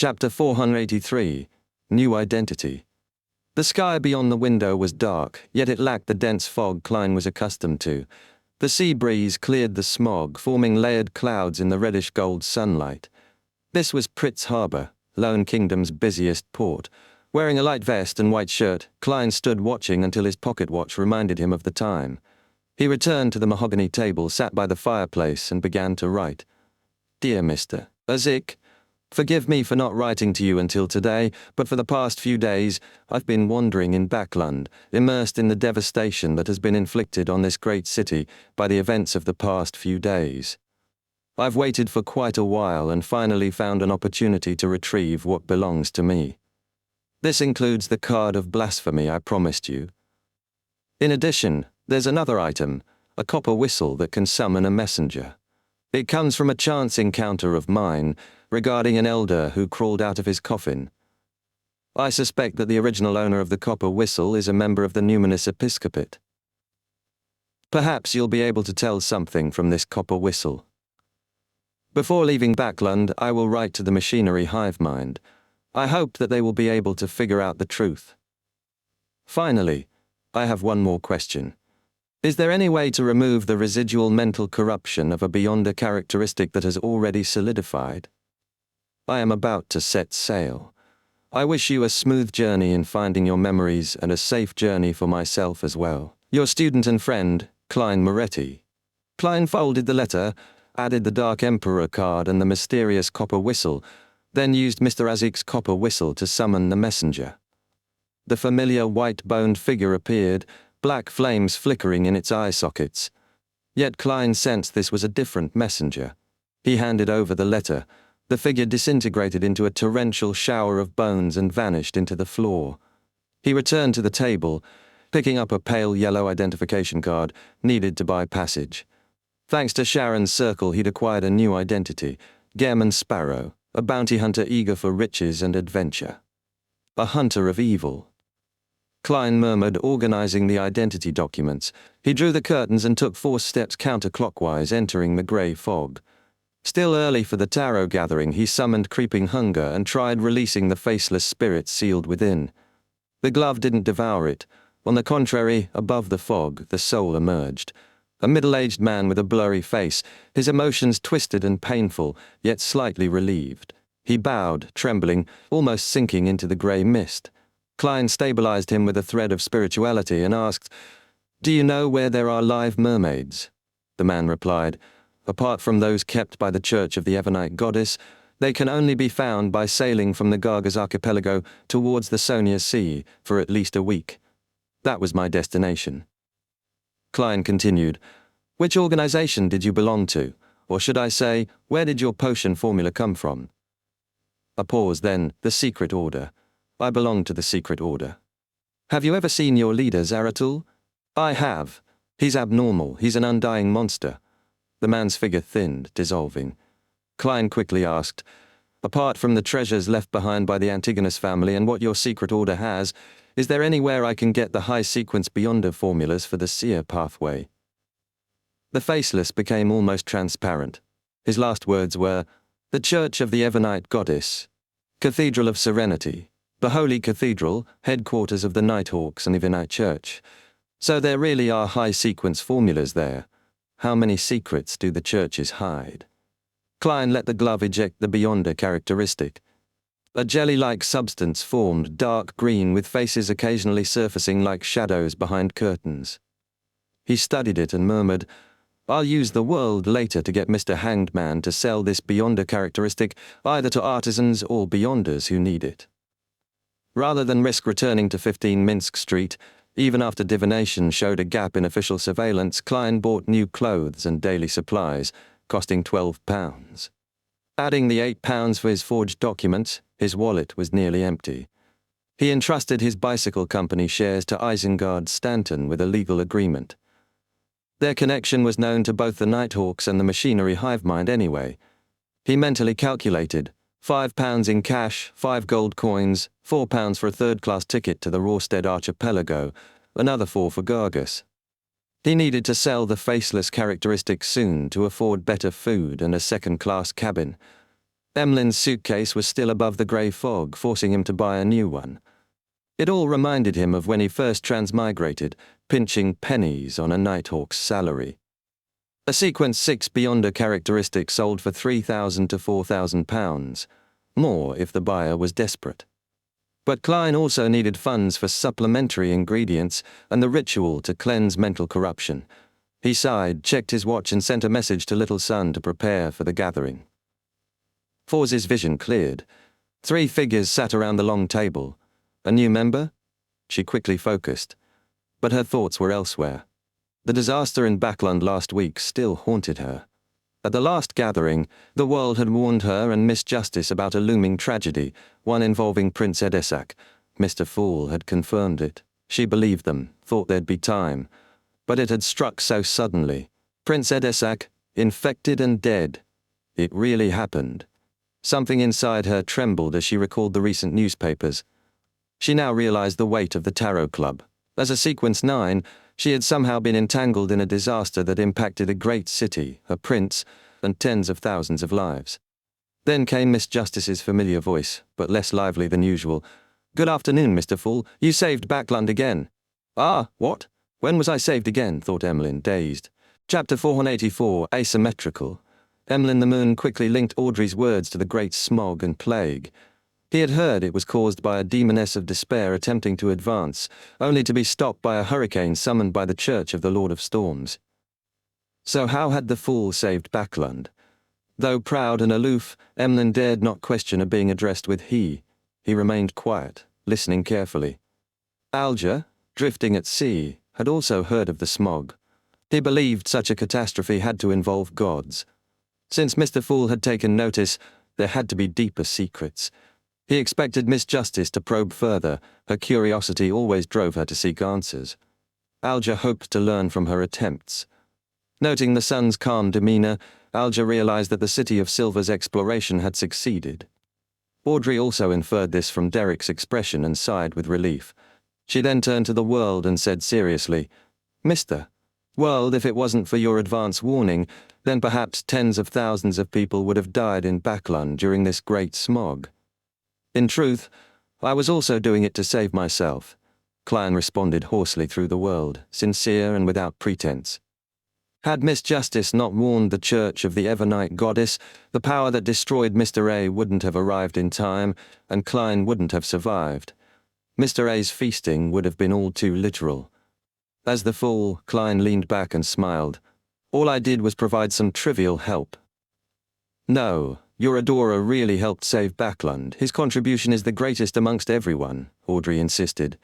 Chapter 483, New Identity. The sky beyond the window was dark, yet it lacked the dense fog Klein was accustomed to. The sea breeze cleared the smog, forming layered clouds in the reddish-gold sunlight. This was Pritz Harbor, Lone Kingdom's busiest port. Wearing a light vest and white shirt, Klein stood watching until his pocket watch reminded him of the time. He returned to the mahogany table, sat by the fireplace, and began to write. Dear Mr. Azik, forgive me for not writing to you until today, but for the past few days, I've been wandering in Backland, immersed in the devastation that has been inflicted on this great city by the events of the past few days. I've waited for quite a while and finally found an opportunity to retrieve what belongs to me. This includes the card of blasphemy I promised you. In addition, there's another item, a copper whistle that can summon a messenger. It comes from a chance encounter of mine regarding an elder who crawled out of his coffin. I suspect that the original owner of the copper whistle is a member of the numinous episcopate. Perhaps you'll be able to tell something from this copper whistle. Before leaving Backland, I will write to the machinery hive mind. I hope that they will be able to figure out the truth. Finally, I have one more question. Is there any way to remove the residual mental corruption of a beyonder characteristic that has already solidified? I am about to set sail. I wish you a smooth journey in finding your memories and a safe journey for myself as well. Your student and friend, Klein Moretti. Klein folded the letter, added the Dark Emperor card and the mysterious copper whistle, then used Mr. Azik's copper whistle to summon the messenger. The familiar white-boned figure appeared, black flames flickering in its eye sockets. Yet Klein sensed this was a different messenger. He handed over the letter. The figure disintegrated into a torrential shower of bones and vanished into the floor. He returned to the table, picking up a pale yellow identification card needed to buy passage. Thanks to Sharon's circle, he'd acquired a new identity, Gairman Sparrow, a bounty hunter eager for riches and adventure. A hunter of evil. Klein murmured, organizing the identity documents. He drew the curtains and took 4 steps counterclockwise, entering the grey fog. Still early for the tarot gathering, he summoned creeping hunger and tried releasing the faceless spirit sealed within. The glove didn't devour it. On the contrary, above the fog, the soul emerged. A middle-aged man with a blurry face, his emotions twisted and painful, yet slightly relieved. He bowed, trembling, almost sinking into the grey mist. Klein stabilized him with a thread of spirituality and asked, "Do you know where there are live mermaids?" The man replied, "Apart from those kept by the Church of the Ebonite Goddess, they can only be found by sailing from the Gargas archipelago towards the Sonia Sea for at least a week. That was my destination." Klein continued, "Which organization did you belong to? Or should I say, where did your potion formula come from?" A pause, then, "The Secret Order. I belong to the Secret Order." "Have you ever seen your leader, Zaratul?" "I have. He's abnormal. He's an undying monster." The man's figure thinned, dissolving. Klein quickly asked, "Apart from the treasures left behind by the Antigonus family and what your Secret Order has, is there anywhere I can get the high-sequence Beyonder formulas for the seer pathway?" The faceless became almost transparent. His last words were, "The Church of the Ebonite Goddess. Cathedral of Serenity. The Holy Cathedral, headquarters of the Nighthawks and the Ebonite Church. So there really are high-sequence formulas there. How many secrets do the churches hide?" Klein let the glove eject the Beyonder characteristic. A jelly-like substance formed, dark green, with faces occasionally surfacing like shadows behind curtains. He studied it and murmured, "I'll use the world later to get Mr. Hanged Man to sell this Beyonder characteristic either to artisans or Beyonders who need it." Rather than risk returning to 15 Minsk Street, even after divination showed a gap in official surveillance, Klein bought new clothes and daily supplies, costing £12. Adding the £8 for his forged documents, his wallet was nearly empty. He entrusted his bicycle company shares to Isengard Stanton with a legal agreement. Their connection was known to both the Nighthawks and the machinery hive mind anyway. He mentally calculated, £5 in cash, 5 gold coins, £4 for a third-class ticket to the Rorstead archipelago, another 4 for Gargas. He needed to sell the faceless characteristic soon to afford better food and a second-class cabin. Emlyn's suitcase was still above the grey fog, forcing him to buy a new one. It all reminded him of when he first transmigrated, pinching pennies on a nighthawk's salary. A Sequence 6 Beyonder characteristic sold for £3,000 to £4,000, more if the buyer was desperate. But Klein also needed funds for supplementary ingredients and the ritual to cleanse mental corruption. He sighed, checked his watch and sent a message to little son to prepare for the gathering. Forz's vision cleared. 3 figures sat around the long table. A new member? She quickly focused. But her thoughts were elsewhere. The disaster in Backland last week still haunted her. At the last gathering, the world had warned her and Miss Justice about a looming tragedy, one involving Prince Edesak. Mr. Fool had confirmed it. She believed them, thought there'd be time. But it had struck so suddenly. Prince Edesak, infected and dead. It really happened. Something inside her trembled as she recalled the recent newspapers. She now realized the weight of the Tarot Club. As a Sequence 9, she had somehow been entangled in a disaster that impacted a great city, a prince, and tens of thousands of lives. Then came Miss Justice's familiar voice, but less lively than usual. "Good afternoon, Mr. Fool. You saved Backland again." "Ah, what? When was I saved again?" thought Emlyn, dazed. Chapter 484, Asymmetrical. Emlyn the Moon quickly linked Audrey's words to the great smog and plague. He had heard it was caused by a demoness of despair attempting to advance, only to be stopped by a hurricane summoned by the Church of the Lord of Storms. So how had the Fool saved Backland? Though proud and aloof, Emlyn dared not question a being addressed with he. He remained quiet, listening carefully. Alger, drifting at sea, had also heard of the smog. He believed such a catastrophe had to involve gods. Since Mr. Fool had taken notice, there had to be deeper secrets. He expected Miss Justice to probe further. Her curiosity always drove her to seek answers. Alger hoped to learn from her attempts. Noting the son's calm demeanor, Alger realized that the City of Silver's exploration had succeeded. Audrey also inferred this from Derek's expression and sighed with relief. She then turned to the world and said seriously, "Mr. World, if it wasn't for your advance warning, then perhaps tens of thousands of people would have died in Backland during this great smog. In truth, I was also doing it to save myself," Klein responded hoarsely through the world, sincere and without pretense. Had Miss Justice not warned the Church of the Evernight Goddess, the power that destroyed Mr. A wouldn't have arrived in time, and Klein wouldn't have survived. Mr. A's feasting would have been all too literal. As the Fool, Klein leaned back and smiled. "All I did was provide some trivial help." "No, your adorer really helped save Backland. His contribution is the greatest amongst everyone," Audrey insisted.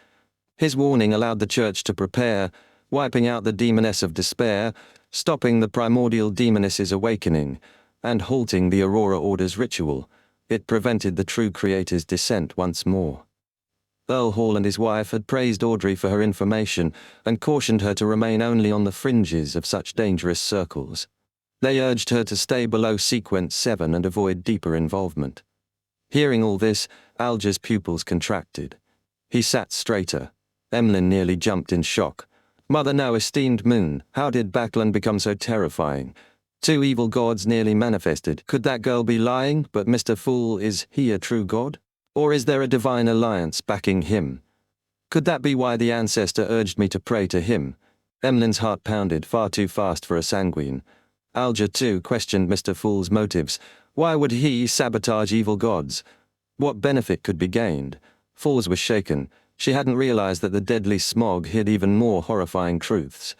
"His warning allowed the Church to prepare, wiping out the demoness of despair, stopping the primordial demoness's awakening, and halting the Aurora Order's ritual. It prevented the true Creator's descent once more." Earl Hall and his wife had praised Audrey for her information and cautioned her to remain only on the fringes of such dangerous circles. They urged her to stay below Sequence 7 and avoid deeper involvement. Hearing all this, Alger's pupils contracted. He sat straighter. Emlyn nearly jumped in shock. "Mother, no, esteemed Moon, how did Backland become so terrifying? 2 evil gods nearly manifested. Could that girl be lying, but Mr. Fool, is he a true god? Or is there a divine alliance backing him? Could that be why the ancestor urged me to pray to him?" Emlyn's heart pounded far too fast for a sanguine. Alger too questioned Mr. Fool's motives. Why would he sabotage evil gods? What benefit could be gained? Fool's was shaken. She hadn't realized that the deadly smog hid even more horrifying truths.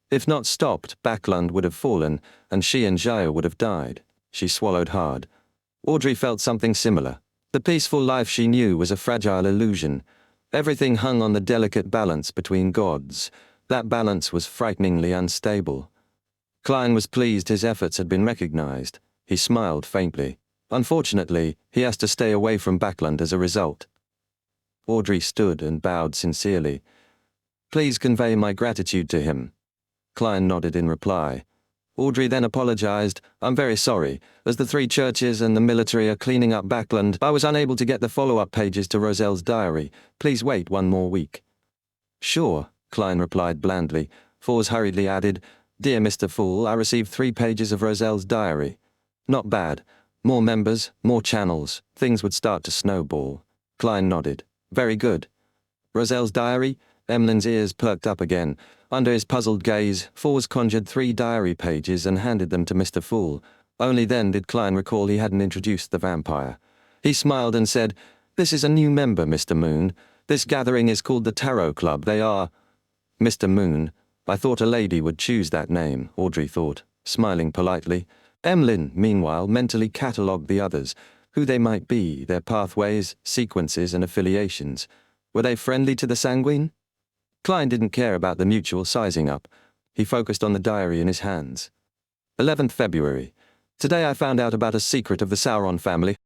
If not stopped, Backland would have fallen, and she and Jaya would have died. She swallowed hard. Audrey felt something similar. The peaceful life she knew was a fragile illusion. Everything hung on the delicate balance between gods. That balance was frighteningly unstable. Klein was pleased his efforts had been recognized. He smiled faintly. Unfortunately, he has to stay away from Backland as a result. Audrey stood and bowed sincerely. "Please convey my gratitude to him." Klein nodded in reply. Audrey then apologized. "I'm very sorry. As the 3 churches and the military are cleaning up Backland, I was unable to get the follow-up pages to Roselle's diary. Please wait 1 more week." "Sure," Klein replied blandly. Force hurriedly added, "Dear Mr. Fool, I received 3 pages of Roselle's diary. Not bad. More members, more channels, things would start to snowball. Klein nodded. Very good. Roselle's diary? Emlyn's ears perked up again. Under his puzzled gaze, Fors conjured 3 diary pages and handed them to Mr. Fool. Only then did Klein recall he hadn't introduced the vampire. He smiled and said, "This is a new member, Mr. Moon. This gathering is called the Tarot Club. They are—" Mr. Moon. I thought a lady would choose that name, Audrey thought, smiling politely. Emlyn, meanwhile, mentally catalogued the others, who they might be, their pathways, sequences, and affiliations. Were they friendly to the sanguine? Klein didn't care about the mutual sizing up. He focused on the diary in his hands. 11th February. Today I found out about a secret of the Sauron family.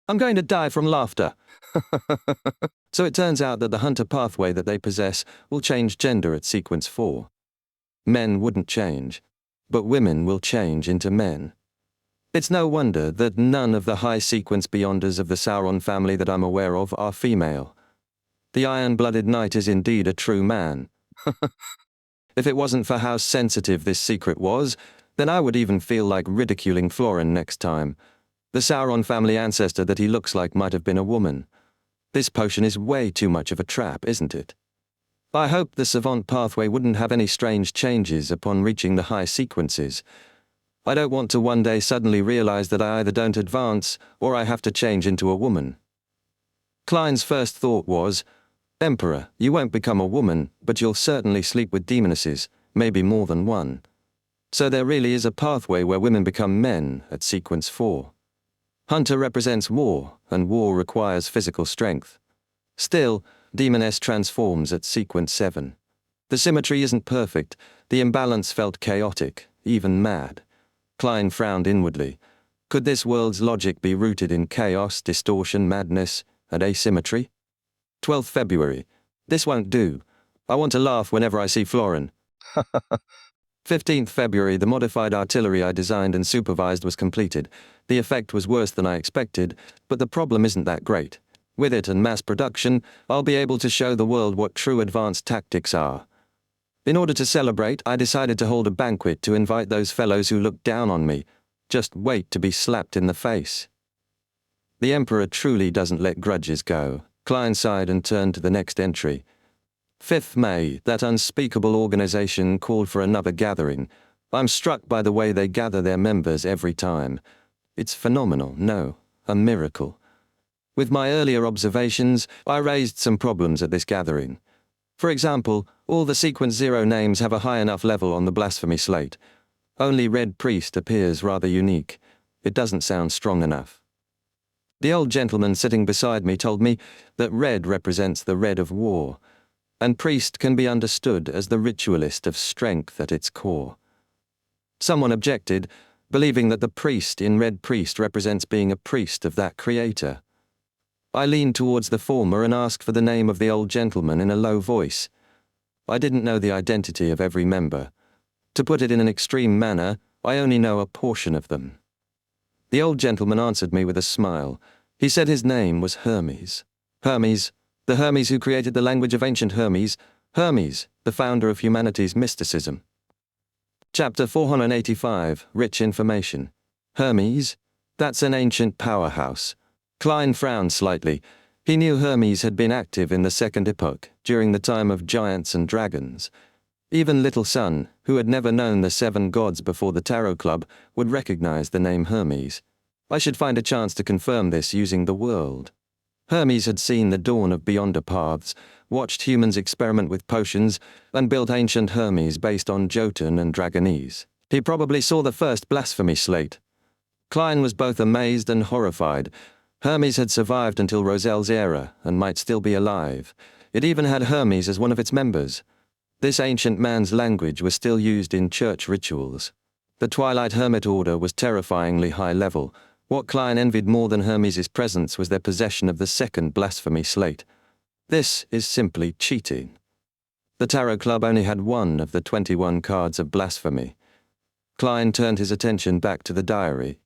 I'm going to die from laughter. So it turns out that the hunter pathway that they possess will change gender at sequence 4. Men wouldn't change, but women will change into men. It's no wonder that none of the high sequence beyonders of the Sauron family that I'm aware of are female. The iron-blooded knight is indeed a true man. If it wasn't for how sensitive this secret was, then I would even feel like ridiculing Florin next time. The Sauron family ancestor that he looks like might have been a woman. This potion is way too much of a trap, isn't it? I hoped the savant pathway wouldn't have any strange changes upon reaching the high sequences. I don't want to one day suddenly realize that I either don't advance or I have to change into a woman. Klein's first thought was, "Emperor, you won't become a woman, but you'll certainly sleep with demonesses, maybe more than one." So there really is a pathway where women become men at sequence 4. Hunter represents war, and war requires physical strength. Still, Demoness transforms at sequence 7. The symmetry isn't perfect, the imbalance felt chaotic, even mad. Klein frowned inwardly. Could this world's logic be rooted in chaos, distortion, madness, and asymmetry? 12th February. This won't do. I want to laugh whenever I see Florin. 15th February, the modified artillery I designed and supervised was completed. The effect was worse than I expected, but the problem isn't that great. With it and mass production, I'll be able to show the world what true advanced tactics are. In order to celebrate, I decided to hold a banquet to invite those fellows who looked down on me. Just wait to be slapped in the face. The Emperor truly doesn't let grudges go. Klein sighed and turned to the next entry. 5th May, that unspeakable organization called for another gathering. I'm struck by the way they gather their members every time. It's phenomenal, no, a miracle. With my earlier observations, I raised some problems at this gathering. For example, all the sequence 0 names have a high enough level on the blasphemy slate. Only Red Priest appears rather unique. It doesn't sound strong enough. The old gentleman sitting beside me told me that red represents the red of war, and priest can be understood as the ritualist of strength at its core. Someone objected, believing that the priest in Red Priest represents being a priest of that creator. I leaned towards the former and asked for the name of the old gentleman in a low voice. I didn't know the identity of every member. To put it in an extreme manner, I only know a portion of them. The old gentleman answered me with a smile. He said his name was Hermes. Hermes, the Hermes who created the language of ancient Hermes. Hermes, the founder of humanity's mysticism. Chapter 485, Rich Information. Hermes? That's an ancient powerhouse. Klein frowned slightly. He knew Hermes had been active in the Second Epoch, during the time of giants and dragons. Even Little Son, who had never known the 7 gods before the Tarot Club, would recognize the name Hermes. I should find a chance to confirm this using the world. Hermes had seen the dawn of Beyonder paths, watched humans experiment with potions, and built ancient Hermes based on Jotun and Dragonese. He probably saw the first blasphemy slate. Klein was both amazed and horrified. Hermes had survived until Roselle's era and might still be alive. It even had Hermes as one of its members. This ancient man's language was still used in church rituals. The Twilight Hermit Order was terrifyingly high level. What Klein envied more than Hermes' presence was their possession of the second blasphemy slate. This is simply cheating. The Tarot Club only had one of the 21 cards of blasphemy. Klein turned his attention back to the diary.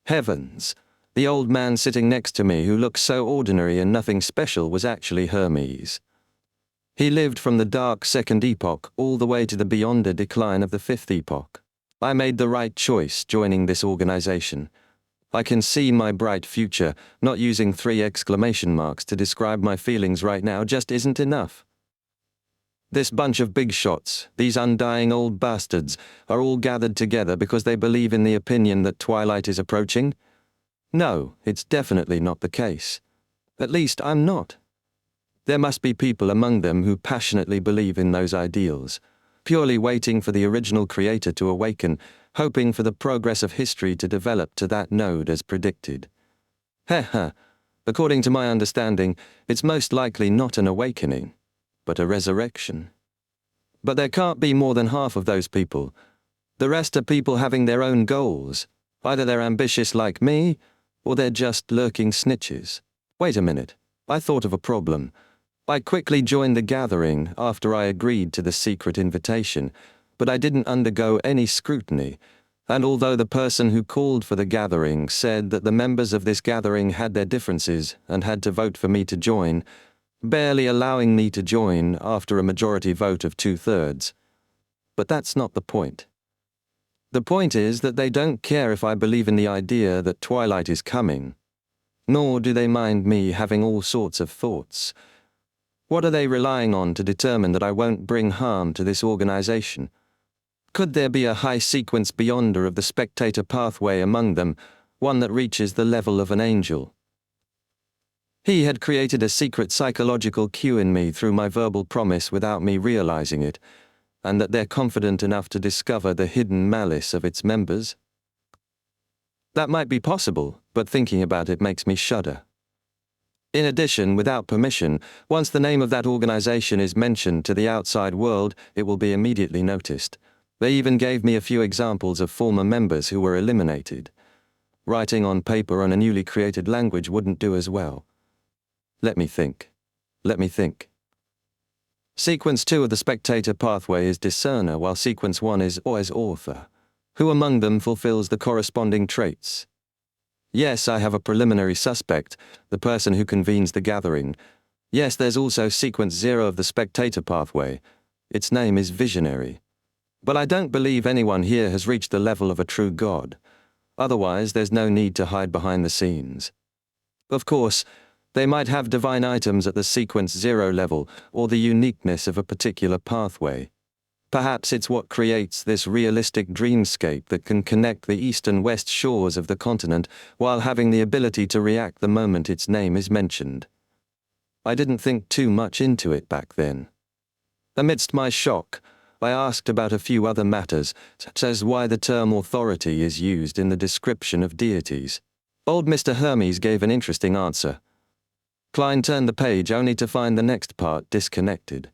Heavens! The old man sitting next to me who looked so ordinary and nothing special was actually Hermes. He lived from the dark Second Epoch all the way to the Beyonder decline of the Fifth Epoch. I made the right choice joining this organization. I can see my bright future. Not using 3 exclamation marks to describe my feelings right now just isn't enough. This bunch of big shots, these undying old bastards, are all gathered together because they believe in the opinion that twilight is approaching? No, it's definitely not the case. At least I'm not. There must be people among them who passionately believe in those ideals, purely waiting for the original creator to awaken, hoping for the progress of history to develop to that node as predicted. Heh. According to my understanding, it's most likely not an awakening, but a resurrection. But there can't be more than half of those people. The rest are people having their own goals. Either they're ambitious like me, or they're just lurking snitches. Wait a minute, I thought of a problem. I quickly joined the gathering after I agreed to the secret invitation, but I didn't undergo any scrutiny, and although the person who called for the gathering said that the members of this gathering had their differences and had to vote for me to join, barely allowing me to join after a majority vote of 2/3. But that's not the point. The point is that they don't care if I believe in the idea that twilight is coming, nor do they mind me having all sorts of thoughts. What are they relying on to determine that I won't bring harm to this organization? Could there be a high-sequence beyonder of the spectator pathway among them, one that reaches the level of an angel? He had created a secret psychological cue in me through my verbal promise without me realizing it, and that they're confident enough to discover the hidden malice of its members? That might be possible, but thinking about it makes me shudder. In addition, without permission, once the name of that organization is mentioned to the outside world, it will be immediately noticed. They even gave me a few examples of former members who were eliminated. Writing on paper on a newly created language wouldn't do as well. Let me think. Sequence 2 of the spectator pathway is discerner, while sequence 1 is always author. Who among them fulfills the corresponding traits? Yes, I have a preliminary suspect, the person who convenes the gathering. Yes, there's also sequence 0 of the spectator pathway. Its name is visionary. But I don't believe anyone here has reached the level of a true god. Otherwise, there's no need to hide behind the scenes. Of course, they might have divine items at the sequence 0 level, or the uniqueness of a particular pathway. Perhaps it's what creates this realistic dreamscape that can connect the east and west shores of the continent while having the ability to react the moment its name is mentioned. I didn't think too much into it back then. Amidst my shock, I asked about a few other matters, such as why the term authority is used in the description of deities. Old Mr. Hermes gave an interesting answer. Klein turned the page only to find the next part disconnected.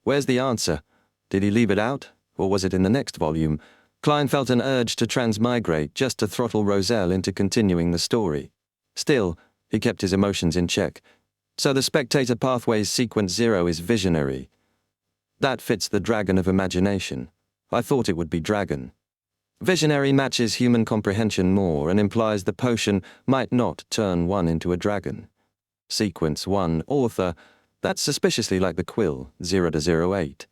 Where's the answer? Did he leave it out, or was it in the next volume? Klein felt an urge to transmigrate just to throttle Roselle into continuing the story. Still, he kept his emotions in check. So the spectator pathway's sequence 0 is visionary. That fits the dragon of imagination. I thought it would be dragon. Visionary matches human comprehension more and implies the potion might not turn one into a dragon. Sequence 1, author, that's suspiciously like the quill, 0 to 08.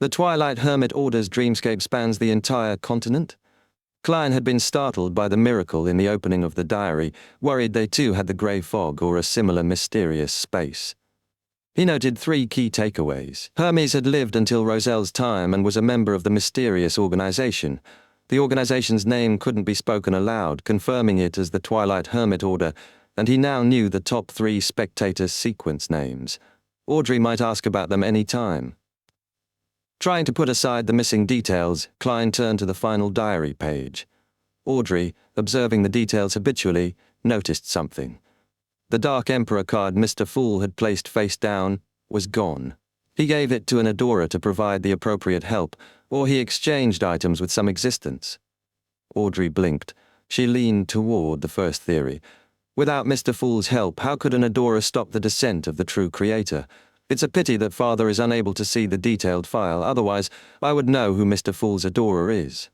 The Twilight Hermit Order's dreamscape spans the entire continent? Klein had been startled by the miracle in the opening of the diary, worried they too had the grey fog or a similar mysterious space. He noted 3 key takeaways. Hermes had lived until Roselle's time and was a member of the mysterious organization. The organization's name couldn't be spoken aloud, confirming it as the Twilight Hermit Order, and he now knew the top 3 spectators' sequence names. Audrey might ask about them any time. Trying to put aside the missing details, Klein turned to the final diary page. Audrey, observing the details habitually, noticed something. The Dark Emperor card Mr. Fool had placed face down was gone. He gave it to an adorer to provide the appropriate help, or he exchanged items with some existence. Audrey blinked. She leaned toward the first theory. Without Mr. Fool's help, how could an adorer stop the descent of the true creator? It's a pity that Father is unable to see the detailed file, otherwise I would know who Mr. Fool's adorer is.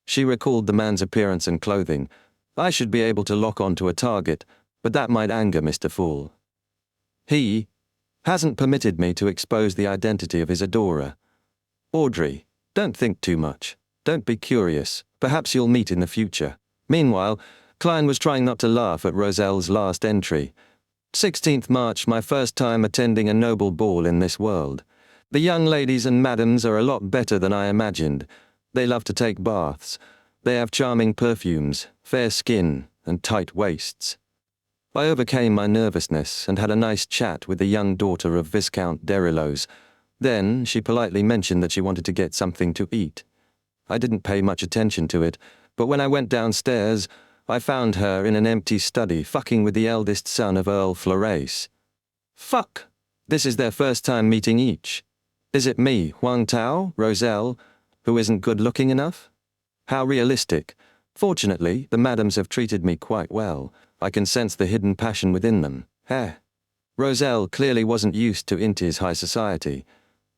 She recalled the man's appearance and clothing. I should be able to lock onto a target, but that might anger Mr. Fool. He hasn't permitted me to expose the identity of his adorer. Audrey, don't think too much. Don't be curious. Perhaps you'll meet in the future. Meanwhile, Klein was trying not to laugh at Roselle's last entry. 16th March, my first time attending a noble ball in this world. The young ladies and madams are a lot better than I imagined. They love to take baths. They have charming perfumes, fair skin, and tight waists. I overcame my nervousness and had a nice chat with the young daughter of Viscount Derillos. Then she politely mentioned that she wanted to get something to eat. I didn't pay much attention to it, but when I went downstairs, I found her in an empty study fucking with the eldest son of Earl Flores. Fuck! This is their first time meeting each. Is it me, Huang Tao, Roselle, who isn't good-looking enough? How realistic. Fortunately, the madams have treated me quite well. I can sense the hidden passion within them. Heh. Roselle clearly wasn't used to Inti's high society.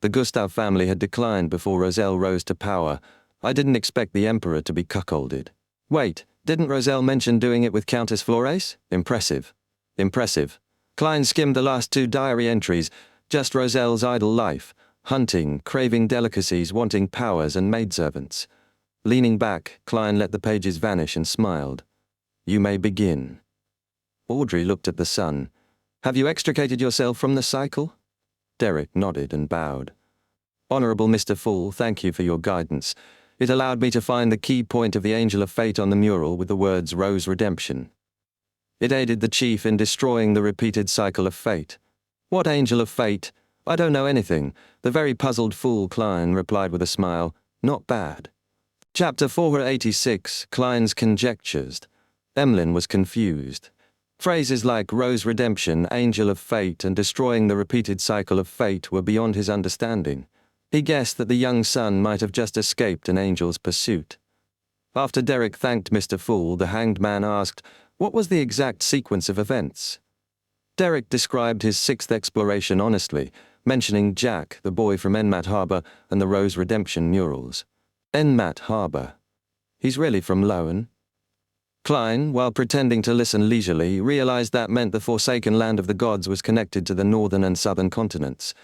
The Gustav family had declined before Roselle rose to power. I didn't expect the emperor to be cuckolded. Wait, didn't Roselle mention doing it with Countess Flores? Impressive. Impressive. Klein skimmed the last 2 diary entries, just Roselle's idle life, hunting, craving delicacies, wanting powers and maidservants. Leaning back, Klein let the pages vanish and smiled. You may begin. Audrey looked at the sun. Have you extricated yourself from the cycle? Derek nodded and bowed. Honourable Mr. Fool, thank you for your guidance. It allowed me to find the key point of the Angel of Fate on the mural with the words Rose Redemption. It aided the chief in destroying the repeated cycle of fate. What Angel of Fate? I don't know anything. The very puzzled fool Klein replied with a smile. Not bad. Chapter 486, Klein's Conjectures. Emlyn was confused. Phrases like Rose Redemption, Angel of Fate, and destroying the repeated cycle of fate were beyond his understanding. He guessed that the young son might have just escaped an angel's pursuit. After Derek thanked Mr. Fool, the hanged man asked, what was the exact sequence of events? Derek described his 6th exploration honestly, mentioning Jack, the boy from Enmat Harbor, and the Rose Redemption murals. Enmat Harbor. He's really from Lowen? Klein, while pretending to listen leisurely, realized that meant the Forsaken Land of the Gods was connected to the northern and southern continents.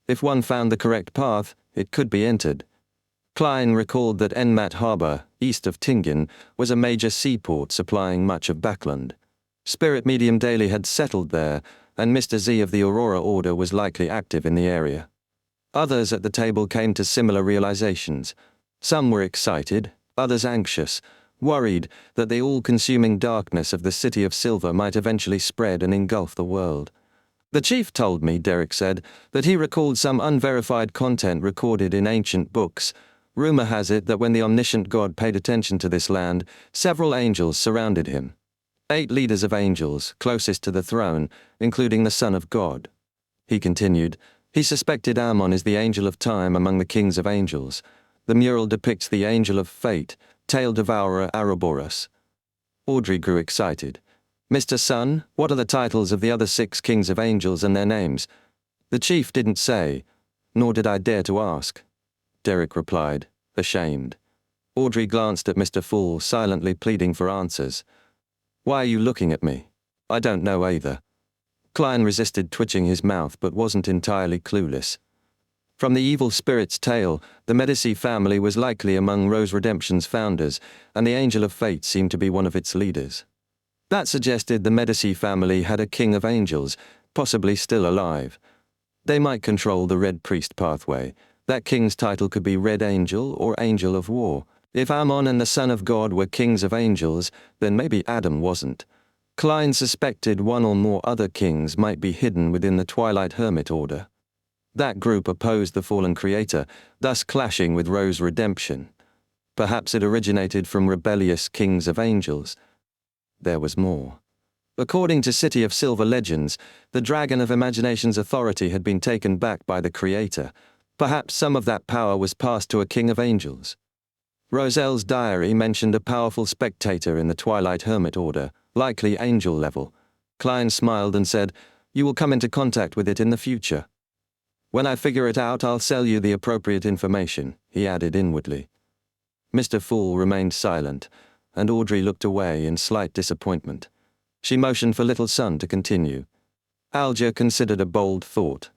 If one found the correct path, it could be entered. Klein recalled that Enmat Harbor, east of Tingen, was a major seaport supplying much of Backland. Spirit Medium Daly had settled there, and Mr. Z of the Aurora Order was likely active in the area. Others at the table came to similar realizations. Some were excited, others anxious, worried that the all-consuming darkness of the City of Silver might eventually spread and engulf the world. The chief told me, Derek said, that he recalled some unverified content recorded in ancient books. Rumor has it that when the omniscient God paid attention to this land, several angels surrounded him. 8 leaders of angels, closest to the throne, including the Son of God. He continued, he suspected Ammon is the angel of time among the kings of angels. The mural depicts the angel of fate, tail devourer Ouroboros. Audrey grew excited. Mr. Sun, what are the titles of the other 6 kings of angels and their names? The chief didn't say, nor did I dare to ask. Derek replied, ashamed. Audrey glanced at Mr. Fool, silently pleading for answers. Why are you looking at me? I don't know either. Klein resisted twitching his mouth but wasn't entirely clueless. From the evil spirit's tale, the Medici family was likely among Rose Redemption's founders, and the Angel of Fate seemed to be one of its leaders. That suggested the Medici family had a king of angels, possibly still alive. They might control the Red Priest pathway. That king's title could be Red Angel or Angel of War. If Ammon and the Son of God were kings of angels, then maybe Adam wasn't. Klein suspected one or more other kings might be hidden within the Twilight Hermit Order. That group opposed the fallen creator, thus clashing with Rose Redemption. Perhaps it originated from rebellious kings of angels. There was more. According to City of Silver legends, the Dragon of Imagination's authority had been taken back by the Creator. Perhaps some of that power was passed to a king of angels. Roselle's diary mentioned a powerful spectator in the Twilight Hermit Order, likely angel level. Klein smiled and said, "You will come into contact with it in the future. When I figure it out, I'll sell you the appropriate information," he added inwardly. Mr. Fool remained silent, and Audrey looked away in slight disappointment. She motioned for Little Son to continue. Alger considered a bold thought.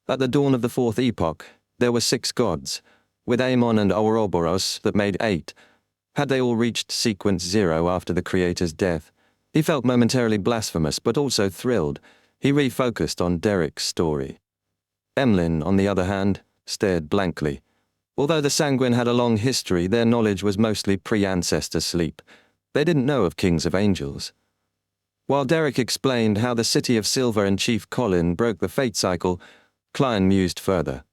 At the dawn of the 4th epoch, there were 6 gods, with Ammon and Ouroboros that made 8. Had they all reached sequence 0 after the creator's death? He felt momentarily blasphemous, but also thrilled. He refocused on Derek's story. Emlyn, on the other hand, stared blankly. Although the Sanguine had a long history, their knowledge was mostly pre-ancestor sleep. They didn't know of kings of angels. While Derek explained how the City of Silver and Chief Colin broke the fate cycle, Klein mused further.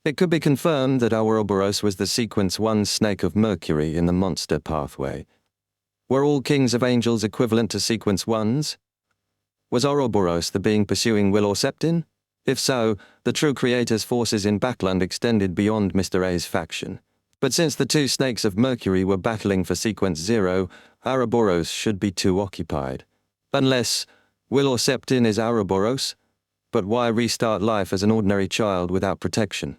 It could be confirmed that Ouroboros was the Sequence 1 Snake of Mercury in the monster pathway. Were all kings of angels equivalent to Sequence 1s? Was Ouroboros the being pursuing Will or Septin? If so, the true creator's forces in Backland extended beyond Mr. A's faction. But since the two Snakes of Mercury were battling for Sequence 0, Ouroboros should be too occupied. Unless Will or Septin is Ouroboros? But why restart life as an ordinary child without protection?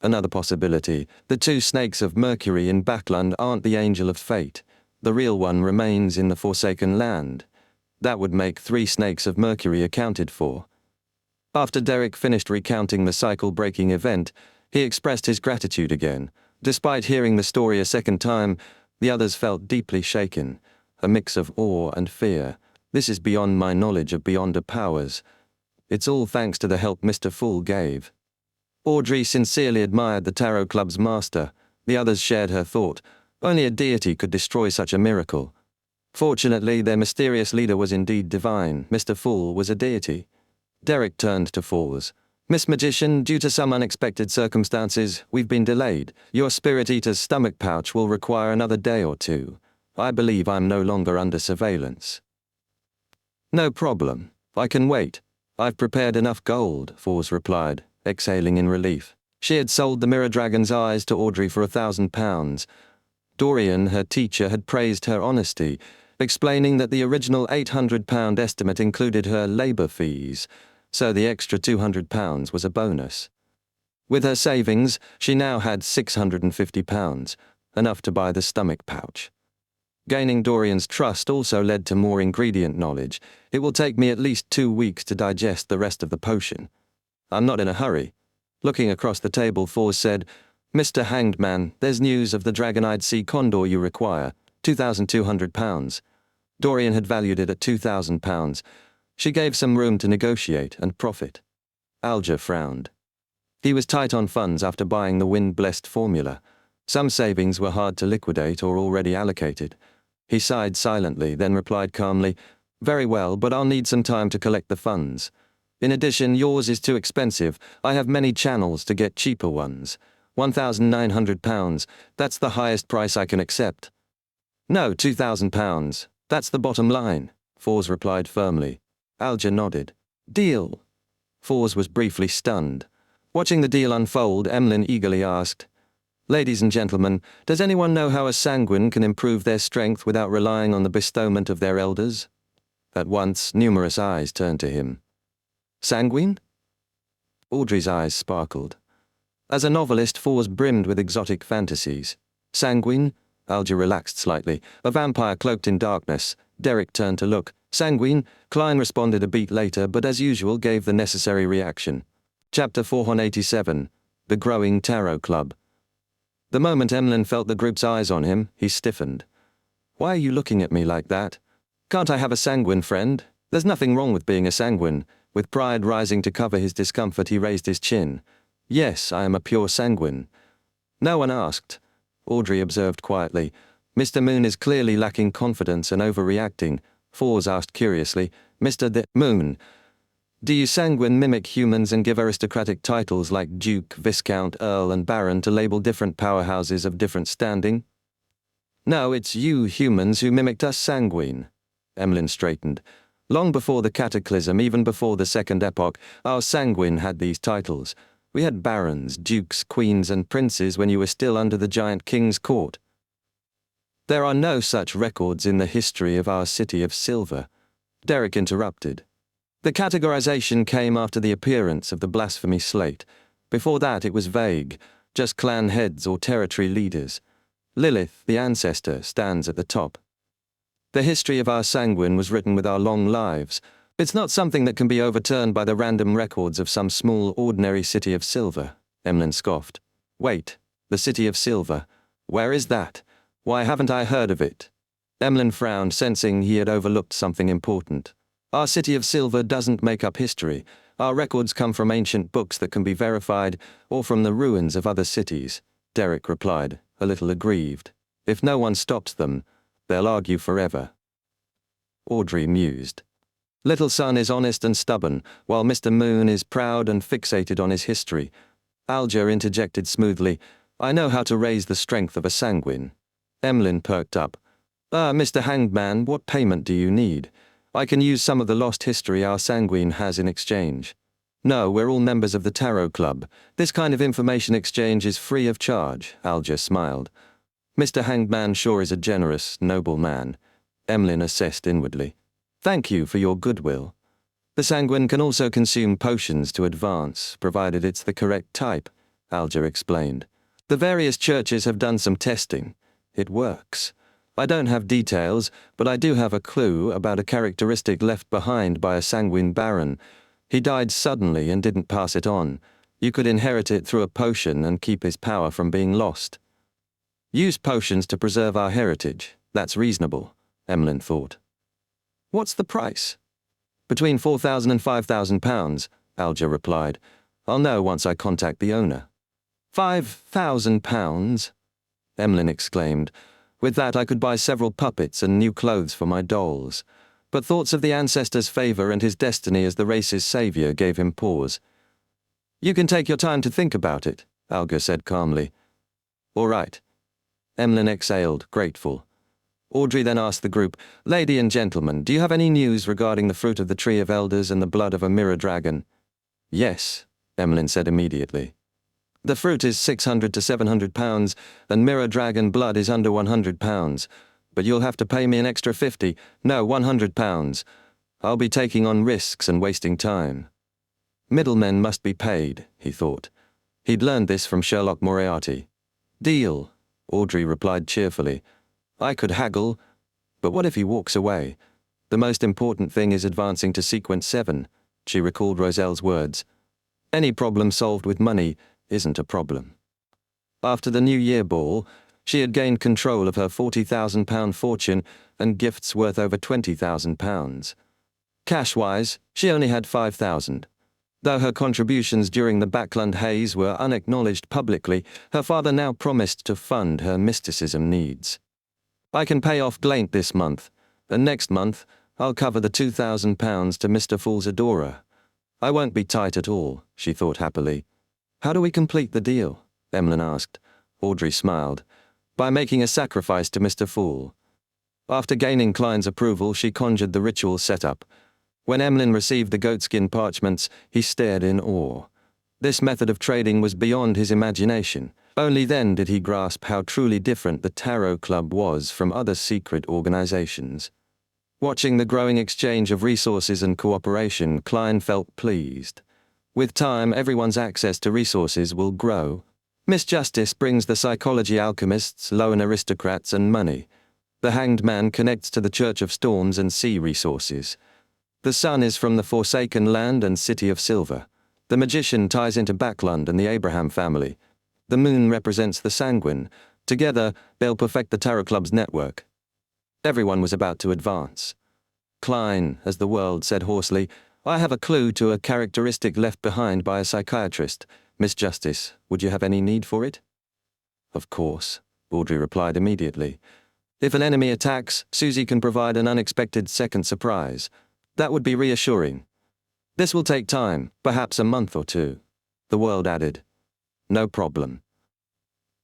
Another possibility, the two Snakes of Mercury in Backland aren't the Angel of Fate. The real one remains in the Forsaken Land. That would make 3 Snakes of Mercury accounted for. After Derek finished recounting the cycle-breaking event, he expressed his gratitude again. Despite hearing the story a second time, the others felt deeply shaken, a mix of awe and fear. This is beyond my knowledge of Beyonder powers. It's all thanks to the help Mr. Fool gave. Audrey sincerely admired the Tarot Club's master. The others shared her thought. Only a deity could destroy such a miracle. Fortunately, their mysterious leader was indeed divine. Mr. Fool was a deity. Derek turned to Fours. Miss Magician, due to some unexpected circumstances, we've been delayed. Your Spirit Eater's stomach pouch will require another day or 2. I believe I'm no longer under surveillance. No problem. I can wait. I've prepared enough gold, Fours replied, exhaling in relief. She had sold the Mirror Dragon's eyes to Audrey for £1,000. Dorian, her teacher, had praised her honesty, explaining that the original £800 estimate included her labour fees, so the extra £200 was a bonus. With her savings, she now had £650, enough to buy the stomach pouch. Gaining Dorian's trust also led to more ingredient knowledge. It will take me at least 2 weeks to digest the rest of the potion. I'm not in a hurry. Looking across the table, Fours said, Mr. Hanged Man, there's news of the dragon-eyed sea condor you require, £2,200. Dorian had valued it at £2,000. She gave some room to negotiate and profit. Alger frowned. He was tight on funds after buying the wind-blessed formula. Some savings were hard to liquidate or already allocated. He sighed silently, then replied calmly, Very well, but I'll need some time to collect the funds. In addition, yours is too expensive. I have many channels to get cheaper ones. £1,900, that's the highest price I can accept. No, £2,000. That's the bottom line, Fours replied firmly. Alger nodded. Deal. Fours was briefly stunned. Watching the deal unfold, Emlyn eagerly asked, Ladies and gentlemen, does anyone know how a sanguine can improve their strength without relying on the bestowment of their elders? At once, numerous eyes turned to him. Sanguine? Audrey's eyes sparkled. As a novelist, Fours brimmed with exotic fantasies. Sanguine? Alger relaxed slightly. A vampire cloaked in darkness. Derek turned to look. Sanguine? Klein responded a beat later, but as usual gave the necessary reaction. Chapter 487. The Growing Tarot Club. The moment Emlyn felt the group's eyes on him, he stiffened. Why are you looking at me like that? Can't I have a sanguine friend? There's nothing wrong with being a sanguine. With pride rising to cover his discomfort, he raised his chin. Yes, I am a pure sanguine. No one asked. Audrey observed quietly. Mr. Moon is clearly lacking confidence and overreacting. Fours asked curiously, Mr. Moon, do you sanguine mimic humans and give aristocratic titles like Duke, Viscount, Earl and Baron to label different powerhouses of different standing? No, it's you humans who mimicked us sanguine. Emlyn straightened. Long before the cataclysm, even before the Second Epoch, our sanguine had these titles. We had barons, dukes, queens and princes when you were still under the giant king's court. There are no such records in the history of our City of Silver. Derek interrupted. The categorization came after the appearance of the blasphemy slate. Before that it was vague, just clan heads or territory leaders. Lilith, the ancestor, stands at the top. The history of our sanguine was written with our long lives. It's not something that can be overturned by the random records of some small, ordinary City of Silver, Emlyn scoffed. Wait, the City of Silver. Where is that? Why haven't I heard of it? Emlyn frowned, sensing he had overlooked something important. Our city of silver doesn't make up history. Our records come from ancient books that can be verified, or from the ruins of other cities, Derek replied, a little aggrieved. If no one stops them, they'll argue forever. Audrey mused. Little Son is honest and stubborn, while Mr. Moon is proud and fixated on his history. Alger interjected smoothly, I know how to raise the strength of a sanguine. Emlyn perked up. Mr. Hanged Man, what payment do you need? I can use some of the lost history our sanguine has in exchange. No, we're all members of the Tarot Club. This kind of information exchange is free of charge, Alger smiled. Mr. Hanged Man sure is a generous, noble man. Emlyn assessed inwardly. Thank you for your goodwill. The sanguine can also consume potions to advance, provided it's the correct type, Alger explained. The various churches have done some testing. It works. I don't have details, but I do have a clue about a characteristic left behind by a sanguine baron. He died suddenly and didn't pass it on. You could inherit it through a potion and keep his power from being lost. Use potions to preserve our heritage. That's reasonable, Emlyn thought. What's the price? Between £4,000 and £5,000, Alger replied. I'll know once I contact the owner. £5,000? Emlyn exclaimed. With that I could buy several puppets and new clothes for my dolls. But thoughts of the ancestor's favour and his destiny as the race's saviour gave him pause. You can take your time to think about it, Alger said calmly. All right. Emlyn exhaled, grateful. Audrey then asked the group, Lady and gentlemen, do you have any news regarding the fruit of the Tree of Elders and the blood of a mirror dragon? Yes, Emlyn said immediately. The fruit is £600 to £700, and mirror dragon blood is under £100. But you'll have to pay me an extra £50, no, £100. I'll be taking on risks and wasting time. Middlemen must be paid, he thought. He'd learned this from Sherlock Moriarty. Deal, Audrey replied cheerfully. I could haggle, but what if he walks away? The most important thing is advancing to Sequence 7, she recalled Roselle's words. Any problem solved with money isn't a problem. After the New Year ball, she had gained control of her £40,000 fortune and gifts worth over £20,000. Cash-wise, she only had £5,000. Though her contributions during the Backland haze were unacknowledged publicly, her father now promised to fund her mysticism needs. I can pay off Glaint this month, and next month I'll cover the £2,000 to Mr. Fool's adorer. I won't be tight at all, she thought happily. How do we complete the deal? Emlyn asked. Audrey smiled. By making a sacrifice to Mr. Fool. After gaining Klein's approval, she conjured the ritual setup. When Emlyn received the goatskin parchments, he stared in awe. This method of trading was beyond his imagination. Only then did he grasp how truly different the Tarot Club was from other secret organizations. Watching the growing exchange of resources and cooperation, Klein felt pleased. With time, everyone's access to resources will grow. Miss Justice brings the psychology alchemists, Loan aristocrats, and money. The Hanged Man connects to the Church of Storms and sea resources. The Sun is from the Forsaken Land and City of Silver. The Magician ties into Backland and the Abraham family. The Moon represents the Sanguine. Together, they'll perfect the Tarot Club's network. Everyone was about to advance. Klein, as the world said hoarsely, I have a clue to a characteristic left behind by a psychiatrist. Miss Justice, would you have any need for it? Of course, Audrey replied immediately. If an enemy attacks, Susie can provide an unexpected second surprise. That would be reassuring. This will take time, perhaps a month or two. The world added. No problem.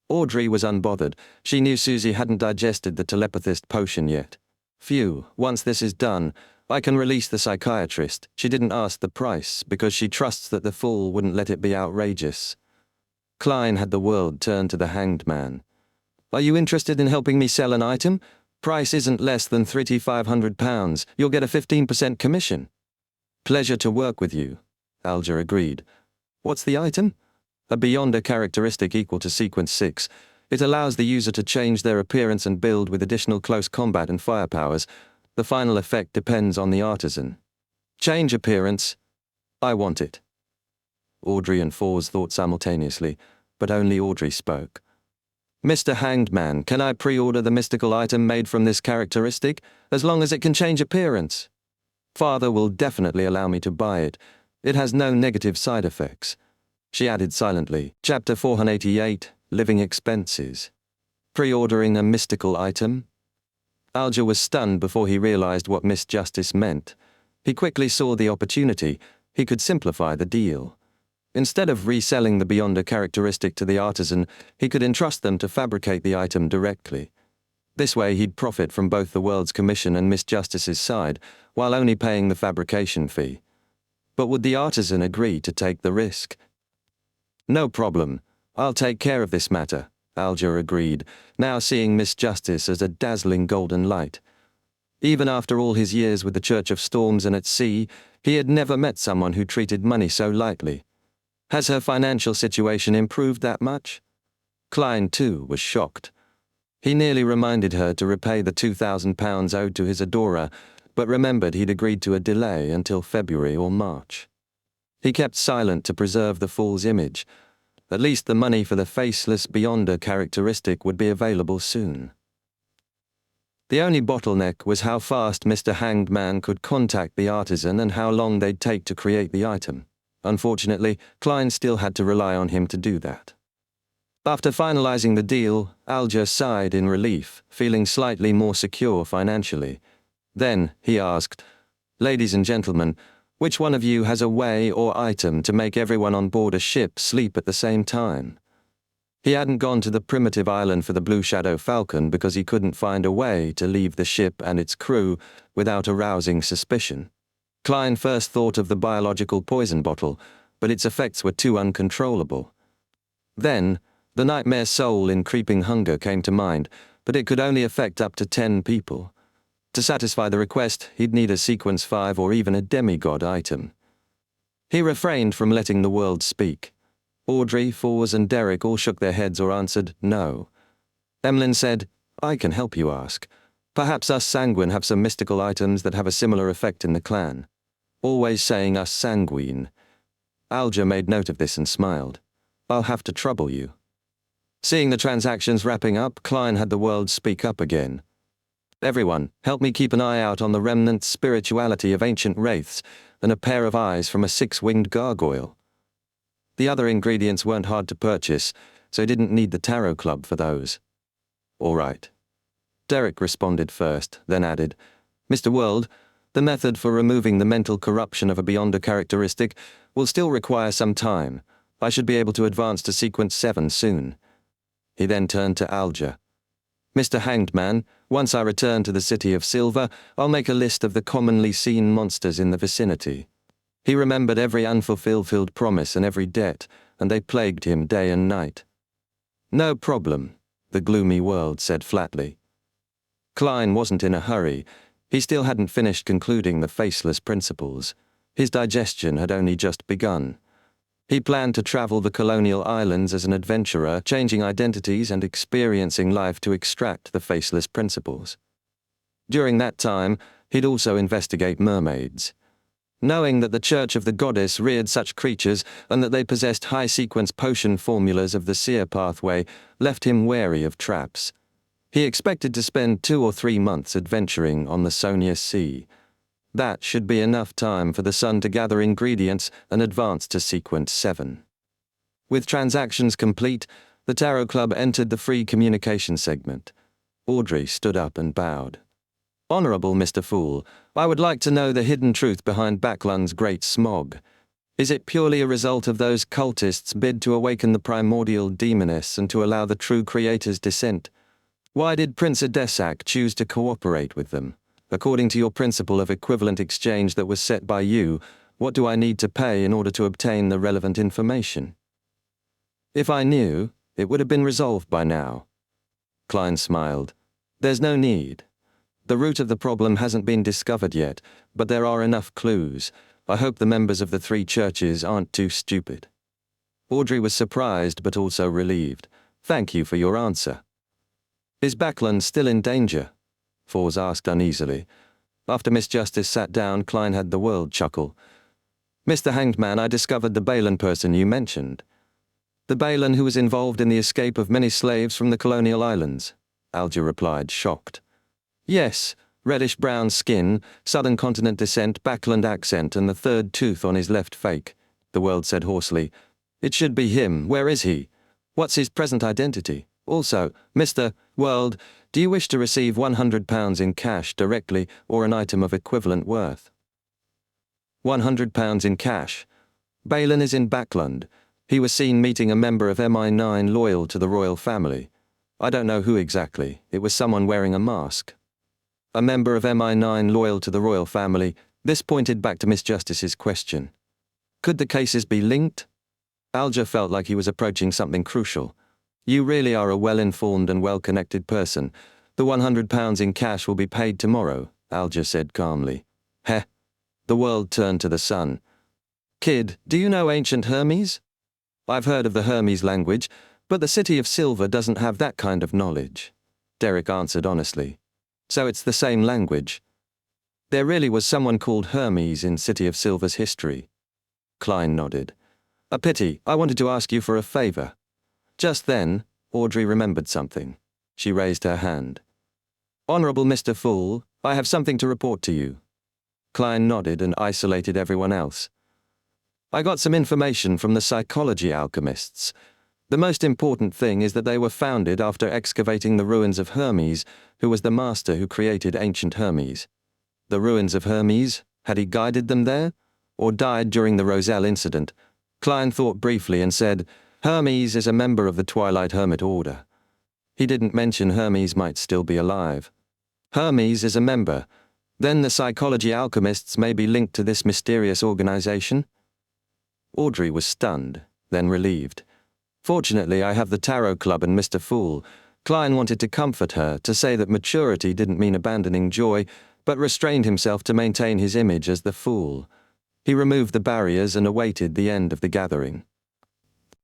Audrey was unbothered. She knew Susie hadn't digested the telepathist potion yet. Phew, once this is done, I can release the psychiatrist. She didn't ask the price, because she trusts that the Fool wouldn't let it be outrageous. Klein had the world turn to the Hanged Man. Are you interested in helping me sell an item? Price isn't less than £3,500. You'll get a 15% commission. Pleasure to work with you, Alger agreed. What's the item? A Beyonder characteristic equal to Sequence 6. It allows the user to change their appearance and build with additional close combat and fire powers. The final effect depends on the artisan. Change appearance. I want it. Audrey and Fours thought simultaneously, but only Audrey spoke. Mr. Hanged Man, can I pre-order the mystical item made from this characteristic, as long as it can change appearance? Father will definitely allow me to buy it. It has no negative side effects. She added silently. Chapter 488, Living Expenses. Pre-ordering a mystical item? Alger was stunned before he realized what Miss Justice meant. He quickly saw the opportunity. He could simplify the deal. Instead of reselling the Beyonder characteristic to the artisan, he could entrust them to fabricate the item directly. This way he'd profit from both the world's commission and Miss Justice's side, while only paying the fabrication fee. But would the artisan agree to take the risk? No problem. I'll take care of this matter, Alger agreed, now seeing Miss Justice as a dazzling golden light. Even after all his years with the Church of Storms and at sea, he had never met someone who treated money so lightly. Has her financial situation improved that much? Klein, too, was shocked. He nearly reminded her to repay the £2,000 owed to his adorer, but remembered he'd agreed to a delay until February or March. He kept silent to preserve the fool's image. At least the money for the faceless Beyonder characteristic would be available soon. The only bottleneck was how fast Mr. Hanged Man could contact the artisan and how long they'd take to create the item. Unfortunately, Klein still had to rely on him to do that. After finalizing the deal, Alger sighed in relief, feeling slightly more secure financially. Then, he asked, "Ladies and gentlemen, which one of you has a way or item to make everyone on board a ship sleep at the same time?" He hadn't gone to the primitive island for the Blue Shadow Falcon because he couldn't find a way to leave the ship and its crew without arousing suspicion. Klein first thought of the biological poison bottle, but its effects were too uncontrollable. Then, the nightmare soul in Creeping Hunger came to mind, but it could only affect up to 10 people. To satisfy the request, he'd need a Sequence 5 or even a demigod item. He refrained from letting the world speak. Audrey, Fours, and Derek all shook their heads or answered no. Emlyn said, "I can help you ask. Perhaps us Sanguine have some mystical items that have a similar effect in the clan." Always saying us Sanguine. Alger made note of this and smiled. "I'll have to trouble you." Seeing the transactions wrapping up, Klein had the world speak up again. "Everyone, help me keep an eye out on the remnant spirituality of ancient wraiths and a pair of eyes from a 6-winged gargoyle." The other ingredients weren't hard to purchase, so he didn't need the Tarot Club for those. "All right." Derek responded first, then added, "Mr. World, the method for removing the mental corruption of a Beyonder characteristic will still require some time. I should be able to advance to Sequence 7 soon." He then turned to Alger. "Mr. Hanged Man, once I return to the City of Silver, I'll make a list of the commonly seen monsters in the vicinity." He remembered every unfulfilled promise and every debt, and they plagued him day and night. "No problem," the gloomy world said flatly. Klein wasn't in a hurry. He still hadn't finished concluding the faceless principles. His digestion had only just begun. He planned to travel the colonial islands as an adventurer, changing identities and experiencing life to extract the faceless principles. During that time, he'd also investigate mermaids. Knowing that the Church of the Goddess reared such creatures and that they possessed high-sequence potion formulas of the seer pathway left him wary of traps. He expected to spend 2 or 3 months adventuring on the Sonia Sea. That should be enough time for the Sun to gather ingredients and advance to Sequence 7. With transactions complete, the Tarot Club entered the free communication segment. Audrey stood up and bowed. "Honorable Mr. Fool, I would like to know the hidden truth behind Backlund's great smog. Is it purely a result of those cultists' bid to awaken the primordial demoness and to allow the true creator's descent? Why did Prince Adesak choose to cooperate with them? According to your principle of equivalent exchange that was set by you, what do I need to pay in order to obtain the relevant information?" "If I knew, it would have been resolved by now." Klein smiled. "There's no need. The root of the problem hasn't been discovered yet, but there are enough clues. I hope the members of the 3 churches aren't too stupid." Audrey was surprised but also relieved. "Thank you for your answer." "Is Backlund still in danger?" Fours asked uneasily. After Miss Justice sat down, Klein had the world chuckle. "Mr. Hanged Man, I discovered the Balin person you mentioned." The Balin who was involved in the escape of many slaves from the colonial islands, Alger replied, shocked. Yes, reddish-brown skin, southern continent descent, backland accent, and the third tooth on his left fake, the world said hoarsely. It should be him. Where is he? What's his present identity? Also, Mr. World, do you wish to receive £100 in cash directly or an item of equivalent worth? £100 in cash. Balin is in Backland. He was seen meeting a member of MI9 loyal to the royal family. I don't know who exactly. It was someone wearing a mask. A member of MI9 loyal to the royal family. This pointed back to Miss Justice's question. Could the cases be linked? Alger felt like he was approaching something crucial. You really are a well-informed and well-connected person. The £100 in cash will be paid tomorrow, Alger said calmly. Heh. The world turned to the sun. Kid, do you know ancient Hermes? I've heard of the Hermes language, but the City of Silver doesn't have that kind of knowledge. Derek answered honestly. So it's the same language. There really was someone called Hermes in City of Silver's history. Klein nodded. A pity. I wanted to ask you for a favor. Just then, Audrey remembered something. She raised her hand. Honorable Mr. Fool, I have something to report to you. Klein nodded and isolated everyone else. I got some information from the psychology alchemists. The most important thing is that they were founded after excavating the ruins of Hermes, who was the master who created ancient Hermes. The ruins of Hermes? Had he guided them there? Or died during the Roselle incident? Klein thought briefly and said, Hermes is a member of the Twilight Hermit Order. He didn't mention Hermes might still be alive. Hermes is a member. Then the psychology alchemists may be linked to this mysterious organization? Audrey was stunned, then relieved. Fortunately, I have the Tarot Club and Mr. Fool. Klein wanted to comfort her, to say that maturity didn't mean abandoning joy, but restrained himself to maintain his image as the Fool. He removed the barriers and awaited the end of the gathering.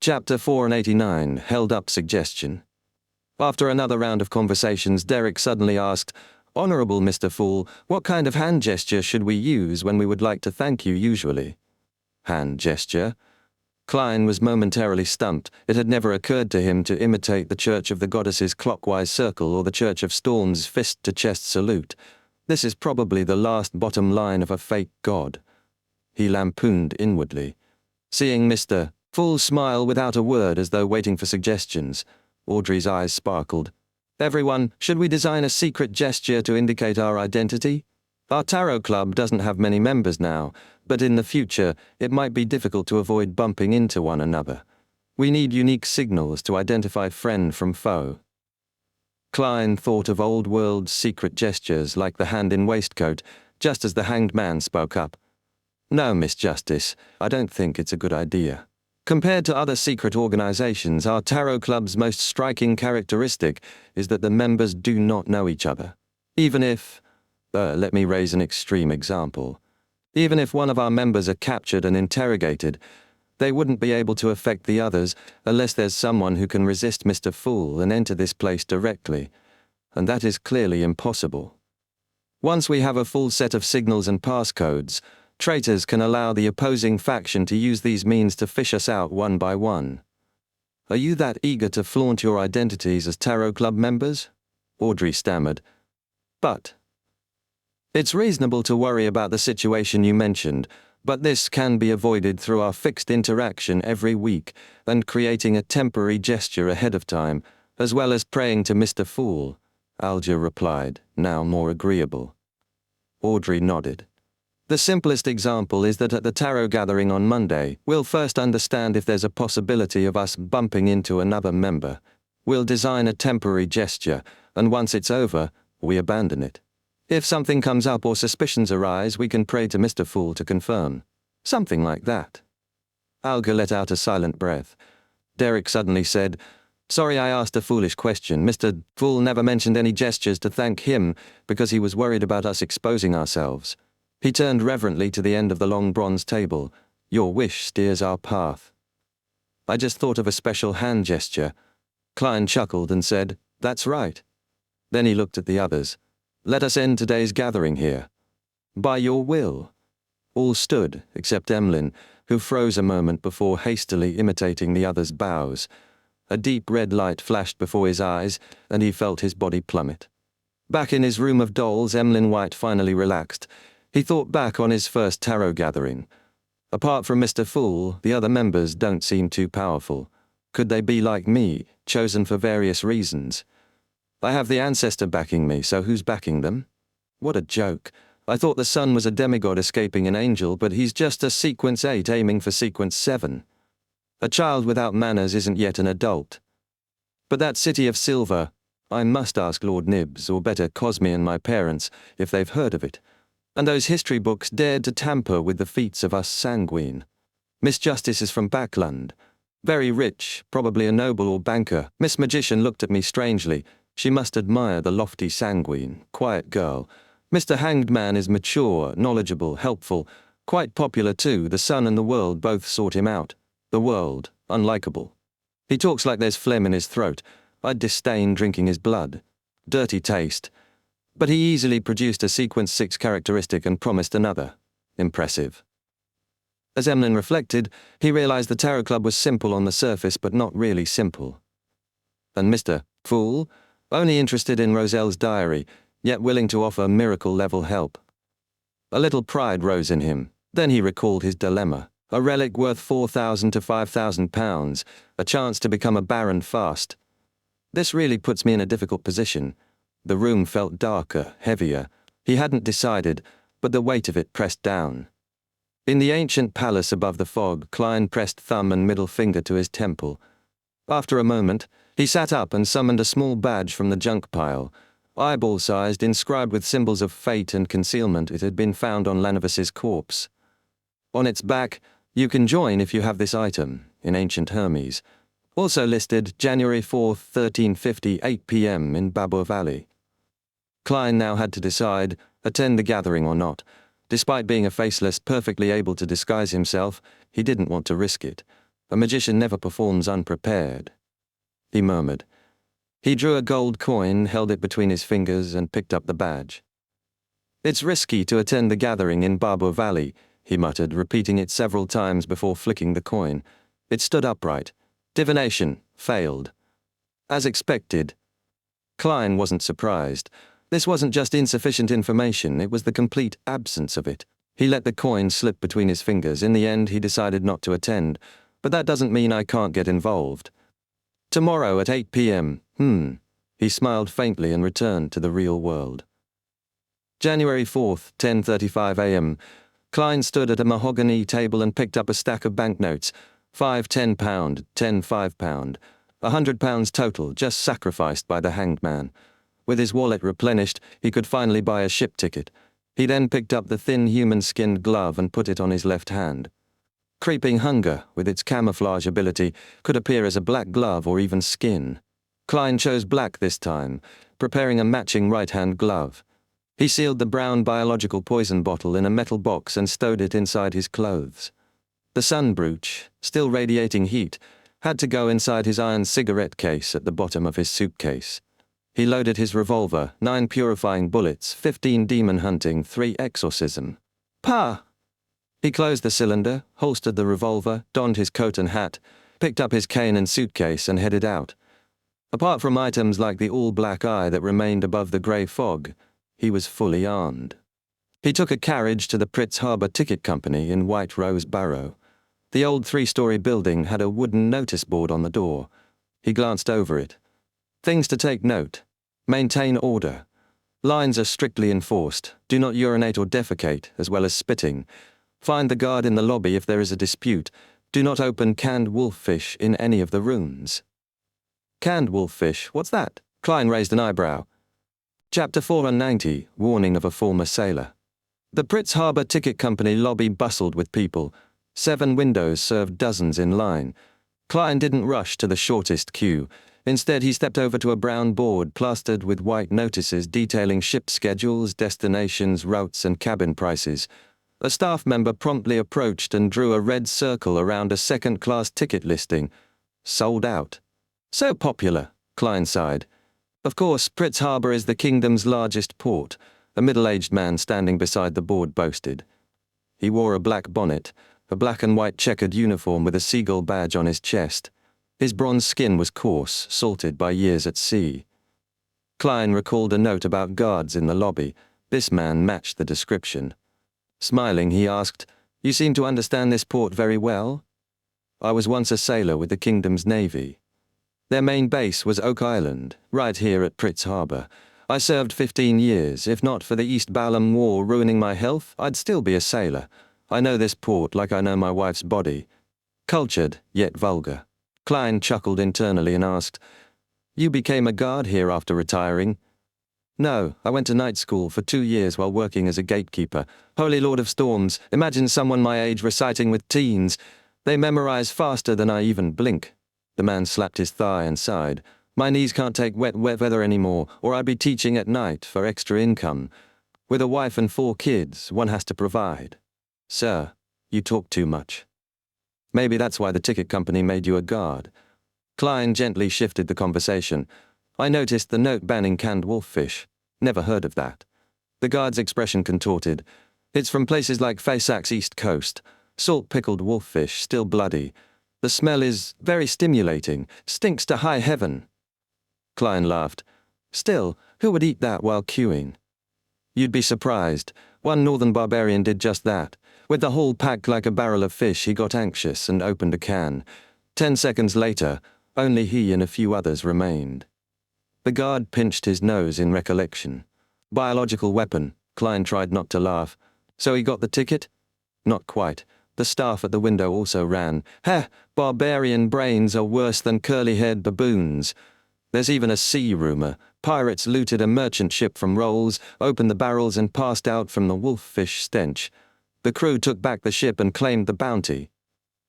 Chapter 489, Held Up Suggestion. After another round of conversations, Derek suddenly asked, Honorable Mr. Fool, what kind of hand gesture should we use when we would like to thank you usually? Hand gesture? Klein was momentarily stumped. It had never occurred to him to imitate the Church of the Goddess's clockwise circle or the Church of Storm's fist-to-chest salute. This is probably the last bottom line of a fake god. He lampooned inwardly. Seeing Mr. Fool smile without a word as though waiting for suggestions, Audrey's eyes sparkled. Everyone, should we design a secret gesture to indicate our identity? Our tarot club doesn't have many members now, but in the future, it might be difficult to avoid bumping into one another. We need unique signals to identify friend from foe. Klein thought of old-world secret gestures like the hand in waistcoat, just as the hanged man spoke up. No, Miss Justice, I don't think it's a good idea. Compared to other secret organizations, our tarot club's most striking characteristic is that the members do not know each other. Even if, let me raise an extreme example. Even if one of our members are captured and interrogated, they wouldn't be able to affect the others unless there's someone who can resist Mr. Fool and enter this place directly, and that is clearly impossible. Once we have a full set of signals and passcodes, traitors can allow the opposing faction to use these means to fish us out one by one. Are you that eager to flaunt your identities as Tarot Club members? Audrey stammered. But it's reasonable to worry about the situation you mentioned, but this can be avoided through our fixed interaction every week and creating a temporary gesture ahead of time, as well as praying to Mr. Fool, Alger replied, now more agreeable. Audrey nodded. The simplest example is that at the tarot gathering on Monday, we'll first understand if there's a possibility of us bumping into another member. We'll design a temporary gesture, and once it's over, we abandon it. If something comes up or suspicions arise, we can pray to Mr. Fool to confirm. Something like that. Alger let out a silent breath. Derek suddenly said, Sorry I asked a foolish question. Mr. Fool never mentioned any gestures to thank him because he was worried about us exposing ourselves. He turned reverently to the end of the long bronze table. Your wish steers our path. I just thought of a special hand gesture. Klein chuckled and said, That's right. Then he looked at the others. Let us end today's gathering here. By your will. All stood, except Emlyn, who froze a moment before hastily imitating the others' bows. A deep red light flashed before his eyes, and he felt his body plummet. Back in his room of dolls, Emlyn White finally relaxed. He thought back on his first tarot gathering. Apart from Mr. Fool, the other members don't seem too powerful. Could they be like me, chosen for various reasons? I have the ancestor backing me, so who's backing them? What a joke. I thought the sun was a demigod escaping an angel, but he's just a sequence 8 aiming for sequence 7. A child without manners isn't yet an adult. But that city of silver, I must ask Lord Nibs, or better Cosme and my parents, if they've heard of it. And those history books dared to tamper with the feats of us sanguine. Miss Justice is from Backland. Very rich, probably a noble or banker. Miss Magician looked at me strangely. She must admire the lofty sanguine, quiet girl. Mr. Hanged Man is mature, knowledgeable, helpful. Quite popular too, the sun and the world both sought him out. The world, unlikable. He talks like there's phlegm in his throat. I'd disdain drinking his blood. Dirty taste. But he easily produced a sequence 6 characteristic and promised another. Impressive. As Emlyn reflected, he realized the Tarot Club was simple on the surface, but not really simple. And Mr. Fool, only interested in Roselle's diary, yet willing to offer miracle-level help. A little pride rose in him. Then he recalled his dilemma. A relic worth £4,000 to £5,000, a chance to become a baron fast. This really puts me in a difficult position. The room felt darker, heavier. He hadn't decided, but the weight of it pressed down. In the ancient palace above the fog, Klein pressed thumb and middle finger to his temple. After a moment, he sat up and summoned a small badge from the junk pile. Eyeball-sized, inscribed with symbols of fate and concealment, it had been found on Lanavas's corpse. On its back, "You can join if you have this item," in ancient Hermes. Also listed January 4, 1350, 8 p.m. in Babur Valley. Klein now had to decide, attend the gathering or not. Despite being a faceless, perfectly able to disguise himself, he didn't want to risk it. A magician never performs unprepared. He murmured. He drew a gold coin, held it between his fingers, and picked up the badge. "It's risky to attend the gathering in Babur Valley," he muttered, repeating it several times before flicking the coin. It stood upright. Divination. Failed. As expected. Klein wasn't surprised. This wasn't just insufficient information, it was the complete absence of it. He let the coin slip between his fingers. In the end, he decided not to attend. But that doesn't mean I can't get involved. Tomorrow at 8 p.m. He smiled faintly and returned to the real world. January 4th, 10:35 a.m. Klein stood at a mahogany table and picked up a stack of banknotes. 5 £10, 10 £5, £100 total, just sacrificed by the hanged man. With his wallet replenished, he could finally buy a ship ticket. He then picked up the thin human-skinned glove and put it on his left hand. Creeping hunger, with its camouflage ability, could appear as a black glove or even skin. Klein chose black this time, preparing a matching right-hand glove. He sealed the brown biological poison bottle in a metal box and stowed it inside his clothes. The sun brooch, still radiating heat, had to go inside his iron cigarette case at the bottom of his suitcase. He loaded his revolver, 9 purifying bullets, 15 demon hunting, 3 exorcism. Pa! He closed the cylinder, holstered the revolver, donned his coat and hat, picked up his cane and suitcase and headed out. Apart from items like the all-black eye that remained above the grey fog, he was fully armed. He took a carriage to the Pritz Harbour Ticket Company in White Rose Barrow. The old 3-story building had a wooden notice board on the door. He glanced over it. Things to take note. Maintain order. Lines are strictly enforced. Do not urinate or defecate, as well as spitting. Find the guard in the lobby if there is a dispute. Do not open canned wolffish in any of the rooms. Canned wolffish, what's that? Klein raised an eyebrow. Chapter 490, Warning of a Former Sailor. The Pritz Harbour Ticket Company lobby bustled with people. 7 windows served dozens in line. Klein didn't rush to the shortest queue. Instead, he stepped over to a brown board plastered with white notices detailing ship schedules, destinations, routes, and cabin prices. A staff member promptly approached and drew a red circle around a second-class ticket listing. Sold out. So popular, Klein sighed. Of course, Pritz Harbour is the kingdom's largest port, a middle-aged man standing beside the board boasted. He wore a black bonnet, a black and white checkered uniform with a seagull badge on his chest. His bronze skin was coarse, salted by years at sea. Klein recalled a note about guards in the lobby. This man matched the description. Smiling, he asked, "You seem to understand this port very well?" "I was once a sailor with the kingdom's navy. Their main base was Oak Island, right here at Pritz Harbor. I served 15 years. If not for the East Balam War ruining my health, I'd still be a sailor. I know this port like I know my wife's body." Cultured, yet vulgar. Klein chuckled internally and asked, "You became a guard here after retiring?" "No, I went to night school for 2 years while working as a gatekeeper. Holy Lord of Storms, imagine someone my age reciting with teens. They memorize faster than I even blink." The man slapped his thigh and sighed. "My knees can't take wet weather anymore, or I'd be teaching at night for extra income. With a wife and 4 kids, one has to provide." "Sir, you talk too much." "Maybe that's why the ticket company made you a guard." Klein gently shifted the conversation. "I noticed the note banning canned wolffish. Never heard of that." The guard's expression contorted. "It's from places like Faysak's east coast. Salt-pickled wolffish, still bloody. The smell is very stimulating, stinks to high heaven." Klein laughed. "Still, who would eat that while queuing?" "You'd be surprised. One northern barbarian did just that. With the whole packed like a barrel of fish, he got anxious and opened a can. 10 seconds later, only he and a few others remained." The guard pinched his nose in recollection. "Biological weapon." Klein tried not to laugh. "So he got the ticket?" "Not quite. The staff at the window also ran. Heh, barbarian brains are worse than curly-haired baboons. There's even a sea rumor. Pirates looted a merchant ship from Rolls, opened the barrels and passed out from the wolffish stench. The crew took back the ship and claimed the bounty."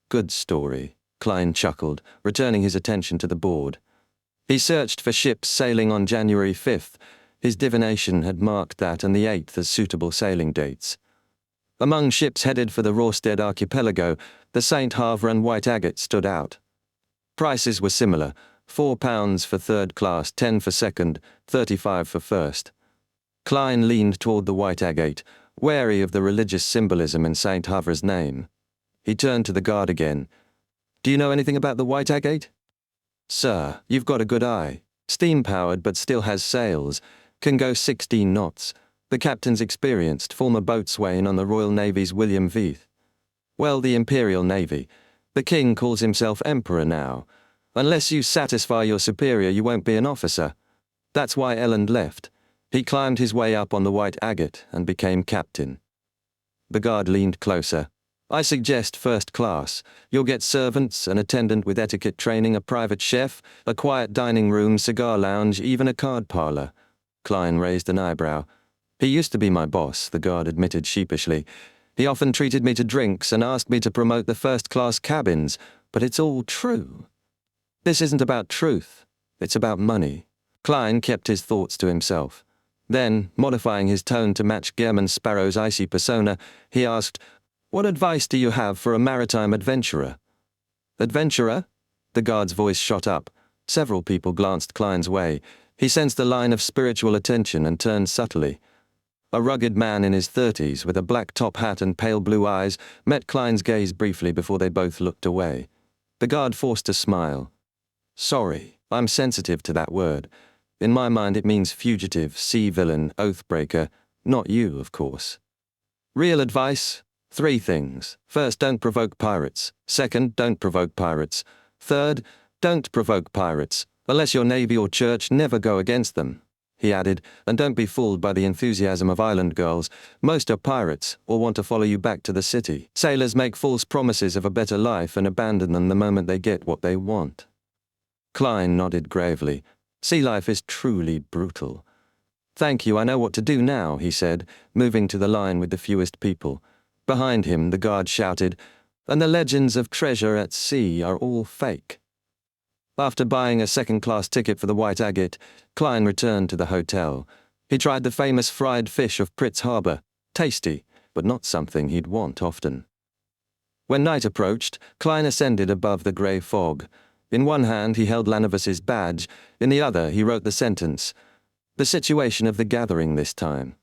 "Good story," Klein chuckled, returning his attention to the board. He searched for ships sailing on January 5th. His divination had marked that and the 8th as suitable sailing dates. Among ships headed for the Rorstead archipelago, the St. Havre and White Agate stood out. Prices were similar, £4 for third class, 10 for second, 35 for first. Klein leaned toward the White Agate, wary of the religious symbolism in St. Havre's name. He turned to the guard again. "Do you know anything about the White Agate?" "Sir, you've got a good eye. Steam-powered but still has sails. Can go 16 knots. The captain's experienced, former boatswain on the Royal Navy's William Veith." "Well, the Imperial Navy. The king calls himself emperor now. Unless you satisfy your superior, you won't be an officer. That's why Elland left. He climbed his way up on the White Agate and became captain." The guard leaned closer. "I suggest first class. You'll get servants, an attendant with etiquette training, a private chef, a quiet dining room, cigar lounge, even a card parlor." Klein raised an eyebrow. "He used to be my boss," the guard admitted sheepishly. "He often treated me to drinks and asked me to promote the first-class cabins, but it's all true." "This isn't about truth. It's about money." Klein kept his thoughts to himself. Then, modifying his tone to match German Sparrow's icy persona, he asked, "What advice do you have for a maritime adventurer?" "Adventurer?" The guard's voice shot up. Several people glanced Klein's way. He sensed a line of spiritual attention and turned subtly. A rugged man in his 30s with a black top hat and pale blue eyes met Klein's gaze briefly before they both looked away. The guard forced a smile. "Sorry, I'm sensitive to that word. In my mind it means fugitive, sea villain, oathbreaker. Not you, of course." "Real advice? 3 things. First, don't provoke pirates. Second, don't provoke pirates. Third, don't provoke pirates. Unless your navy or church, never go against them." He added, "And don't be fooled by the enthusiasm of island girls. Most are pirates, or want to follow you back to the city. Sailors make false promises of a better life and abandon them the moment they get what they want." Klein nodded gravely. "Sea life is truly brutal." "Thank you, I know what to do now," he said, moving to the line with the fewest people. Behind him, the guard shouted, "And the legends of treasure at sea are all fake." After buying a second-class ticket for the White Agate, Klein returned to the hotel. He tried the famous fried fish of Pritz Harbor. Tasty, but not something he'd want often. When night approached, Klein ascended above the grey fog. In one hand he held Lanavas's badge, in the other he wrote the sentence, "The situation of the gathering this time."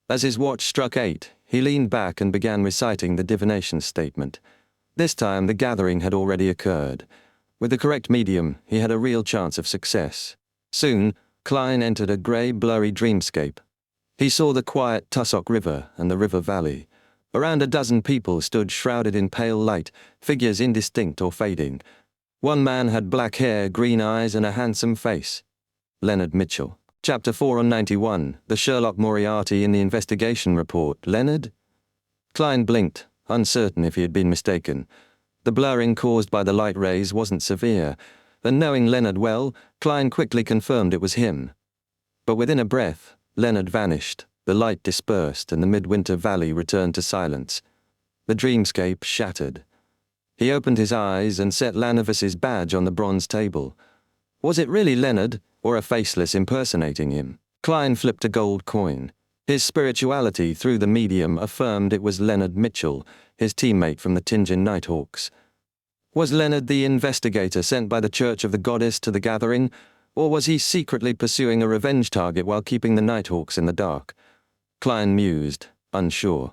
As his watch struck 8, he leaned back and began reciting the divination statement. This time the gathering had already occurred. With the correct medium, he had a real chance of success. Soon, Klein entered a grey, blurry dreamscape. He saw the quiet Tussock River and the river valley. Around a dozen people stood shrouded in pale light, figures indistinct or fading. One man had black hair, green eyes, and a handsome face. Leonard Mitchell. Chapter 4 on 91, the Sherlock Moriarty in the investigation report. Leonard? Klein blinked, uncertain if he had been mistaken. The blurring caused by the light rays wasn't severe, and knowing Leonard well, Klein quickly confirmed it was him. But within a breath, Leonard vanished, the light dispersed, and the midwinter valley returned to silence. The dreamscape shattered. He opened his eyes and set Lanavis's badge on the bronze table. Was it really Leonard, or a faceless impersonating him? Klein flipped a gold coin. His spirituality through the medium affirmed it was Leonard Mitchell, his teammate from the Tingen Nighthawks. Was Leonard the investigator sent by the Church of the Goddess to the gathering, or was he secretly pursuing a revenge target while keeping the Nighthawks in the dark? Klein mused, unsure.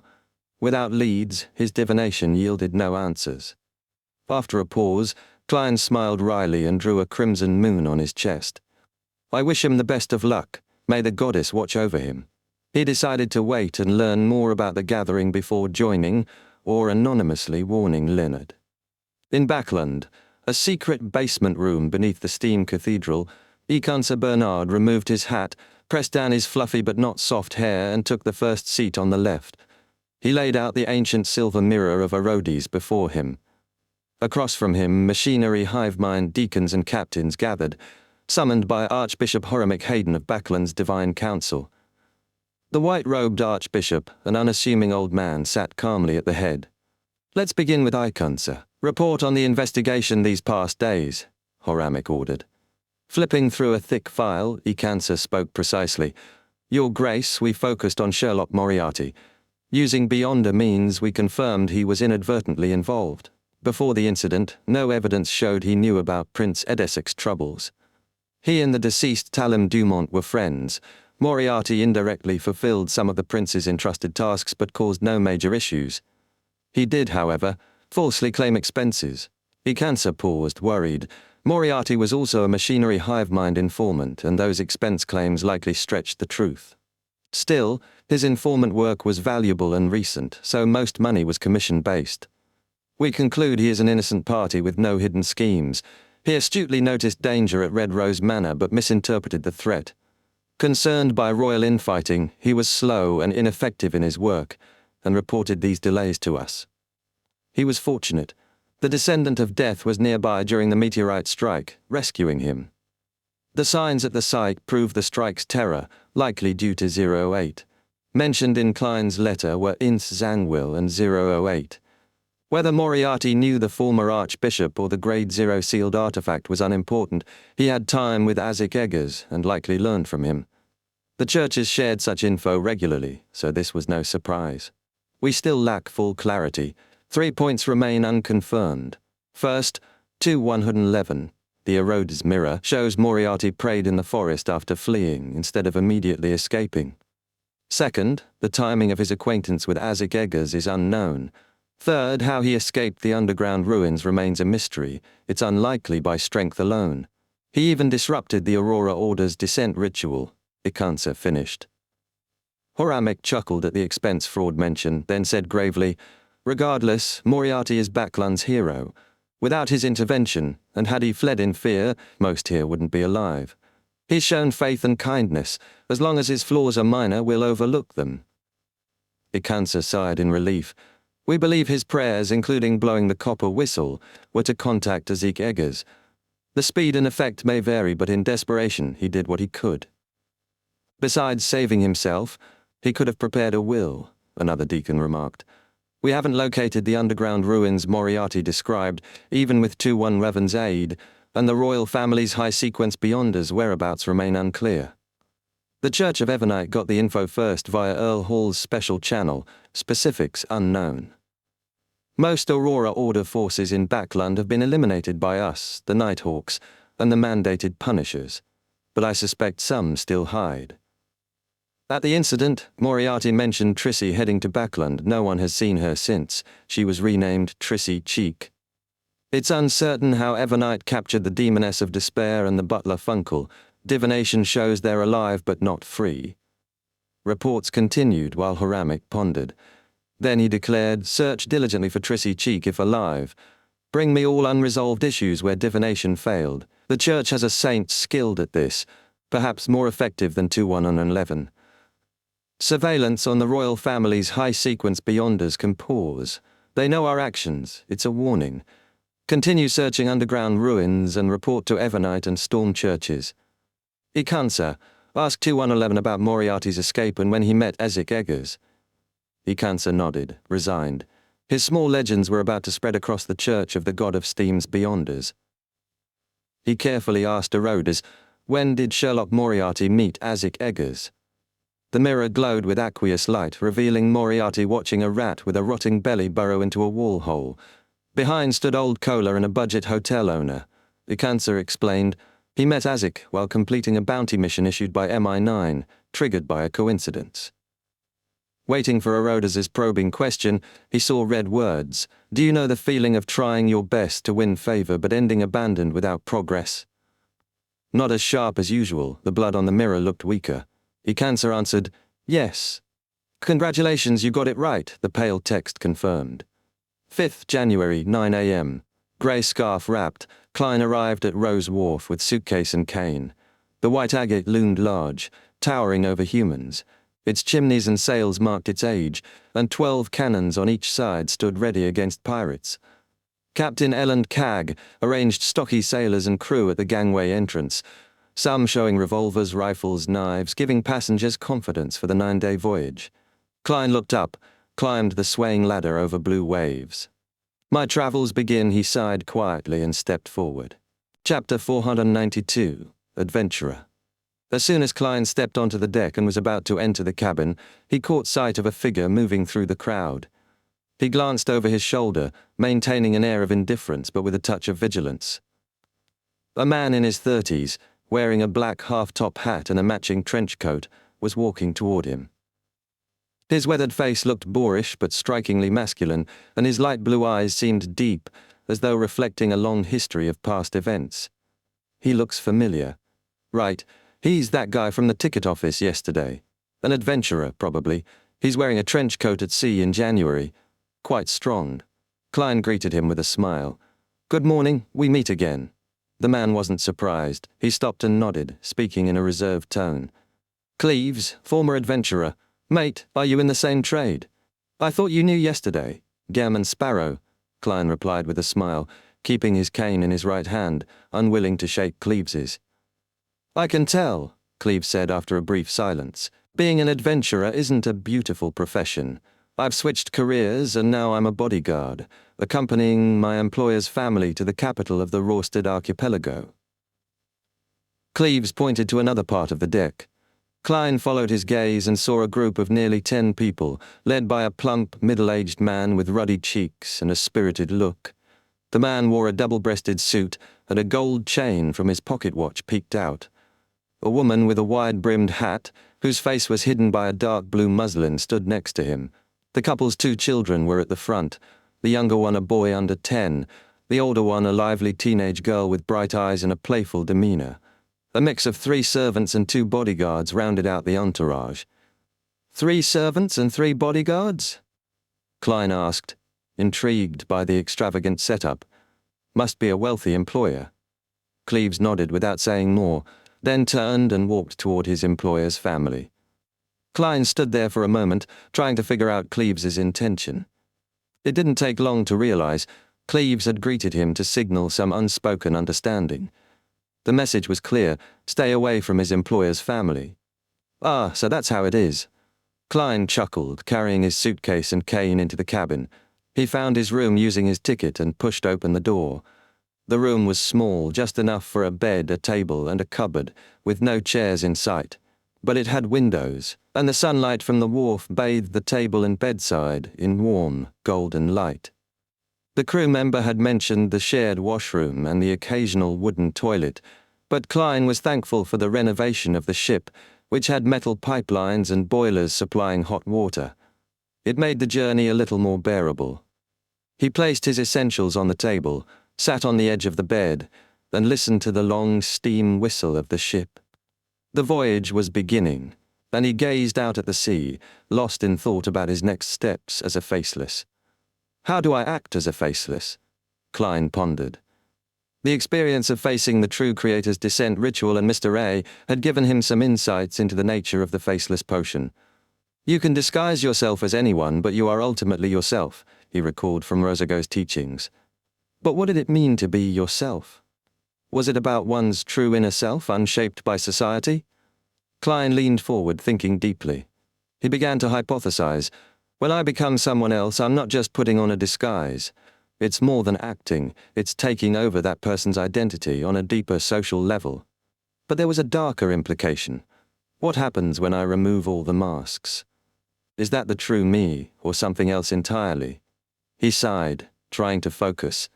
Without leads, his divination yielded no answers. After a pause, Klein smiled wryly and drew a crimson moon on his chest. I wish him the best of luck. May the goddess watch over him. He decided to wait and learn more about the gathering before joining, or anonymously warning Leonard. In Backland, a secret basement room beneath the steam cathedral, Ekansa Bernard removed his hat, pressed down his fluffy but not soft hair, and took the first seat on the left. He laid out the ancient silver mirror of Orodes before him. Across from him, machinery hive-mind deacons and captains gathered, summoned by Archbishop Horamic Hayden of Backland's Divine Council. The white-robed archbishop, an unassuming old man, sat calmly at the head. Let's begin with Ekansa. Report on the investigation these past days, Horamic ordered. Flipping through a thick file, Ekansa spoke precisely. Your Grace, we focused on Sherlock Moriarty. Using Beyonder means, we confirmed he was inadvertently involved. Before the incident, no evidence showed he knew about Prince Edessex's troubles. He and the deceased Talem Dumont were friends. Moriarty indirectly fulfilled some of the prince's entrusted tasks but caused no major issues. He did, however, falsely claim expenses. Ekansa paused, worried. Moriarty was also a machinery hive-mind informant, and those expense claims likely stretched the truth. Still, his informant work was valuable and recent, so most money was commission-based. We conclude he is an innocent party with no hidden schemes. He astutely noticed danger at Red Rose Manor but misinterpreted the threat. Concerned by royal infighting, he was slow and ineffective in his work, and reported these delays to us. He was fortunate. The descendant of death was nearby during the meteorite strike, rescuing him. The signs at the site proved the strike's terror, likely due to 08. Mentioned in Klein's letter were Ince Zangwill and 008. Whether Moriarty knew the former archbishop or the Grade 0 sealed artifact was unimportant. He had time with Isaac Eggers and likely learned from him. The churches shared such info regularly, so this was no surprise. We still lack full clarity. 3 points remain unconfirmed. First, 2111. The Orodes mirror shows Moriarty prayed in the forest after fleeing instead of immediately escaping. Second, the timing of his acquaintance with Isaac Eggers is unknown. Third, how he escaped the underground ruins remains a mystery. It's unlikely by strength alone. He even disrupted the Aurora Order's descent ritual. Ekansa finished. Horamic chuckled at the expense fraud mention, then said gravely, regardless, Moriarty is Backland's hero. Without his intervention, and had he fled in fear, most here wouldn't be alive. He's shown faith and kindness. As long as his flaws are minor, we'll overlook them. Ekansa sighed in relief. We believe his prayers, including blowing the copper whistle, were to contact Isaac Eggers. The speed and effect may vary, but in desperation he did what he could. Besides saving himself, he could have prepared a will, another deacon remarked. We haven't located the underground ruins Moriarty described, even with 2111's aid, and the royal family's high-sequence Beyonders' whereabouts remain unclear. The Church of Evernite got the info first via Earl Hall's special channel, specifics unknown. Most Aurora Order forces in Backland have been eliminated by us, the Nighthawks, and the mandated Punishers, but I suspect some still hide. At the incident, Moriarty mentioned Trissy heading to Backland. No one has seen her since. She was renamed Trissy Cheek. It's uncertain how Evernight captured the Demoness of Despair and the Butler Funkle. Divination shows they're alive but not free. Reports continued while Horamic pondered. Then he declared, search diligently for Trissy Cheek if alive. Bring me all unresolved issues where divination failed. The Church has a saint skilled at this, perhaps more effective than 2111. Surveillance on the royal family's high-sequence Beyonders can pause. They know our actions. It's a warning. Continue searching underground ruins and report to Evernight and storm churches. Ikansa, ask 2111 about Moriarty's escape and when he met Ezek Eggers. Ikansa nodded, resigned. His small legends were about to spread across the Church of the God of Steam's Beyonders. He carefully asked Erodis, when did Sherlock Moriarty meet Ezek Eggers? The mirror glowed with aqueous light, revealing Moriarty watching a rat with a rotting belly burrow into a wall hole. Behind stood old Kohler and a budget hotel owner. Ikansa explained, he met Ezek while completing a bounty mission issued by MI9, triggered by a coincidence. Waiting for Erodis's probing question, he saw red words. Do you know the feeling of trying your best to win favor but ending abandoned without progress? Not as sharp as usual, the blood on the mirror looked weaker. Ikansa answered, yes. Congratulations, you got it right, the pale text confirmed. 5th January, 9 a.m. Grey scarf wrapped, Klein arrived at Rose Wharf with suitcase and cane. The white agate loomed large, towering over humans. Its chimneys and sails marked its age, and 12 cannons on each side stood ready against pirates. Captain Elland Cagg arranged stocky sailors and crew at the gangway entrance, some showing revolvers, rifles, knives, giving passengers confidence for the 9-day voyage. Klein looked up, climbed the swaying ladder over blue waves. My travels begin, he sighed quietly and stepped forward. Chapter 492, Adventurer. As soon as Klein stepped onto the deck and was about to enter the cabin, he caught sight of a figure moving through the crowd. He glanced over his shoulder, maintaining an air of indifference but with a touch of vigilance. A man in his 30s, wearing a black half-top hat and a matching trench coat, was walking toward him. His weathered face looked boorish but strikingly masculine, and his light blue eyes seemed deep, as though reflecting a long history of past events. He looks familiar. Right, he's that guy from the ticket office yesterday. An adventurer, probably. He's wearing a trench coat at sea in January. Quite strong. Klein greeted him with a smile. Good morning, we meet again. The man wasn't surprised. He stopped and nodded, speaking in a reserved tone. Cleves, former adventurer. Mate, are you in the same trade? I thought you knew yesterday. Gammon Sparrow, Klein replied with a smile, keeping his cane in his right hand, unwilling to shake Cleves's. I can tell, Cleves said after a brief silence. Being an adventurer isn't a beautiful profession. I've switched careers and now I'm a bodyguard, accompanying my employer's family to the capital of the Rorsted Archipelago. Cleves pointed to another part of the deck. Klein followed his gaze and saw a group of nearly 10 people, led by a plump, middle-aged man with ruddy cheeks and a spirited look. The man wore a double-breasted suit, and a gold chain from his pocket watch peeked out. A woman with a wide-brimmed hat, whose face was hidden by a dark blue muslin, stood next to him. The couple's 2 children were at the front, the younger one a boy under 10, the older one a lively teenage girl with bright eyes and a playful demeanor. A mix of 3 servants and 2 bodyguards rounded out the entourage. 3 servants and 3 bodyguards? Klein asked, intrigued by the extravagant setup. Must be a wealthy employer. Cleves nodded without saying more, then turned and walked toward his employer's family. Klein stood there for a moment, trying to figure out Cleves's intention. It didn't take long to realize Cleves had greeted him to signal some unspoken understanding. The message was clear: stay away from his employer's family. Ah, so that's how it is. Klein chuckled, carrying his suitcase and cane into the cabin. He found his room using his ticket and pushed open the door. The room was small, just enough for a bed, a table, and a cupboard, with no chairs in sight. But it had windows, and the sunlight from the wharf bathed the table and bedside in warm, golden light. The crew member had mentioned the shared washroom and the occasional wooden toilet, but Klein was thankful for the renovation of the ship, which had metal pipelines and boilers supplying hot water. It made the journey a little more bearable. He placed his essentials on the table, sat on the edge of the bed, and listened to the long steam whistle of the ship. The voyage was beginning, and he gazed out at the sea, lost in thought about his next steps as a faceless. How do I act as a faceless? Klein pondered. The experience of facing the true creator's descent ritual and Mr. A had given him some insights into the nature of the faceless potion. You can disguise yourself as anyone, but you are ultimately yourself, he recalled from Rosago's teachings. But what did it mean to be yourself? Was it about one's true inner self, unshaped by society? Klein leaned forward, thinking deeply. He began to hypothesize. When I become someone else, I'm not just putting on a disguise. It's more than acting, it's taking over that person's identity on a deeper social level. But there was a darker implication. What happens when I remove all the masks? Is that the true me, or something else entirely? He sighed, trying to focus.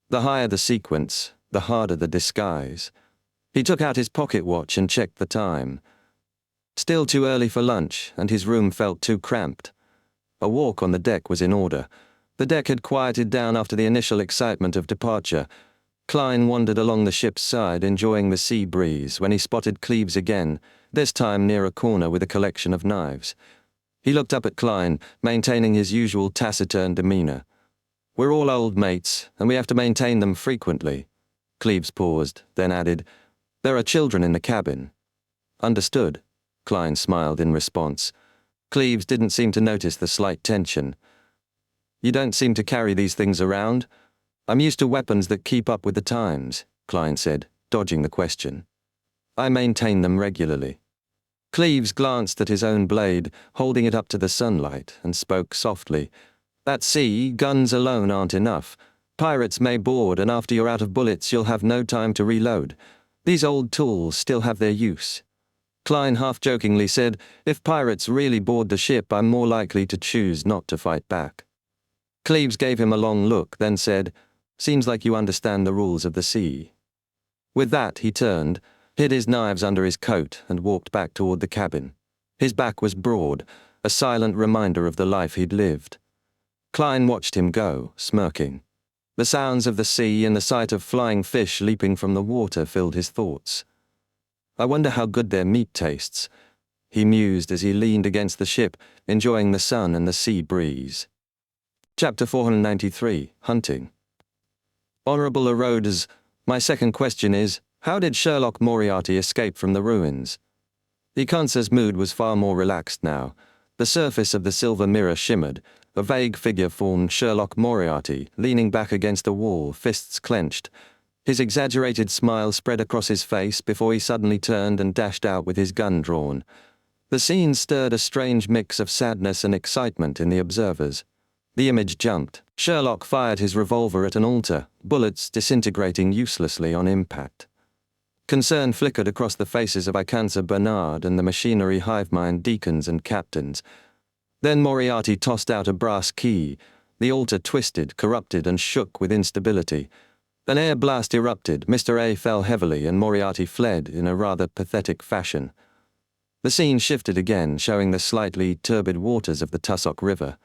The higher the sequence, the harder the disguise. He took out his pocket watch and checked the time. Still too early for lunch, and his room felt too cramped. A walk on the deck was in order. The deck had quieted down after the initial excitement of departure. Klein wandered along the ship's side, enjoying the sea breeze, when he spotted Cleves again, this time near a corner with a collection of knives. He looked up at Klein, maintaining his usual taciturn demeanor. We're all old mates, and we have to maintain them frequently. Cleves paused, then added, There are children in the cabin. Understood. Klein smiled in response. Cleves didn't seem to notice the slight tension. You don't seem to carry these things around. I'm used to weapons that keep up with the times, Klein said, dodging the question. I maintain them regularly. Cleves glanced at his own blade, holding it up to the sunlight, and spoke softly. At sea, guns alone aren't enough. Pirates may board, and after you're out of bullets, you'll have no time to reload. These old tools still have their use. Klein half-jokingly said, If pirates really board the ship, I'm more likely to choose not to fight back. Cleves gave him a long look, then said, Seems like you understand the rules of the sea. With that, he turned, hid his knives under his coat, and walked back toward the cabin. His back was broad, a silent reminder of the life he'd lived. Klein watched him go, smirking. The sounds of the sea and the sight of flying fish leaping from the water filled his thoughts. I wonder how good their meat tastes, he mused as he leaned against the ship, enjoying the sun and the sea breeze. Chapter 493, Hunting. Honorable Eroders, my second question is, how did Sherlock Moriarty escape from the ruins? The Kansa's mood was far more relaxed now. The surface of the silver mirror shimmered. A vague figure formed Sherlock Moriarty, leaning back against a wall, fists clenched. His exaggerated smile spread across his face before he suddenly turned and dashed out with his gun drawn. The scene stirred a strange mix of sadness and excitement in the observers. The image jumped. Sherlock fired his revolver at an altar, bullets disintegrating uselessly on impact. Concern flickered across the faces of Icanza Bernard and the machinery hive mind deacons and captains. Then Moriarty tossed out a brass key. The altar twisted, corrupted, and shook with instability. An air blast erupted, Mr. A fell heavily, and Moriarty fled in a rather pathetic fashion. The scene shifted again, showing the slightly turbid waters of the Tussock River.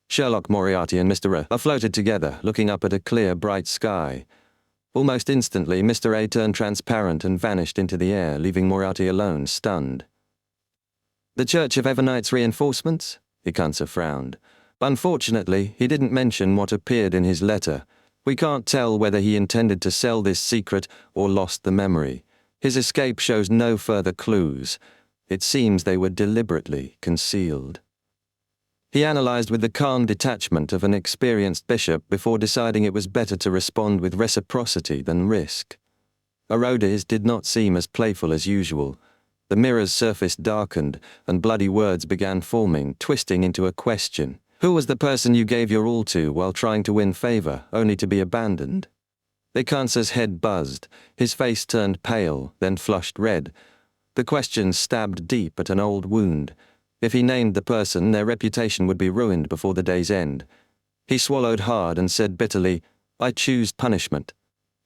Sherlock Moriarty and Mr. A floated together, looking up at a clear, bright sky. Almost instantly, Mr. A turned transparent and vanished into the air, leaving Moriarty alone, stunned. The Church of Evernights reinforcements? Icanza frowned. Unfortunately, he didn't mention what appeared in his letter. We can't tell whether he intended to sell this secret or lost the memory. His escape shows no further clues. It seems they were deliberately concealed. He analyzed with the calm detachment of an experienced bishop before deciding it was better to respond with reciprocity than risk. Orodes did not seem as playful as usual. The mirror's surface darkened, and bloody words began forming, twisting into a question. Who was the person you gave your all to while trying to win favor, only to be abandoned? Icanza's head buzzed. His face turned pale, then flushed red. The question stabbed deep at an old wound. If he named the person, their reputation would be ruined before the day's end. He swallowed hard and said bitterly, I choose punishment.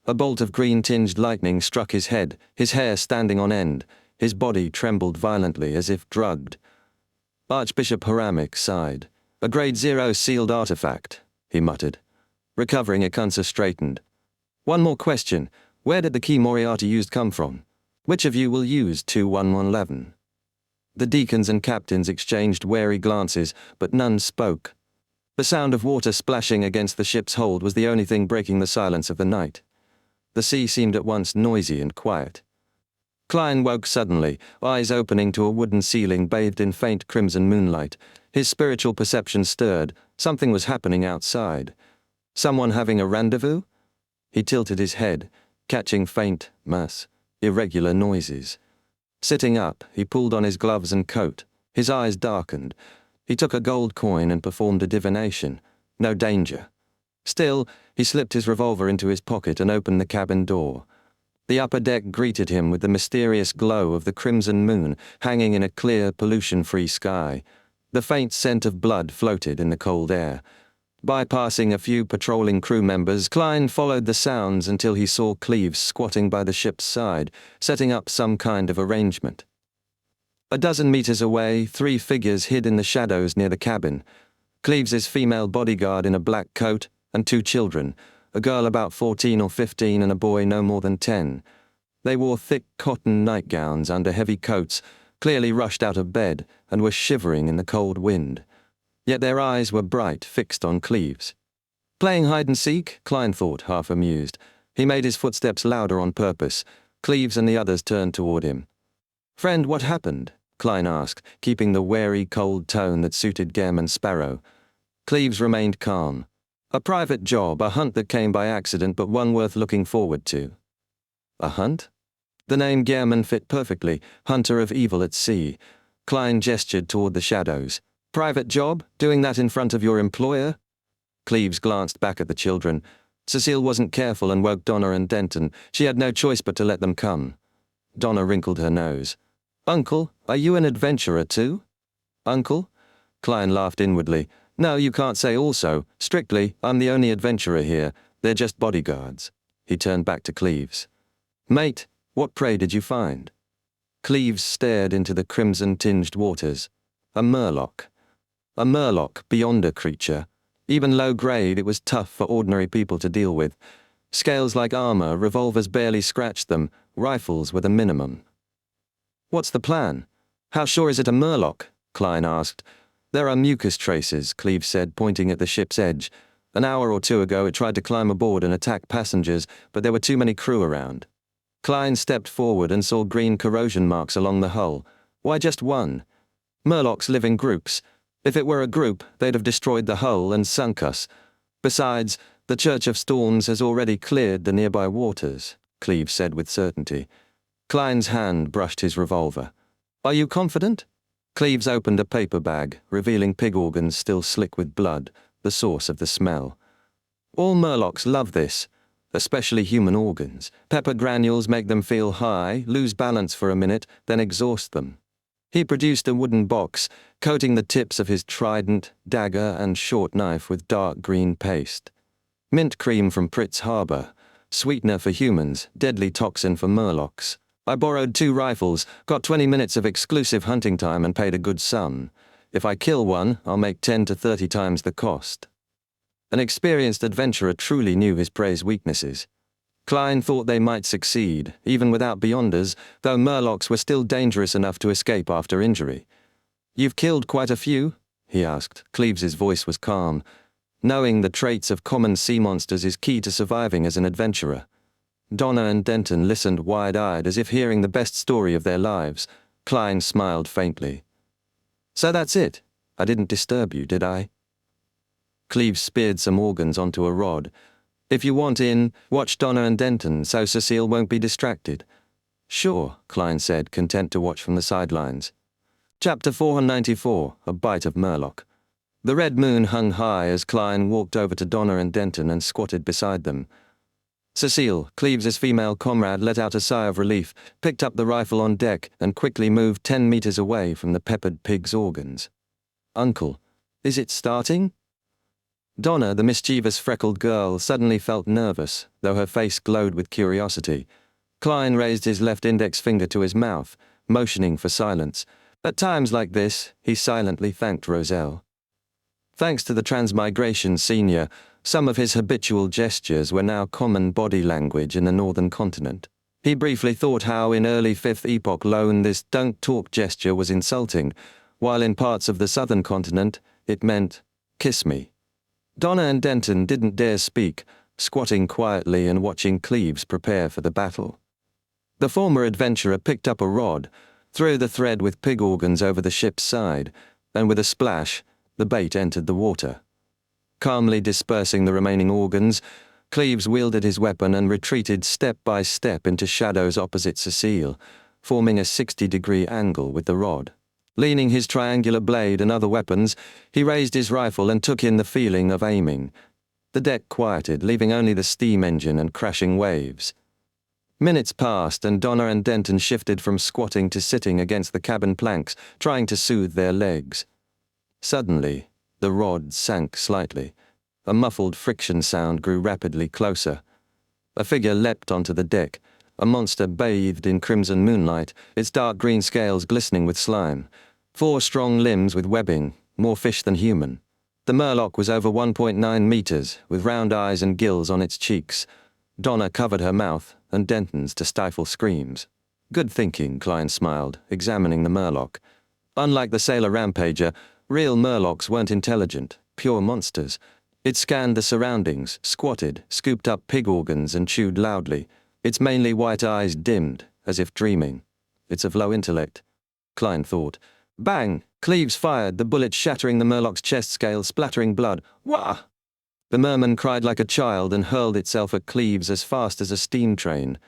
A bolt of green-tinged lightning struck his head, his hair standing on end. His body trembled violently as if drugged. Archbishop Haramic sighed. "A Grade 0 sealed artifact," he muttered. Recovering, Akunsa straightened. "One more question. Where did the key Moriarty used come from? Which of you will use 21111? The deacons and captains exchanged wary glances, but none spoke. The sound of water splashing against the ship's hold was the only thing breaking the silence of the night. The sea seemed at once noisy and quiet. Klein woke suddenly, eyes opening to a wooden ceiling bathed in faint crimson moonlight. His spiritual perception stirred. Something was happening outside. Someone having a rendezvous? He tilted his head, catching faint, irregular noises. Sitting up, he pulled on his gloves and coat. His eyes darkened. He took a gold coin and performed a divination. No danger. Still, he slipped his revolver into his pocket and opened the cabin door. The upper deck greeted him with the mysterious glow of the crimson moon hanging in a clear, pollution-free sky. The faint scent of blood floated in the cold air. Bypassing a few patrolling crew members, Klein followed the sounds until he saw Cleves squatting by the ship's side, setting up some kind of arrangement. A dozen meters away, 3 figures hid in the shadows near the cabin. Cleves's female bodyguard in a black coat, and 2 children, a girl about 14 or 15 and a boy no more than 10. They wore thick cotton nightgowns under heavy coats, clearly rushed out of bed, and were shivering in the cold wind. Yet their eyes were bright, fixed on Cleves. Playing hide-and-seek, Klein thought, half amused. He made his footsteps louder on purpose. Cleves and the others turned toward him. "Friend, what happened?" Klein asked, keeping the wary, cold tone that suited Gem and Sparrow. Cleves remained calm. "A private job, a hunt that came by accident, but one worth looking forward to." "A hunt?" The name Gehrman fit perfectly, hunter of evil at sea. Klein gestured toward the shadows. "Private job? Doing that in front of your employer?" Cleves glanced back at the children. Cecile wasn't careful and woke Donna and Denton. She had no choice but to let them come. Donna wrinkled her nose. "Uncle, are you an adventurer too?" "Uncle?" Klein laughed inwardly. "No, you can't say also. Strictly, I'm the only adventurer here. They're just bodyguards." He turned back to Cleves. "Mate, what prey did you find?" Cleves stared into the crimson-tinged waters. "A murloc." A murloc, beyond a creature. Even low-grade, it was tough for ordinary people to deal with. Scales like armor, revolvers barely scratched them, rifles were the minimum. "What's the plan? How sure is it a murloc?" Klein asked. "There are mucus traces," Cleves said, pointing at the ship's edge. "An hour or 2 ago it tried to climb aboard and attack passengers, but there were too many crew around." Klein stepped forward and saw green corrosion marks along the hull. "Why just one? Murlocs live in groups. If it were a group, they'd have destroyed the hull and sunk us. Besides, the Church of Storms has already cleared the nearby waters," Cleves said with certainty. Klein's hand brushed his revolver. "Are you confident?" Cleves opened a paper bag, revealing pig organs still slick with blood, the source of the smell. "All murlocs love this, especially human organs. Pepper granules make them feel high, lose balance for a minute, then exhaust them." He produced a wooden box, coating the tips of his trident, dagger, and short knife with dark green paste. "Mint cream from Pritz Harbor. Sweetener for humans, deadly toxin for murlocs. I borrowed 2 rifles, got 20 minutes of exclusive hunting time and paid a good sum. If I kill one, I'll make 10 to 30 times the cost." An experienced adventurer truly knew his prey's weaknesses. Klein thought they might succeed, even without Beyonders, though murlocs were still dangerous enough to escape after injury. "You've killed quite a few?" he asked. Cleves's voice was calm. Knowing the traits of common sea monsters is key to surviving as an adventurer. Donna and Denton listened wide-eyed as if hearing the best story of their lives. Klein smiled faintly. "So that's it? I didn't disturb you, did I?" Cleves speared some organs onto a rod. "If you want in, watch Donna and Denton so Cecile won't be distracted." "Sure," Klein said, content to watch from the sidelines. Chapter 494, A Bite of Murloc. The red moon hung high as Klein walked over to Donna and Denton and squatted beside them. Cecile, Cleves's female comrade, let out a sigh of relief, picked up the rifle on deck, and quickly moved 10 meters away from the peppered pig's organs. "Uncle, is it starting?" Donna, the mischievous freckled girl, suddenly felt nervous, though her face glowed with curiosity. Klein raised his left index finger to his mouth. motioning for silence. At times like this, he silently thanked Roselle. Thanks to the Transmigration Senior, some of his habitual gestures were now common body language in the northern continent. He briefly thought how in early Fifth Epoch loan this don't talk gesture was insulting, while in parts of the southern continent it meant, kiss me. Donna and Denton didn't dare speak, squatting quietly and watching Cleves prepare for the battle. The former adventurer picked up a rod, threw the thread with pig organs over the ship's side, and with a splash, the bait entered the water. Calmly dispersing the remaining organs, Cleves wielded his weapon and retreated step by step into shadows opposite Cecile, forming a 60-degree angle with the rod. Leaning his triangular blade and other weapons, he raised his rifle and took in the feeling of aiming. The deck quieted, leaving only the steam engine and crashing waves. Minutes passed, and Donna and Denton shifted from squatting to sitting against the cabin planks, trying to soothe their legs. Suddenly, the rod sank slightly. A muffled friction sound grew rapidly closer. A figure leapt onto the deck, a monster bathed in crimson moonlight, its dark green scales glistening with slime. 4 strong limbs with webbing, more fish than human. The Murloc was over 1.9 meters, with round eyes and gills on its cheeks. Donna covered her mouth, and Denton's to stifle screams. Good thinking, Klein smiled, examining the Murloc. Unlike the sailor rampager, real Murlocs weren't intelligent, pure monsters. It scanned the surroundings, squatted, scooped up pig organs and chewed loudly. Its mainly white eyes dimmed, as if dreaming. It's of low intellect, Klein thought. Bang! Cleves fired, the bullet shattering the Murloc's chest scale, splattering blood. Wah! The merman cried like a child and hurled itself at Cleves as fast as a steam train.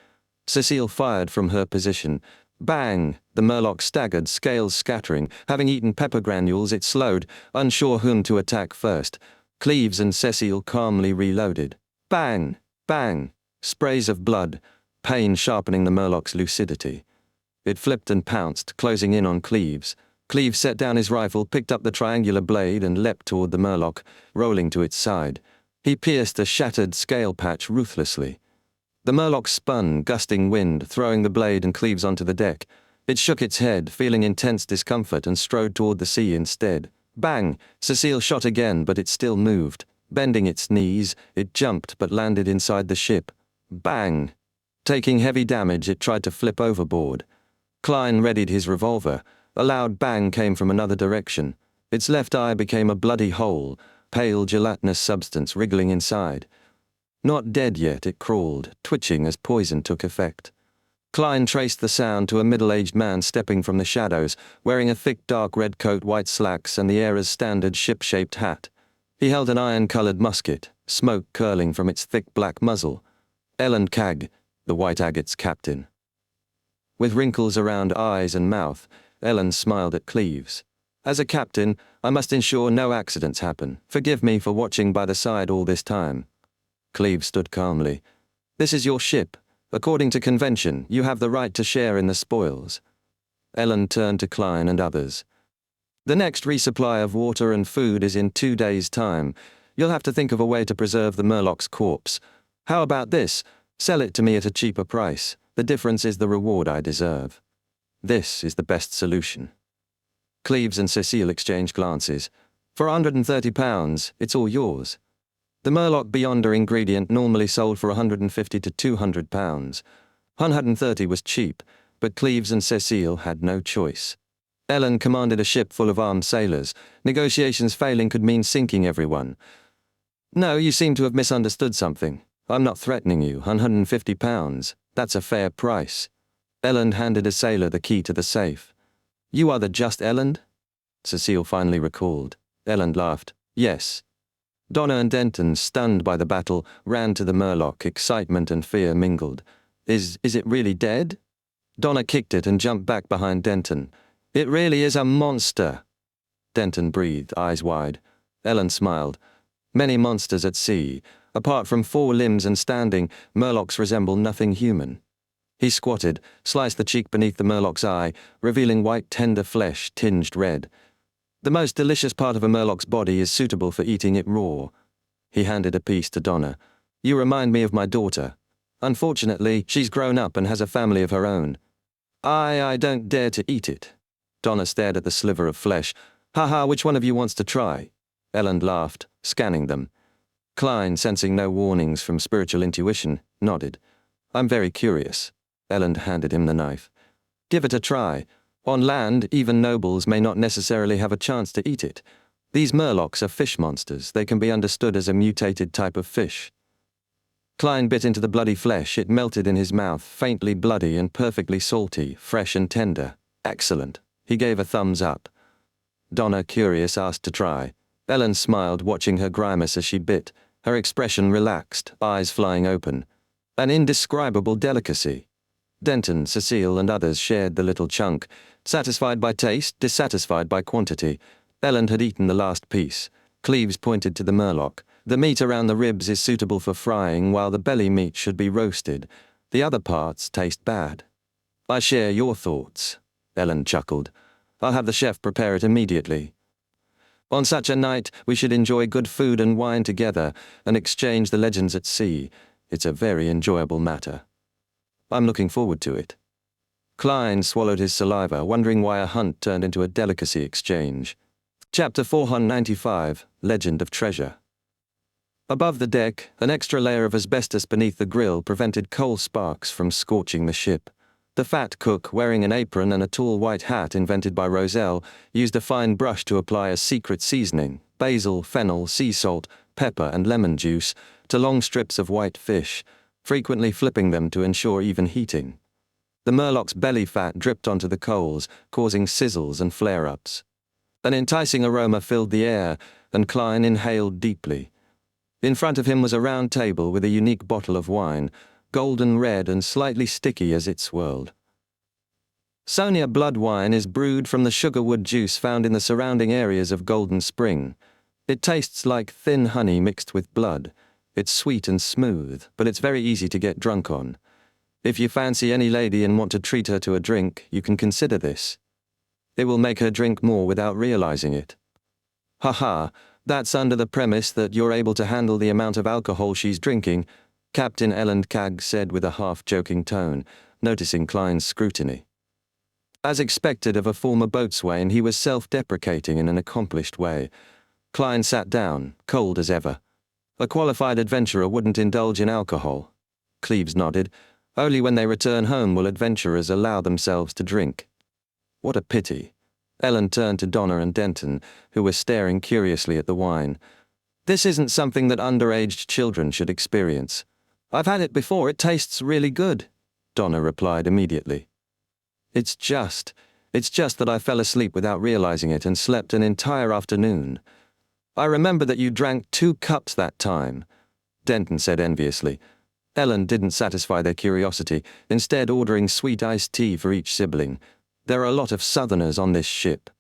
Cecile fired from her position. Bang! The Murloc staggered, scales scattering. Having eaten pepper granules, it slowed, unsure whom to attack first. Cleves and Cecile calmly reloaded. Bang! Bang! Sprays of blood, pain sharpening the Murloc's lucidity. It flipped and pounced, closing in on Cleves. Cleves set down his rifle, picked up the triangular blade and leapt toward the Murloc, rolling to its side. He pierced a shattered scale patch ruthlessly. The Murloc spun, gusting wind, throwing the blade and Cleves onto the deck. It shook its head, feeling intense discomfort, and strode toward the sea instead. Bang! Cecile shot again, but it still moved. Bending its knees, it jumped but landed inside the ship. Bang! Taking heavy damage, it tried to flip overboard. Klein readied his revolver. A loud bang came from another direction. Its left eye became a bloody hole, pale gelatinous substance wriggling inside. Not dead yet, it crawled, twitching as poison took effect. Klein traced the sound to a middle-aged man stepping from the shadows, wearing a thick dark red coat, white slacks, and the Era's standard ship-shaped hat. He held an iron-colored musket, smoke curling from its thick black muzzle. Ellen Cag, the White Agate's captain. With wrinkles around eyes and mouth, Ellen smiled at Cleves. As a captain, I must ensure no accidents happen. Forgive me for watching by the side all this time. Cleves stood calmly. This is your ship. According to convention, you have the right to share in the spoils. Ellen turned to Klein and others. The next resupply of water and food is in 2 days' time. You'll have to think of a way to preserve the Murloc's corpse. How about this? Sell it to me at a cheaper price. The difference is the reward I deserve. This is the best solution. Cleves and Cecile exchanged glances. For £130, it's all yours. The Murloc Beyonder ingredient normally sold for £150 to £200. £130 was cheap, but Cleves and Cecile had no choice. Ellen commanded a ship full of armed sailors. Negotiations failing could mean sinking everyone. No, you seem to have misunderstood something. I'm not threatening you. £150. That's a fair price. Ellen handed a sailor the key to the safe. You are the just Ellen? Cecile finally recalled. Ellen laughed. Yes. Donna and Denton, stunned by the battle, ran to the Murloc, excitement and fear mingled. Is it really dead? Donna kicked it and jumped back behind Denton. It really is a monster. Denton breathed, eyes wide. Ellen smiled. Many monsters at sea. Apart from 4 limbs and standing, Murlocs resemble nothing human. He squatted, sliced the cheek beneath the Murloc's eye, revealing white tender flesh tinged red. The most delicious part of a Murloc's body is suitable for eating it raw. He handed a piece to Donna. You remind me of my daughter. Unfortunately, she's grown up and has a family of her own. I don't dare to eat it. Donna stared at the sliver of flesh. Haha, which one of you wants to try? Ellen laughed, scanning them. Klein, sensing no warnings from spiritual intuition, nodded. I'm very curious. Ellen handed him the knife. Give it a try. On land, even nobles may not necessarily have a chance to eat it. These murlocs are fish monsters. They can be understood as a mutated type of fish. Klein bit into the bloody flesh. It melted in his mouth, faintly bloody and perfectly salty, fresh and tender. Excellent. He gave a thumbs up. Donna, curious, asked to try. Ellen smiled, watching her grimace as she bit, her expression relaxed, eyes flying open. An indescribable delicacy. Denton, Cecile, and others shared the little chunk, satisfied by taste, dissatisfied by quantity. Ellen had eaten the last piece. Cleves pointed to the murloc. The meat around the ribs is suitable for frying, while the belly meat should be roasted. The other parts taste bad. I share your thoughts. Ellen chuckled. I'll have the chef prepare it immediately. On such a night, we should enjoy good food and wine together and exchange the legends at sea. It's a very enjoyable matter. I'm looking forward to it. Klein swallowed his saliva, wondering why a hunt turned into a delicacy exchange. Chapter 495, Legend of Treasure. Above the deck, an extra layer of asbestos beneath the grill prevented coal sparks from scorching the ship. The fat cook, wearing an apron and a tall white hat invented by Roselle, used a fine brush to apply a secret seasoning, basil, fennel, sea salt, pepper and lemon juice, to long strips of white fish, frequently flipping them to ensure even heating. The murloc's belly fat dripped onto the coals, causing sizzles and flare-ups. An enticing aroma filled the air, and Klein inhaled deeply. In front of him was a round table with a unique bottle of wine, golden red and slightly sticky as it swirled. Sonia blood wine is brewed from the sugarwood juice found in the surrounding areas of Golden Spring. It tastes like thin honey mixed with blood. It's sweet and smooth, but it's very easy to get drunk on. If you fancy any lady and want to treat her to a drink, you can consider this. It will make her drink more without realizing it. Haha, that's under the premise that you're able to handle the amount of alcohol she's drinking, Captain Elendkag said with a half-joking tone, noticing Klein's scrutiny. As expected of a former boatswain, he was self-deprecating in an accomplished way. Klein sat down, cold as ever. A qualified adventurer wouldn't indulge in alcohol. Cleves nodded. Only when they return home will adventurers allow themselves to drink. What a pity. Ellen turned to Donna and Denton, who were staring curiously at the wine. This isn't something that underaged children should experience. I've had it before, it tastes really good, Donna replied immediately. It's just that I fell asleep without realizing it and slept an entire afternoon. I remember that you drank 2 cups that time, Denton said enviously. Ellen didn't satisfy their curiosity, instead ordering sweet iced tea for each sibling. There are a lot of southerners on this ship.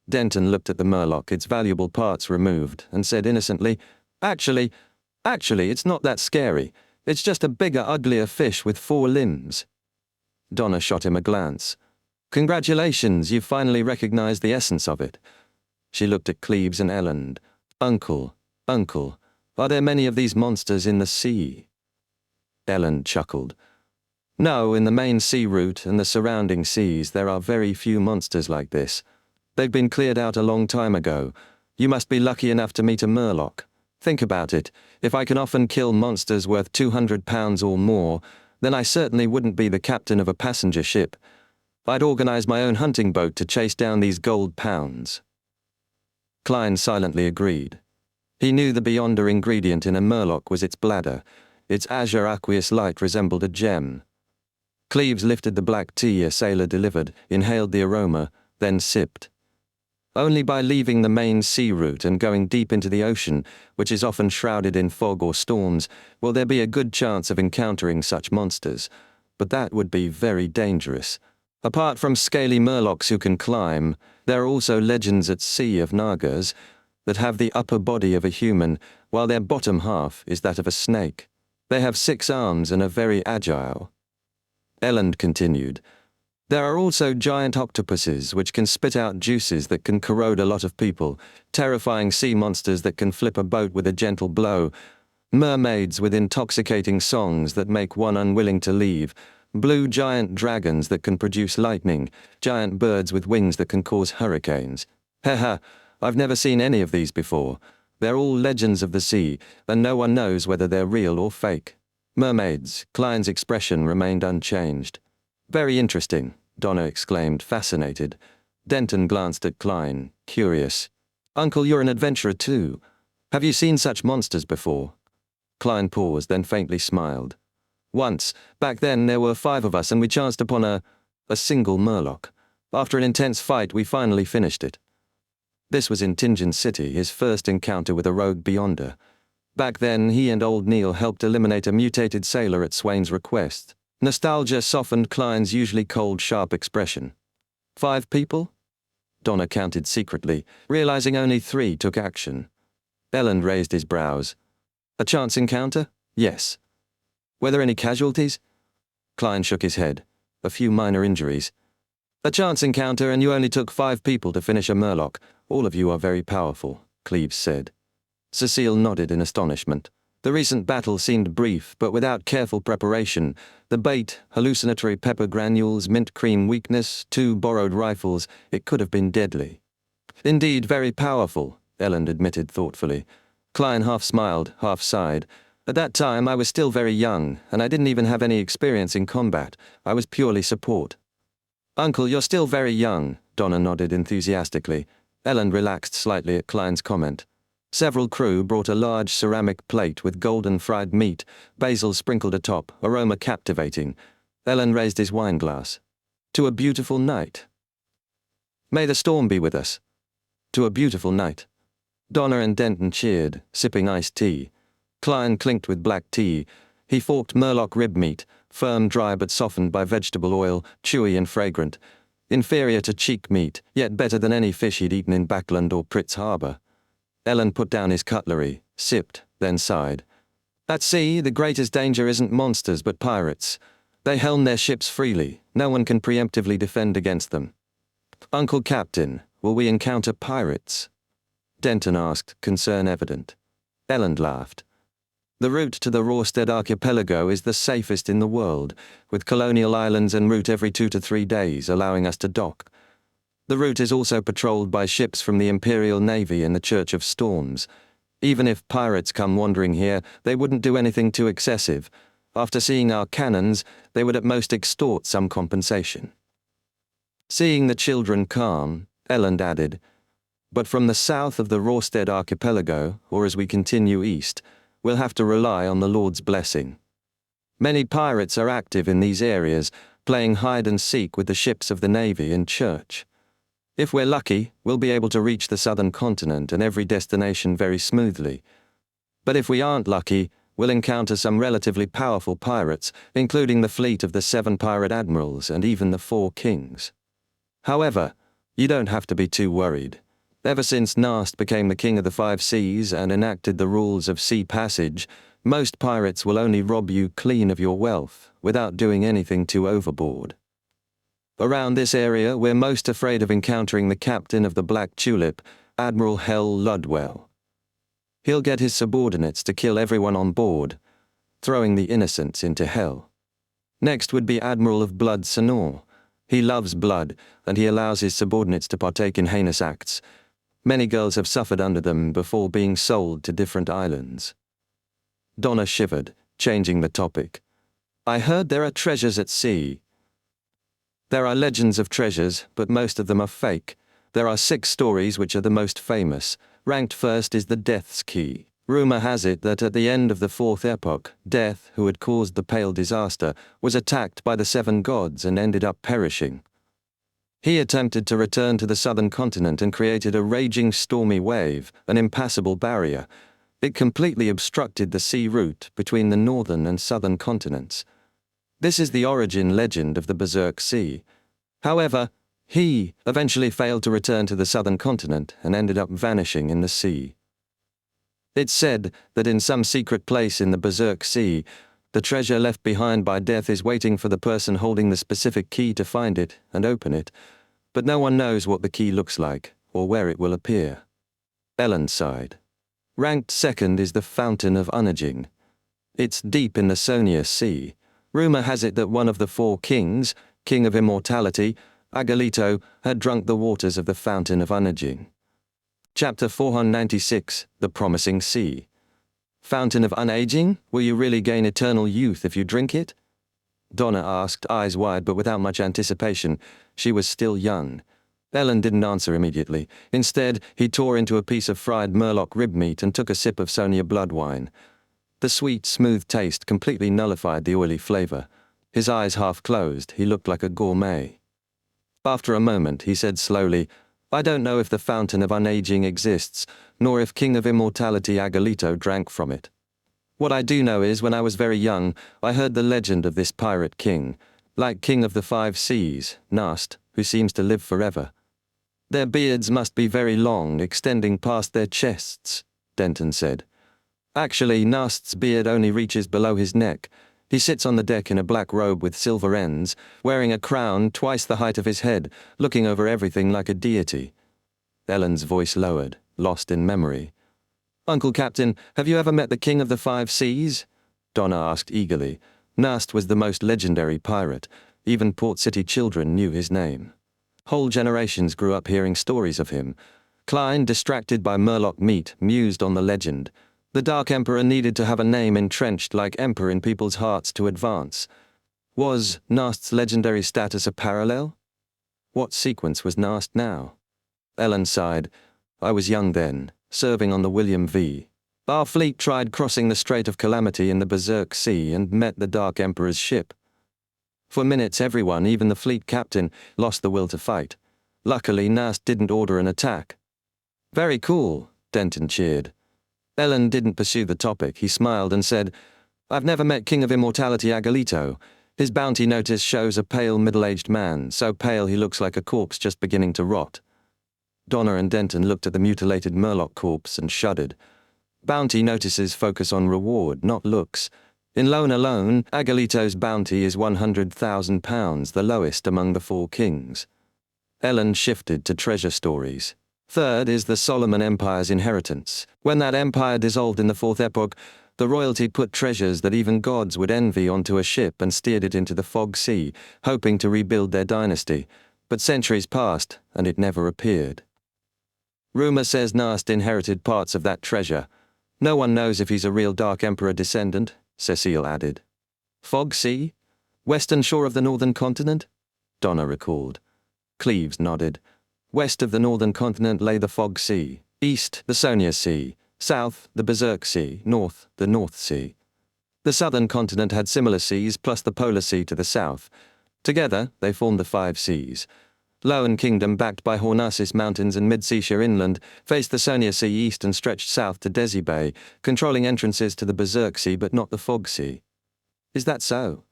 Denton looked at the murloc, its valuable parts removed, and said innocently, Actually, it's not that scary. It's just a bigger, uglier fish with 4 limbs. Donna shot him a glance. Congratulations, you've finally recognized the essence of it. She looked at Cleves and Ellen. Uncle, are there many of these monsters in the sea? Ellen chuckled. No, in the main sea route and the surrounding seas there are very few monsters like this. They've been cleared out a long time ago. You must be lucky enough to meet a murloc. Think about it. If I can often kill monsters worth 200 pounds or more, then I certainly wouldn't be the captain of a passenger ship. I'd organize my own hunting boat to chase down these gold pounds. Klein silently agreed. He knew the beyonder ingredient in a murloc was its bladder. Its azure aqueous light resembled a gem. Cleves lifted the black tea a sailor delivered, inhaled the aroma, then sipped. Only by leaving the main sea route and going deep into the ocean, which is often shrouded in fog or storms, will there be a good chance of encountering such monsters. But that would be very dangerous. Apart from scaly murlocs who can climb, there are also legends at sea of nagas that have the upper body of a human, while their bottom half is that of a snake. They have 6 arms and are very agile. Elend continued. There are also giant octopuses which can spit out juices that can corrode a lot of people, terrifying sea monsters that can flip a boat with a gentle blow, mermaids with intoxicating songs that make one unwilling to leave, Blue giant dragons that can produce lightning, giant birds with wings that can cause hurricanes. Haha, I've never seen any of these before. They're all legends of the sea, and no one knows whether they're real or fake. Mermaids. Klein's expression remained unchanged. Very interesting, Donna exclaimed, fascinated. Denton glanced at Klein, curious. Uncle, you're an adventurer too. Have you seen such monsters before? Klein paused, then faintly smiled. Once, back then there were 5 of us and we chanced upon a single murloc. After an intense fight we finally finished it. This was in Tingen City, his first encounter with a rogue beyonder. Back then he and old Neil helped eliminate a mutated sailor at Swain's request. Nostalgia softened Klein's usually cold, sharp expression. 5 people? Donna counted secretly, realizing only 3 took action. Elland raised his brows. A chance encounter? Yes. Were there any casualties? Klein shook his head. A few minor injuries. A chance encounter, and you only took 5 people to finish a murloc. All of you are very powerful, Cleves said. Cecile nodded in astonishment. The recent battle seemed brief, but without careful preparation. The bait, hallucinatory pepper granules, mint cream weakness, 2 borrowed rifles, it could have been deadly. Indeed, very powerful, Elland admitted thoughtfully. Klein half smiled, half sighed. At that time I was still very young, and I didn't even have any experience in combat. I was purely support. Uncle, you're still very young, Donna nodded enthusiastically. Elland relaxed slightly at Klein's comment. Several crew brought a large ceramic plate with golden fried meat, basil sprinkled atop, aroma captivating. Elland raised his wineglass. To a beautiful night. May the storm be with us. To a beautiful night. Donna and Denton cheered, sipping iced tea. Klein clinked with black tea. He forked murloc rib meat, firm, dry but softened by vegetable oil, chewy and fragrant. Inferior to cheek meat, yet better than any fish he'd eaten in Backland or Pritz Harbour. Elland put down his cutlery, sipped, then sighed. At sea, the greatest danger isn't monsters but pirates. They helm their ships freely. No one can preemptively defend against them. Uncle Captain, will we encounter pirates? Denton asked, concern evident. Elland laughed. The route to the Rorstead archipelago is the safest in the world, with colonial islands en route every 2 to 3 days, allowing us to dock. The route is also patrolled by ships from the Imperial Navy and the Church of Storms. Even if pirates come wandering here, they wouldn't do anything too excessive. After seeing our cannons, they would at most extort some compensation. Seeing the children calm, Elland added, but from the south of the Rorstead archipelago, or as we continue east, we'll have to rely on the Lord's blessing. Many pirates are active in these areas, playing hide and seek with the ships of the Navy and Church. If we're lucky, we'll be able to reach the southern continent and every destination very smoothly. But if we aren't lucky, we'll encounter some relatively powerful pirates, including the fleet of the 7 pirate admirals and even the 4 kings. However, you don't have to be too worried. Ever since Nast became the king of the 5 seas and enacted the rules of sea passage, most pirates will only rob you clean of your wealth, without doing anything too overboard. Around this area, we're most afraid of encountering the captain of the Black Tulip, Admiral Hell Ludwell. He'll get his subordinates to kill everyone on board, throwing the innocents into hell. Next would be Admiral of Blood Sanor. He loves blood, and he allows his subordinates to partake in heinous acts. Many girls have suffered under them before being sold to different islands. Donna shivered, changing the topic. I heard there are treasures at sea. There are legends of treasures, but most of them are fake. There are 6 stories which are the most famous. Ranked first is the Death's Key. Rumor has it that at the end of the 4th epoch, Death, who had caused the Pale Disaster, was attacked by the 7 gods and ended up perishing. He attempted to return to the southern continent and created a raging stormy wave, an impassable barrier. It completely obstructed the sea route between the northern and southern continents. This is the origin legend of the Berserk Sea. However, he eventually failed to return to the southern continent and ended up vanishing in the sea. It's said that in some secret place in the Berserk Sea, the treasure left behind by Death is waiting for the person holding the specific key to find it and open it, but no one knows what the key looks like or where it will appear. Elland sighed. Ranked second is the Fountain of Unaging. It's deep in the Sonia Sea. Rumor has it that one of the four kings, king of immortality, Agalito, had drunk the waters of the fountain of unaging. Chapter 496, The Promising Sea. Fountain of unaging? Will you really gain eternal youth if you drink it? Donna asked, eyes wide but without much anticipation. She was still young. Ellen didn't answer immediately. Instead, he tore into a piece of fried Murloc rib meat and took a sip of Sonia blood wine. The sweet, smooth taste completely nullified the oily flavor. His eyes half closed, he looked like a gourmet. After a moment, he said slowly, I don't know if the Fountain of Unaging exists, nor if King of Immortality Agalito drank from it. What I do know is, when I was very young, I heard the legend of this pirate king, like King of the Five Seas, Nast, who seems to live forever. Their beards must be very long, extending past their chests, Denton said. Actually, Nast's beard only reaches below his neck. He sits on the deck in a black robe with silver ends, wearing a crown twice the height of his head, looking over everything like a deity. Ellen's voice lowered, lost in memory. Uncle Captain, have you ever met the King of the Five Seas? Donna asked eagerly. Nast was the most legendary pirate. Even Port City children knew his name. Whole generations grew up hearing stories of him. Klein, distracted by Murloc meat, mused on the legend. The Dark Emperor needed to have a name entrenched like Emperor in people's hearts to advance. Was Nast's legendary status a parallel? What sequence was Nast now? Ellen sighed. I was young then, serving on the William V. Our fleet tried crossing the Strait of Calamity in the Berserk Sea and met the Dark Emperor's ship. For minutes everyone, even the fleet captain, lost the will to fight. Luckily, Nast didn't order an attack. Very cool, Denton cheered. Ellen didn't pursue the topic. He smiled and said, I've never met King of Immortality Agalito. His bounty notice shows a pale middle-aged man, so pale he looks like a corpse just beginning to rot. Donna and Denton looked at the mutilated Murloc corpse and shuddered. Bounty notices focus on reward, not looks. In loan alone, Agalito's bounty is £100,000, the lowest among the four kings. Ellen shifted to treasure stories. Third is the Solomon Empire's inheritance. When that empire dissolved in the Fourth Epoch, the royalty put treasures that even gods would envy onto a ship and steered it into the Fog Sea, hoping to rebuild their dynasty. But centuries passed, and it never appeared. Rumor says Nast inherited parts of that treasure. No one knows if he's a real Dark Emperor descendant, Cecile added. Fog Sea? Western shore of the northern continent? Donna recalled. Cleves nodded. West of the northern continent lay the Fog Sea. East, the Sonia Sea. South, the Berserk Sea. North, the North Sea. The southern continent had similar seas plus the Polar Sea to the south. Together, they formed the Five Seas. Loan Kingdom, backed by Hornasis Mountains and Mid-Seashire Inland, faced the Sonia Sea east and stretched south to Desi Bay, controlling entrances to the Berserk Sea but not the Fog Sea. Is that so?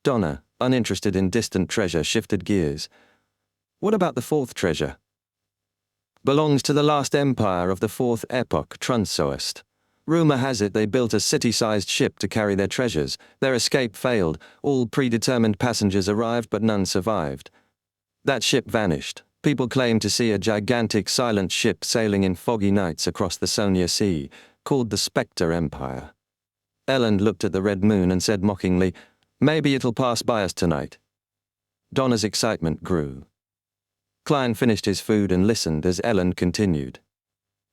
Donna, uninterested in distant treasure, shifted gears. What about the fourth treasure? Belongs to the last empire of the Fourth Epoch, Trunsoest. Rumor has it they built a city-sized ship to carry their treasures. Their escape failed. All predetermined passengers arrived but none survived. That ship vanished. People claim to see a gigantic silent ship sailing in foggy nights across the Sonia Sea, called the Spectre Empire. Ellen looked at the red moon and said mockingly, Maybe it'll pass by us tonight. Donna's excitement grew. Klein finished his food and listened as Ellen continued.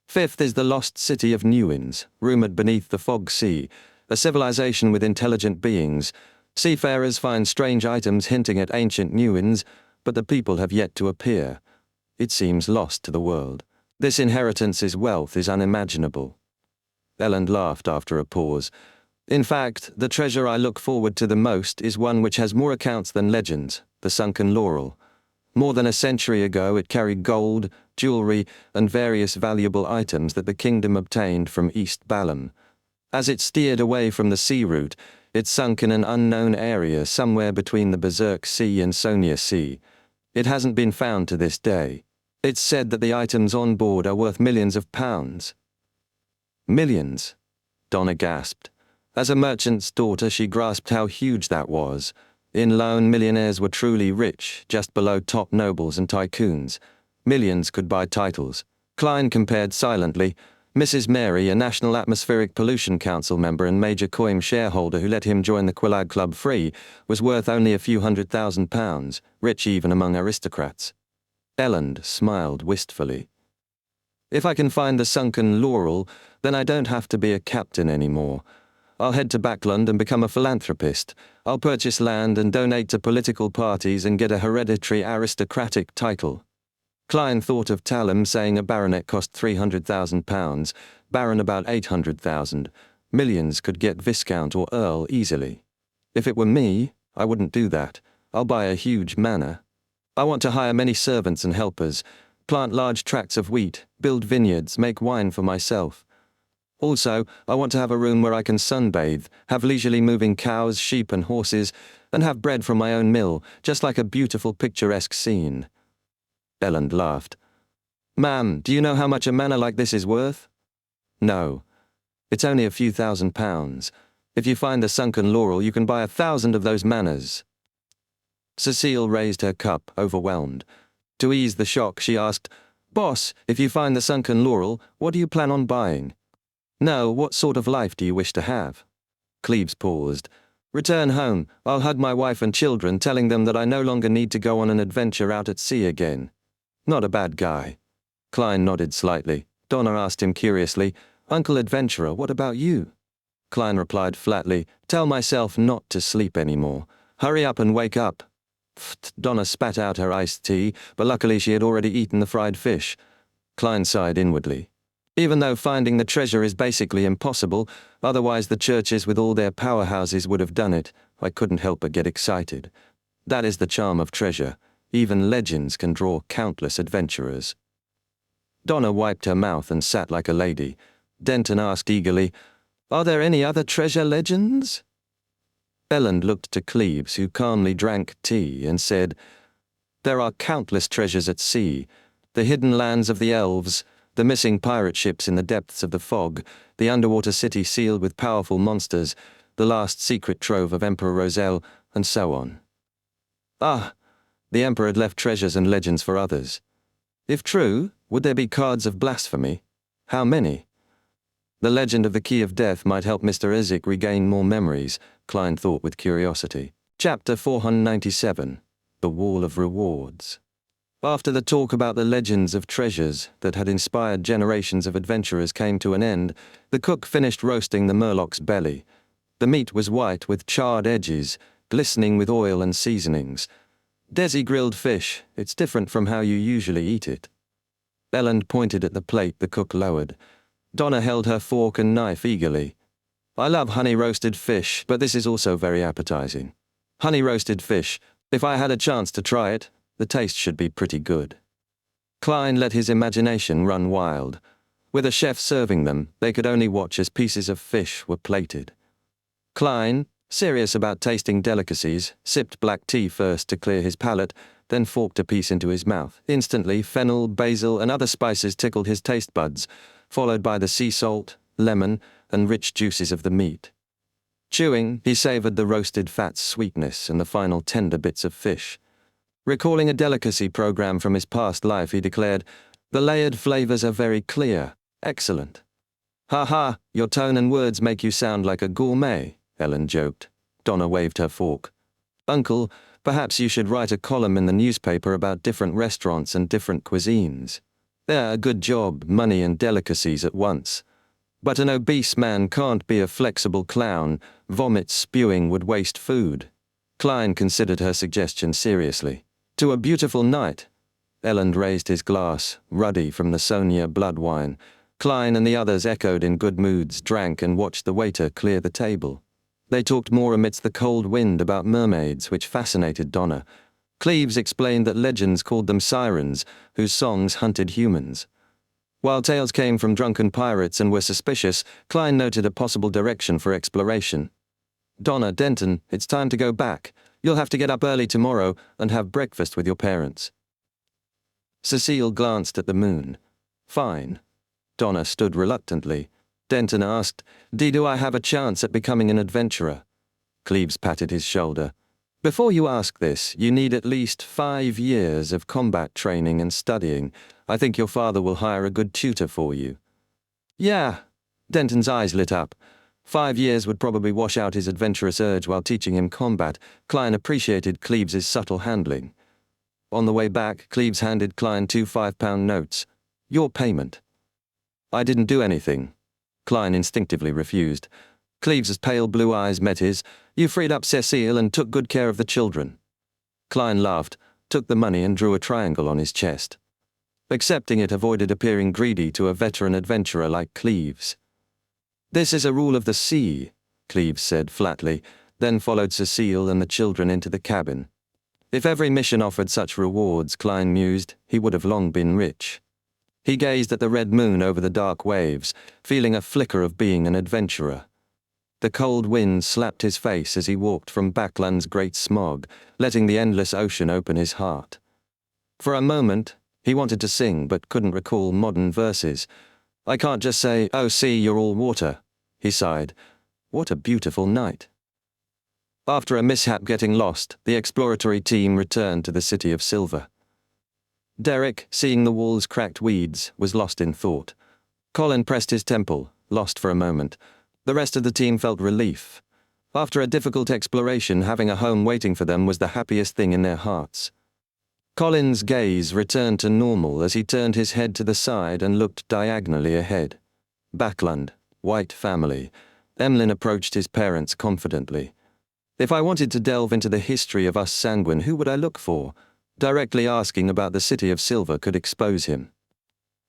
Fifth is the lost city of Newins, rumored beneath the Fog Sea, a civilization with intelligent beings. Seafarers find strange items hinting at ancient Newins, but the people have yet to appear. It seems lost to the world. This inheritance's wealth is unimaginable. Ellen laughed after a pause. In fact, the treasure I look forward to the most is one which has more accounts than legends, the Sunken Laurel. More than a century ago it carried gold, jewelry, and various valuable items that the kingdom obtained from East Balam. As it steered away from the sea route, it sunk in an unknown area somewhere between the Berserk Sea and Sonia Sea. It hasn't been found to this day. It's said that the items on board are worth millions of pounds. Millions? Donna gasped. As a merchant's daughter, she grasped how huge that was. In Loan, millionaires were truly rich, just below top nobles and tycoons. Millions could buy titles. Klein compared silently. Mrs. Mary, a National Atmospheric Pollution Council member and major Coim shareholder who let him join the Quillag Club free, was worth only a few £100,000, rich even among aristocrats. Elland smiled wistfully. If I can find the sunken laurel, then I don't have to be a captain anymore. I'll head to Backland and become a philanthropist. I'll purchase land and donate to political parties and get a hereditary aristocratic title. Klein thought of Talum saying a baronet cost £300,000, baron about £800,000. Millions could get viscount or earl easily. If it were me, I wouldn't do that. I'll buy a huge manor. I want to hire many servants and helpers, plant large tracts of wheat, build vineyards, make wine for myself. Also, I want to have a room where I can sunbathe, have leisurely moving cows, sheep and horses, and have bread from my own mill, just like a beautiful picturesque scene. Elland laughed. Ma'am, do you know how much a manor like this is worth? No. It's only a few £1,000s. If you find the sunken laurel, you can buy 1,000 of those manors. Cecile raised her cup, overwhelmed. To ease the shock, she asked, Boss, if you find the sunken laurel, what do you plan on buying? No, what sort of life do you wish to have? Cleves paused. Return home. I'll hug my wife and children, telling them that I no longer need to go on an adventure out at sea again. Not a bad guy. Klein nodded slightly. Donna asked him curiously, Uncle Adventurer, what about you? Klein replied flatly, Tell myself not to sleep anymore. Hurry up and wake up. Pfft, Donna spat out her iced tea, but luckily she had already eaten the fried fish. Klein sighed inwardly. Even though finding the treasure is basically impossible, otherwise the churches with all their powerhouses would have done it, I couldn't help but get excited. That is the charm of treasure. Even legends can draw countless adventurers. Donna wiped her mouth and sat like a lady. Denton asked eagerly, Are there any other treasure legends? Elland looked to Cleves, who calmly drank tea, and said, There are countless treasures at sea, the hidden lands of the elves, the missing pirate ships in the depths of the fog, the underwater city sealed with powerful monsters, the last secret trove of Emperor Roselle, and so on. Ah, the Emperor had left treasures and legends for others. If true, would there be cards of blasphemy? How many? The legend of the Key of Death might help Mr. Ezek regain more memories, Klein thought with curiosity. Chapter 497. The Wall of Rewards. After the talk about the legends of treasures that had inspired generations of adventurers came to an end, the cook finished roasting the murloc's belly. The meat was white with charred edges, glistening with oil and seasonings. Desi grilled fish, it's different from how you usually eat it. Elland pointed at the plate the cook lowered. Donna held her fork and knife eagerly. I love honey-roasted fish, but this is also very appetizing. Honey-roasted fish, if I had a chance to try it, the taste should be pretty good. Klein let his imagination run wild. With a chef serving them, they could only watch as pieces of fish were plated. Klein, serious about tasting delicacies, sipped black tea first to clear his palate, then forked a piece into his mouth. Instantly, fennel, basil, and other spices tickled his taste buds, followed by the sea salt, lemon, and rich juices of the meat. Chewing, he savored the roasted fat's sweetness and the final tender bits of fish. Recalling a delicacy program from his past life, he declared, The layered flavors are very clear. Excellent. Ha ha, your tone and words make you sound like a gourmet, Ellen joked. Donna waved her fork. Uncle, perhaps you should write a column in the newspaper about different restaurants and different cuisines. They're a good job, money and delicacies at once. But an obese man can't be a flexible clown. Vomit spewing would waste food. Klein considered her suggestion seriously. To a beautiful night. Elland raised his glass, ruddy from the Sonia blood wine. Klein and the others echoed in good moods, drank and watched the waiter clear the table. They talked more amidst the cold wind about mermaids, which fascinated Donna. Cleves explained that legends called them sirens, whose songs hunted humans. While tales came from drunken pirates and were suspicious, Klein noted a possible direction for exploration. Donna, Denton, it's time to go back. You'll have to get up early tomorrow and have breakfast with your parents. Cecile glanced at the moon. Fine. Donna stood reluctantly. Denton asked, Do I have a chance at becoming an adventurer? Cleves patted his shoulder. Before you ask this, you need at least 5 years of combat training and studying. I think your father will hire a good tutor for you. Yeah. Denton's eyes lit up. 5 years would probably wash out his adventurous urge while teaching him combat. Klein appreciated Cleaves's subtle handling. On the way back, Cleaves handed Klein 2 5-pound notes. Your payment. I didn't do anything. Klein instinctively refused. Cleaves's pale blue eyes met his. You freed up Cecile and took good care of the children. Klein laughed, took the money and drew a triangle on his chest. Accepting it avoided appearing greedy to a veteran adventurer like Cleaves. This is a rule of the sea, Cleaves said flatly, then followed Cecile and the children into the cabin. If every mission offered such rewards, Klein mused, he would have long been rich. He gazed at the red moon over the dark waves, feeling a flicker of being an adventurer. The cold wind slapped his face as he walked from Backland's great smog, letting the endless ocean open his heart. For a moment, he wanted to sing but couldn't recall modern verses. I can't just say, oh sea, you're all water, he sighed. What a beautiful night. After a mishap getting lost, the exploratory team returned to the City of Silver. Derek, seeing the wall's cracked weeds, was lost in thought. Colin pressed his temple, lost for a moment. The rest of the team felt relief. After a difficult exploration, having a home waiting for them was the happiest thing in their hearts. Colin's gaze returned to normal as he turned his head to the side and looked diagonally ahead. Backland, white family. Emlyn approached his parents confidently. If I wanted to delve into the history of us Sanguine, who would I look for? Directly asking about the City of Silver could expose him.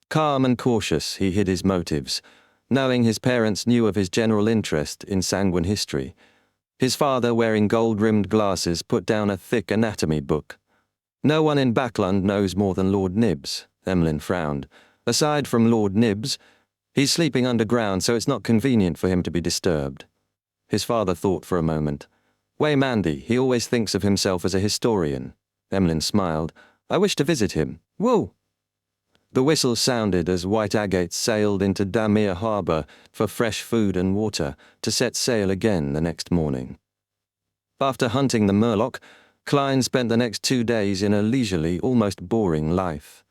Calm and cautious, he hid his motives, knowing his parents knew of his general interest in Sanguine history. His father, wearing gold-rimmed glasses, put down a thick anatomy book. No one in Backland knows more than Lord Nibbs, Emlyn frowned. Aside from Lord Nibbs, he's sleeping underground, so it's not convenient for him to be disturbed. His father thought for a moment. Way Mandy, he always thinks of himself as a historian. Emlyn smiled. I wish to visit him. Whoa! The whistle sounded as white agates sailed into Damir harbour for fresh food and water to set sail again the next morning. After hunting the Murloc, Klein spent the next 2 days in a leisurely, almost boring life.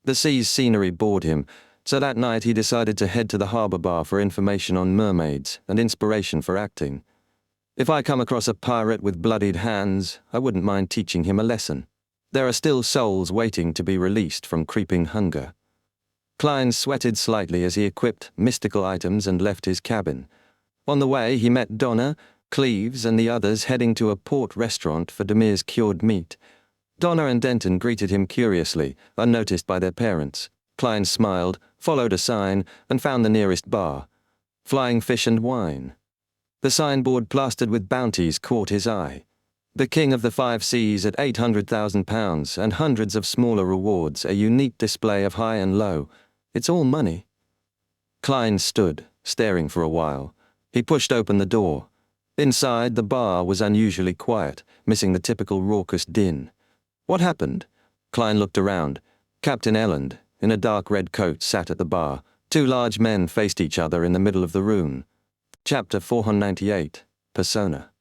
The sea's scenery bored him, so that night he decided to head to the harbour bar for information on mermaids and inspiration for acting. If I come across a pirate with bloodied hands, I wouldn't mind teaching him a lesson. There are still souls waiting to be released from creeping hunger. Klein sweated slightly as he equipped mystical items and left his cabin. On the way, he met Donna, Cleaves, and the others heading to a port restaurant for Demir's cured meat. Donna and Denton greeted him curiously, unnoticed by their parents. Klein smiled, followed a sign, and found the nearest bar. Flying Fish and Wine. The signboard plastered with bounties caught his eye. The King of the Five Seas at £800,000 and hundreds of smaller rewards, a unique display of high and low. It's all money. Klein stood, staring for a while. He pushed open the door. Inside, the bar was unusually quiet, missing the typical raucous din. What happened? Klein looked around. Captain Elland, in a dark red coat, sat at the bar. 2 large men faced each other in the middle of the room. Chapter 498, Persona.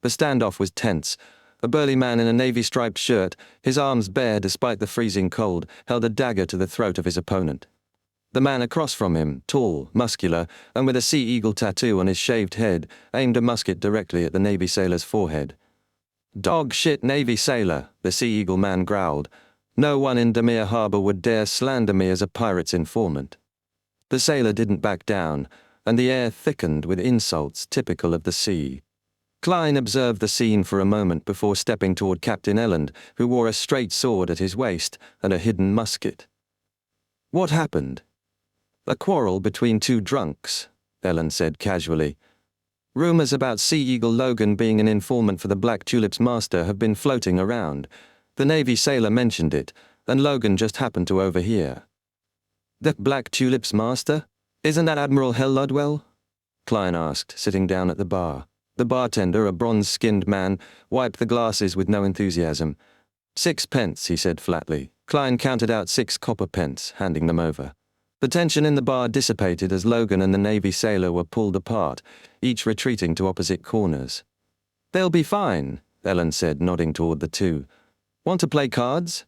The standoff was tense. A burly man in a navy-striped shirt, his arms bare despite the freezing cold, held a dagger to the throat of his opponent. The man across from him, tall, muscular, and with a sea eagle tattoo on his shaved head, aimed a musket directly at the Navy sailor's forehead. Dog shit Navy sailor, the sea eagle man growled. No one in Damir harbour would dare slander me as a pirate's informant. The sailor didn't back down, and the air thickened with insults typical of the sea. Klein observed the scene for a moment before stepping toward Captain Elland, who wore a straight sword at his waist and a hidden musket. What happened? A quarrel between 2 drunks, Elland said casually. Rumours about Sea Eagle Logan being an informant for the Black Tulip's master have been floating around. The Navy sailor mentioned it, and Logan just happened to overhear. The Black Tulip's master? Isn't that Admiral Hell Ludwell? Klein asked, sitting down at the bar. The bartender, a bronze-skinned man, wiped the glasses with no enthusiasm. 6 pence, he said flatly. Klein counted out 6 copper pence, handing them over. The tension in the bar dissipated as Logan and the Navy sailor were pulled apart, each retreating to opposite corners. They'll be fine, Ellen said, nodding toward the 2. Want to play cards?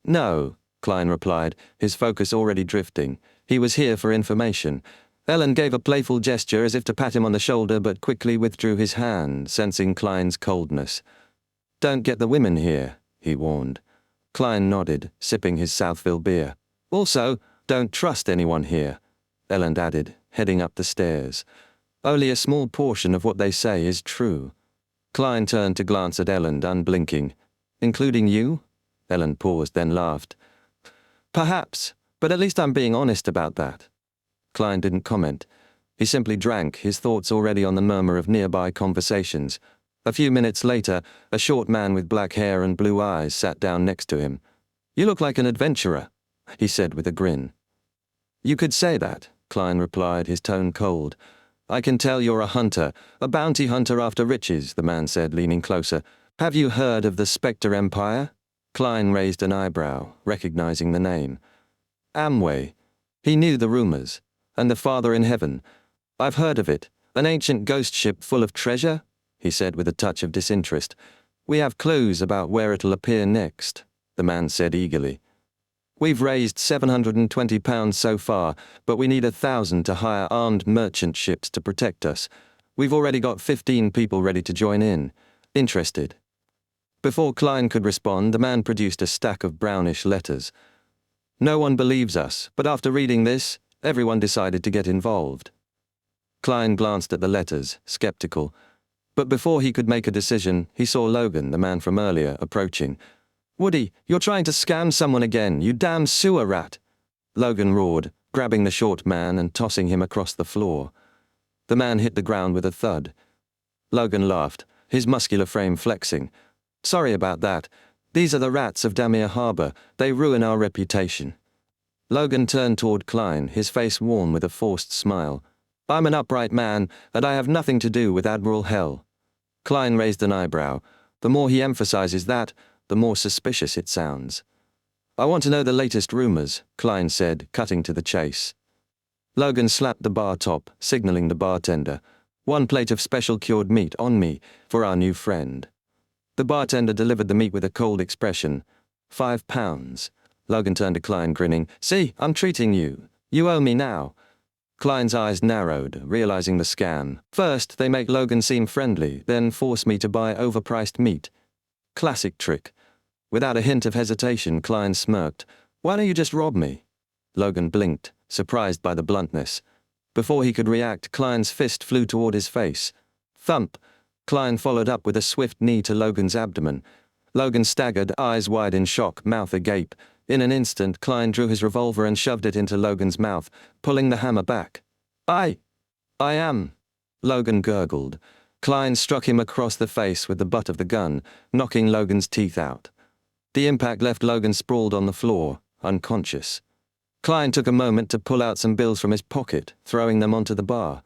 No, Klein replied, his focus already drifting. He was here for information. Ellen gave a playful gesture as if to pat him on the shoulder, but quickly withdrew his hand, sensing Klein's coldness. "Don't get the women here," he warned. Klein nodded, sipping his Southville beer. "Also, don't trust anyone here," Ellen added, heading up the stairs. "Only a small portion of what they say is true." Klein turned to glance at Ellen, unblinking. "Including you?" Ellen paused, then laughed. "Perhaps, but at least I'm being honest about that." Klein didn't comment. He simply drank, his thoughts already on the murmur of nearby conversations. A few minutes later, a short man with black hair and blue eyes sat down next to him. "You look like an adventurer," he said with a grin. "You could say that," Klein replied, his tone cold. "I can tell you're a hunter, a bounty hunter after riches," the man said, leaning closer. "Have you heard of the Spectre Empire?" Klein raised an eyebrow, recognizing the name. "Amway." He knew the rumors. "And the Father in Heaven. I've heard of it. An ancient ghost ship full of treasure?" he said with a touch of disinterest. "We have clues about where it'll appear next," the man said eagerly. "We've raised £720 so far, but we need 1,000 to hire armed merchant ships to protect us. We've already got 15 people ready to join in. Interested?" Before Klein could respond, the man produced a stack of brownish letters. "No one believes us, but after reading this, everyone decided to get involved." Klein glanced at the letters, skeptical. But before he could make a decision, he saw Logan, the man from earlier, approaching. "Woody, you're trying to scam someone again, you damn sewer rat!" Logan roared, grabbing the short man and tossing him across the floor. The man hit the ground with a thud. Logan laughed, his muscular frame flexing. "Sorry about that. These are the rats of Damir Harbor. They ruin our reputation." Logan turned toward Klein, his face warm with a forced smile. "I'm an upright man, and I have nothing to do with Admiral Hell." Klein raised an eyebrow. The more he emphasizes that, the more suspicious it sounds. "I want to know the latest rumors," Klein said, cutting to the chase. Logan slapped the bar top, signaling the bartender. "1 plate of special cured meat on me, for our new friend." The bartender delivered the meat with a cold expression. £5. Logan turned to Klein, grinning. "See, I'm treating you. You owe me now." Klein's eyes narrowed, realizing the scam. First, they make Logan seem friendly, then force me to buy overpriced meat. Classic trick. Without a hint of hesitation, Klein smirked. "Why don't you just rob me?" Logan blinked, surprised by the bluntness. Before he could react, Klein's fist flew toward his face. Thump! Klein followed up with a swift knee to Logan's abdomen. Logan staggered, eyes wide in shock, mouth agape. In an instant, Klein drew his revolver and shoved it into Logan's mouth, pulling the hammer back. I am," Logan gurgled. Klein struck him across the face with the butt of the gun, knocking Logan's teeth out. The impact left Logan sprawled on the floor, unconscious. Klein took a moment to pull out some bills from his pocket, throwing them onto the bar.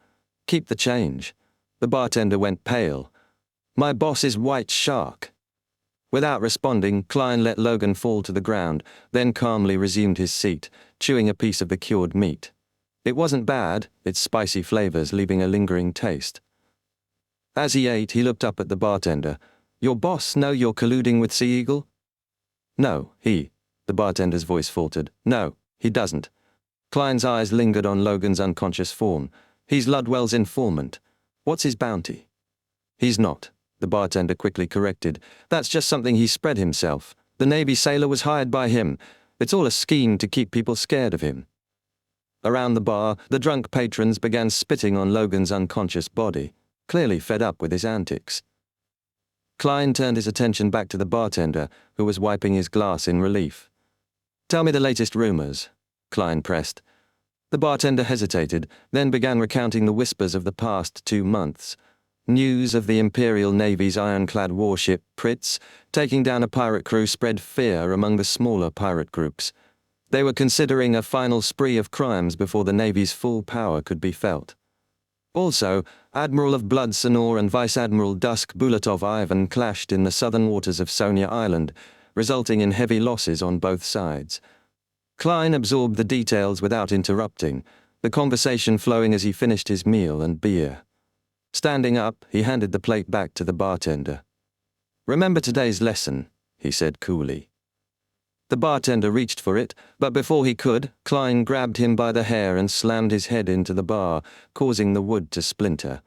"Keep the change." The bartender went pale. "My boss is White Shark." Without responding, Klein let Logan fall to the ground, then calmly resumed his seat, chewing a piece of the cured meat. It wasn't bad, its spicy flavors leaving a lingering taste. As he ate, he looked up at the bartender. "Your boss know you're colluding with Sea Eagle?" "No, the bartender's voice faltered. "No, he doesn't." Klein's eyes lingered on Logan's unconscious form. "He's Ludwell's informant. What's his bounty?" "He's not," the bartender quickly corrected. "That's just something he spread himself. The Navy sailor was hired by him. It's all a scheme to keep people scared of him." Around the bar, the drunk patrons began spitting on Logan's unconscious body, clearly fed up with his antics. Klein turned his attention back to the bartender, who was wiping his glass in relief. "Tell me the latest rumors," Klein pressed. The bartender hesitated, then began recounting the whispers of the past 2 months. News of the Imperial Navy's ironclad warship, Pritz, taking down a pirate crew spread fear among the smaller pirate groups. They were considering a final spree of crimes before the Navy's full power could be felt. Also, Admiral of Blood Sanor and Vice Admiral Dusk Bulatov Ivan clashed in the southern waters of Sonia Island, resulting in heavy losses on both sides. Klein absorbed the details without interrupting, the conversation flowing as he finished his meal and beer. Standing up, he handed the plate back to the bartender. "Remember today's lesson," he said coolly. The bartender reached for it, but before he could, Klein grabbed him by the hair and slammed his head into the bar, causing the wood to splinter.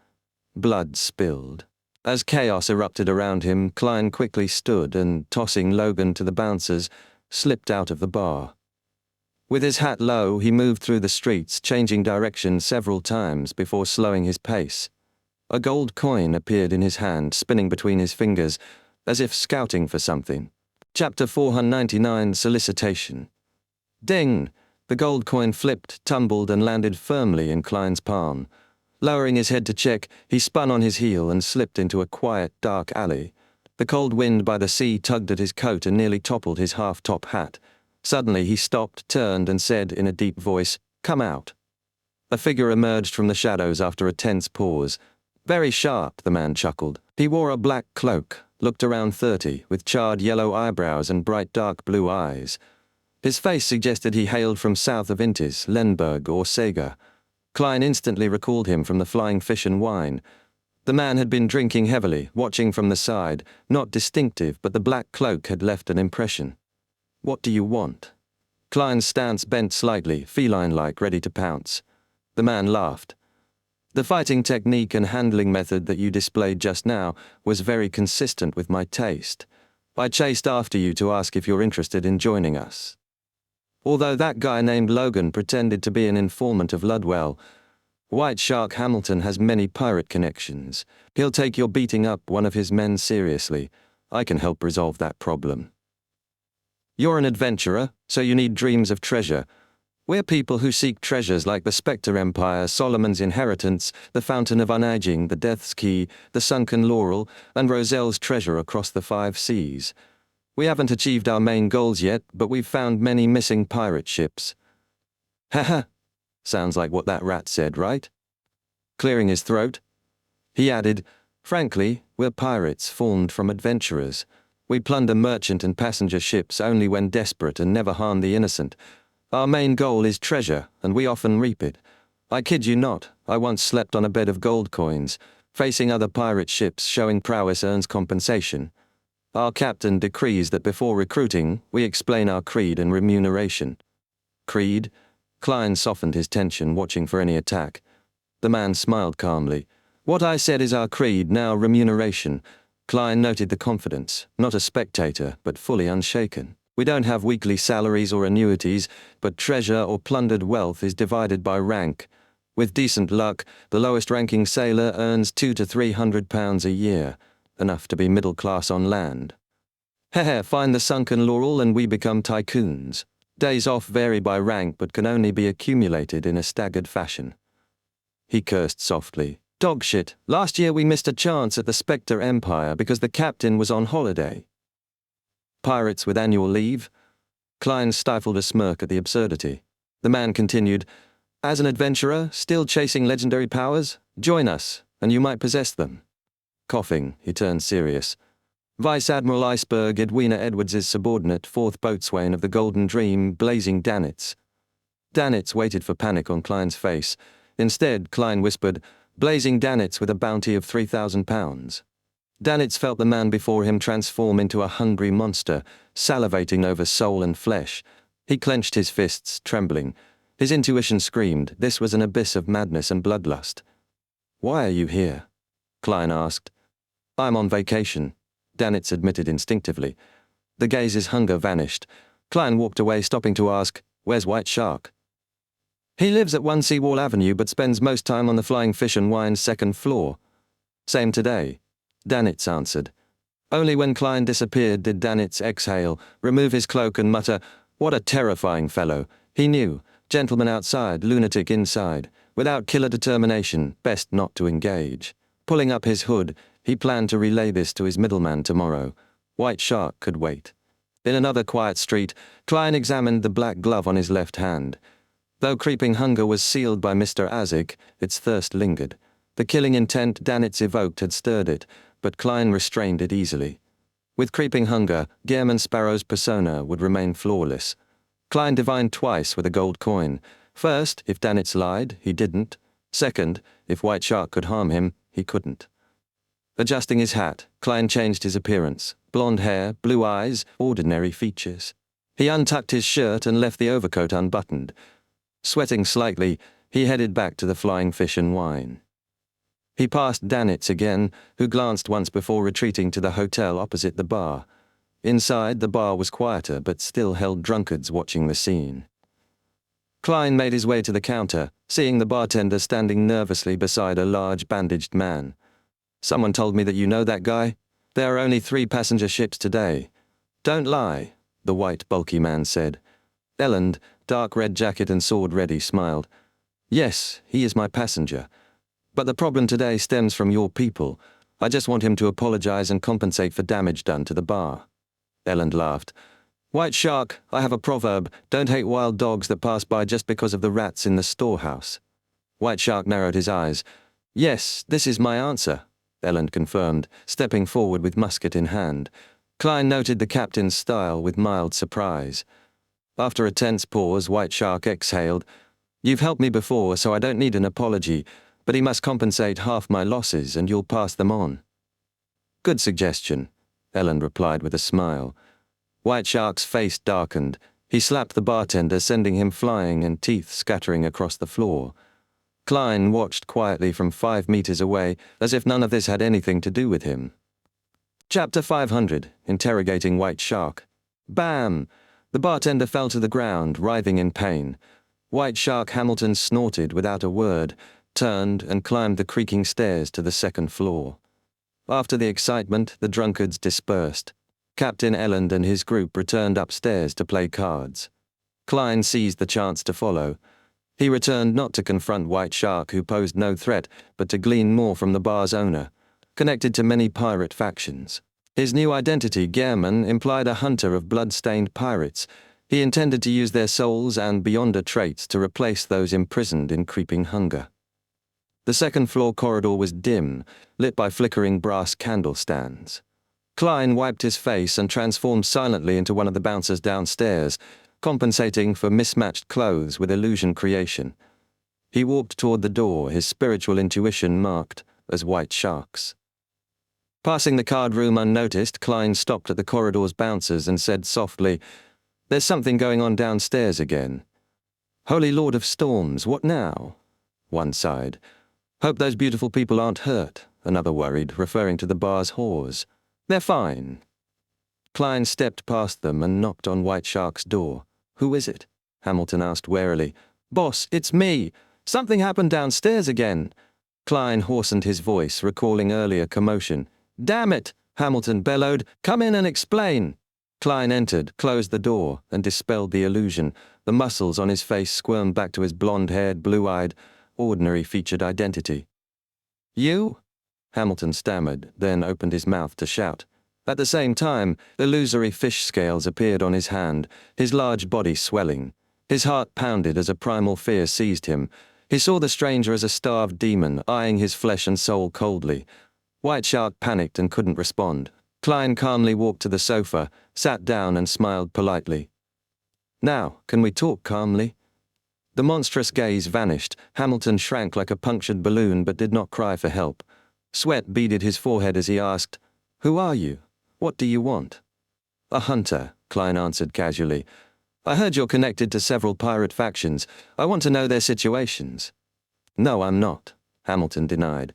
Blood spilled. As chaos erupted around him, Klein quickly stood and, tossing Logan to the bouncers, slipped out of the bar. With his hat low, he moved through the streets, changing direction several times before slowing his pace. A gold coin appeared in his hand, spinning between his fingers, as if scouting for something. Chapter 499, Solicitation. Ding! The gold coin flipped, tumbled, and landed firmly in Klein's palm. Lowering his head to check, he spun on his heel and slipped into a quiet, dark alley. The cold wind by the sea tugged at his coat and nearly toppled his half-top hat. Suddenly he stopped, turned, and said in a deep voice, "Come out." A figure emerged from the shadows after a tense pause. "Very sharp," the man chuckled. He wore a black cloak, looked around 30, with charred yellow eyebrows and bright dark blue eyes. His face suggested he hailed from south of Intis, Lemberg, or Sega. Klein instantly recalled him from the Flying Fish and Wine. The man had been drinking heavily, watching from the side, not distinctive, but the black cloak had left an impression. "What do you want?" Klein's stance bent slightly, feline-like, ready to pounce. The man laughed. "The fighting technique and handling method that you displayed just now was very consistent with my taste. I chased after you to ask if you're interested in joining us. Although that guy named Logan pretended to be an informant of Ludwell, White Shark Hamilton has many pirate connections. He'll take your beating up one of his men seriously. I can help resolve that problem. You're an adventurer, so you need dreams of treasure. We're people who seek treasures like the Spectre Empire, Solomon's Inheritance, the Fountain of Unaging, the Death's Key, the Sunken Laurel, and Roselle's treasure across the 5 seas. We haven't achieved our main goals yet, but we've found many missing pirate ships." "Haha, sounds like what that rat said, right?" Clearing his throat, he added, "Frankly, we're pirates formed from adventurers. We plunder merchant and passenger ships only when desperate and never harm the innocent. Our main goal is treasure, and we often reap it. I kid you not, I once slept on a bed of gold coins. Facing other pirate ships showing prowess earns compensation. Our captain decrees that before recruiting, we explain our creed and remuneration." "Creed?" Klein softened his tension, watching for any attack. The man smiled calmly. "What I said is our creed, now remuneration." Klein noted the confidence, not a spectator, but fully unshaken. "We don't have weekly salaries or annuities, but treasure or plundered wealth is divided by rank. With decent luck, the lowest-ranking sailor earns £200 to £300 a year, enough to be middle class on land. Heh, find the Sunken Laurel and we become tycoons. Days off vary by rank but can only be accumulated in a staggered fashion." He cursed softly. "Dogshit, last year we missed a chance at the Spectre Empire because the captain was on holiday." "Pirates with annual leave?" Klein stifled a smirk at the absurdity. The man continued, "As an adventurer, still chasing legendary powers, join us, and you might possess them." Coughing, he turned serious. "Vice Admiral Iceberg, Edwina Edwards' subordinate, 4th boatswain of the Golden Dream, Blazing Danitz." Danitz waited for panic on Klein's face. Instead, Klein whispered, "Blazing Danitz with a bounty of £3,000. Danitz felt the man before him transform into a hungry monster, salivating over soul and flesh. He clenched his fists, trembling. His intuition screamed, this was an abyss of madness and bloodlust. "Why are you here?" Klein asked. "I'm on vacation," Danitz admitted instinctively. The gaze's hunger vanished. Klein walked away, stopping to ask, "Where's White Shark?" "He lives at 1 Seawall Avenue but spends most time on the Flying Fish and Wine's 2nd floor." "Same today," Danitz answered. Only when Klein disappeared did Danitz exhale, remove his cloak and mutter, "What a terrifying fellow." He knew, gentleman outside, lunatic inside. Without killer determination, best not to engage. Pulling up his hood, he planned to relay this to his middleman tomorrow. White Shark could wait. In another quiet street, Klein examined the black glove on his left hand. Though creeping hunger was sealed by Mr. Azik, its thirst lingered. The killing intent Danitz evoked had stirred it, but Klein restrained it easily. With creeping hunger, Gehrman Sparrow's persona would remain flawless. Klein divined twice with a gold coin. First, if Danitz lied, he didn't. Second, if White Shark could harm him, he couldn't. Adjusting his hat, Klein changed his appearance. Blonde hair, blue eyes, ordinary features. He untucked his shirt and left the overcoat unbuttoned. Sweating slightly, he headed back to the Flying Fish and Wine. He passed Danitz again, who glanced once before retreating to the hotel opposite the bar. Inside, the bar was quieter, but still held drunkards watching the scene. Klein made his way to the counter, seeing the bartender standing nervously beside a large bandaged man. "Someone told me that you know that guy. There are only 3 passenger ships today." "Don't lie," the white, bulky man said. Elland, dark red jacket and sword ready, smiled. "Yes, he is my passenger. But the problem today stems from your people. I just want him to apologize and compensate for damage done to the bar." Elland laughed. "White Shark, I have a proverb, don't hate wild dogs that pass by just because of the rats in the storehouse." White Shark narrowed his eyes. "Yes, this is my answer," Elland confirmed, stepping forward with musket in hand. Klein noted the captain's style with mild surprise. After a tense pause, White Shark exhaled. "You've helped me before, so I don't need an apology, but he must compensate half my losses and you'll pass them on." "Good suggestion," Elland replied with a smile. White Shark's face darkened. He slapped the bartender, sending him flying and teeth scattering across the floor. Klein watched quietly from 5 meters away, as if none of this had anything to do with him. Chapter 500, Interrogating White Shark. Bam! The bartender fell to the ground, writhing in pain. White Shark Hamilton snorted without a word, turned and climbed the creaking stairs to the 2nd floor. After the excitement, the drunkards dispersed. Captain Elland and his group returned upstairs to play cards. Klein seized the chance to follow. He returned not to confront White Shark, who posed no threat, but to glean more from the bar's owner, connected to many pirate factions. His new identity, Gehrman, implied a hunter of blood-stained pirates. He intended to use their souls and beyonder traits to replace those imprisoned in creeping hunger. The 2nd-floor corridor was dim, lit by flickering brass candle stands. Klein wiped his face and transformed silently into one of the bouncers downstairs, compensating for mismatched clothes with illusion creation. He walked toward the door, his spiritual intuition marked as White Shark's. Passing the card room unnoticed, Klein stopped at the corridor's bouncers and said softly, "There's something going on downstairs again." "Holy Lord of Storms, what now?" One sighed. "Hope those beautiful people aren't hurt," another worried, referring to the bar's whores. "They're fine." Klein stepped past them and knocked on White Shark's door. "Who is it?" Hamilton asked warily. "Boss, it's me. Something happened downstairs again." Klein hoarsened his voice, recalling earlier commotion. "Damn it," Hamilton bellowed. "Come in and explain." Klein entered, closed the door, and dispelled the illusion. The muscles on his face squirmed back to his blonde-haired, blue-eyed, ordinary-featured identity. "You?" Hamilton stammered, then opened his mouth to shout. At the same time, illusory fish scales appeared on his hand, his large body swelling. His heart pounded as a primal fear seized him. He saw the stranger as a starved demon, eyeing his flesh and soul coldly. White Shark panicked and couldn't respond. Klein calmly walked to the sofa, sat down and smiled politely. "Now, can we talk calmly?" The monstrous gaze vanished. Hamilton shrank like a punctured balloon but did not cry for help. Sweat beaded his forehead as he asked, "Who are you? What do you want?" "A hunter," Klein answered casually. "I heard you're connected to several pirate factions. I want to know their situations." "No, I'm not," Hamilton denied.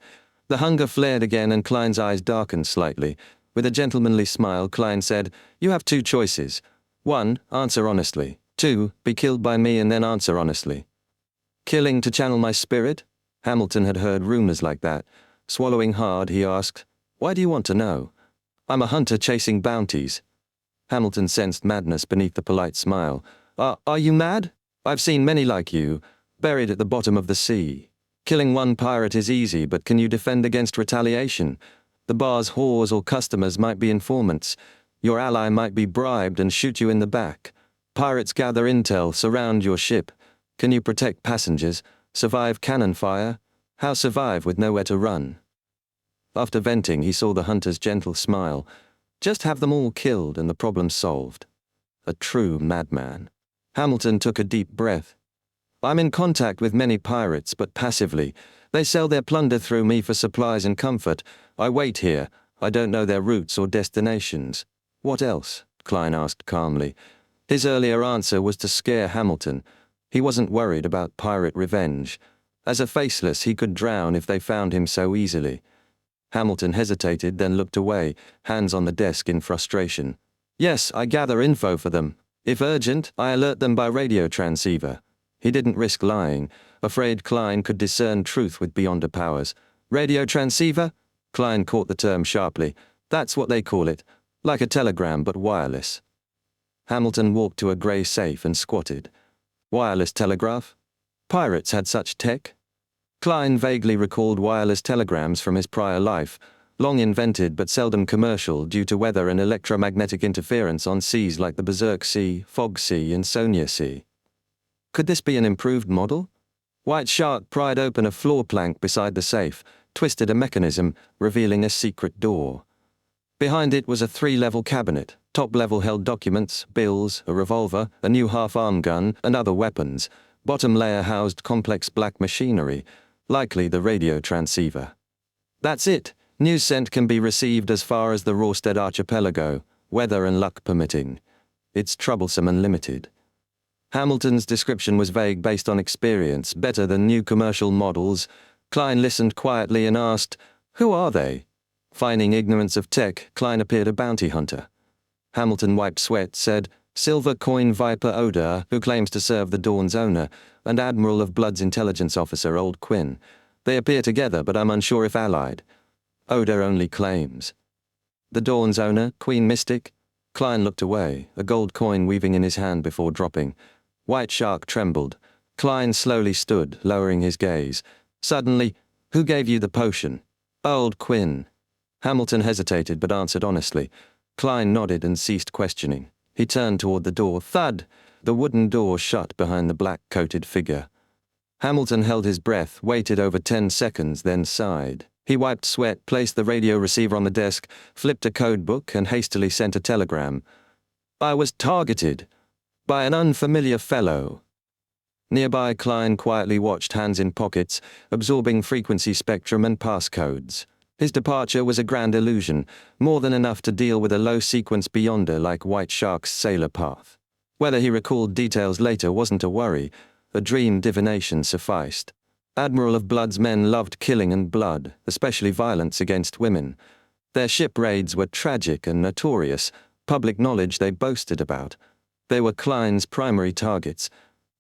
The hunger flared again and Klein's eyes darkened slightly. With a gentlemanly smile, Klein said, "You have 2 choices. 1, answer honestly. 2, be killed by me and then answer honestly." "Killing to channel my spirit?" Hamilton had heard rumors like that. Swallowing hard, he asked, "Why do you want to know?" "I'm a hunter chasing bounties." Hamilton sensed madness beneath the polite smile. Are you mad? I've seen many like you, buried at the bottom of the sea. Killing one pirate is easy, but can you defend against retaliation? The bar's whores or customers might be informants. Your ally might be bribed and shoot you in the back. Pirates gather intel, surround your ship. Can you protect passengers? Survive cannon fire? How survive with nowhere to run? After venting, he saw the hunter's gentle smile. Just have them all killed and the problem solved. A true madman. Hamilton took a deep breath. I'm in contact with many pirates, but passively. They sell their plunder through me for supplies and comfort. I wait here. I don't know their routes or destinations. What else? Klein asked calmly. His earlier answer was to scare Hamilton. He wasn't worried about pirate revenge. As a faceless, he could drown if they found him so easily. Hamilton hesitated, then looked away, hands on the desk in frustration. Yes, I gather info for them. If urgent, I alert them by radio transceiver. He didn't risk lying, afraid Klein could discern truth with beyonder powers. Radio transceiver? Klein caught the term sharply. That's what they call it. Like a telegram, but wireless. Hamilton walked to a grey safe and squatted. Wireless telegraph? Pirates had such tech? Klein vaguely recalled wireless telegrams from his prior life, long invented but seldom commercial due to weather and electromagnetic interference on seas like the Berserk Sea, Fog Sea, and Sonia Sea. Could this be an improved model? White Shark pried open a floor plank beside the safe, twisted a mechanism, revealing a secret door. Behind it was a 3-level cabinet. Top level held documents, bills, a revolver, a new half-arm gun, and other weapons. Bottom layer housed complex black machinery, likely the radio transceiver. That's it. News sent can be received as far as the Rorstead archipelago, weather and luck permitting. It's troublesome and limited. Hamilton's description was vague based on experience, better than new commercial models. Klein listened quietly and asked, "Who are they?" Feigning ignorance of tech, Klein appeared a bounty hunter. Hamilton wiped sweat, said, "Silver Coin Viper Oder, who claims to serve the Dawn's owner, and Admiral of Blood's intelligence officer, Old Quinn. They appear together, but I'm unsure if allied. Oder only claims." The Dawn's owner, Queen Mystic? Klein looked away, a gold coin weaving in his hand before dropping. White Shark trembled. Klein slowly stood, lowering his gaze. Suddenly, "Who gave you the potion?" "Old Quinn." Hamilton hesitated but answered honestly. Klein nodded and ceased questioning. He turned toward the door. Thud! The wooden door shut behind the black-coated figure. Hamilton held his breath, waited over 10 seconds, then sighed. He wiped sweat, placed the radio receiver on the desk, flipped a code book, and hastily sent a telegram. "I was targeted by an unfamiliar fellow." Nearby, Klein quietly watched, hands in pockets, absorbing frequency spectrum and passcodes. His departure was a grand illusion, more than enough to deal with a low-sequence beyonder like White Shark's sailor path. Whether he recalled details later wasn't a worry. A dream divination sufficed. Admiral of Blood's men loved killing and blood, especially violence against women. Their ship raids were tragic and notorious, public knowledge they boasted about. They were Klein's primary targets.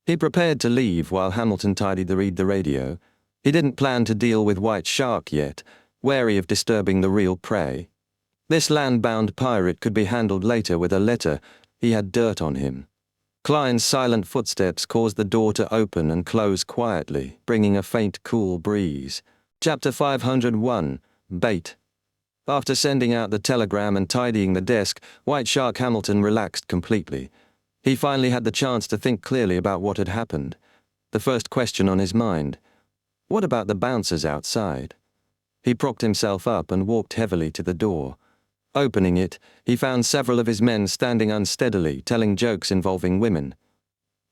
He prepared to leave while Hamilton tidied the read the radio. He didn't plan to deal with White Shark yet, wary of disturbing the real prey. This land-bound pirate could be handled later with a letter. He had dirt on him. Klein's silent footsteps caused the door to open and close quietly, bringing a faint, cool breeze. Chapter 501, Bait. After sending out the telegram and tidying the desk, White Shark Hamilton relaxed completely. He finally had the chance to think clearly about what had happened. The first question on his mind: what about the bouncers outside? He propped himself up and walked heavily to the door. Opening it, he found several of his men standing unsteadily, telling jokes involving women.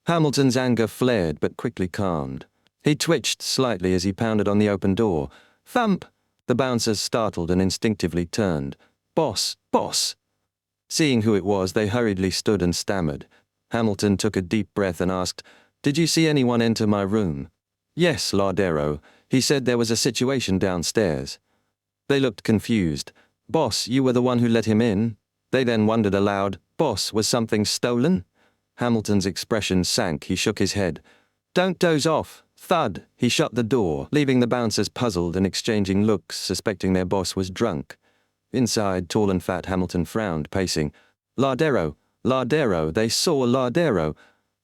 Hamilton's anger flared but quickly calmed. He twitched slightly as he pounded on the open door. Thump! The bouncers startled and instinctively turned. "Boss! Boss!" Seeing who it was, they hurriedly stood and stammered. Hamilton took a deep breath and asked, "Did you see anyone enter my room?" "Yes, Lardero. He said there was a situation downstairs." They looked confused. "Boss, you were the one who let him in?" They then wondered aloud, "Boss, was something stolen?" Hamilton's expression sank. He shook his head. "Don't doze off." Thud! He shut the door, leaving the bouncers puzzled and exchanging looks, suspecting their boss was drunk. Inside, tall and fat, Hamilton frowned, pacing. "Lardero! Lardero! They saw Lardero!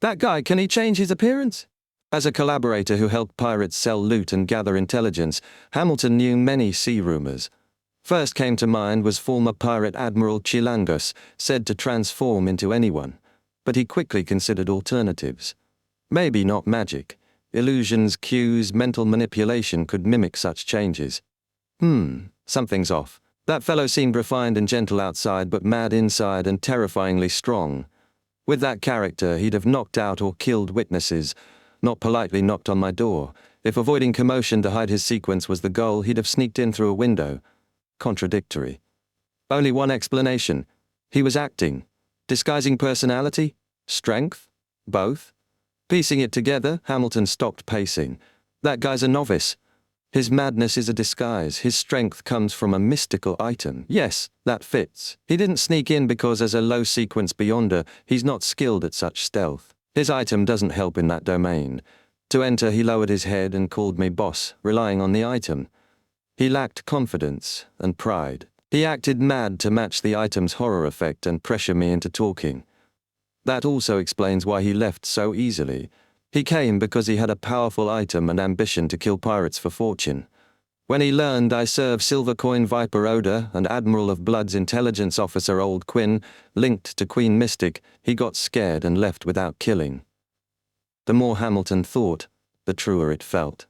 That guy, can he change his appearance?" As a collaborator who helped pirates sell loot and gather intelligence, Hamilton knew many sea rumors. First came to mind was former pirate Admiral Chilangos, said to transform into anyone. But he quickly considered alternatives. Maybe not magic. Illusions, cues, mental manipulation could mimic such changes. Something's off. That fellow seemed refined and gentle outside, but mad inside and terrifyingly strong. With that character, he'd have knocked out or killed witnesses, not politely knocked on my door. If avoiding commotion to hide his sequence was the goal, he'd have sneaked in through a window. Contradictory. Only one explanation. He was acting. Disguising personality? Strength? Both? Piecing it together, Hamilton stopped pacing. That guy's a novice. His madness is a disguise. His strength comes from a mystical item. Yes, that fits. He didn't sneak in because as a low-sequence beyonder, he's not skilled at such stealth. His item doesn't help in that domain. To enter, he lowered his head and called me boss, relying on the item. He lacked confidence and pride. He acted mad to match the item's horror effect and pressure me into talking. That also explains why he left so easily. He came because he had a powerful item and ambition to kill pirates for fortune. When he learned I serve Silver Coin Viper Oda and Admiral of Blood's intelligence officer Old Quinn, linked to Queen Mystic, he got scared and left without killing. The more Hamilton thought, the truer it felt.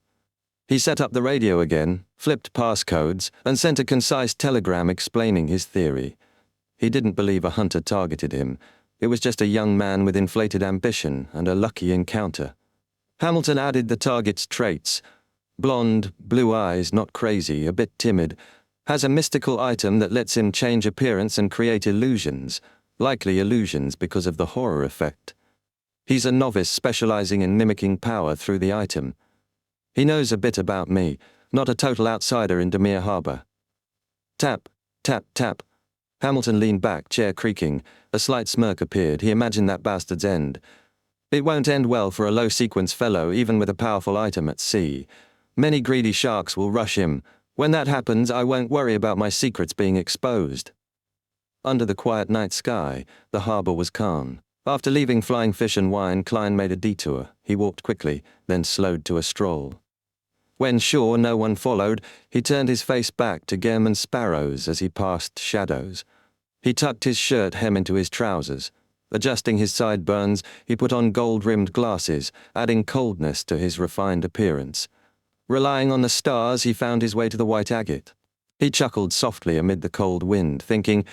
He set up the radio again, flipped passcodes, and sent a concise telegram explaining his theory. He didn't believe a hunter targeted him. It was just a young man with inflated ambition and a lucky encounter. Hamilton added the target's traits. Blonde, blue eyes, not crazy, a bit timid. Has a mystical item that lets him change appearance and create illusions. Likely illusions because of the horror effect. He's a novice specializing in mimicking power through the item. He knows a bit about me, not a total outsider in Demir Harbor. Tap, tap, tap. Hamilton leaned back, chair creaking. A slight smirk appeared. He imagined that bastard's end. It won't end well for a low-sequence fellow, even with a powerful item at sea. Many greedy sharks will rush him. When that happens, I won't worry about my secrets being exposed. Under the quiet night sky, the harbor was calm. After leaving Flying Fish and Wine, Klein made a detour. He walked quickly, then slowed to a stroll. When sure no one followed, he turned his face back to Gehrman Sparrows as he passed shadows. He tucked his shirt hem into his trousers. Adjusting his sideburns, he put on gold-rimmed glasses, adding coldness to his refined appearance. Relying on the stars, he found his way to the White Agate. He chuckled softly amid the cold wind, thinking,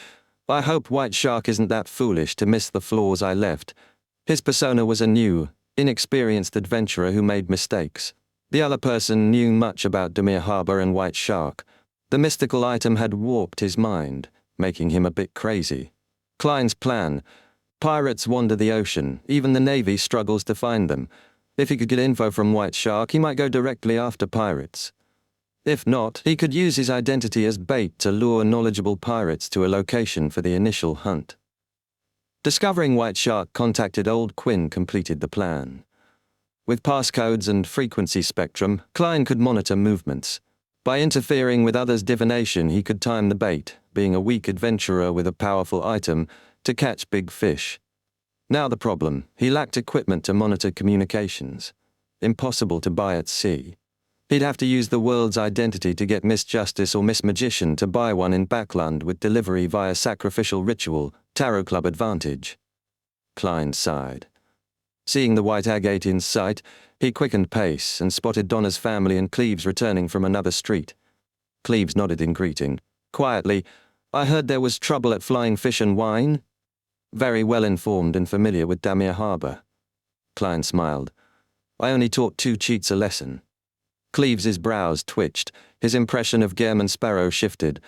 I hope White Shark isn't that foolish to miss the flaws I left. His persona was a new, inexperienced adventurer who made mistakes. The other person knew much about Demir Harbor and White Shark. The mystical item had warped his mind, making him a bit crazy. Klein's plan. Pirates wander the ocean. Even the Navy struggles to find them. If he could get info from White Shark, he might go directly after pirates. If not, he could use his identity as bait to lure knowledgeable pirates to a location for the initial hunt. Discovering White Shark contacted Old Quinn completed the plan. With passcodes and frequency spectrum, Klein could monitor movements. By interfering with others' divination, he could time the bait, being a weak adventurer with a powerful item, to catch big fish. Now the problem, he lacked equipment to monitor communications. Impossible to buy at sea. He'd have to use the world's identity to get Miss Justice or Miss Magician to buy one in Backland with delivery via sacrificial ritual, Tarot Club advantage. Klein sighed. Seeing the White Agate in sight, he quickened pace and spotted Donna's family and Cleves returning from another street. Cleves nodded in greeting. Quietly, I heard there was trouble at Flying Fish and Wine. Very well informed and familiar with Demir Harbor. Klein smiled. I only taught 2 cheats a lesson. Cleves's brows twitched. His impression of Gehrman Sparrow shifted.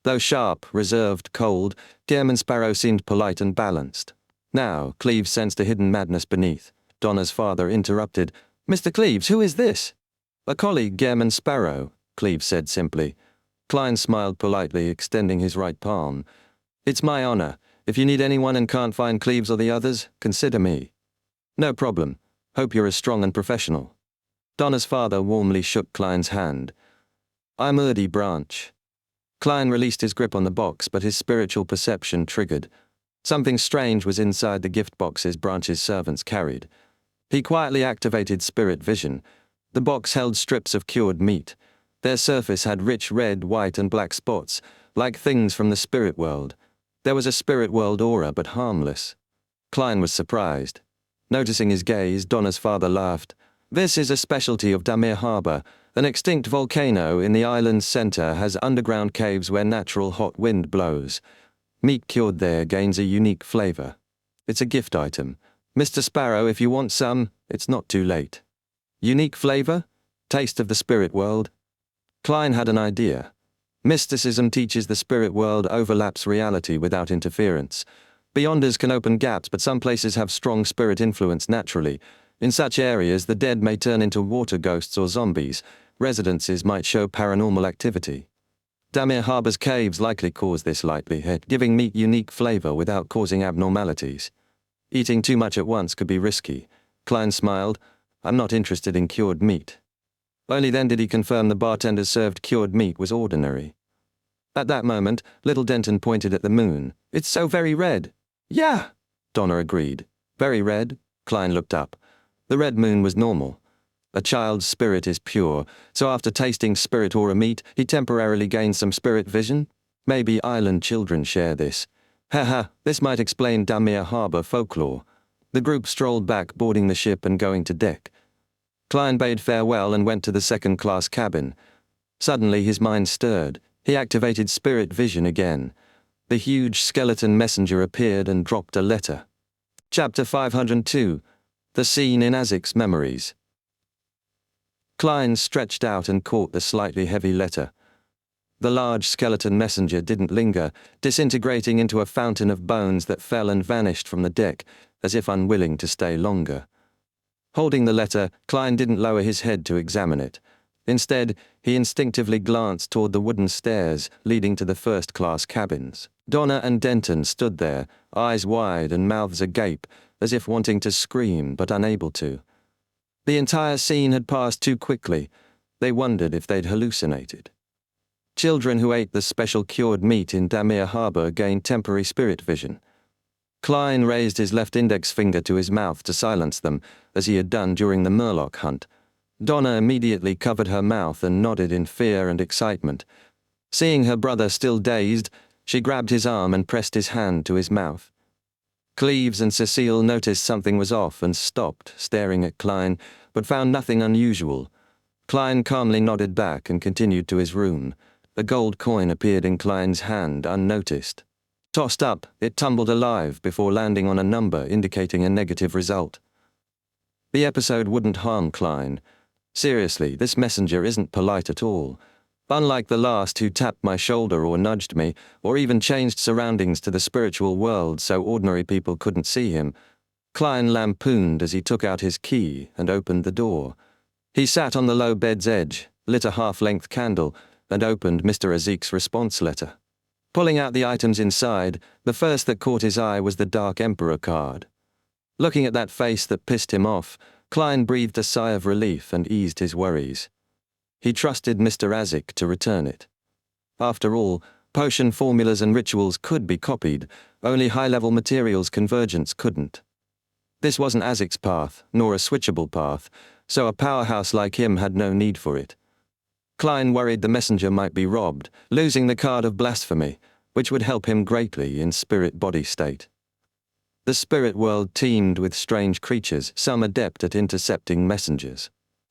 Though sharp, reserved, cold, Gehrman Sparrow seemed polite and balanced. Now, Cleves sensed a hidden madness beneath. Donna's father interrupted. Mr. Cleves, who is this? A colleague, Gehrman Sparrow, Cleves said simply. Klein smiled politely, extending his right palm. It's my honor. If you need anyone and can't find Cleves or the others, consider me. No problem. Hope you're as strong and professional. Donna's father warmly shook Klein's hand. I'm Urdy Branch. Klein released his grip on the box, but his spiritual perception triggered. Something strange was inside the gift boxes Branch's servants carried. He quietly activated spirit vision. The box held strips of cured meat. Their surface had rich red, white, and black spots, like things from the spirit world. There was a spirit world aura, but harmless. Klein was surprised. Noticing his gaze, Donna's father laughed. This is a specialty of Demir Harbor. An extinct volcano in the island's center has underground caves where natural hot wind blows. Meat cured there gains a unique flavor. It's a gift item. Mr. Sparrow, if you want some, it's not too late. Unique flavor? Taste of the spirit world? Klein had an idea. Mysticism teaches the spirit world overlaps reality without interference. Beyonders can open gaps, but some places have strong spirit influence naturally. In such areas, the dead may turn into water ghosts or zombies. Residences might show paranormal activity. Damir Harbor's caves likely cause this likelihood, giving meat unique flavor without causing abnormalities. Eating too much at once could be risky. Klein smiled. I'm not interested in cured meat. Only then did he confirm the bartender's served cured meat was ordinary. At that moment, little Denton pointed at the moon. It's so very red. Yeah, Donna agreed. Very red? Klein looked up. The red moon was normal. A child's spirit is pure, so after tasting spirit aura meat, he temporarily gained some spirit vision? Maybe island children share this. Haha, this might explain Damir Harbor folklore. The group strolled back, boarding the ship and going to deck. Klein bade farewell and went to the second-class cabin. Suddenly his mind stirred. He activated spirit vision again. The huge skeleton messenger appeared and dropped a letter. Chapter 502. The Scene in Azic's Memories. Klein stretched out and caught the slightly heavy letter. The large skeleton messenger didn't linger, disintegrating into a fountain of bones that fell and vanished from the deck, as if unwilling to stay longer. Holding the letter, Klein didn't lower his head to examine it. Instead, he instinctively glanced toward the wooden stairs leading to the first-class cabins. Donna and Denton stood there, eyes wide and mouths agape, as if wanting to scream but unable to. The entire scene had passed too quickly. They wondered if they'd hallucinated. Children who ate the special cured meat in Damir Harbor gained temporary spirit vision. Klein raised his left index finger to his mouth to silence them, as he had done during the Murloc hunt. Donna immediately covered her mouth and nodded in fear and excitement. Seeing her brother still dazed, she grabbed his arm and pressed his hand to his mouth. Cleves and Cecile noticed something was off and stopped, staring at Klein, but found nothing unusual. Klein calmly nodded back and continued to his room. A gold coin appeared in Klein's hand unnoticed. Tossed up, it tumbled alive before landing on a number indicating a negative result. The episode wouldn't harm Klein. Seriously, this messenger isn't polite at all. Unlike the last who tapped my shoulder or nudged me, or even changed surroundings to the spiritual world so ordinary people couldn't see him, Klein lampooned as he took out his key and opened the door. He sat on the low bed's edge, lit a half-length candle, and opened Mr. Azic's response letter. Pulling out the items inside, the first that caught his eye was the Dark Emperor card. Looking at that face that pissed him off, Klein breathed a sigh of relief and eased his worries. He trusted Mr. Azic to return it. After all, potion formulas and rituals could be copied, only high-level materials convergence couldn't. This wasn't Azic's path, nor a switchable path, so a powerhouse like him had no need for it. Klein worried the messenger might be robbed, losing the card of blasphemy, which would help him greatly in spirit-body state. The spirit world teemed with strange creatures, some adept at intercepting messengers.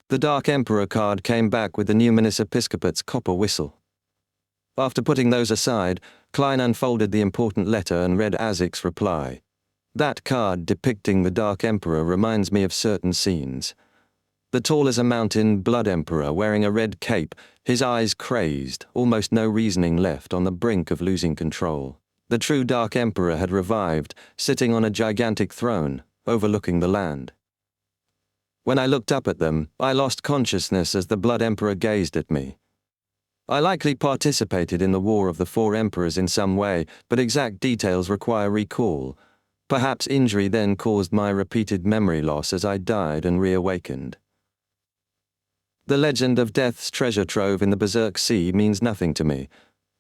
The Dark Emperor card came back with the Numinous Episcopate's copper whistle. After putting those aside, Klein unfolded the important letter and read Azic's reply. That card depicting the Dark Emperor reminds me of certain scenes. The tall-as-a-mountain Blood Emperor wearing a red cape, his eyes crazed, almost no reasoning left, on the brink of losing control. The true Dark Emperor had revived, sitting on a gigantic throne, overlooking the land. When I looked up at them, I lost consciousness as the Blood Emperor gazed at me. I likely participated in the War of the Four Emperors in some way, but exact details require recall. Perhaps injury then caused my repeated memory loss as I died and reawakened. The legend of Death's treasure trove in the Berserk Sea means nothing to me.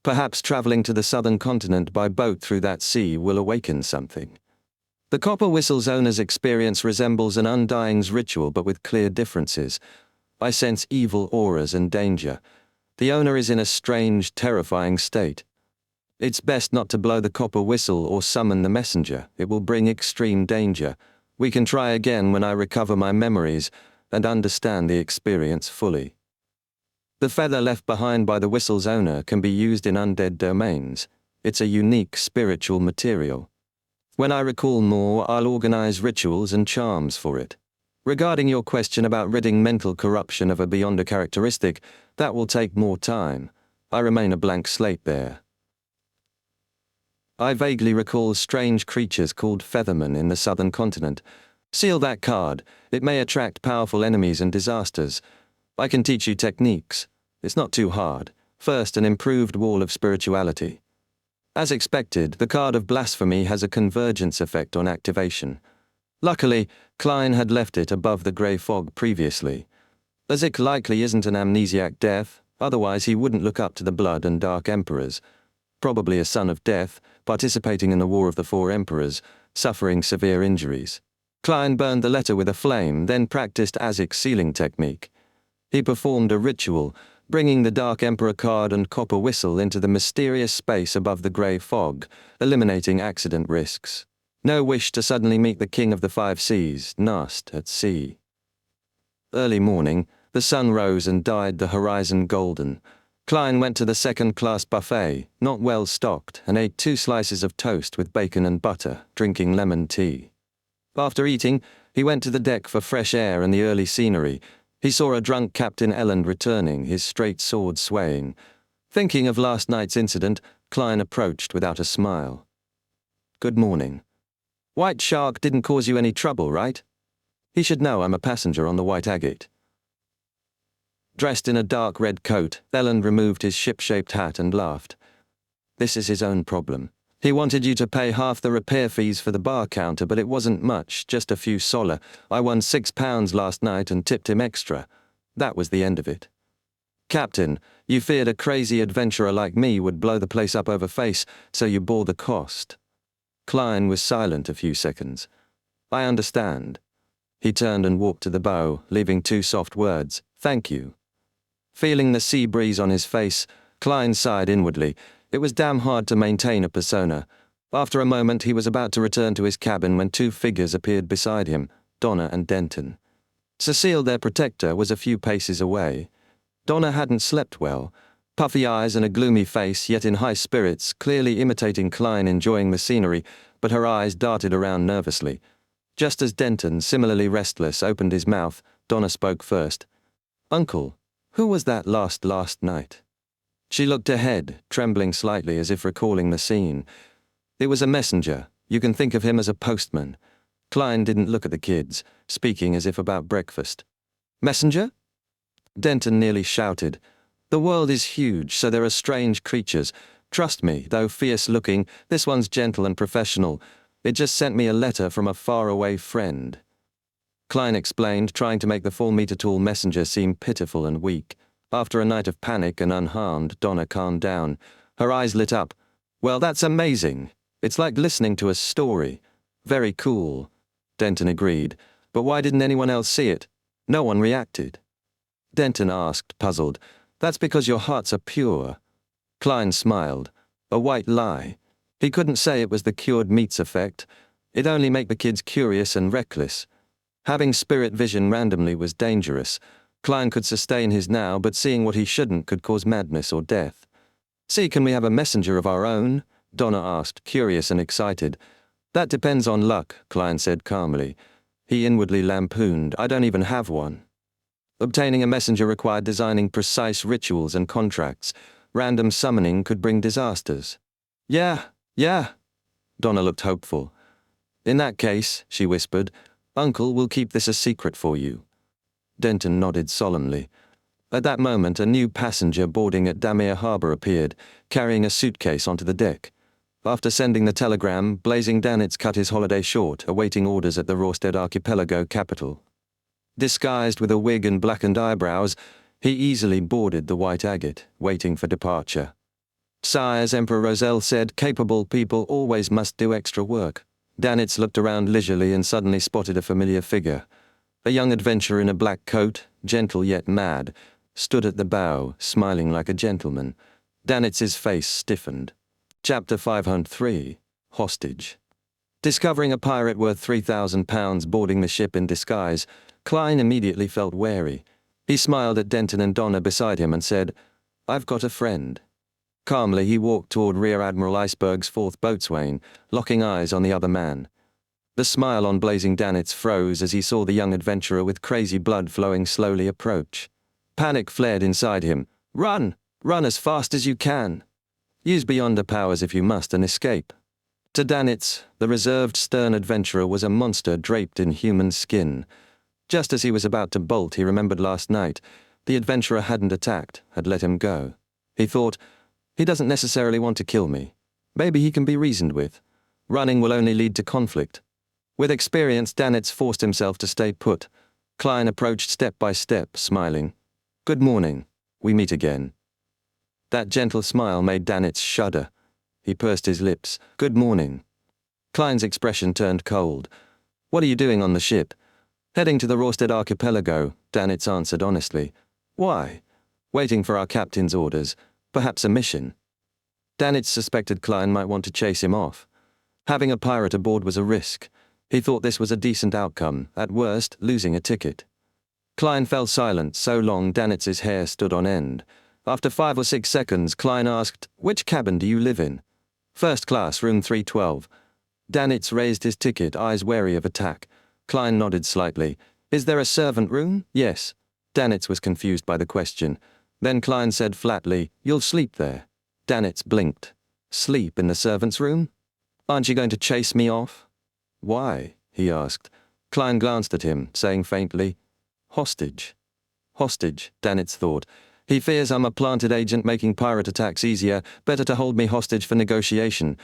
Perhaps traveling to the southern continent by boat through that sea will awaken something. The Copper Whistle's owner's experience resembles an Undying's ritual, but with clear differences. I sense evil auras and danger. The owner is in a strange, terrifying state. It's best not to blow the copper whistle or summon the messenger. It will bring extreme danger. We can try again when I recover my memories and understand the experience fully. The feather left behind by the whistle's owner can be used in undead domains. It's a unique spiritual material. When I recall more, I'll organize rituals and charms for it. Regarding your question about ridding mental corruption of a Beyonder characteristic, that will take more time. I remain a blank slate there. I vaguely recall strange creatures called feathermen in the southern continent. Seal that card. It may attract powerful enemies and disasters. I can teach you techniques. It's not too hard. First, an improved wall of spirituality. As expected, the card of blasphemy has a convergence effect on activation. Luckily, Klein had left it above the grey fog previously. As it likely isn't an amnesiac death, otherwise he wouldn't look up to the blood and dark emperors. Probably a son of death, participating in the War of the Four Emperors, suffering severe injuries. Klein burned the letter with a flame, then practiced Azic's sealing technique. He performed a ritual, bringing the Dark Emperor card and copper whistle into the mysterious space above the grey fog, eliminating accident risks. No wish to suddenly meet the King of the Five Seas, Nast, at sea. Early morning, the sun rose and dyed the horizon golden. Klein went to the second-class buffet, not well stocked, and ate 2 slices of toast with bacon and butter, drinking lemon tea. After eating, he went to the deck for fresh air and the early scenery. He saw a drunk Captain Elland returning, his straight sword swaying. Thinking of last night's incident, Klein approached without a smile. "Good morning. White Shark didn't cause you any trouble, right? He should know I'm a passenger on the White Agate." Dressed in a dark red coat, Elland removed his ship-shaped hat and laughed. "This is his own problem. He wanted you to pay half the repair fees for the bar counter, but it wasn't much, just a few sola. I won £6 last night and tipped him extra. That was the end of it. Captain, you feared a crazy adventurer like me would blow the place up over face, so you bore the cost." Klein was silent a few seconds. "I understand." He turned and walked to the bow, leaving 2 soft words, "Thank you." Feeling the sea breeze on his face, Klein sighed inwardly. It was damn hard to maintain a persona. After a moment, he was about to return to his cabin when 2 figures appeared beside him, Donna and Denton. Cecile, their protector, was a few paces away. Donna hadn't slept well. Puffy eyes and a gloomy face, yet in high spirits, clearly imitating Klein enjoying the scenery, but her eyes darted around nervously. Just as Denton, similarly restless, opened his mouth, Donna spoke first. "Uncle, who was that last night?" She looked ahead, trembling slightly as if recalling the scene. "It was a messenger. You can think of him as a postman." Klein didn't look at the kids, speaking as if about breakfast. "Messenger?" Denton nearly shouted. "The world is huge, so there are strange creatures. Trust me, though fierce-looking, this one's gentle and professional. It just sent me a letter from a faraway friend." Klein explained, trying to make the 4-meter-tall messenger seem pitiful and weak. After a night of panic and unharmed, Donna calmed down. Her eyes lit up. "Well, that's amazing. It's like listening to a story. Very cool." Denton agreed. "But why didn't anyone else see it? No one reacted." Denton asked, puzzled. "That's because your hearts are pure." Klein smiled. "A white lie. He couldn't say it was the cured meats effect. It'd only make the kids curious and reckless. Having spirit vision randomly was dangerous. Klein could sustain his now, but seeing what he shouldn't could cause madness or death." "See, can we have a messenger of our own?" Donna asked, curious and excited. "That depends on luck," Klein said calmly. He inwardly lampooned, "I don't even have one." Obtaining a messenger required designing precise rituals and contracts. Random summoning could bring disasters. Yeah. Donna looked hopeful. "In that case," she whispered, "Uncle will keep this a secret for you." Denton nodded solemnly. At that moment, a new passenger boarding at Damir Harbour appeared, carrying a suitcase onto the deck. After sending the telegram, Blazing Danitz cut his holiday short, awaiting orders at the Rosted Archipelago capital. Disguised with a wig and blackened eyebrows, he easily boarded the White Agate, waiting for departure. "Sires," Emperor Roselle said, "capable people always must do extra work." Danitz looked around leisurely and suddenly spotted a familiar figure. A young adventurer in a black coat, gentle yet mad, stood at the bow, smiling like a gentleman. Danitz's face stiffened. Chapter 503, Hostage. Discovering a pirate worth £3,000 boarding the ship in disguise, Klein immediately felt wary. He smiled at Denton and Donna beside him and said, "I've got a friend." Calmly, he walked toward Rear Admiral Iceberg's 4th boatswain, locking eyes on the other man. The smile on Blazing Danitz froze as he saw the young adventurer with crazy blood flowing slowly approach. Panic flared inside him. "Run! Run as fast as you can! Use Beyonder powers if you must and escape." To Danitz, the reserved, stern adventurer was a monster draped in human skin. Just as he was about to bolt, he remembered last night. The adventurer hadn't attacked, had let him go. He thought, he doesn't necessarily want to kill me. Maybe he can be reasoned with. Running will only lead to conflict. With experience, Danitz forced himself to stay put. Klein approached step by step, smiling. "Good morning. We meet again." That gentle smile made Danitz shudder. He pursed his lips. "Good morning." Klein's expression turned cold. "What are you doing on the ship?" "Heading to the Rorsted Archipelago," Danitz answered honestly. "Why?" "Waiting for our captain's orders. Perhaps a mission." Danitz suspected Klein might want to chase him off. Having a pirate aboard was a risk. He thought this was a decent outcome, at worst, losing a ticket. Klein fell silent so long Danitz's hair stood on end. After 5 or 6 seconds, Klein asked, "Which cabin do you live in?" "First class, room 312. Danitz raised his ticket, eyes wary of attack. Klein nodded slightly. "Is there a servant room?" "Yes." Danitz was confused by the question. Then Klein said flatly, "You'll sleep there." Danitz blinked. "Sleep in the servant's room? Aren't you going to chase me off?" "Why?" he asked. Klein glanced at him, saying faintly, "Hostage." "Hostage," Danitz thought. "He fears I'm a planted agent making pirate attacks easier. Better to hold me hostage for negotiation.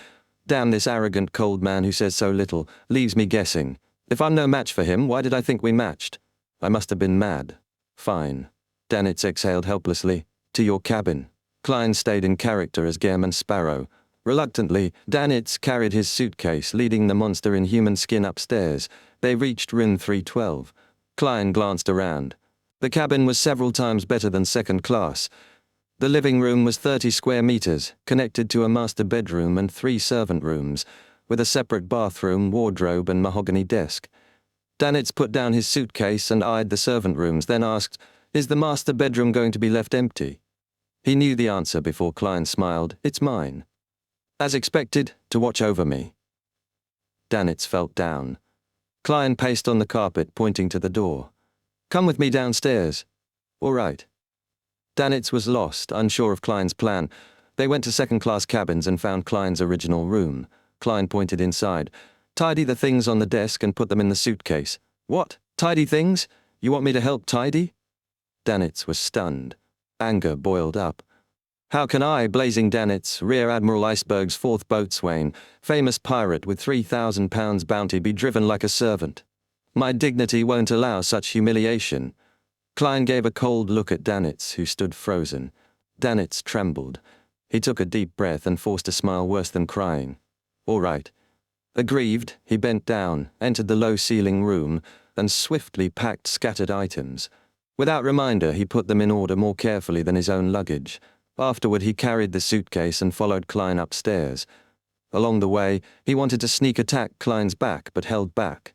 Damn this arrogant, cold man who says so little. Leaves me guessing. If I'm no match for him, why did I think we matched? I must have been mad." "Fine." Danitz exhaled helplessly. "To your cabin." Klein stayed in character as Gehrman Sparrow. Reluctantly, Danitz carried his suitcase, leading the monster in human skin upstairs. They reached room 312. Klein glanced around. The cabin was several times better than second class. The living room was 30 square meters, connected to a master bedroom and 3 servant rooms, with a separate bathroom, wardrobe, and mahogany desk. Danitz put down his suitcase and eyed the servant rooms, then asked, "Is the master bedroom going to be left empty?" He knew the answer before Klein smiled. "It's mine." "As expected, to watch over me." Danitz felt down. Klein paced on the carpet, pointing to the door. "Come with me downstairs." "All right." Danitz was lost, unsure of Klein's plan. They went to second-class cabins and found Klein's original room. Klein pointed inside. "Tidy the things on the desk and put them in the suitcase." "What? Tidy things? You want me to help tidy?" Danitz was stunned. Anger boiled up. "How can I, Blazing Danitz, Rear Admiral Iceberg's 4th boatswain, famous pirate with £3,000 bounty, be driven like a servant? My dignity won't allow such humiliation." Klein gave a cold look at Danitz, who stood frozen. Danitz trembled. He took a deep breath and forced a smile worse than crying. "All right." Aggrieved, he bent down, entered the low-ceiling room, and swiftly packed scattered items. Without reminder, he put them in order more carefully than his own luggage. Afterward, he carried the suitcase and followed Klein upstairs. Along the way, he wanted to sneak attack Klein's back, but held back.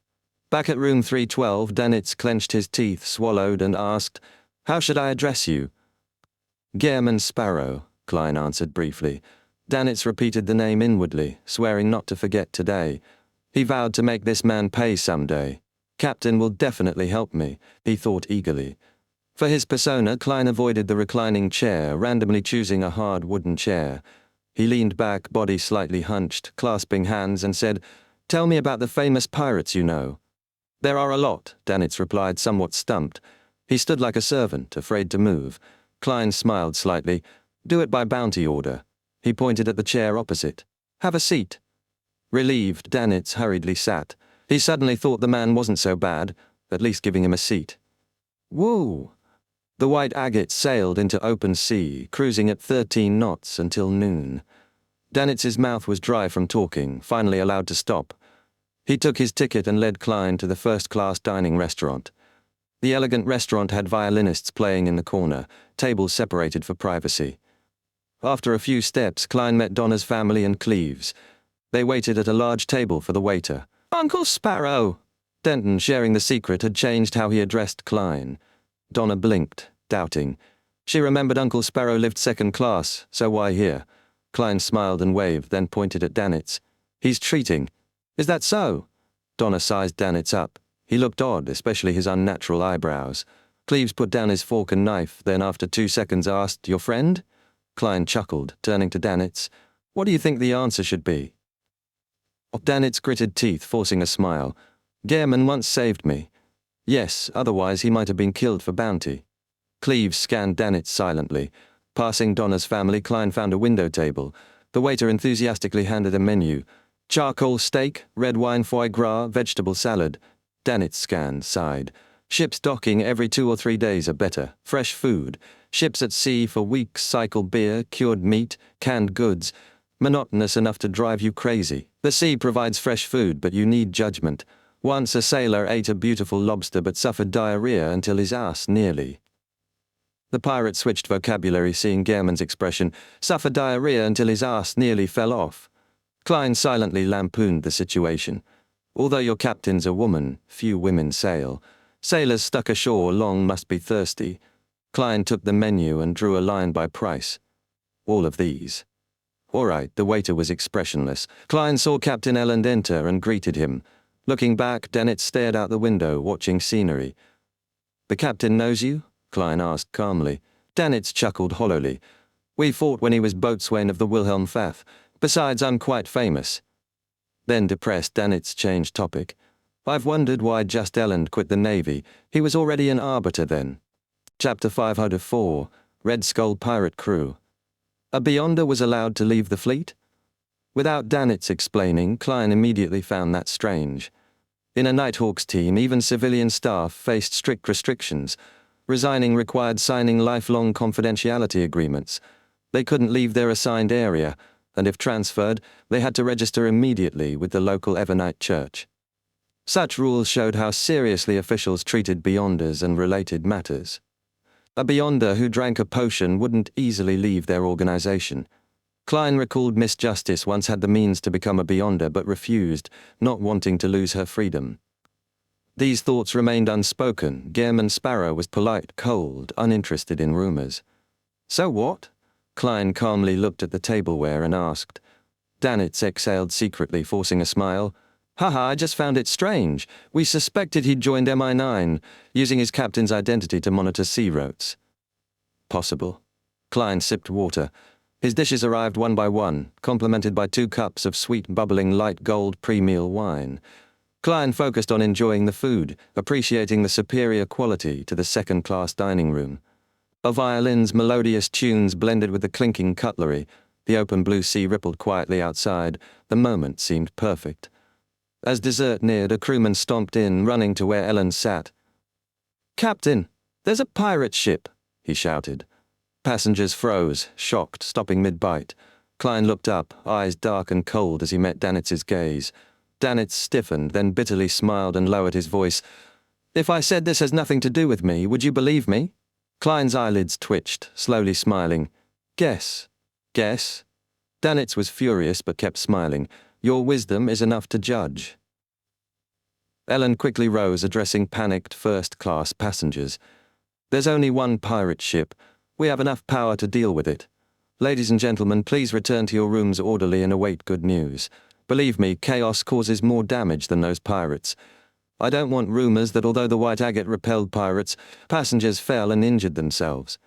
Back at room 312, Danitz clenched his teeth, swallowed, and asked, "How should I address you?" "Gehrman Sparrow," Klein answered briefly. Danitz repeated the name inwardly, swearing not to forget today. He vowed to make this man pay someday. "Captain will definitely help me," he thought eagerly. For his persona, Klein avoided the reclining chair, randomly choosing a hard wooden chair. He leaned back, body slightly hunched, clasping hands, and said, "Tell me about the famous pirates you know." "There are a lot," Danitz replied, somewhat stumped. He stood like a servant, afraid to move. Klein smiled slightly. "Do it by bounty order." He pointed at the chair opposite. "Have a seat." Relieved, Danitz hurriedly sat. He suddenly thought the man wasn't so bad, at least giving him a seat. Whoa! The white agate sailed into open sea, cruising at 13 knots until noon. Danitz's mouth was dry from talking, finally allowed to stop. He took his ticket and led Klein to the first-class dining restaurant. The elegant restaurant had violinists playing in the corner, tables separated for privacy. After a few steps, Klein met Donna's family and Cleves. They waited at a large table for the waiter. "Uncle Sparrow!" Denton, sharing the secret, had changed how he addressed Klein. Donna blinked, doubting. She remembered Uncle Sparrow lived second class, so why here? Klein smiled and waved, then pointed at Danitz. "He's treating." "Is that so?" Donna sized Danitz up. He looked odd, especially his unnatural eyebrows. Cleves put down his fork and knife, then after 2 seconds asked, "Your friend?" Klein chuckled, turning to Danitz. "What do you think the answer should be?" Danitz gritted teeth, forcing a smile. Gehrman once saved me. Yes, otherwise he might have been killed for bounty. Cleves scanned Danitz silently. Passing Donna's family, Klein found a window table. The waiter enthusiastically handed a menu. Charcoal steak, red wine foie gras, vegetable salad. Danitz scanned, sighed. Ships docking every 2 or 3 days are better. Fresh food. Ships at sea for weeks cycle beer, cured meat, canned goods. Monotonous enough to drive you crazy. The sea provides fresh food, but you need judgment. Once a sailor ate a beautiful lobster but suffered diarrhea until his ass nearly. The pirate switched vocabulary, seeing Gehrman's expression, suffered diarrhea until his ass nearly fell off. Klein silently lampooned the situation. Although your captain's a woman, few women sail. Sailors stuck ashore long must be thirsty. Klein took the menu and drew a line by price. All of these. All right, the waiter was expressionless. Klein saw Captain Elland enter and greeted him. Looking back, Danitz stared out the window, watching scenery. The captain knows you? Klein asked calmly. Danitz chuckled hollowly. We fought when he was boatswain of the Wilhelm Pfaff. Besides, I'm quite famous. Then, depressed, Danitz changed topic. I've wondered why just Elland quit the Navy. He was already an arbiter then. Chapter 504, Red Skull Pirate Crew. A Beyonder was allowed to leave the fleet? Without Danitz explaining, Klein immediately found that strange. In a Nighthawks team, even civilian staff faced strict restrictions. Resigning required signing lifelong confidentiality agreements. They couldn't leave their assigned area, and if transferred, they had to register immediately with the local Evernite church. Such rules showed how seriously officials treated Beyonders and related matters. A Beyonder who drank a potion wouldn't easily leave their organization. Klein recalled Miss Justice once had the means to become a Beyonder but refused, not wanting to lose her freedom. These thoughts remained unspoken. Gehrman Sparrow was polite, cold, uninterested in rumors. So what? Klein calmly looked at the tableware and asked. Danitz exhaled secretly, forcing a smile. Haha, I just found it strange. We suspected he'd joined MI9, using his captain's identity to monitor sea routes. Possible. Klein sipped water. His dishes arrived one by one, complemented by 2 cups of sweet, bubbling light gold pre-meal wine. Klein focused on enjoying the food, appreciating the superior quality to the second-class dining room. A violin's melodious tunes blended with the clinking cutlery. The open blue sea rippled quietly outside. The moment seemed perfect. As dessert neared, a crewman stomped in, running to where Ellen sat. Captain, there's a pirate ship, he shouted. Passengers froze, shocked, stopping mid-bite. Klein looked up, eyes dark and cold as he met Danitz's gaze. Danitz stiffened, then bitterly smiled and lowered his voice. If I said this has nothing to do with me, would you believe me? Klein's eyelids twitched, slowly smiling. Guess. Guess? Danitz was furious but kept smiling. Your wisdom is enough to judge. Ellen quickly rose, addressing panicked first-class passengers. There's only one pirate ship. We have enough power to deal with it. Ladies and gentlemen, please return to your rooms orderly and await good news. Believe me, chaos causes more damage than those pirates. I don't want rumors that although the White Agate repelled pirates, passengers fell and injured themselves.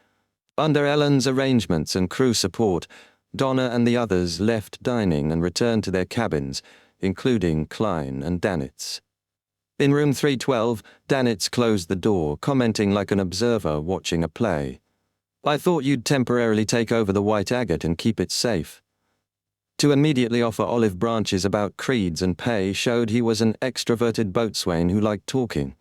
Under Ellen's arrangements and crew support, Donna and the others left dining and returned to their cabins, including Klein and Danitz. In room 312, Danitz closed the door, commenting like an observer watching a play. I thought you'd temporarily take over the White Agate and keep it safe. To immediately offer olive branches about creeds and pay showed he was an extroverted boatswain who liked talking.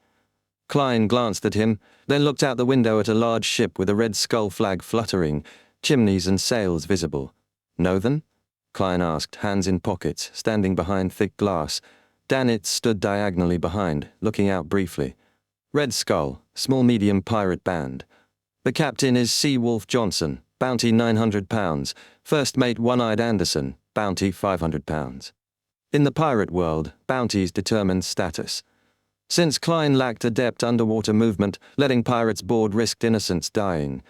Klein glanced at him, then looked out the window at a large ship with a red skull flag fluttering, chimneys and sails visible. Know them? Klein asked, hands in pockets, standing behind thick glass. Danitz stood diagonally behind, looking out briefly. Red Skull, small-medium pirate band. The captain is Sea Wolf Johnson, bounty £900. First mate One-Eyed Anderson, bounty £500. In the pirate world, bounties determined status. Since Klein lacked adept underwater movement, letting pirates board risked innocents dying.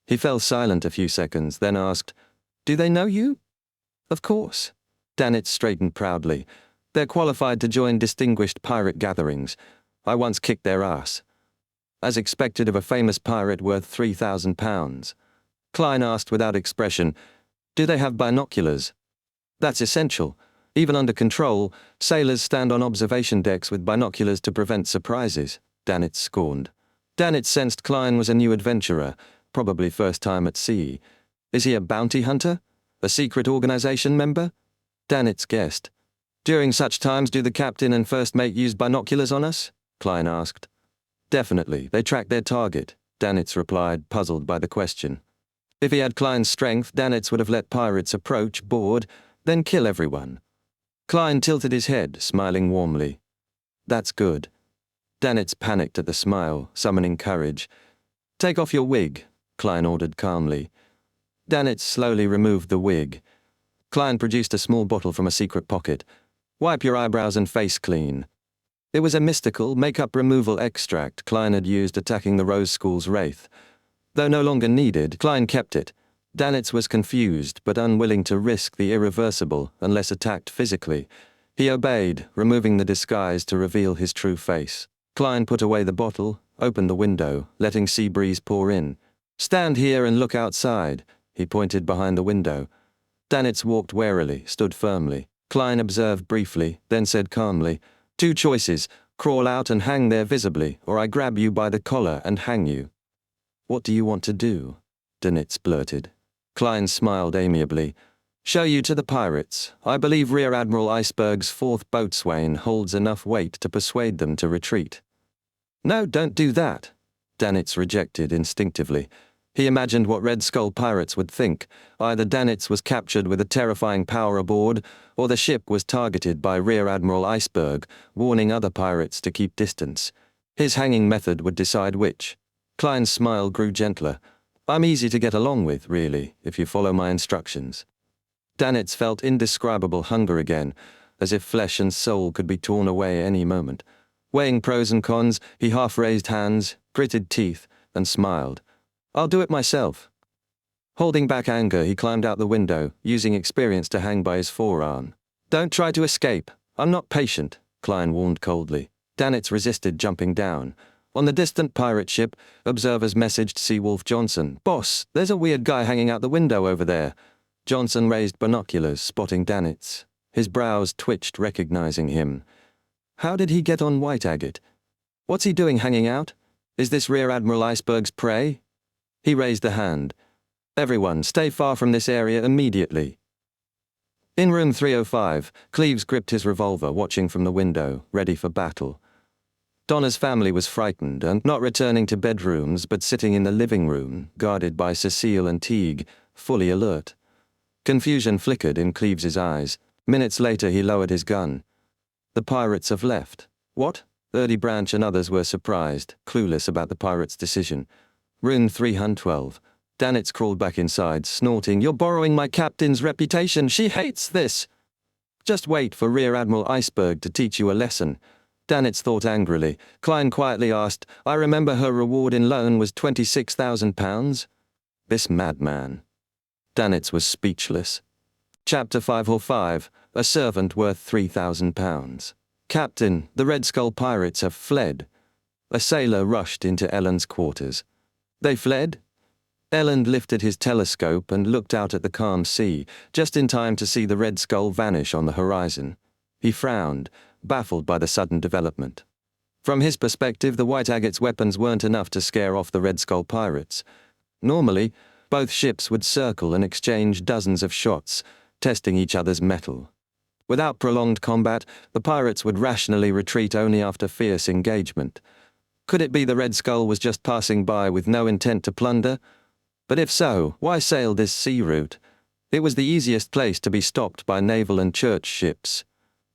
He fell silent a few seconds, then asked, Do they know you? Of course. Danitz straightened proudly. They're qualified to join distinguished pirate gatherings. I once kicked their ass. As expected of a famous pirate worth £3,000. Klein asked without expression, Do they have binoculars? That's essential. Even under control, sailors stand on observation decks with binoculars to prevent surprises, Danitz scorned. Danitz sensed Klein was a new adventurer, probably first time at sea. Is he a bounty hunter? A secret organization member? Danitz guessed. During such times do the captain and first mate use binoculars on us? Klein asked. Definitely, they track their target, Danitz replied, puzzled by the question. If he had Klein's strength, Danitz would have let pirates approach, board, then kill everyone. Klein tilted his head, smiling warmly. That's good. Danitz panicked at the smile, summoning courage. Take off your wig, Klein ordered calmly. Danitz slowly removed the wig. Klein produced a small bottle from a secret pocket. Wipe your eyebrows and face clean. It was a mystical, makeup removal extract Klein had used attacking the Rose School's wraith. Though no longer needed, Klein kept it. Danitz was confused, but unwilling to risk the irreversible unless attacked physically. He obeyed, removing the disguise to reveal his true face. Klein put away the bottle, opened the window, letting sea breeze pour in. Stand here and look outside, he pointed behind the window. Danitz walked warily, stood firmly. Klein observed briefly, then said calmly, 2 choices, crawl out and hang there visibly, or I grab you by the collar and hang you. What do you want to do? Danitz blurted. Klein smiled amiably. Show you to the pirates. I believe Rear Admiral Iceberg's 4th boatswain holds enough weight to persuade them to retreat. No, don't do that, Danitz rejected instinctively. He imagined what Red Skull pirates would think. Either Danitz was captured with a terrifying power aboard, or the ship was targeted by Rear Admiral Iceberg, warning other pirates to keep distance. His hanging method would decide which. Klein's smile grew gentler. I'm easy to get along with, really, if you follow my instructions. Danitz felt indescribable hunger again, as if flesh and soul could be torn away any moment. Weighing pros and cons, he half-raised hands, gritted teeth, and smiled. I'll do it myself. Holding back anger, he climbed out the window, using experience to hang by his forearm. Don't try to escape. I'm not patient, Klein warned coldly. Danitz resisted jumping down. On the distant pirate ship, observers messaged Seawolf Johnson. Boss, there's a weird guy hanging out the window over there. Johnson raised binoculars, spotting Danitz. His brows twitched, recognizing him. How did he get on White Agate? What's he doing hanging out? Is this Rear Admiral Iceberg's prey? He raised a hand. Everyone, stay far from this area immediately. In room 305, Cleves gripped his revolver, watching from the window, ready for battle. Donna's family was frightened and not returning to bedrooms but sitting in the living room, guarded by Cecile and Teague, fully alert. Confusion flickered in Cleves's eyes. Minutes later he lowered his gun. The pirates have left. What? Erdy Branch and others were surprised, clueless about the pirates' decision. Room 312. Danitz crawled back inside, snorting, You're borrowing my captain's reputation. She hates this. Just wait for Rear Admiral Iceberg to teach you a lesson. Danitz thought angrily. Klein quietly asked, I remember her reward in loan was £26,000. This madman. Danitz was speechless. Chapter 505. A servant worth £3,000. Captain, the Red Skull pirates have fled. A sailor rushed into Ellen's quarters. They fled? Ellen lifted his telescope and looked out at the calm sea, just in time to see the Red Skull vanish on the horizon. He frowned, baffled by the sudden development. From his perspective, the White Agate's weapons weren't enough to scare off the Red Skull pirates. Normally, both ships would circle and exchange dozens of shots, testing each other's mettle. Without prolonged combat, the pirates would rationally retreat only after fierce engagement. Could it be the Red Skull was just passing by with no intent to plunder? But if so, why sail this sea route? It was the easiest place to be stopped by naval and church ships.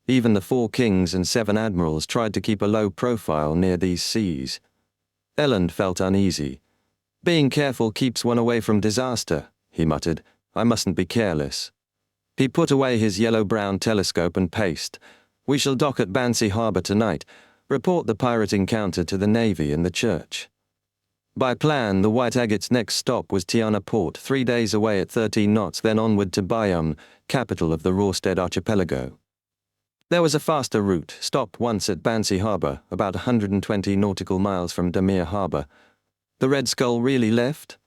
Even the 4 kings and 7 admirals tried to keep a low profile near these seas. Ellen felt uneasy. Being careful keeps one away from disaster, he muttered. I mustn't be careless. He put away his yellow-brown telescope and paced. We shall dock at Bansi Harbour tonight. Report the pirate encounter to the Navy and the Church. By plan, the White Agate's next stop was Tiana Port, 3 days away at 13 knots, then onward to Bayonne, capital of the Rorstead archipelago. There was a faster route, stop once at Bansi Harbour, about 120 nautical miles from Damir Harbour. The Red Skull really left?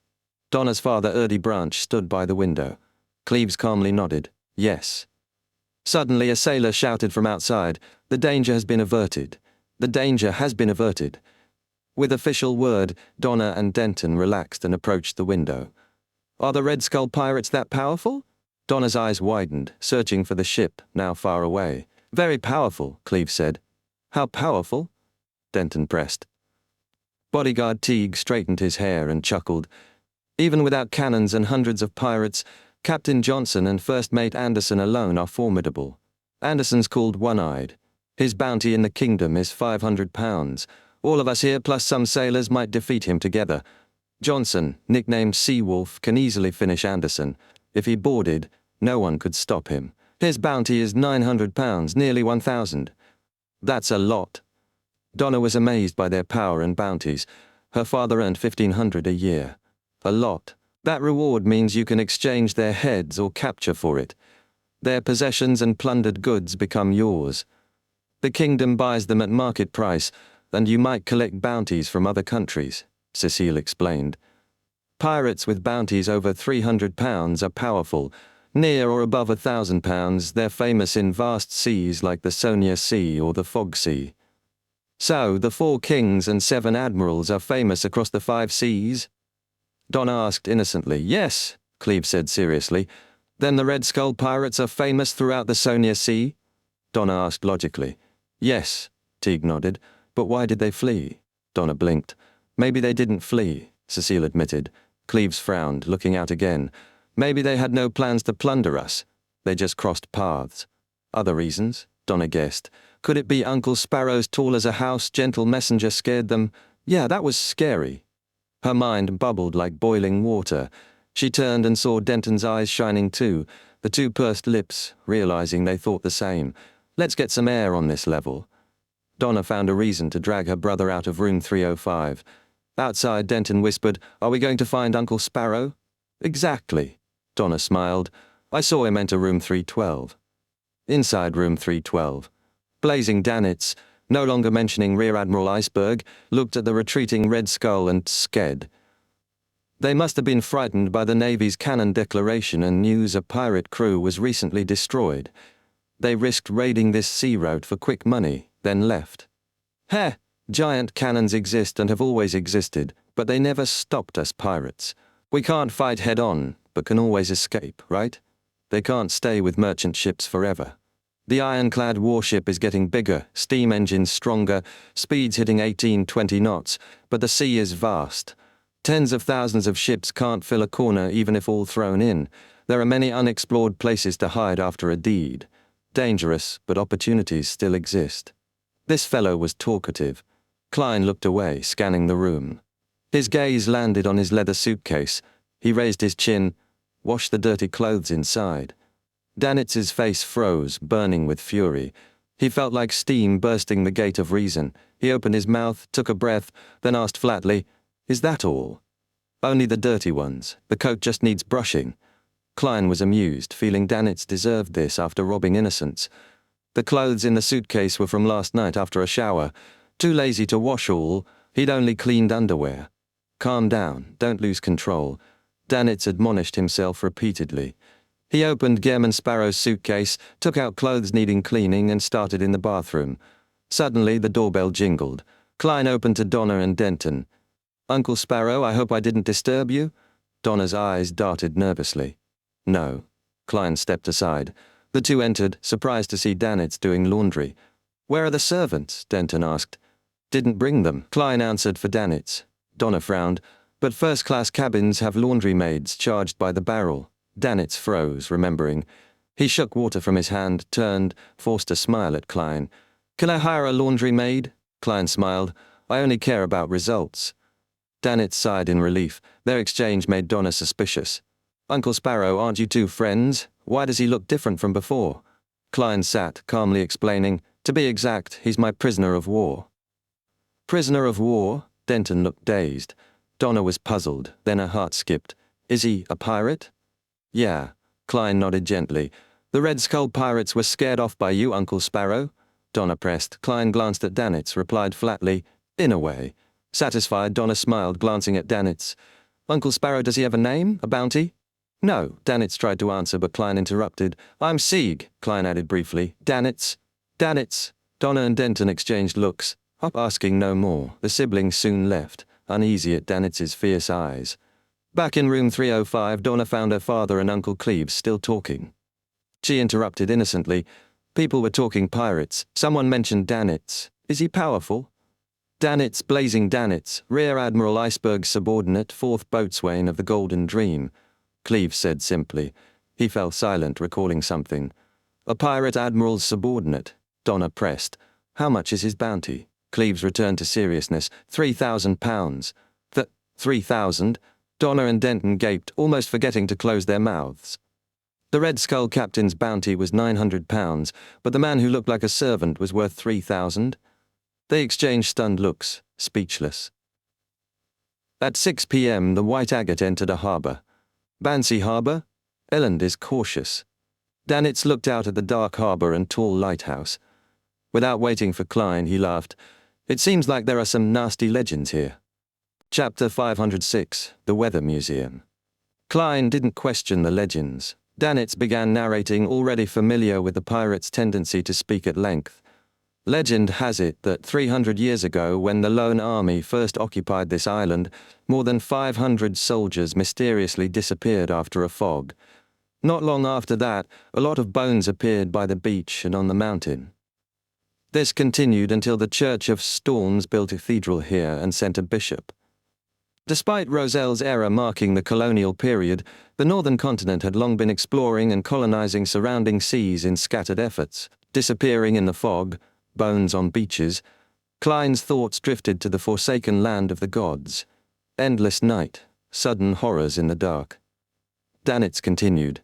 Donna's father, Erdy Branch, stood by the window. Cleves calmly nodded. Yes. Suddenly a sailor shouted from outside, "The danger has been averted. The danger has been averted." With official word, Donna and Denton relaxed and approached the window. "Are the Red Skull pirates that powerful?" Donna's eyes widened, searching for the ship, now far away. "Very powerful," Cleve said. "How powerful?" Denton pressed. Bodyguard Teague straightened his hair and chuckled. "Even without cannons and hundreds of pirates, Captain Johnson and First Mate Anderson alone are formidable. Anderson's called One-Eyed. His bounty in the kingdom is £500. All of us here plus some sailors might defeat him together. Johnson, nicknamed Seawolf, can easily finish Anderson. If he boarded, no one could stop him. His bounty is £900, nearly 1,000. That's a lot." Donna was amazed by their power and bounties. Her father earned $1,500 a year. A lot. That reward means you can exchange their heads or capture for it. Their possessions and plundered goods become yours. The kingdom buys them at market price, and you might collect bounties from other countries, Cecile explained. Pirates with bounties over £300 are powerful. Near or above £1,000, they're famous in vast seas like the Sonia Sea or the Fog Sea. So, the 4 kings and 7 admirals are famous across the 5 seas? Donna asked innocently. "Yes," Cleve said seriously. "Then the Red Skull pirates are famous throughout the Sonia Sea?" Donna asked logically. "Yes," Teague nodded. "But why did they flee?" Donna blinked. "Maybe they didn't flee," Cecile admitted. Cleves frowned, looking out again. "Maybe they had no plans to plunder us. They just crossed paths." "Other reasons?" Donna guessed. "Could it be Uncle Sparrow's tall as a house gentle messenger scared them? Yeah, that was scary." Her mind bubbled like boiling water. She turned and saw Denton's eyes shining too, the 2 pursed lips, realizing they thought the same. "Let's get some air on this level." Donna found a reason to drag her brother out of room 305. Outside, Denton whispered, "Are we going to find Uncle Sparrow?" "Exactly." Donna smiled. "I saw him enter room 312. Inside room 312. Blazing Danitz, no longer mentioning Rear Admiral Iceberg, looked at the retreating Red Skull and sked. They must have been frightened by the Navy's cannon declaration and news a pirate crew was recently destroyed. They risked raiding this sea route for quick money, then left. Heh, giant cannons exist and have always existed, but they never stopped us pirates. We can't fight head-on, but can always escape, right? They can't stay with merchant ships forever. The ironclad warship is getting bigger, steam engines stronger, speeds hitting 18-20 knots, but the sea is vast. Tens of thousands of ships can't fill a corner even if all thrown in. There are many unexplored places to hide after a deed. Dangerous, but opportunities still exist. This fellow was talkative. Klein looked away, scanning the room. His gaze landed on his leather suitcase. He raised his chin. "Wash the dirty clothes inside." Danitz's face froze, burning with fury. He felt like steam bursting the gate of reason. He opened his mouth, took a breath, then asked flatly, "Is that all?" "Only the dirty ones. The coat just needs brushing." Klein was amused, feeling Danitz deserved this after robbing innocents. The clothes in the suitcase were from last night after a shower. Too lazy to wash all, he'd only cleaned underwear. "Calm down, don't lose control." Danitz admonished himself repeatedly. He opened Gehrman Sparrow's suitcase, took out clothes needing cleaning, and started in the bathroom. Suddenly, the doorbell jingled. Klein opened to Donna and Denton. "Uncle Sparrow, I hope I didn't disturb you?" Donna's eyes darted nervously. "No." Klein stepped aside. The 2 entered, surprised to see Danitz doing laundry. "Where are the servants?" Denton asked. "Didn't bring them," Klein answered for Danitz. Donna frowned. "But first-class cabins have laundry maids charged by the barrel." Danitz froze, remembering. He shook water from his hand, turned, forced a smile at Klein. "Can I hire a laundry maid?" Klein smiled. "I only care about results." Danitz sighed in relief. Their exchange made Donna suspicious. "Uncle Sparrow, aren't you 2 friends? Why does he look different from before?" Klein sat, calmly explaining. "To be exact, he's my prisoner of war." "Prisoner of war?" Denton looked dazed. Donna was puzzled, then her heart skipped. "Is he a pirate?" "Yeah." Klein nodded gently. "The Red Skull pirates were scared off by you, Uncle Sparrow?" Donna pressed. Klein glanced at Danitz, replied flatly, "In a way." Satisfied, Donna smiled, glancing at Danitz. "Uncle Sparrow, does he have a name? A bounty?" No, Danitz tried to answer, but Klein interrupted. I'm Sieg, Klein added briefly. Danitz. Danitz. Donna and Denton exchanged looks. Asking no more, the siblings soon left, uneasy at Danitz's fierce eyes. Back in room 305, Donna found her father and Uncle Cleves still talking. She interrupted innocently. People were talking pirates. Someone mentioned Danitz. Is he powerful? Danitz, Blazing Danitz, Rear Admiral Iceberg's subordinate, 4th boatswain of the Golden Dream, Cleves said simply. He fell silent, recalling something. A pirate admiral's subordinate, Donna pressed. How much is his bounty? Cleves returned to seriousness. £3,000. 3,000? Donna and Denton gaped, almost forgetting to close their mouths. The Red Skull captain's bounty was £900, but the man who looked like a servant was worth 3,000. They exchanged stunned looks, speechless. At 6 p.m. the White Agate entered a harbour. Bansi Harbour? Elland is cautious. Danitz looked out at the dark harbour and tall lighthouse. Without waiting for Klein, he laughed. It seems like there are some nasty legends here. Chapter 506, The Weather Museum. Klein didn't question the legends. Danitz began narrating, already familiar with the pirate's tendency to speak at length. Legend has it that 300 years ago, when the Lone Army first occupied this island, more than 500 soldiers mysteriously disappeared after a fog. Not long after that, a lot of bones appeared by the beach and on the mountain. This continued until the Church of Storms built a cathedral here and sent a bishop. Despite Roselle's era marking the colonial period, the northern continent had long been exploring and colonizing surrounding seas in scattered efforts, disappearing in the fog, bones on beaches. Klein's thoughts drifted to the forsaken land of the gods. Endless night, sudden horrors in the dark. Danitz continued.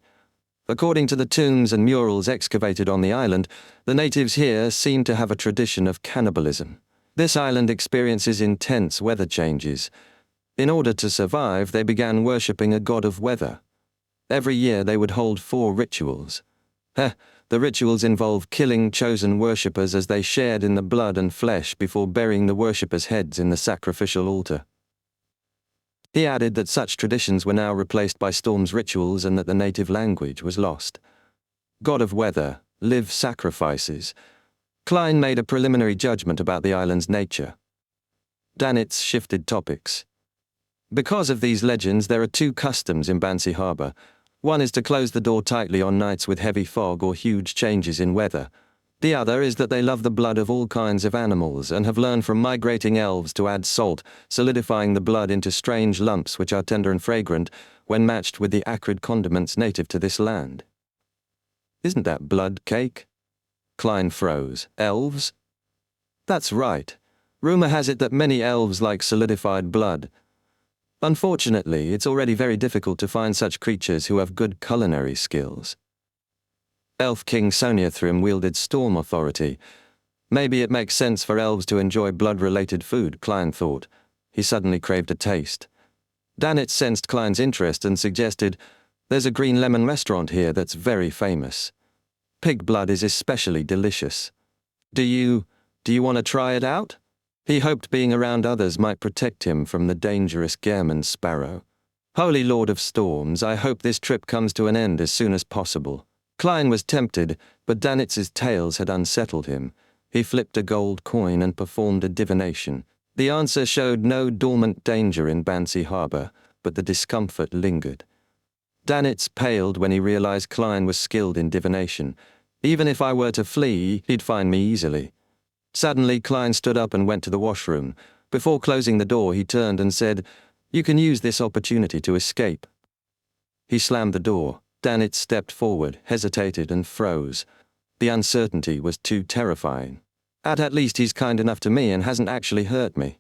According to the tombs and murals excavated on the island, the natives here seem to have a tradition of cannibalism. This island experiences intense weather changes. In order to survive, they began worshipping a god of weather. Every year they would hold 4 rituals. The rituals involve killing chosen worshippers as they shared in the blood and flesh before burying the worshippers' heads in the sacrificial altar. He added that such traditions were now replaced by Storm's rituals and that the native language was lost. God of weather, live sacrifices. Klein made a preliminary judgment about the island's nature. Danitz shifted topics. Because of these legends, there are 2 customs in Bansi Harbour. One is to close the door tightly on nights with heavy fog or huge changes in weather. The other is that they love the blood of all kinds of animals and have learned from migrating elves to add salt, solidifying the blood into strange lumps which are tender and fragrant when matched with the acrid condiments native to this land. Isn't that blood cake? Klein froze. Elves? That's right. Rumor has it that many elves like solidified blood. Unfortunately, it's already very difficult to find such creatures who have good culinary skills. Elf King Soniathrim wielded storm authority. Maybe it makes sense for elves to enjoy blood-related food, Klein thought. He suddenly craved a taste. Danitz sensed Klein's interest and suggested, there's a green lemon restaurant here that's very famous. Pig blood is especially delicious. Do you want to try it out? He hoped being around others might protect him from the dangerous Gehrman sparrow. Holy Lord of Storms, I hope this trip comes to an end as soon as possible. Klein was tempted, but Danitz's tales had unsettled him. He flipped a gold coin and performed a divination. The answer showed no dormant danger in Bansi Harbour, but the discomfort lingered. Danitz paled when he realized Klein was skilled in divination. Even if I were to flee, he'd find me easily. Suddenly, Klein stood up and went to the washroom. Before closing the door, he turned and said, "You can use this opportunity to escape." He slammed the door. Danitz stepped forward, hesitated, and froze. The uncertainty was too terrifying. At least he's kind enough to me and hasn't actually hurt me.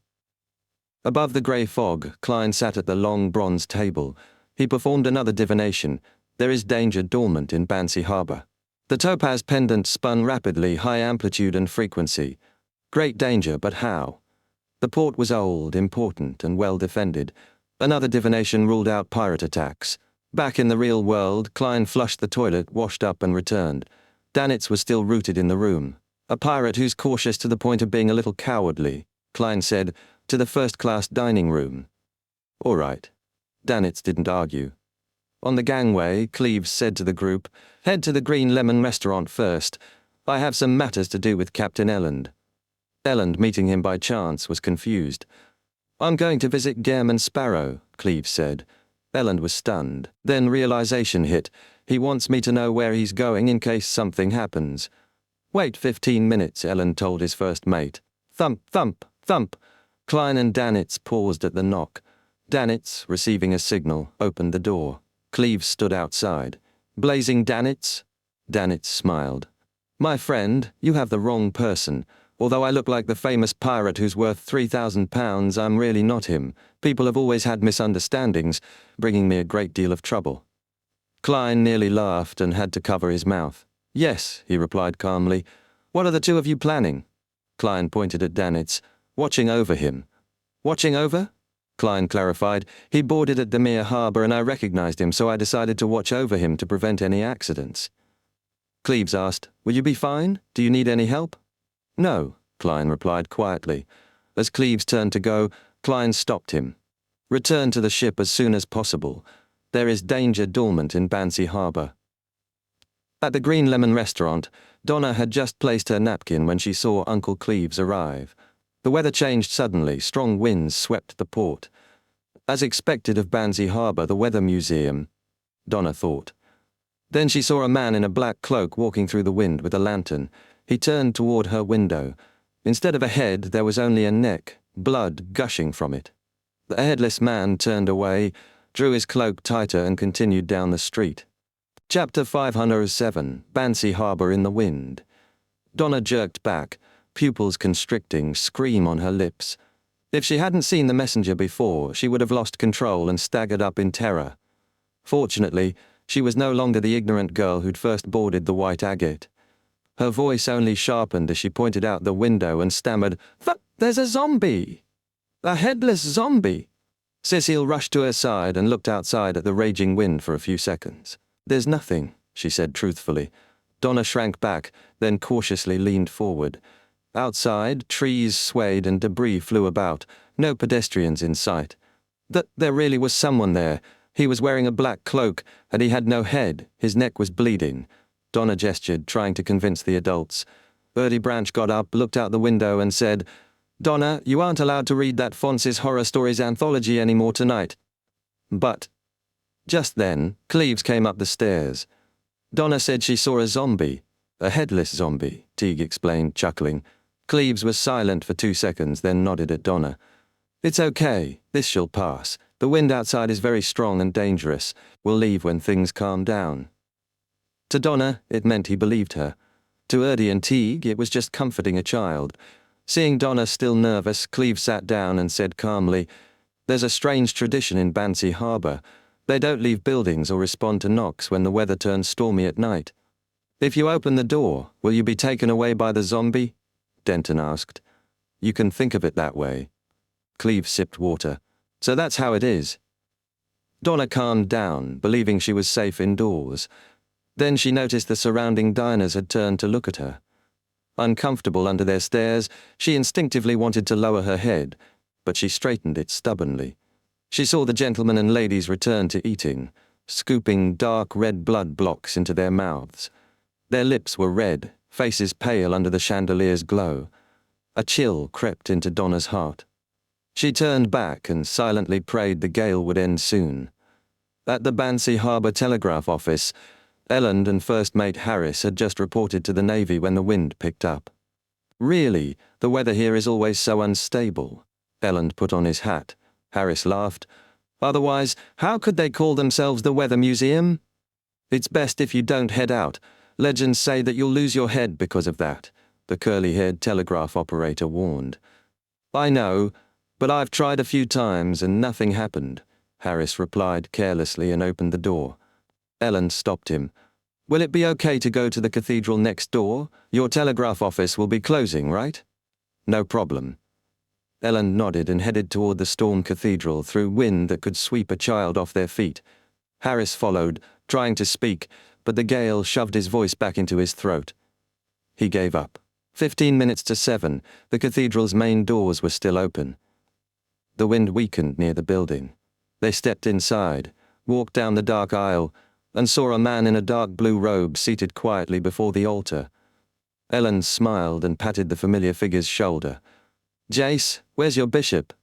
Above the grey fog, Klein sat at the long bronze table. He performed another divination. There is danger dormant in Bansi Harbour. The topaz pendant spun rapidly, high amplitude and frequency. Great danger, but how? The port was old, important, and well defended. Another divination ruled out pirate attacks. Back in the real world, Klein flushed the toilet, washed up, and returned. Danitz was still rooted in the room. A pirate who's cautious to the point of being a little cowardly, Klein said, to the first-class dining room. All right. Danitz didn't argue. On the gangway, Cleves said to the group, "Head to the Green Lemon restaurant first. I have some matters to do with Captain Elland." Elland, meeting him by chance, was confused. "I'm going to visit Gairman Sparrow," Cleves said. Elland was stunned. Then realization hit. He wants me to know where he's going in case something happens. "Wait 15 minutes, Elland told his first mate. Thump, thump, thump. Klein and Danitz paused at the knock. Danitz, receiving a signal, opened the door. Cleves stood outside. "Blazing Danitz?" Danitz smiled. "My friend, you have the wrong person. Although I look like the famous pirate who's worth £3,000, I'm really not him. People have always had misunderstandings, bringing me a great deal of trouble." Klein nearly laughed and had to cover his mouth. "Yes," he replied calmly. "What are the two of you planning?" Klein pointed at Danitz. "Watching over him." "Watching over?" Klein clarified. "He boarded at Demir Harbour and I recognized him, so I decided to watch over him to prevent any accidents." Cleves asked, "Will you be fine? Do you need any help?" "No," Klein replied quietly. As Cleves turned to go, Klein stopped him. "Return to the ship as soon as possible. There is danger dormant in Bansi Harbour." At the Green Lemon restaurant, Donna had just placed her napkin when she saw Uncle Cleves arrive. The weather changed suddenly. Strong winds swept the port. As expected of Bansi Harbour, the Weather Museum, Donna thought. Then she saw a man in a black cloak walking through the wind with a lantern. He turned toward her window. Instead of a head, there was only a neck, blood gushing from it. The headless man turned away, drew his cloak tighter and continued down the street. Chapter 507, Bansi Harbour in the Wind. Donna jerked back, pupils constricting, scream on her lips. If she hadn't seen the messenger before, she would have lost control and staggered up in terror. Fortunately, she was no longer the ignorant girl who'd first boarded the White Agate. Her voice only sharpened as she pointed out the window and stammered, "There's a zombie! A headless zombie!" Cecile rushed to her side and looked outside at the raging wind for a few seconds. "There's nothing," she said truthfully. Donna shrank back, then cautiously leaned forward. Outside, trees swayed and debris flew about, no pedestrians in sight. There really was someone there. He was wearing a black cloak, and he had no head. His neck was bleeding. Donna gestured, trying to convince the adults. Birdie Branch got up, looked out the window, and said, "Donna, you aren't allowed to read that Fonse's Horror Stories anthology anymore tonight." But just then, Cleves came up the stairs. Donna said she saw a zombie. "A headless zombie," Teague explained, chuckling. Cleves was silent for 2 seconds, then nodded at Donna. "It's okay. This shall pass. The wind outside is very strong and dangerous. We'll leave when things calm down." To Donna, it meant he believed her. To Erdie and Teague, it was just comforting a child. Seeing Donna still nervous, Cleves sat down and said calmly, "There's a strange tradition in Bansi Harbour. They don't leave buildings or respond to knocks when the weather turns stormy at night. If you open the door, will you be taken away by the zombie?" Denton asked. "You can think of it that way." Cleves sipped water. "So that's how it is." Donna calmed down, believing she was safe indoors. Then she noticed the surrounding diners had turned to look at her. Uncomfortable under their stares, she instinctively wanted to lower her head, but she straightened it stubbornly. She saw the gentlemen and ladies return to eating, scooping dark red blood blocks into their mouths. Their lips were red, faces pale under the chandelier's glow. A chill crept into Donna's heart. She turned back and silently prayed the gale would end soon. At the Bansi Harbour telegraph office, Elland and First Mate Harris had just reported to the Navy when the wind picked up. "Really, the weather here is always so unstable." Elland put on his hat. Harris laughed. "Otherwise, how could they call themselves the Weather Museum? It's best if you don't head out. Legends say that you'll lose your head because of that," the curly-haired telegraph operator warned. "I know, but I've tried a few times and nothing happened," Harris replied carelessly and opened the door. Elland stopped him. "Will it be okay to go to the cathedral next door? Your telegraph office will be closing, right?" "No problem." Elland nodded and headed toward the storm cathedral through wind that could sweep a child off their feet. Harris followed, trying to speak, but the gale shoved his voice back into his throat. He gave up. 15 minutes to 7, the cathedral's main doors were still open. The wind weakened near the building. They stepped inside. walked down the dark aisle, and saw a man in a dark blue robe seated quietly before the altar. Ellen smiled and patted the familiar figure's shoulder. "Jace, where's your bishop?"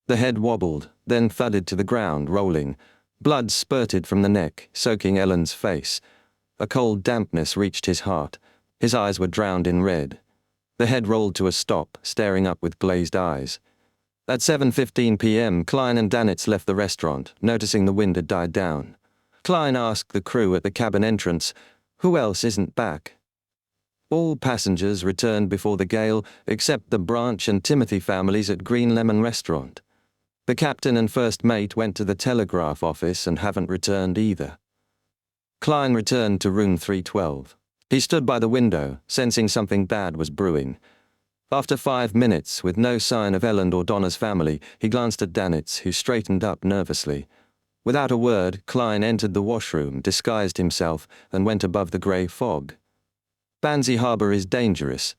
The head wobbled, then thudded to the ground, rolling. Blood spurted from the neck, soaking Ellen's face. A cold dampness reached his heart. His eyes were drowned in red. The head rolled to a stop, staring up with glazed eyes. At 7:15 p.m., Klein and Danitz left the restaurant, noticing the wind had died down. Klein asked the crew at the cabin entrance, "Who else isn't back?" All passengers returned before the gale, except the Branch and Timothy families at Green Lemon Restaurant. The captain and first mate went to the telegraph office and haven't returned either. Klein returned to room 312. He stood by the window, sensing something bad was brewing. After 5 minutes, with no sign of Ellen or Donna's family, he glanced at Danitz, who straightened up nervously. Without a word, Klein entered the washroom, disguised himself, and went above the grey fog. "Banzi Harbour is dangerous."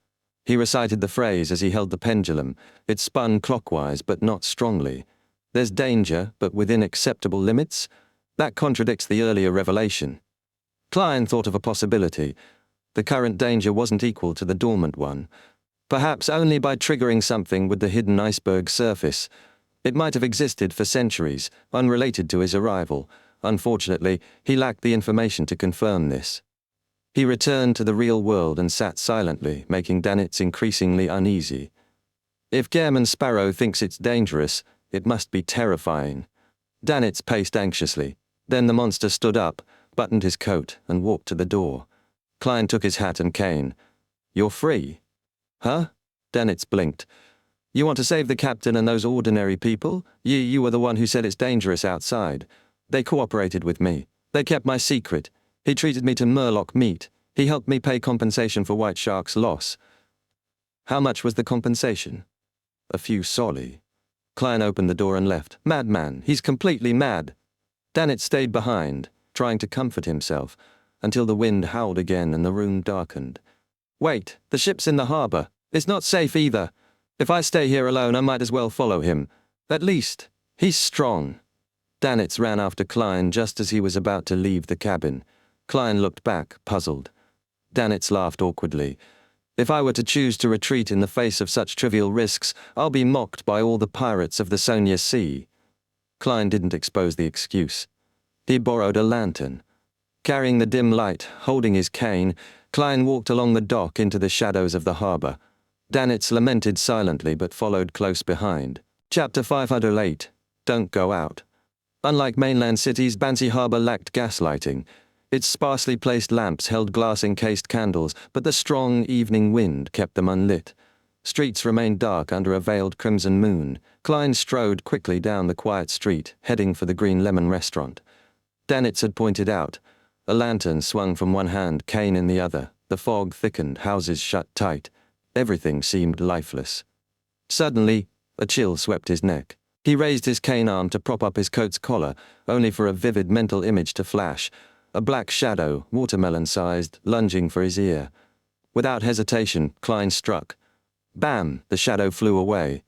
He recited the phrase as he held the pendulum. It spun clockwise, but not strongly. "There's danger, but within acceptable limits?" That contradicts the earlier revelation. Klein thought of a possibility. The current danger wasn't equal to the dormant one. Perhaps only by triggering something would the hidden iceberg surface. It might have existed for centuries, unrelated to his arrival. Unfortunately, he lacked the information to confirm this. He returned to the real world and sat silently, making Danitz increasingly uneasy. If Gairman Sparrow thinks it's dangerous, it must be terrifying. Danitz paced anxiously. Then the monster stood up, buttoned his coat, and walked to the door. Klein took his hat and cane. "You're free." "Huh?" Danitz blinked. "You want to save the captain and those ordinary people? You were the one who said it's dangerous outside. They cooperated with me. They kept my secret. He treated me to Murloc meat. He helped me pay compensation for White Shark's loss." "How much was the compensation?" "A few solli." Klein opened the door and left. "Madman, he's completely mad." Danitz stayed behind, trying to comfort himself, until the wind howled again and the room darkened. "Wait, the ship's in the harbour. It's not safe either. If I stay here alone, I might as well follow him. At least, he's strong." Danitz ran after Klein just as he was about to leave the cabin. Klein looked back, puzzled. Danitz laughed awkwardly. "If I were to choose to retreat in the face of such trivial risks, I'll be mocked by all the pirates of the Sonia Sea." Klein didn't expose the excuse. He borrowed a lantern. Carrying the dim light, holding his cane, Klein walked along the dock into the shadows of the harbour. Danitz lamented silently but followed close behind. Chapter 508. Don't Go Out. Unlike mainland cities, Banzi Harbour lacked gaslighting. Its sparsely placed lamps held glass-encased candles, but the strong evening wind kept them unlit. Streets remained dark under a veiled crimson moon. Klein strode quickly down the quiet street, heading for the Green Lemon restaurant. Danitz had pointed out. A lantern swung from one hand, cane in the other. The fog thickened, houses shut tight. Everything seemed lifeless. Suddenly, a chill swept his neck. He raised his cane arm to prop up his coat's collar, only for a vivid mental image to flash. A black shadow, watermelon-sized, lunging for his ear. Without hesitation, Klein struck. Bam! The shadow flew away.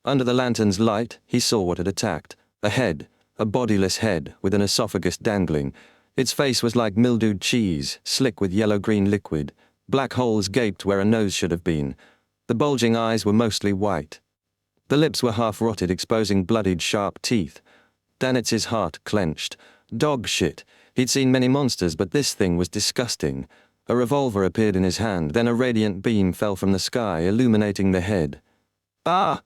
Under the lantern's light, he saw what had attacked. A head, a bodiless head, with an esophagus dangling. Its face was like mildewed cheese, slick with yellow-green liquid. Black holes gaped where a nose should have been. The bulging eyes were mostly white. The lips were half-rotted, exposing bloodied, sharp teeth. Danitz's heart clenched. Dog shit. He'd seen many monsters, but this thing was disgusting. A revolver appeared in his hand, then a radiant beam fell from the sky, illuminating the head. "Ah!"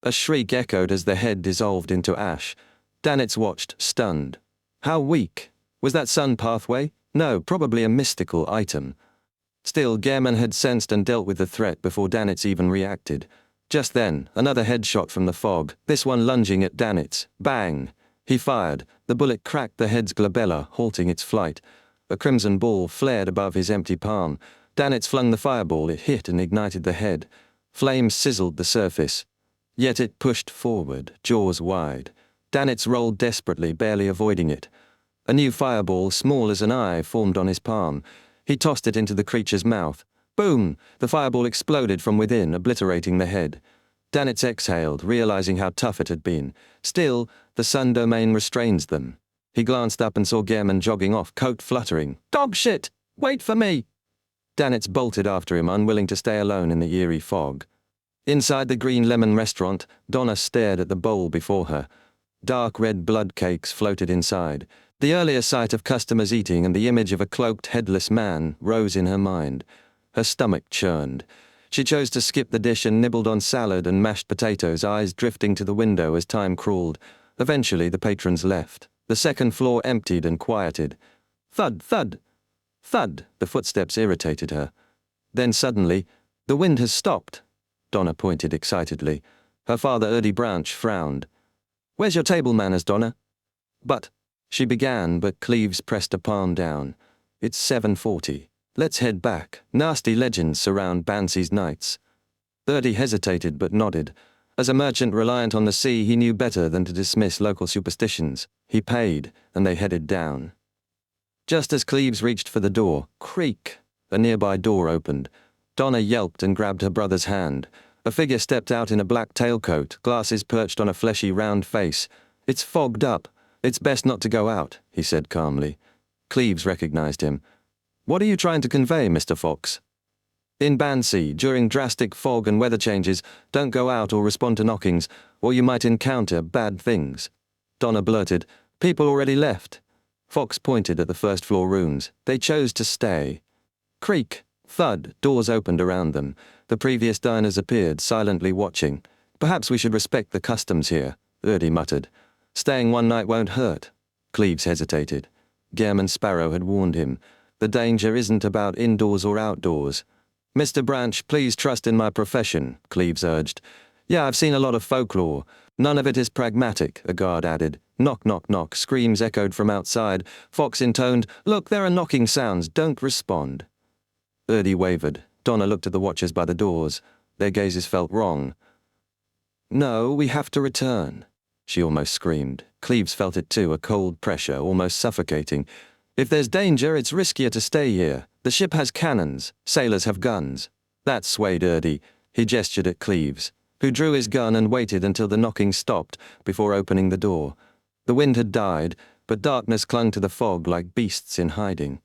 A shriek echoed as the head dissolved into ash. Danitz watched, stunned. How weak? Was that sun pathway? No, probably a mystical item. Still, Gehrman had sensed and dealt with the threat before Danitz even reacted. Just then, another headshot from the fog, this one lunging at Danitz. Bang! He fired. The bullet cracked the head's glabella, halting its flight. A crimson ball flared above his empty palm. Danitz flung the fireball. It hit and ignited the head. Flames sizzled the surface. Yet it pushed forward, jaws wide. Danitz rolled desperately, barely avoiding it. A new fireball, small as an eye, formed on his palm. He tossed it into the creature's mouth. Boom! The fireball exploded from within, obliterating the head. Danitz exhaled, realizing how tough it had been. Still, the sun domain restrains them. He glanced up and saw Gehrman jogging off, coat fluttering. "Dog shit! Wait for me!" Danitz bolted after him, unwilling to stay alone in the eerie fog. Inside the Green Lemon restaurant, Donna stared at the bowl before her. Dark red blood cakes floated inside. The earlier sight of customers eating and the image of a cloaked, headless man rose in her mind. Her stomach churned. She chose to skip the dish and nibbled on salad and mashed potatoes, eyes drifting to the window as time crawled. Eventually the patrons left. The second floor emptied and quieted. Thud, thud, thud. The footsteps irritated her. Then suddenly, "The wind has stopped," Donna pointed excitedly. Her father, Erdie Branch, frowned. "Where's your table manners, Donna?" "But," she began, but Cleves pressed a palm down. "It's 7:40. Let's head back. Nasty legends surround Bansi's nights." Erdie hesitated but nodded. As a merchant reliant on the sea, he knew better than to dismiss local superstitions. He paid, and they headed down. Just as Cleves reached for the door, creak, a nearby door opened. Donna yelped and grabbed her brother's hand. A figure stepped out in a black tailcoat, glasses perched on a fleshy round face. "It's fogged up. It's best not to go out," he said calmly. Cleves recognized him. "What are you trying to convey, Mr. Fox?" "In Bansi, during drastic fog and weather changes, don't go out or respond to knockings, or you might encounter bad things." Donna blurted, "People already left." Fox pointed at the first-floor rooms. They chose to stay. Creak, thud, doors opened around them. The previous diners appeared, silently watching. "Perhaps we should respect the customs here," Erdie muttered. "Staying one night won't hurt." Cleves hesitated. Gehrman Sparrow had warned him. The danger isn't about indoors or outdoors. "Mr. Branch, please trust in my profession," Cleves urged. "Yeah, I've seen a lot of folklore. None of it is pragmatic," a guard added. Knock, knock, knock, screams echoed from outside. Fox intoned, "Look, there are knocking sounds, don't respond." Erdie wavered. Donna looked at the watchers by the doors. Their gazes felt wrong. "No, we have to return," she almost screamed. Cleves felt it too, a cold pressure, almost suffocating. "If there's danger, it's riskier to stay here. The ship has cannons. Sailors have guns." That swayed Erdie. He gestured at Cleves, who drew his gun and waited until the knocking stopped before opening the door. The wind had died, but darkness clung to the fog like beasts in hiding.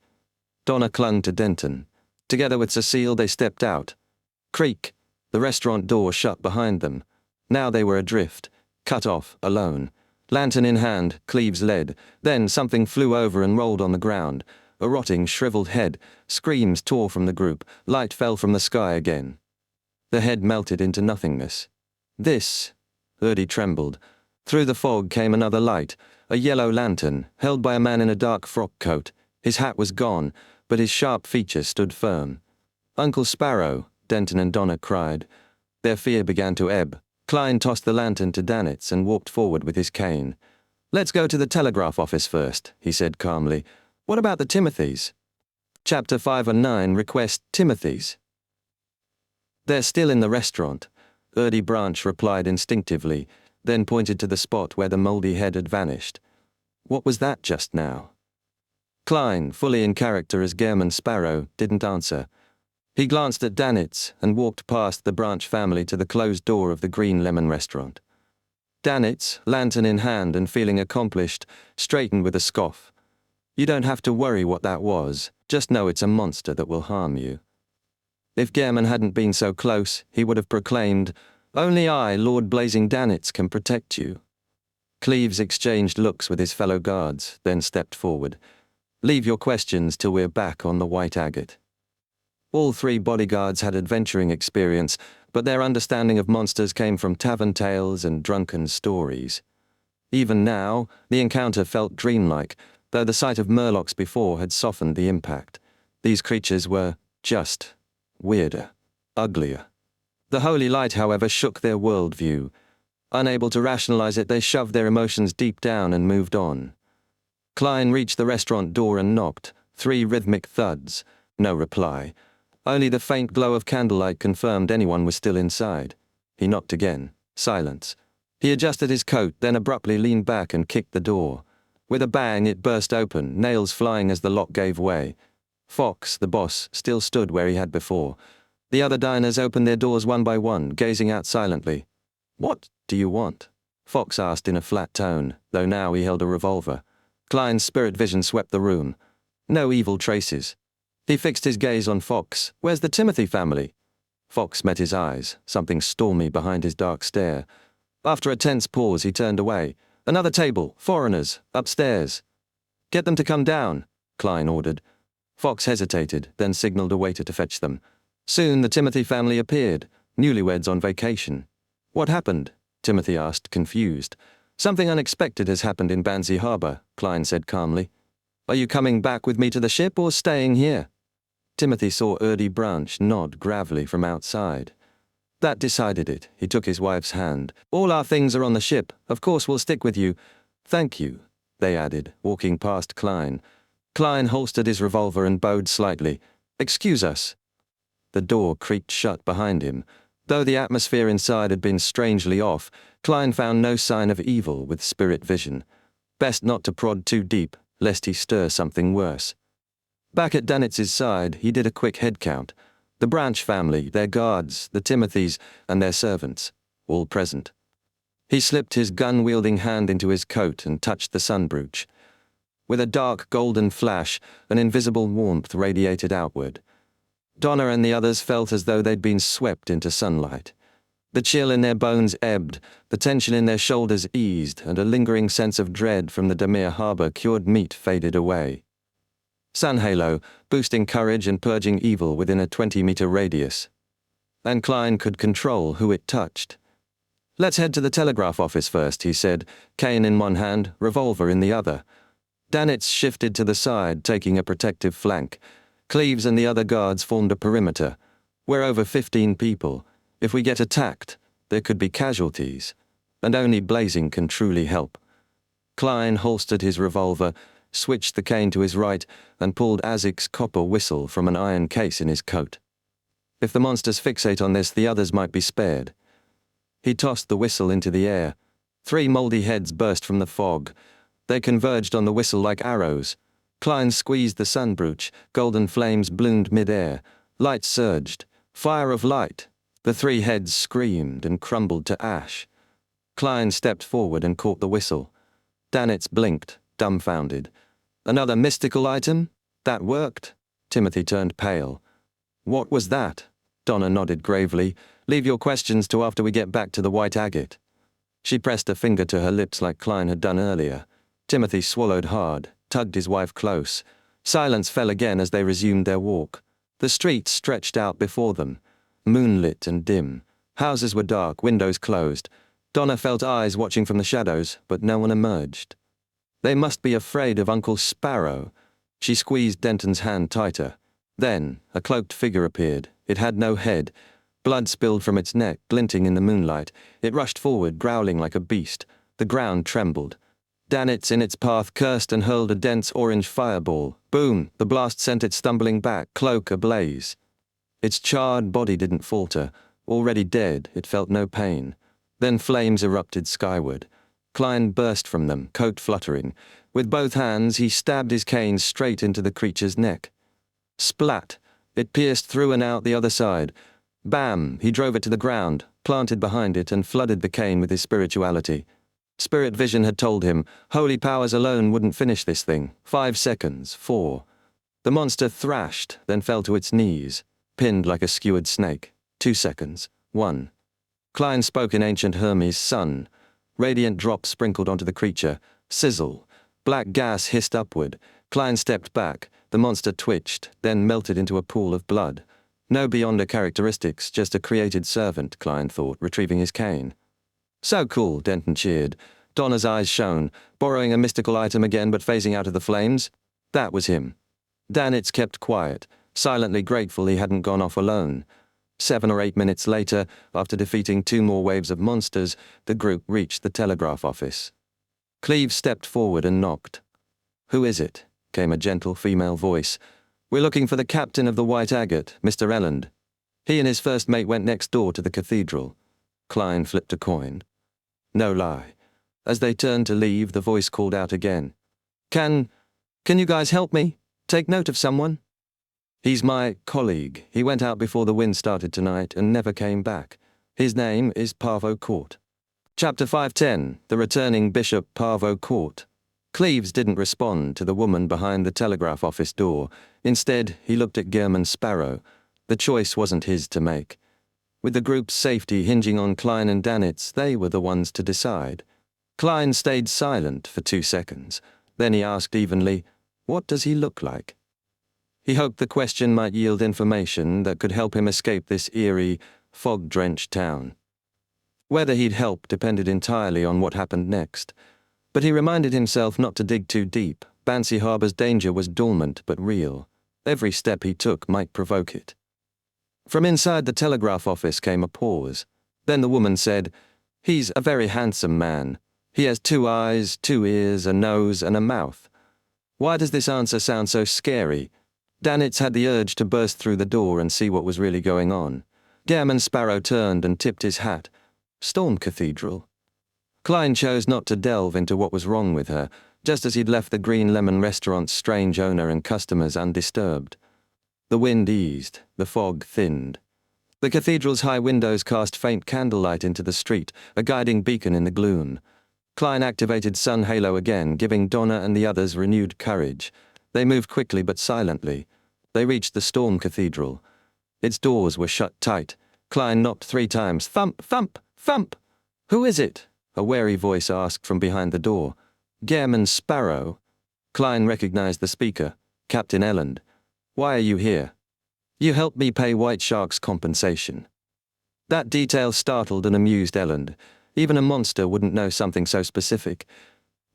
Donna clung to Denton. Together with Cecile, they stepped out. Creak. The restaurant door shut behind them. Now they were adrift, cut off, alone. Lantern in hand, Cleves led. Then something flew over and rolled on the ground. A rotting, shriveled head. Screams tore from the group. Light fell from the sky again. The head melted into nothingness. "This," Erdie trembled. Through the fog came another light, a yellow lantern, held by a man in a dark frock coat. His hat was gone, but his sharp features stood firm. "Uncle Sparrow," Denton and Donna cried. Their fear began to ebb. Klein tossed the lantern to Danitz and walked forward with his cane. "Let's go to the telegraph office first," he said calmly. "What about the Timothys?" Chapter 5 and 9 request Timothys. "They're still in the restaurant," Erdie Branch replied instinctively, then pointed to the spot where the mouldy head had vanished. "What was that just now?" Klein, fully in character as Gehrman Sparrow, didn't answer. He glanced at Danitz and walked past the Branch family to the closed door of the Green Lemon restaurant. Danitz, lantern in hand and feeling accomplished, straightened with a scoff. "You don't have to worry what that was. Just know it's a monster that will harm you." If Gehrman hadn't been so close, he would have proclaimed, "Only I, Lord Blazing Danitz, can protect you." Cleves exchanged looks with his fellow guards, then stepped forward. "Leave your questions till we're back on the White Agate." All three bodyguards had adventuring experience, but their understanding of monsters came from tavern tales and drunken stories. Even now, the encounter felt dreamlike, though the sight of murlocs before had softened the impact. These creatures were just weirder, uglier. The holy light, however, shook their worldview. Unable to rationalize it, they shoved their emotions deep down and moved on. Klein reached the restaurant door and knocked. 3 rhythmic thuds. No reply. Only the faint glow of candlelight confirmed anyone was still inside. He knocked again. Silence. He adjusted his coat, then abruptly leaned back and kicked the door. With a bang, it burst open, nails flying as the lock gave way. Fox, the boss, still stood where he had before. The other diners opened their doors one by one, gazing out silently. "What do you want?" Fox asked in a flat tone, though now he held a revolver. Klein's spirit vision swept the room. No evil traces. He fixed his gaze on Fox. Where's the Timothy family? Fox met his eyes, something stormy behind his dark stare. After a tense pause, he turned away. Another table, foreigners, upstairs. Get them to come down, Klein ordered. Fox hesitated, then signaled a waiter to fetch them. Soon the Timothy family appeared, newlyweds on vacation. What happened? Timothy asked, confused. Something unexpected has happened in Banzi Harbor, Klein said calmly. Are you coming back with me to the ship or staying here? Timothy saw Erdie Branch nod gravely from outside. That decided it. He took his wife's hand. All our things are on the ship. Of course we'll stick with you. Thank you, they added, walking past Klein. Klein holstered his revolver and bowed slightly. Excuse us. The door creaked shut behind him. Though the atmosphere inside had been strangely off, Klein found no sign of evil with spirit vision. Best not to prod too deep, lest he stir something worse. Back at Danitz's side, he did a quick head count. The Branch family, their guards, the Timothys, and their servants, all present. He slipped his gun-wielding hand into his coat and touched the sunbrooch. With a dark golden flash, an invisible warmth radiated outward. Donna and the others felt as though they'd been swept into sunlight. The chill in their bones ebbed, the tension in their shoulders eased, and a lingering sense of dread from the Demir Harbor cured meat faded away. Sun halo, boosting courage and purging evil within a 20-meter radius. And Klein could control who it touched. Let's head to the telegraph office first, he said, cane in one hand, revolver in the other. Danitz shifted to the side, taking a protective flank. Cleves and the other guards formed a perimeter. We're over 15 people. If we get attacked, there could be casualties. And only blazing can truly help. Klein holstered his revolver, switched the cane to his right, and pulled Azik's copper whistle from an iron case in his coat. If the monsters fixate on this, the others might be spared. He tossed the whistle into the air. 3 moldy heads burst from the fog. They converged on the whistle like arrows. Klein squeezed the sunbrooch. Golden flames bloomed mid-air. Light surged. Fire of light. The 3 heads screamed and crumbled to ash. Klein stepped forward and caught the whistle. Danitz blinked, dumbfounded. Another mystical item? That worked? Timothy turned pale. What was that? Donna nodded gravely. Leave your questions to after we get back to the white agate. She pressed a finger to her lips like Klein had done earlier. Timothy swallowed hard, tugged his wife close. Silence fell again as they resumed their walk. The street stretched out before them, moonlit and dim. Houses were dark, windows closed. Donna felt eyes watching from the shadows, but no one emerged. They must be afraid of Uncle Sparrow. She squeezed Denton's hand tighter. Then, a cloaked figure appeared. It had no head. Blood spilled from its neck, glinting in the moonlight. It rushed forward, growling like a beast. The ground trembled. Danitz in its path cursed and hurled a dense orange fireball. Boom! The blast sent it stumbling back, cloak ablaze. Its charred body didn't falter. Already dead, it felt no pain. Then flames erupted skyward. Klein burst from them, coat fluttering. With both hands, he stabbed his cane straight into the creature's neck. Splat! It pierced through and out the other side. Bam! He drove it to the ground, planted behind it, and flooded the cane with his spirituality. Spirit vision had told him, holy powers alone wouldn't finish this thing. 5 seconds, 4. The monster thrashed, then fell to its knees, pinned like a skewered snake. 2 seconds, 1. Klein spoke in ancient Hermes' son. Radiant drops sprinkled onto the creature. Sizzle. Black gas hissed upward. Klein stepped back. The monster twitched, then melted into a pool of blood. No Beyonder characteristics, just a created servant, Klein thought, retrieving his cane. So cool, Denton cheered. Donna's eyes shone, borrowing a mystical item again but phasing out of the flames. That was him. Danitz kept quiet, silently grateful he hadn't gone off alone. 7 or 8 minutes later, after defeating 2 more waves of monsters, the group reached the telegraph office. Cleves stepped forward and knocked. Who is it? Came a gentle female voice. We're looking for the captain of the White Agate, Mr. Elland. He and his first mate went next door to the cathedral. Klein flipped a coin. No lie. As they turned to leave, the voice called out again. Can you guys help me? Take note of someone? He's my colleague. He went out before the wind started tonight and never came back. His name is Parvo Court. Chapter 510, The Returning Bishop Parvo Court. Cleves didn't respond to the woman behind the telegraph office door. Instead, he looked at Gehrman Sparrow. The choice wasn't his to make. With the group's safety hinging on Klein and Danitz, they were the ones to decide. Klein stayed silent for 2 seconds. Then he asked evenly, "What does he look like?" He hoped the question might yield information that could help him escape this eerie, fog-drenched town. Whether he'd help depended entirely on what happened next. But he reminded himself not to dig too deep. Bansi Harbor's danger was dormant but real. Every step he took might provoke it. From inside the telegraph office came a pause. Then the woman said, "He's a very handsome man. He has 2 eyes, 2 ears, a nose, and a mouth." Why does this answer sound so scary? Danitz had the urge to burst through the door and see what was really going on. Gehrman Sparrow turned and tipped his hat. Storm Cathedral. Klein chose not to delve into what was wrong with her, just as he'd left the Green Lemon restaurant's strange owner and customers undisturbed. The wind eased, the fog thinned. The cathedral's high windows cast faint candlelight into the street, a guiding beacon in the gloom. Klein activated Sun Halo again, giving Donna and the others renewed courage. They moved quickly but silently. They reached the Storm Cathedral. Its doors were shut tight. Klein knocked 3 times. Thump, thump, thump! "Who is it?" a wary voice asked from behind the door. "Gehrman Sparrow." Klein recognized the speaker, Captain Elland. "Why are you here?" "You helped me pay White Shark's compensation." That detail startled and amused Elland. Even a monster wouldn't know something so specific.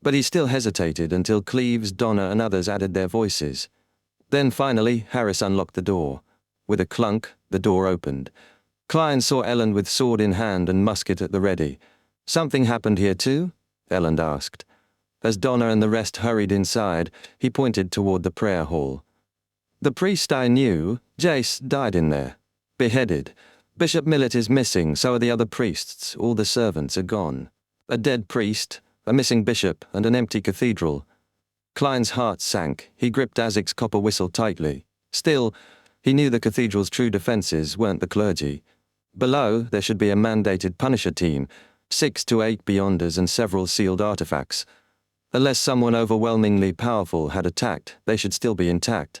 But he still hesitated until Cleves, Donna, and others added their voices. Then finally, Harris unlocked the door. With a clunk, the door opened. Klein saw Elland with sword in hand and musket at the ready. "Something happened here too?" Elland asked. As Donna and the rest hurried inside, he pointed toward the prayer hall. "The priest I knew, Jace, died in there. Beheaded. Bishop Millet is missing, so are the other priests. All the servants are gone. A dead priest, a missing bishop, and an empty cathedral." Klein's heart sank. He gripped Azik's copper whistle tightly. Still, he knew the cathedral's true defenses weren't the clergy. Below, there should be a mandated Punisher team, 6 to 8 Beyonders and several sealed artifacts. Unless someone overwhelmingly powerful had attacked, they should still be intact.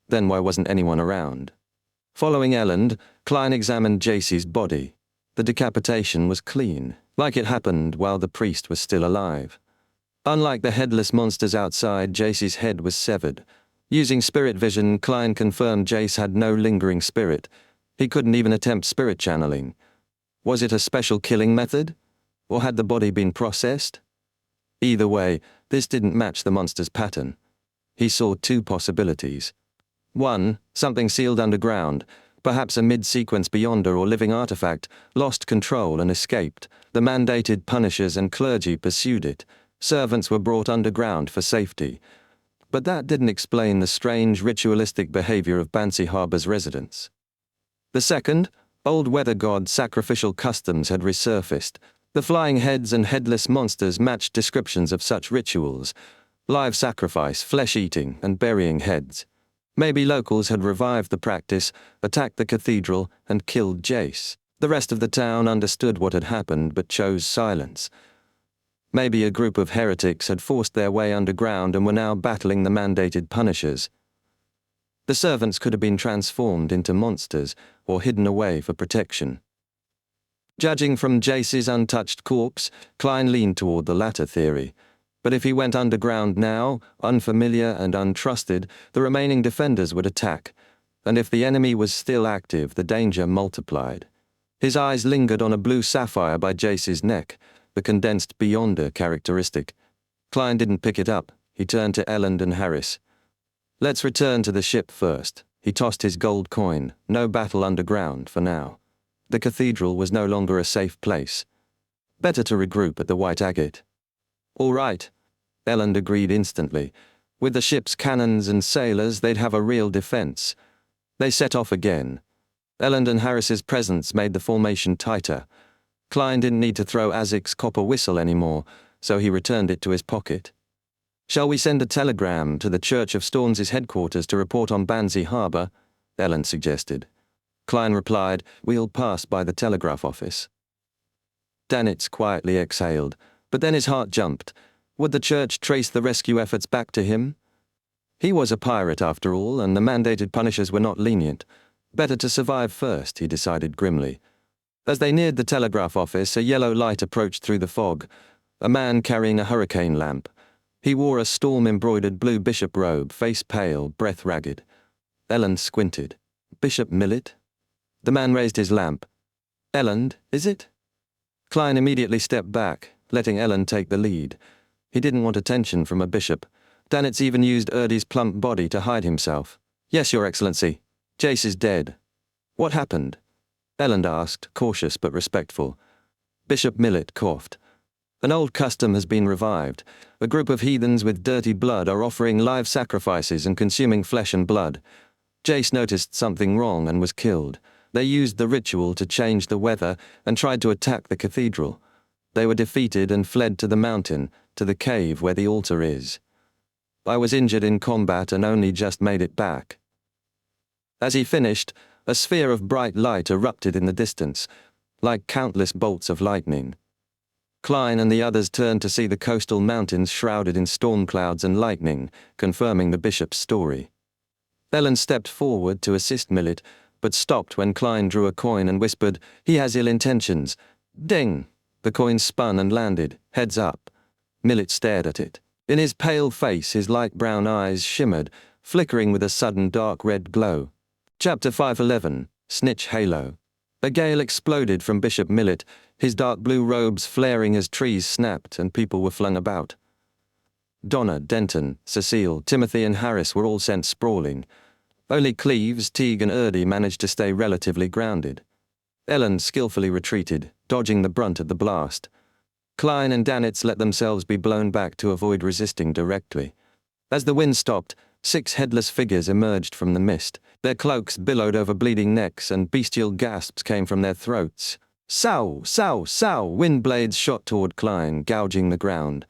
Then why wasn't anyone around? Following Elland, Klein examined Jacey's body. The decapitation was clean, like it happened while the priest was still alive. Unlike the headless monsters outside, Jacey's head was severed. Using spirit vision, Klein confirmed Jace had no lingering spirit. He couldn't even attempt spirit channeling. Was it a special killing method? Or had the body been processed? Either way, this didn't match the monster's pattern. He saw 2 possibilities. 1, something sealed underground, perhaps a mid-sequence Beyonder or living artifact, lost control and escaped. The mandated Punishers and clergy pursued it. Servants were brought underground for safety. But that didn't explain the strange ritualistic behavior of Bansi Harbor's residents. The second, old weather god sacrificial customs had resurfaced. The flying heads and headless monsters matched descriptions of such rituals: live sacrifice, flesh-eating, and burying heads. Maybe locals had revived the practice, attacked the cathedral, and killed Jace. The rest of the town understood what had happened but chose silence. Maybe a group of heretics had forced their way underground and were now battling the mandated Punishers. The servants could have been transformed into monsters or hidden away for protection. Judging from Jace's untouched corpse, Klein leaned toward the latter theory. But if he went underground now, unfamiliar and untrusted, the remaining defenders would attack. And if the enemy was still active, the danger multiplied. His eyes lingered on a blue sapphire by Jace's neck, the condensed Beyonder characteristic. Klein didn't pick it up. He turned to Elland and Harris. "Let's return to the ship first." He tossed his gold coin. No battle underground for now. The cathedral was no longer a safe place. Better to regroup at the White Agate. "All right," Elland agreed instantly. With the ship's cannons and sailors, they'd have a real defense. They set off again. Elland and Harris's presence made the formation tighter. Klein didn't need to throw Azik's copper whistle anymore, so he returned it to his pocket. "Shall we send a telegram to the Church of Storms' headquarters to report on Bansi Harbor?" Elland suggested. Klein replied, "We'll pass by the telegraph office." Danitz quietly exhaled, but then his heart jumped. Would the church trace the rescue efforts back to him? He was a pirate after all, and the mandated punishers were not lenient. Better to survive first, he decided grimly. As they neared the telegraph office, a yellow light approached through the fog. A man carrying a hurricane lamp. He wore a storm-embroidered blue bishop robe, face pale, breath ragged. Ellen squinted. Bishop Millet? The man raised his lamp. Ellen, is it? Klein immediately stepped back, letting Ellen take the lead. He didn't want attention from a bishop. Danitz even used Erdy's plump body to hide himself. Yes, Your Excellency. Jace is dead. What happened? Ellen asked, cautious but respectful. Bishop Millet coughed. An old custom has been revived. A group of heathens with dirty blood are offering live sacrifices and consuming flesh and blood. Jace noticed something wrong and was killed. They used the ritual to change the weather and tried to attack the cathedral. They were defeated and fled to the mountain, to the cave where the altar is. I was injured in combat and only just made it back. As he finished, a sphere of bright light erupted in the distance, like countless bolts of lightning. Klein and the others turned to see the coastal mountains shrouded in storm clouds and lightning, confirming the bishop's story. Ellen stepped forward to assist Millet, but stopped when Klein drew a coin and whispered, "He has ill intentions." Ding! The coin spun and landed, heads up. Millet stared at it. In his pale face, his light brown eyes shimmered, flickering with a sudden dark red glow. Chapter 511, Snitch Halo. A gale exploded from Bishop Millet, his dark blue robes flaring as trees snapped and people were flung about. Donna, Denton, Cecile, Timothy and Harris were all sent sprawling. Only Cleves, Teague and Erdy managed to stay relatively grounded. Ellen skillfully retreated, dodging the brunt of the blast. Klein and Danitz let themselves be blown back to avoid resisting directly. As the wind stopped, 6 headless figures emerged from the mist. Their cloaks billowed over bleeding necks and bestial gasps came from their throats. Sow, sow, sow! Wind blades shot toward Klein, gouging the ground.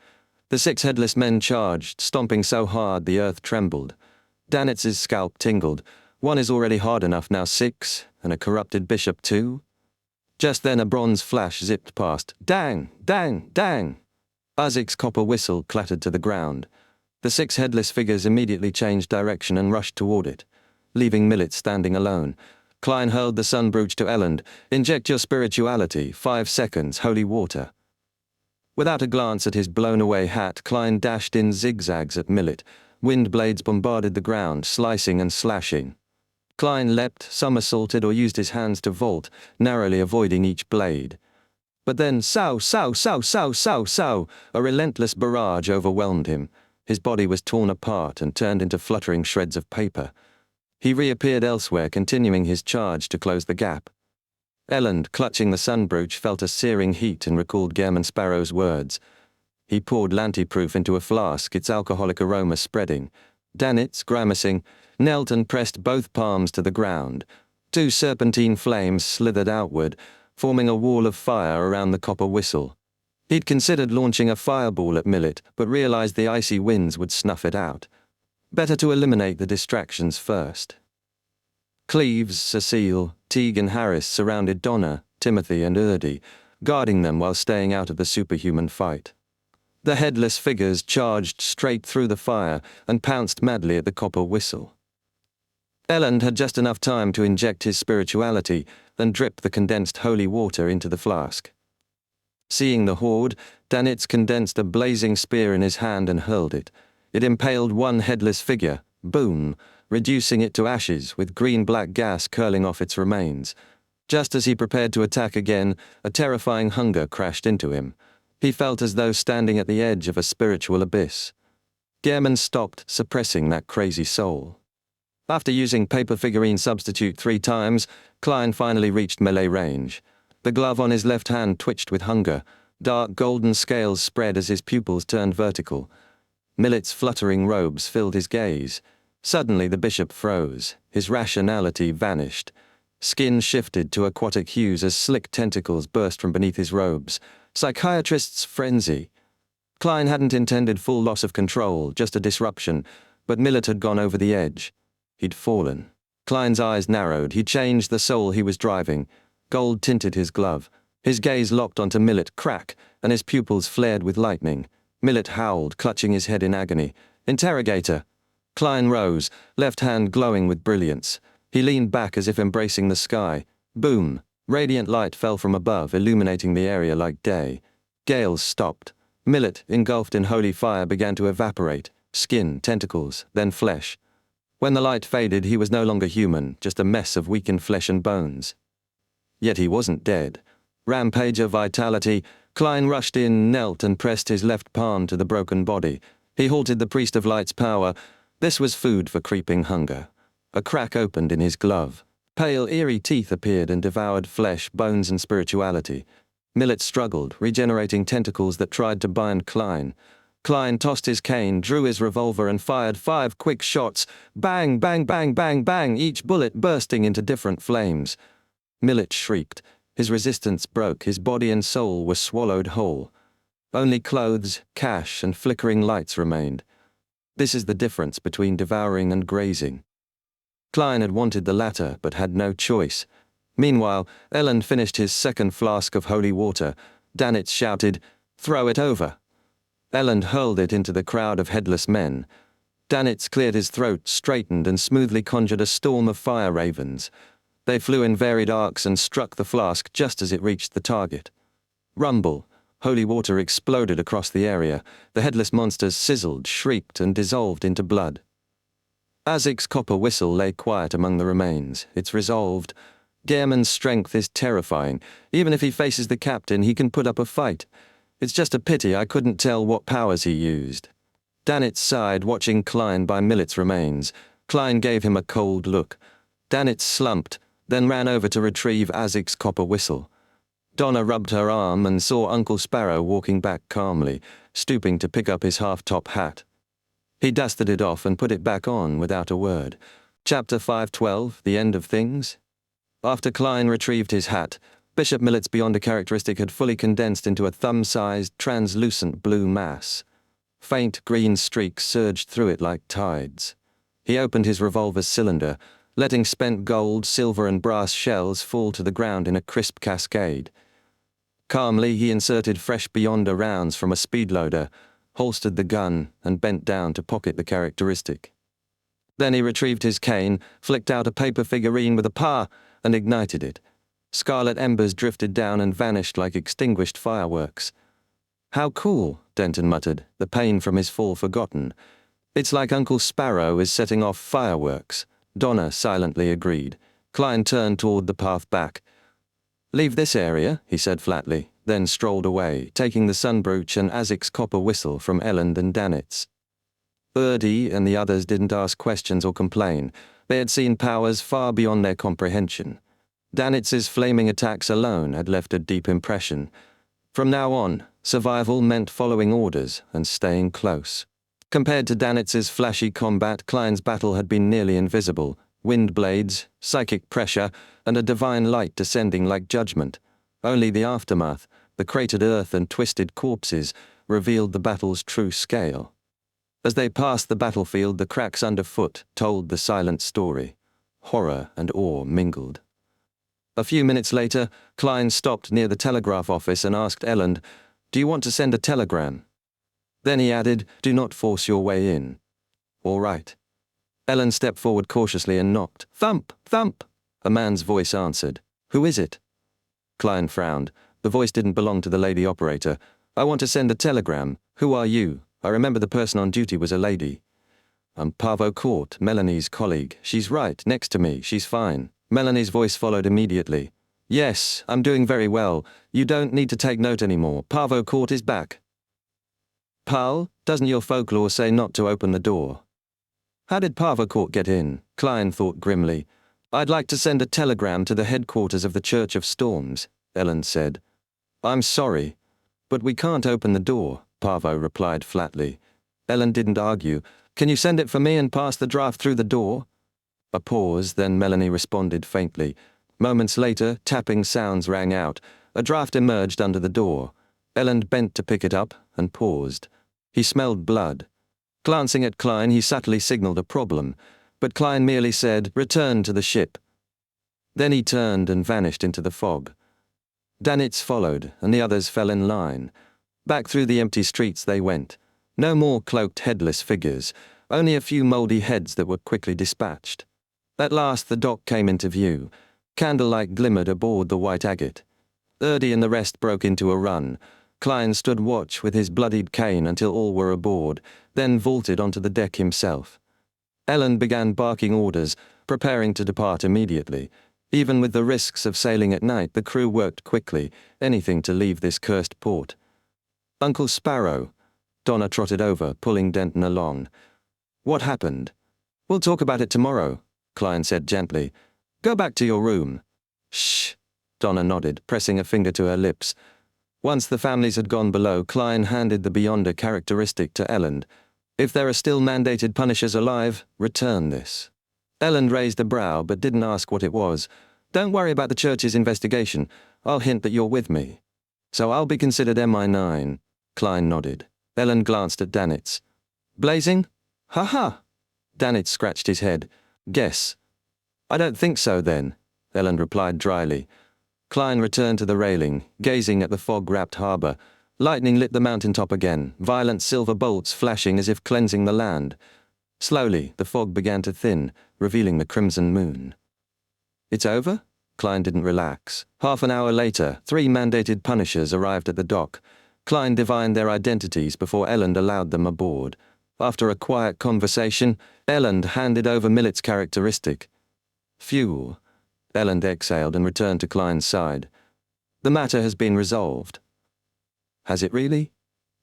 The 6 headless men charged, stomping so hard the earth trembled. Danitz's scalp tingled. One is already hard enough, now 6, and a corrupted bishop too? Just then a bronze flash zipped past. Dang! Dang! Dang! Uzik's copper whistle clattered to the ground. The 6 headless figures immediately changed direction and rushed toward it, leaving Millet standing alone. Klein hurled the sun brooch to Ellen. Inject your spirituality, 5 seconds, holy water. Without a glance at his blown-away hat, Klein dashed in zigzags at Millet. Wind blades bombarded the ground, slicing and slashing. Klein leapt, somersaulted or used his hands to vault, narrowly avoiding each blade. But then, sow, sow, sow, sow, sow, sow! A relentless barrage overwhelmed him. His body was torn apart and turned into fluttering shreds of paper. He reappeared elsewhere, continuing his charge to close the gap. Ellen, clutching the sun brooch, felt a searing heat and recalled Gairman Sparrow's words. He poured Lanti-proof into a flask, its alcoholic aroma spreading. Danitz, grimacing, knelt and pressed both palms to the ground. 2 serpentine flames slithered outward, forming a wall of fire around the copper whistle. He'd considered launching a fireball at Millet, but realized the icy winds would snuff it out. Better to eliminate the distractions first. Cleves, Cecile, Teague and Harris surrounded Donna, Timothy and Erdy, guarding them while staying out of the superhuman fight. The headless figures charged straight through the fire and pounced madly at the copper whistle. Ellen had just enough time to inject his spirituality and drip the condensed holy water into the flask. Seeing the horde, Danitz condensed a blazing spear in his hand and hurled it. It impaled one headless figure, boom, reducing it to ashes with green-black gas curling off its remains. Just as he prepared to attack again, a terrifying hunger crashed into him. He felt as though standing at the edge of a spiritual abyss. Gairman stopped, suppressing that crazy soul. After using paper figurine substitute 3 times, Klein finally reached melee range. The glove on his left hand twitched with hunger. Dark golden scales spread as his pupils turned vertical. Millet's fluttering robes filled his gaze. Suddenly the bishop froze. His rationality vanished. Skin shifted to aquatic hues as slick tentacles burst from beneath his robes. Psychiatrist's frenzy. Klein hadn't intended full loss of control, just a disruption, but Millet had gone over the edge. He'd fallen. Klein's eyes narrowed. He changed the soul he was driving. Gold tinted his glove. His gaze locked onto Millet, crack, and his pupils flared with lightning. Millet howled, clutching his head in agony. Interrogator. Klein rose, left hand glowing with brilliance. He leaned back as if embracing the sky. Boom. Radiant light fell from above, illuminating the area like day. Gales stopped. Millet, engulfed in holy fire, began to evaporate. Skin, tentacles, then flesh. When the light faded, he was no longer human, just a mess of weakened flesh and bones. Yet he wasn't dead. Rampage of vitality, Klein rushed in, knelt and pressed his left palm to the broken body. He halted the priest of light's power. This was food for creeping hunger. A crack opened in his glove. Pale, eerie teeth appeared and devoured flesh, bones and spirituality. Millet struggled, regenerating tentacles that tried to bind Klein. Klein tossed his cane, drew his revolver and fired 5 quick shots. Bang, bang, bang, bang, bang, each bullet bursting into different flames. Millet shrieked. His resistance broke, his body and soul were swallowed whole. Only clothes, cash, and flickering lights remained. This is the difference between devouring and grazing. Klein had wanted the latter, but had no choice. Meanwhile, Elend finished his second flask of holy water. Danitz shouted, "Throw it over." Elend hurled it into the crowd of headless men. Danitz cleared his throat, straightened, and smoothly conjured a storm of fire ravens. They flew in varied arcs and struck the flask just as it reached the target. Rumble. Holy water exploded across the area. The headless monsters sizzled, shrieked, and dissolved into blood. Azik's copper whistle lay quiet among the remains. It's resolved. Gehrman's strength is terrifying. Even if he faces the captain, he can put up a fight. It's just a pity I couldn't tell what powers he used. Danitz sighed, watching Klein by Millet's remains. Klein gave him a cold look. Danitz slumped, then ran over to retrieve Azik's copper whistle. Donna rubbed her arm and saw Uncle Sparrow walking back calmly, stooping to pick up his half-top hat. He dusted it off and put it back on without a word. Chapter 512, The End of Things. After Klein retrieved his hat, Bishop Millet's Beyond a Characteristic had fully condensed into a thumb-sized, translucent blue mass. Faint green streaks surged through it like tides. He opened his revolver's cylinder, letting spent gold, silver and brass shells fall to the ground in a crisp cascade. Calmly, he inserted fresh Beyonder rounds from a speedloader, holstered the gun, and bent down to pocket the characteristic. Then he retrieved his cane, flicked out a paper figurine with a pa, and ignited it. Scarlet embers drifted down and vanished like extinguished fireworks. "How cool," Denton muttered, the pain from his fall forgotten. "It's like Uncle Sparrow is setting off fireworks," Donna silently agreed. Klein turned toward the path back. "Leave this area," he said flatly, then strolled away, taking the sunbrooch and Azik's copper whistle from Elend and Danitz. Erde and the others didn't ask questions or complain. They had seen powers far beyond their comprehension. Danitz's flaming attacks alone had left a deep impression. From now on, survival meant following orders and staying close. Compared to Danitz's flashy combat, Klein's battle had been nearly invisible. Wind blades, psychic pressure, and a divine light descending like judgment. Only the aftermath, the cratered earth and twisted corpses, revealed the battle's true scale. As they passed the battlefield, the cracks underfoot told the silent story. Horror and awe mingled. A few minutes later, Klein stopped near the telegraph office and asked Elend, "Do you want to send a telegram?" Then he added, "Do not force your way in." "All right." Elend stepped forward cautiously and knocked. "Thump! Thump!" A man's voice answered. "Who is it?" Klein frowned. The voice didn't belong to the lady operator. "I want to send a telegram. Who are you? I remember the person on duty was a lady." "I'm Pavo Court, Melanie's colleague. She's right, next to me. She's fine." Melanie's voice followed immediately. "Yes, I'm doing very well. You don't need to take note anymore. Pavo Court is back." "Pal, doesn't your folklore say not to open the door?" How did Pavo Court get in? Klein thought grimly. "I'd like to send a telegram to the headquarters of the Church of Storms," Elend said. "I'm sorry, but we can't open the door," Pavo replied flatly. Elend didn't argue. "Can you send it for me and pass the draft through the door?" A pause, then Melanie responded faintly. Moments later, tapping sounds rang out. A draft emerged under the door. Elend bent to pick it up and paused. He smelled blood. Glancing at Klein, he subtly signaled a problem, but Klein merely said, "Return to the ship." Then he turned and vanished into the fog. Danitz followed, and the others fell in line. Back through the empty streets they went. No more cloaked headless figures, only a few mouldy heads that were quickly dispatched. At last the dock came into view. Candlelight glimmered aboard the white agate. Erdy and the rest broke into a run. Klein stood watch with his bloodied cane until all were aboard, then vaulted onto the deck himself. Ellen began barking orders, preparing to depart immediately. Even with the risks of sailing at night, the crew worked quickly, anything to leave this cursed port. "Uncle Sparrow." Donna trotted over, pulling Denton along. "What happened?" "We'll talk about it tomorrow," Klein said gently. "Go back to your room." "Shh," Donna nodded, pressing a finger to her lips. Once the families had gone below, Klein handed the Beyonder characteristic to Ellen. "If there are still mandated punishers alive, return this." Ellen raised a brow but didn't ask what it was. "Don't worry about the church's investigation. I'll hint that you're with me." "So I'll be considered MI9. Klein nodded. Ellen glanced at Danitz. "Blazing? Ha ha!" Danitz scratched his head. "Guess." "I don't think so then," Ellen replied dryly. Klein returned to the railing, gazing at the fog-wrapped harbour. Lightning lit the mountaintop again, violent silver bolts flashing as if cleansing the land. Slowly, the fog began to thin, revealing the crimson moon. "It's over?" Klein didn't relax. Half an hour later, 3 mandated punishers arrived at the dock. Klein divined their identities before Ellen allowed them aboard. After a quiet conversation, Ellen handed over Millet's characteristic. "Fuel." Ellen exhaled and returned to Klein's side. "The matter has been resolved." "Has it really?"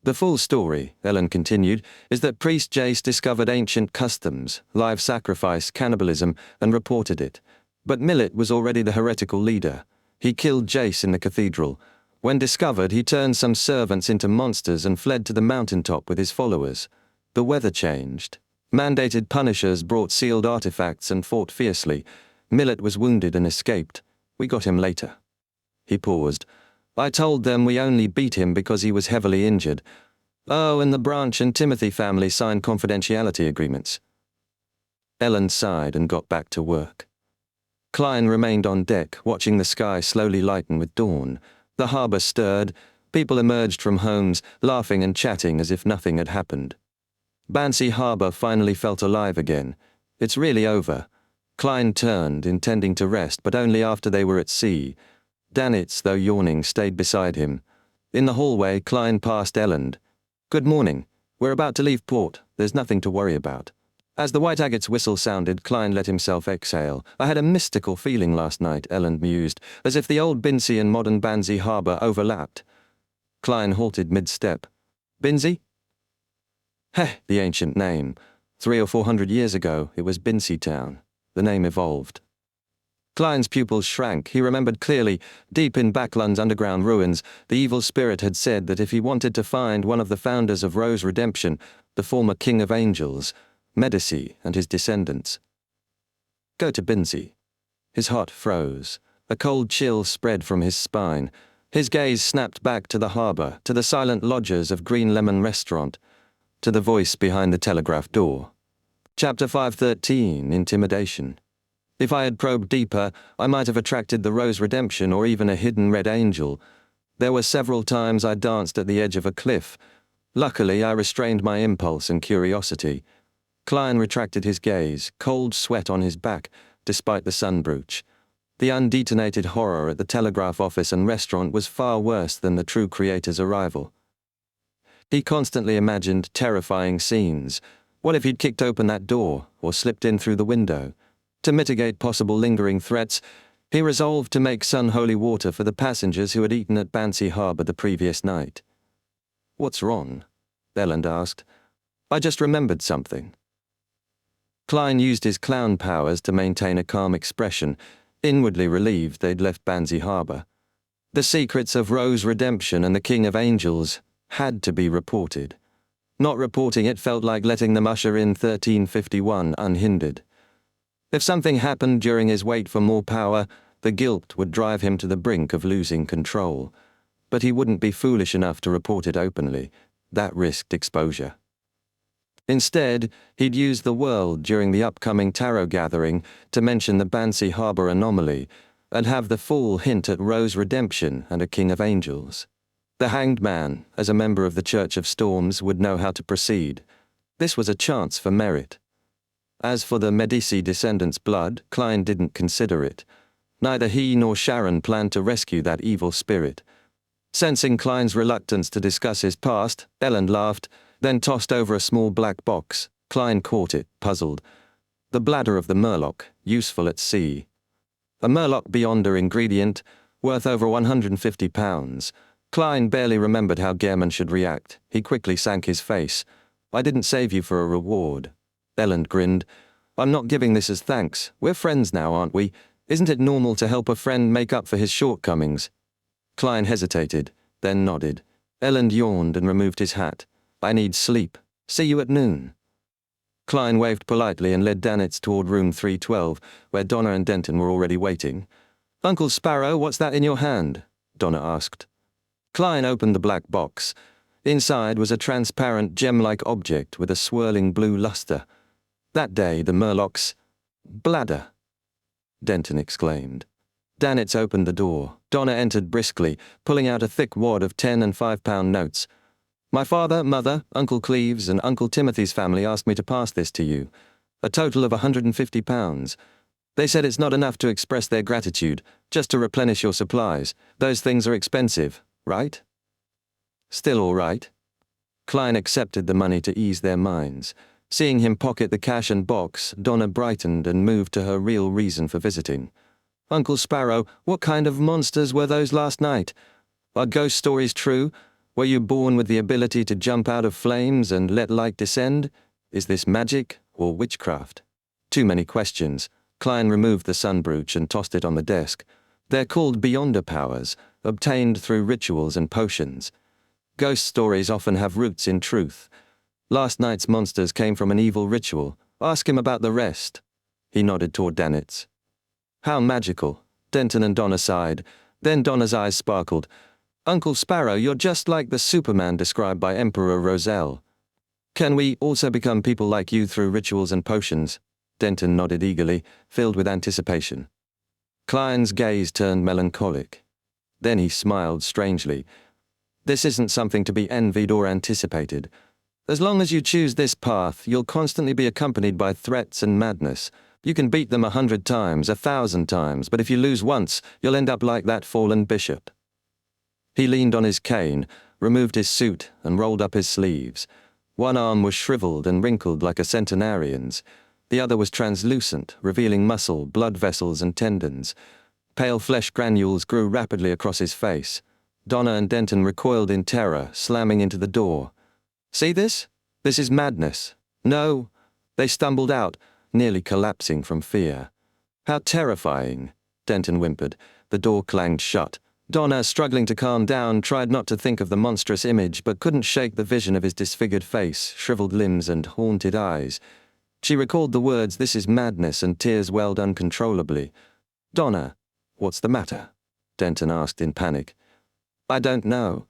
"The full story," Ellen continued, "is that Priest Jace discovered ancient customs, live sacrifice, cannibalism, and reported it. But Millet was already the heretical leader. He killed Jace in the cathedral. When discovered, he turned some servants into monsters and fled to the mountaintop with his followers. The weather changed. Mandated punishers brought sealed artifacts and fought fiercely. Millet was wounded and escaped. We got him later." He paused. "I told them we only beat him because he was heavily injured. Oh, and the Branch and Timothy family signed confidentiality agreements." Ellen sighed and got back to work. Klein remained on deck, watching the sky slowly lighten with dawn. The harbour stirred. People emerged from homes, laughing and chatting as if nothing had happened. Bansi Harbour finally felt alive again. "It's really over." Klein turned, intending to rest, but only after they were at sea. Danitz, though yawning, stayed beside him. In the hallway, Klein passed Ellen. "Good morning. We're about to leave port. There's nothing to worry about." As the white agate's whistle sounded, Klein let himself exhale. "I had a mystical feeling last night," Ellen mused, "as if the old Binsi and modern Bansi Harbour overlapped." Klein halted mid-step. "Binsi?" "Heh, the ancient name. 300 or 400 years ago, it was Binsi Town. The name evolved." Klein's pupils shrank. He remembered clearly, deep in Backlund's underground ruins, the evil spirit had said that if he wanted to find one of the founders of Rose Redemption, the former King of Angels, Medici and his descendants, go to Binsi. His heart froze. A cold chill spread from his spine. His gaze snapped back to the harbour, to the silent lodgers of Green Lemon Restaurant, to the voice behind the telegraph door. Chapter 513, Intimidation. If I had probed deeper, I might have attracted the Rose Redemption or even a hidden red angel. There were several times I danced at the edge of a cliff. Luckily, I restrained my impulse and curiosity. Klein retracted his gaze, cold sweat on his back, despite the sunbrooch. The undetonated horror at the telegraph office and restaurant was far worse than the true creator's arrival. He constantly imagined terrifying scenes. What if he'd kicked open that door, or slipped in through the window? To mitigate possible lingering threats, he resolved to make sun holy water for the passengers who had eaten at Bansi Harbour the previous night. "What's wrong?" Ellen asked. "I just remembered something." Klein used his clown powers to maintain a calm expression, inwardly relieved they'd left Bansi Harbour. The secrets of Rose Redemption and the King of Angels had to be reported. Not reporting it felt like letting them usher in 1351 unhindered. If something happened during his wait for more power, the guilt would drive him to the brink of losing control. But he wouldn't be foolish enough to report it openly. That risked exposure. Instead, he'd use the world during the upcoming tarot gathering to mention the Bansi Harbour anomaly and have the fool hint at Rose Redemption and a King of Angels. The hanged man, as a member of the Church of Storms, would know how to proceed. This was a chance for merit. As for the Medici descendants' blood, Klein didn't consider it. Neither he nor Sharon planned to rescue that evil spirit. Sensing Klein's reluctance to discuss his past, Ellen laughed, then tossed over a small black box. Klein caught it, puzzled. The bladder of the murloc, useful at sea. A murloc Beyonder ingredient, worth over £150. Klein barely remembered how Gehrman should react. He quickly sank his face. I didn't save you for a reward. Ellen grinned. I'm not giving this as thanks. We're friends now, aren't we? Isn't it normal to help a friend make up for his shortcomings? Klein hesitated, then nodded. Ellen yawned and removed his hat. I need sleep. See you at noon. Klein waved politely and led Danitz toward room 312, where Donna and Denton were already waiting. Uncle Sparrow, what's that in your hand? Donna asked. Klein opened the black box. Inside was a transparent gem-like object with a swirling blue luster. That day, the Murloc's bladder, Denton exclaimed. Danitz opened the door. Donna entered briskly, pulling out a thick wad of 10 and £5 notes. My father, mother, Uncle Cleves, and Uncle Timothy's family asked me to pass this to you. A total of £150. They said it's not enough to express their gratitude, just to replenish your supplies. Those things are expensive, right? Still all right. Klein accepted the money to ease their minds. Seeing him pocket the cash and box, Donna brightened and moved to her real reason for visiting. Uncle Sparrow, what kind of monsters were those last night? Are ghost stories true? Were you born with the ability to jump out of flames and let light descend? Is this magic or witchcraft? Too many questions. Klein removed the sunbrooch and tossed it on the desk. They're called Beyonder powers, obtained through rituals and potions. Ghost stories often have roots in truth. Last night's monsters came from an evil ritual. Ask him about the rest. He nodded toward Danitz. How magical. Denton and Donna sighed. Then Donna's eyes sparkled. Uncle Sparrow, you're just like the Superman described by Emperor Roselle. Can we also become people like you through rituals and potions? Denton nodded eagerly, filled with anticipation. Klein's gaze turned melancholic. Then he smiled strangely. This isn't something to be envied or anticipated. As long as you choose this path, you'll constantly be accompanied by threats and madness. You can beat them 100 times, 1,000 times, but if you lose once, you'll end up like that fallen bishop. He leaned on his cane, removed his suit, and rolled up his sleeves. One arm was shriveled and wrinkled like a centenarian's. The other was translucent, revealing muscle, blood vessels, and tendons. Pale flesh granules grew rapidly across his face. Donna and Denton recoiled in terror, slamming into the door. See this? This is madness. No. They stumbled out, nearly collapsing from fear. How terrifying, Denton whimpered. The door clanged shut. Donna, struggling to calm down, tried not to think of the monstrous image, but couldn't shake the vision of his disfigured face, shriveled limbs, and haunted eyes. She recalled the words, "This is madness," and tears welled uncontrollably. Donna, what's the matter? Denton asked in panic. I don't know.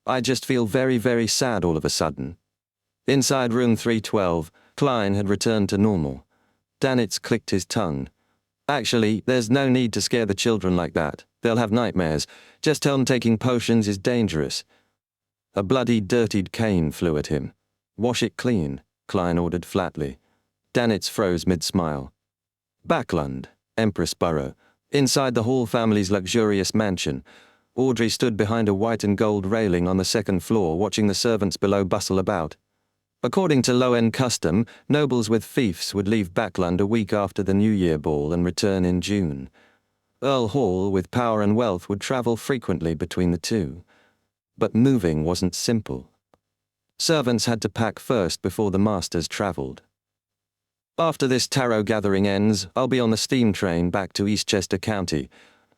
I just feel very, very sad all of a sudden. Inside room 312, Klein had returned to normal. Danitz clicked his tongue. Actually, there's no need to scare the children like that. They'll have nightmares. Just tell them taking potions is dangerous. A bloody, dirtied cane flew at him. Wash it clean, Klein ordered flatly. Danitz froze mid-smile. Backlund, Empress Borough, inside the Hall family's luxurious mansion. Audrey stood behind a white and gold railing on the second floor, watching the servants below bustle about. According to low-end custom, nobles with fiefs would leave Backlund a week after the New Year ball and return in June. Earl Hall, with power and wealth, would travel frequently between the two. But moving wasn't simple. Servants had to pack first before the masters travelled. After this tarot gathering ends, I'll be on the steam train back to Eastchester County.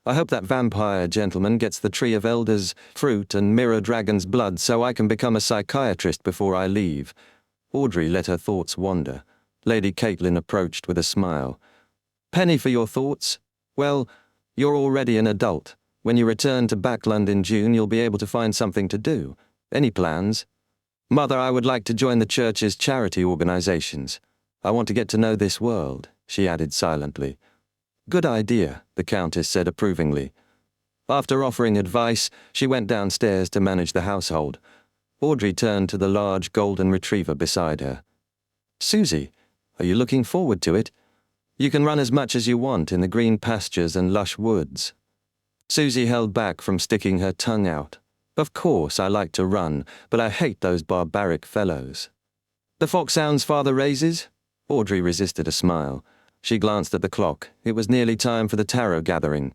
I hope that vampire gentleman gets the Tree of Elders, fruit, and Mirror Dragon's blood so I can become a psychiatrist before I leave. Audrey let her thoughts wander. Lady Caitlin approached with a smile. Penny for your thoughts? Well, you're already an adult. When you return to Backlund in June, you'll be able to find something to do. Any plans? Mother, I would like to join the church's charity organizations. I want to get to know this world, she added silently. Good idea, the Countess said approvingly. After offering advice, she went downstairs to manage the household. Audrey turned to the large golden retriever beside her. "Susie, are you looking forward to it? You can run as much as you want in the green pastures and lush woods." Susie held back from sticking her tongue out. "Of course I like to run, but I hate those barbaric fellows." "The foxhound's father raises?" Audrey resisted a smile. She glanced at the clock. It was nearly time for the tarot gathering.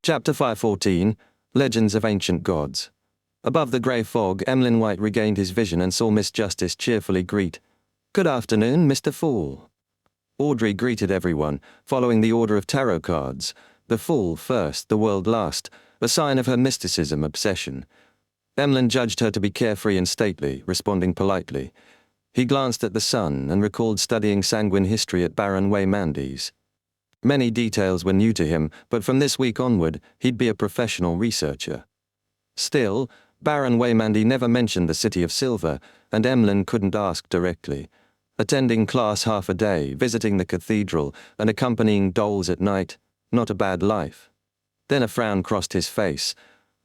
Chapter 514, Legends of Ancient Gods. Above the grey fog, Emlyn White regained his vision and saw Miss Justice cheerfully greet, "Good afternoon, Mr. Fool." Audrey greeted everyone, following the order of tarot cards. The Fool first, the World last, a sign of her mysticism obsession. Emlyn judged her to be carefree and stately, responding politely. He glanced at the sun and recalled studying sanguine history at Baron Waymandy's. Many details were new to him, but from this week onward, he'd be a professional researcher. Still, Baron Waymandy never mentioned the City of Silver, and Emlyn couldn't ask directly. Attending class half a day, visiting the cathedral, and accompanying dolls at night, not a bad life. Then a frown crossed his face.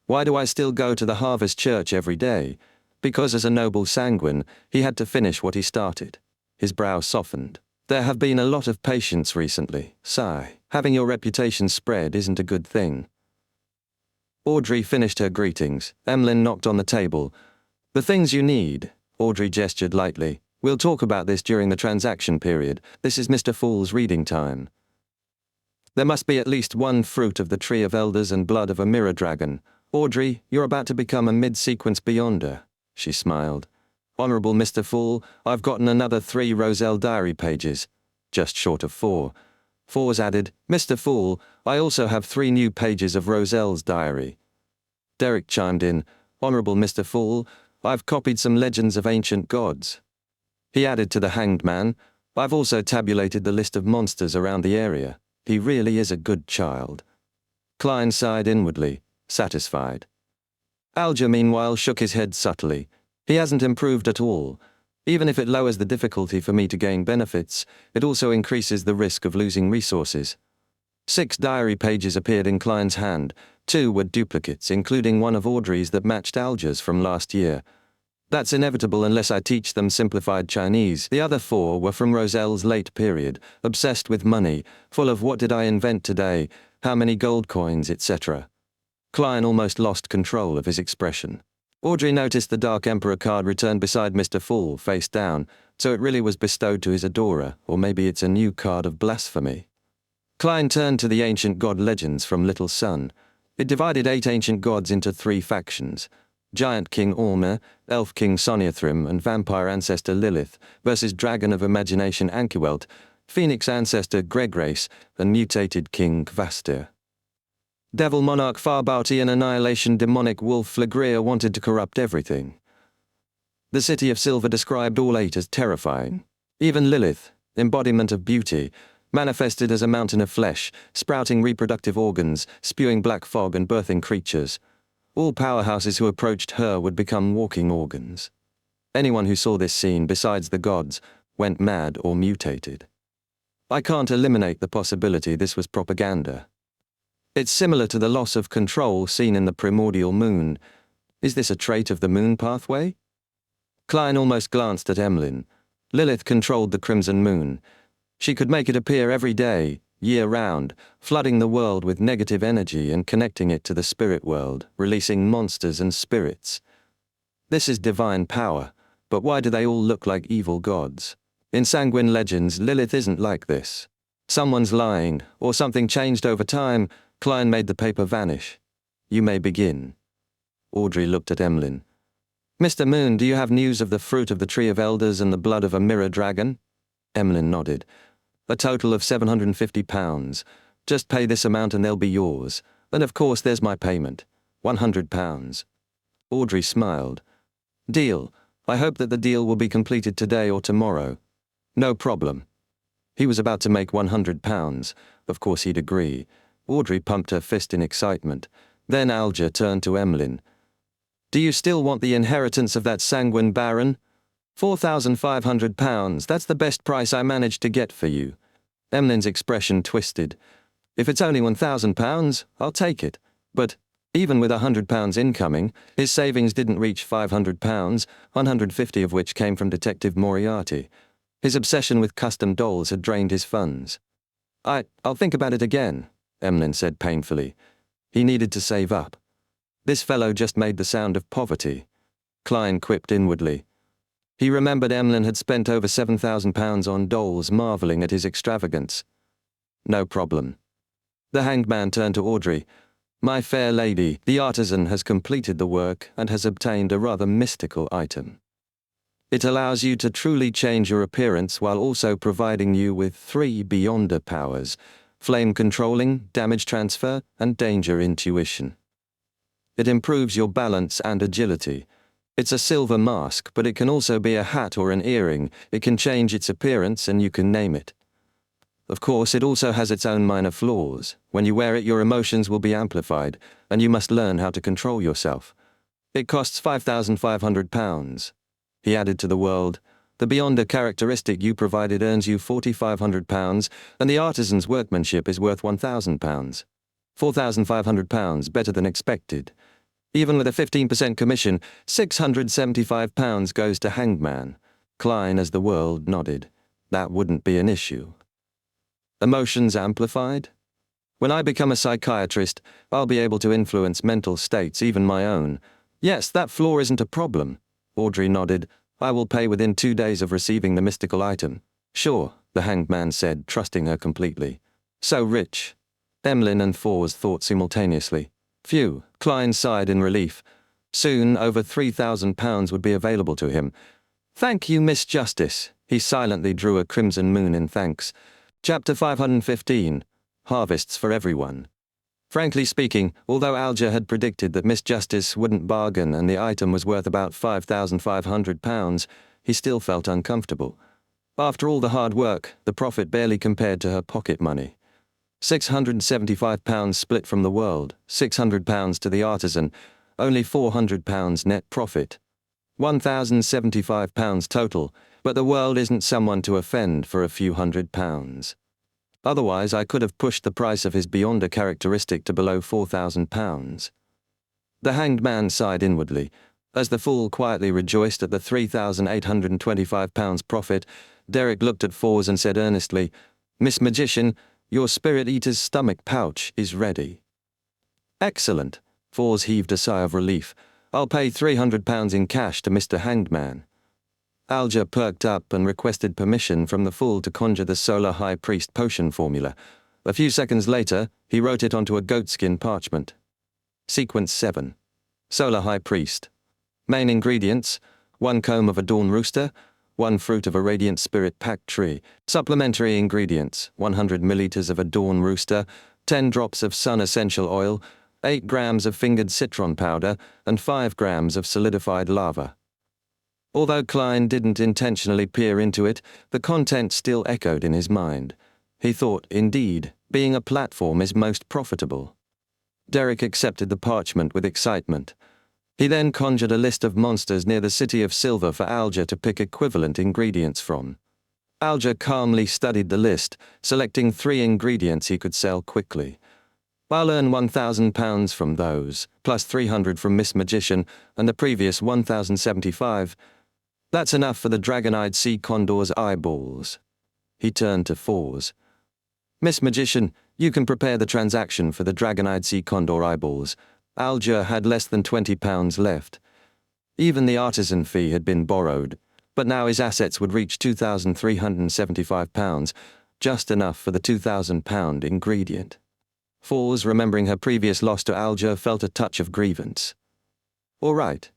Why do I still go to the Harvest Church every day? Because as a noble sanguine, he had to finish what he started. His brow softened. There have been a lot of patients recently. Sigh. Having your reputation spread isn't a good thing. Audrey finished her greetings. Emlyn knocked on the table. "The things you need," Audrey gestured lightly. "We'll talk about this during the transaction period. This is Mr. Fool's reading time. There must be at least one fruit of the Tree of Elders and blood of a mirror dragon. Audrey, you're about to become a mid-sequence beyonder." She smiled. "Honorable Mr. Fool, I've gotten another 3 Roselle diary pages. Just short of 4. Fours added, Mr. Fool, I also have 3 new pages of Roselle's diary." Derek chimed in, "Honorable Mr. Fool, I've copied some legends of ancient gods." He added to the Hanged Man, "I've also tabulated the list of monsters around the area. He really is a good child." Klein sighed inwardly, satisfied. Alger meanwhile shook his head subtly. "He hasn't improved at all. Even if it lowers the difficulty for me to gain benefits, it also increases the risk of losing resources." 6 diary pages appeared in Klein's hand. 2 were duplicates, including one of Audrey's that matched Alger's from last year. "That's inevitable unless I teach them simplified Chinese." The other 4 were from Roselle's late period, obsessed with money, full of "what did I invent today, how many gold coins, etc." Klein almost lost control of his expression. Audrey noticed the Dark Emperor card returned beside Mr. Fool, face down, so it really was bestowed to his adorer, or maybe it's a new card of blasphemy. Klein turned to the ancient god legends from Little Sun. It divided 8 ancient gods into 3 factions: Giant King Ormer, Elf King Soniathrim, and Vampire Ancestor Lilith, versus Dragon of Imagination Ankiwelt, Phoenix Ancestor Gregrace, and Mutated King Kvastir. Devil Monarch Farbauti and Annihilation Demonic Wolf Flagria wanted to corrupt everything. The City of Silver described all 8 as terrifying. Even Lilith, embodiment of beauty, manifested as a mountain of flesh, sprouting reproductive organs, spewing black fog and birthing creatures. All powerhouses who approached her would become walking organs. Anyone who saw this scene, besides the gods, went mad or mutated. I can't eliminate the possibility this was propaganda. It's similar to the loss of control seen in the primordial moon. Is this a trait of the moon pathway? Klein almost glanced at Emlyn. Lilith controlled the crimson moon. She could make it appear every day, year-round, flooding the world with negative energy and connecting it to the spirit world, releasing monsters and spirits. This is divine power, but why do they all look like evil gods? In sanguine legends, Lilith isn't like this. Someone's lying, or something changed over time. Klein made the paper vanish. "You may begin." Audrey looked at Emlyn. "Mr. Moon, do you have news of the fruit of the Tree of Elders and the blood of a mirror dragon?" Emlyn nodded. "A total of £750. Just pay this amount and they'll be yours. And of course there's my payment. £100. Audrey smiled. "Deal. I hope that the deal will be completed today or tomorrow." "No problem." He was about to make £100. Of course he'd agree. Audrey pumped her fist in excitement. Then Alger turned to Emlyn. "Do you still want the inheritance of that sanguine baron?" £4,500, that's the best price I managed to get for you." Emlyn's expression twisted. "If it's only £1,000, I'll take it. But Even with £100 incoming, his savings didn't reach £500, 150 of which came from Detective Moriarty. His obsession with custom dolls had drained his funds. I'll think about it again, Emlyn said painfully. He needed to save up. This fellow just made the sound of poverty. Klein quipped inwardly. He remembered Emlyn had spent over £7,000 on dolls, marvelling at his extravagance. No problem. The hanged man turned to Audrey. My fair lady, the artisan has completed the work and has obtained a rather mystical item. It allows you to truly change your appearance while also providing you with 3 Beyonder powers: flame controlling, damage transfer, and danger intuition. It improves your balance and agility. It's a silver mask, but it can also be a hat or an earring. It can change its appearance and you can name it. Of course, it also has its own minor flaws. When you wear it, your emotions will be amplified, and you must learn how to control yourself. It costs £5,500. He added to the world, the Beyonder characteristic you provided earns you £4,500, and the artisan's workmanship is worth £1,000. £4,500, better than expected. Even with a 15% commission, £675 goes to hanged man. Klein, as the world, nodded. That wouldn't be an issue. Emotions amplified? When I become a psychiatrist, I'll be able to influence mental states, even my own. Yes, that flaw isn't a problem. Audrey nodded. I will pay within 2 days of receiving the mystical item. Sure, the hanged man said, trusting her completely. So rich. Emlyn and Fors thought simultaneously. Phew, Klein sighed in relief. Soon, over £3,000 would be available to him. Thank you, Miss Justice. He silently drew a crimson moon in thanks. Chapter 515. Harvests for Everyone. Frankly speaking, although Alger had predicted that Miss Justice wouldn't bargain and the item was worth about £5,500, he still felt uncomfortable. After all the hard work, the profit barely compared to her pocket money. £675 split from the world, £600 to the artisan, only £400 net profit. £1,075 total, but the world isn't someone to offend for a few £100. Otherwise, I could have pushed the price of his Beyonder characteristic to below £4,000. The hanged man sighed inwardly. As the fool quietly rejoiced at the £3,825 profit, Derek looked at Fors and said earnestly, Miss Magician, your spirit eater's stomach pouch is ready. Excellent. Fors heaved a sigh of relief. I'll pay £300 in cash to Mr. Hanged Man. Alger perked up and requested permission from the fool to conjure the Solar High Priest potion formula. A few seconds later, he wrote it onto a goatskin parchment. Sequence 7. Solar High Priest. Main ingredients: 1 comb of a dawn rooster, 1 fruit of a radiant spirit packed tree. Supplementary ingredients: 100 milliliters of a dawn rooster, 10 drops of sun essential oil, 8 grams of fingered citron powder, and 5 grams of solidified lava. Although Klein didn't intentionally peer into it, the content still echoed in his mind. He thought, indeed, being a platform is most profitable. Derek accepted the parchment with excitement. He then conjured a list of monsters near the City of Silver for Alger to pick equivalent ingredients from. Alger calmly studied the list, selecting 3 ingredients he could sell quickly. I'll earn £1,000 from those, plus £300 from Miss Magician, and the previous £1,075. That's enough for the dragon-eyed sea condor's eyeballs. He turned to Fors. Miss Magician, you can prepare the transaction for the dragon-eyed sea condor eyeballs. Alger had less than £20 left. Even the artisan fee had been borrowed, but now his assets would reach £2,375, just enough for the £2,000 ingredient. Fors, remembering her previous loss to Alger, felt a touch of grievance. All right.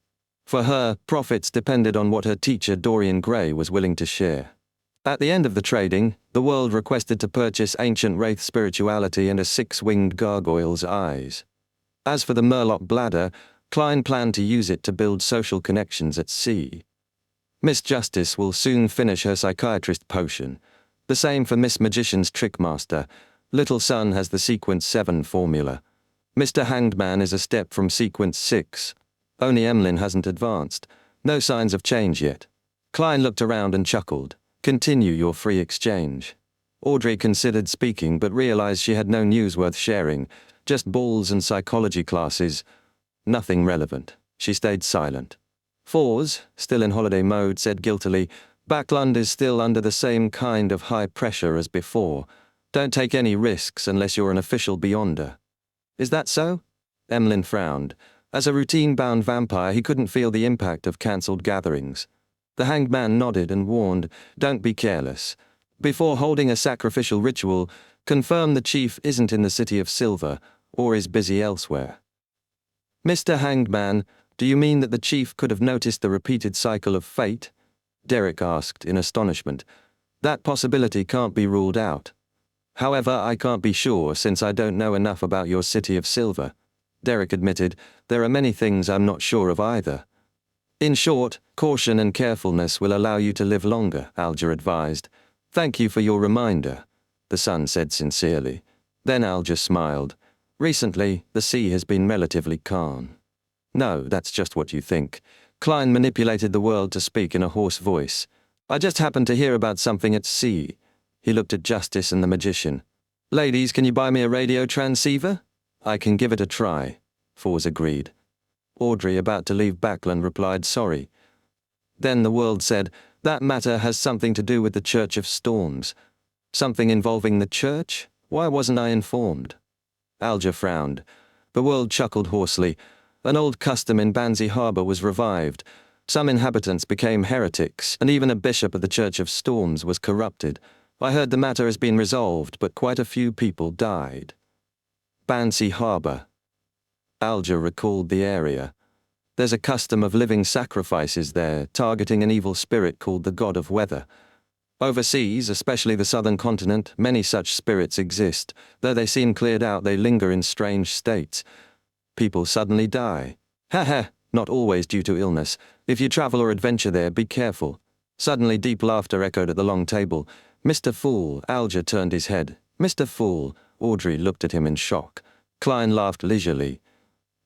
For her, profits depended on what her teacher Dorian Gray was willing to share. At the end of the trading, the world requested to purchase ancient wraith spirituality and a 6-winged gargoyle's eyes. As for the Murloc bladder, Klein planned to use it to build social connections at sea. Miss Justice will soon finish her psychiatrist potion. The same for Miss Magician's trickmaster. Little Son has the Sequence 7 formula. Mr. Hanged Man is a step from Sequence 6. Only Emlyn hasn't advanced. No signs of change yet. Klein looked around and chuckled. Continue your free exchange. Audrey considered speaking but realized she had no news worth sharing. Just balls and psychology classes. Nothing relevant. She stayed silent. Fours, still in holiday mode, said guiltily, Backland is still under the same kind of high pressure as before. Don't take any risks unless you're an official beyonder. Is that so? Emlyn frowned. As a routine-bound vampire, he couldn't feel the impact of cancelled gatherings. The hanged man nodded and warned, Don't be careless. Before holding a sacrificial ritual, confirm the chief isn't in the City of Silver or is busy elsewhere. Mr. Hanged Man, do you mean that the chief could have noticed the repeated cycle of fate? Derek asked in astonishment. That possibility can't be ruled out. However, I can't be sure since I don't know enough about your City of Silver. Derek admitted, there are many things I'm not sure of either. In short, caution and carefulness will allow you to live longer, Alger advised. Thank you for your reminder, the son said sincerely. Then Alger smiled. Recently, the sea has been relatively calm. No, that's just what you think. Klein manipulated the world to speak in a hoarse voice. I just happened to hear about something at sea. He looked at Justice and the magician. Ladies, can you buy me a radio transceiver? I can give it a try, Fours agreed. Audrey, about to leave Backland, replied, Sorry. Then the world said, That matter has something to do with the Church of Storms. Something involving the church? Why wasn't I informed? Alger frowned. The world chuckled hoarsely. An old custom in Banzi Harbour was revived. Some inhabitants became heretics, and even a bishop of the Church of Storms was corrupted. I heard the matter has been resolved, but quite a few people died. Banzi Harbour. Alger recalled the area. There's a custom of living sacrifices there, targeting an evil spirit called the God of Weather. Overseas, especially the southern continent, many such spirits exist. Though they seem cleared out, they linger in strange states. People suddenly die. Ha ha, not always due to illness. If you travel or adventure there, be careful. Suddenly deep laughter echoed at the long table. Mr. Fool, Alger turned his head. Mr. Fool, Audrey looked at him in shock. Klein laughed leisurely.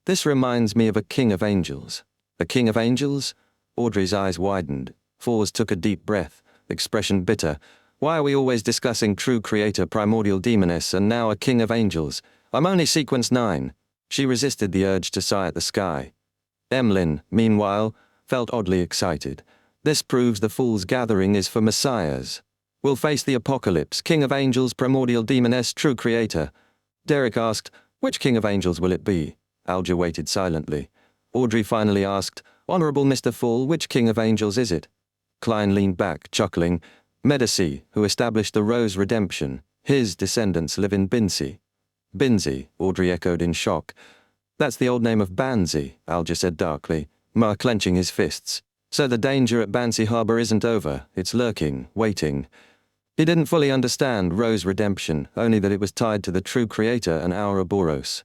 This reminds me of a king of angels. A king of angels? Audrey's eyes widened. Fours took a deep breath, expression bitter. Why are we always discussing true creator, primordial demoness, and now a king of angels? I'm only sequence 9. She resisted the urge to sigh at the sky. Emlyn, meanwhile, felt oddly excited. This proves the fool's gathering is for messiahs. We'll face the apocalypse, king of angels, primordial demoness, true creator. Derek asked, which king of angels will it be? Alger waited silently. Audrey finally asked, Honourable Mr. Fool, which king of angels is it? Klein leaned back, chuckling. Medici, who established the Rose Redemption. His descendants live in Binzi. Binzi, Audrey echoed in shock. That's the old name of Banzi, Alger said darkly, Ma clenching his fists. So the danger at Banzi Harbour isn't over, it's lurking, waiting. He didn't fully understand Rose Redemption, only that it was tied to the true creator and Ouroboros.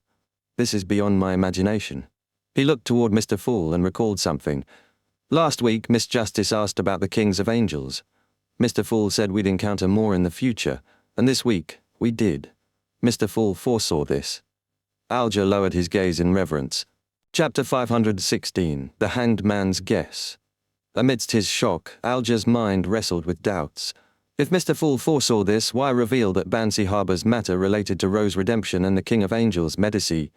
This is beyond my imagination. He looked toward Mr. Fool and recalled something. Last week, Miss Justice asked about the kings of angels. Mr. Fool said we'd encounter more in the future, and this week, we did. Mr. Fool foresaw this. Alger lowered his gaze in reverence. Chapter 516, The Hanged Man's Guess. Amidst his shock, Alger's mind wrestled with doubts. If Mr. Fool foresaw this, why reveal that Banzi Harbour's matter related to Rose Redemption and the King of Angels, Medici?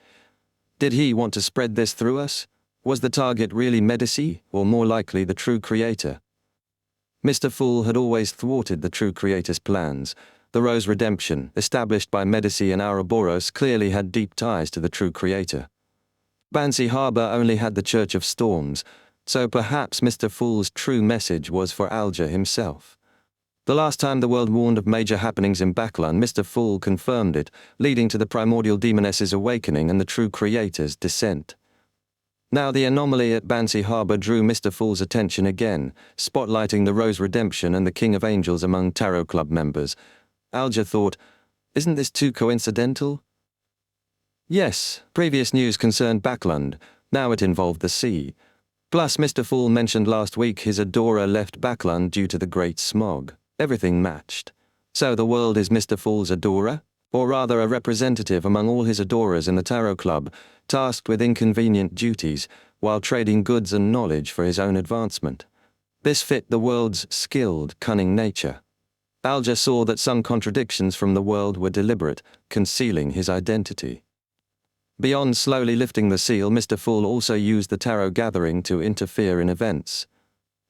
Did he want to spread this through us? Was the target really Medici, or more likely the true creator? Mr. Fool had always thwarted the true creator's plans. The Rose Redemption, established by Medici and Ouroboros, clearly had deep ties to the true creator. Banzi Harbour only had the Church of Storms, so perhaps Mr. Fool's true message was for Alger himself. The last time the world warned of major happenings in Backland, Mr. Fool confirmed it, leading to the primordial demoness's awakening and the true creator's descent. Now the anomaly at Banzi Harbour drew Mr. Fool's attention again, spotlighting the Rose Redemption and the King of Angels among Tarot Club members. Alger thought, isn't this too coincidental? Yes, previous news concerned Backland, now it involved the sea. Plus Mr. Fool mentioned last week his adorer left Backland due to the great smog. Everything matched. So the world is Mr. Fool's adorer? Or rather a representative among all his adorers in the Tarot Club, tasked with inconvenient duties, while trading goods and knowledge for his own advancement. This fit the world's skilled, cunning nature. Alger saw that some contradictions from the world were deliberate, concealing his identity. Beyond slowly lifting the seal, Mr. Fool also used the tarot gathering to interfere in events.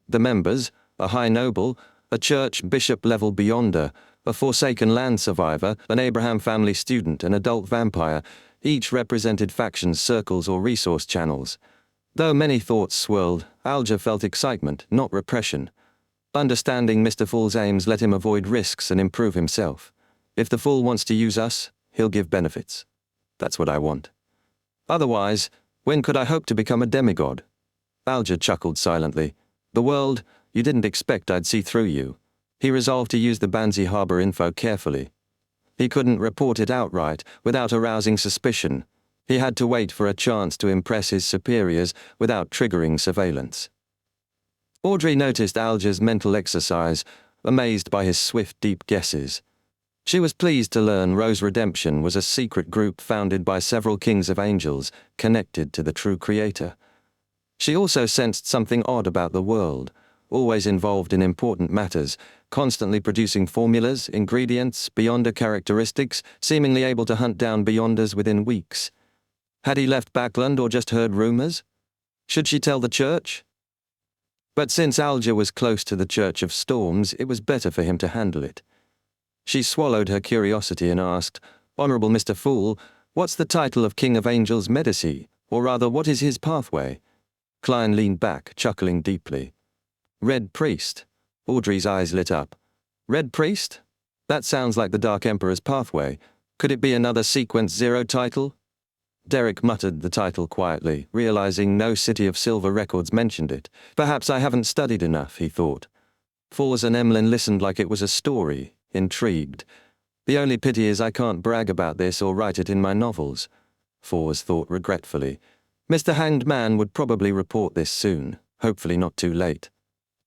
The members, a high noble, a church bishop level beyonder, a Forsaken Land survivor, an Abraham family student, an adult vampire, each represented factions, circles, or resource channels. Though many thoughts swirled, Alger felt excitement, not repression. Understanding Mr. Fool's aims let him avoid risks and improve himself. If the Fool wants to use us, he'll give benefits. That's what I want. Otherwise, when could I hope to become a demigod? Alger chuckled silently. The world, you didn't expect I'd see through you. He resolved to use the Banzi Harbor info carefully. He couldn't report it outright without arousing suspicion. He had to wait for a chance to impress his superiors without triggering surveillance. Audrey noticed Alger's mental exercise, amazed by his swift, deep guesses. She was pleased to learn Rose Redemption was a secret group founded by several kings of angels connected to the true creator. She also sensed something odd about the world, always involved in important matters, constantly producing formulas, ingredients, beyonder characteristics, seemingly able to hunt down beyonders within weeks. Had he left Backland or just heard rumors? Should she tell the church? But since Alger was close to the Church of Storms, it was better for him to handle it. She swallowed her curiosity and asked, Honorable Mr. Fool, what's the title of King of Angels Medici? Or rather, what is his pathway? Klein leaned back, chuckling deeply. Red Priest. Audrey's eyes lit up. Red Priest? That sounds like the Dark Emperor's pathway. Could it be another Sequence Zero title? Derek muttered the title quietly, realizing no City of Silver records mentioned it. Perhaps I haven't studied enough, he thought. Fours and Emlyn listened like it was a story, intrigued. The only pity is I can't brag about this or write it in my novels. Fours thought regretfully. Mr. Hanged Man would probably report this soon, hopefully not too late.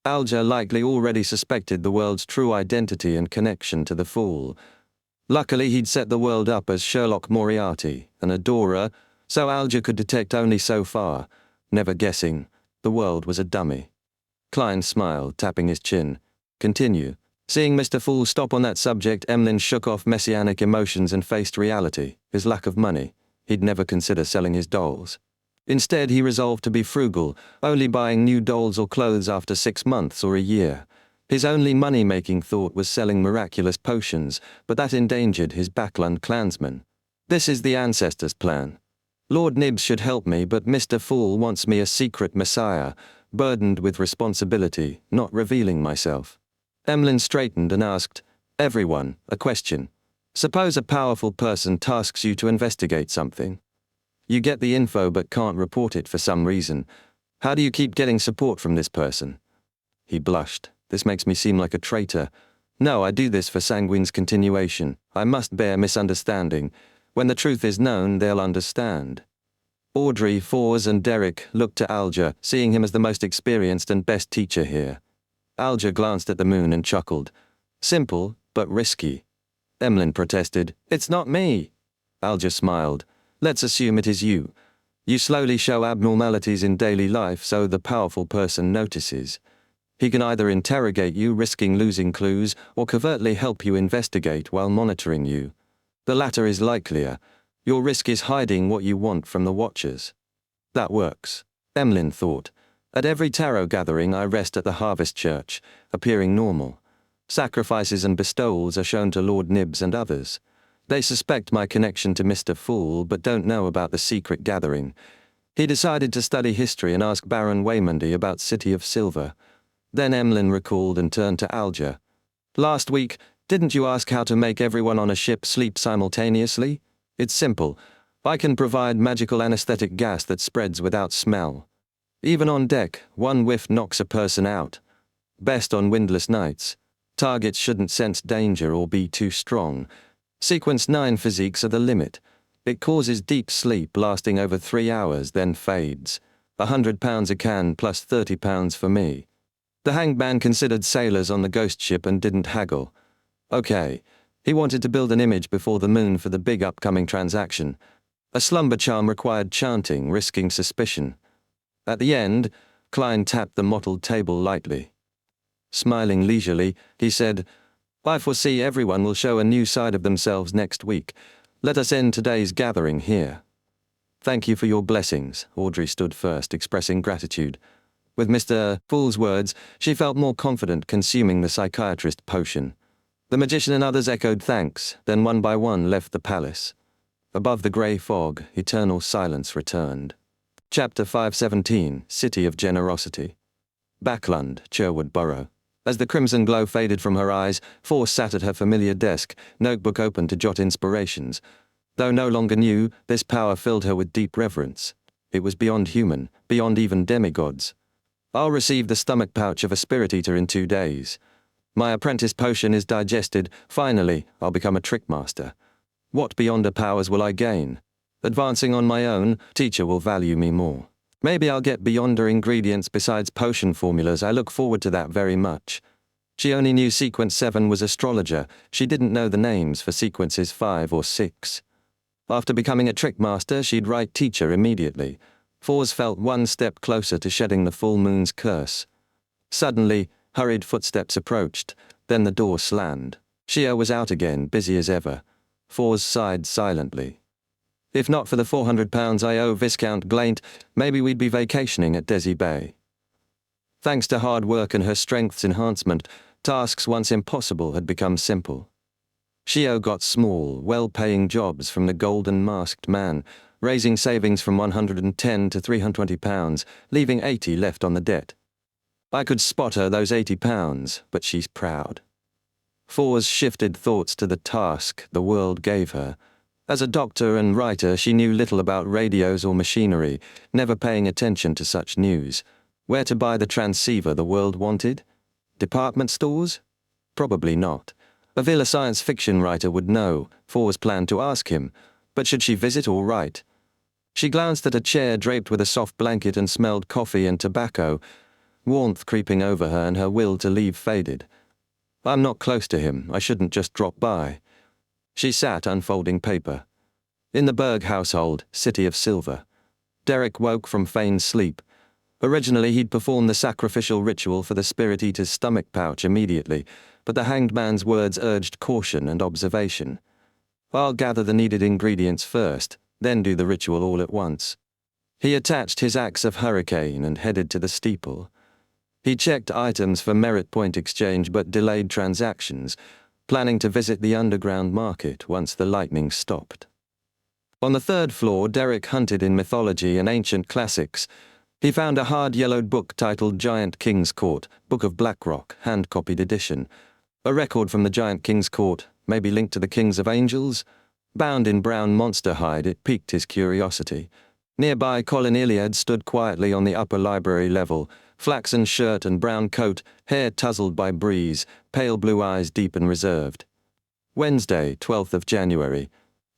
Alger likely already suspected the world's true identity and connection to the Fool. Luckily, he'd set the world up as Sherlock Moriarty, an adorer, so Alger could detect only so far, never guessing the world was a dummy. Klein smiled, tapping his chin. Continue. Seeing Mr. Fool stop on that subject, Emlyn shook off messianic emotions and faced reality, his lack of money. He'd never consider selling his dolls. Instead, he resolved to be frugal, only buying new dolls or clothes after 6 months or a year. His only money-making thought was selling miraculous potions, but that endangered his Backland clansmen. This is the ancestors' plan. Lord Nibs should help me, but Mr. Fool wants me a secret messiah, burdened with responsibility, not revealing myself. Emlyn straightened and asked, Everyone, a question. Suppose a powerful person tasks you to investigate something. You get the info but can't report it for some reason. How do you keep getting support from this person? He blushed. This makes me seem like a traitor. No, I do this for Sanguine's continuation. I must bear misunderstanding. When the truth is known, they'll understand. Audrey, Fours, and Derek looked to Alger, seeing him as the most experienced and best teacher here. Alger glanced at the moon and chuckled. Simple, but risky. Emlyn protested, It's not me. Alger smiled. Let's assume it is you. You slowly show abnormalities in daily life so the powerful person notices. He can either interrogate you, risking losing clues, or covertly help you investigate while monitoring you. The latter is likelier. Your risk is hiding what you want from the Watchers. That works, Emlyn thought. At every tarot gathering I rest at the Harvest Church, appearing normal. Sacrifices and bestowals are shown to Lord Nibs and others. They suspect my connection to Mr. Fool, but don't know about the secret gathering. He decided to study history and ask Baron Waymondy about City of Silver. Then Emlyn recalled and turned to Alger. Last week, didn't you ask how to make everyone on a ship sleep simultaneously? It's simple. I can provide magical anesthetic gas that spreads without smell. Even on deck, one whiff knocks a person out. Best on windless nights. Targets shouldn't sense danger or be too strong. Sequence 9 physiques are the limit. It causes deep sleep lasting over 3 hours, then fades. £100 a can plus £30 for me. The Hanged Man considered sailors on the ghost ship and didn't haggle. Okay, he wanted to build an image before the moon for the big upcoming transaction. A slumber charm required chanting, risking suspicion. At the end, Klein tapped the mottled table lightly. Smiling leisurely, he said, I foresee everyone will show a new side of themselves next week. Let us end today's gathering here. Thank you for your blessings. Audrey stood first, expressing gratitude. With Mr. Fool's words, she felt more confident consuming the psychiatrist potion. The magician and others echoed thanks, then one by one left the palace. Above the grey fog, eternal silence returned. Chapter 517, City of Generosity. Backlund, Cherwood Borough. As the crimson glow faded from her eyes, Force sat at her familiar desk, notebook open to jot inspirations. Though no longer new, this power filled her with deep reverence. It was beyond human, beyond even demigods. I'll receive the stomach pouch of a spirit eater in 2 days. My apprentice potion is digested. Finally, I'll become a trickmaster. What beyonder powers will I gain? Advancing on my own, teacher will value me more. Maybe I'll get beyonder ingredients besides potion formulas. I look forward to that very much. She only knew sequence 7 was astrologer. She didn't know the names for sequences 5 or 6. After becoming a trickmaster, she'd write teacher immediately. Fours felt one step closer to shedding the full moon's curse. Suddenly, hurried footsteps approached, then the door slammed. Shia was out again, busy as ever. Fours sighed silently. If not for the £400 I owe Viscount Glaint, maybe we'd be vacationing at Desi Bay. Thanks to hard work and her strength's enhancement, tasks once impossible had become simple. Shio got small, well-paying jobs from the golden masked man, raising savings from £110 to £320, leaving 80 left on the debt. I could spot her those £80, but she's proud. Fours shifted thoughts to the task the world gave her. As a doctor and writer, she knew little about radios or machinery, never paying attention to such news. Where to buy the transceiver the world wanted? Department stores? Probably not. A Villa science fiction writer would know. Fours planned to ask him, but should she visit or write? She glanced at a chair draped with a soft blanket and smelled coffee and tobacco, warmth creeping over her and her will to leave faded. I'm not close to him. I shouldn't just drop by. She sat unfolding paper. In the Berg household, City of Silver. Derek woke from feigned sleep. Originally he'd perform the sacrificial ritual for the spirit eater's stomach pouch immediately, but the hanged man's words urged caution and observation. I'll gather the needed ingredients first, then do the ritual all at once. He attached his axe of hurricane and headed to the steeple. He checked items for merit point exchange but delayed transactions, planning to visit the underground market once the lightning stopped. On the 3rd floor, Derek hunted in mythology and ancient classics. He found a hard-yellowed book titled Giant King's Court, Book of Blackrock, hand-copied edition. A record from the Giant King's Court, maybe linked to the Kings of Angels? Bound in brown monster hide, it piqued his curiosity. Nearby, Colin Iliad stood quietly on the upper library level, flaxen shirt and brown coat, hair tousled by breeze, pale blue eyes deep and reserved. Wednesday, 12th of January.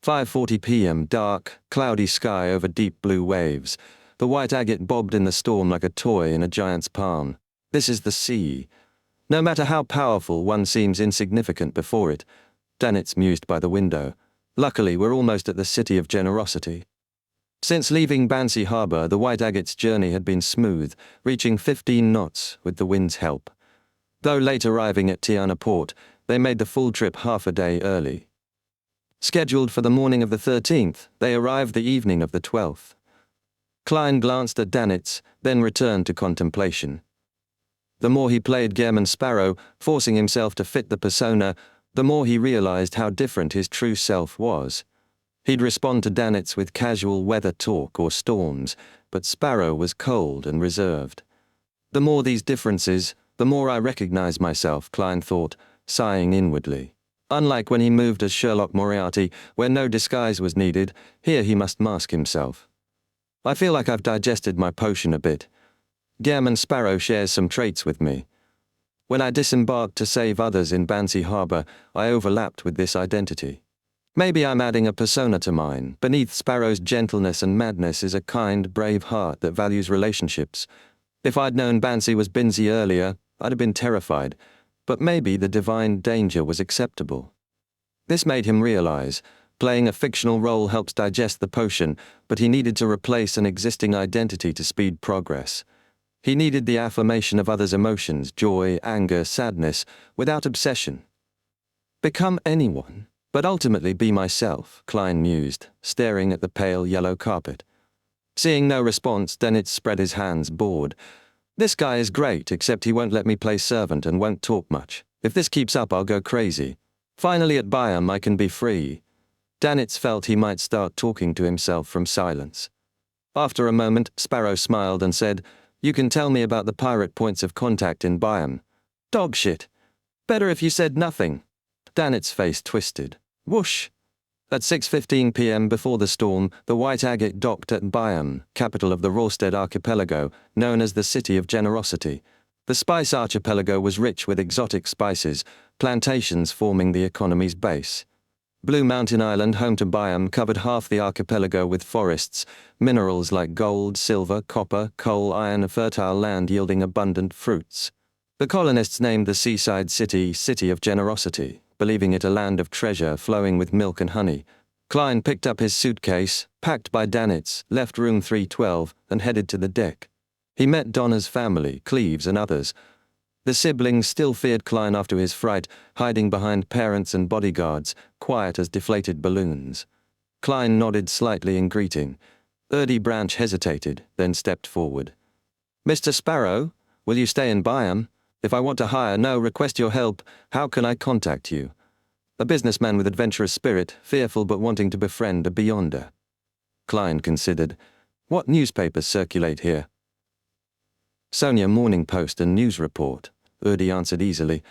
5:40 p.m, dark, cloudy sky over deep blue waves. The white agate bobbed in the storm like a toy in a giant's palm. This is the sea. No matter how powerful, one seems insignificant before it. Danitz mused by the window. Luckily, we're almost at the City of Generosity. Since leaving Bansi Harbour, the White Agate's journey had been smooth, reaching 15 knots with the wind's help. Though late arriving at Tiana Port, they made the full trip half a day early. Scheduled for the morning of the 13th, they arrived the evening of the 12th. Klein glanced at Danitz, then returned to contemplation. The more he played Gehrman Sparrow, forcing himself to fit the persona, the more he realized how different his true self was. He'd respond to Danitz with casual weather talk or storms, but Sparrow was cold and reserved. The more these differences, the more I recognize myself, Klein thought, sighing inwardly. Unlike when he moved as Sherlock Moriarty, where no disguise was needed, here he must mask himself. I feel like I've digested my potion a bit. Gehrman Sparrow shares some traits with me. When I disembarked to save others in Bansi Harbour, I overlapped with this identity. Maybe I'm adding a persona to mine. Beneath Sparrow's gentleness and madness is a kind, brave heart that values relationships. If I'd known Bansi was Binzi earlier, I'd have been terrified, but maybe the divine danger was acceptable. This made him realize, playing a fictional role helps digest the potion, but he needed to replace an existing identity to speed progress. He needed the affirmation of others' emotions, joy, anger, sadness, without obsession. Become anyone, but ultimately be myself, Klein mused, staring at the pale yellow carpet. Seeing no response, Dennis spread his hands, bored. This guy is great, except he won't let me play servant and won't talk much. If this keeps up, I'll go crazy. Finally at Byam, I can be free. Danitz felt he might start talking to himself from silence. After a moment, Sparrow smiled and said, "You can tell me about the pirate points of contact in Byam." "Dog shit. Better if you said nothing." Danitz's face twisted. Whoosh. At 6:15 p.m. before the storm, the White Agate docked at Byam, capital of the Rorstead archipelago, known as the City of Generosity. The Spice Archipelago was rich with exotic spices, plantations forming the economy's base. Blue Mountain Island, home to Byam, covered half the archipelago with forests, minerals like gold, silver, copper, coal, iron, a fertile land yielding abundant fruits. The colonists named the seaside city City of Generosity, believing it a land of treasure flowing with milk and honey. Klein picked up his suitcase, packed by Danitz, left room 312, and headed to the deck. He met Donna's family, Cleves and others. The siblings still feared Klein after his fright, hiding behind parents and bodyguards, quiet as deflated balloons. Klein nodded slightly in greeting. Erdie Branch hesitated, then stepped forward. "Mr. Sparrow, will you stay in Byam? If I want to hire, no, request your help. How can I contact you?" A businessman with adventurous spirit, fearful but wanting to befriend a beyonder. Klein considered. "What newspapers circulate here?" "Sonia Morning Post and News Report," Erdie answered easily.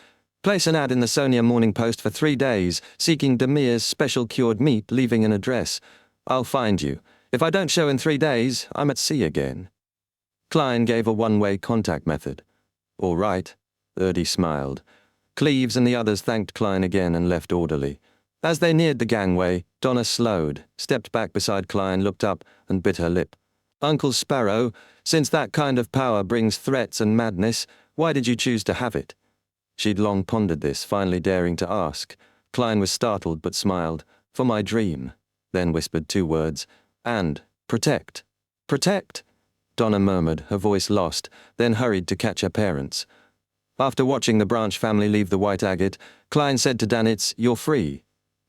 "Place an ad in the Sonia Morning Post for 3 days, seeking Demir's special cured meat, leaving an address. I'll find you. If I don't show in 3 days, I'm at sea again." Klein gave a one-way contact method. "All right," Erdie smiled. Cleves and the others thanked Klein again and left orderly. As they neared the gangway, Donna slowed, stepped back beside Klein, looked up, and bit her lip. "Uncle Sparrow, since that kind of power brings threats and madness, why did you choose to have it?" She'd long pondered this, finally daring to ask. Klein was startled but smiled. "For my dream," then whispered 2 words. "And protect." "Protect?" Donna murmured, her voice lost, then hurried to catch her parents. After watching the Branch family leave the White Agate, Klein said to Danitz, "You're free."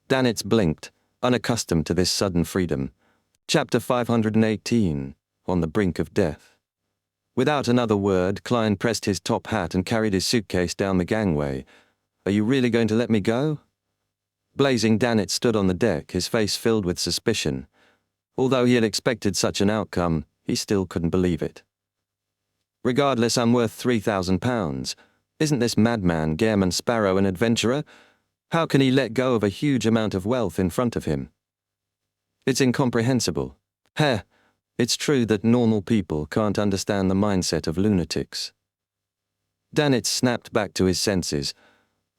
Danitz blinked, unaccustomed to this sudden freedom. Chapter 518, On the Brink of Death. Without another word, Klein pressed his top hat and carried his suitcase down the gangway. "Are you really going to let me go?" Blazing, Danitz stood on the deck, his face filled with suspicion. Although he had expected such an outcome, he still couldn't believe it. "Regardless, I'm worth £3,000. Isn't this madman Gairman Sparrow an adventurer? How can he let go of a huge amount of wealth in front of him? It's incomprehensible. Heh, it's true that normal people can't understand the mindset of lunatics." Danitz snapped back to his senses.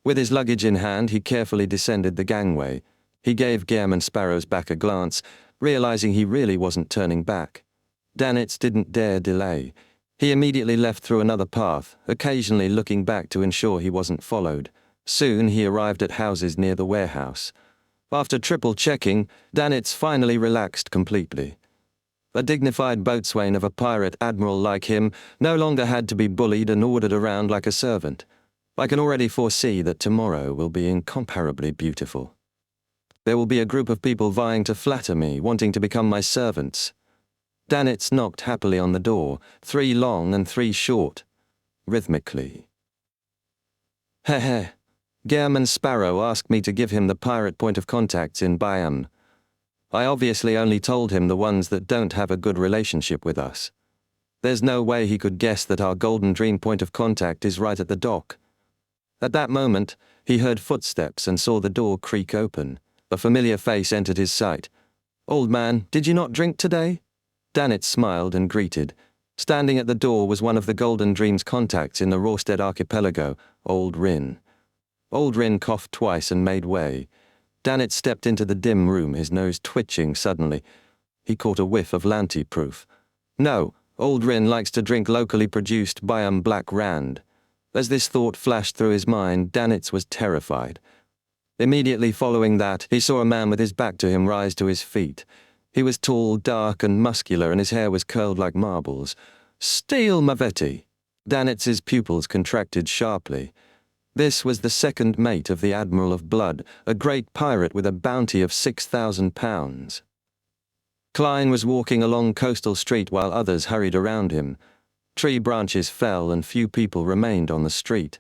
With his luggage in hand, he carefully descended the gangway. He gave Gairman Sparrow's back a glance, realizing he really wasn't turning back. Danitz didn't dare delay. He immediately left through another path, occasionally looking back to ensure he wasn't followed. Soon he arrived at houses near the warehouse. After triple checking, Danitz finally relaxed completely. A dignified boatswain of a pirate admiral like him no longer had to be bullied and ordered around like a servant. "I can already foresee that tomorrow will be incomparably beautiful. There will be a group of people vying to flatter me, wanting to become my servants." Danitz knocked happily on the door, 3 long and 3 short, rhythmically. "Heh. Gairman Sparrow asked me to give him the pirate point of contacts in Byam. I obviously only told him the ones that don't have a good relationship with us. There's no way he could guess that our Golden Dream point of contact is right at the dock." At that moment, he heard footsteps and saw the door creak open. A familiar face entered his sight. "Old man, did you not drink today?" Danitz smiled and greeted. Standing at the door was one of the Golden Dream's contacts in the Rorstead archipelago, Old Rin. Old Rin coughed twice and made way. Danitz stepped into the dim room, his nose twitching suddenly. He caught a whiff of Lanti-proof. No, Old Rin likes to drink locally produced Byam Black Rand. As this thought flashed through his mind, Danitz was terrified. Immediately following that, he saw a man with his back to him rise to his feet. He was tall, dark, and muscular, and his hair was curled like marbles. "Steel Mavetti!" Danitz's pupils contracted sharply. This was the second mate of the Admiral of Blood, a great pirate with a bounty of £6,000. Klein was walking along Coastal Street while others hurried around him. Tree branches fell and few people remained on the street.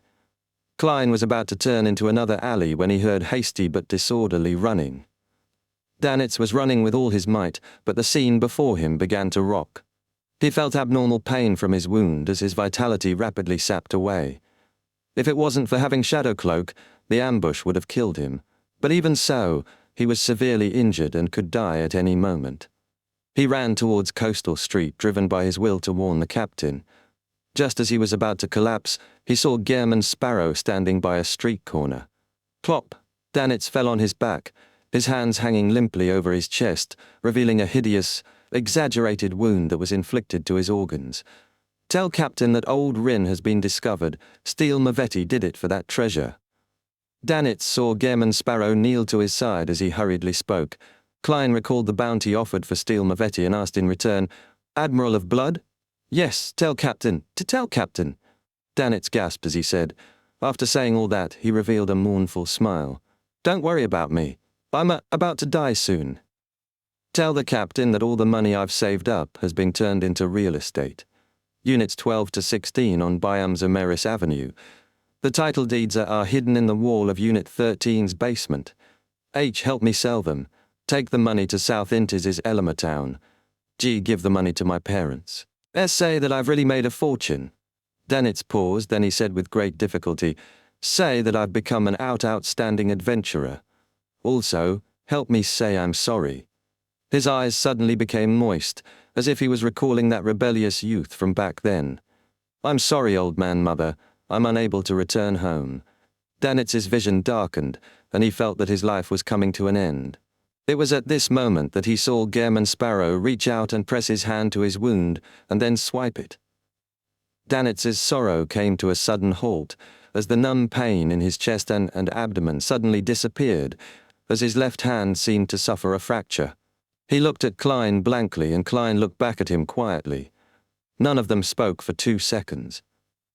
Klein was about to turn into another alley when he heard hasty but disorderly running. Danitz was running with all his might, but the scene before him began to rock. He felt abnormal pain from his wound as his vitality rapidly sapped away. If it wasn't for having Shadow Cloak, the ambush would have killed him. But even so, he was severely injured and could die at any moment. He ran towards Coastal Street, driven by his will to warn the captain. Just as he was about to collapse, he saw Gehrman Sparrow standing by a street corner. Plop! Danitz fell on his back, his hands hanging limply over his chest, revealing a hideous, exaggerated wound that was inflicted to his organs. Tell Captain that old Rin has been discovered. Steel Mavetti did it for that treasure. Danitz saw Gehrman Sparrow kneel to his side as he hurriedly spoke. Klein recalled the bounty offered for Steel Mavetti and asked in return, "Admiral of Blood?" "Yes, tell Captain, to tell Captain." Danitz gasped as he said. After saying all that, he revealed a mournful smile. "Don't worry about me. I'm about to die soon. Tell the Captain that all the money I've saved up has been turned into real estate. Units 12 to 16 on Byam's Ameris Avenue. The title deeds are hidden in the wall of Unit 13's basement. H, help me sell them. Take the money to South Intis's Elmer Town. G, give the money to my parents. S, say that I've really made a fortune." Danitz paused, then he said with great difficulty, "Say that I've become an outstanding adventurer. Also, help me say I'm sorry." His eyes suddenly became moist, as if he was recalling that rebellious youth from back then. "I'm sorry, old man mother. I'm unable to return home." Danitz's vision darkened, and he felt that his life was coming to an end. It was at this moment that he saw Gehrman Sparrow reach out and press his hand to his wound, and then swipe it. Danitz's sorrow came to a sudden halt, as the numb pain in his chest and abdomen suddenly disappeared, as his left hand seemed to suffer a fracture. He looked at Klein blankly, and Klein looked back at him quietly. None of them spoke for 2 seconds.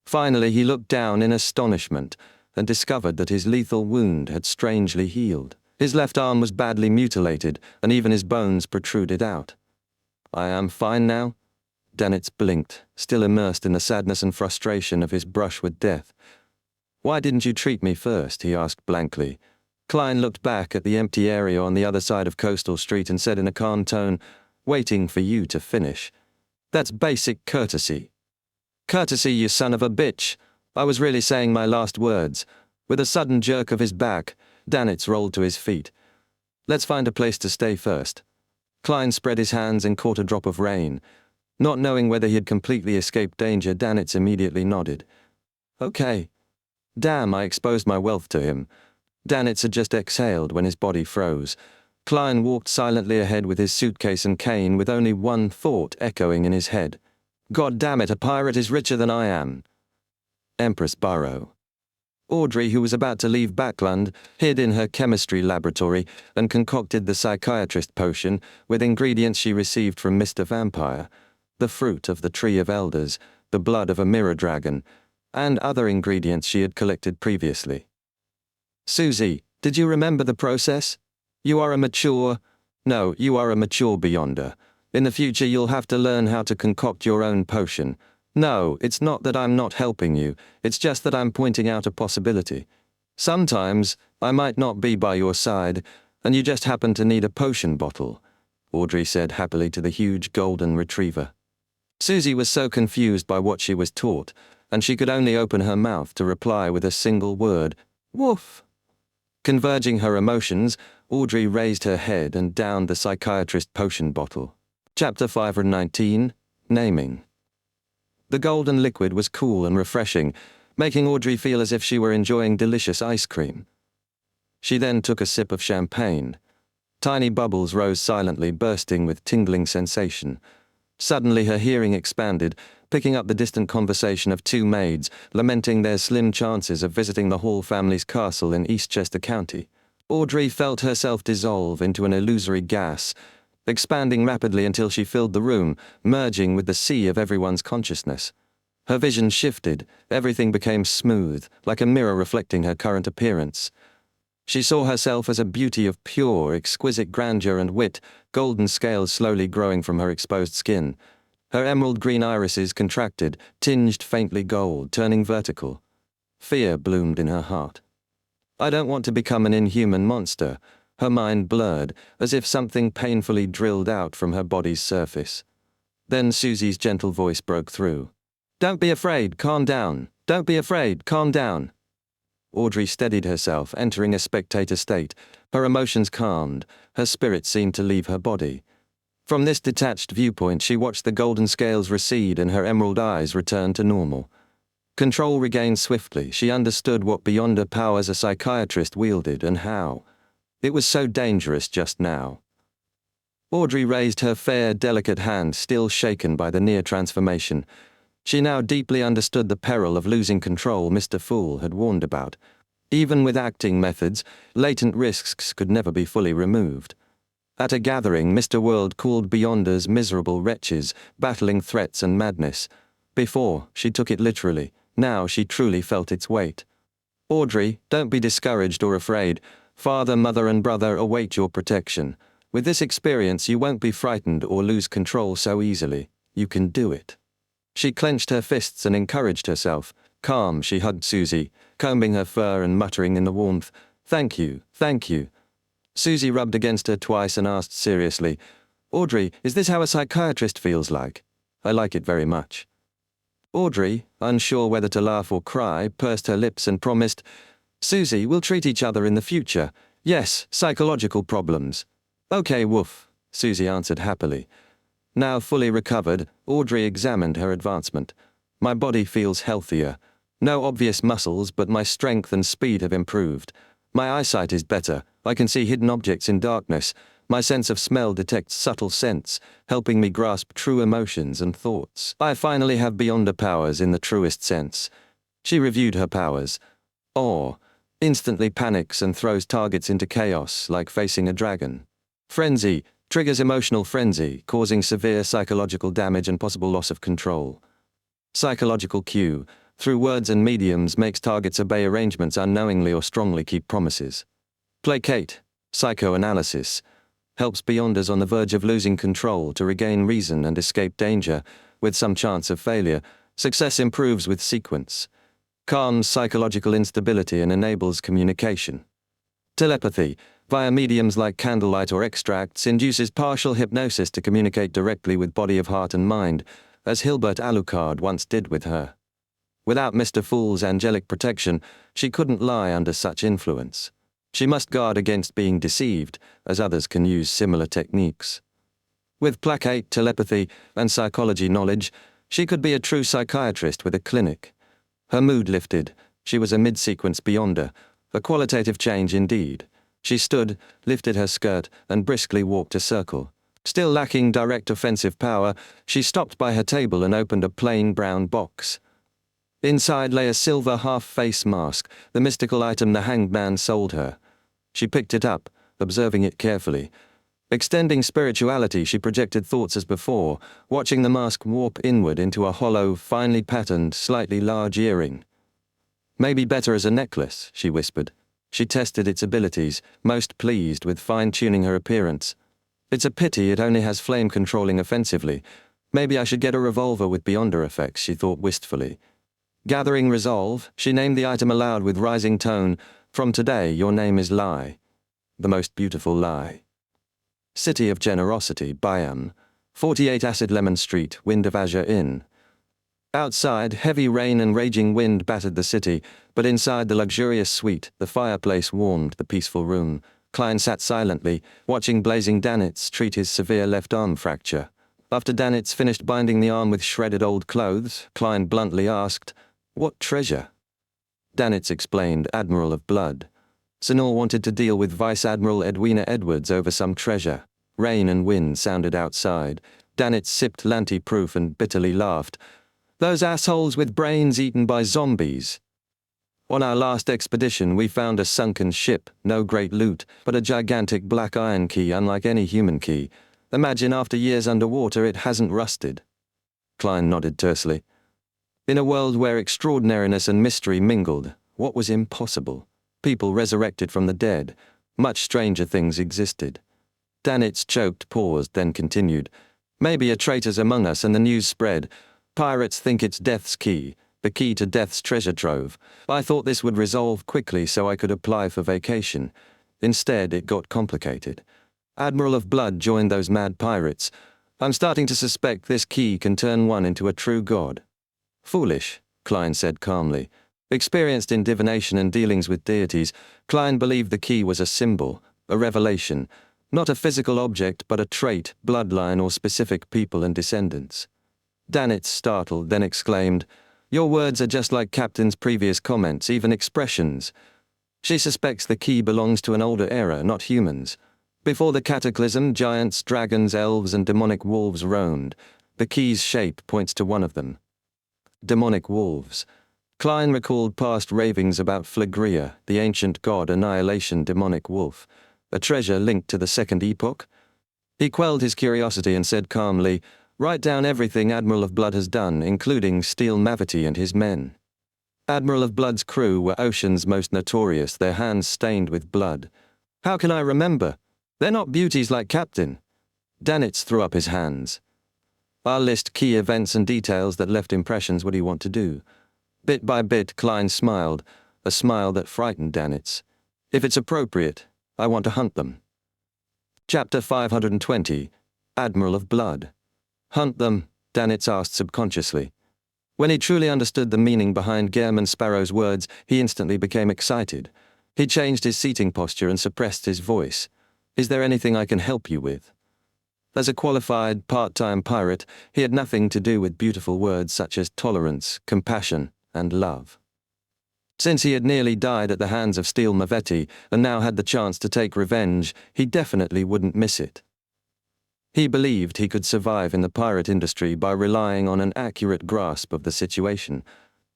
Finally, he looked down in astonishment and discovered that his lethal wound had strangely healed. His left arm was badly mutilated, and even his bones protruded out. "I am fine now?" Danitz blinked, still immersed in the sadness and frustration of his brush with death. "Why didn't you treat me first?" he asked blankly. Klein looked back at the empty area on the other side of Coastal Street and said in a calm tone, "Waiting for you to finish. That's basic courtesy." "Courtesy, you son of a bitch. I was really saying my last words." With a sudden jerk of his back, Danitz rolled to his feet. "Let's find a place to stay first." Klein spread his hands and caught a drop of rain. Not knowing whether he had completely escaped danger, Danitz immediately nodded. "Okay." Damn, I exposed my wealth to him. Danitz had just exhaled when his body froze. Klein walked silently ahead with his suitcase and cane, with only one thought echoing in his head. "God damn it, a pirate is richer than I am." Empress Burrow. Audrey, who was about to leave Backland, hid in her chemistry laboratory and concocted the psychiatrist potion with ingredients she received from Mr. Vampire, the fruit of the Tree of Elders, the blood of a mirror dragon, and other ingredients she had collected previously. "Susie, did you remember the process? You are a mature beyonder. In the future you'll have to learn how to concoct your own potion. No, it's not that I'm not helping you, it's just that I'm pointing out a possibility. Sometimes I might not be by your side, and you just happen to need a potion bottle," Audrey said happily to the huge golden retriever. Susie was so confused by what she was taught, and she could only open her mouth to reply with a single word, "Woof." Converging her emotions, Audrey raised her head and downed the psychiatrist potion bottle. Chapter 519, Naming. The golden liquid was cool and refreshing, making Audrey feel as if she were enjoying delicious ice cream. She then took a sip of champagne. Tiny bubbles rose silently, bursting with tingling sensation. Suddenly her hearing expanded, picking up the distant conversation of 2 maids, lamenting their slim chances of visiting the Hall family's castle in Eastchester County. Audrey felt herself dissolve into an illusory gas, expanding rapidly until she filled the room, merging with the sea of everyone's consciousness. Her vision shifted, everything became smooth, like a mirror reflecting her current appearance. She saw herself as a beauty of pure, exquisite grandeur and wit, golden scales slowly growing from her exposed skin. Her emerald green irises contracted, tinged faintly gold, turning vertical. Fear bloomed in her heart. I don't want to become an inhuman monster. Her mind blurred, as if something painfully drilled out from her body's surface. Then Susie's gentle voice broke through. Don't be afraid, calm down. Don't be afraid, calm down. Audrey steadied herself, entering a spectator state. Her emotions calmed, her spirit seemed to leave her body. From this detached viewpoint, she watched the golden scales recede and her emerald eyes return to normal. Control regained swiftly. She understood what beyonder powers a psychiatrist wielded and how. It was so dangerous just now. Audrey raised her fair, delicate hand, still shaken by the near transformation. She now deeply understood the peril of losing control Mr. Fool had warned about. Even with acting methods, latent risks could never be fully removed. At a gathering, Mr. World called Beyonders miserable wretches, battling threats and madness. Before, she took it literally. Now she truly felt its weight. Audrey, don't be discouraged or afraid. Father, mother, and brother await your protection. With this experience, you won't be frightened or lose control so easily. You can do it. She clenched her fists and encouraged herself. Calm, she hugged Susie, combing her fur and muttering in the warmth, Thank you, thank you. Susie rubbed against her twice and asked seriously, Audrey, is this how a psychiatrist feels like? I like it very much. Audrey, unsure whether to laugh or cry, pursed her lips and promised, Susie, we'll treat each other in the future. Yes, psychological problems. Okay, woof, Susie answered happily. Now fully recovered, Audrey examined her advancement. My body feels healthier. No obvious muscles, but my strength and speed have improved. My eyesight is better. I can see hidden objects in darkness. My sense of smell detects subtle scents, helping me grasp true emotions and thoughts. I finally have beyonder powers in the truest sense. She reviewed her powers. Awe. Instantly panics and throws targets into chaos, like facing a dragon. Frenzy. Triggers emotional frenzy, causing severe psychological damage and possible loss of control. Psychological cue. Through words and mediums, makes targets obey arrangements unknowingly or strongly keep promises. Placate. Psychoanalysis. Helps Beyonders on the verge of losing control to regain reason and escape danger, with some chance of failure. Success improves with sequence. Calms psychological instability and enables communication. Telepathy, via mediums like candlelight or extracts, induces partial hypnosis to communicate directly with body of heart and mind, as Hilbert Alucard once did with her. Without Mr. Fool's angelic protection, she couldn't lie under such influence. She must guard against being deceived, as others can use similar techniques. With placate, telepathy, and psychology knowledge, she could be a true psychiatrist with a clinic. Her mood lifted. She was a mid-sequence beyonder, a qualitative change indeed. She stood, lifted her skirt, and briskly walked a circle. Still lacking direct offensive power, she stopped by her table and opened a plain brown box. Inside lay a silver half-face mask, the mystical item the hanged man sold her. She picked it up, observing it carefully. Extending spirituality, she projected thoughts as before, watching the mask warp inward into a hollow, finely patterned, slightly large earring. Maybe better as a necklace, she whispered. She tested its abilities, most pleased with fine-tuning her appearance. It's a pity it only has flame controlling offensively. Maybe I should get a revolver with beyonder effects, she thought wistfully. Gathering resolve, she named the item aloud with rising tone, From today, your name is Lie. The most beautiful lie. City of Generosity, Bayam. 48 Acid Lemon Street, Wind of Azure Inn. Outside, heavy rain and raging wind battered the city, but inside the luxurious suite, the fireplace warmed the peaceful room. Klein sat silently, watching blazing Danitz treat his severe left arm fracture. After Danitz finished binding the arm with shredded old clothes, Klein bluntly asked, What treasure? Danitz explained, Admiral of Blood. Senor wanted to deal with Vice Admiral Edwina Edwards over some treasure. Rain and wind sounded outside. Danitz sipped Lanty-proof and bitterly laughed. Those assholes with brains eaten by zombies. On our last expedition, we found a sunken ship, no great loot, but a gigantic black iron key unlike any human key. Imagine after years underwater it hasn't rusted. Klein nodded tersely. In a world where extraordinariness and mystery mingled, what was impossible? people resurrected from the dead. Much stranger things existed. Danitz choked, paused, then continued. Maybe a traitor's among us, and the news spread. Pirates think it's Death's key, the key to Death's treasure trove. I thought this would resolve quickly so I could apply for vacation. Instead, it got complicated. Admiral of Blood joined those mad pirates. I'm starting to suspect this key can turn one into a true god. Foolish, Klein said calmly. Experienced in divination and dealings with deities, Klein believed the key was a symbol, a revelation, not a physical object but a trait, bloodline, or specific people and descendants. Danitz, startled, then exclaimed, "Your words are just like Captain's previous comments, even expressions. She suspects the key belongs to an older era, not humans. Before the cataclysm, giants, dragons, elves, and demonic wolves roamed. The key's shape points to one of them." Demonic wolves. Klein recalled past ravings about Phlegria, the ancient god annihilation demonic wolf, a treasure linked to the Second Epoch. He quelled his curiosity and said calmly, "Write down everything Admiral of Blood has done, including Steel Mavity and his men." Admiral of Blood's crew were Ocean's most notorious, their hands stained with blood. "How can I remember? They're not beauties like Captain." Danitz threw up his hands. "I'll list key events and details that left impressions. What do you want to do?" Bit by bit, Klein smiled, a smile that frightened Danitz. "If it's appropriate, I want to hunt them." Chapter 520, Admiral of Blood. "Hunt them?" Danitz asked subconsciously. When he truly understood the meaning behind Gehrman Sparrow's words, he instantly became excited. He changed his seating posture and suppressed his voice. "Is there anything I can help you with?" As a qualified, part-time pirate, he had nothing to do with beautiful words such as tolerance, compassion, and love. Since he had nearly died at the hands of Steel Maveti and now had the chance to take revenge, he definitely wouldn't miss it. He believed he could survive in the pirate industry by relying on an accurate grasp of the situation,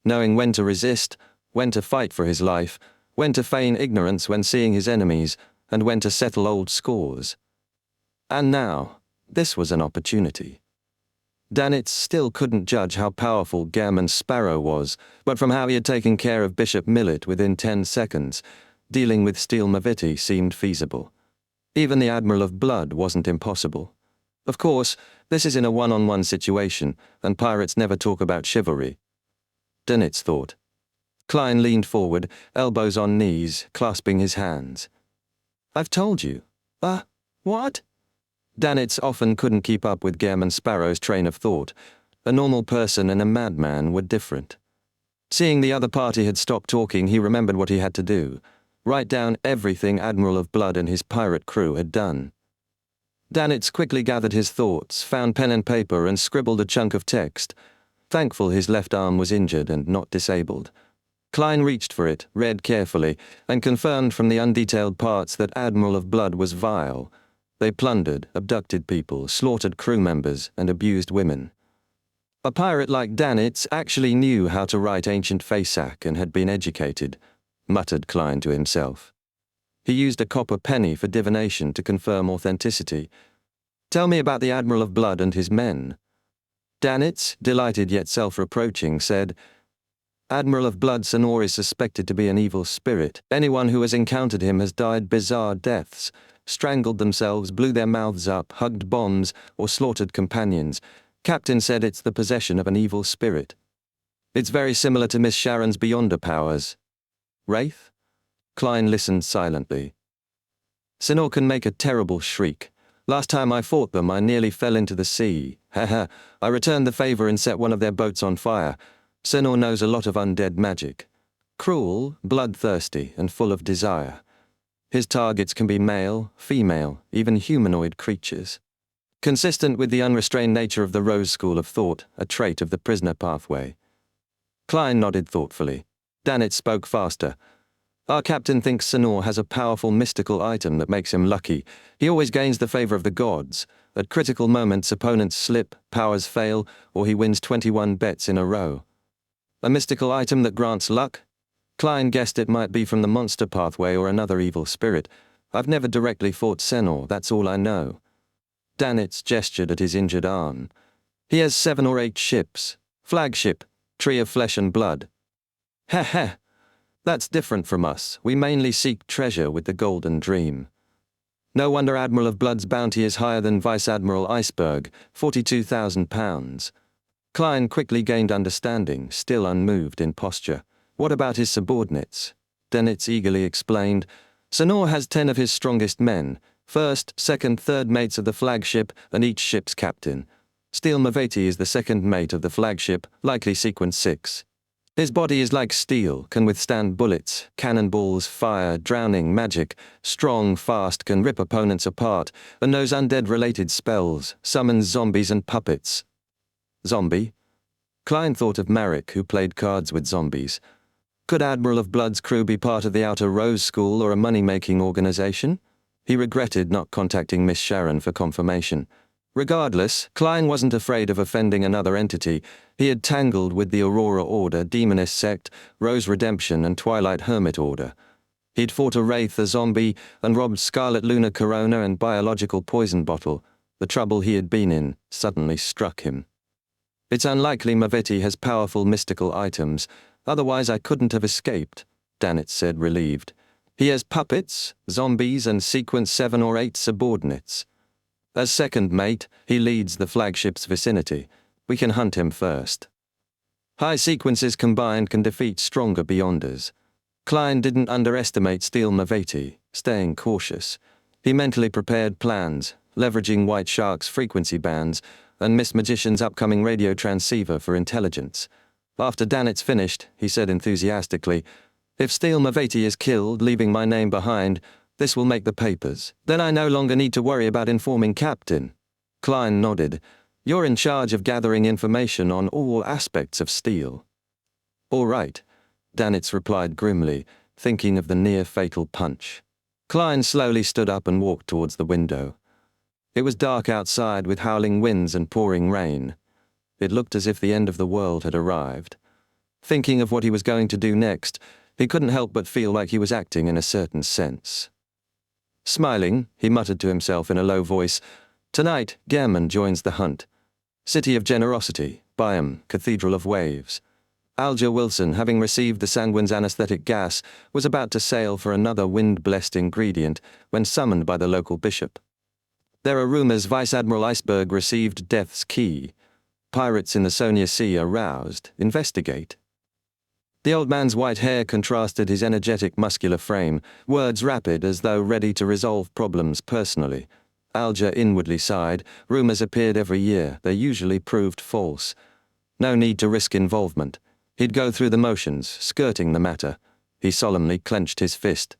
knowing when to resist, when to fight for his life, when to feign ignorance when seeing his enemies, and when to settle old scores. And now, this was an opportunity. Danitz still couldn't judge how powerful Gehrman Sparrow was, but from how he had taken care of Bishop Millet within 10 seconds, dealing with Steel Maviti seemed feasible. Even the Admiral of Blood wasn't impossible. Of course, this is in a one-on-one situation, and pirates never talk about chivalry. Danitz thought. Klein leaned forward, elbows on knees, clasping his hands. "I've told you." What?" Danitz often couldn't keep up with Gehrman Sparrow's train of thought. A normal person and a madman were different. Seeing the other party had stopped talking, he remembered what he had to do. Write down everything Admiral of Blood and his pirate crew had done. Danitz quickly gathered his thoughts, found pen and paper, and scribbled a chunk of text. Thankful his left arm was injured and not disabled. Klein reached for it, read carefully, and confirmed from the undetailed parts that Admiral of Blood was vile. They plundered, abducted people, slaughtered crew members, and abused women. A pirate like Danitz actually knew how to write ancient Fasak and had been educated, muttered Klein to himself. He used a copper penny for divination to confirm authenticity. "Tell me about the Admiral of Blood and his men." Danitz, delighted yet self-reproaching, said, "Admiral of Blood Senor is suspected to be an evil spirit. Anyone who has encountered him has died bizarre deaths, strangled themselves, blew their mouths up, hugged bombs, or slaughtered companions. Captain said it's the possession of an evil spirit. It's very similar to Miss Sharon's Beyonder powers." "Wraith?" Klein listened silently. "Senor can make a terrible shriek. Last time I fought them, I nearly fell into the sea. Haha, I returned the favor and set one of their boats on fire. Senor knows a lot of undead magic. Cruel, bloodthirsty, and full of desire. His targets can be male, female, even humanoid creatures. Consistent with the unrestrained nature of the Rose School of Thought, a trait of the prisoner pathway." Klein nodded thoughtfully. Danitz spoke faster. "Our captain thinks Senor has a powerful mystical item that makes him lucky. He always gains the favor of the gods. At critical moments, opponents slip, powers fail, or he wins 21 bets in a row." "A mystical item that grants luck?" Klein guessed it might be from the monster pathway or another evil spirit. "I've never directly fought Senor, that's all I know." Danitz gestured at his injured arm. "He has 7 or 8 ships. Flagship, Tree of Flesh and Blood." "Heh heh." That's different from us. We mainly seek treasure with the golden dream. No wonder Admiral of Blood's bounty is higher than Vice Admiral Iceberg, £42,000. Klein quickly gained understanding, still unmoved in posture. What about his subordinates? Denitz eagerly explained. Sonor has 10 of his strongest men, first, second, third mates of the flagship, and each ship's captain. Steel Maveti is the second mate of the flagship, likely sequence 6. His body is like steel, can withstand bullets, cannonballs, fire, drowning, magic, strong, fast, can rip opponents apart, and knows undead-related spells, summons zombies and puppets. Zombie? Klein thought of Marek, who played cards with zombies. Could Admiral of Blood's crew be part of the Outer Rose School or a money-making organization? He regretted not contacting Miss Sharon for confirmation. Regardless, Klein wasn't afraid of offending another entity. He had tangled with the Aurora Order, Demonist Sect, Rose Redemption, and Twilight Hermit Order. He'd fought a Wraith, a zombie, and robbed Scarlet Luna Corona and biological poison bottle. The trouble he had been in suddenly struck him. It's unlikely Maveti has powerful mystical items, otherwise I couldn't have escaped, Danitz said, relieved. He has puppets, zombies, and sequence 7 or 8 subordinates. As second mate, he leads the flagship's vicinity. We can hunt him first. High sequences combined can defeat stronger Beyonders. Klein didn't underestimate Steel Maveti, staying cautious. He mentally prepared plans, leveraging White Shark's frequency bands and Miss Magician's upcoming radio transceiver for intelligence. After Danitz finished, he said enthusiastically, "If Steel Maveti is killed, leaving my name behind, this will make the papers. Then I no longer need to worry about informing Captain." Klein nodded. "You're in charge of gathering information on all aspects of Steel." "All right," Danitz replied grimly, thinking of the near-fatal punch. Klein slowly stood up and walked towards the window. It was dark outside with howling winds and pouring rain. It looked as if the end of the world had arrived. Thinking of what he was going to do next, he couldn't help but feel like he was acting in a certain sense. Smiling, he muttered to himself in a low voice, "Tonight, German joins the hunt. City of Generosity, Biome, Cathedral of Waves." Alger Wilson, having received the Sanguine's anesthetic gas, was about to sail for another wind-blessed ingredient when summoned by the local bishop. "There are rumors Vice Admiral Iceberg received Death's Key. Pirates in the Sonia Sea are roused. Investigate." The old man's white hair contrasted his energetic muscular frame, words rapid as though ready to resolve problems personally. Alger inwardly sighed. Rumors appeared every year. They usually proved false. No need to risk involvement. He'd go through the motions, skirting the matter. He solemnly clenched his fist.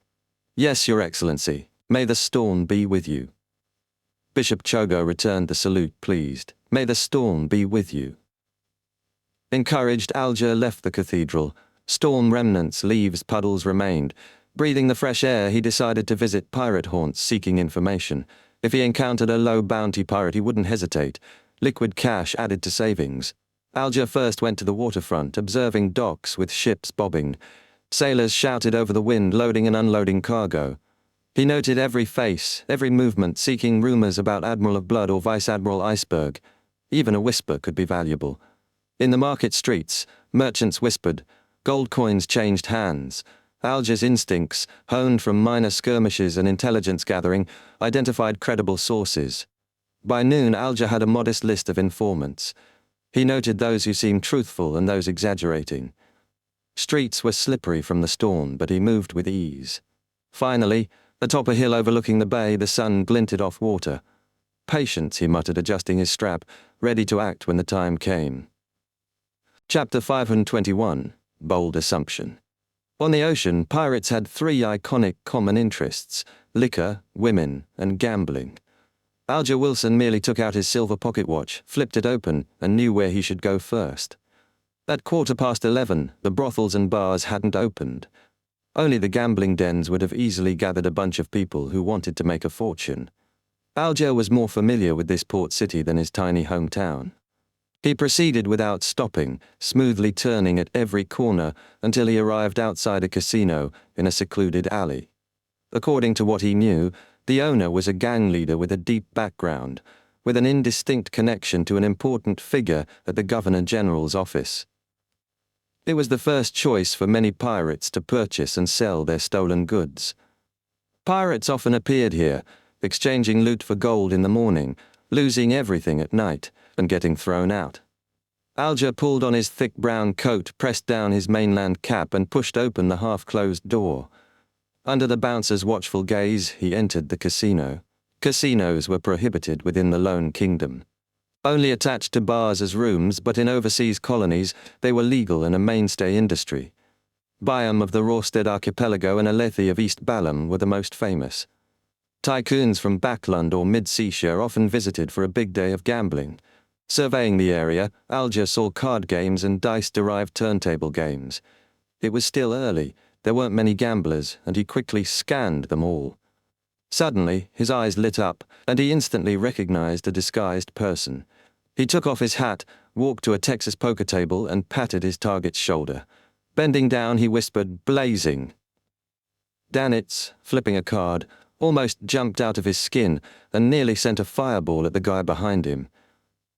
"Yes, Your Excellency. May the storm be with you." Bishop Chogo returned the salute, pleased. "May the storm be with you." Encouraged, Alger left the cathedral. Storm remnants, leaves, puddles remained. Breathing the fresh air, he decided to visit pirate haunts seeking information. If he encountered a low-bounty pirate, he wouldn't hesitate. Liquid cash added to savings. Alger first went to the waterfront, observing docks with ships bobbing. Sailors shouted over the wind, loading and unloading cargo. He noted every face, every movement, seeking rumors about Admiral of Blood or Vice Admiral Iceberg. Even a whisper could be valuable. In the market streets, merchants whispered. Gold coins changed hands. Alger's instincts, honed from minor skirmishes and intelligence gathering, identified credible sources. By noon, Alger had a modest list of informants. He noted those who seemed truthful and those exaggerating. Streets were slippery from the storm, but he moved with ease. Finally, atop a hill overlooking the bay, the sun glinted off water. "Patience," he muttered, adjusting his strap, ready to act when the time came. Chapter 521. Bold Assumption. On the ocean, pirates had 3 iconic common interests: liquor, women, and gambling. Alger Wilson merely took out his silver pocket watch, flipped it open, and knew where he should go first. At 11:15, the brothels and bars hadn't opened. Only the gambling dens would have easily gathered a bunch of people who wanted to make a fortune. Alger was more familiar with this port city than his tiny hometown. He proceeded without stopping, smoothly turning at every corner until he arrived outside a casino in a secluded alley. According to what he knew, the owner was a gang leader with a deep background, with an indistinct connection to an important figure at the Governor General's office. It was the first choice for many pirates to purchase and sell their stolen goods. Pirates often appeared here, exchanging loot for gold in the morning, losing everything at night, and getting thrown out. Alger pulled on his thick brown coat, pressed down his mainland cap, and pushed open the half-closed door. Under the bouncer's watchful gaze, he entered the casino. Casinos were prohibited within the Lone Kingdom. Only attached to bars as rooms, but in overseas colonies, they were legal and a mainstay industry. Byam of the Rorstead Archipelago and Alethi of East Balam were the most famous. Tycoons from Backlund or Mid-Seashire often visited for a big day of gambling. Surveying the area, Alger saw card games and dice-derived turntable games. It was still early, there weren't many gamblers, and he quickly scanned them all. Suddenly, his eyes lit up, and he instantly recognized a disguised person. He took off his hat, walked to a Texas poker table, and patted his target's shoulder. Bending down, he whispered, "Blazing." Danitz, flipping a card, almost jumped out of his skin and nearly sent a fireball at the guy behind him.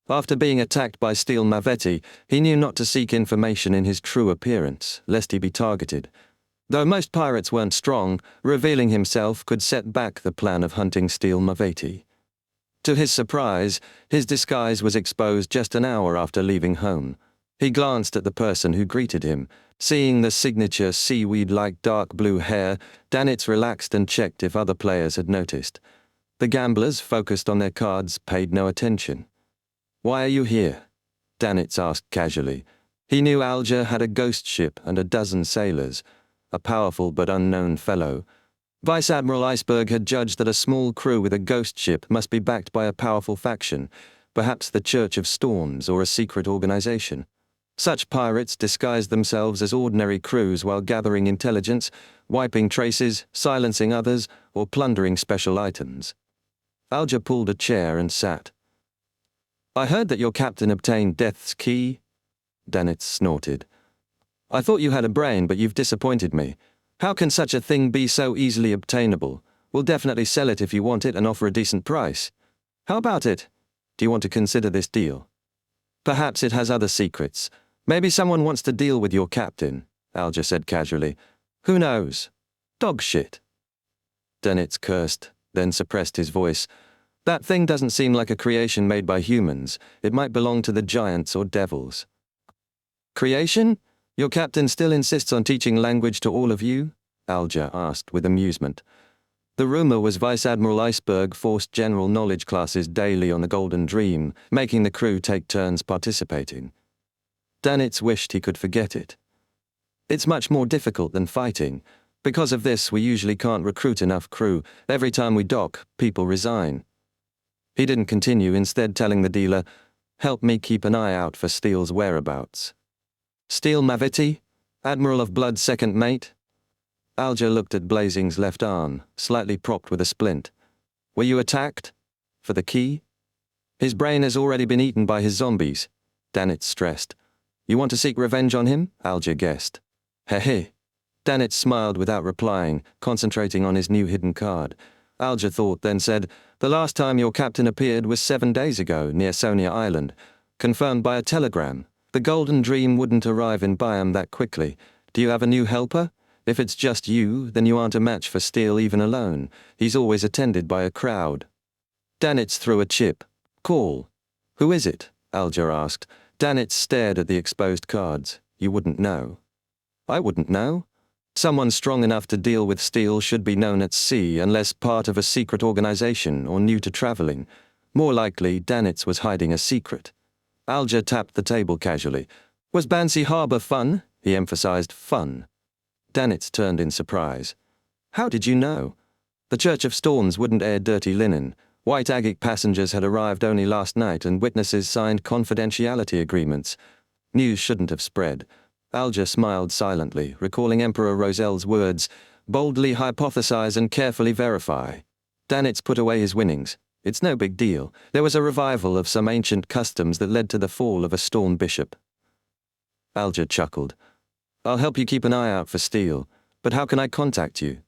After being attacked by Steel Mavetti, he knew not to seek information in his true appearance, lest he be targeted. Though most pirates weren't strong, revealing himself could set back the plan of hunting Steel Mavetti. To his surprise, his disguise was exposed just an hour after leaving home. He glanced at the person who greeted him. Seeing the signature seaweed-like dark blue hair, Danitz relaxed and checked if other players had noticed. The gamblers, focused on their cards, paid no attention. "Why are you here?" Danitz asked casually. He knew Alger had a ghost ship and a dozen sailors, a powerful but unknown fellow. Vice Admiral Iceberg had judged that a small crew with a ghost ship must be backed by a powerful faction, perhaps the Church of Storms or a secret organization. Such pirates disguised themselves as ordinary crews while gathering intelligence, wiping traces, silencing others, or plundering special items. Alger pulled a chair and sat. "I heard that your captain obtained Death's Key," Danitz snorted. "I thought you had a brain, but you've disappointed me. How can such a thing be so easily obtainable? We'll definitely sell it if you want it and offer a decent price. How about it? Do you want to consider this deal? Perhaps it has other secrets. Maybe someone wants to deal with your captain," Alger said casually. "Who knows? Dog shit." Danitz cursed, then suppressed his voice. "That thing doesn't seem like a creation made by humans. It might belong to the giants or devils." "Creation? Your captain still insists on teaching language to all of you?" Alger asked with amusement. The rumor was Vice Admiral Iceberg forced general knowledge classes daily on the Golden Dream, making the crew take turns participating. Danitz wished he could forget it. "It's much more difficult than fighting. Because of this, we usually can't recruit enough crew. Every time we dock, people resign." He didn't continue, instead telling the dealer, "Help me keep an eye out for Steele's whereabouts." "Steel Mavetti? Admiral of Blood's second mate?" Alger looked at Blazing's left arm, slightly propped with a splint. "Were you attacked? For the key?" "His brain has already been eaten by his zombies," Danitz stressed. "You want to seek revenge on him?" Alger guessed. "Heh." Danitz smiled without replying, concentrating on his new hidden card. Alger thought, then said, "The last time your captain appeared was 7 days ago, near Sonia Island. Confirmed by a telegram. The Golden Dream wouldn't arrive in Byam that quickly. Do you have a new helper? If it's just you, then you aren't a match for Steele even alone. He's always attended by a crowd." Danitz threw a chip. "Call." "Who is it?" Alger asked. Danitz stared at the exposed cards. "You wouldn't know." "I wouldn't know? Someone strong enough to deal with Steele should be known at sea unless part of a secret organization or new to traveling. More likely, Danitz was hiding a secret." Alger tapped the table casually. "Was Bansi Harbor fun?" He emphasized fun. Danitz turned in surprise. "How did you know?" "The Church of Storms wouldn't air dirty linen. White agate passengers had arrived only last night and witnesses signed confidentiality agreements. News shouldn't have spread." Alger smiled silently, recalling Emperor Roselle's words, "Boldly hypothesize and carefully verify." Danitz put away his winnings. "It's no big deal. There was a revival of some ancient customs that led to the fall of a Storm bishop." Alger chuckled. "I'll help you keep an eye out for Steele, but how can I contact you?"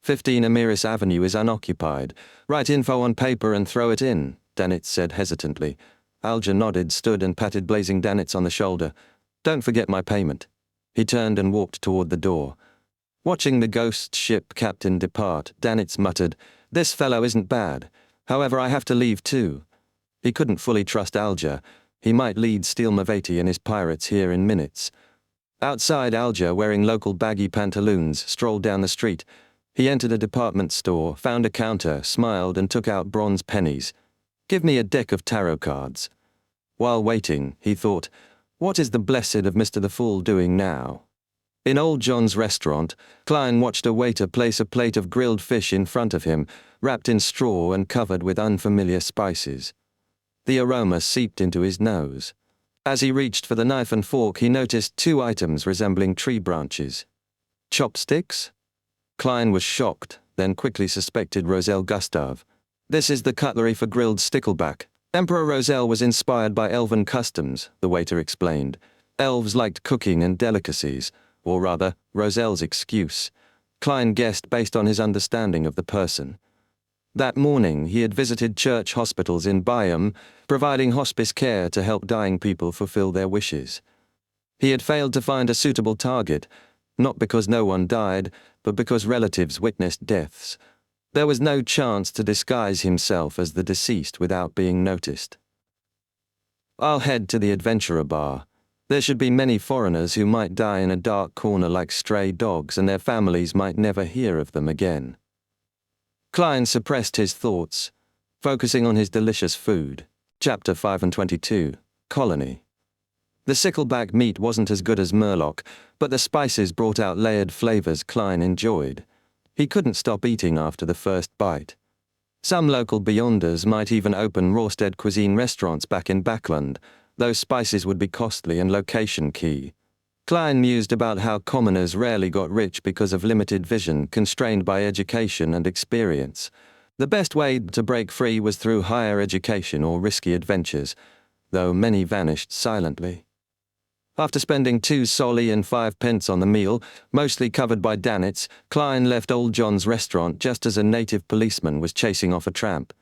15 Amiris Avenue is unoccupied. Write info on paper and throw it in," Danitz said hesitantly. Alger nodded, stood and patted Blazing Danitz on the shoulder. Don't forget my payment." He turned and walked toward the door. Watching the ghost ship captain depart, Danitz muttered, "This fellow isn't bad. However, I have to leave too." He couldn't fully trust Alger. He might lead Steel Mavati and his pirates here in minutes. Outside, Alger, wearing local baggy pantaloons, strolled down the street. He entered a department store, found a counter, smiled and took out bronze pennies. "Give me a deck of tarot cards." While waiting, he thought, what is the blessed of Mr. the Fool doing now? In Old John's restaurant, Klein watched a waiter place a plate of grilled fish in front of him, wrapped in straw and covered with unfamiliar spices. The aroma seeped into his nose. As he reached for the knife and fork, he noticed 2 items resembling tree branches. Chopsticks? Klein was shocked, then quickly suspected Roselle Gustave. "This is the cutlery for grilled stickleback. Emperor Roselle was inspired by elven customs," the waiter explained. Elves liked cooking and delicacies, or rather, Roselle's excuse. Klein guessed based on his understanding of the person. That morning, he had visited church hospitals in Bayam, providing hospice care to help dying people fulfill their wishes. He had failed to find a suitable target, not because no one died, but because relatives witnessed deaths. There was no chance to disguise himself as the deceased without being noticed. "I'll head to the adventurer bar. There should be many foreigners who might die in a dark corner like stray dogs, and their families might never hear of them again." Klein suppressed his thoughts, focusing on his delicious food. Chapter 522, Colony. The sickleback meat wasn't as good as Murloc, but the spices brought out layered flavors Klein enjoyed. He couldn't stop eating after the first bite. Some local Beyonders might even open Rorstead cuisine restaurants back in Backland. Those spices would be costly and location key. Klein mused about how commoners rarely got rich because of limited vision, constrained by education and experience. The best way to break free was through higher education or risky adventures, though many vanished silently. After spending 2 solly and 5 pence on the meal, mostly covered by Danitz, Klein left Old John's restaurant just as a native policeman was chasing off a tramp.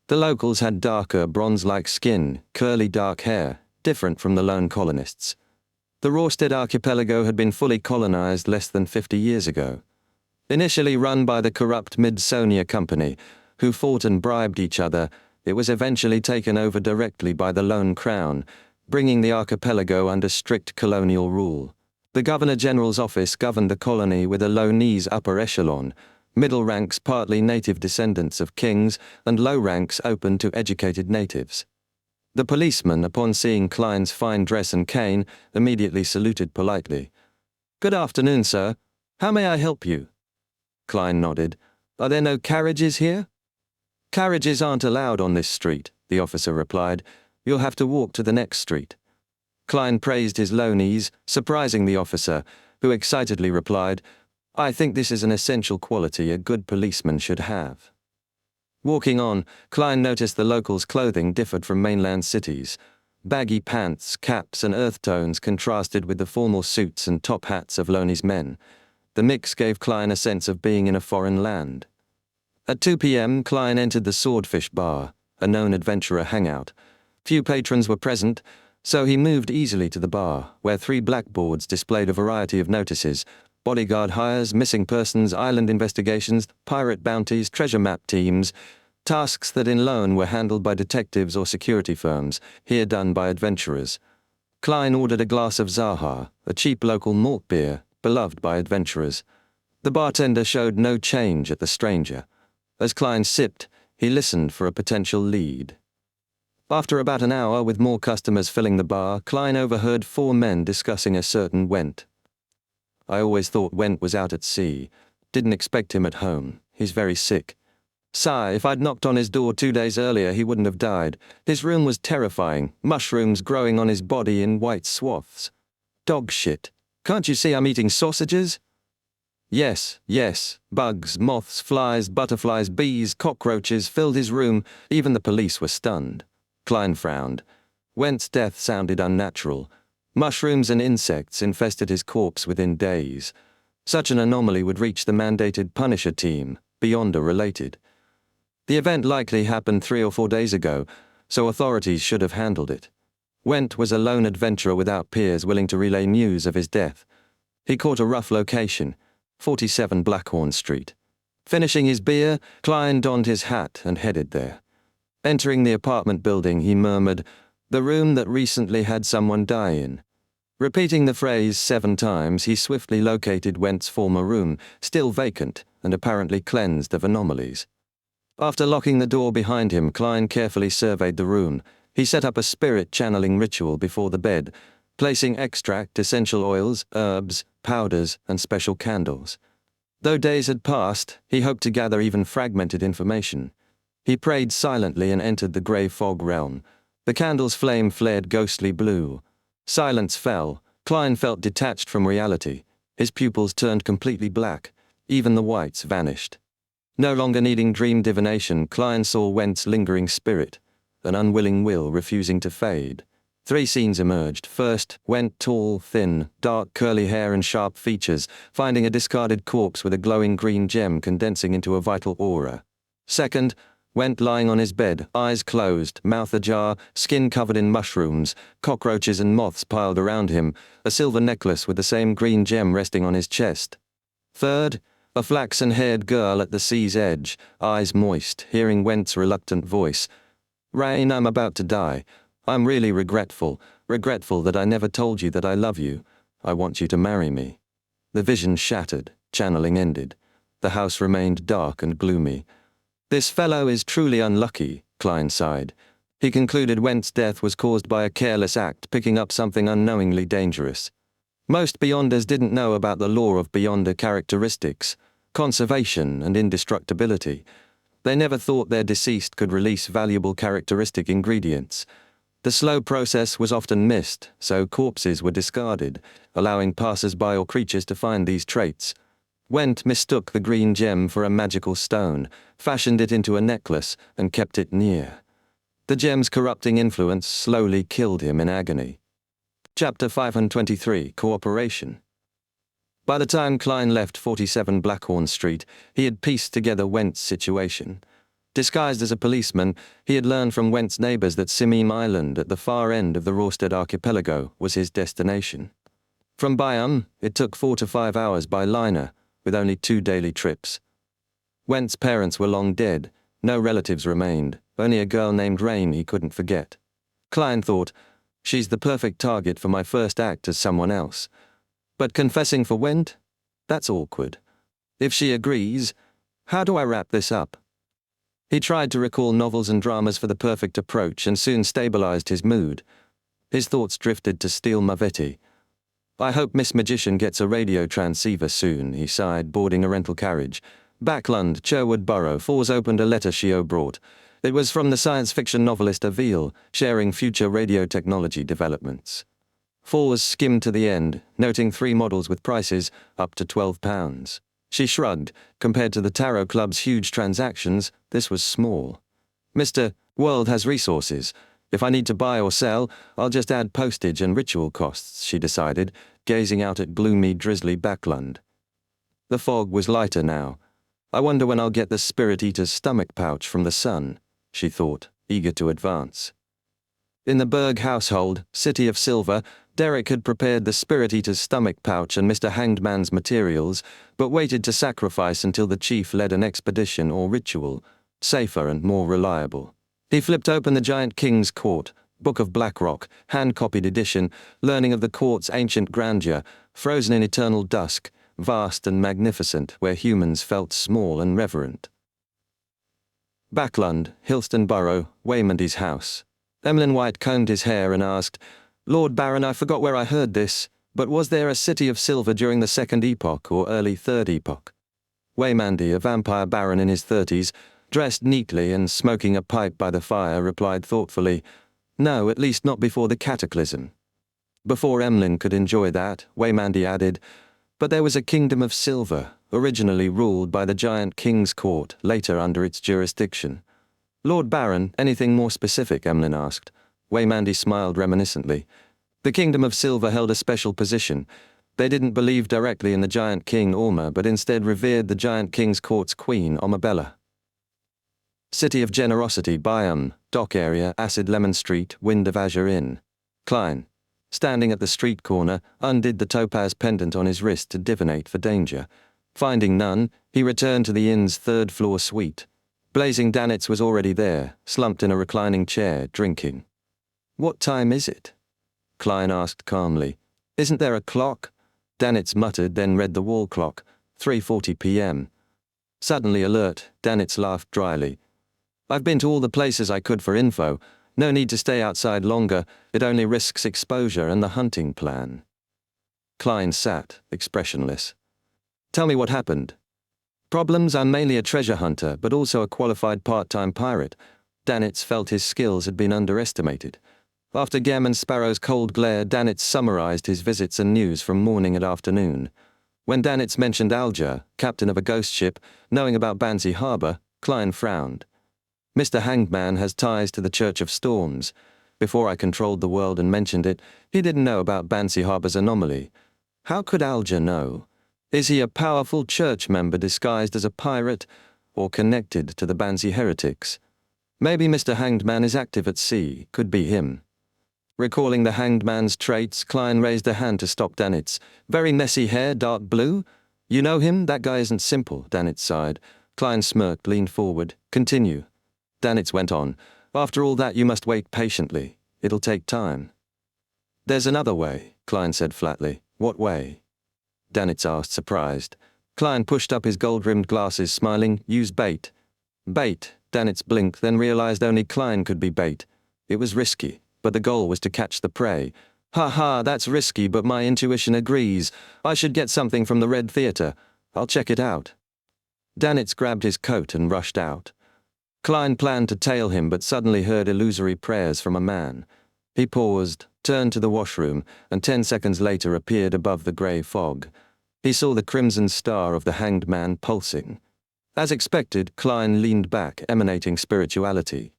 The locals had darker, bronze-like skin, curly dark hair, different from the lone colonists. The Rorstead archipelago had been fully colonized less than 50 years ago. Initially run by the corrupt Mid-Sonia Company, who fought and bribed each other, it was eventually taken over directly by the Lone Crown, bringing the archipelago under strict colonial rule. The Governor-General's office governed the colony with a low-knees upper echelon, middle ranks partly native descendants of kings, and low ranks open to educated natives. The policeman, upon seeing Klein's fine dress and cane, immediately saluted politely. "Good afternoon, sir. How may I help you?" Klein nodded. "Are there no carriages here?" "Carriages aren't allowed on this street," the officer replied. "You'll have to walk to the next street." Klein praised his low knees, surprising the officer, who excitedly replied, "I think this is an essential quality a good policeman should have." Walking on, Klein noticed the locals' clothing differed from mainland cities. Baggy pants, caps, and earth tones contrasted with the formal suits and top hats of Loney's men. The mix gave Klein a sense of being in a foreign land. At 2 p.m., Klein entered the Swordfish Bar, a known adventurer hangout. Few patrons were present, so he moved easily to the bar, where 3 blackboards displayed a variety of notices: bodyguard hires, missing persons, island investigations, pirate bounties, treasure map teams, tasks that in Lone were handled by detectives or security firms, here done by adventurers. Klein ordered a glass of Zaha, a cheap local malt beer, beloved by adventurers. The bartender showed no change at the stranger. As Klein sipped, he listened for a potential lead. After about an hour, with more customers filling the bar, Klein overheard 4 men discussing a certain Went. "I always thought Went was out at sea. Didn't expect him at home. He's very sick. Sigh, if I'd knocked on his door 2 days earlier, he wouldn't have died. His room was terrifying, mushrooms growing on his body in white swaths. Dog shit. Can't you see I'm eating sausages?" Yes, bugs, moths, flies, butterflies, bees, cockroaches filled his room. Even the police were stunned. Klein frowned. Went's death sounded unnatural. Mushrooms and insects infested his corpse within days. Such an anomaly would reach the mandated Punisher team, Beyonder related. The event likely happened 3 or 4 days ago, so authorities should have handled it. Went was a lone adventurer without peers willing to relay news of his death. He caught a rough location, 47 Blackhorn Street. Finishing his beer, Klein donned his hat and headed there. Entering the apartment building, he murmured, "The room that recently had someone die in." Repeating the phrase 7 times, he swiftly located Went's former room, still vacant and apparently cleansed of anomalies. After locking the door behind him, Klein carefully surveyed the room. He set up a spirit-channeling ritual before the bed, placing extract, essential oils, herbs, powders, and special candles. Though days had passed, he hoped to gather even fragmented information. He prayed silently and entered the grey fog realm. The candle's flame flared ghostly blue. Silence fell. Klein felt detached from reality. His pupils turned completely black. Even the whites vanished. No longer needing dream divination, Klein saw Went's lingering spirit, an unwilling will refusing to fade. 3 scenes emerged. First, Went tall, thin, dark curly hair and sharp features, finding a discarded corpse with a glowing green gem condensing into a vital aura. Second, Went lying on his bed, eyes closed, mouth ajar, skin covered in mushrooms, cockroaches and moths piled around him, a silver necklace with the same green gem resting on his chest. Third, a flaxen-haired girl at the sea's edge, eyes moist, hearing Went's reluctant voice. "Rain, I'm about to die. I'm really regretful that I never told you that I love you. I want you to marry me." The vision shattered, channeling ended. The house remained dark and gloomy. "This fellow is truly unlucky," Klein sighed. He concluded Went's death was caused by a careless act, picking up something unknowingly dangerous. Most Beyonders didn't know about the law of Beyonder characteristics, conservation and indestructibility. They never thought their deceased could release valuable characteristic ingredients. The slow process was often missed, so corpses were discarded, allowing passers-by or creatures to find these traits. Went mistook the green gem for a magical stone, fashioned it into a necklace, and kept it near. The gem's corrupting influence slowly killed him in agony. Chapter 523, Cooperation. By the time Klein left 47 Blackhorn Street, he had pieced together Went's situation. Disguised as a policeman, he had learned from Went's neighbors that Simim Island at the far end of the Rorstead archipelago was his destination. From Bayam, it took 4 to 5 hours by liner, with only 2 daily trips. Went's parents were long dead, no relatives remained, only a girl named Rain he couldn't forget. Klein thought, "She's the perfect target for my first act as someone else. But confessing for Went? That's awkward. If she agrees, how do I wrap this up?" He tried to recall novels and dramas for the perfect approach and soon stabilized his mood. His thoughts drifted to Steel Mavetti. "I hope Miss Magician gets a radio transceiver soon," he sighed, boarding a rental carriage. Backlund, Sherwood Borough. Falls opened a letter Shio brought. It was from the science fiction novelist Avil, sharing future radio technology developments. Falls skimmed to the end, noting 3 models with prices up to £12. She shrugged. Compared to the Tarot Club's huge transactions, this was small. "Mr. World has resources. If I need to buy or sell, I'll just add postage and ritual costs," she decided, gazing out at gloomy, drizzly Backlund. The fog was lighter now. "I wonder when I'll get the Spirit Eater's stomach pouch from the sun," she thought, eager to advance. In the Berg household, City of Silver, Derek had prepared the Spirit Eater's stomach pouch and Mr. Hanged Man's materials, but waited to sacrifice until the chief led an expedition or ritual, safer and more reliable. He flipped open the Giant King's Court, Book of Blackrock, hand-copied edition, learning of the court's ancient grandeur, frozen in eternal dusk, vast and magnificent, where humans felt small and reverent. Backlund, Hilston Borough, Waymandy's house. Emlyn White combed his hair and asked, "Lord Baron, I forgot where I heard this, but was there a City of Silver during the Second Epoch or early Third Epoch?" Waymandy, a vampire baron in his 30s, dressed neatly and smoking a pipe by the fire, replied thoughtfully, "No, at least not before the Cataclysm." Before Emlyn could enjoy that, Waymandy added, "But there was a Kingdom of Silver, originally ruled by the Giant King's Court, later under its jurisdiction." "Lord Baron, anything more specific?" Emlyn asked. Waymandy smiled reminiscently. "The Kingdom of Silver held a special position. They didn't believe directly in the Giant King Orma, but instead revered the Giant King's Court's queen, Omabella." City of Generosity, Bayam, Dock Area, Acid Lemon Street, Wind of Azure Inn. Klein, standing at the street corner, undid the topaz pendant on his wrist to divinate for danger. Finding none, he returned to the inn's third-floor suite. Blazing Danitz was already there, slumped in a reclining chair, drinking. "What time is it?" Klein asked calmly. "Isn't there a clock?" Danitz muttered, then read the wall clock. 3:40 p.m. Suddenly alert, Danitz laughed dryly. "I've been to all the places I could for info. No need to stay outside longer. It only risks exposure and the hunting plan." Klein sat, expressionless. "Tell me what happened." "Problems? I'm mainly a treasure hunter, but also a qualified part-time pirate." Danitz felt his skills had been underestimated. After Gem and Sparrow's cold glare, Danitz summarized his visits and news from morning and afternoon. When Danitz mentioned Alger, captain of a ghost ship, knowing about Bansi Harbor, Klein frowned. "Mr. Hanged Man has ties to the Church of Storms. Before I controlled the world and mentioned it, he didn't know about Bansi Harbor's anomaly. How could Alger know? Is he a powerful church member disguised as a pirate, or connected to the Bansi heretics? Maybe Mr. Hanged Man is active at sea, could be him." Recalling the Hanged Man's traits, Klein raised a hand to stop Danitz. "Very messy hair, dark blue? You know him? That guy isn't simple," Danitz sighed. Klein smirked, leaned forward. "Continue." Danitz went on. "After all that, you must wait patiently. It'll take time." "There's another way," Klein said flatly. "What way?" Danitz asked, surprised. Klein pushed up his gold-rimmed glasses, smiling. "Use bait." "Bait?" Danitz blinked, then realized only Klein could be bait. It was risky, but the goal was to catch the prey. "Ha ha, that's risky, but my intuition agrees. I should get something from the Red Theater. I'll check it out." Danitz grabbed his coat and rushed out. Klein planned to tail him, but suddenly heard illusory prayers from a man. He paused, turned to the washroom, and 10 seconds later appeared above the grey fog. He saw the crimson star of the Hanged Man pulsing. As expected, Klein leaned back, emanating spirituality.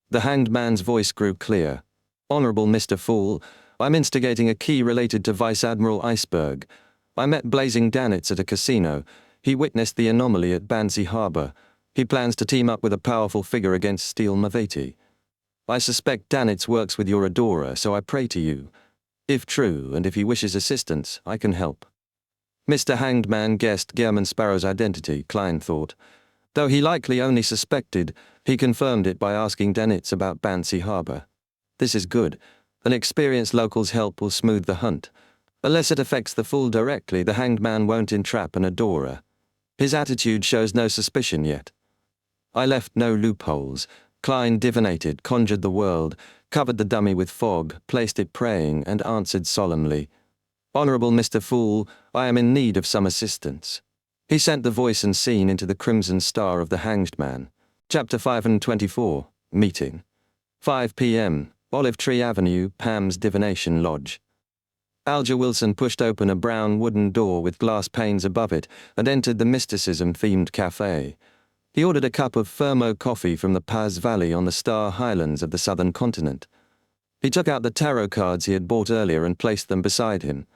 The Hanged Man's voice grew clear. "Honorable Mr. Fool, I'm instigating a key related to Vice Admiral Iceberg. I met Blazing Danitz at a casino. He witnessed the anomaly at Bansi Harbor. He plans to team up with a powerful figure against Steel Mavati. I suspect Danitz works with your adorer, so I pray to you. If true, and if he wishes assistance, I can help." Mr. Hanged Man guessed Gehrman Sparrow's identity, Klein thought. Though he likely only suspected, he confirmed it by asking Danitz about Bansi Harbor. This is good. An experienced local's help will smooth the hunt. Unless it affects the Fool directly, the Hanged Man won't entrap an adorer. His attitude shows no suspicion yet. I left no loopholes. Klein divinated, conjured the world, covered the dummy with fog, placed it praying, and answered solemnly, "Honorable Mr. Fool, I am in need of some assistance." He sent the voice and scene into the crimson star of the Hanged Man. Chapter 524, Meeting. 5 p.m., Olive Tree Avenue, Pam's Divination Lodge. Alger Wilson pushed open a brown wooden door with glass panes above it and entered the mysticism-themed cafe. He ordered a cup of Fermo coffee from the Paz Valley on the Star Highlands of the southern continent. He took out the tarot cards he had bought earlier and placed them beside him.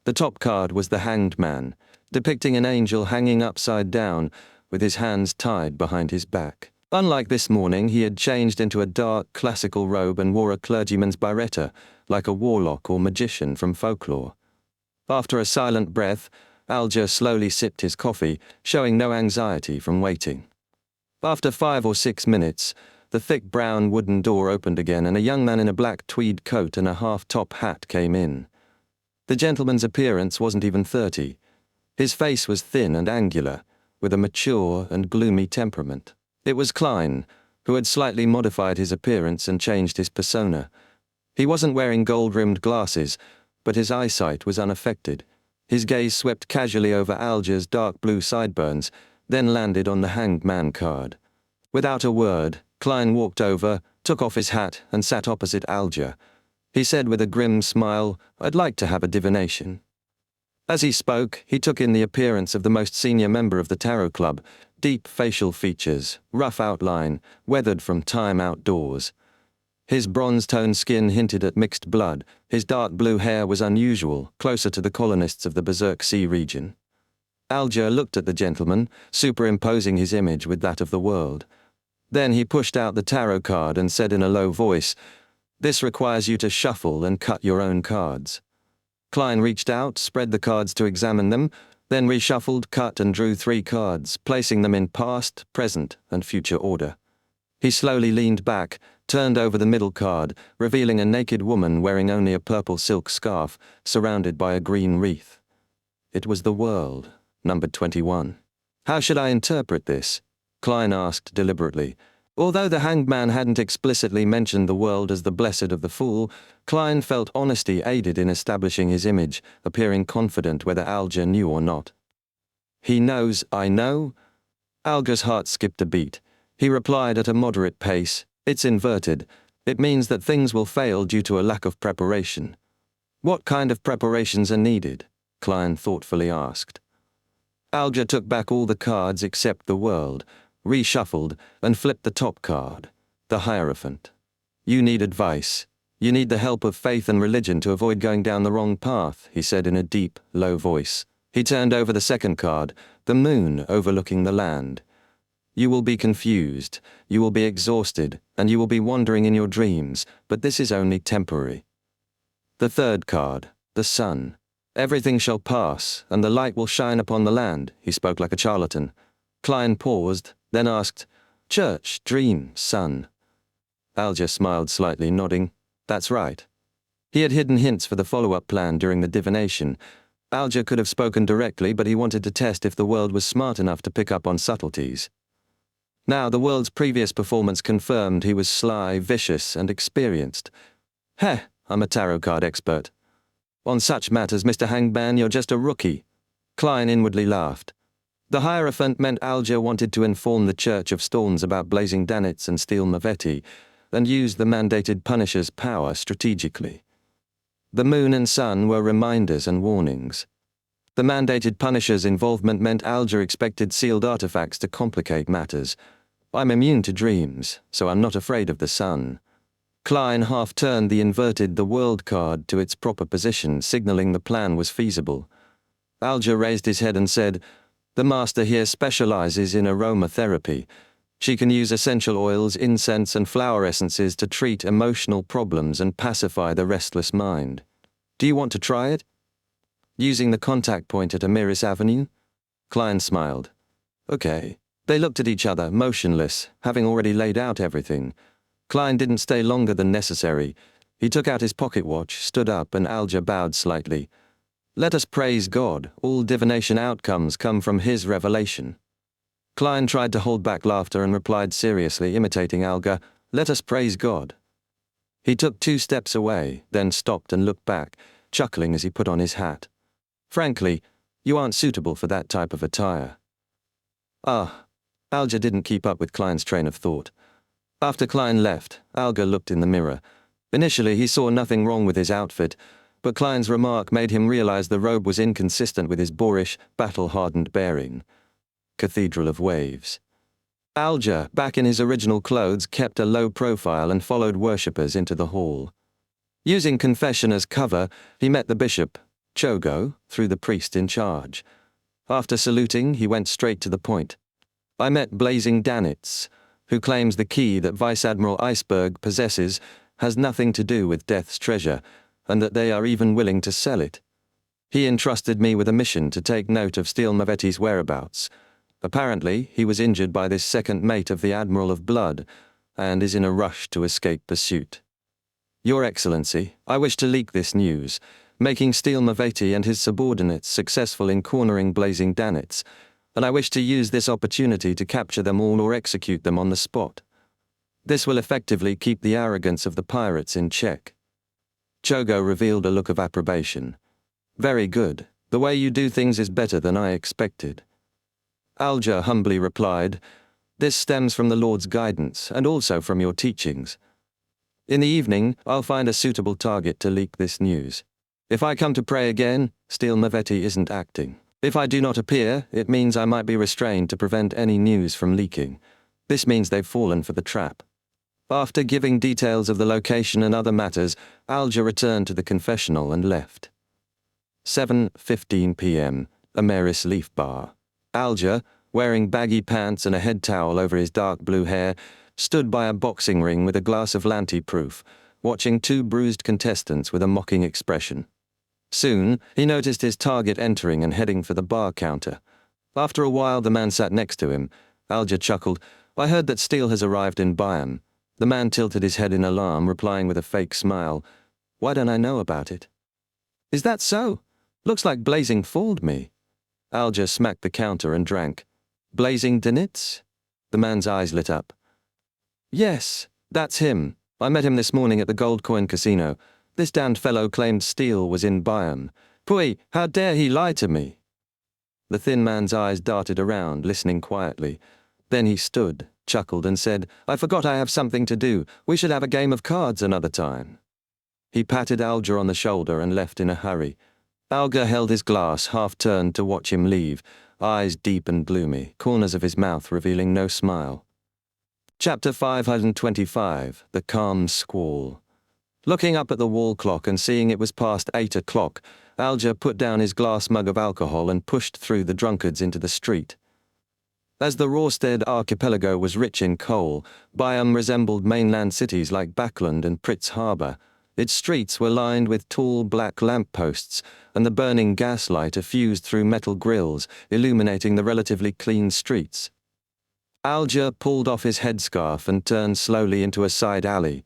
The top card was the Hanged Man, depicting an angel hanging upside down, with his hands tied behind his back. Unlike this morning, he had changed into a dark, classical robe and wore a clergyman's biretta, like a warlock or magician from folklore. After a silent breath, Alger slowly sipped his coffee, showing no anxiety from waiting. After 5 or 6 minutes, the thick brown wooden door opened again and a young man in a black tweed coat and a half-top hat came in. The gentleman's appearance wasn't even 30. His face was thin and angular, with a mature and gloomy temperament. It was Klein, who had slightly modified his appearance and changed his persona. He wasn't wearing gold-rimmed glasses, but his eyesight was unaffected. His gaze swept casually over Alger's dark blue sideburns, then landed on the Hanged Man card. Without a word, Klein walked over, took off his hat, and sat opposite Alger. He said with a grim smile, "I'd like to have a divination." As he spoke, he took in the appearance of the most senior member of the Tarot Club, deep facial features, rough outline, weathered from time outdoors. His bronze-toned skin hinted at mixed blood. His dark blue hair was unusual, closer to the colonists of the Berserk Sea region. Alger looked at the gentleman, superimposing his image with that of the world. Then he pushed out the tarot card and said in a low voice, This requires you to shuffle and cut your own cards. Klein reached out, spread the cards to examine them, then reshuffled, cut and drew 3 cards, placing them in past, present, and future order. He slowly leaned back, turned over the middle card, revealing a naked woman wearing only a purple silk scarf, surrounded by a green wreath. It was the world, numbered 21. How should I interpret this? Klein asked deliberately. Although the hanged man hadn't explicitly mentioned the world as the blessed of the fool, Klein felt honesty aided in establishing his image, appearing confident whether Alger knew or not. He knows I know? Alger's heart skipped a beat. He replied at a moderate pace, it's inverted. It means that things will fail due to a lack of preparation. What kind of preparations are needed? Klein thoughtfully asked. Alger took back all the cards except the world, reshuffled, and flipped the top card, the Hierophant. You need advice. You need the help of faith and religion to avoid going down the wrong path, he said in a deep, low voice. He turned over the second card, the moon overlooking the land. You will be confused, you will be exhausted, and you will be wandering in your dreams, but this is only temporary. The third card, the sun. Everything shall pass, and the light will shine upon the land, he spoke like a charlatan. Klein paused, then asked, Church, dream, sun. Alger smiled slightly, nodding. That's right. He had hidden hints for the follow-up plan during the divination. Alger could have spoken directly, but he wanted to test if the world was smart enough to pick up on subtleties. Now, the world's previous performance confirmed he was sly, vicious, and experienced. Heh, I'm a tarot card expert. On such matters, Mr. Hangman, you're just a rookie. Klein inwardly laughed. The Hierophant meant Alger wanted to inform the Church of Storms about blazing Danitz and Steel Mavetti, and use the mandated Punisher's power strategically. The moon and sun were reminders and warnings. The mandated Punisher's involvement meant Alger expected sealed artifacts to complicate matters. I'm immune to dreams, so I'm not afraid of the sun. Klein half-turned the inverted the world card to its proper position, signaling the plan was feasible. Alger raised his head and said, The master here specializes in aromatherapy. She can use essential oils, incense, and flower essences to treat emotional problems and pacify the restless mind. Do you want to try it? Using the contact point at Amiris Avenue? Klein smiled. Okay. They looked at each other, motionless, having already laid out everything. Klein didn't stay longer than necessary. He took out his pocket watch, stood up, and Alger bowed slightly. Let us praise God. All divination outcomes come from his revelation. Klein tried to hold back laughter and replied seriously, imitating Alger, Let us praise God. He took 2 steps away, then stopped and looked back, chuckling as he put on his hat. Frankly, you aren't suitable for that type of attire. Alger didn't keep up with Klein's train of thought. After Klein left, Alger looked in the mirror. Initially, he saw nothing wrong with his outfit, but Klein's remark made him realize the robe was inconsistent with his boorish, battle-hardened bearing. Cathedral of Waves. Alger, back in his original clothes, kept a low profile and followed worshippers into the hall. Using confession as cover, he met the bishop, Chogo, through the priest in charge. After saluting, he went straight to the point. I met Blazing Danitz, who claims the key that Vice Admiral Iceberg possesses has nothing to do with Death's treasure, and that they are even willing to sell it. He entrusted me with a mission to take note of Steel Mavetti's whereabouts. Apparently, he was injured by this second mate of the Admiral of Blood, and is in a rush to escape pursuit. Your Excellency, I wish to leak this news, making Steel Mavetti and his subordinates successful in cornering Blazing Danitz, and I wish to use this opportunity to capture them all or execute them on the spot. This will effectively keep the arrogance of the pirates in check. Chogo revealed a look of approbation. Very good. The way you do things is better than I expected. Alger humbly replied, This stems from the Lord's guidance, and also from your teachings. In the evening, I'll find a suitable target to leak this news. If I come to pray again, Steel Mavetti isn't acting. If I do not appear, it means I might be restrained to prevent any news from leaking. This means they've fallen for the trap. After giving details of the location and other matters, Alger returned to the confessional and left. 7:15 p.m., Ameris Leaf Bar. Alger, wearing baggy pants and a head towel over his dark blue hair, stood by a boxing ring with a glass of Lanty proof, watching two bruised contestants with a mocking expression. Soon, he noticed his target entering and heading for the bar counter. After a while, the man sat next to him. Alger chuckled. "I heard that Steele has arrived in Byam." The man tilted his head in alarm, replying with a fake smile. "Why don't I know about it?" "Is that so? Looks like Blazing fooled me." Alger smacked the counter and drank. "Blazing Dinitz?" The man's eyes lit up. "Yes, that's him. I met him this morning at the Gold Coin Casino. This damned fellow claimed Steele was in Byam. Pui, how dare he lie to me?" The thin man's eyes darted around, listening quietly. Then he stood, chuckled, and said, "I forgot I have something to do. We should have a game of cards another time." He patted Alger on the shoulder and left in a hurry. Alger held his glass, half-turned to watch him leave, eyes deep and gloomy, corners of his mouth revealing no smile. Chapter 525, The Calm Squall. Looking up at the wall clock and seeing it was past 8 o'clock, Alger put down his glass mug of alcohol and pushed through the drunkards into the street. As the Rorstead archipelago was rich in coal, Byam resembled mainland cities like Backland and Pritz Harbour. Its streets were lined with tall black lampposts, and the burning gaslight effused through metal grills, illuminating the relatively clean streets. Alger pulled off his headscarf and turned slowly into a side alley.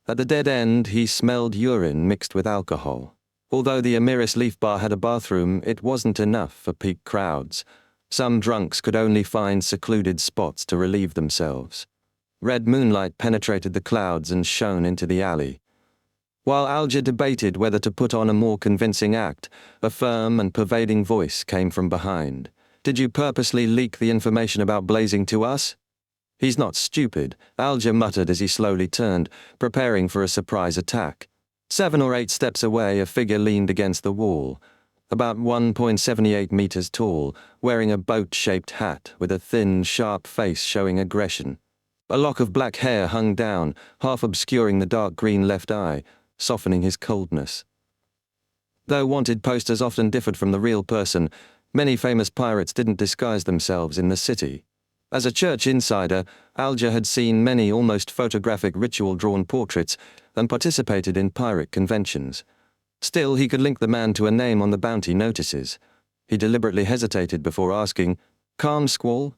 At the dead end, he smelled urine mixed with alcohol. Although the Amiris Leaf Bar had a bathroom, it wasn't enough for peak crowds. Some drunks could only find secluded spots to relieve themselves. Red moonlight penetrated the clouds and shone into the alley. While Alger debated whether to put on a more convincing act, a firm and pervading voice came from behind. "Did you purposely leak the information about Blazing to us?" "He's not stupid," Alger muttered as he slowly turned, preparing for a surprise attack. 7 or 8 steps away, a figure leaned against the wall. About 1.78 meters tall, wearing a boat-shaped hat with a thin, sharp face showing aggression. A lock of black hair hung down, half obscuring the dark green left eye, softening his coldness. Though wanted posters often differed from the real person, many famous pirates didn't disguise themselves in the city. As a church insider, Alger had seen many almost photographic ritual-drawn portraits and participated in pirate conventions. Still, he could link the man to a name on the bounty notices. He deliberately hesitated before asking, "Calm Squall?"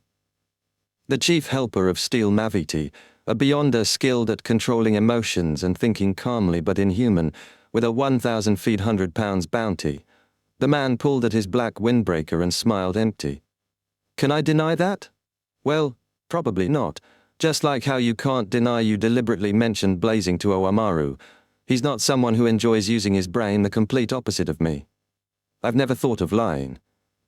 The chief helper of Steele Maviti, a beyonder skilled at controlling emotions and thinking calmly but inhuman, with a 1,000 feet 100 pounds bounty. The man pulled at his black windbreaker and smiled empty. "Can I deny that?" "Well, probably not. Just like how you can't deny you deliberately mentioned Blazing to Oamaru. He's not someone who enjoys using his brain, the complete opposite of me. I've never thought of lying.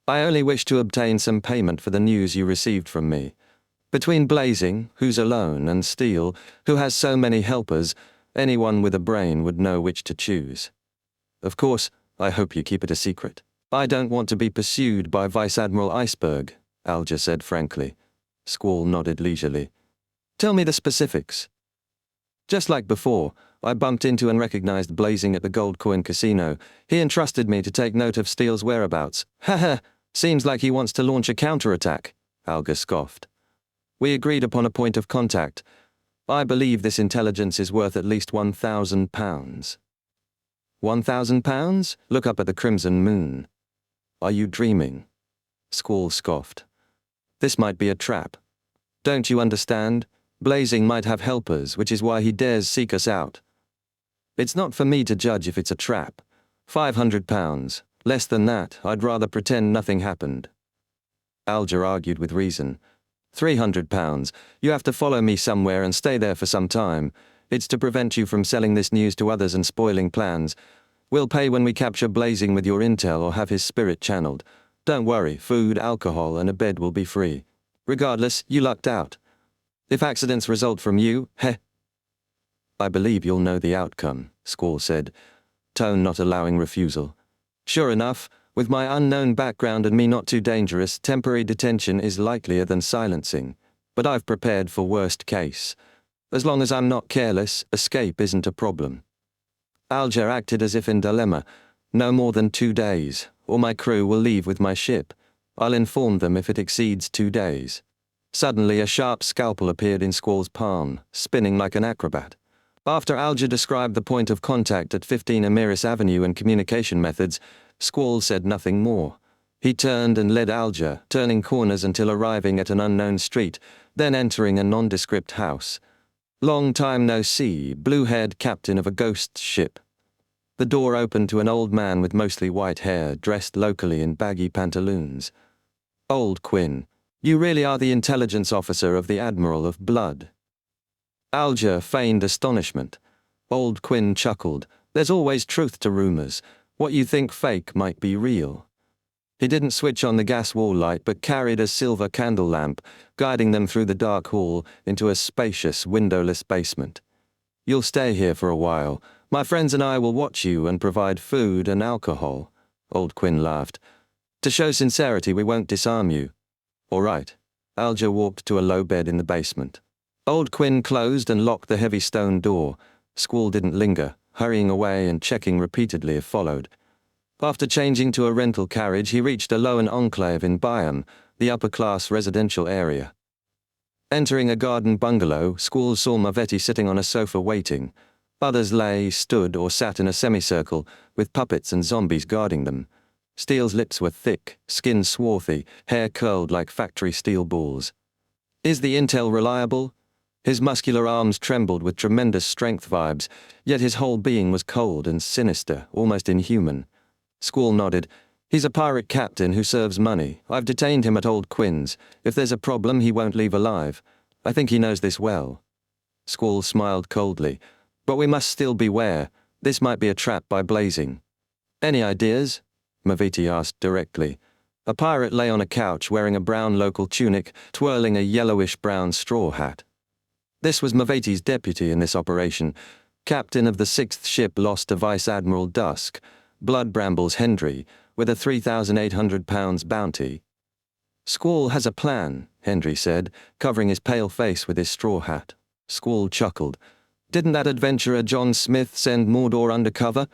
I only wish to obtain some payment for the news you received from me. Between Blazing, who's alone, and Steele, who has so many helpers, anyone with a brain would know which to choose. Of course, I hope you keep it a secret." "I don't want to be pursued by Vice Admiral Iceberg," Alger said frankly. Squall nodded leisurely. "Tell me the specifics." "Just like before, I bumped into and recognized Blazing at the Gold Coin Casino. He entrusted me to take note of Steele's whereabouts." "Haha, seems like he wants to launch a counterattack," Alger scoffed. "We agreed upon a point of contact. I believe this intelligence is worth at least £1,000. £1,000? Look up at the crimson moon." "Are you dreaming?" Squall scoffed. "This might be a trap. Don't you understand? Blazing might have helpers, which is why he dares seek us out. It's not for me to judge if it's a trap. £500. Less than that, I'd rather pretend nothing happened." Alger argued with reason. £300. You have to follow me somewhere and stay there for some time. It's to prevent you from selling this news to others and spoiling plans. We'll pay when we capture Blazing with your intel or have his spirit channeled. Don't worry, food, alcohol, and a bed will be free. Regardless, you lucked out. If accidents result from you, "I believe you'll know the outcome," Squall said, tone not allowing refusal. "Sure enough, with my unknown background and me not too dangerous, temporary detention is likelier than silencing. But I've prepared for worst case. As long as I'm not careless, escape isn't a problem." Alger acted as if in dilemma. "No more than 2 days, or my crew will leave with my ship. I'll inform them if it exceeds 2 days." Suddenly, a sharp scalpel appeared in Squall's palm, spinning like an acrobat. After Alger described the point of contact at 15 Amiris Avenue and communication methods, Squall said nothing more. He turned and led Alger, turning corners until arriving at an unknown street, then entering a nondescript house. Long time no see, blue-haired captain of a ghost ship. The door opened to an old man with mostly white hair, dressed locally in baggy pantaloons. "Old Quinn, you really are the intelligence officer of the Admiral of Blood." Alger feigned astonishment. Old Quinn chuckled. "There's always truth to rumors. What you think fake might be real." He didn't switch on the gas wall light but carried a silver candle lamp, guiding them through the dark hall into a spacious, windowless basement. "You'll stay here for a while. My friends and I will watch you and provide food and alcohol." Old Quinn laughed. "To show sincerity, we won't disarm you." "All right." Alger walked to a low bed in the basement. Old Quinn closed and locked the heavy stone door. Squall didn't linger, hurrying away and checking repeatedly if followed. After changing to a rental carriage, he reached a Lowen enclave in Byam, the upper-class residential area. Entering a garden bungalow, Squall saw Mavetti sitting on a sofa waiting. Others lay, stood, or sat in a semicircle, with puppets and zombies guarding them. Steele's lips were thick, skin swarthy, hair curled like factory steel balls. "Is the intel reliable?" His muscular arms trembled with tremendous strength vibes, yet his whole being was cold and sinister, almost inhuman. Squall nodded. "He's a pirate captain who serves money. I've detained him at Old Quinn's. If there's a problem, he won't leave alive. I think he knows this well." Squall smiled coldly. "But we must still beware. This might be a trap by Blazing." "Any ideas?" Mavetti asked directly. A pirate lay on a couch wearing a brown local tunic, twirling a yellowish-brown straw hat. This was Mavetti's deputy in this operation, captain of the 6th ship lost to Vice Admiral Dusk, Blood Brambles Hendry, with a 3,800 pounds bounty. "Squall has a plan," Hendry said, covering his pale face with his straw hat. Squall chuckled. "Didn't that adventurer John Smith send Mordor undercover?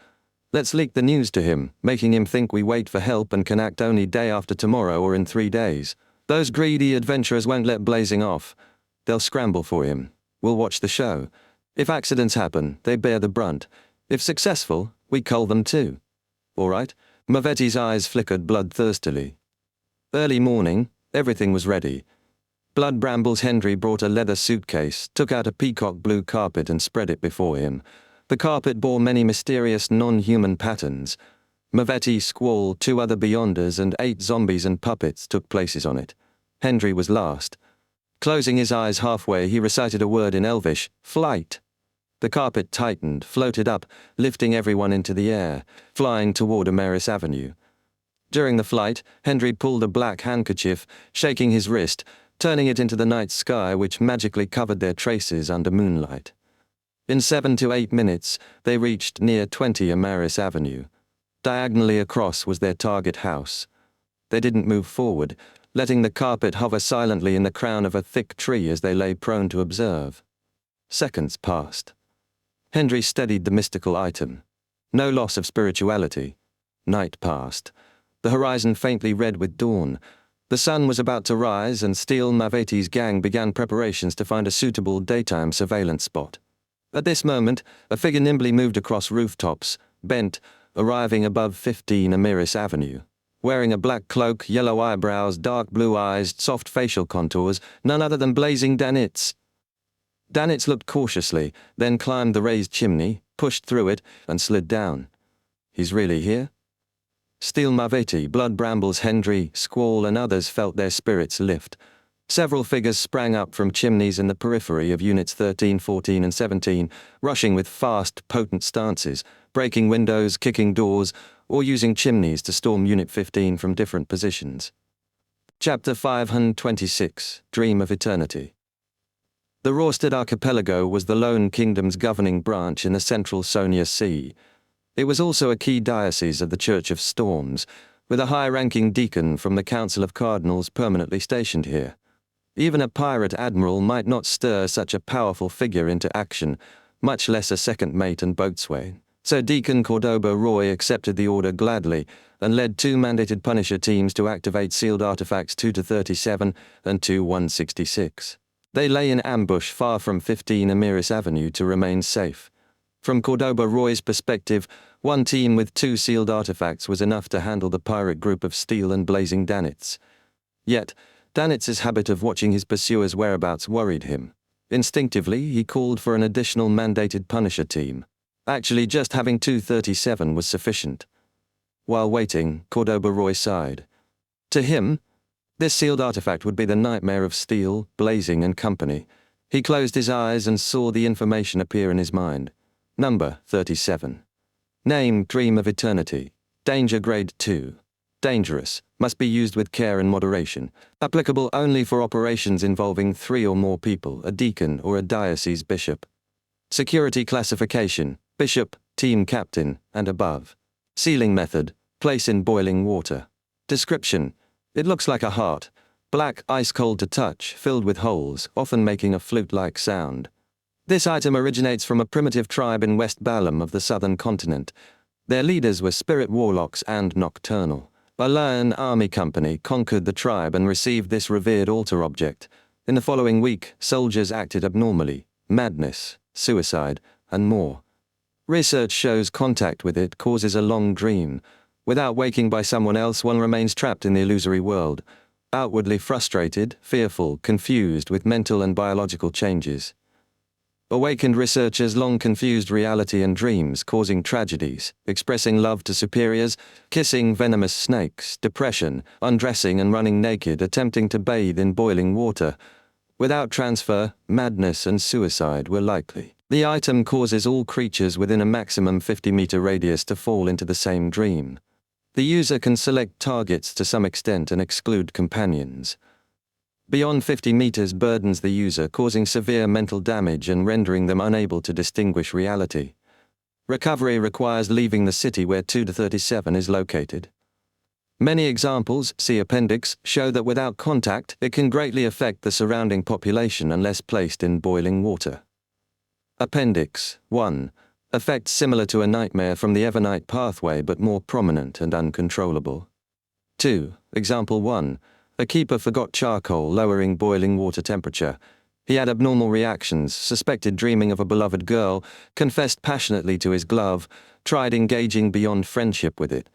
Let's leak the news to him, making him think we wait for help and can act only day after tomorrow or in 3 days. Those greedy adventurers won't let Blazing off. They'll scramble for him. We'll watch the show. If accidents happen, they bear the brunt. If successful, we cull them too." "All right." Mavetti's eyes flickered bloodthirstily. Early morning, everything was ready. Blood Brambles Hendry brought a leather suitcase, took out a peacock blue carpet and spread it before him. The carpet bore many mysterious non-human patterns. Mavetti, Squall, 2 other Beyonders and 8 zombies and puppets took places on it. Hendry was last. Closing his eyes halfway, he recited a word in Elvish, "Flight." The carpet tightened, floated up, lifting everyone into the air, flying toward Amiris Avenue. During the flight, Hendry pulled a black handkerchief, shaking his wrist, turning it into the night sky which magically covered their traces under moonlight. In 7 to 8 minutes, they reached near 20 Amiris Avenue. Diagonally across was their target house. They didn't move forward, letting the carpet hover silently in the crown of a thick tree as they lay prone to observe. Seconds passed. Hendry steadied the mystical item. No loss of spirituality. Night passed. The horizon faintly red with dawn. The sun was about to rise and Steele Mavetti's gang began preparations to find a suitable daytime surveillance spot. At this moment, a figure nimbly moved across rooftops, bent, arriving above 15 Amiris Avenue. Wearing a black cloak, yellow eyebrows, dark blue eyes, soft facial contours, none other than Blazing Danitz. Danitz looked cautiously, then climbed the raised chimney, pushed through it, and slid down. "He's really here?" Steele Mavetti, Blood Brambles Hendry, Squall and others felt their spirits lift. Several figures sprang up from chimneys in the periphery of Units 13, 14 and 17, rushing with fast, potent stances, breaking windows, kicking doors, or using chimneys to storm Unit 15 from different positions. Chapter 526, Dream of Eternity. The Rorstad Archipelago was the lone kingdom's governing branch in the central Sonia Sea. It was also a key diocese of the Church of Storms, with a high-ranking deacon from the Council of Cardinals permanently stationed here. Even a pirate admiral might not stir such a powerful figure into action, much less a second mate and boatswain. So Deacon Cordoba Roy accepted the order gladly and led 2 mandated Punisher teams to activate sealed artifacts 2-37 and 2-166. They lay in ambush far from 15 Amiris Avenue to remain safe. From Cordoba Roy's perspective, one team with 2 sealed artifacts was enough to handle the pirate group of steel and blazing Danitz. Yet, Danitz's habit of watching his pursuers' whereabouts worried him. Instinctively, he called for an additional mandated Punisher team. Actually, just having 237 was sufficient. While waiting, Cordoba Roy sighed. To him, this sealed artifact would be the nightmare of Steel, Blazing, and company. He closed his eyes and saw the information appear in his mind. Number 37. Name Dream of Eternity. Danger Grade 2. Dangerous. Must be used with care and moderation. Applicable only for operations involving 3 or more people, a deacon or a diocese bishop. Security classification. Bishop, team captain, and above. Sealing method. Place in boiling water. Description. It looks like a heart. Black, ice-cold to touch, filled with holes, often making a flute-like sound. This item originates from a primitive tribe in West Balam of the southern continent. Their leaders were spirit warlocks and nocturnal. A lion army company conquered the tribe and received this revered altar object. In the following week, soldiers acted abnormally, madness, suicide, and more. Research shows contact with it causes a long dream. Without waking by someone else, one remains trapped in the illusory world, outwardly frustrated, fearful, confused with mental and biological changes. Awakened researchers long confused reality and dreams, causing tragedies, expressing love to superiors, kissing venomous snakes, depression, undressing and running naked, attempting to bathe in boiling water. Without transfer, madness and suicide were likely. The item causes all creatures within a maximum 50-meter radius to fall into the same dream. The user can select targets to some extent and exclude companions. Beyond 50 meters burdens the user, causing severe mental damage and rendering them unable to distinguish reality. Recovery requires leaving the city where 2-37 is located. Many examples, see appendix, show that without contact, it can greatly affect the surrounding population unless placed in boiling water. Appendix 1. Effects similar to a nightmare from the Evernight pathway but more prominent and uncontrollable. 2. Example 1. A keeper forgot charcoal, lowering boiling water temperature. He had abnormal reactions, suspected dreaming of a beloved girl, confessed passionately to his glove, tried engaging beyond friendship with it.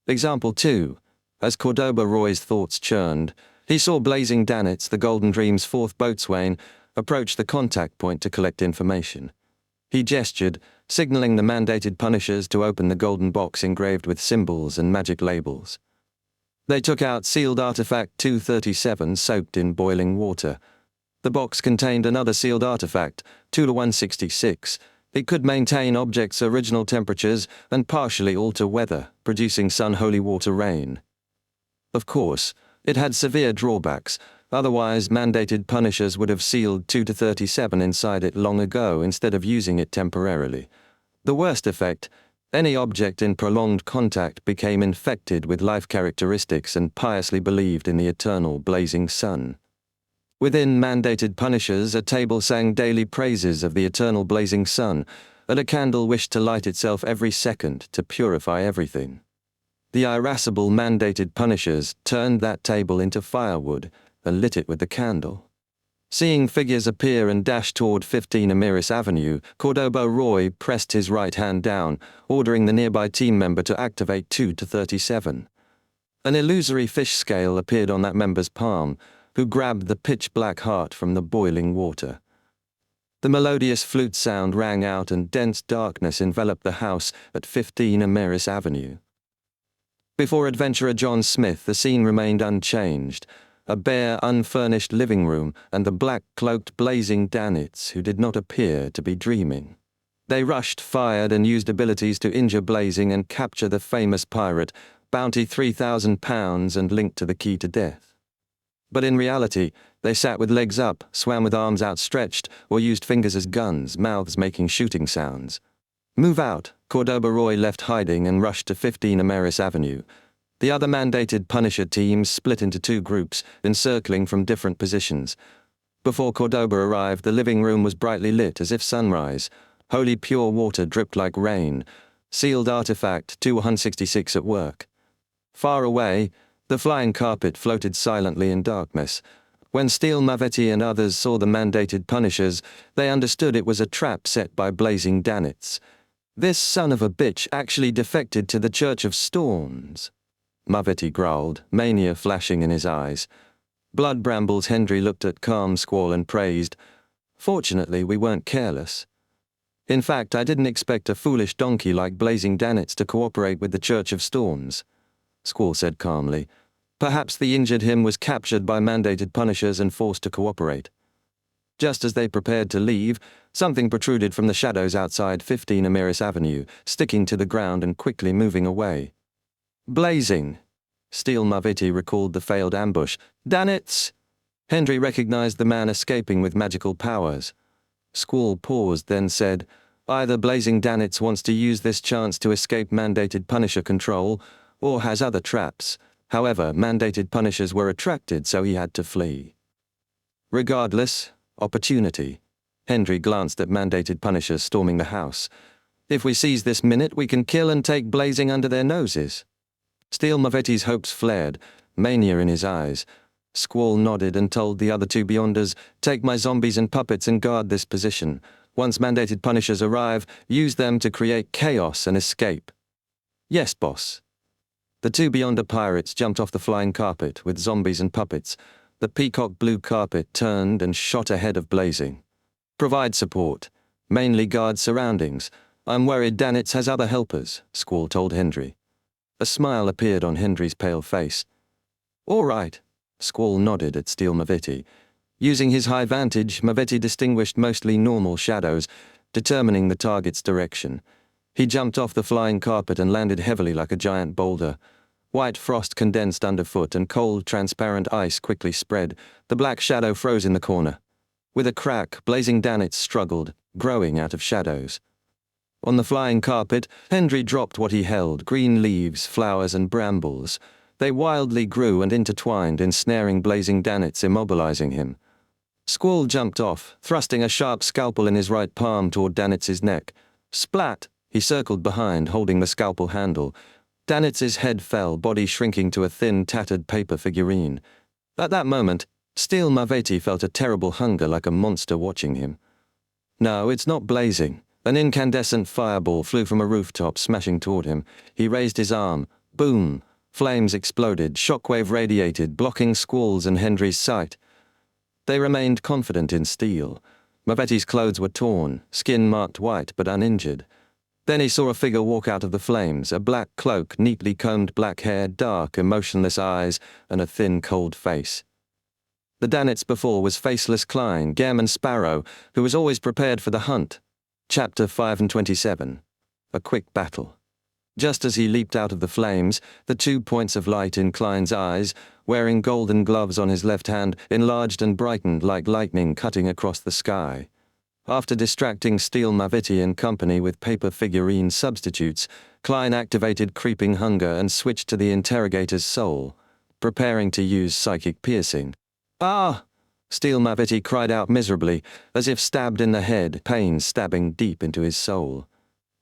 Example 2. As Cordoba Roy's thoughts churned, he saw Blazing Danitz, the Golden Dream's 4th boatswain, approach the contact point to collect information. He gestured, signaling the mandated Punishers to open the golden box engraved with symbols and magic labels. They took out sealed artifact 237 soaked in boiling water. The box contained another sealed artifact, 2-166. It could maintain objects' original temperatures and partially alter weather, producing sun-holy water rain. Of course, it had severe drawbacks. Otherwise, mandated Punishers would have sealed 2-37 inside it long ago instead of using it temporarily. The worst effect, any object in prolonged contact became infected with life characteristics and piously believed in the eternal blazing sun. Within mandated Punishers, a table sang daily praises of the eternal blazing sun, and a candle wished to light itself every second to purify everything. The irascible mandated Punishers turned that table into firewood and lit it with the candle. Seeing figures appear and dash toward 15 Amiris Avenue, Cordoba Roy pressed his right hand down, ordering the nearby team member to activate 2-37. An illusory fish scale appeared on that member's palm, who grabbed the pitch-black heart from the boiling water. The melodious flute sound rang out and dense darkness enveloped the house at 15 Amiris Avenue. Before adventurer John Smith, the scene remained unchanged. A bare, unfurnished living room, and the black-cloaked blazing Danitz, who did not appear to be dreaming. They rushed, fired, and used abilities to injure Blazing and capture the famous pirate, bounty £3,000 and linked to the key to death. But in reality, they sat with legs up, swam with arms outstretched, or used fingers as guns, mouths making shooting sounds. Move out, Cordoba Roy left hiding and rushed to 15 Amiris Avenue. The other mandated Punisher teams split into 2 groups, encircling from different positions. Before Cordoba arrived, the living room was brightly lit as if sunrise. Holy pure water dripped like rain. Sealed artifact 2-166 at work. Far away, the flying carpet floated silently in darkness. When Steel Mavetti and others saw the mandated punishers, they understood it was a trap set by blazing Danitz. This son of a bitch actually defected to the Church of Storms. Mavetti growled, mania flashing in his eyes. Blood Brambles Hendry looked at calm Squall and praised, "Fortunately, we weren't careless. In fact, I didn't expect a foolish donkey like Blazing Danitz to cooperate with the Church of Storms." Squall said calmly, "Perhaps the injured him was captured by mandated punishers and forced to cooperate." Just as they prepared to leave, something protruded from the shadows outside 15 Amiris Avenue, sticking to the ground and quickly moving away. "Blazing!" Steel Mavetti recalled the failed ambush. "Danitz!" Hendry recognized the man escaping with magical powers. Squall paused, then said, "Either Blazing Danitz wants to use this chance to escape mandated punisher control, or has other traps. However, mandated punishers were attracted, so he had to flee." "Regardless, opportunity." Hendry glanced at mandated punishers storming the house. "If we seize this minute, we can kill and take Blazing under their noses." Steel Mavetti's hopes flared, mania in his eyes. Squall nodded and told the other two Beyonders, "Take my zombies and puppets and guard this position. Once mandated punishers arrive, use them to create chaos and escape." "Yes, boss." The two Beyonder pirates jumped off the flying carpet with zombies and puppets. The peacock blue carpet turned and shot ahead of Blazing. "Provide support. Mainly guard surroundings. I'm worried Danitz has other helpers," Squall told Hendry. A smile appeared on Hendry's pale face. "All right." Squall nodded at Steel Mavetti. Using his high vantage, Mavetti distinguished mostly normal shadows, determining the target's direction. He jumped off the flying carpet and landed heavily like a giant boulder. White frost condensed underfoot and cold, transparent ice quickly spread. The black shadow froze in the corner. With a crack, Blazing Danitz struggled, growing out of shadows. On the flying carpet, Hendry dropped what he held, green leaves, flowers, and brambles. They wildly grew and intertwined, ensnaring Blazing Danitz, immobilizing him. Squall jumped off, thrusting a sharp scalpel in his right palm toward Danitz's neck. Splat! He circled behind, holding the scalpel handle. Danitz's head fell, body shrinking to a thin, tattered paper figurine. At that moment, Steel Mavetti felt a terrible hunger like a monster watching him. "No, it's not Blazing." An incandescent fireball flew from a rooftop, smashing toward him. He raised his arm. Boom! Flames exploded, shockwave radiated, blocking Squall's and Hendry's sight. They remained confident in Steel. Mavetti's clothes were torn, skin marked white but uninjured. Then he saw a figure walk out of the flames, a black cloak, neatly combed black hair, dark, emotionless eyes, and a thin, cold face. The Danitz before was faceless Klein, Gairman Sparrow, who was always prepared for the hunt. Chapter 5 and 27. A quick battle. Just as he leaped out of the flames, the 2 points of light in Klein's eyes, wearing golden gloves on his left hand, enlarged and brightened like lightning cutting across the sky. After distracting Steel Mavetti and company with paper figurine substitutes, Klein activated Creeping Hunger and switched to the interrogator's soul, preparing to use psychic piercing. "Ah!" Steel Mavetti cried out miserably, as if stabbed in the head, pain stabbing deep into his soul.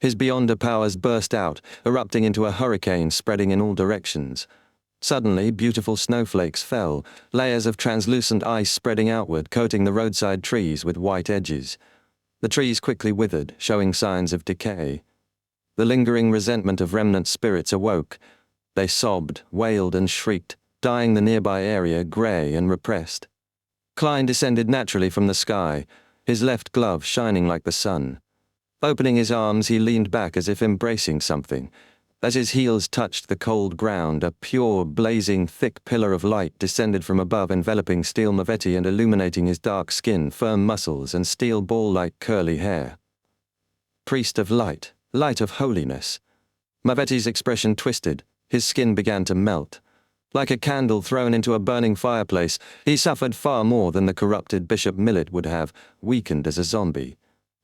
His Beyonder powers burst out, erupting into a hurricane spreading in all directions. Suddenly, beautiful snowflakes fell, layers of translucent ice spreading outward, coating the roadside trees with white edges. The trees quickly withered, showing signs of decay. The lingering resentment of remnant spirits awoke. They sobbed, wailed, and shrieked, dyeing the nearby area grey and repressed. Klein descended naturally from the sky, his left glove shining like the sun. Opening his arms, he leaned back as if embracing something. As his heels touched the cold ground, a pure, blazing, thick pillar of light descended from above, enveloping Steel Mavetti and illuminating his dark skin, firm muscles, and steel ball-like curly hair. Priest of light, light of holiness. Mavetti's expression twisted. His skin began to melt. Like a candle thrown into a burning fireplace, he suffered far more than the corrupted Bishop Millet would have, weakened as a zombie.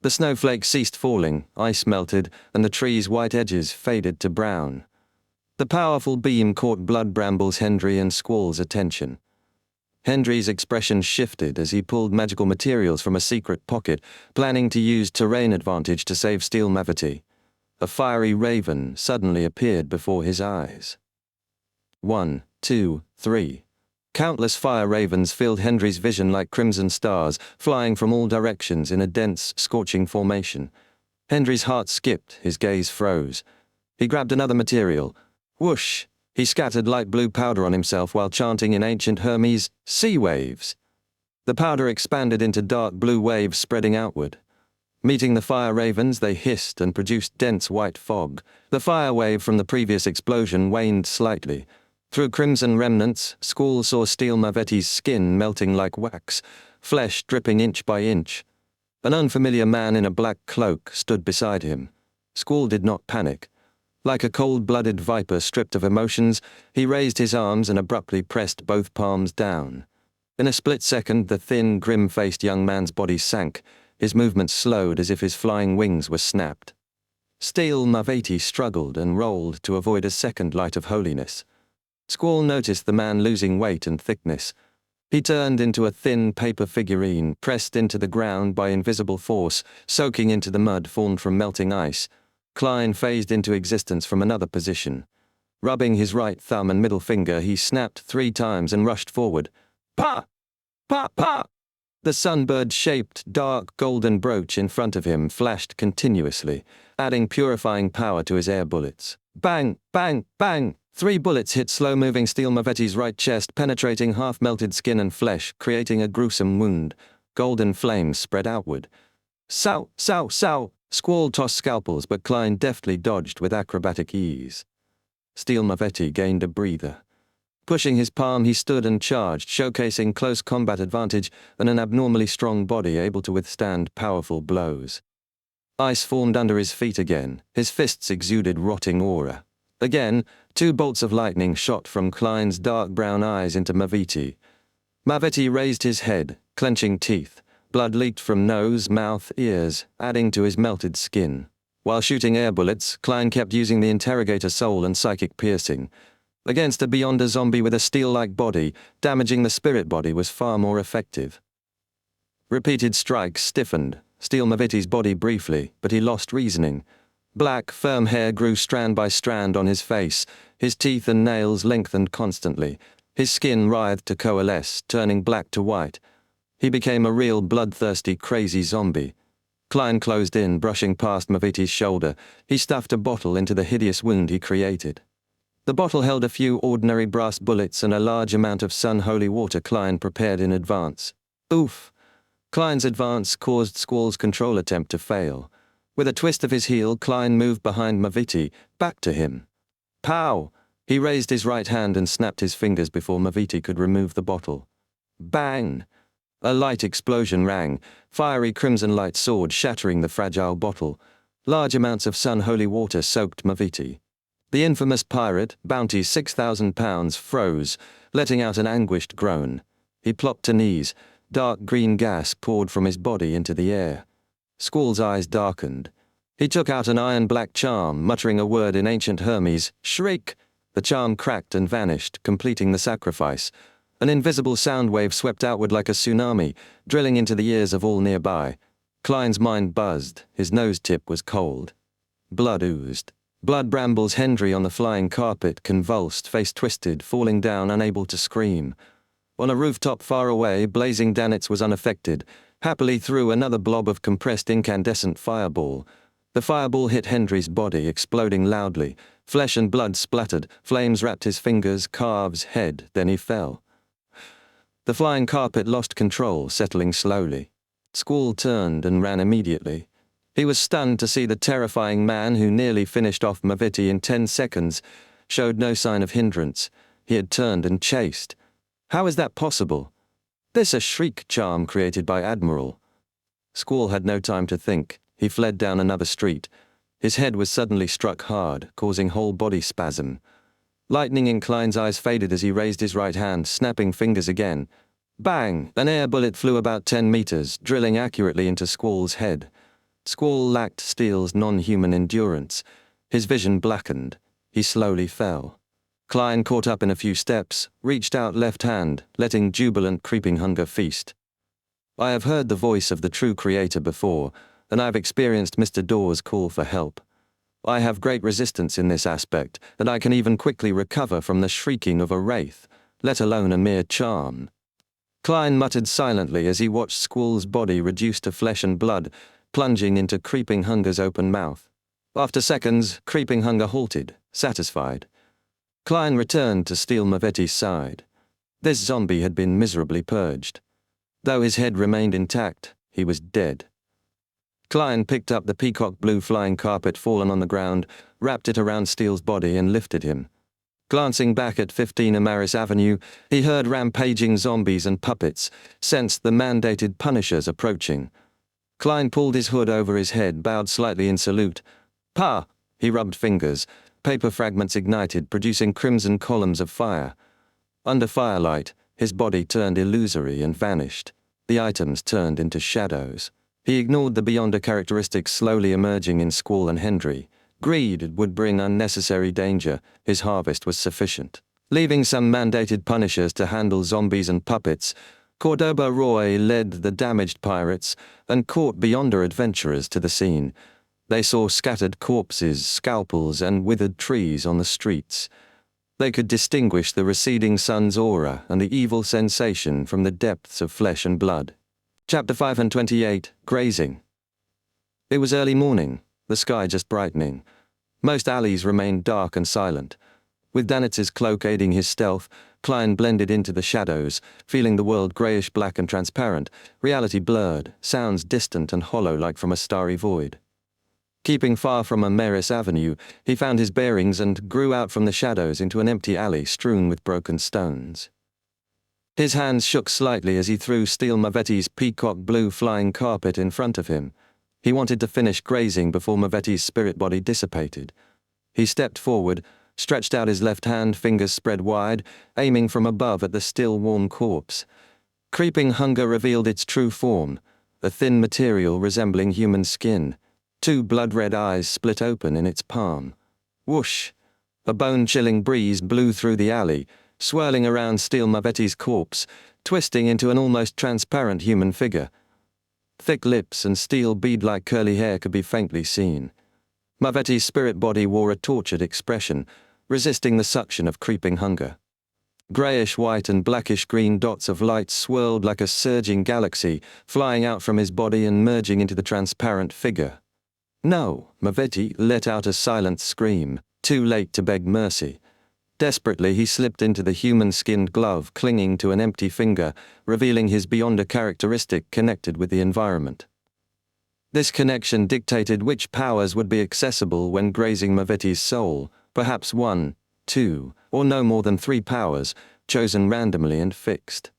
The snowflakes ceased falling, ice melted, and the trees' white edges faded to brown. The powerful beam caught Blood Brambles Hendry and Squall's attention. Hendry's expression shifted as he pulled magical materials from a secret pocket, planning to use terrain advantage to save Steel Mavetti. A fiery raven suddenly appeared before his eyes. 1, 2, 3. Countless fire ravens filled Hendry's vision like crimson stars, flying from all directions in a dense, scorching formation. Hendry's heart skipped, his gaze froze. He grabbed another material. Whoosh! He scattered light blue powder on himself while chanting in ancient Hermes, "Sea waves!" The powder expanded into dark blue waves spreading outward. Meeting the fire ravens, they hissed and produced dense white fog. The fire wave from the previous explosion waned slightly. Through crimson remnants, Squall saw Steel Mavetti's skin melting like wax, flesh dripping inch by inch. An unfamiliar man in a black cloak stood beside him. Squall did not panic. Like a cold-blooded viper stripped of emotions, he raised his arms and abruptly pressed both palms down. In a split second, the thin, grim-faced young man's body sank. His movements slowed as if his flying wings were snapped. Steel Mavetti struggled and rolled to avoid a second light of holiness. Squall noticed the man losing weight and thickness. He turned into a thin paper figurine, pressed into the ground by invisible force, soaking into the mud formed from melting ice. Klein phased into existence from another position. Rubbing his right thumb and middle finger, he snapped 3 times and rushed forward. Pa! Pa! Pa! The sunbird-shaped, dark, golden brooch in front of him flashed continuously, adding purifying power to his air bullets. Bang! Bang! Bang! 3 bullets hit slow-moving Steel Mavetti's right chest, penetrating half-melted skin and flesh, creating a gruesome wound. Golden flames spread outward. Sow! Sow! Sow! Squall tossed scalpels, but Klein deftly dodged with acrobatic ease. Steel Mavetti gained a breather. Pushing his palm, he stood and charged, showcasing close combat advantage and an abnormally strong body able to withstand powerful blows. Ice formed under his feet again. His fists exuded rotting aura. Again, 2 bolts of lightning shot from Klein's dark brown eyes into Mavetti. Mavetti raised his head, clenching teeth. Blood leaked from nose, mouth, ears, adding to his melted skin. While shooting air bullets, Klein kept using the interrogator soul and psychic piercing. Against a Beyonder zombie with a steel-like body, damaging the spirit body was far more effective. Repeated strikes stiffened Steel Mavetti's body briefly, but he lost reasoning. Black, firm hair grew strand by strand on his face. His teeth and nails lengthened constantly. His skin writhed to coalesce, turning black to white. He became a real bloodthirsty, crazy zombie. Klein closed in, brushing past Mavetti's shoulder. He stuffed a bottle into the hideous wound he created. The bottle held a few ordinary brass bullets and a large amount of sun-holy water Klein prepared in advance. Oof! Klein's advance caused Squall's control attempt to fail. With a twist of his heel, Klein moved behind Mavetti, back to him. Pow! He raised his right hand and snapped his fingers before Mavetti could remove the bottle. Bang! A light explosion rang, fiery crimson light soared, shattering the fragile bottle. Large amounts of sun-holy water soaked Mavetti. The infamous pirate, bounty 6,000 pounds, froze, letting out an anguished groan. He plopped to knees. Dark green gas poured from his body into the air. Squall's eyes darkened. He took out an iron-black charm, muttering a word in ancient Hermes. Shriek! The charm cracked and vanished, completing the sacrifice. An invisible sound wave swept outward like a tsunami, drilling into the ears of all nearby. Klein's mind buzzed. His nose tip was cold. Blood oozed. Blood brambles Hendry on the flying carpet, convulsed, face twisted, falling down, unable to scream. On a rooftop far away, blazing Danitz was unaffected, happily threw another blob of compressed incandescent fireball. The fireball hit Hendry's body, exploding loudly. Flesh and blood splattered, flames wrapped his fingers, calves, head, then he fell. The flying carpet lost control, settling slowly. Squall turned and ran immediately. He was stunned to see the terrifying man who nearly finished off Mavetti in 10 seconds, showed no sign of hindrance. He had turned and chased. How is that possible? This a shriek charm created by Admiral. Squall had no time to think. He fled down another street. His head was suddenly struck hard, causing whole body spasm. Lightning in Klein's eyes faded as he raised his right hand, snapping fingers again. Bang! An air bullet flew about 10 meters, drilling accurately into Squall's head. Squall lacked Steel's non-human endurance. His vision blackened. He slowly fell. Klein caught up in a few steps, reached out left hand, letting jubilant creeping hunger feast. I have heard the voice of the true creator before, and I have experienced Mr. Dawes' call for help. I have great resistance in this aspect, and I can even quickly recover from the shrieking of a wraith. let alone a mere charm. Klein muttered silently as he watched Squall's body reduce to flesh and blood, plunging into Creeping Hunger's open mouth. After seconds, Creeping Hunger halted, satisfied. Klein returned to Steel Mavetti's side. This zombie had been miserably purged. Though his head remained intact, he was dead. Klein picked up the peacock blue flying carpet fallen on the ground, wrapped it around Steele's body and lifted him. Glancing back at 15 Amaris Avenue, he heard rampaging zombies and puppets, sensed the mandated punishers approaching. Klein pulled his hood over his head, bowed slightly in salute. "Pa!" He rubbed fingers. Paper fragments ignited, producing crimson columns of fire. Under firelight, his body turned illusory and vanished. The items turned into shadows. He ignored the Beyonder characteristics slowly emerging in Squall and Hendry. Greed would bring unnecessary danger. His harvest was sufficient. Leaving some mandated punishers to handle zombies and puppets, Cordoba Roy led the damaged pirates and caught Beyonder adventurers to the scene. They saw scattered corpses, scalpels, and withered trees on the streets. They could distinguish the receding sun's aura and the evil sensation from the depths of flesh and blood. Chapter 528, Grazing. It was early morning, the sky just brightening. Most alleys remained dark and silent. With Danitz's cloak aiding his stealth, Klein blended into the shadows, feeling the world greyish-black and transparent, reality blurred, sounds distant and hollow like from a starry void. Keeping far from Amaris Avenue, he found his bearings and grew out from the shadows into an empty alley strewn with broken stones. His hands shook slightly as he threw Steel Mavetti's peacock blue flying carpet in front of him. He wanted to finish grazing before Mavetti's spirit body dissipated. He stepped forward, stretched out his left hand, fingers spread wide, aiming from above at the still warm corpse. Creeping Hunger revealed its true form, a thin material resembling human skin. 2 blood-red eyes split open in its palm. Whoosh! A bone-chilling breeze blew through the alley, swirling around Steel Mavetti's corpse, twisting into an almost transparent human figure. Thick lips and steel bead-like curly hair could be faintly seen. Mavetti's spirit body wore a tortured expression, resisting the suction of Creeping Hunger. Greyish-white and blackish-green dots of light swirled like a surging galaxy, flying out from his body and merging into the transparent figure. "No!" Mavetti let out a silent scream, too late to beg mercy. Desperately, he slipped into the human-skinned glove, clinging to an empty finger, revealing his Beyonder characteristic connected with the environment. This connection dictated which powers would be accessible when grazing Mavetti's soul, perhaps 1, 2, or no more than 3 powers, chosen randomly and fixed.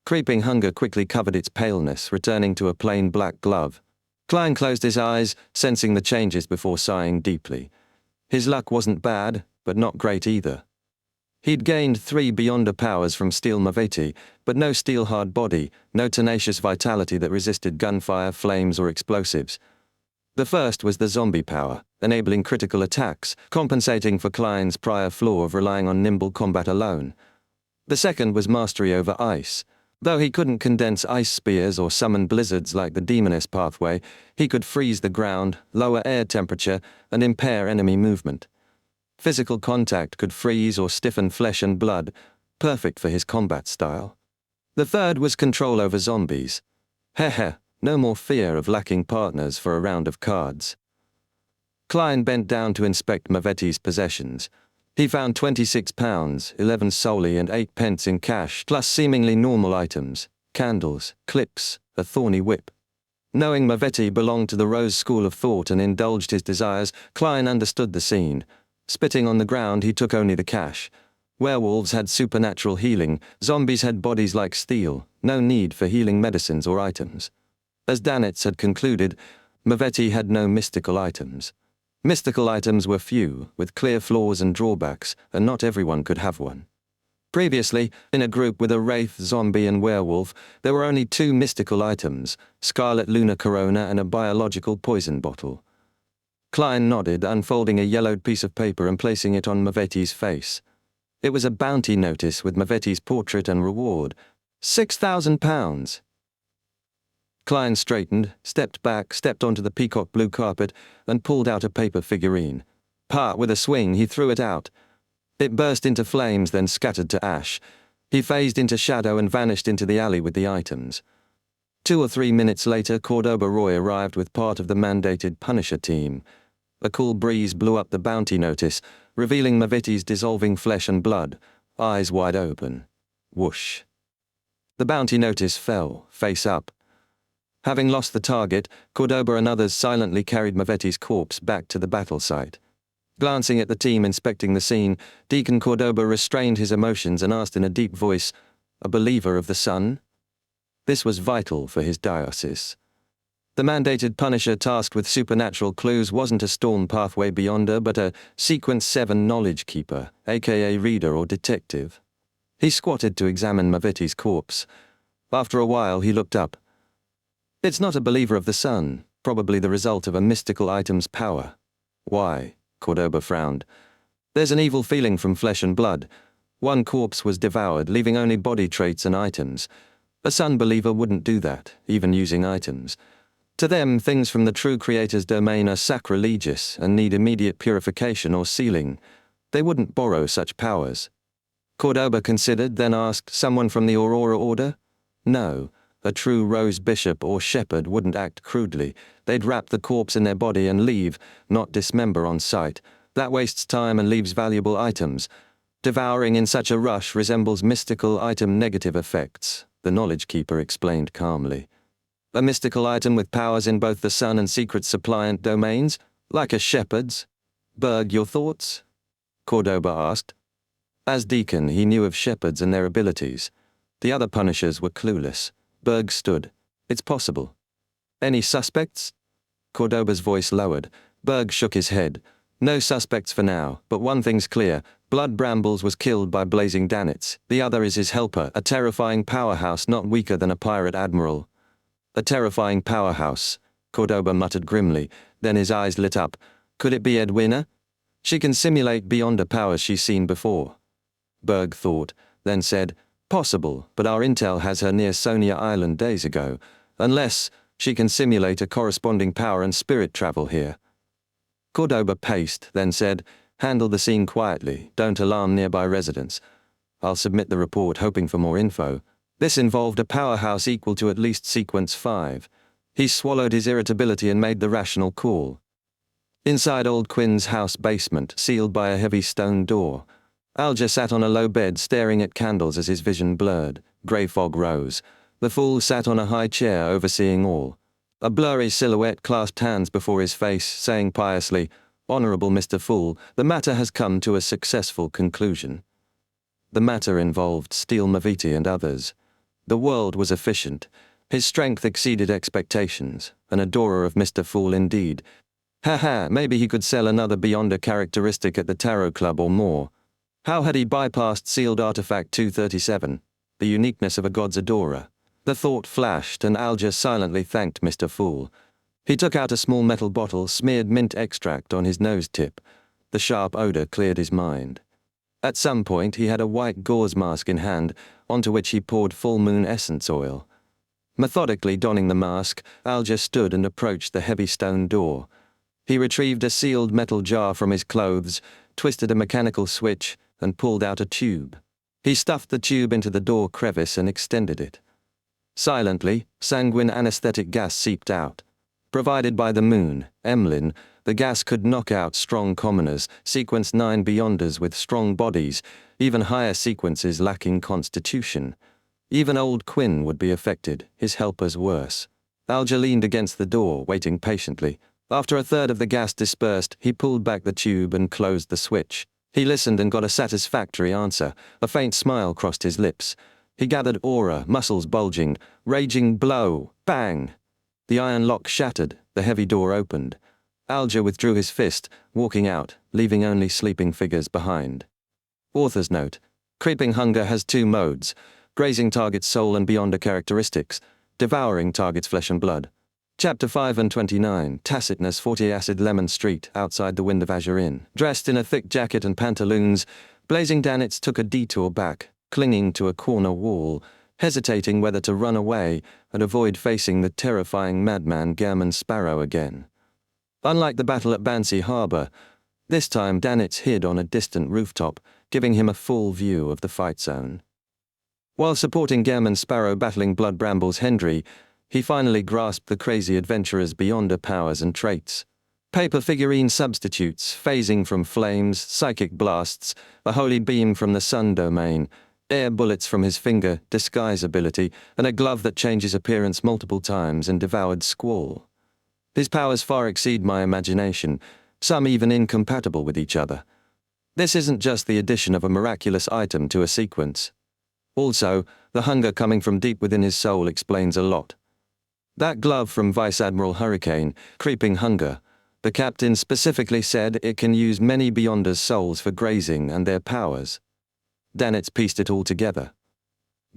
Creeping Hunger quickly covered its paleness, returning to a plain black glove. Klein closed his eyes, sensing the changes before sighing deeply. His luck wasn't bad, but not great either. He'd gained 3 Beyonder powers from Steel Mavetti, but no steel-hard body, no tenacious vitality that resisted gunfire, flames, or explosives. The first was the zombie power, enabling critical attacks, compensating for Klein's prior flaw of relying on nimble combat alone. The second was mastery over ice. Though he couldn't condense ice spears or summon blizzards like the Demoness pathway, he could freeze the ground, lower air temperature, and impair enemy movement. Physical contact could freeze or stiffen flesh and blood, perfect for his combat style. The third was control over zombies. Heh, no more fear of lacking partners for a round of cards. Klein bent down to inspect Mavetti's possessions. He found £26, 11 solely and 8 pence in cash, plus seemingly normal items, candles, clips, a thorny whip. Knowing Mavetti belonged to the Rose school of thought and indulged his desires, Klein understood the scene. Spitting on the ground, he took only the cash. Werewolves had supernatural healing, zombies had bodies like steel, no need for healing medicines or items. As Danitz had concluded, Mavetti had no mystical items. Mystical items were few, with clear flaws and drawbacks, and not everyone could have one. Previously, in a group with a wraith, zombie, and werewolf, there were only 2 mystical items, Scarlet Lunar Corona and a biological poison bottle. Klein nodded, unfolding a yellowed piece of paper and placing it on Mavetti's face. It was a bounty notice with Mavetti's portrait and reward. £6,000. Klein straightened, stepped back, stepped onto the peacock blue carpet, and pulled out a paper figurine. With a swing, he threw it out. It burst into flames, then scattered to ash. He phased into shadow and vanished into the alley with the items. 2 or 3 minutes later, Cordoba Roy arrived with part of the mandated Punisher team. A cool breeze blew up the bounty notice, revealing Maviti's dissolving flesh and blood, eyes wide open. Whoosh. The bounty notice fell, face up. Having lost the target, Cordoba and others silently carried Maviti's corpse back to the battle site. Glancing at the team inspecting the scene, Deacon Cordoba restrained his emotions and asked in a deep voice, "A believer of the sun?" This was vital for his diocese. The mandated Punisher tasked with supernatural clues wasn't a Storm Pathway Beyonder, but a Sequence 7 knowledge keeper, aka reader or detective. He squatted to examine Maviti's corpse. After a while, he looked up. "It's not a believer of the sun, probably the result of a mystical item's power." "Why?" Cordoba frowned. "There's an evil feeling from flesh and blood. One corpse was devoured, leaving only body traits and items. A sun believer wouldn't do that, even using items. To them, things from the true Creator's domain are sacrilegious and need immediate purification or sealing. They wouldn't borrow such powers." Cordoba considered, then asked, "Someone from the Aurora Order?" "No. A true Rose Bishop or Shepherd wouldn't act crudely. They'd wrap the corpse in their body and leave, not dismember on sight. That wastes time and leaves valuable items. Devouring in such a rush resembles mystical item negative effects," the Knowledge Keeper explained calmly. "A mystical item with powers in both the sun and secret suppliant domains, like a shepherd's? Berg, your thoughts?" Cordoba asked. As deacon, he knew of shepherds and their abilities. The other Punishers were clueless. Berg stood. "It's possible." "Any suspects?" Cordoba's voice lowered. Berg shook his head. "No suspects for now, but one thing's clear. Blood Brambles was killed by Blazing Danitz. The other is his helper, a terrifying powerhouse not weaker than a pirate admiral." "A terrifying powerhouse," Cordoba muttered grimly, then his eyes lit up. "Could it be Edwina? She can simulate beyond the powers she's seen before." Berg thought, then said, "Possible, but our intel has her near Sonia Island days ago. Unless she can simulate a corresponding power and spirit travel here." Cordoba paced, then said, "Handle the scene quietly, don't alarm nearby residents. I'll submit the report hoping for more info. This involved a powerhouse equal to at least Sequence 5. He swallowed his irritability and made the rational call. Inside Old Quinn's house basement, sealed by a heavy stone door, Alger sat on a low bed staring at candles as his vision blurred. Grey fog rose. The fool sat on a high chair overseeing all. A blurry silhouette clasped hands before his face, saying piously, "Honorable Mr. Fool, the matter has come to a successful conclusion." The matter involved Steel Maviti and others. The world was efficient. His strength exceeded expectations. An adorer of Mr. Fool indeed. Maybe he could sell another Beyonder characteristic at the Tarot Club or more. How had he bypassed sealed artifact 237? The uniqueness of a god's adorer. The thought flashed, and Alger silently thanked Mr. Fool. He took out a small metal bottle, smeared mint extract on his nose tip. The sharp odor cleared his mind. At some point, he had a white gauze mask in hand, onto which he poured full moon essence oil. Methodically donning the mask, Alger stood and approached the heavy stone door. He retrieved a sealed metal jar from his clothes, twisted a mechanical switch, and pulled out a tube. He stuffed the tube into the door crevice and extended it. Silently, sanguine anesthetic gas seeped out. Provided by the moon, Emlyn, the gas could knock out strong commoners, Sequence 9 Beyonders with strong bodies, even higher sequences lacking constitution. Even old Quinn would be affected, his helpers worse. Alger leaned against the door, waiting patiently. After a third of the gas dispersed, he pulled back the tube and closed the switch. He listened and got a satisfactory answer. A faint smile crossed his lips. He gathered aura, muscles bulging. Raging blow. Bang! The iron lock shattered. The heavy door opened. Alger withdrew his fist, walking out, leaving only sleeping figures behind. Author's note. Creeping hunger has 2 modes. Grazing targets soul and beyonder characteristics. Devouring targets flesh and blood. Chapter 5 and 29, Tacitness 40 Acid Lemon Street, outside the Wind of Azure Inn. Dressed in a thick jacket and pantaloons, Blazing Danitz took a detour back, clinging to a corner wall, hesitating whether to run away and avoid facing the terrifying madman German Sparrow again. Unlike the battle at Bansi Harbor, this time Danitz hid on a distant rooftop, giving him a full view of the fight zone. While supporting Gairman Sparrow battling Blood Brambles Hendry, he finally grasped the crazy adventurer's beyonder powers and traits. Paper figurine substitutes, phasing from flames, psychic blasts, a holy beam from the sun domain, air bullets from his finger, disguise ability, and a glove that changes appearance multiple times and devoured Squall. His powers far exceed my imagination, some even incompatible with each other. This isn't just the addition of a miraculous item to a sequence. Also, the hunger coming from deep within his soul explains a lot. That glove from Vice Admiral Hurricane, Creeping Hunger, the captain specifically said it can use many Beyonders' souls for grazing and their powers. Danitz pieced it all together.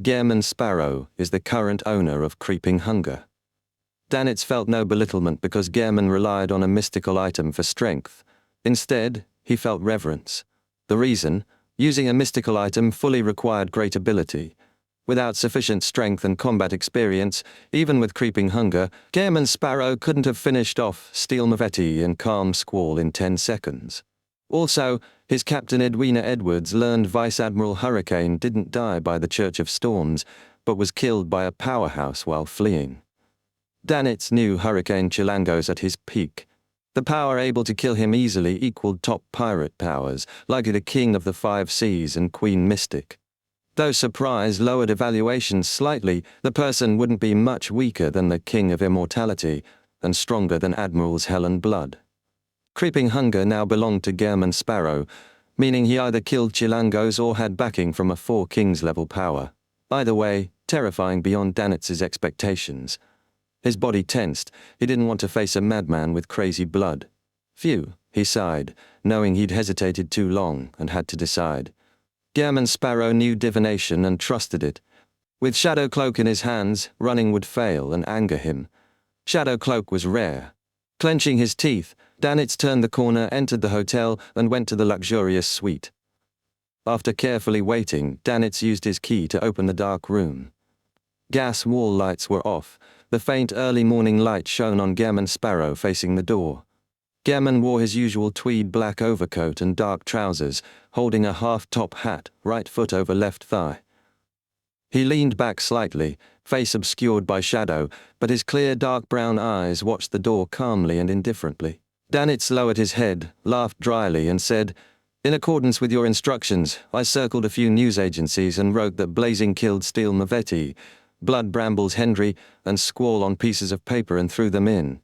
Gairman Sparrow is the current owner of Creeping Hunger. Danitz felt no belittlement because Gairman relied on a mystical item for strength. Instead, he felt reverence. The reason? Using a mystical item fully required great ability. Without sufficient strength and combat experience, even with Creeping Hunger, Gairman Sparrow couldn't have finished off Steel Mavetti and Calm Squall in 10 seconds. Also, his captain Edwina Edwards learned Vice Admiral Hurricane didn't die by the Church of Storms, but was killed by a powerhouse while fleeing. Danitz knew Hurricane Chilangos at his peak. The power able to kill him easily equaled top pirate powers, like the King of the Five Seas and Queen Mystic. Though surprise lowered evaluations slightly, the person wouldn't be much weaker than the King of Immortality, and stronger than Admirals Hell and Blood. Creeping Hunger now belonged to Gairman Sparrow, meaning he either killed Chilangos or had backing from a 4 Kings level power. Either way, terrifying beyond Danitz's expectations. His body tensed. He didn't want to face a madman with crazy blood. Phew, he sighed, knowing he'd hesitated too long and had to decide. Gairman Sparrow knew divination and trusted it. With Shadow Cloak in his hands, running would fail and anger him. Shadow Cloak was rare. Clenching his teeth, Danitz turned the corner, entered the hotel, and went to the luxurious suite. After carefully waiting, Danitz used his key to open the dark room. Gas wall lights were off. The faint early morning light shone on Gairman Sparrow facing the door. Gairman wore his usual tweed black overcoat and dark trousers, holding a half-top hat, right foot over left thigh. He leaned back slightly, face obscured by shadow, but his clear dark brown eyes watched the door calmly and indifferently. Danitz lowered his head, laughed dryly, and said, "In accordance with your instructions, I circled a few news agencies and wrote that Blazing killed Steel Mavetti, Blood Brambles Hendry, and Squall on pieces of paper and threw them in.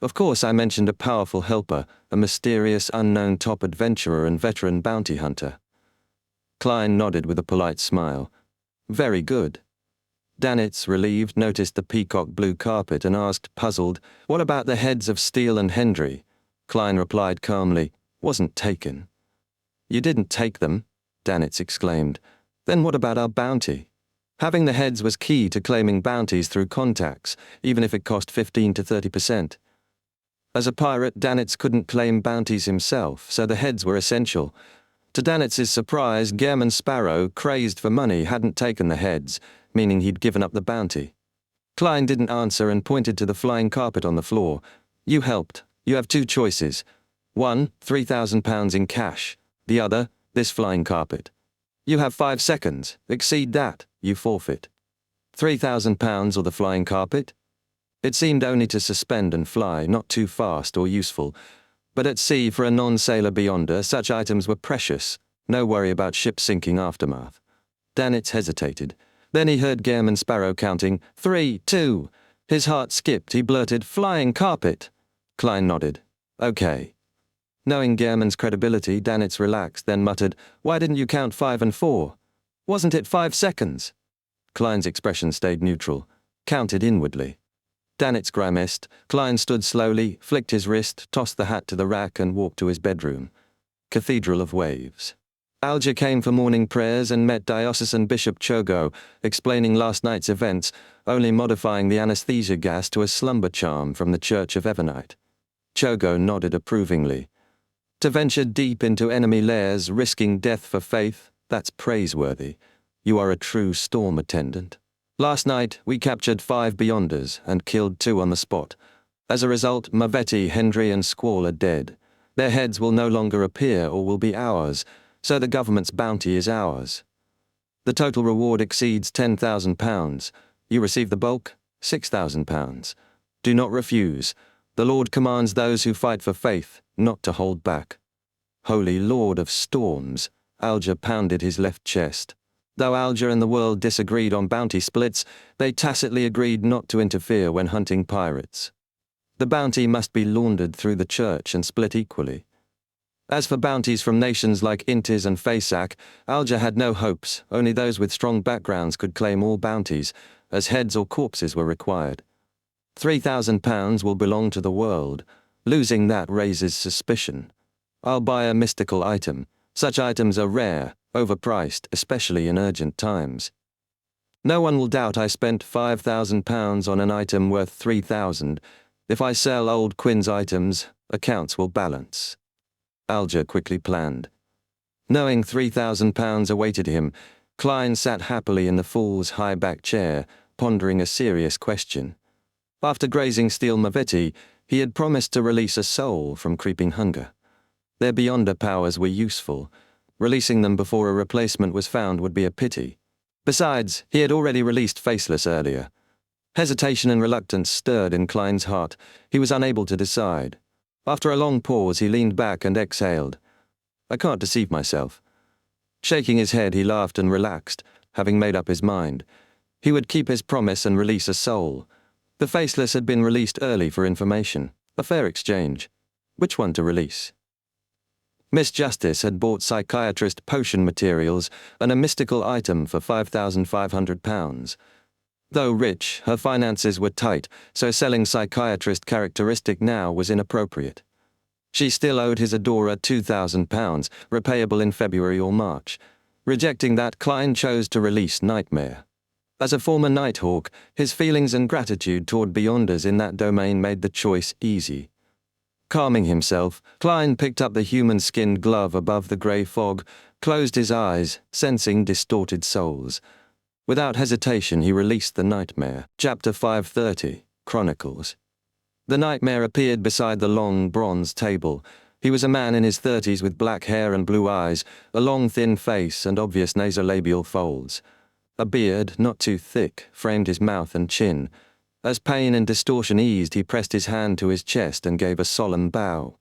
Of course, I mentioned a powerful helper, a mysterious unknown top adventurer and veteran bounty hunter." Klein nodded with a polite smile. "Very good." Danitz, relieved, noticed the peacock blue carpet and asked, puzzled, "What about the heads of Steele and Hendry?" Klein replied calmly, "Wasn't taken." "You didn't take them?" Danitz exclaimed. "Then what about our bounty?" Having the heads was key to claiming bounties through contacts, even if it cost 15 to 30%. As a pirate, Danitz couldn't claim bounties himself, so the heads were essential. To Danitz's surprise, Gairman Sparrow, crazed for money, hadn't taken the heads, meaning he'd given up the bounty. Klein didn't answer and pointed to the flying carpet on the floor. "You helped. You have 2 choices. One, £3,000 in cash. The other, this flying carpet. You have 5 seconds. Exceed that, you forfeit. £3,000 or the flying carpet?" It seemed only to suspend and fly, not too fast or useful. But at sea, for a non-sailor beyonder, such items were precious. No worry about ship sinking aftermath. Danitz hesitated. Then he heard Gairman Sparrow counting, 3, 2. His heart skipped. He blurted, "Flying carpet." Klein nodded. "Okay." Knowing Gairman's credibility, Danitz relaxed, then muttered, "Why didn't you count 5 and 4? Wasn't it 5 seconds? Klein's expression stayed neutral. Counted inwardly. Danitz grimaced. Klein stood slowly, flicked his wrist, tossed the hat to the rack and walked to his bedroom. Cathedral of Waves. Alger came for morning prayers and met Diocesan Bishop Chogo, explaining last night's events, only modifying the anesthesia gas to a slumber charm from the Church of Evernite. Chogo nodded approvingly. To venture deep into enemy lairs, risking death for faith, that's praiseworthy. You are a true storm attendant. Last night, we captured 5 Beyonders and killed 2 on the spot. As a result, Mavetti, Hendry, and Squall are dead. Their heads will no longer appear or will be ours, so the government's bounty is ours. The total reward exceeds £10,000. You receive the bulk, £6,000. Do not refuse. The Lord commands those who fight for faith not to hold back. Holy Lord of storms, Alger pounded his left chest. Though Alger and the world disagreed on bounty splits, they tacitly agreed not to interfere when hunting pirates. The bounty must be laundered through the church and split equally. As for bounties from nations like Intis and Faisac, Alger had no hopes. Only those with strong backgrounds could claim all bounties, as heads or corpses were required. £3,000 will belong to the world. Losing that raises suspicion. I'll buy a mystical item. Such items are rare, overpriced, especially in urgent times. No one will doubt I spent £5,000 on an item worth £3,000. If I sell old Quinn's items, accounts will balance. Alger quickly planned. Knowing £3,000 awaited him, Klein sat happily in the fool's high-back chair, pondering a serious question. After grazing steel Mavetti, he had promised to release a soul from creeping hunger. Their Beyonder powers were useful. Releasing them before a replacement was found would be a pity. Besides, he had already released Faceless earlier. Hesitation and reluctance stirred in Klein's heart. He was unable to decide. After a long pause, he leaned back and exhaled. I can't deceive myself. Shaking his head, he laughed and relaxed, having made up his mind. He would keep his promise and release a soul. The Faceless had been released early for information. A fair exchange. Which one to release? Miss Justice had bought psychiatrist potion materials and a mystical item for £5,500. Though rich, her finances were tight, so selling psychiatrist characteristic now was inappropriate. She still owed his adorer £2,000, repayable in February or March. Rejecting that, Klein chose to release Nightmare. As a former Nighthawk, his feelings and gratitude toward Beyonders in that domain made the choice easy. Calming himself, Klein picked up the human-skinned glove above the grey fog, closed his eyes, sensing distorted souls. Without hesitation, he released the Nightmare. Chapter 530, Chronicles. The Nightmare appeared beside the long bronze table. He was a man in his 30s with black hair and blue eyes, a long thin face and obvious nasolabial folds. A beard, not too thick, framed his mouth and chin. As pain and distortion eased, he pressed his hand to his chest and gave a solemn bow.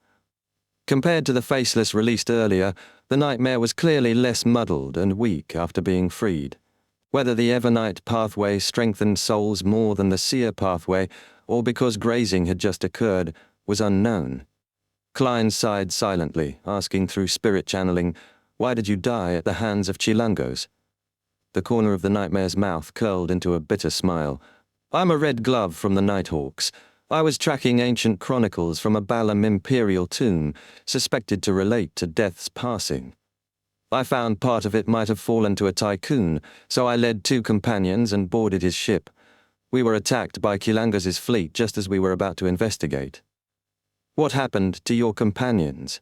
Compared to the Faceless released earlier, the Nightmare was clearly less muddled and weak after being freed. Whether the Evernight pathway strengthened souls more than the Seer pathway, or because grazing had just occurred, was unknown. Klein sighed silently, asking through spirit channeling, "Why did you die at the hands of Chilangos?" The corner of the Nightmare's mouth curled into a bitter smile. "I'm a red glove from the Nighthawks. I was tracking ancient chronicles from a Balam imperial tomb, suspected to relate to Death's passing. I found part of it might have fallen to a tycoon, so I led 2 companions and boarded his ship. We were attacked by Chilangos' fleet just as we were about to investigate." "What happened to your companions?"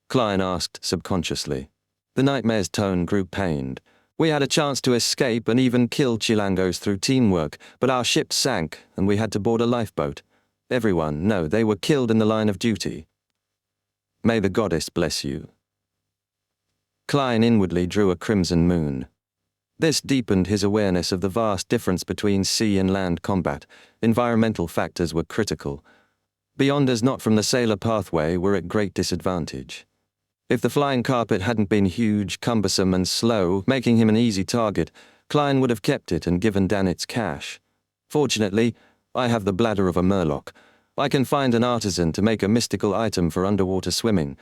Klein asked subconsciously. The Nightmare's tone grew pained. "We had a chance to escape and even kill Chilangos through teamwork, but our ship sank and we had to board a lifeboat. Everyone, no, they were killed in the line of duty." "May the goddess bless you." Klein inwardly drew a crimson moon. This deepened his awareness of the vast difference between sea and land combat. Environmental factors were critical. Beyonders not from the sailor pathway were at great disadvantage. If the flying carpet hadn't been huge, cumbersome and slow, making him an easy target, Klein would have kept it and given Dan its cash. "Fortunately, I have the bladder of a murloc. I can find an artisan to make a mystical item for underwater swimming.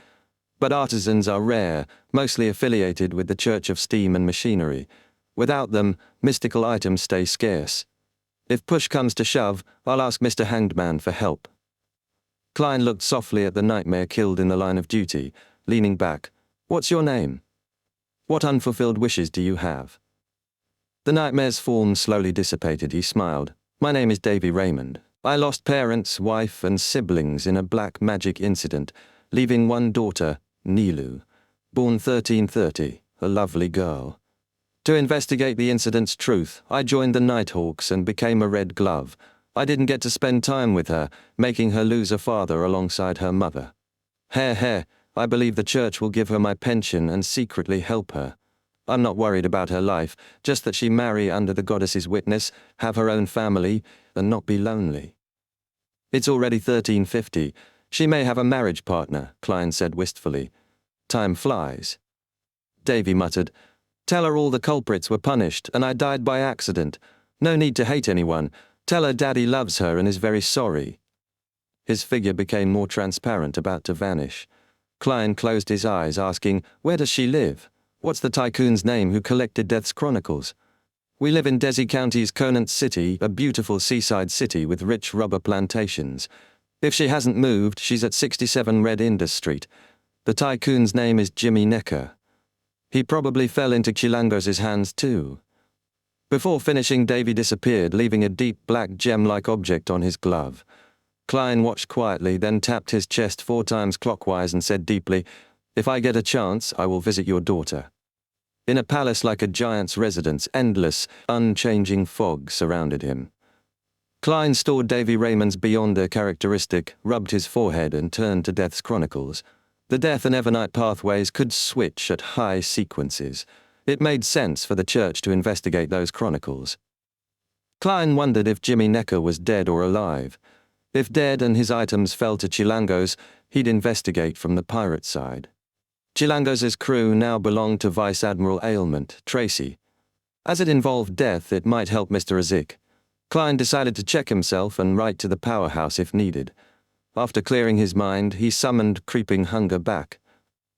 But artisans are rare, mostly affiliated with the Church of Steam and Machinery. Without them, mystical items stay scarce. If push comes to shove, I'll ask Mr. Hanged Man for help." Klein looked softly at the Nightmare killed in the line of duty, leaning back. "What's your name? What unfulfilled wishes do you have?" The Nightmare's form slowly dissipated. He smiled. "My name is Davy Raymond. I lost parents, wife, and siblings in a black magic incident, leaving one daughter, Nilu, born 1330, a lovely girl. To investigate the incident's truth, I joined the Nighthawks and became a red glove. I didn't get to spend time with her, making her lose a father alongside her mother. I believe the church will give her my pension and secretly help her. I'm not worried about her life, just that she marry under the goddess's witness, have her own family, and not be lonely. It's already 1350. She may have a marriage partner, Klein said wistfully. Time flies. Davy muttered, Tell her all the culprits were punished, and I died by accident. No need to hate anyone. Tell her Daddy loves her and is very sorry. His figure became more transparent, about to vanish. Klein closed his eyes, asking, Where does she live? What's the tycoon's name who collected Death's chronicles? We live in Desi County's Condensed City, a beautiful seaside city with rich rubber plantations. If she hasn't moved, she's at 67 Red Indus Street. The tycoon's name is Jimmy Necker. He probably fell into Chilangos's hands too. Before finishing, Davy disappeared, leaving a deep black gem-like object on his glove. Klein watched quietly, then tapped his chest 4 times clockwise and said deeply, If I get a chance, I will visit your daughter. In a palace like a giant's residence, endless, unchanging fog surrounded him. Klein stored Davy Raymond's Beyonder characteristic, rubbed his forehead and turned to Death's chronicles. The Death and Evernight pathways could switch at high sequences. It made sense for the church to investigate those chronicles. Klein wondered if Jimmy Necker was dead or alive. If dead and his items fell to Chilangos, he'd investigate from the pirate side. Chilangos's crew now belonged to Vice Admiral Ailment, Tracy. As it involved death, it might help Mr. Azik. Klein decided to check himself and write to the powerhouse if needed. After clearing his mind, he summoned creeping hunger back.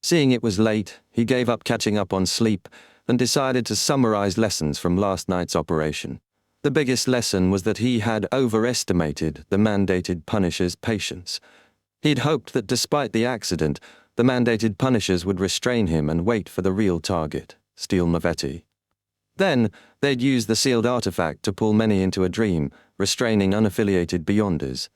Seeing it was late, he gave up catching up on sleep and decided to summarize lessons from last night's operation. The biggest lesson was that he had overestimated the mandated Punisher's patience. He'd hoped that despite the accident, the mandated Punishers would restrain him and wait for the real target, Steel Mavetti. Then, they'd use the sealed artifact to pull many into a dream, restraining unaffiliated Beyonders.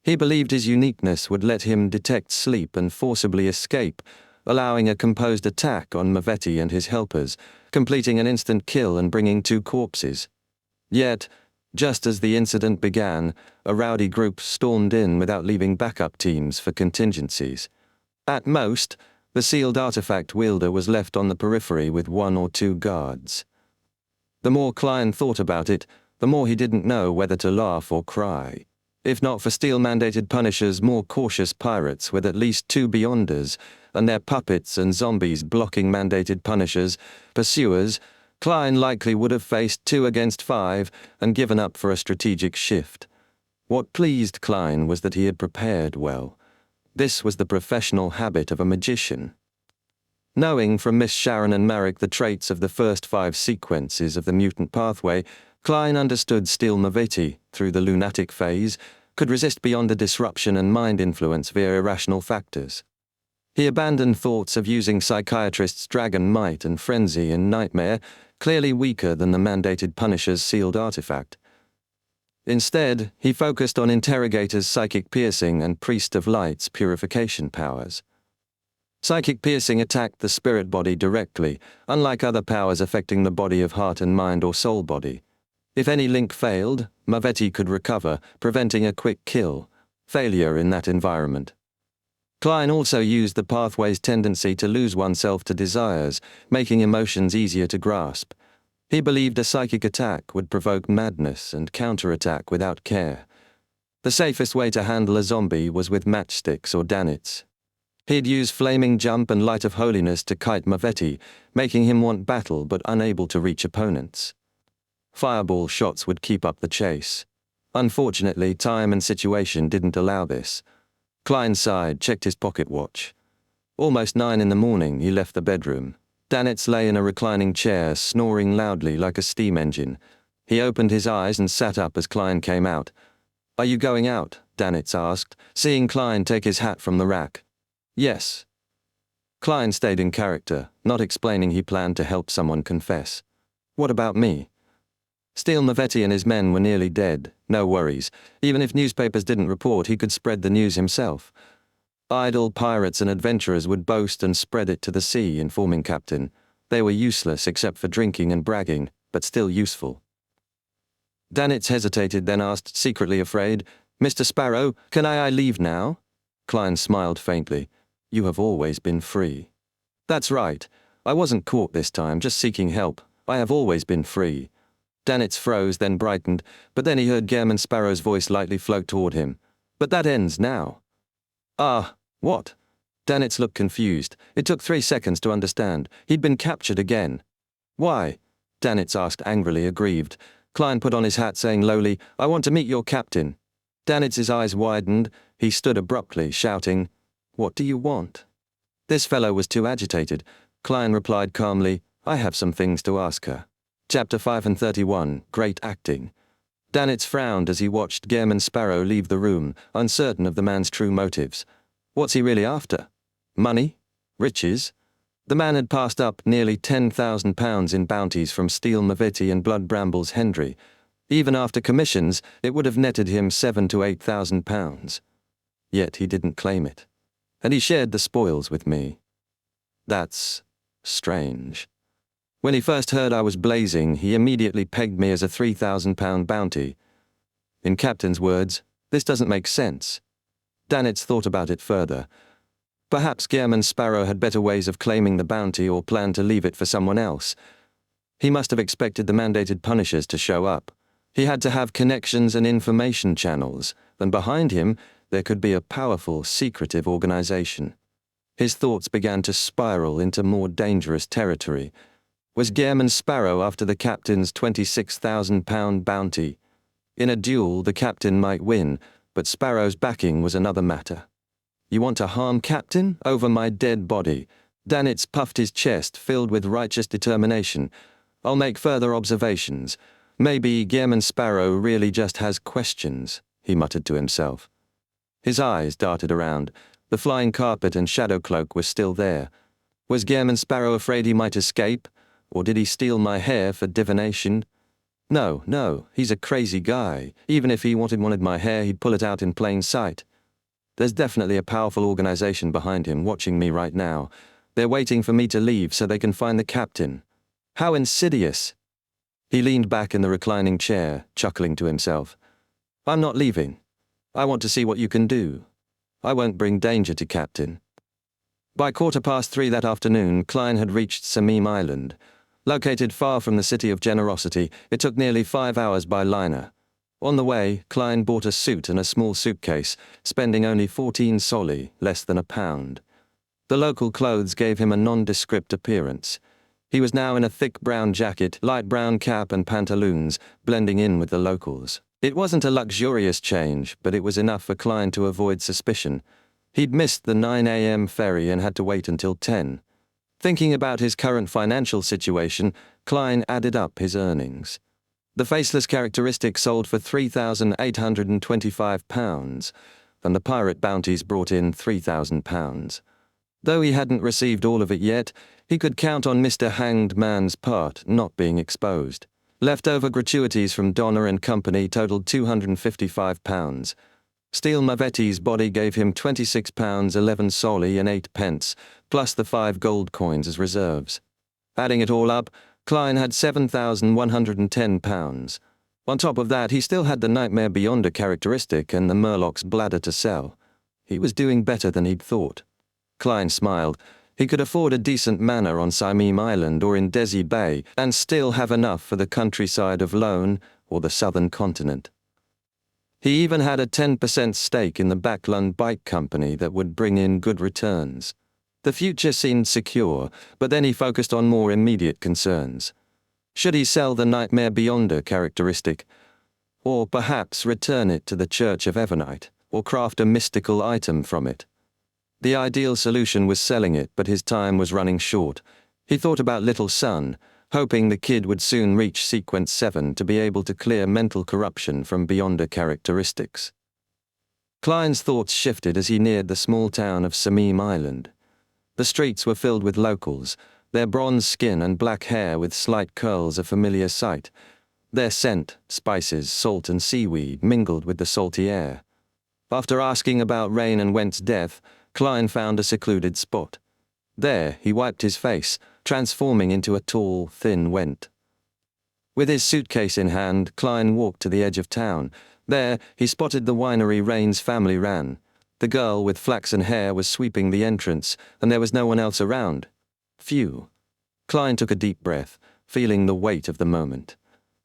He believed his uniqueness would let him detect sleep and forcibly escape, allowing a composed attack on Mavetti and his helpers, completing an instant kill and bringing 2 corpses. Yet, just as the incident began, a rowdy group stormed in without leaving backup teams for contingencies. At most, the sealed artifact wielder was left on the periphery with 1 or 2 guards. The more Klein thought about it, the more he didn't know whether to laugh or cry. If not for steel-mandated Punishers, more cautious pirates with at least 2 Beyonders, and their puppets and zombies blocking mandated Punishers, pursuers, Klein likely would have faced 2 against 5 and given up for a strategic shift. What pleased Klein was that he had prepared well. This was the professional habit of a magician. Knowing from Miss Sharon and Marek the traits of the first 5 sequences of the mutant pathway, Klein understood Steel Mavetti, through the lunatic phase, could resist beyond the disruption and mind influence via irrational factors. He abandoned thoughts of using psychiatrist's dragon might and frenzy in Nightmare, clearly weaker than the mandated Punisher's sealed artifact. Instead, he focused on Interrogator's psychic piercing and Priest of Light's purification powers. Psychic piercing attacked the spirit body directly, unlike other powers affecting the body of heart and mind or soul body. If any link failed, Mavetti could recover, preventing a quick kill. Failure in that environment. Klein also used the pathway's tendency to lose oneself to desires, making emotions easier to grasp. He believed a psychic attack would provoke madness and counterattack without care. The safest way to handle a zombie was with matchsticks or danits. He'd use Flaming Jump and Light of Holiness to kite Mavetti, making him want battle but unable to reach opponents. Fireball shots would keep up the chase. Unfortunately, time and situation didn't allow this. Klein sighed, checked his pocket watch. Almost 9 in the morning, he left the bedroom. Danitz lay in a reclining chair, snoring loudly like a steam engine. He opened his eyes and sat up as Klein came out. "Are you going out?" Danitz asked, seeing Klein take his hat from the rack. "Yes." Klein stayed in character, not explaining he planned to help someone confess. "What about me?" Steel Mavetti and his men were nearly dead. No worries. Even if newspapers didn't report, he could spread the news himself. Idle pirates and adventurers would boast and spread it to the sea, informing Captain. They were useless except for drinking and bragging, but still useful. Danitz hesitated, then asked, secretly afraid, "Mr. Sparrow, can I leave now?" Klein smiled faintly. "You have always been free." "That's right. I wasn't caught this time, just seeking help. I have always been free. Danitz froze, then brightened, but then he heard Gehrman Sparrow's voice lightly float toward him. But that ends now. Ah, what? Danitz looked confused. It took 3 seconds to understand. He'd been captured again. Why? Danitz asked angrily, aggrieved. Klein put on his hat, saying lowly, I want to meet your captain. Danitz's eyes widened. He stood abruptly, shouting, What do you want? This fellow was too agitated. Klein replied calmly, I have some things to ask her. Chapter 531, Great Acting. Danitz frowned as he watched Gehrman Sparrow leave the room, uncertain of the man's true motives. What's he really after? Money? Riches? The man had passed up nearly £10,000 in bounties from Steele Mavetti and Blood Brambles Hendry. Even after commissions, it would have netted him £7,000 to £8,000. Yet he didn't claim it. And he shared the spoils with me. That's strange. When he first heard I was blazing, he immediately pegged me as a £3,000 bounty. In Captain's words, this doesn't make sense. Danitz thought about it further. Perhaps Gehrman Sparrow had better ways of claiming the bounty or planned to leave it for someone else. He must have expected the mandated punishers to show up. He had to have connections and information channels, and behind him there could be a powerful, secretive organization. His thoughts began to spiral into more dangerous territory. Was Gehrman Sparrow after the captain's £26,000 bounty? In a duel, the captain might win, but Sparrow's backing was another matter. You want to harm Captain? Over my dead body. Danitz puffed his chest, filled with righteous determination. I'll make further observations. Maybe Gehrman Sparrow really just has questions, he muttered to himself. His eyes darted around. The flying carpet and shadow cloak were still there. Was Gehrman Sparrow afraid he might escape? Or did he steal my hair for divination? No, he's a crazy guy. Even if he wanted my hair, he'd pull it out in plain sight. There's definitely a powerful organization behind him, watching me right now. They're waiting for me to leave so they can find the captain. How insidious! He leaned back in the reclining chair, chuckling to himself. I'm not leaving. I want to see what you can do. I won't bring danger to Captain. By 3:15 that afternoon, Klein had reached Samim Island. Located far from the City of Generosity, it took nearly 5 hours by liner. On the way, Klein bought a suit and a small suitcase, spending only 14 soldi, less than £1. The local clothes gave him a nondescript appearance. He was now in a thick brown jacket, light brown cap and pantaloons, blending in with the locals. It wasn't a luxurious change, but it was enough for Klein to avoid suspicion. He'd missed the 9 a.m. ferry and had to wait until 10. Thinking about his current financial situation, Klein added up his earnings. The faceless characteristic sold for £3,825, and the pirate bounties brought in £3,000. Though he hadn't received all of it yet, he could count on Mr. Hanged Man's part not being exposed. Leftover gratuities from Donner and Company totaled £255. Steele Mavetti's body gave him £26, 11 soldi and 8 pence, plus the 5 gold coins as reserves. Adding it all up, Klein had £7,110. On top of that, he still had the Nightmare Beyonder characteristic and the Murloc's bladder to sell. He was doing better than he'd thought. Klein smiled. He could afford a decent manor on Samim Island or in Desi Bay and still have enough for the countryside of Lone or the southern continent. He even had a 10% stake in the Backlund Bike Company that would bring in good returns. The future seemed secure, but then he focused on more immediate concerns. Should he sell the Nightmare Beyonder characteristic? Or perhaps return it to the Church of Evernite, or craft a mystical item from it? The ideal solution was selling it, but his time was running short. He thought about Little Sun, hoping the kid would soon reach Sequence 7 to be able to clear mental corruption from Beyonder characteristics. Klein's thoughts shifted as he neared the small town of Samim Island. The streets were filled with locals, their bronze skin and black hair with slight curls a familiar sight. Their scent, spices, salt and seaweed mingled with the salty air. After asking about Rain and Went's death, Klein found a secluded spot. There, he wiped his face, transforming into a tall, thin Went. With his suitcase in hand, Klein walked to the edge of town. There, he spotted the winery Rain's family ran. The girl with flaxen hair was sweeping the entrance, and there was no one else around. Phew. Klein took a deep breath, feeling the weight of the moment.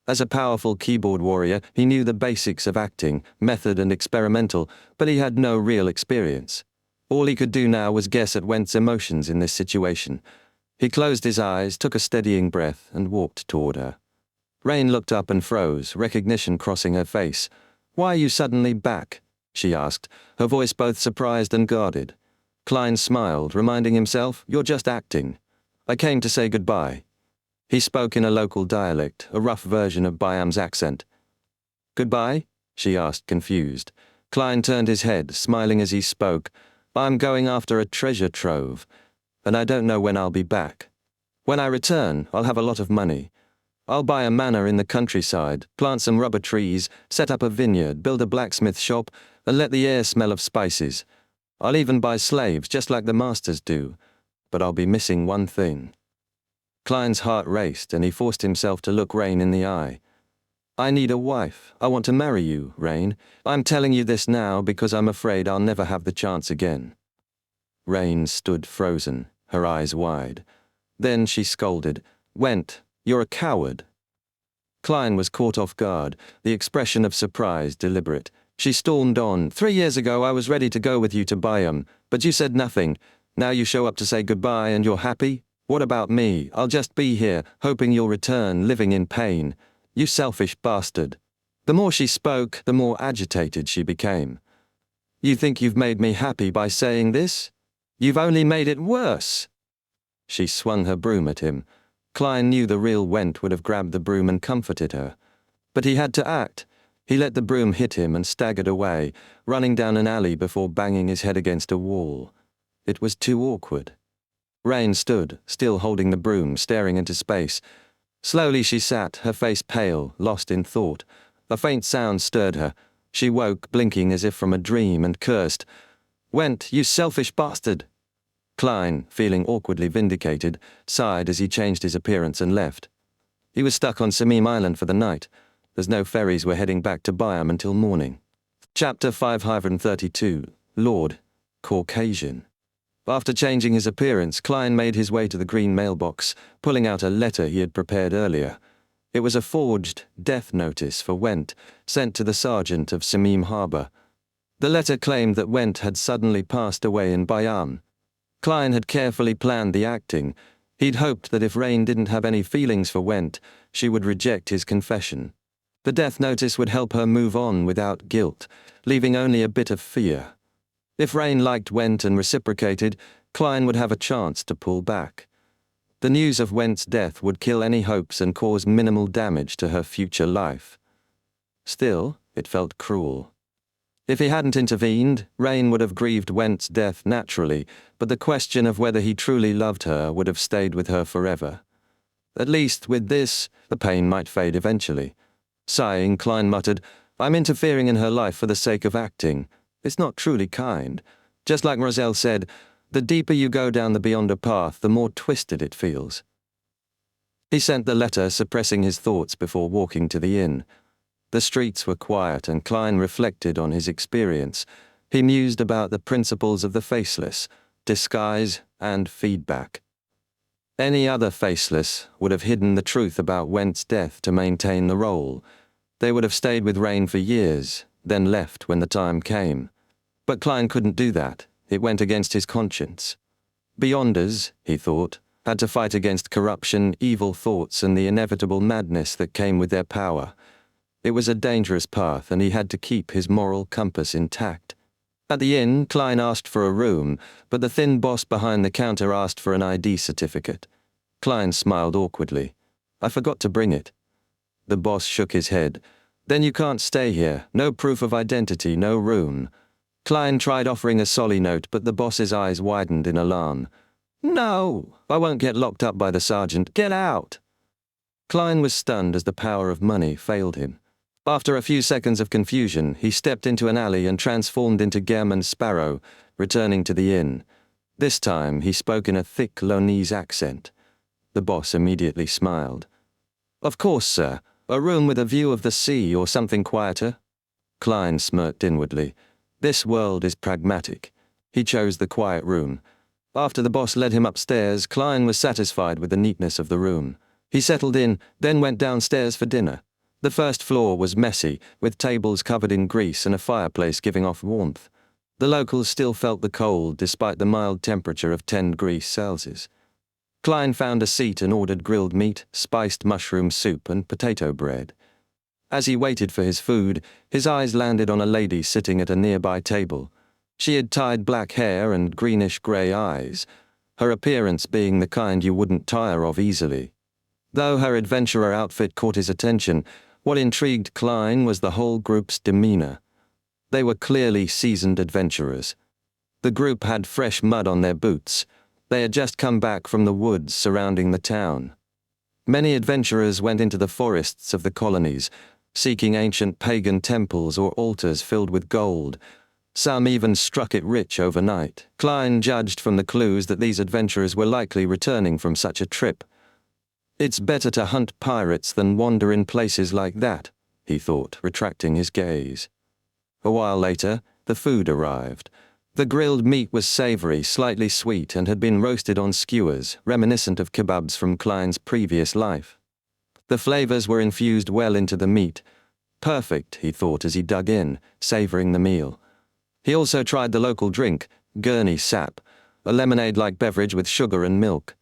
As a powerful keyboard warrior, he knew the basics of acting, method and experimental, but he had no real experience. All he could do now was guess at Went's emotions in this situation. He closed his eyes, took a steadying breath, and walked toward her. Rain looked up and froze, recognition crossing her face. "Why are you suddenly back?" she asked, her voice both surprised and guarded. Klein smiled, reminding himself, "You're just acting. I came to say goodbye." He spoke in a local dialect, a rough version of Byam's accent. "Goodbye?" she asked, confused. Klein turned his head, smiling as he spoke. "I'm going after a treasure trove, and I don't know when I'll be back. When I return, I'll have a lot of money. I'll buy a manor in the countryside, plant some rubber trees, set up a vineyard, build a blacksmith shop, and let the air smell of spices. I'll even buy slaves, just like the masters do. But I'll be missing one thing." Klein's heart raced, and he forced himself to look Rain in the eye. "I need a wife. I want to marry you, Rain. I'm telling you this now because I'm afraid I'll never have the chance again." Rain stood frozen, her eyes wide. Then she scolded, "Went, you're a coward." Klein was caught off guard, the expression of surprise deliberate. She stormed on, "3 years ago I was ready to go with you to Byam, but you said nothing. Now you show up to say goodbye and you're happy? What about me? I'll just be here, hoping you'll return, living in pain. You selfish bastard." The more she spoke, the more agitated she became. "You think you've made me happy by saying this? You've only made it worse." She swung her broom at him. Klein knew the real Went would have grabbed the broom and comforted her. But he had to act. He let the broom hit him and staggered away, running down an alley before banging his head against a wall. It was too awkward. Rain stood, still holding the broom, staring into space. Slowly she sat, her face pale, lost in thought. A faint sound stirred her. She woke, blinking as if from a dream, and cursed. "Went, you selfish bastard!" Klein, feeling awkwardly vindicated, sighed as he changed his appearance and left. He was stuck on Samim Island for the night, as no ferries were heading back to Byam until morning. Chapter 532, Lord, Caucasian. After changing his appearance, Klein made his way to the green mailbox, pulling out a letter he had prepared earlier. It was a forged death notice for Went, sent to the sergeant of Samim Harbor. The letter claimed that Went had suddenly passed away in Byam. Klein had carefully planned the acting. He'd hoped that if Rain didn't have any feelings for Went, she would reject his confession. The death notice would help her move on without guilt, leaving only a bit of fear. If Rain liked Went and reciprocated, Klein would have a chance to pull back. The news of Went's death would kill any hopes and cause minimal damage to her future life. Still, it felt cruel. If he hadn't intervened, Rain would have grieved Went's death naturally, but the question of whether he truly loved her would have stayed with her forever. At least, with this, the pain might fade eventually. Sighing, Klein muttered, "I'm interfering in her life for the sake of acting. It's not truly kind. Just like Roselle said, the deeper you go down the Beyonder path, the more twisted it feels." He sent the letter, suppressing his thoughts before walking to the inn. The streets were quiet, and Klein reflected on his experience. He mused about the principles of the faceless, disguise and feedback. Any other faceless would have hidden the truth about Went's death to maintain the role. They would have stayed with Rain for years, then left when the time came. But Klein couldn't do that. It went against his conscience. Beyonders, he thought, had to fight against corruption, evil thoughts, and the inevitable madness that came with their power. It was a dangerous path, and he had to keep his moral compass intact. At the inn, Klein asked for a room, but the thin boss behind the counter asked for an ID certificate. Klein smiled awkwardly. "I forgot to bring it." The boss shook his head. "Then you can't stay here. No proof of identity, no room." Klein tried offering a sorry note, but the boss's eyes widened in alarm. "No, I won't get locked up by the sergeant. Get out." Klein was stunned as the power of money failed him. After a few seconds of confusion, he stepped into an alley and transformed into German Sparrow, returning to the inn. This time, he spoke in a thick Lonese accent. The boss immediately smiled. "Of course, sir. A room with a view of the sea or something quieter." Klein smirked inwardly. This world is pragmatic. He chose the quiet room. After the boss led him upstairs, Klein was satisfied with the neatness of the room. He settled in, then went downstairs for dinner. The first floor was messy, with tables covered in grease and a fireplace giving off warmth. The locals still felt the cold despite the mild temperature of 10 degrees Celsius. Klein found a seat and ordered grilled meat, spiced mushroom soup and potato bread. As he waited for his food, his eyes landed on a lady sitting at a nearby table. She had tied black hair and greenish-grey eyes, her appearance being the kind you wouldn't tire of easily. Though her adventurer outfit caught his attention, what intrigued Klein was the whole group's demeanor. They were clearly seasoned adventurers. The group had fresh mud on their boots. They had just come back from the woods surrounding the town. Many adventurers went into the forests of the colonies, seeking ancient pagan temples or altars filled with gold. Some even struck it rich overnight. Klein judged from the clues that these adventurers were likely returning from such a trip. It's better to hunt pirates than wander in places like that, he thought, retracting his gaze. A while later, the food arrived. The grilled meat was savory, slightly sweet, and had been roasted on skewers, reminiscent of kebabs from Klein's previous life. The flavors were infused well into the meat. Perfect, he thought as he dug in, savoring the meal. He also tried the local drink, Gurney sap, a lemonade-like beverage with sugar and milk.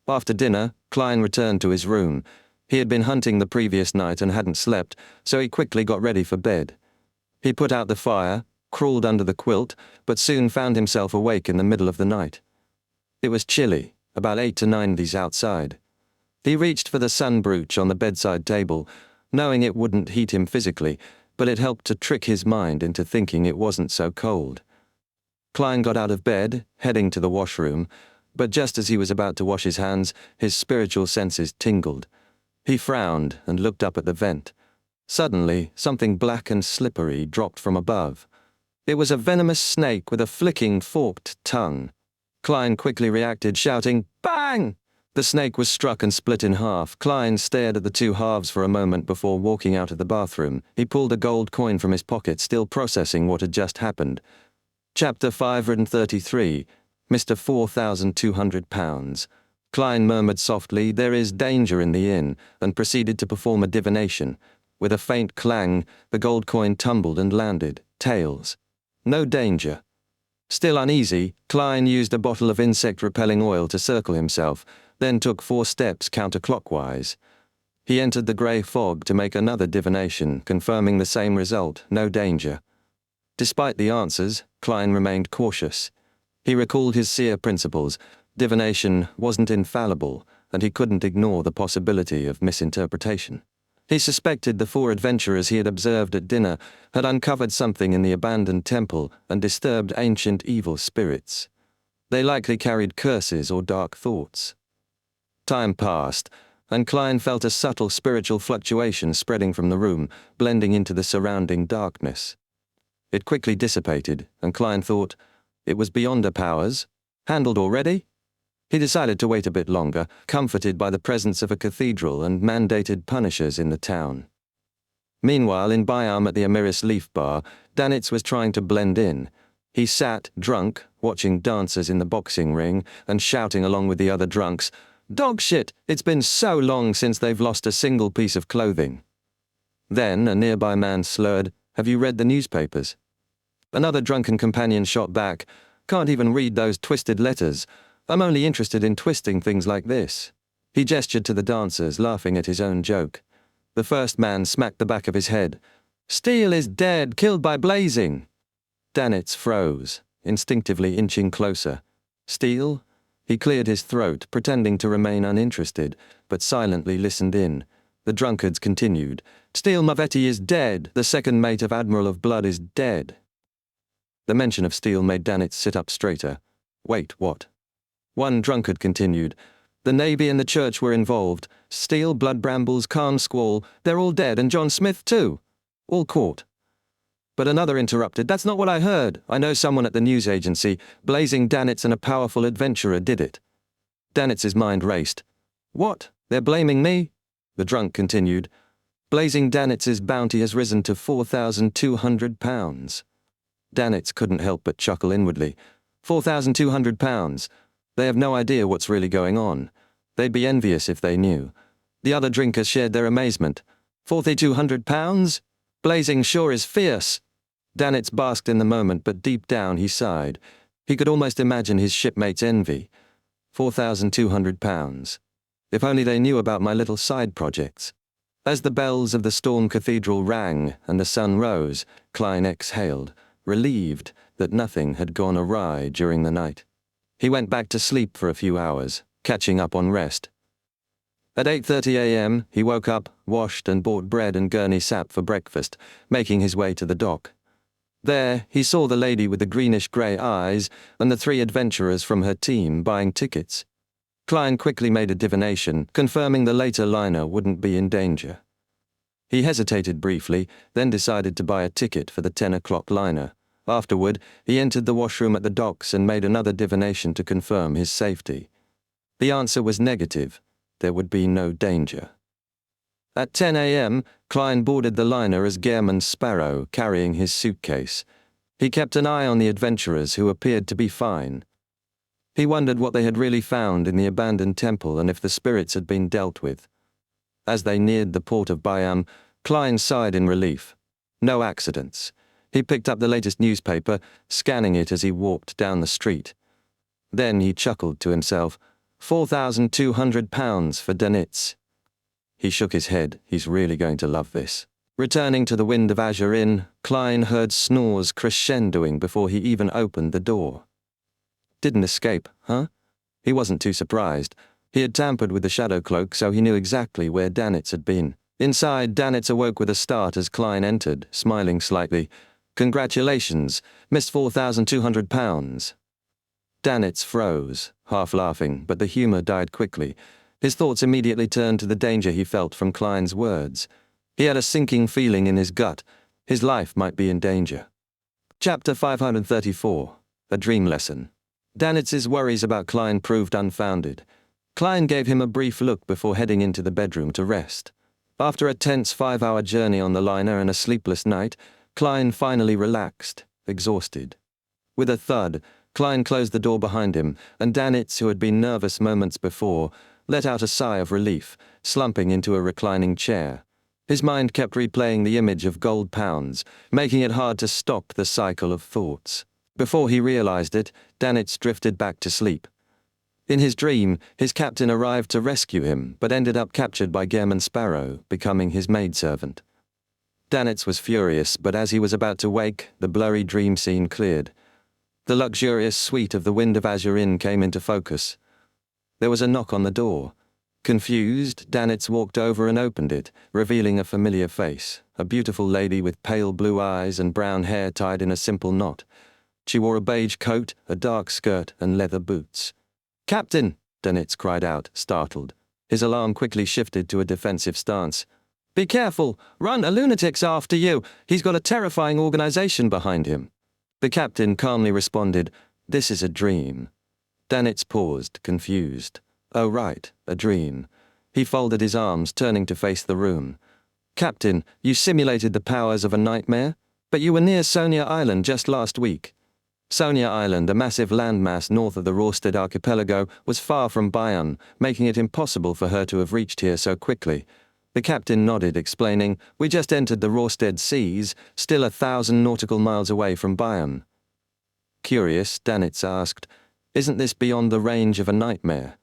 After dinner, Klein returned to his room. He had been hunting the previous night and hadn't slept, so he quickly got ready for bed. He put out the fire, crawled under the quilt, but soon found himself awake in the middle of the night. It was chilly, about 8 to 9 degrees outside. He reached for the sun brooch on the bedside table, knowing it wouldn't heat him physically, but it helped to trick his mind into thinking it wasn't so cold. Klein got out of bed, heading to the washroom, but just as he was about to wash his hands, his spiritual senses tingled. He frowned and looked up at the vent. Suddenly, something black and slippery dropped from above. It was a venomous snake with a flicking, forked tongue. Klein quickly reacted, shouting, "Bang!" The snake was struck and split in half. Klein stared at the two halves for a moment before walking out of the bathroom. He pulled a gold coin from his pocket, still processing what had just happened. Chapter 533, Mr. 4,200 pounds. Klein murmured softly, "There is danger in the inn," and proceeded to perform a divination. With a faint clang, the gold coin tumbled and landed, tails. No danger. Still uneasy, Klein used a bottle of insect-repelling oil to circle himself, then took 4 steps counterclockwise. He entered the grey fog to make another divination, confirming the same result, no danger. Despite the answers, Klein remained cautious. He recalled his seer principles. Divination wasn't infallible, and he couldn't ignore the possibility of misinterpretation. He suspected the 4 adventurers he had observed at dinner had uncovered something in the abandoned temple and disturbed ancient evil spirits. They likely carried curses or dark thoughts. Time passed, and Klein felt a subtle spiritual fluctuation spreading from the room, blending into the surrounding darkness. It quickly dissipated, and Klein thought, it was beyond her powers. Handled already? He decided to wait a bit longer, comforted by the presence of a cathedral and mandated punishers in the town. Meanwhile, in Byam at the Amiris Leaf Bar, Danitz was trying to blend in. He sat, drunk, watching dancers in the boxing ring and shouting along with the other drunks, "Dog shit! It's been so long since they've lost a single piece of clothing." Then a nearby man slurred, "Have you read the newspapers?" Another drunken companion shot back, "Can't even read those twisted letters. I'm only interested in twisting things like this." He gestured to the dancers, laughing at his own joke. The first man smacked the back of his head. "Steele is dead, killed by blazing." Danitz froze, instinctively inching closer. "Steele?" He cleared his throat, pretending to remain uninterested, but silently listened in. The drunkards continued. "Steele Mavetti is dead. The second mate of Admiral of Blood is dead." The mention of Steele made Danitz sit up straighter. "Wait, what?" One drunkard continued. "The Navy and the Church were involved. Steele, Blood Brambles, Khan Squall, they're all dead, and John Smith too. All caught." But another interrupted, "That's not what I heard. I know someone at the news agency. Blazing Danitz and a powerful adventurer did it." Danitz's mind raced. "What? They're blaming me?" The drunk continued. "Blazing Danitz's bounty has risen to 4,200 pounds. Danitz couldn't help but chuckle inwardly. 4,200 pounds. They have no idea what's really going on. They'd be envious if they knew. The other drinkers shared their amazement. 4,200 pounds? Blazing sure is fierce. Danitz basked in the moment, but deep down he sighed. He could almost imagine his shipmates' envy. 4,200 pounds. If only they knew about my little side projects. As the bells of the Storm Cathedral rang and the sun rose, Klein exhaled, relieved that nothing had gone awry during the night. He went back to sleep for a few hours, catching up on rest. At 8:30 a.m., he woke up, washed and bought bread and gurney sap for breakfast, making his way to the dock. There, he saw the lady with the greenish-grey eyes and the 3 adventurers from her team buying tickets. Klein quickly made a divination, confirming the later liner wouldn't be in danger. He hesitated briefly, then decided to buy a ticket for the 10 o'clock liner. Afterward, he entered the washroom at the docks and made another divination to confirm his safety. The answer was negative. There would be no danger. At 10 a.m., Klein boarded the liner as Gehrman Sparrow, carrying his suitcase. He kept an eye on the adventurers, who appeared to be fine. He wondered what they had really found in the abandoned temple and if the spirits had been dealt with. As they neared the port of Bayam, Klein sighed in relief. No accidents. He picked up the latest newspaper, scanning it as he walked down the street. Then he chuckled to himself. 4,200 pounds for Danitz. He shook his head. He's really going to love this. Returning to the Wind of Azure Inn, Klein heard snores crescendoing before he even opened the door. Didn't escape, huh? He wasn't too surprised. He had tampered with the shadow cloak, so he knew exactly where Danitz had been. Inside, Danitz awoke with a start as Klein entered, smiling slightly. Congratulations, missed 4,200 pounds. Danitz froze, half laughing, but the humour died quickly. His thoughts immediately turned to the danger he felt from Klein's words. He had a sinking feeling in his gut. His life might be in danger. Chapter 534. A Dream Lesson. Danitz's worries about Klein proved unfounded. Klein gave him a brief look before heading into the bedroom to rest. After a tense 5-hour journey on the liner and a sleepless night, Klein finally relaxed, exhausted. With a thud, Klein closed the door behind him, and Danitz, who had been nervous moments before, let out a sigh of relief, slumping into a reclining chair. His mind kept replaying the image of gold pounds, making it hard to stop the cycle of thoughts. Before he realized it, Danitz drifted back to sleep. In his dream, his captain arrived to rescue him, but ended up captured by Gehrman Sparrow, becoming his maidservant. Danitz was furious, but as he was about to wake, the blurry dream scene cleared. The luxurious suite of the Wind of Azure Inn came into focus. There was a knock on the door. Confused, Danitz walked over and opened it, revealing a familiar face, a beautiful lady with pale blue eyes and brown hair tied in a simple knot. She wore a beige coat, a dark skirt, and leather boots. "Captain!" Danitz cried out, startled. His alarm quickly shifted to a defensive stance. "Be careful! Run, a lunatic's after you! He's got a terrifying organization behind him." The captain calmly responded, "This is a dream." Danitz paused, confused. "Oh right, a dream." He folded his arms, turning to face the room. "Captain, you simulated the powers of a nightmare? But you were near Sonia Island just last week." Sonia Island, a massive landmass north of the Rorstead archipelago, was far from Bayern, making it impossible for her to have reached here so quickly. The captain nodded, explaining, "We just entered the Rorstead seas, still 1,000 nautical miles away from Bayern." Curious, Danitz asked, "Isn't this beyond the range of a nightmare?"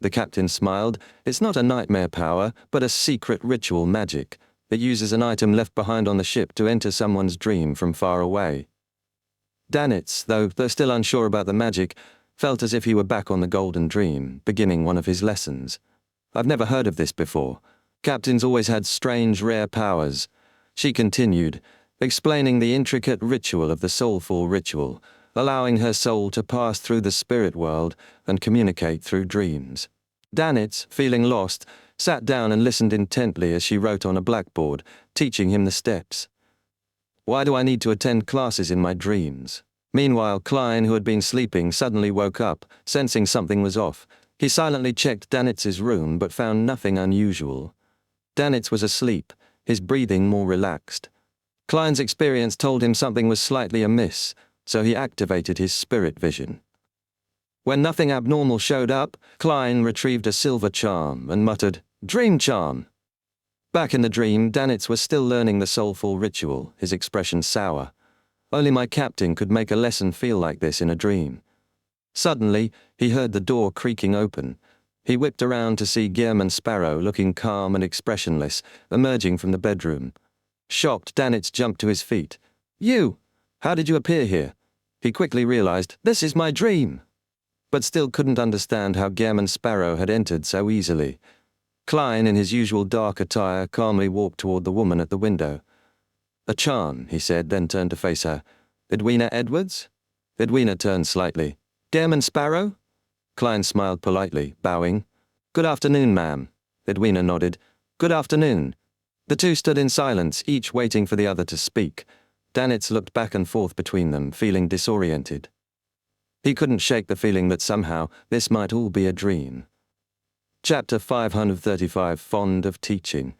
The captain smiled. "It's not a nightmare power, but a secret ritual magic. It uses an item left behind on the ship to enter someone's dream from far away." Danitz, though still unsure about the magic, felt as if he were back on the Golden Dream, beginning one of his lessons. "I've never heard of this before. Captains always had strange, rare powers." She continued, explaining the intricate ritual of the soulful ritual, allowing her soul to pass through the spirit world and communicate through dreams. Danitz, feeling lost, sat down and listened intently as she wrote on a blackboard, teaching him the steps. "Why do I need to attend classes in my dreams?" Meanwhile, Klein, who had been sleeping, suddenly woke up, sensing something was off. He silently checked Danitz's room but found nothing unusual. Danitz was asleep, his breathing more relaxed. Klein's experience told him something was slightly amiss, so he activated his spirit vision. When nothing abnormal showed up, Klein retrieved a silver charm and muttered, "Dream charm." Back in the dream, Danitz was still learning the soulful ritual, his expression sour. Only my captain could make a lesson feel like this in a dream. Suddenly, he heard the door creaking open. He whipped around to see Gehrman Sparrow looking calm and expressionless, emerging from the bedroom. Shocked, Danitz jumped to his feet. "You! How did you appear here?" He quickly realized, "This is my dream," but still couldn't understand how Gehrman Sparrow had entered so easily. Klein, in his usual dark attire, calmly walked toward the woman at the window. "A charm," he said, then turned to face her. "Edwina Edwards?" Edwina turned slightly. "Gehrman Sparrow?" Klein smiled politely, bowing. "Good afternoon, ma'am." Edwina nodded. "Good afternoon." The two stood in silence, each waiting for the other to speak. Danitz looked back and forth between them, feeling disoriented. He couldn't shake the feeling that somehow this might all be a dream. Chapter 535, Fond of Teaching.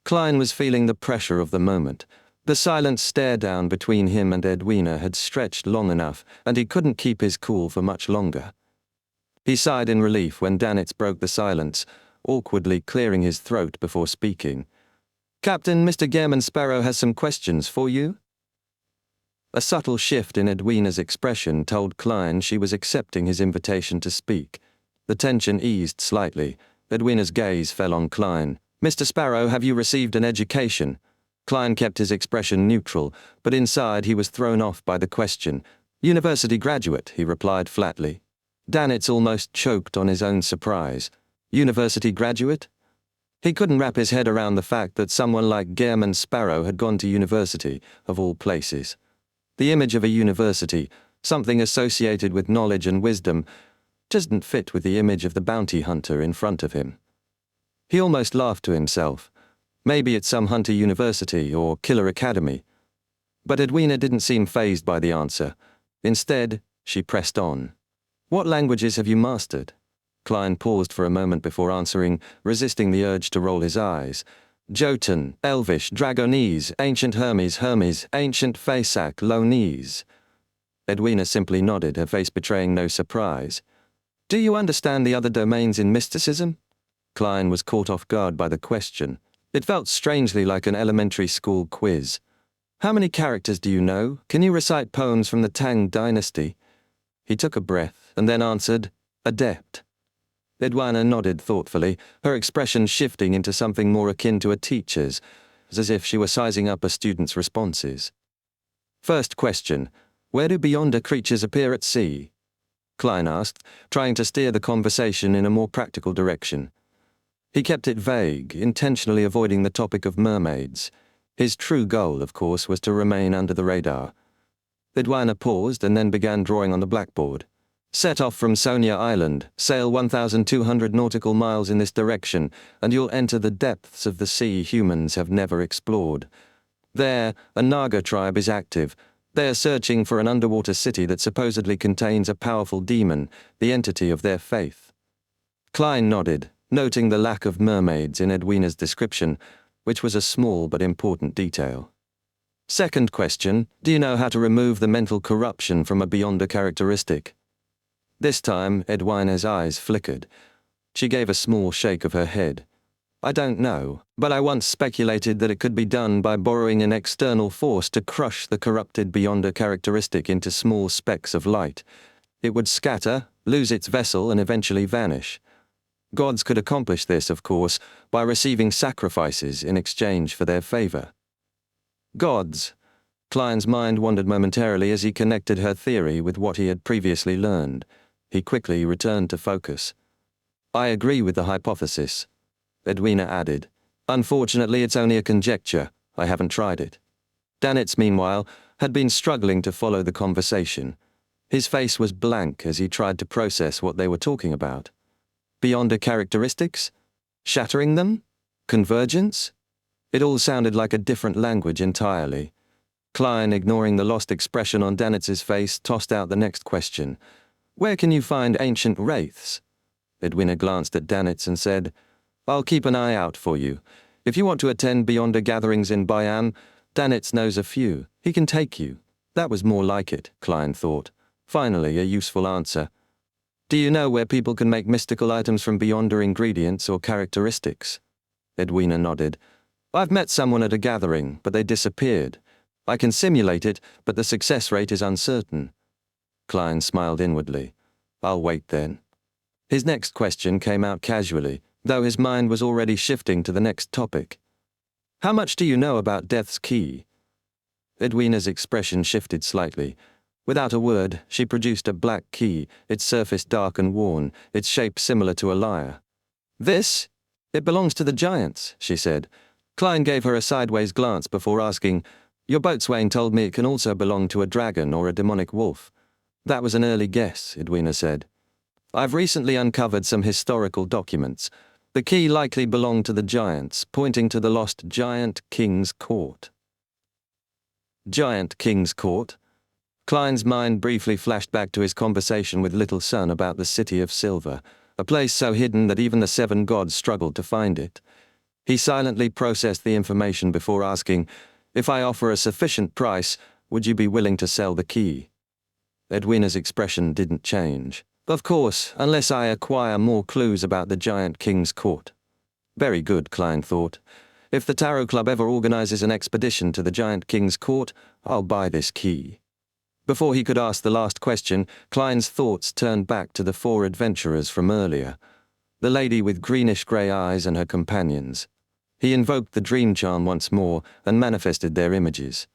Klein was feeling the pressure of the moment. The silent stare-down between him and Edwina had stretched long enough, and he couldn't keep his cool for much longer. He sighed in relief when Danitz broke the silence, awkwardly clearing his throat before speaking. "Captain, Mr. Gehrman Sparrow has some questions for you." A subtle shift in Edwina's expression told Klein she was accepting his invitation to speak. The tension eased slightly. Edwina's gaze fell on Klein. "Mr. Sparrow, have you received an education?" Klein kept his expression neutral, but inside he was thrown off by the question. "University graduate," he replied flatly. Danitz almost choked on his own surprise. University graduate? He couldn't wrap his head around the fact that someone like Gehrman Sparrow had gone to university, of all places. The image of a university, something associated with knowledge and wisdom, doesn't fit with the image of the bounty hunter in front of him. He almost laughed to himself. Maybe it's some hunter university or killer academy. But Edwina didn't seem fazed by the answer. Instead, she pressed on. "What languages have you mastered?" Klein paused for a moment before answering, resisting the urge to roll his eyes. "Jotun, Elvish, Dragonese, Ancient Hermes, Ancient Phasak, Lonese." Edwina simply nodded, her face betraying no surprise. "Do you understand the other domains in mysticism?" Klein was caught off guard by the question. It felt strangely like an elementary school quiz. "How many characters do you know? Can you recite poems from the Tang dynasty?" He took a breath and then answered, "Adept." Edwina nodded thoughtfully, her expression shifting into something more akin to a teacher's, as if she were sizing up a student's responses. "First question, where do beyonder creatures appear at sea?" Klein asked, trying to steer the conversation in a more practical direction. He kept it vague, intentionally avoiding the topic of mermaids. His true goal, of course, was to remain under the radar. Edwina paused and then began drawing on the blackboard. "Set off from Sonia Island, sail 1,200 nautical miles in this direction, and you'll enter the depths of the sea humans have never explored. There, a Naga tribe is active. They are searching for an underwater city that supposedly contains a powerful demon, the entity of their faith." Klein nodded, noting the lack of mermaids in Edwina's description, which was a small but important detail. "Second question, do you know how to remove the mental corruption from a beyonder characteristic?" This time, Edwina's eyes flickered. She gave a small shake of her head. "I don't know, but I once speculated that it could be done by borrowing an external force to crush the corrupted beyonder characteristic into small specks of light. It would scatter, lose its vessel, and eventually vanish. Gods could accomplish this, of course, by receiving sacrifices in exchange for their favor." Gods. Klein's mind wandered momentarily as he connected her theory with what he had previously learned. He quickly returned to focus. "I agree with the hypothesis," Edwina added. "Unfortunately, it's only a conjecture. I haven't tried it." Danitz, meanwhile, had been struggling to follow the conversation. His face was blank as he tried to process what they were talking about. Beyonder characteristics? Shattering them? Convergence? It all sounded like a different language entirely. Klein, ignoring the lost expression on Danitz's face, tossed out the next question. "Where can you find ancient wraiths?" Edwina glanced at Danitz and said, "I'll keep an eye out for you. If you want to attend beyonder gatherings in Bayam, Danitz knows a few. He can take you." That was more like it, Klein thought. Finally, a useful answer. Do you know where people can make mystical items from beyond or ingredients or characteristics? Edwina nodded. I've met someone at a gathering, but they disappeared. I can simulate it, but the success rate is uncertain. Klein smiled inwardly. I'll wait then. His next question came out casually, though his mind was already shifting to the next topic. How much do you know about Death's Key? Edwina's expression shifted slightly. Without a word, she produced a black key, its surface dark and worn, its shape similar to a lyre. This? It belongs to the giants, she said. Klein gave her a sideways glance before asking, Your boatswain told me it can also belong to a dragon or a demonic wolf. That was an early guess, Edwina said. I've recently uncovered some historical documents. The key likely belonged to the giants, pointing to the lost Giant King's Court. Giant King's Court? Klein's mind briefly flashed back to his conversation with Little Sun about the City of Silver, a place so hidden that even the 7 gods struggled to find it. He silently processed the information before asking, If I offer a sufficient price, would you be willing to sell the key? Edwina's expression didn't change. Of course, unless I acquire more clues about the Giant King's Court. Very good, Klein thought. If the Tarot Club ever organizes an expedition to the Giant King's Court, I'll buy this key. Before he could ask the last question, Klein's thoughts turned back to the 4 adventurers from earlier. The lady with greenish-grey eyes and her companions. He invoked the dream charm once more and manifested their images.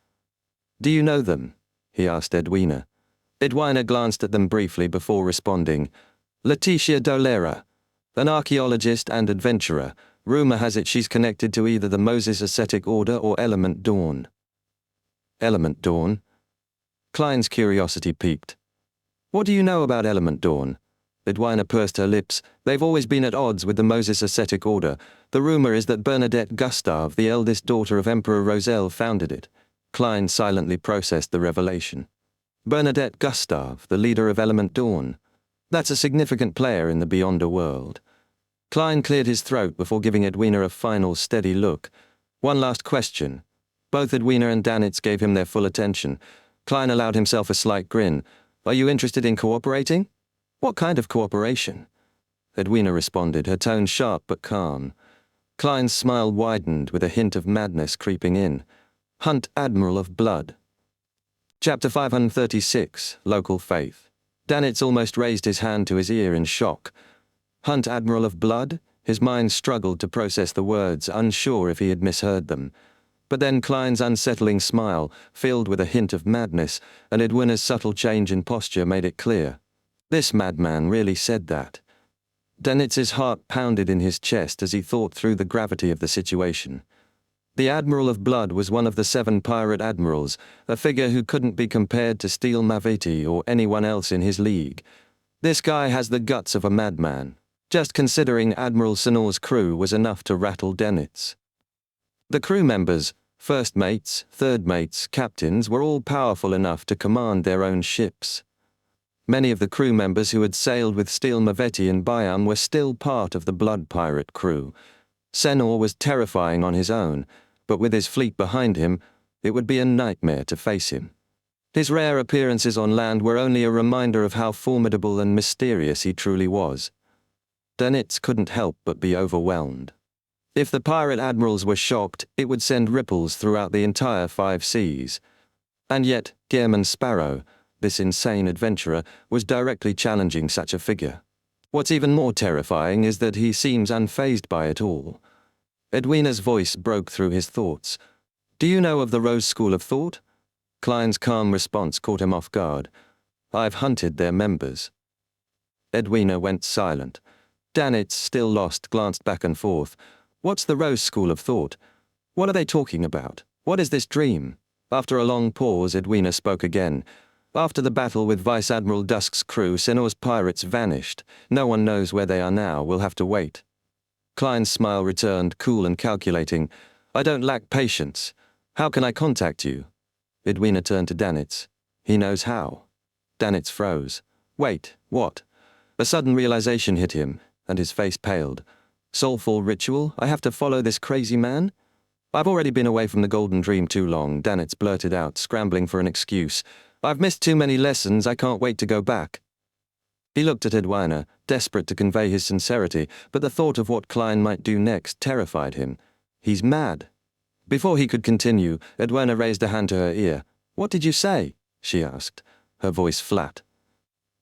Do you know them? He asked Edwina. Edwina glanced at them briefly before responding. Letitia Dolera, an archaeologist and adventurer. Rumor has it she's connected to either the Moses Ascetic Order or Element Dawn. Element Dawn? Klein's curiosity piqued. What do you know about Element Dawn? Edwina pursed her lips. They've always been at odds with the Moses Ascetic Order. The rumor is that Bernadette Gustave, the eldest daughter of Emperor Roselle, founded it. Klein silently processed the revelation. Bernadette Gustave, the leader of Element Dawn. That's a significant player in the Beyonder world. Klein cleared his throat before giving Edwina a final steady look. One last question. Both Edwina and Danitz gave him their full attention. Klein allowed himself a slight grin. Are you interested in cooperating? What kind of cooperation? Edwina responded, her tone sharp but calm. Klein's smile widened with a hint of madness creeping in. Hunt Admiral of Blood. Chapter 536, Local Faith. Danitz almost raised his hand to his ear in shock. Hunt Admiral of Blood? His mind struggled to process the words, unsure if he had misheard them. But then Klein's unsettling smile, filled with a hint of madness, and Edwina's subtle change in posture made it clear. This madman really said that. Danitz's heart pounded in his chest as he thought through the gravity of the situation. The Admiral of Blood was one of the 7 pirate admirals, a figure who couldn't be compared to Steel Maveti or anyone else in his league. This guy has the guts of a madman. Just considering Admiral Sonor's crew was enough to rattle Danitz. The crew members, first mates, third mates, captains, were all powerful enough to command their own ships. Many of the crew members who had sailed with Steel Maveti and Bayam were still part of the Blood Pirate crew. Senor was terrifying on his own, but with his fleet behind him, it would be a nightmare to face him. His rare appearances on land were only a reminder of how formidable and mysterious he truly was. Danitz couldn't help but be overwhelmed. If the pirate admirals were shocked, it would send ripples throughout the entire 5 seas. And yet, Gehrman Sparrow, this insane adventurer, was directly challenging such a figure. What's even more terrifying is that he seems unfazed by it all. Edwina's voice broke through his thoughts. Do you know of the Rose School of Thought? Klein's calm response caught him off guard. I've hunted their members. Edwina went silent. Danitz, still lost, glanced back and forth. What's the Rose School of Thought? What are they talking about? What is this dream? After a long pause, Edwina spoke again. After the battle with Vice Admiral Dusk's crew, Senor's pirates vanished. No one knows where they are now. We'll have to wait. Klein's smile returned, cool and calculating. I don't lack patience. How can I contact you? Edwina turned to Danitz. He knows how. Danitz froze. Wait, what? A sudden realization hit him, and his face paled. Soulful ritual? I have to follow this crazy man? I've already been away from the Golden Dream too long, Danitz blurted out, scrambling for an excuse. I've missed too many lessons, I can't wait to go back. He looked at Edwina, desperate to convey his sincerity, but the thought of what Klein might do next terrified him. He's mad. Before he could continue, Edwina raised a hand to her ear. "What did you say?" she asked, her voice flat.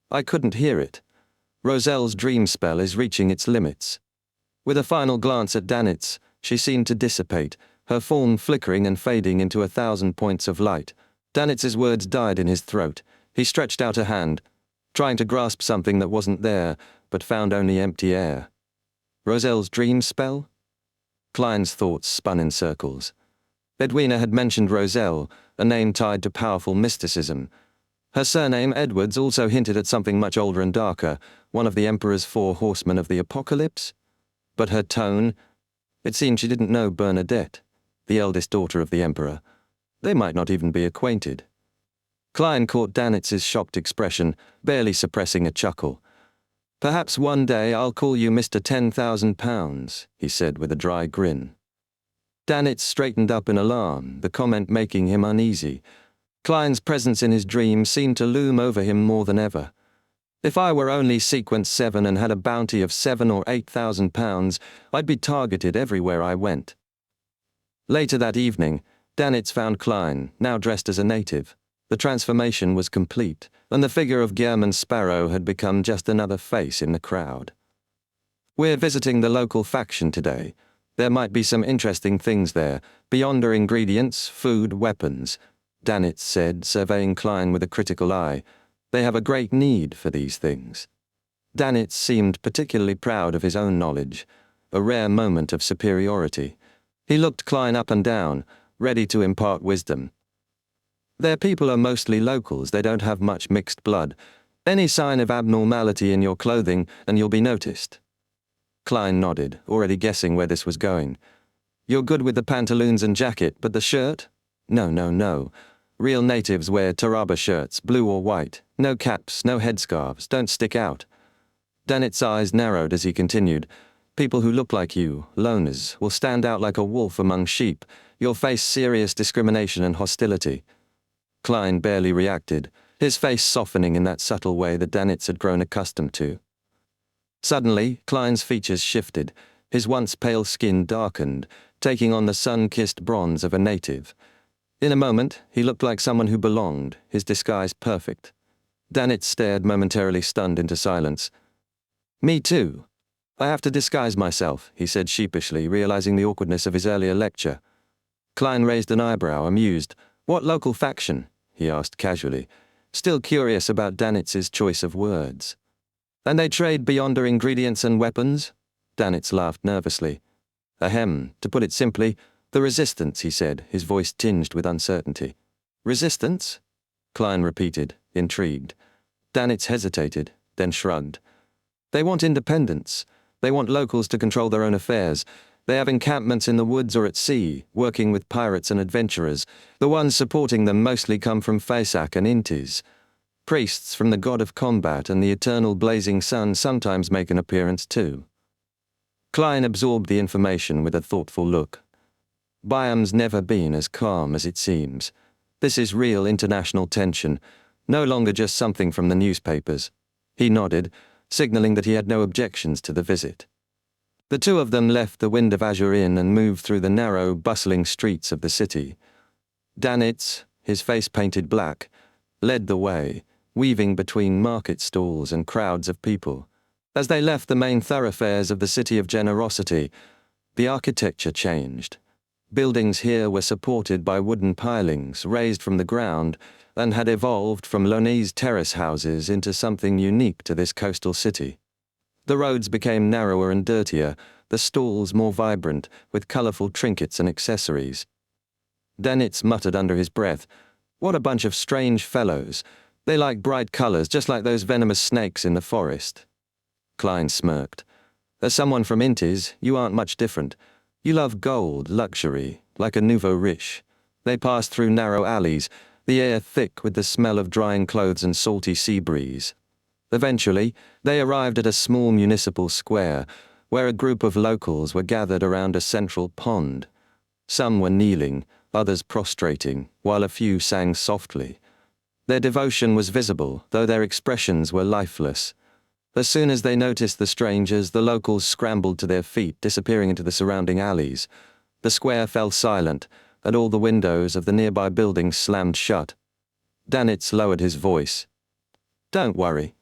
"I couldn't hear it. Roselle's dream spell is reaching its limits." With a final glance at Danitz, she seemed to dissipate, her form flickering and fading into 1,000 points of light. Danitz's words died in his throat. He stretched out a hand, trying to grasp something that wasn't there, but found only empty air. Roselle's dream spell? Klein's thoughts spun in circles. Edwina had mentioned Roselle, a name tied to powerful mysticism. Her surname, Edwards, also hinted at something much older and darker, one of the Emperor's 4 horsemen of the apocalypse. But her tone, it seemed she didn't know Bernadette, the eldest daughter of the Emperor. They might not even be acquainted. Klein caught Danitz's shocked expression, barely suppressing a chuckle. "Perhaps one day I'll call you Mr. 10,000 pounds, he said with a dry grin. Danitz straightened up in alarm, the comment making him uneasy. Klein's presence in his dream seemed to loom over him more than ever. "If I were only Sequence 7 and had a bounty of 7 or 8,000 pounds, I'd be targeted everywhere I went." Later that evening, Danitz found Klein, now dressed as a native. The transformation was complete, and the figure of Gehrman Sparrow had become just another face in the crowd. "We're visiting the local faction today. There might be some interesting things there, beyond our ingredients, food, weapons," Danitz said, surveying Klein with a critical eye. "They have a great need for these things." Danitz seemed particularly proud of his own knowledge, a rare moment of superiority. He looked Klein up and down, ready to impart wisdom. "Their people are mostly locals, they don't have much mixed blood. Any sign of abnormality in your clothing and you'll be noticed." Klein nodded, already guessing where this was going. "You're good with the pantaloons and jacket, but the shirt?" No. Real natives wear Taraba shirts, blue or white. No caps, no headscarves, don't stick out." Danitz's eyes narrowed as he continued. "People who look like you, loners, will stand out like a wolf among sheep. You'll face serious discrimination and hostility." Klein barely reacted, his face softening in that subtle way that Danitz had grown accustomed to. Suddenly, Klein's features shifted, his once pale skin darkened, taking on the sun-kissed bronze of a native. In a moment, he looked like someone who belonged, his disguise perfect. Danitz stared momentarily stunned into silence. "Me too. I have to disguise myself," he said sheepishly, realizing the awkwardness of his earlier lecture. Klein raised an eyebrow, amused. "What local faction?" he asked casually, still curious about Danitz's choice of words. "And they trade beyond our ingredients and weapons?" Danitz laughed nervously. "Ahem, to put it simply, the resistance," he said, his voice tinged with uncertainty. "Resistance?" Klein repeated, intrigued. Danitz hesitated, then shrugged. "They want independence. They want locals to control their own affairs. They have encampments in the woods or at sea, working with pirates and adventurers. The ones supporting them mostly come from Faisak and Intis. Priests from the god of combat and the eternal blazing sun sometimes make an appearance too." Klein absorbed the information with a thoughtful look. "Biam's never been as calm as it seems. This is real international tension, no longer just something from the newspapers." He nodded, signaling that he had no objections to the visit. The two of them left the Wind of Azure Inn and moved through the narrow, bustling streets of the city. Danitz, his face painted black, led the way, weaving between market stalls and crowds of people. As they left the main thoroughfares of the City of Generosity, the architecture changed. Buildings here were supported by wooden pilings raised from the ground and had evolved from Lonese terrace houses into something unique to this coastal city. The roads became narrower and dirtier, the stalls more vibrant, with colourful trinkets and accessories. Danitz muttered under his breath, "What a bunch of strange fellows. They like bright colours, just like those venomous snakes in the forest." Klein smirked. "As someone from Intis, you aren't much different. You love gold, luxury, like a nouveau riche." They passed through narrow alleys, the air thick with the smell of drying clothes and salty sea breeze. Eventually, they arrived at a small municipal square, where a group of locals were gathered around a central pond. Some were kneeling, others prostrating, while a few sang softly. Their devotion was visible, though their expressions were lifeless. As soon as they noticed the strangers, the locals scrambled to their feet, disappearing into the surrounding alleys. The square fell silent, and all the windows of the nearby buildings slammed shut. Danitz lowered his voice. "Don't worry.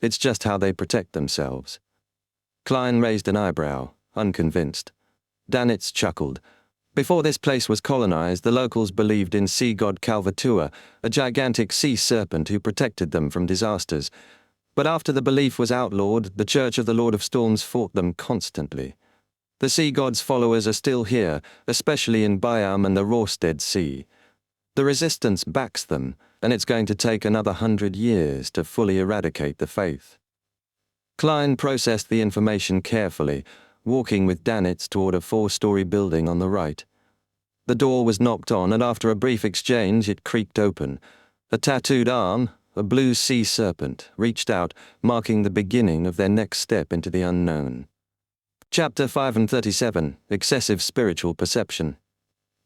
It's just how they protect themselves." Klein raised an eyebrow, unconvinced. Danitz chuckled. Before this place was colonized, the locals believed in sea god Calvatua, a gigantic sea serpent who protected them from disasters. But after the belief was outlawed, the Church of the Lord of Storms fought them constantly. The sea god's followers are still here, especially in Bayam and the Rorstead Sea. The resistance backs them, and it's going to take another 100 years to fully eradicate the faith. Klein processed the information carefully, walking with Danitz toward a 4-story building on the right. The door was knocked on, and after a brief exchange, it creaked open. A tattooed arm, a blue sea serpent, reached out, marking the beginning of their next step into the unknown. Chapter 537, Excessive Spiritual Perception.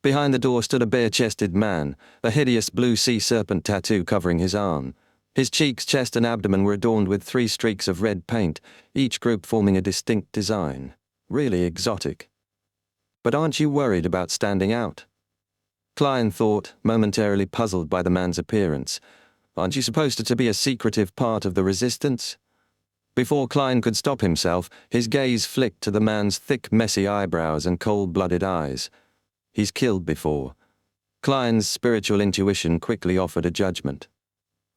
Behind the door stood a bare-chested man, a hideous blue sea serpent tattoo covering his arm. His cheeks, chest, and abdomen were adorned with 3 streaks of red paint, each group forming a distinct design. Really exotic. "But aren't you worried about standing out?" Klein thought, momentarily puzzled by the man's appearance. "Aren't you supposed to be a secretive part of the resistance?" Before Klein could stop himself, his gaze flicked to the man's thick, messy eyebrows and cold-blooded eyes. He's killed before. Klein's spiritual intuition quickly offered a judgment.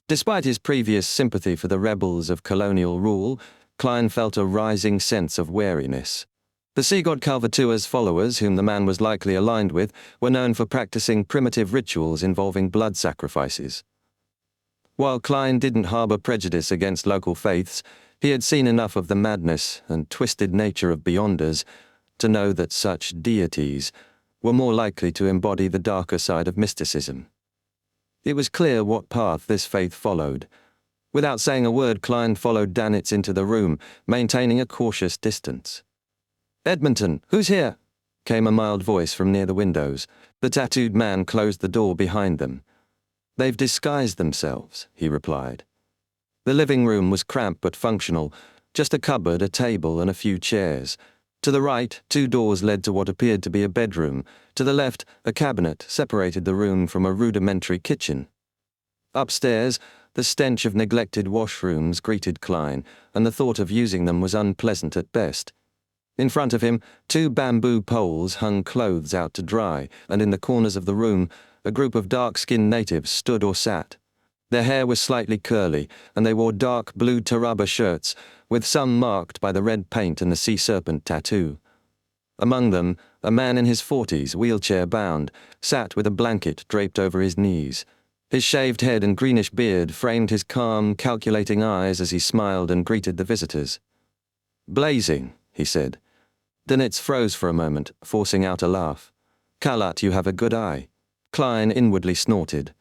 Despite his previous sympathy for the rebels of colonial rule, Klein felt a rising sense of wariness. The sea god Calvatua's followers, whom the man was likely aligned with, were known for practicing primitive rituals involving blood sacrifices. While Klein didn't harbor prejudice against local faiths, he had seen enough of the madness and twisted nature of Beyonders to know that such deities were more likely to embody the darker side of mysticism. It was clear what path this faith followed. Without saying a word, Klein followed Danitz into the room, maintaining a cautious distance. "Edmonton, who's here?" came a mild voice from near the windows. The tattooed man closed the door behind them. "They've disguised themselves," he replied. The living room was cramped but functional, just a cupboard, a table, and a few chairs. To the right, 2 doors led to what appeared to be a bedroom. To the left, a cabinet separated the room from a rudimentary kitchen. Upstairs, the stench of neglected washrooms greeted Klein, and the thought of using them was unpleasant at best. In front of him, 2 bamboo poles hung clothes out to dry, and in the corners of the room, a group of dark-skinned natives stood or sat. Their hair was slightly curly, and they wore dark blue Taraba shirts, with some marked by the red paint and the sea serpent tattoo. Among them, a man in his 40s, wheelchair-bound, sat with a blanket draped over his knees. His shaved head and greenish beard framed his calm, calculating eyes as he smiled and greeted the visitors. "Blazing," he said. Danitz froze for a moment, forcing out a laugh. "Kalat, you have a good eye." Klein inwardly snorted.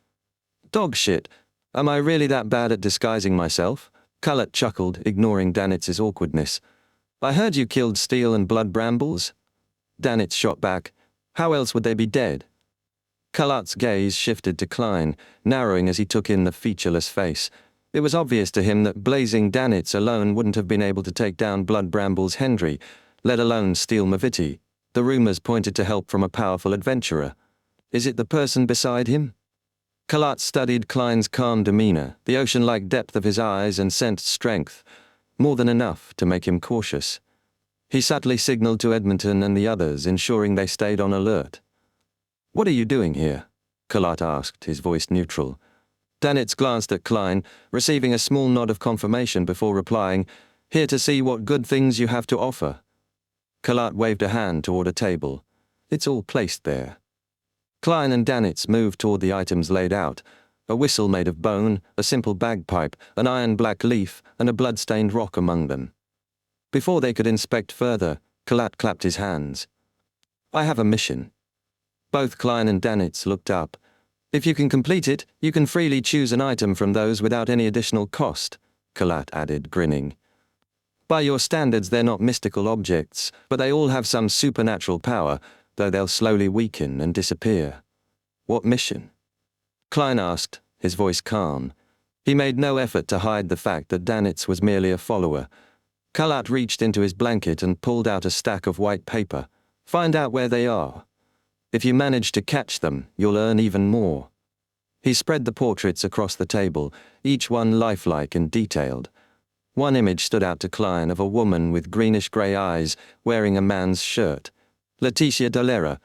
"Dog shit. Am I really that bad at disguising myself?" Kalat chuckled, ignoring Danitz's awkwardness. "I heard you killed steel and blood brambles." Danitz shot back. "How else would they be dead?" Kalat's gaze shifted to Klein, narrowing as he took in the featureless face. It was obvious to him that blazing Danitz alone wouldn't have been able to take down Blood Brambles Hendry, let alone steal Maviti. The rumors pointed to help from a powerful adventurer. Is it the person beside him? Kalat studied Klein's calm demeanor, the ocean-like depth of his eyes, and sensed strength, more than enough to make him cautious. He subtly signaled to Edmonton and the others, ensuring they stayed on alert. "What are you doing here?" Kalat asked, his voice neutral. Danitz glanced at Klein, receiving a small nod of confirmation before replying, "Here to see what good things you have to offer." Kalat waved a hand toward a table. "It's all placed there." Klein and Danitz moved toward the items laid out, a whistle made of bone, a simple bagpipe, an iron-black leaf, and a blood-stained rock among them. Before they could inspect further, Kalat clapped his hands. "I have a mission." Both Klein and Danitz looked up. "If you can complete it, you can freely choose an item from those without any additional cost," Kalat added, grinning. "By your standards, they're not mystical objects, but they all have some supernatural power, though they'll slowly weaken and disappear." "What mission?" Klein asked, his voice calm. He made no effort to hide the fact that Danitz was merely a follower. Kalat reached into his blanket and pulled out a stack of white paper. Find out where they are. If you manage to catch them, you'll earn even more. He spread the portraits across the table, each one lifelike and detailed. One image stood out to Klein of a woman with greenish-grey eyes wearing a man's shirt. Leticia Dolera.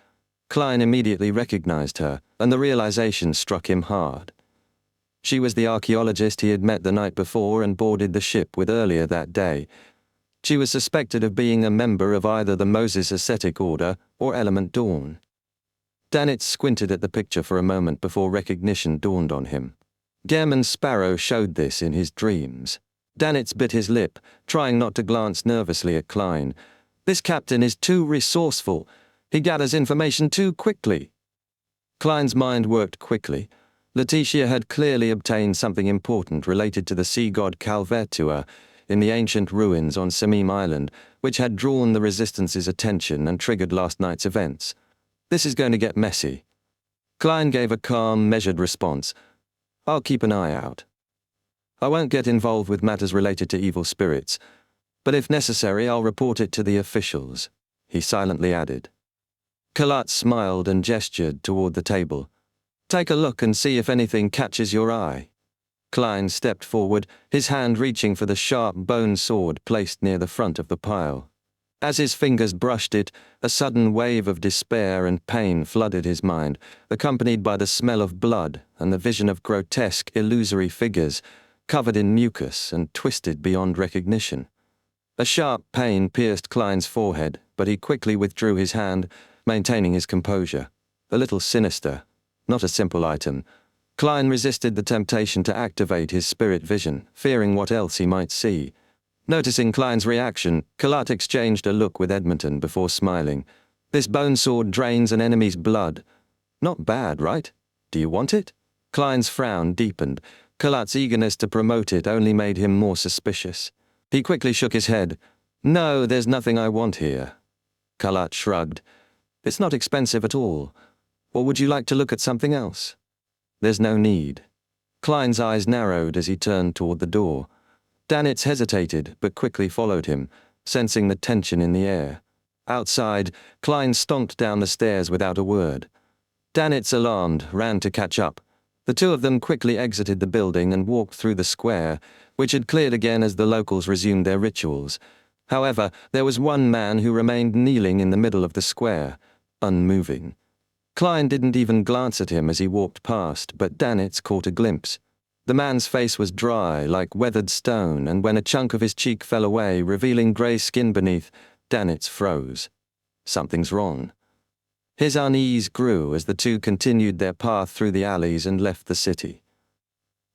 Klein immediately recognized her, and the realization struck him hard. She was the archaeologist he had met the night before and boarded the ship with earlier that day. She was suspected of being a member of either the Moses Ascetic Order or Element Dawn. Danitz squinted at the picture for a moment before recognition dawned on him. German Sparrow showed this in his dreams. Danitz bit his lip, trying not to glance nervously at Klein. This captain is too resourceful. He gathers information too quickly. Klein's mind worked quickly. Leticia had clearly obtained something important related to the sea god Calvertua in the ancient ruins on Samim Island, which had drawn the Resistance's attention and triggered last night's events. This is going to get messy. Klein gave a calm, measured response. I'll keep an eye out. I won't get involved with matters related to evil spirits, but if necessary I'll report it to the officials, he silently added. Kalat smiled and gestured toward the table. Take a look and see if anything catches your eye. Klein stepped forward, his hand reaching for the sharp bone sword placed near the front of the pile. As his fingers brushed it, a sudden wave of despair and pain flooded his mind, accompanied by the smell of blood and the vision of grotesque, illusory figures, covered in mucus and twisted beyond recognition. A sharp pain pierced Klein's forehead, but he quickly withdrew his hand, maintaining his composure. A little sinister, not a simple item. Klein resisted the temptation to activate his spirit vision, fearing what else he might see. Noticing Klein's reaction, Kalat exchanged a look with Edmonton before smiling. This bone sword drains an enemy's blood. Not bad, right? Do you want it? Klein's frown deepened. Kalat's eagerness to promote it only made him more suspicious. He quickly shook his head. No, there's nothing I want here. Kalat shrugged. It's not expensive at all. Or would you like to look at something else? There's no need. Klein's eyes narrowed as he turned toward the door. Danitz hesitated, but quickly followed him, sensing the tension in the air. Outside, Klein stomped down the stairs without a word. Danitz, alarmed, ran to catch up. The two of them quickly exited the building and walked through the square, which had cleared again as the locals resumed their rituals. However, there was one man who remained kneeling in the middle of the square, unmoving. Klein didn't even glance at him as he walked past, but Danitz caught a glimpse. The man's face was dry, like weathered stone, and when a chunk of his cheek fell away, revealing grey skin beneath, Danitz froze. Something's wrong. His unease grew as the two continued their path through the alleys and left the city.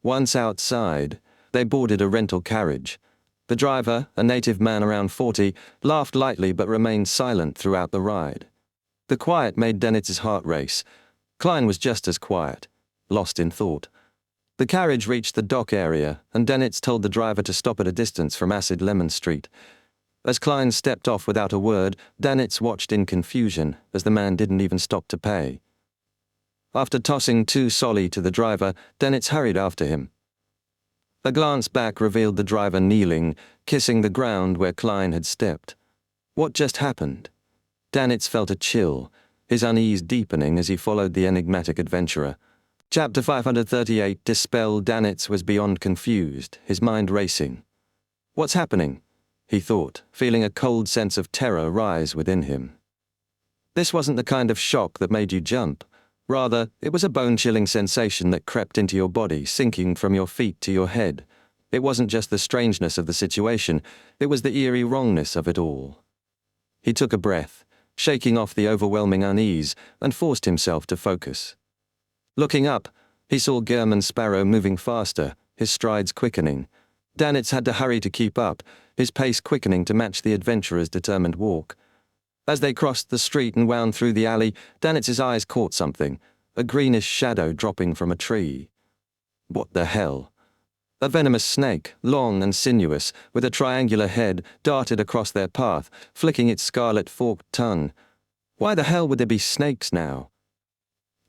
Once outside, they boarded a rental carriage. The driver, a native man around 40, laughed lightly but remained silent throughout the ride. The quiet made Danitz's heart race. Klein was just as quiet, lost in thought. The carriage reached the dock area, and Danitz told the driver to stop at a distance from Acid Lemon Street. As Klein stepped off without a word, Danitz watched in confusion, as the man didn't even stop to pay. After tossing 2 solli to the driver, Danitz hurried after him. A glance back revealed the driver kneeling, kissing the ground where Klein had stepped. What just happened? Danitz felt a chill, his unease deepening as he followed the enigmatic adventurer. Chapter 538 Dispel. Danitz was beyond confused, his mind racing. What's happening? He thought, feeling a cold sense of terror rise within him. This wasn't the kind of shock that made you jump. Rather, it was a bone-chilling sensation that crept into your body, sinking from your feet to your head. It wasn't just the strangeness of the situation, it was the eerie wrongness of it all. He took a breath, shaking off the overwhelming unease, and forced himself to focus. Looking up, he saw German Sparrow moving faster, his strides quickening. Danitz had to hurry to keep up, his pace quickening to match the adventurer's determined walk. As they crossed the street and wound through the alley, Danitz's eyes caught something, a greenish shadow dropping from a tree. What the hell? A venomous snake, long and sinuous, with a triangular head, darted across their path, flicking its scarlet forked tongue. Why the hell would there be snakes now?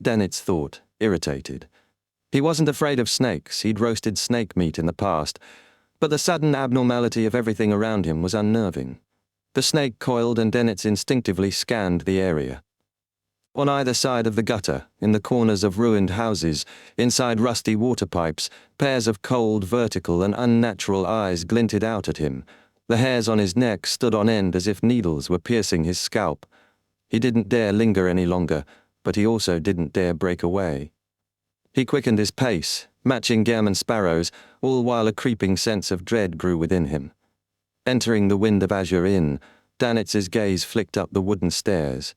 Danitz thought, irritated. He wasn't afraid of snakes, he'd roasted snake meat in the past, but the sudden abnormality of everything around him was unnerving. The snake coiled and Dennis instinctively scanned the area. On either side of the gutter, in the corners of ruined houses, inside rusty water pipes, pairs of cold, vertical and unnatural eyes glinted out at him. The hairs on his neck stood on end as if needles were piercing his scalp. He didn't dare linger any longer, but he also didn't dare break away. He quickened his pace, matching Gehrman Sparrow's, all while a creeping sense of dread grew within him. Entering the Wind of Azure Inn, Danitz's gaze flicked up the wooden stairs.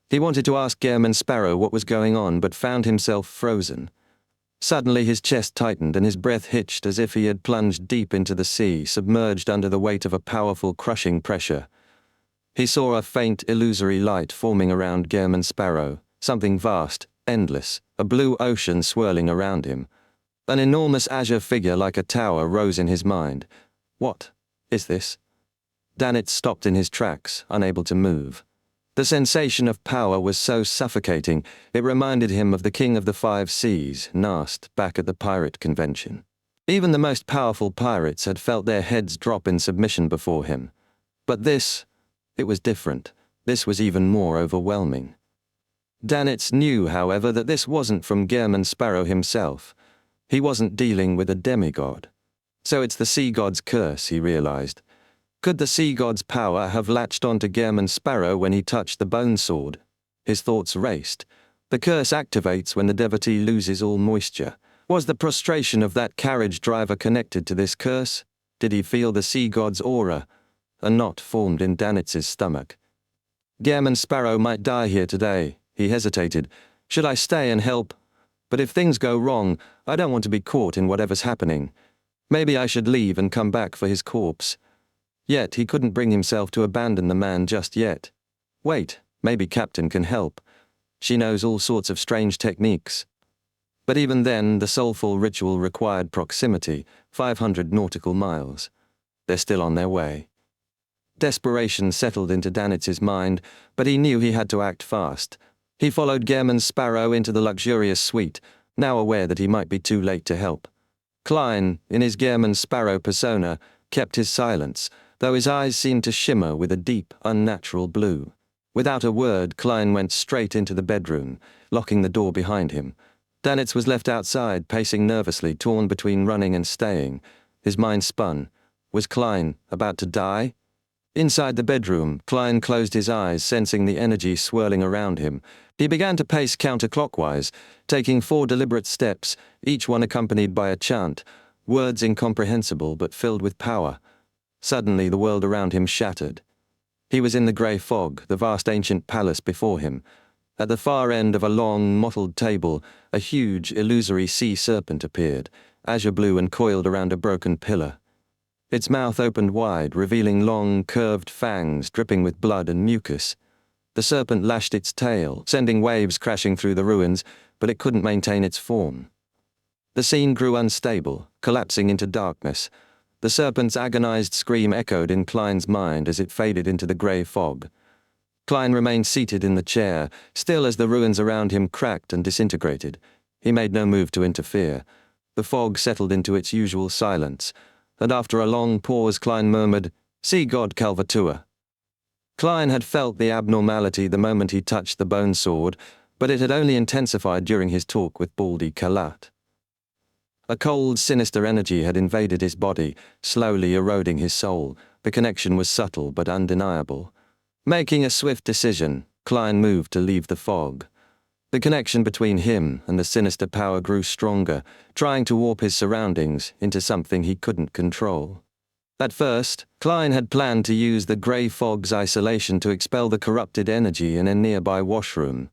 He wanted to ask Gehrman Sparrow what was going on, but found himself frozen. Suddenly his chest tightened and his breath hitched as if he had plunged deep into the sea, submerged under the weight of a powerful, crushing pressure. He saw a faint, illusory light forming around Gehrman Sparrow, something vast, endless, a blue ocean swirling around him. An enormous azure figure like a tower rose in his mind. What is this? Danitz stopped in his tracks, unable to move. The sensation of power was so suffocating, it reminded him of the King of the Five Seas, Nast, back at the pirate convention. Even the most powerful pirates had felt their heads drop in submission before him. But this, it was different. This was even more overwhelming. Danitz knew, however, that this wasn't from Gehrman Sparrow himself. He wasn't dealing with a demigod. So it's the sea god's curse, he realized. Could the sea god's power have latched onto Gehrman Sparrow when he touched the bone sword? His thoughts raced. The curse activates when the devotee loses all moisture. Was the prostration of that carriage driver connected to this curse? Did he feel the sea god's aura? A knot formed in Danitz's stomach. Gehrman Sparrow might die here today. He hesitated. Should I stay and help? But if things go wrong, I don't want to be caught in whatever's happening. Maybe I should leave and come back for his corpse. Yet he couldn't bring himself to abandon the man just yet. Wait, maybe Captain can help. She knows all sorts of strange techniques. But even then, the soulful ritual required proximity, 500 nautical miles. They're still on their way. Desperation settled into Danitz's mind, but he knew he had to act fast. He followed Gehrman Sparrow into the luxurious suite, now aware that he might be too late to help. Klein, in his Gehrman Sparrow persona, kept his silence, though his eyes seemed to shimmer with a deep, unnatural blue. Without a word, Klein went straight into the bedroom, locking the door behind him. Danitz was left outside, pacing nervously, torn between running and staying. His mind spun. Was Klein about to die? Inside the bedroom, Klein closed his eyes, sensing the energy swirling around him. He began to pace counterclockwise, taking 4 deliberate steps, each one accompanied by a chant, words incomprehensible but filled with power. Suddenly the world around him shattered. He was in the grey fog, the vast ancient palace before him. At the far end of a long, mottled table, a huge, illusory sea serpent appeared, azure blue and coiled around a broken pillar. Its mouth opened wide, revealing long, curved fangs dripping with blood and mucus. The serpent lashed its tail, sending waves crashing through the ruins, but it couldn't maintain its form. The scene grew unstable, collapsing into darkness. The serpent's agonized scream echoed in Klein's mind as it faded into the grey fog. Klein remained seated in the chair, still as the ruins around him cracked and disintegrated. He made no move to interfere. The fog settled into its usual silence, and after a long pause Klein murmured, "Sea god Calvatua." Klein had felt the abnormality the moment he touched the bone sword, but it had only intensified during his talk with Baldy Kalat. A cold, sinister energy had invaded his body, slowly eroding his soul. The connection was subtle but undeniable. Making a swift decision, Klein moved to leave the fog. The connection between him and the sinister power grew stronger, trying to warp his surroundings into something he couldn't control. At first, Klein had planned to use the grey fog's isolation to expel the corrupted energy in a nearby washroom.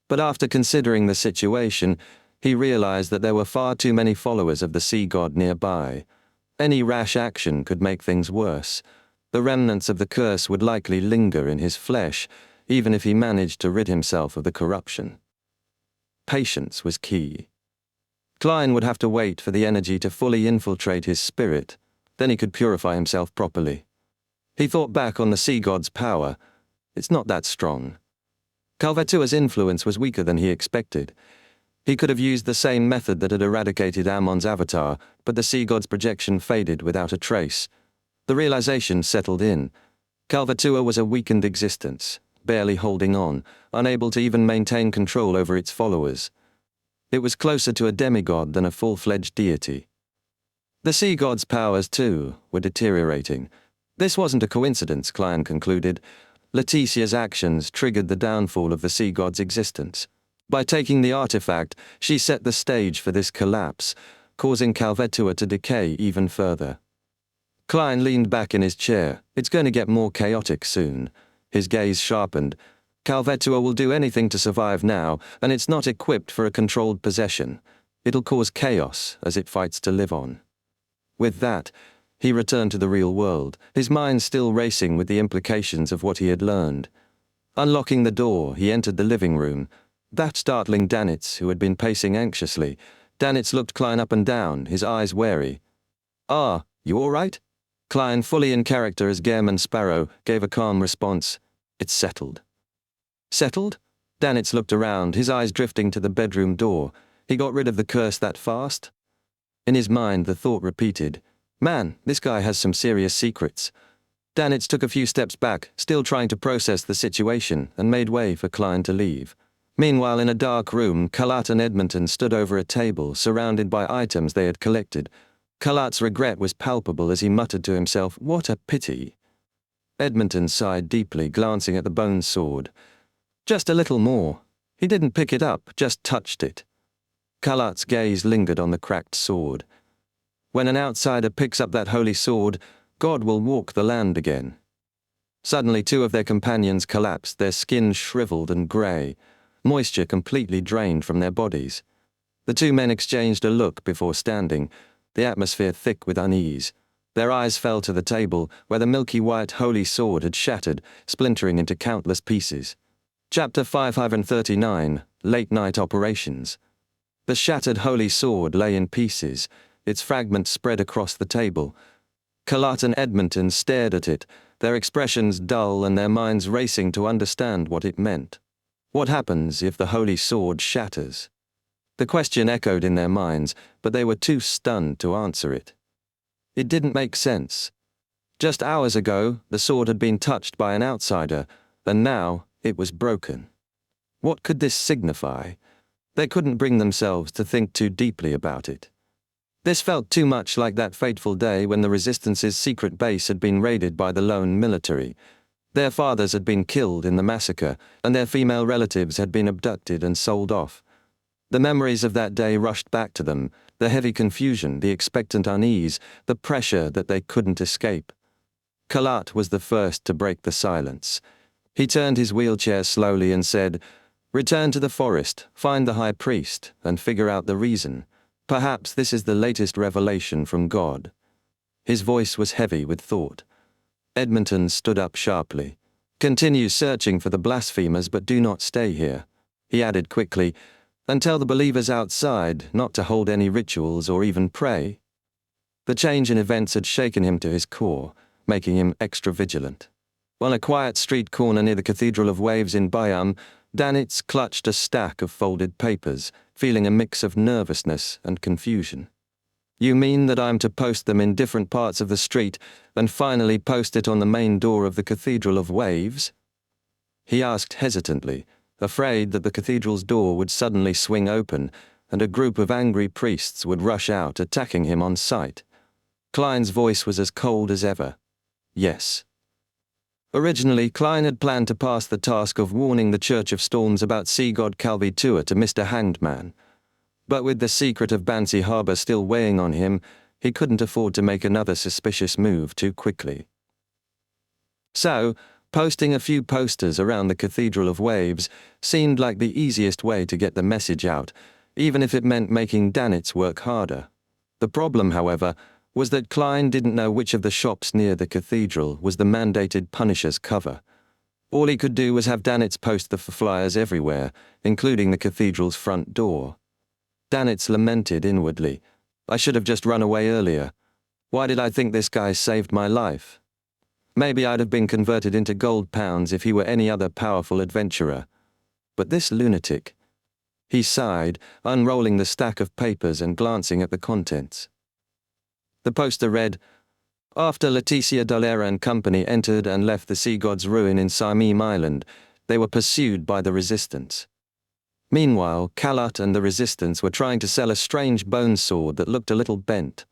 But after considering the situation, he realized that there were far too many followers of the sea god nearby. Any rash action could make things worse. The remnants of the curse would likely linger in his flesh, even if he managed to rid himself of the corruption. Patience was key. Klein would have to wait for the energy to fully infiltrate his spirit, then he could purify himself properly. He thought back on the sea god's power. It's not that strong. Calvatua's influence was weaker than he expected. He could have used the same method that had eradicated Ammon's avatar, but the sea god's projection faded without a trace. The realization settled in. Kalvatua was a weakened existence, barely holding on, unable to even maintain control over its followers. It was closer to a demigod than a full-fledged deity. The sea god's powers, too, were deteriorating. This wasn't a coincidence, Klein concluded. Leticia's actions triggered the downfall of the sea god's existence. By taking the artifact, she set the stage for this collapse, causing Kalvatua to decay even further. Klein leaned back in his chair. It's going to get more chaotic soon. His gaze sharpened. Kalvatua will do anything to survive now, and it's not equipped for a controlled possession. It'll cause chaos as it fights to live on. With that, he returned to the real world, his mind still racing with the implications of what he had learned. Unlocking the door, he entered the living room. That startling Danitz, who had been pacing anxiously. Danitz looked Klein up and down, his eyes wary. "Ah, you all right?" Klein, fully in character as Gehrman Sparrow, gave a calm response. "It's settled." "Settled?" Danitz looked around, his eyes drifting to the bedroom door. He got rid of the curse that fast? In his mind, the thought repeated, "Man, this guy has some serious secrets." Danitz took a few steps back, still trying to process the situation, and made way for Klein to leave. Meanwhile, in a dark room, Kalat and Edmonton stood over a table, surrounded by items they had collected. Kalat's regret was palpable as he muttered to himself, "What a pity." Edmonton sighed deeply, glancing at the bone sword. "Just a little more." He didn't pick it up, just touched it. Kalat's gaze lingered on the cracked sword. When an outsider picks up that holy sword, God will walk the land again. Suddenly, two of their companions collapsed, their skin shriveled and grey, moisture completely drained from their bodies. The two men exchanged a look before standing, the atmosphere thick with unease. Their eyes fell to the table, where the milky white holy sword had shattered, splintering into countless pieces. Chapter 539, Late Night Operations. The shattered holy sword lay in pieces, its fragments spread across the table. Kalat and Edmonton stared at it, their expressions dull and their minds racing to understand what it meant. What happens if the holy sword shatters? The question echoed in their minds, but they were too stunned to answer it. It didn't make sense. Just hours ago, the sword had been touched by an outsider, and now it was broken. What could this signify? They couldn't bring themselves to think too deeply about it. This felt too much like that fateful day when the Resistance's secret base had been raided by the lone military. Their fathers had been killed in the massacre, and their female relatives had been abducted and sold off. The memories of that day rushed back to them, the heavy confusion, the expectant unease, the pressure that they couldn't escape. Kalat was the first to break the silence. He turned his wheelchair slowly and said, "Return to the forest, find the high priest, and figure out the reason. Perhaps this is the latest revelation from God." His voice was heavy with thought. Edmonton stood up sharply. "Continue searching for the blasphemers, but do not stay here," he added quickly, "and tell the believers outside not to hold any rituals or even pray." The change in events had shaken him to his core, making him extra vigilant. On a quiet street corner near the Cathedral of Waves in Bayam, Danitz clutched a stack of folded papers, feeling a mix of nervousness and confusion. "You mean that I'm to post them in different parts of the street and finally post it on the main door of the Cathedral of Waves?" He asked hesitantly, afraid that the cathedral's door would suddenly swing open and a group of angry priests would rush out, attacking him on sight. Klein's voice was as cold as ever. "Yes." Originally, Klein had planned to pass the task of warning the Church of Storms about sea god Kalvatua to Mr. Hanged Man. But with the secret of Bansi Harbor still weighing on him, he couldn't afford to make another suspicious move too quickly. So, posting a few posters around the Cathedral of Waves seemed like the easiest way to get the message out, even if it meant making Danitz work harder. The problem, however, was that Klein didn't know which of the shops near the cathedral was the mandated Punisher's cover. All he could do was have Danitz post the flyers everywhere, including the cathedral's front door. Danitz lamented inwardly. "I should have just run away earlier. Why did I think this guy saved my life? Maybe I'd have been converted into gold pounds if he were any other powerful adventurer. But this lunatic..." He sighed, unrolling the stack of papers and glancing at the contents. The poster read, "After Leticia Dolera and company entered and left the sea god's ruin in Saimim Island, they were pursued by the resistance. Meanwhile, Kalat and the resistance were trying to sell a strange bone sword that looked a little bent.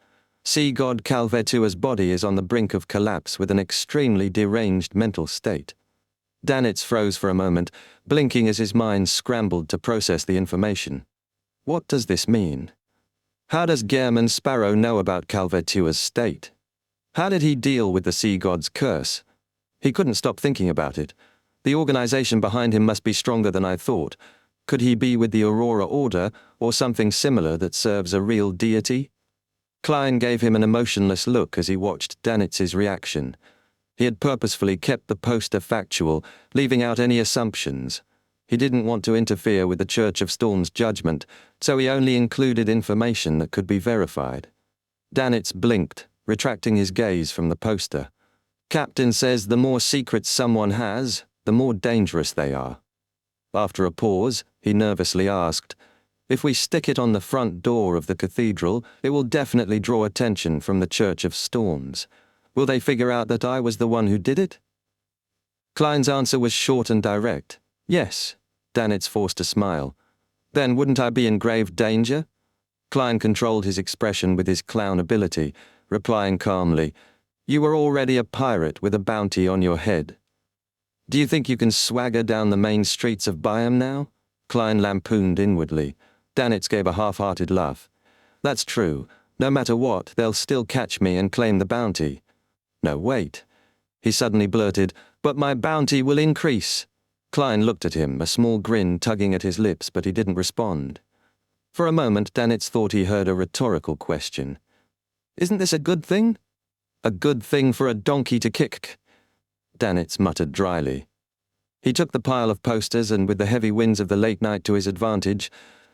Sea god Calvetua's body is on the brink of collapse with an extremely deranged mental state." Danitz froze for a moment, blinking as his mind scrambled to process the information. What does this mean? How does Gehrman Sparrow know about Calvetua's state? How did he deal with the sea god's curse? He couldn't stop thinking about it. The organization behind him must be stronger than I thought. Could he be with the Aurora Order, or something similar that serves a real deity? Klein gave him an emotionless look as he watched Danitz's reaction. He had purposefully kept the poster factual, leaving out any assumptions. He didn't want to interfere with the Church of Storm's judgment, so he only included information that could be verified. Danitz blinked, retracting his gaze from the poster. "Captain says the more secrets someone has, the more dangerous they are." After a pause, he nervously asked, "If we stick it on the front door of the cathedral, it will definitely draw attention from the Church of Storms. Will they figure out that I was the one who did it?" Klein's answer was short and direct. "Yes." Danitz forced a smile. "Then wouldn't I be in grave danger?" Klein controlled his expression with his clown ability, replying calmly, "You were already a pirate with a bounty on your head. Do you think you can swagger down the main streets of Byam now?" Klein lampooned inwardly. Danitz gave a half-hearted laugh. "That's true. No matter what, they'll still catch me and claim the bounty." "No, wait." He suddenly blurted, "But my bounty will increase." Klein looked at him, a small grin tugging at his lips, but he didn't respond. For a moment, Danitz thought he heard a rhetorical question. "Isn't this a good thing?" "A good thing for a donkey to kick," Danitz muttered dryly. He took the pile of posters and, with the heavy winds of the late night to his advantage,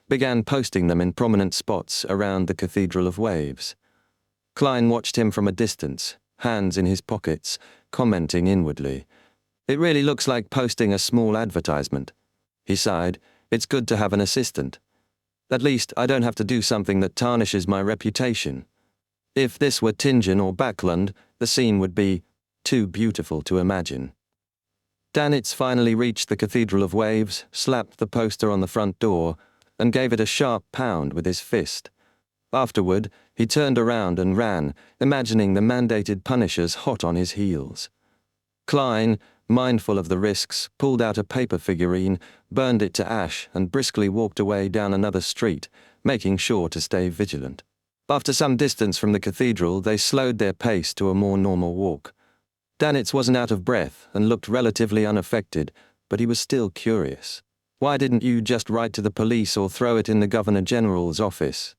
began posting them in prominent spots around the Cathedral of Waves. Klein watched him from a distance, hands in his pockets, commenting inwardly. "It really looks like posting a small advertisement." He sighed. "It's good to have an assistant. At least I don't have to do something that tarnishes my reputation. If this were Tingen or Backlund, the scene would be too beautiful to imagine." Danitz finally reached the Cathedral of Waves, slapped the poster on the front door, and gave it a sharp pound with his fist. Afterward, he turned around and ran, imagining the mandated punishers hot on his heels. Klein, mindful of the risks, pulled out a paper figurine, burned it to ash, and briskly walked away down another street, making sure to stay vigilant. After some distance from the cathedral, they slowed their pace to a more normal walk. Danitz wasn't out of breath and looked relatively unaffected, but he was still curious. "Why didn't you just write to the police or throw it in the Governor General's office?"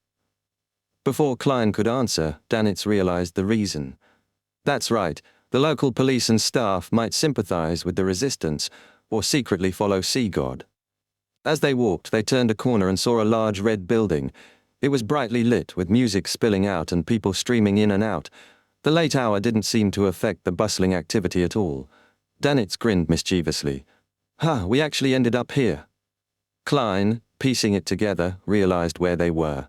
Before Klein could answer, Danitz realized the reason. That's right, the local police and staff might sympathize with the resistance or secretly follow Sea God. As they walked, they turned a corner and saw a large red building. It was brightly lit, with music spilling out and people streaming in and out. The late hour didn't seem to affect the bustling activity at all. Danitz grinned mischievously. We actually ended up here." Klein, piecing it together, realized where they were.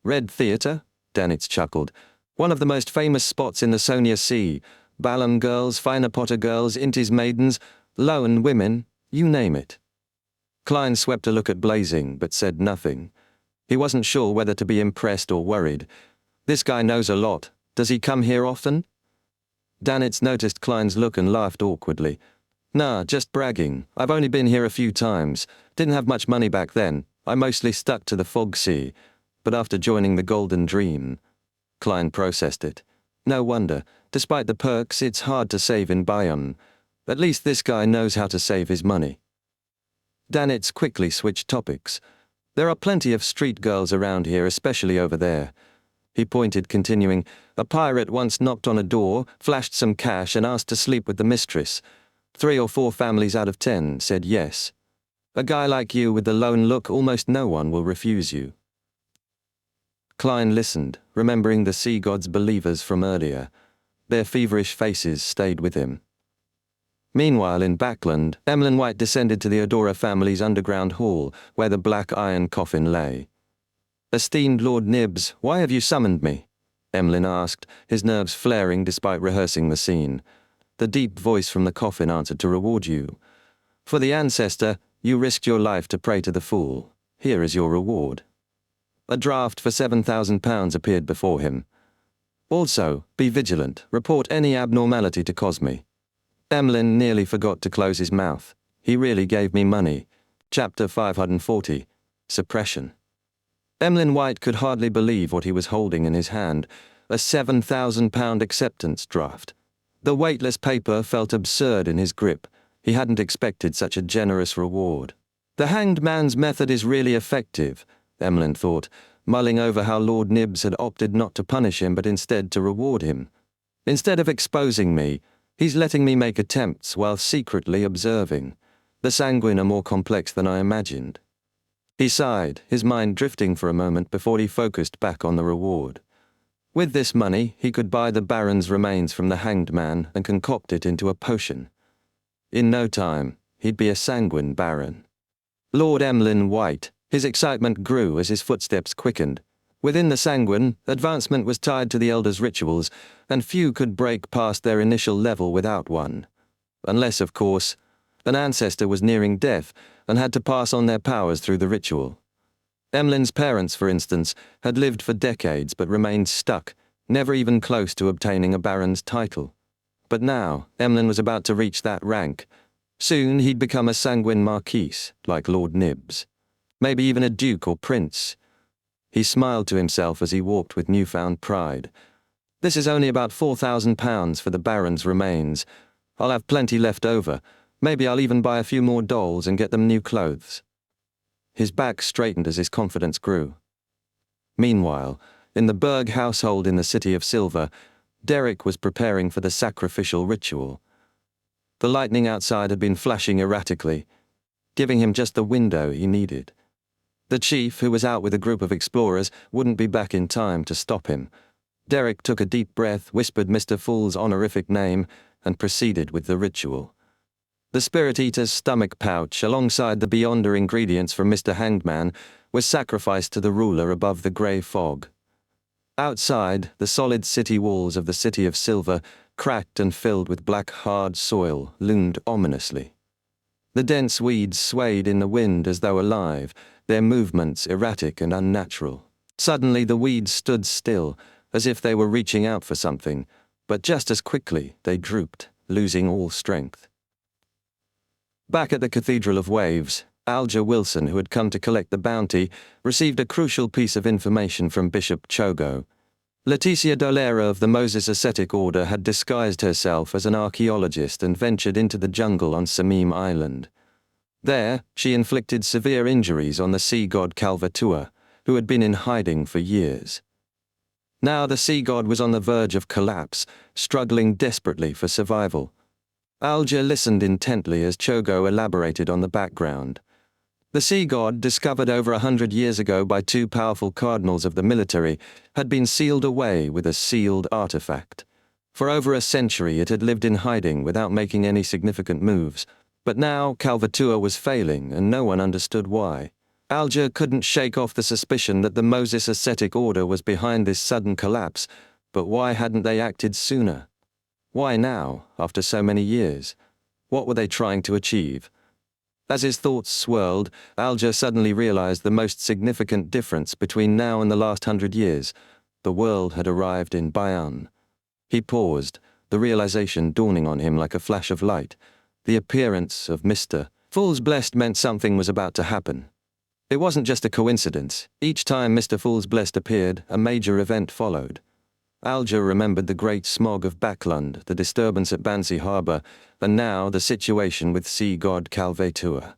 "Red Theatre?" Danitz chuckled. "One of the most famous spots in the Sonia Sea. Balam girls, Finer Potter girls, Intis maidens, Loan women, you name it." Klein swept a look at Blazing, but said nothing. He wasn't sure whether to be impressed or worried. This guy knows a lot. Does he come here often? Danitz noticed Klein's look and laughed awkwardly. "Nah, just bragging. I've only been here a few times. Didn't have much money back then. I mostly stuck to the Fog Sea. But after joining the Golden Dream..." Klein processed it. "No wonder. Despite the perks, it's hard to save in Bayonne. At least this guy knows how to save his money." Danitz quickly switched topics. "There are plenty of street girls around here, especially over there." He pointed, continuing, "A pirate once knocked on a door, flashed some cash and asked to sleep with the mistress. 3 or 4 families out of 10 said yes. A guy like you with the lone look, almost no one will refuse you." Klein listened, remembering the sea god's believers from earlier. Their feverish faces stayed with him. Meanwhile, in Backland, Emlyn White descended to the Odora family's underground hall, where the black iron coffin lay. "Esteemed Lord Nibbs, why have you summoned me?" Emlyn asked, his nerves flaring despite rehearsing the scene. The deep voice from the coffin answered, "To reward you. For the ancestor, you risked your life to pray to the fool. Here is your reward." A draft for £7,000 appeared before him. "Also, be vigilant. Report any abnormality to Cosme." Emlyn nearly forgot to close his mouth. He really gave me money. Chapter 540. Suppression. Emlyn White could hardly believe what he was holding in his hand, a £7,000 acceptance draft. The weightless paper felt absurd in his grip. He hadn't expected such a generous reward. The hanged man's method is really effective, Emlyn thought, mulling over how Lord Nibbs had opted not to punish him but instead to reward him. Instead of exposing me, he's letting me make attempts while secretly observing. The sanguine are more complex than I imagined. He sighed, his mind drifting for a moment before he focused back on the reward. With this money, he could buy the Baron's remains from the hanged man and concoct it into a potion. In no time, he'd be a sanguine Baron. Lord Emlyn White. His excitement grew as his footsteps quickened. Within the sanguine, advancement was tied to the Elder's rituals, and few could break past their initial level without one. Unless, of course, an ancestor was nearing death and had to pass on their powers through the ritual. Emlyn's parents, for instance, had lived for decades but remained stuck, never even close to obtaining a baron's title. But now, Emlyn was about to reach that rank. Soon he'd become a sanguine marquis, like Lord Nibbs. Maybe even a duke or prince. He smiled to himself as he walked with newfound pride. This is only about £4,000 for the baron's remains. I'll have plenty left over. Maybe I'll even buy a few more dolls and get them new clothes. His back straightened as his confidence grew. Meanwhile, in the Berg household in the City of Silver, Derek was preparing for the sacrificial ritual. The lightning outside had been flashing erratically, giving him just the window he needed. The chief, who was out with a group of explorers, wouldn't be back in time to stop him. Derek took a deep breath, whispered Mr. Fool's honorific name, and proceeded with the ritual. The Spirit Eater's stomach pouch, alongside the Beyonder ingredients from Mr. Hangman, was sacrificed to the ruler above the grey fog. Outside, the solid city walls of the City of Silver, cracked and filled with black hard soil, loomed ominously. The dense weeds swayed in the wind as though alive, their movements erratic and unnatural. Suddenly the weeds stood still, as if they were reaching out for something, but just as quickly they drooped, losing all strength. Back at the Cathedral of Waves, Alger Wilson, who had come to collect the bounty, received a crucial piece of information from Bishop Chogo. Leticia Dolera of the Moses Ascetic Order had disguised herself as an archaeologist and ventured into the jungle on Samim Island. There, she inflicted severe injuries on the sea god Calvatua, who had been in hiding for years. Now the sea god was on the verge of collapse, struggling desperately for survival. Alger listened intently as Chogo elaborated on the background. The sea god, discovered over 100 years ago by two powerful cardinals of the military, had been sealed away with a sealed artifact. For over a century it had lived in hiding without making any significant moves, but now Calvatua was failing and no one understood why. Alger couldn't shake off the suspicion that the Moses Ascetic Order was behind this sudden collapse, but why hadn't they acted sooner? Why now, after so many years? What were they trying to achieve? As his thoughts swirled, Alger suddenly realized the most significant difference between now and the last 100 years. The world had arrived in Bayan. He paused, the realization dawning on him like a flash of light. The appearance of Mr. Fool's Blessed meant something was about to happen. It wasn't just a coincidence. Each time Mr. Fool's Blessed appeared, a major event followed. Alger remembered the great smog of Backlund, the disturbance at Bansi Harbour, and now the situation with sea god Calvatua.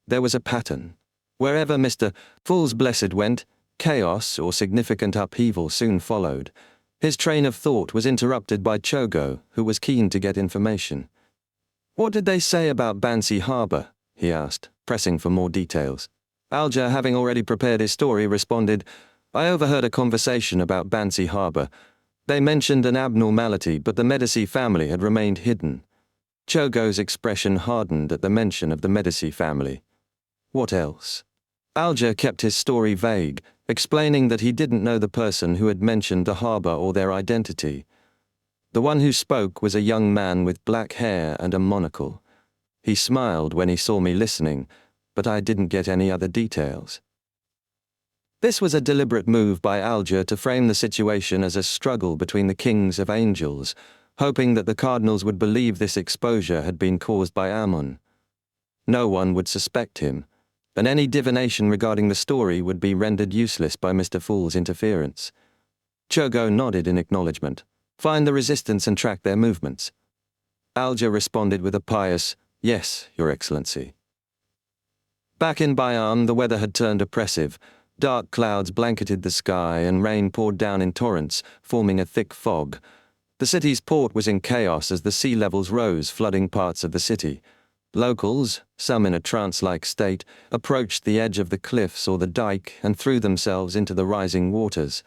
There was a pattern. Wherever Mr. Fool's Blessed went, chaos or significant upheaval soon followed. His train of thought was interrupted by Chogo, who was keen to get information. "What did they say about Bansi Harbour?" he asked, pressing for more details. Alger, having already prepared his story, responded, "I overheard a conversation about Bansi Harbour. They mentioned an abnormality, but the Medici family had remained hidden. Chogo's expression hardened at the mention of the Medici family. What else? Alger kept his story vague, explaining that he didn't know the person who had mentioned the harbor or their identity. The one who spoke was a young man with black hair and a monocle. He smiled when he saw me listening, but I didn't get any other details. This was a deliberate move by Alger to frame the situation as a struggle between the kings of angels, hoping that the cardinals would believe this exposure had been caused by Ammon. No one would suspect him, and any divination regarding the story would be rendered useless by Mr. Fool's interference. Chogo nodded in acknowledgement. Find the resistance and track their movements. Alger responded with a pious, "Yes, Your Excellency." Back in Bayam, the weather had turned oppressive. Dark clouds blanketed the sky and rain poured down in torrents, forming a thick fog. The city's port was in chaos as the sea levels rose, flooding parts of the city. Locals, some in a trance-like state, approached the edge of the cliffs or the dike and threw themselves into the rising waters.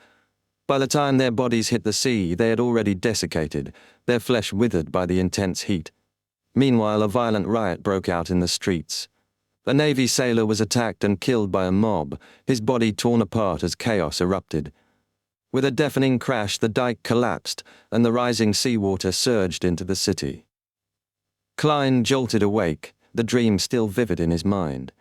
By the time their bodies hit the sea, they had already desiccated, their flesh withered by the intense heat. Meanwhile, a violent riot broke out in the streets. A Navy sailor was attacked and killed by a mob, his body torn apart as chaos erupted. With a deafening crash, the dike collapsed, and the rising seawater surged into the city. Klein jolted awake, the dream still vivid in his mind.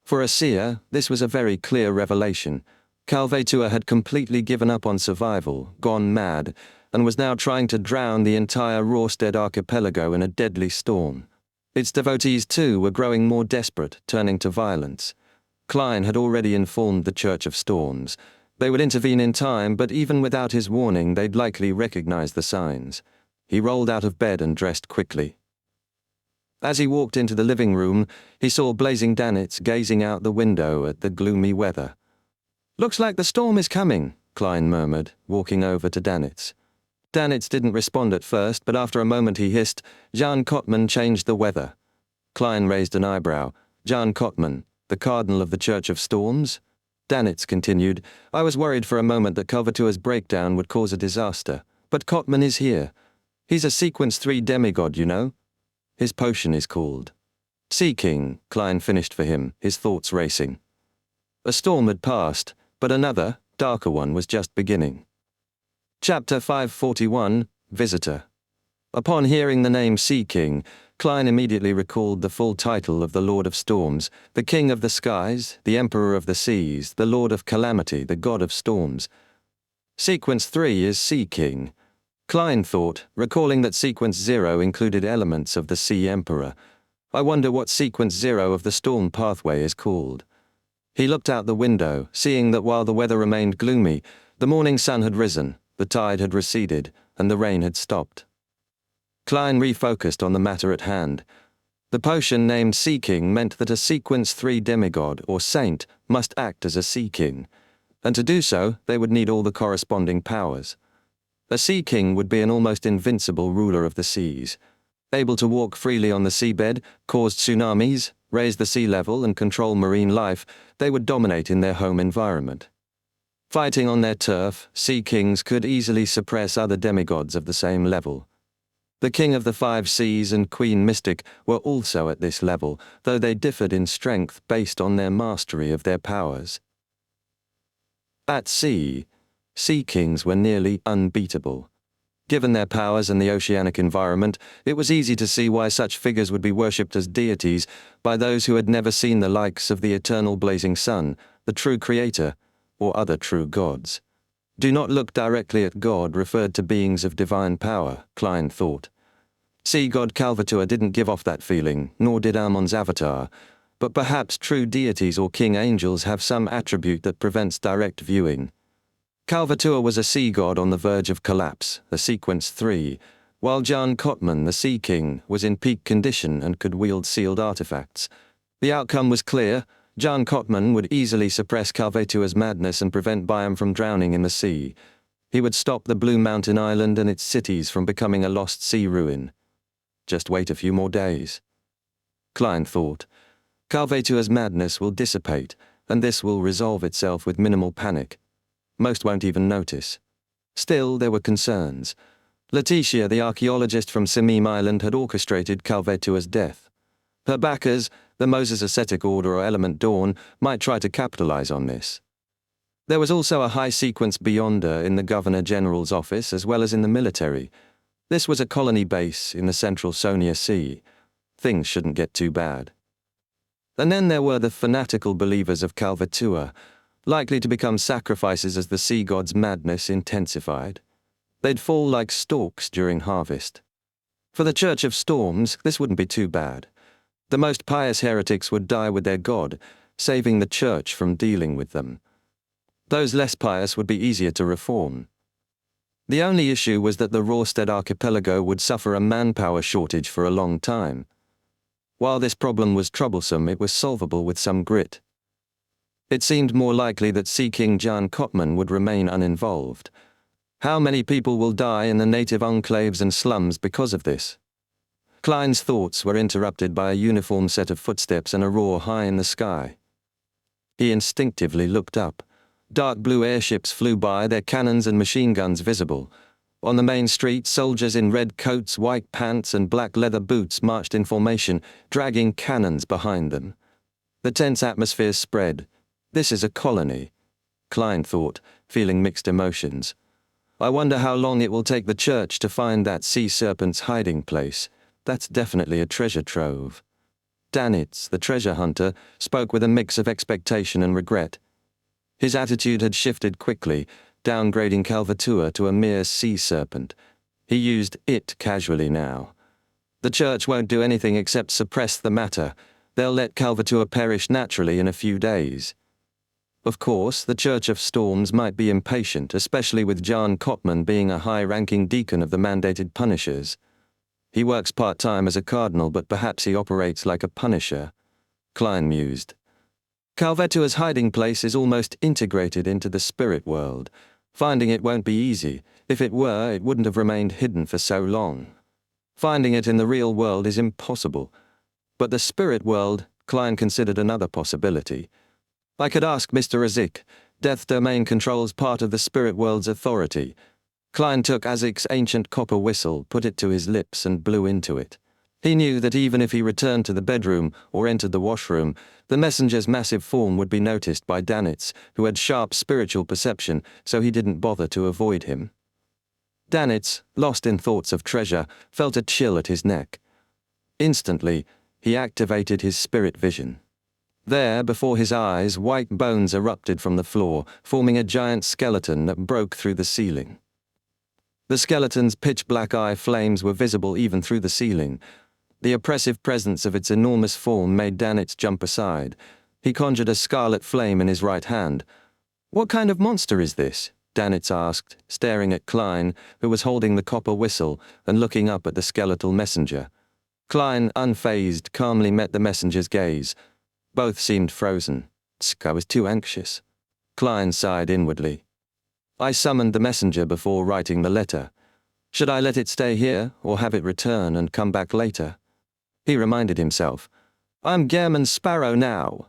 For a seer, this was a very clear revelation. Calvetua had completely given up on survival, gone mad, and was now trying to drown the entire Rorstead archipelago in a deadly storm. Its devotees, too, were growing more desperate, turning to violence. Klein had already informed the Church of Storms. They would intervene in time, but even without his warning, they'd likely recognize the signs. He rolled out of bed and dressed quickly. As he walked into the living room, he saw Blazing Danitz gazing out the window at the gloomy weather. "Looks like the storm is coming," Klein murmured, walking over to Danitz. Danitz didn't respond at first, but after a moment he hissed, "Jan Kottmann changed the weather." Klein raised an eyebrow. "Jan Kottmann, the Cardinal of the Church of Storms?" Danitz continued, "I was worried for a moment that Calvetua's breakdown would cause a disaster, but Kottmann is here. He's a Sequence 3 demigod, you know. His potion is called Sea King," Klein finished for him, his thoughts racing. A storm had passed, but another, darker one was just beginning. Chapter 541, Visitor. Upon hearing the name Sea King, Klein immediately recalled the full title of the Lord of Storms, the King of the Skies, the Emperor of the Seas, the Lord of Calamity, the God of Storms. Sequence 3 is Sea King. Klein thought, recalling that Sequence 0 included elements of the Sea Emperor. I wonder what Sequence 0 of the Storm Pathway is called. He looked out the window, seeing that while the weather remained gloomy, the morning sun had risen, the tide had receded, and the rain had stopped. Klein refocused on the matter at hand. The potion named Sea King meant that a Sequence 3 demigod, or saint, must act as a Sea King, and to do so, they would need all the corresponding powers. A Sea King would be an almost invincible ruler of the seas, able to walk freely on the seabed, cause tsunamis, raise the sea level, and control marine life. They would dominate in their home environment. Fighting on their turf, Sea Kings could easily suppress other demigods of the same level. The King of the Five Seas and Queen Mystic were also at this level, though they differed in strength based on their mastery of their powers. At sea, Sea Kings were nearly unbeatable. Given their powers and the oceanic environment, it was easy to see why such figures would be worshipped as deities by those who had never seen the likes of the eternal blazing sun, the true creator, or other true gods. Do not look directly at God referred to beings of divine power, Klein thought. Sea god Calvetua didn't give off that feeling, nor did Ammon's avatar, but perhaps true deities or king angels have some attribute that prevents direct viewing. Calvetua was a sea god on the verge of collapse, a Sequence 3, while Jan Kottmann, the Sea King, was in peak condition and could wield sealed artifacts. The outcome was clear. Jan Kottmann would easily suppress Calvetua's madness and prevent Bayam from drowning in the sea. He would stop the Blue Mountain Island and its cities from becoming a lost sea ruin. Just wait a few more days. Klein thought. Calvetua's madness will dissipate, and this will resolve itself with minimal panic. Most won't even notice. Still, there were concerns. Letitia, the archaeologist from Simim Island, had orchestrated Calvetua's death. Her backers, the Moses Ascetic Order or Element Dawn, might try to capitalize on this. There was also a high-sequence beyonder in the Governor-General's office as well as in the military. This was a colony base in the central Sonia Sea. Things shouldn't get too bad. And then there were the fanatical believers of Calvetua, likely to become sacrifices as the sea god's madness intensified. They'd fall like stalks during harvest. For the Church of Storms, this wouldn't be too bad. The most pious heretics would die with their god, saving the Church from dealing with them. Those less pious would be easier to reform. The only issue was that the Rorstead archipelago would suffer a manpower shortage for a long time. While this problem was troublesome, it was solvable with some grit. It seemed more likely that Sea King Jan Kottman would remain uninvolved. How many people will die in the native enclaves and slums because of this? Klein's thoughts were interrupted by a uniform set of footsteps and a roar high in the sky. He instinctively looked up. Dark blue airships flew by, their cannons and machine guns visible. On the main street, soldiers in red coats, white pants, and black leather boots marched in formation, dragging cannons behind them. The tense atmosphere spread. This is a colony, Klein thought, feeling mixed emotions. I wonder how long it will take the Church to find that sea serpent's hiding place. That's definitely a treasure trove. Danitz, the treasure hunter, spoke with a mix of expectation and regret. His attitude had shifted quickly, downgrading Calvetua to a mere sea serpent. He used it casually now. The Church won't do anything except suppress the matter. They'll let Calvetua perish naturally in a few days. Of course, the Church of Storms might be impatient, especially with Jan Kottman being a high-ranking deacon of the mandated Punishers. He works part-time as a cardinal, but perhaps he operates like a Punisher, Klein mused. Calvetua's hiding place is almost integrated into the spirit world. Finding it won't be easy. If it were, it wouldn't have remained hidden for so long. Finding it in the real world is impossible. But the spirit world, Klein considered another possibility. I could ask Mr. Azik. Death Domain controls part of the spirit world's authority. Klein took Azik's ancient copper whistle, put it to his lips, and blew into it. He knew that even if he returned to the bedroom or entered the washroom, the messenger's massive form would be noticed by Danitz, who had sharp spiritual perception, so he didn't bother to avoid him. Danitz, lost in thoughts of treasure, felt a chill at his neck. Instantly, he activated his spirit vision. There, before his eyes, white bones erupted from the floor, forming a giant skeleton that broke through the ceiling. The skeleton's pitch-black eye flames were visible even through the ceiling. The oppressive presence of its enormous form made Danitz jump aside. He conjured a scarlet flame in his right hand. "What kind of monster is this?" Danitz asked, staring at Klein, who was holding the copper whistle and looking up at the skeletal messenger. Klein, unfazed, calmly met the messenger's gaze. Both seemed frozen. I was too anxious. Klein sighed inwardly. I summoned the messenger before writing the letter. Should I let it stay here, or have it return and come back later? He reminded himself. I'm Gehrman Sparrow now.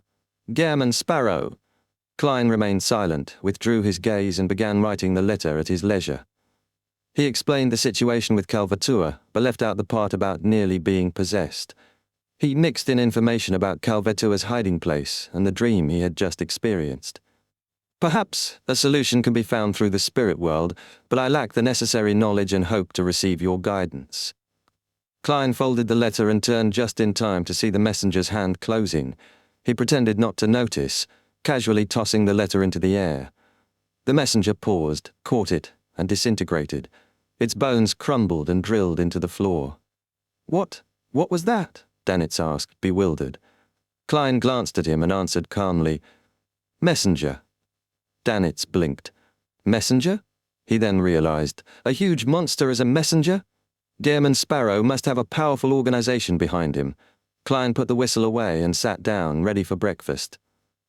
Gehrman Sparrow. Klein remained silent, withdrew his gaze and began writing the letter at his leisure. He explained the situation with Calvetua, but left out the part about nearly being possessed. He mixed in information about Calvetua's hiding place and the dream he had just experienced. Perhaps a solution can be found through the spirit world, but I lack the necessary knowledge and hope to receive your guidance. Klein folded the letter and turned just in time to see the messenger's hand closing. He pretended not to notice, casually tossing the letter into the air. The messenger paused, caught it, and disintegrated. Its bones crumbled and drilled into the floor. What was that? Danitz asked, bewildered. Klein glanced at him and answered calmly, Messenger. Danitz blinked. Messenger? He then realized, a huge monster as a messenger? Gehrman Sparrow must have a powerful organization behind him. Klein put the whistle away and sat down, ready for breakfast.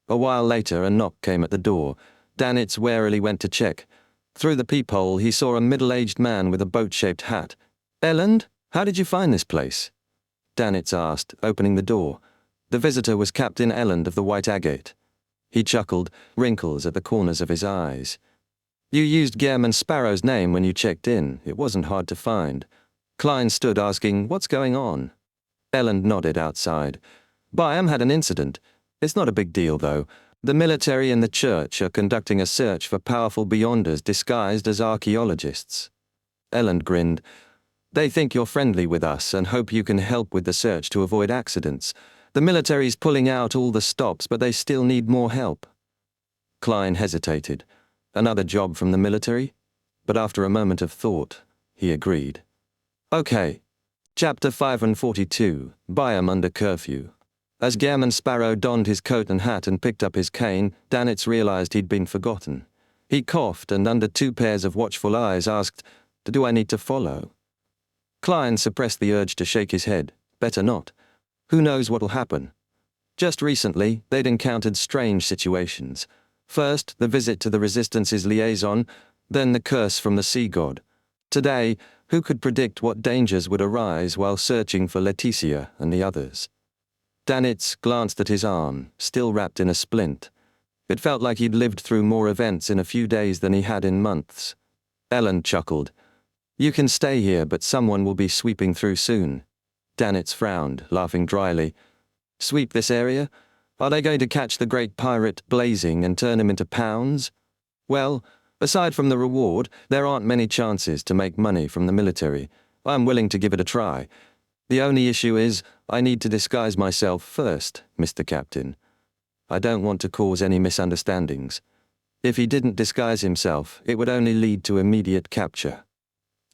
A while later, a knock came at the door. Danitz warily went to check. Through the peephole, he saw a middle-aged man with a boat-shaped hat. Elland, how did you find this place? Danitz asked, opening the door. The visitor was Captain Elland of the White Agate. He chuckled, wrinkles at the corners of his eyes. You used Gehrman Sparrow's name when you checked in. It wasn't hard to find. Klein stood asking, "What's going on?" Elland nodded outside. Byam had an incident. It's not a big deal, though. The military and the church are conducting a search for powerful beyonders disguised as archaeologists. Elland grinned. They think you're friendly with us and hope you can help with the search to avoid accidents. The military's pulling out all the stops, but they still need more help. Klein hesitated. Another job from the military? But after a moment of thought, he agreed. Okay. Chapter 542, Byam under curfew. As Gehrman Sparrow donned his coat and hat and picked up his cane, Danitz realized he'd been forgotten. He coughed and under 2 pairs of watchful eyes asked, "Do I need to follow?" Klein suppressed the urge to shake his head. Better not. Who knows what'll happen? Just recently, they'd encountered strange situations. First, the visit to the Resistance's liaison, then the curse from the sea god. Today, who could predict what dangers would arise while searching for Leticia and the others? Danitz glanced at his arm, still wrapped in a splint. It felt like he'd lived through more events in a few days than he had in months. Elland chuckled. "You can stay here, but someone will be sweeping through soon." Danitz frowned, laughing dryly. "Sweep this area? Are they going to catch the great pirate Blazing and turn him into pounds? Well, aside from the reward, there aren't many chances to make money from the military. I'm willing to give it a try. The only issue is, I need to disguise myself first, Mr. Captain. I don't want to cause any misunderstandings. If he didn't disguise himself, it would only lead to immediate capture."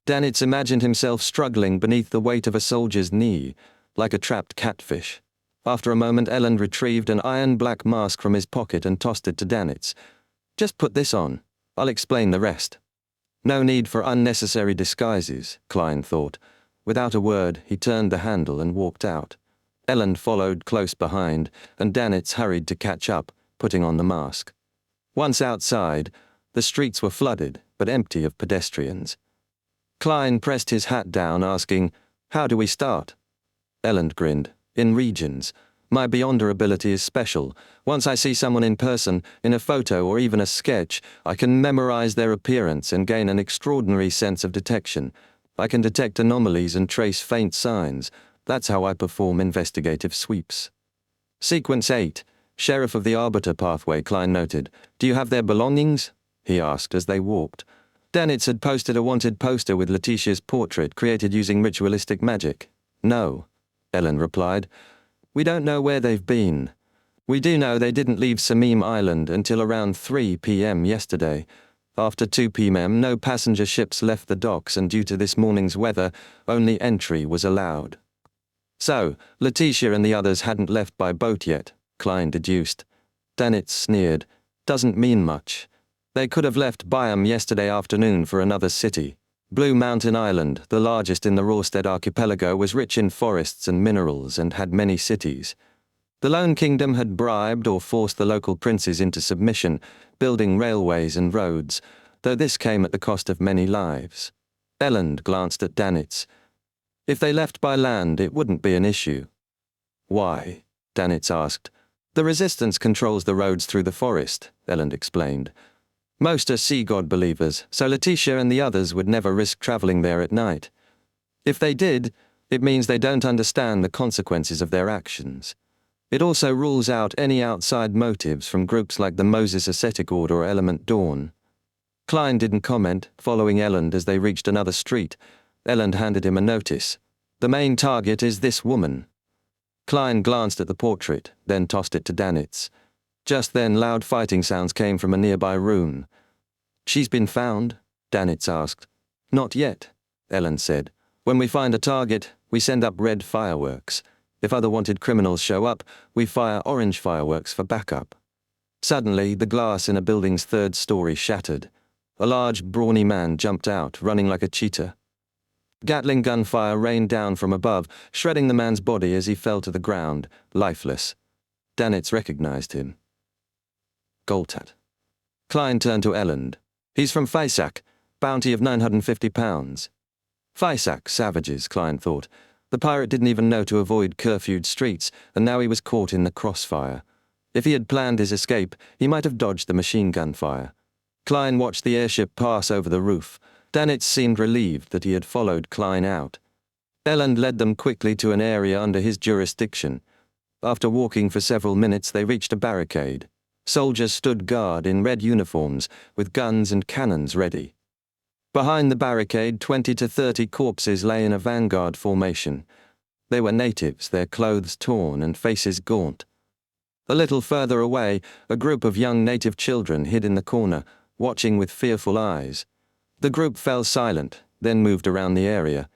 Danitz imagined himself struggling beneath the weight of a soldier's knee, like a trapped catfish. After a moment, Elland retrieved an iron-black mask from his pocket and tossed it to Danitz. "Just put this on. I'll explain the rest." No need for unnecessary disguises, Klein thought. Without a word, he turned the handle and walked out. Elland followed close behind, and Danitz hurried to catch up, putting on the mask. Once outside, the streets were flooded, but empty of pedestrians. Klein pressed his hat down, asking, "How do we start?" Elland grinned. "In regions. My Beyonder ability is special. Once I see someone in person, in a photo or even a sketch, I can memorize their appearance and gain an extraordinary sense of detection. I can detect anomalies and trace faint signs. That's how I perform investigative sweeps." Sequence 8. Sheriff of the Arbiter pathway, Klein noted. "Do you have their belongings?" he asked as they walked. Danitz had posted a wanted poster with Letitia's portrait created using ritualistic magic. "No," Ellen replied. "We don't know where they've been. We do know they didn't leave Samim Island until around 3 p.m. yesterday. After 2 p.m., no passenger ships left the docks, and due to this morning's weather, only entry was allowed." So, Leticia and the others hadn't left by boat yet, Klein deduced. Danitz sneered. "Doesn't mean much. They could have left Byam yesterday afternoon for another city. Blue Mountain Island, the largest in the Rorstead archipelago, was rich in forests and minerals and had many cities. The Lone Kingdom had bribed or forced the local princes into submission, building railways and roads, though this came at the cost of many lives. Elland glanced at Danitz. "If they left by land, it wouldn't be an issue." "Why?" Danitz asked. "The Resistance controls the roads through the forest," Elland explained. "Most are sea god believers, so Leticia and the others would never risk traveling there at night. If they did, it means they don't understand the consequences of their actions. It also rules out any outside motives from groups like the Moses Ascetic Order or Element Dawn." Klein didn't comment, following Elland as they reached another street. Elland handed him a notice. "The main target is this woman." Klein glanced at the portrait, then tossed it to Danitz. Just then, loud fighting sounds came from a nearby room. "She's been found?" Danitz asked. "Not yet," Elland said. "When we find a target, we send up red fireworks. If other wanted criminals show up, we fire orange fireworks for backup." Suddenly, the glass in a building's 3rd story shattered. A large, brawny man jumped out, running like a cheetah. Gatling gunfire rained down from above, shredding the man's body as he fell to the ground, lifeless. Danitz recognized him. Goltat. Klein turned to Elland. "He's from Faisak, bounty of £950. Faisak savages, Klein thought. The pirate didn't even know to avoid curfewed streets, and now he was caught in the crossfire. If he had planned his escape, he might have dodged the machine gun fire. Klein watched the airship pass over the roof. Danitz seemed relieved that he had followed Klein out. Elland led them quickly to an area under his jurisdiction. After walking for several minutes, they reached a barricade. Soldiers stood guard in red uniforms, with guns and cannons ready. Behind the barricade, 20 to 30 corpses lay in a vanguard formation. They were natives, their clothes torn and faces gaunt. A little further away, a group of young native children hid in the corner, watching with fearful eyes. The group fell silent, then moved around the area.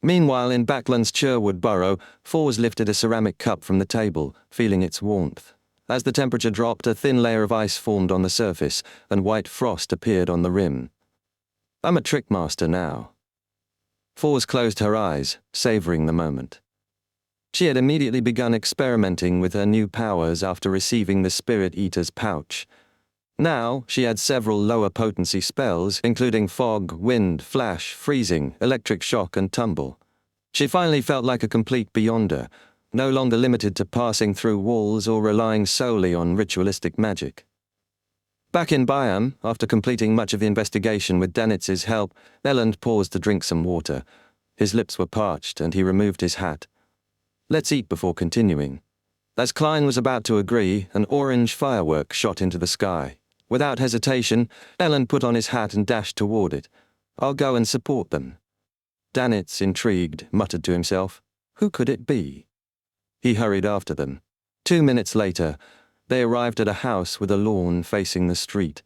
Meanwhile, in Backland's Cherwood Burrow, Fours lifted a ceramic cup from the table, feeling its warmth. As the temperature dropped, a thin layer of ice formed on the surface, and white frost appeared on the rim. "I'm a trickmaster now." Fours closed her eyes, savoring the moment. She had immediately begun experimenting with her new powers after receiving the Spirit Eater's pouch. Now, she had several lower potency spells, including fog, wind, flash, freezing, electric shock, and tumble. She finally felt like a complete beyonder, no longer limited to passing through walls or relying solely on ritualistic magic. Back in Byam, after completing much of the investigation with Danitz's help, Elland paused to drink some water. His lips were parched, and he removed his hat. "Let's eat before continuing." As Klein was about to agree, an orange firework shot into the sky. Without hesitation, Elland put on his hat and dashed toward it. "I'll go and support them." Danitz, intrigued, muttered to himself, "Who could it be?" He hurried after them. 2 minutes later, they arrived at a house with a lawn facing the street.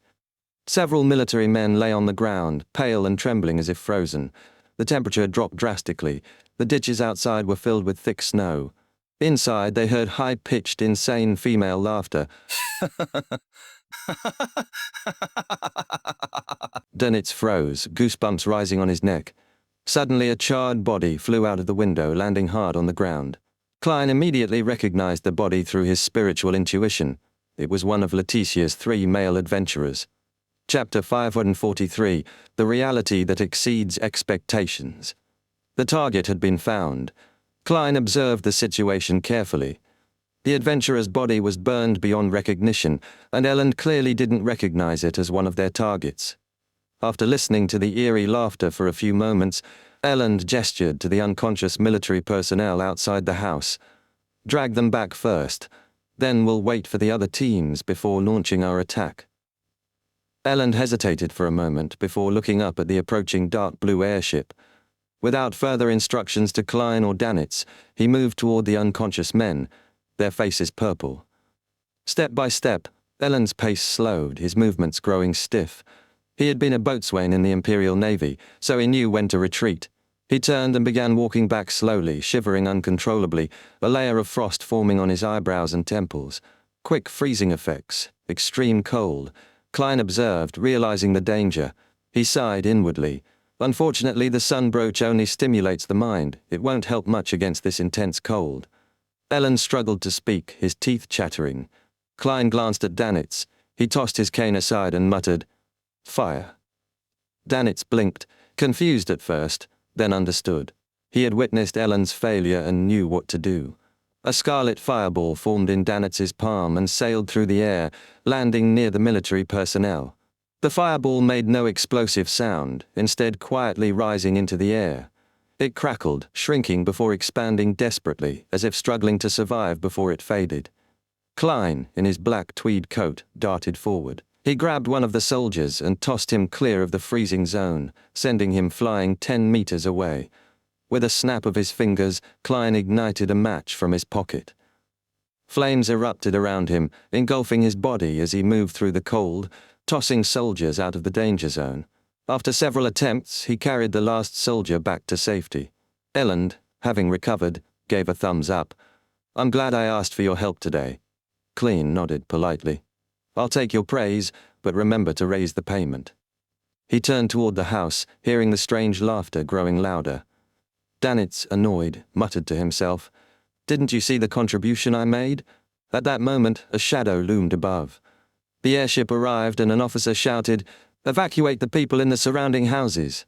Several military men lay on the ground, pale and trembling as if frozen. The temperature had dropped drastically. The ditches outside were filled with thick snow. Inside, they heard high-pitched, insane female laughter. Danitz froze, goosebumps rising on his neck. Suddenly, a charred body flew out of the window, landing hard on the ground. Klein immediately recognized the body through his spiritual intuition. It was one of Leticia's 3 male adventurers. Chapter 543, The Reality That Exceeds Expectations. The target had been found. Klein observed the situation carefully. The adventurer's body was burned beyond recognition, and Elland clearly didn't recognize it as one of their targets. After listening to the eerie laughter for a few moments, Elland gestured to the unconscious military personnel outside the house. "Drag them back first. Then we'll wait for the other teams before launching our attack." Elland hesitated for a moment before looking up at the approaching dark blue airship. Without further instructions to Klein or Danitz, he moved toward the unconscious men, their faces purple. Step by step, Elland's pace slowed, his movements growing stiff. He had been a boatswain in the Imperial Navy, so he knew when to retreat. He turned and began walking back slowly, shivering uncontrollably, a layer of frost forming on his eyebrows and temples. Quick freezing effects, extreme cold. Klein observed, realizing the danger. He sighed inwardly. Unfortunately, the sun brooch only stimulates the mind. It won't help much against this intense cold. Elland struggled to speak, his teeth chattering. Klein glanced at Danitz. He tossed his cane aside and muttered, "Fire." Danitz blinked, confused at first, then understood. He had witnessed Elland's failure and knew what to do. A scarlet fireball formed in Danitz's palm and sailed through the air, landing near the military personnel. The fireball made no explosive sound, instead quietly rising into the air. It crackled, shrinking before expanding desperately, as if struggling to survive before it faded. Klein, in his black tweed coat, darted forward. He grabbed one of the soldiers and tossed him clear of the freezing zone, sending him flying 10 meters away. With a snap of his fingers, Klein ignited a match from his pocket. Flames erupted around him, engulfing his body as he moved through the cold, tossing soldiers out of the danger zone. After several attempts, he carried the last soldier back to safety. Elland, having recovered, gave a thumbs up. "I'm glad I asked for your help today." Klein nodded politely. "I'll take your praise, but remember to raise the payment." He turned toward the house, hearing the strange laughter growing louder. Danitz, annoyed, muttered to himself, "Didn't you see the contribution I made?" At that moment, a shadow loomed above. The airship arrived and an officer shouted, "Evacuate the people in the surrounding houses."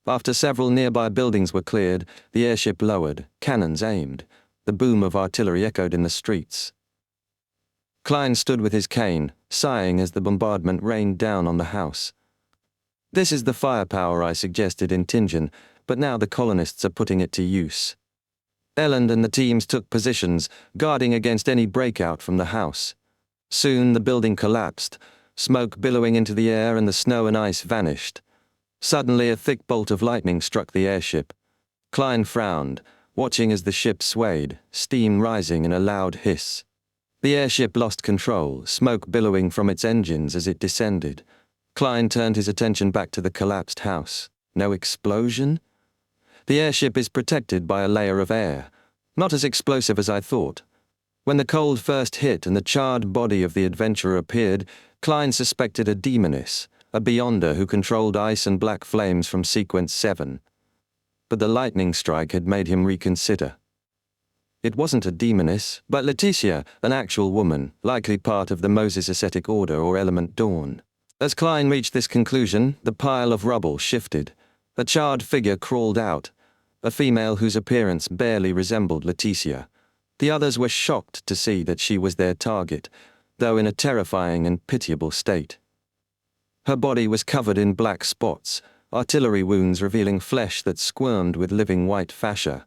After several nearby buildings were cleared, the airship lowered, cannons aimed. The boom of artillery echoed in the streets. Klein stood with his cane, sighing as the bombardment rained down on the house. This is the firepower I suggested in Tingen, but now the colonists are putting it to use. Elland and the teams took positions, guarding against any breakout from the house. Soon the building collapsed, smoke billowing into the air and the snow and ice vanished. Suddenly a thick bolt of lightning struck the airship. Klein frowned, watching as the ship swayed, steam rising in a loud hiss. The airship lost control, smoke billowing from its engines as it descended. Klein turned his attention back to the collapsed house. No explosion? The airship is protected by a layer of air. Not as explosive as I thought. When the cold first hit and the charred body of the adventurer appeared, Klein suspected a demoness, a beyonder who controlled ice and black flames from Sequence 7. But the lightning strike had made him reconsider. It wasn't a demoness, but Leticia, an actual woman, likely part of the Moses Ascetic Order or Element Dawn. As Klein reached this conclusion, the pile of rubble shifted. A charred figure crawled out, a female whose appearance barely resembled Leticia. The others were shocked to see that she was their target, though in a terrifying and pitiable state. Her body was covered in black spots, artillery wounds revealing flesh that squirmed with living white fascia.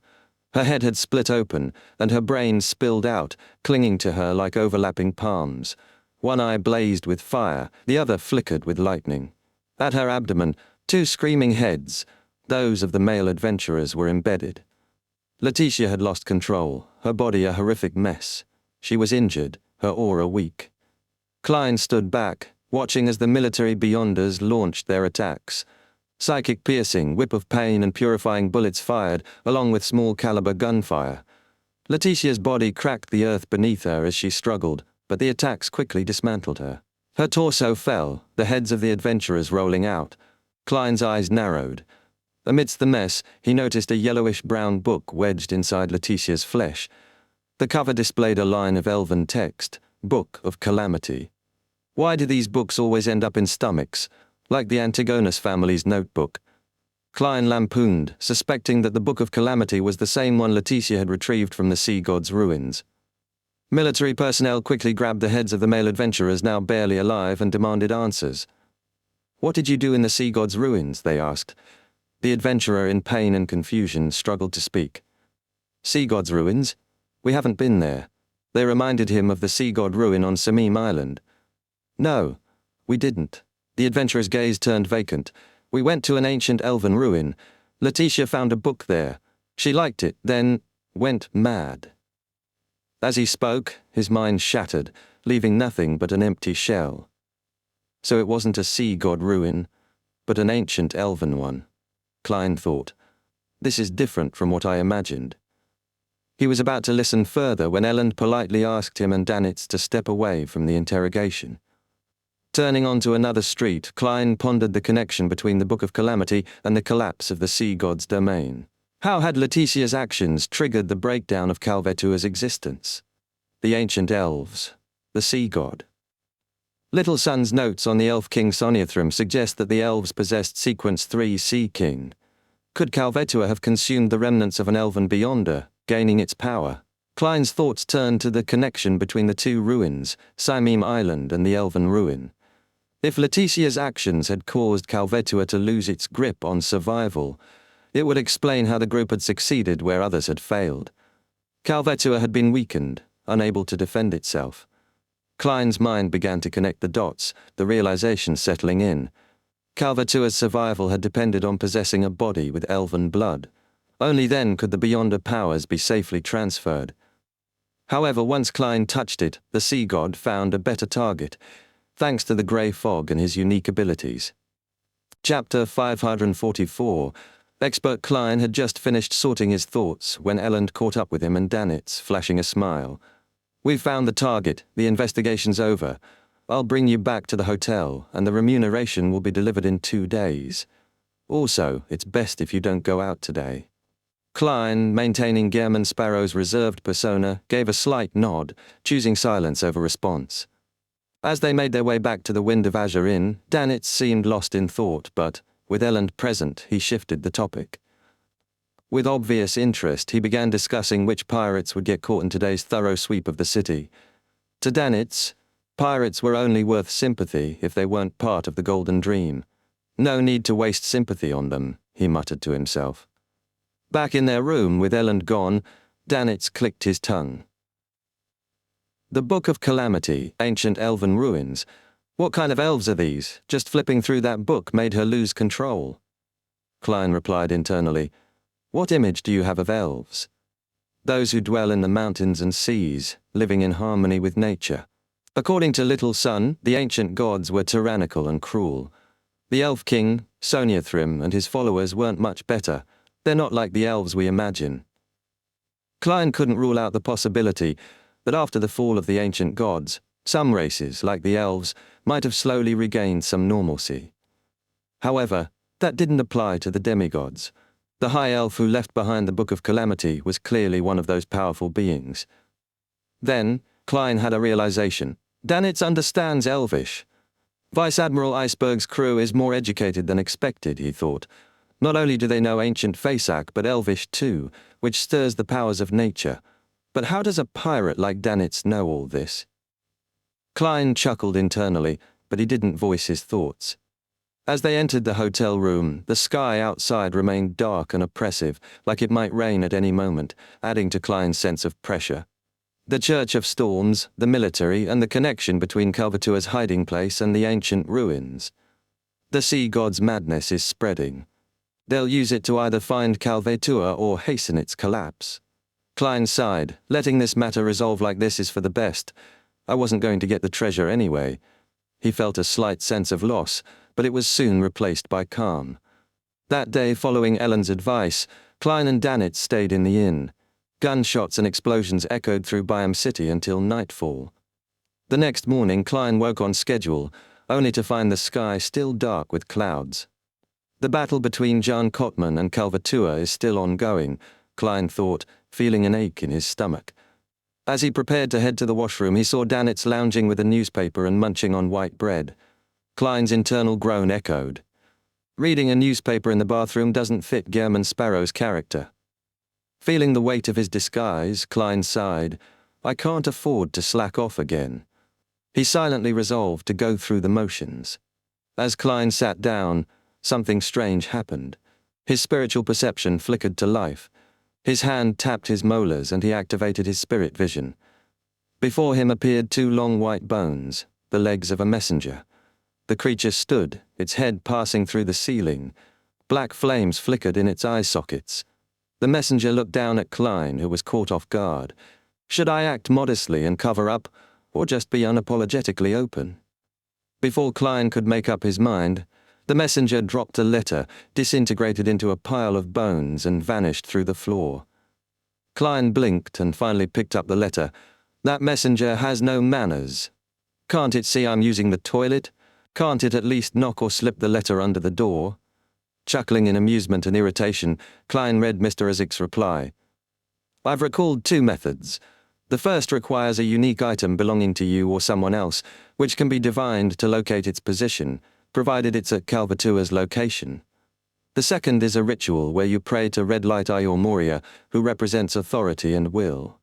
Her head had split open, and her brain spilled out, clinging to her like overlapping palms. One eye blazed with fire, the other flickered with lightning. At her abdomen, two screaming heads, those of the male adventurers, were embedded. Leticia had lost control, her body a horrific mess. She was injured, her aura weak. Klein stood back, watching as the military beyonders launched their attacks. Psychic piercing, whip of pain and purifying bullets fired, along with small-caliber gunfire. Leticia's body cracked the earth beneath her as she struggled, but the attacks quickly dismantled her. Her torso fell, the heads of the adventurers rolling out. Klein's eyes narrowed. Amidst the mess, he noticed a yellowish-brown book wedged inside Leticia's flesh. The cover displayed a line of elven text, Book of Calamity. Why do these books always end up in stomachs, like the Antigonus family's notebook? Klein lampooned, suspecting that the Book of Calamity was the same one Leticia had retrieved from the sea god's ruins. Military personnel quickly grabbed the heads of the male adventurers now barely alive and demanded answers. "What did you do in the sea god's ruins?" they asked. The adventurer, in pain and confusion, struggled to speak. "Sea god's ruins? We haven't been there." They reminded him of the sea god ruin on Samim Island. "No, we didn't." The adventurer's gaze turned vacant. "We went to an ancient elven ruin. Leticia found a book there. She liked it, then went mad." As he spoke, his mind shattered, leaving nothing but an empty shell. So it wasn't a sea god ruin, but an ancient elven one. Klein thought. This is different from what I imagined. He was about to listen further when Elland politely asked him and Danitz to step away from the interrogation. Turning onto another street, Klein pondered the connection between the Book of Calamity and the collapse of the sea god's domain. How had Leticia's actions triggered the breakdown of Calvetua's existence? The ancient elves, the sea god. Little Sun's notes on the elf king Soniathrim suggest that the elves possessed Sequence 3 Sea King. Could Calvetua have consumed the remnants of an elven beyonder, gaining its power? Klein's thoughts turned to the connection between the two ruins, Samim Island and the elven ruin. If Leticia's actions had caused Calvetua to lose its grip on survival, it would explain how the group had succeeded where others had failed. Calvetua had been weakened, unable to defend itself. Klein's mind began to connect the dots, the realization settling in. Calvetua's survival had depended on possessing a body with elven blood. Only then could the Beyonder powers be safely transferred. However, once Klein touched it, the sea god found a better target, thanks to the grey fog and his unique abilities. Chapter 544. Expert Klein had just finished sorting his thoughts when Elland caught up with him and Danitz, flashing a smile. "We've found the target. The investigation's over. I'll bring you back to the hotel, and the remuneration will be delivered in 2 days. Also, it's best if you don't go out today." Klein, maintaining Gehrman Sparrow's reserved persona, gave a slight nod, choosing silence over response. As they made their way back to the Wind of Azure Inn, Danitz seemed lost in thought, but, with Elland present, he shifted the topic. With obvious interest, he began discussing which pirates would get caught in today's thorough sweep of the city. To Danitz, pirates were only worth sympathy if they weren't part of the Golden Dream. No need to waste sympathy on them, he muttered to himself. Back in their room with Elend gone, Danitz clicked his tongue. The Book of Calamity, Ancient Elven Ruins. What kind of elves are these? Just flipping through that book made her lose control. Klein replied internally, What image do you have of elves? Those who dwell in the mountains and seas, living in harmony with nature. According to Little Sun, the ancient gods were tyrannical and cruel. The elf king, Soniathrim, and his followers weren't much better. They're not like the elves we imagine. Klein couldn't rule out the possibility that after the fall of the ancient gods, some races, like the elves, might have slowly regained some normalcy. However, that didn't apply to the demigods. The high elf who left behind the Book of Calamity was clearly one of those powerful beings. Then, Klein had a realization. Danitz understands Elvish. Vice Admiral Iceberg's crew is more educated than expected, he thought. Not only do they know ancient Fasak, but Elvish too, which stirs the powers of nature. But how does a pirate like Danitz know all this? Klein chuckled internally, but he didn't voice his thoughts. As they entered the hotel room, the sky outside remained dark and oppressive, like it might rain at any moment, adding to Klein's sense of pressure. The Church of Storms, the military, and the connection between Calvatua's hiding place and the ancient ruins. The sea god's madness is spreading. They'll use it to either find Calvatua or hasten its collapse. Klein sighed. Letting this matter resolve like this is for the best. I wasn't going to get the treasure anyway. He felt a slight sense of loss, but it was soon replaced by calm. That day following Ellen's advice, Klein and Danitz stayed in the inn. Gunshots and explosions echoed through Byam City until nightfall. The next morning, Klein woke on schedule, only to find the sky still dark with clouds. The battle between Jan Kotman and Calvatua is still ongoing, Klein thought, feeling an ache in his stomach. As he prepared to head to the washroom, he saw Danitz lounging with a newspaper and munching on white bread. Klein's internal groan echoed. Reading a newspaper in the bathroom doesn't fit Gehrman Sparrow's character. Feeling the weight of his disguise, Klein sighed. I can't afford to slack off again. He silently resolved to go through the motions. As Klein sat down, something strange happened. His spiritual perception flickered to life. His hand tapped his molars and he activated his spirit vision. Before him appeared two long white bones, the legs of a messenger. The creature stood, its head passing through the ceiling. Black flames flickered in its eye sockets. The messenger looked down at Klein, who was caught off guard. Should I act modestly and cover up, or just be unapologetically open? Before Klein could make up his mind, the messenger dropped a letter, disintegrated into a pile of bones, and vanished through the floor. Klein blinked and finally picked up the letter. That messenger has no manners. Can't it see I'm using the toilet? Can't it at least knock or slip the letter under the door? Chuckling in amusement and irritation, Klein read Mr. Isaac's reply. I've recalled two methods. The first requires a unique item belonging to you or someone else, which can be divined to locate its position, provided it's at Calvatua's location. The second is a ritual where you pray to Red Light Ayur Moria, who represents authority and will.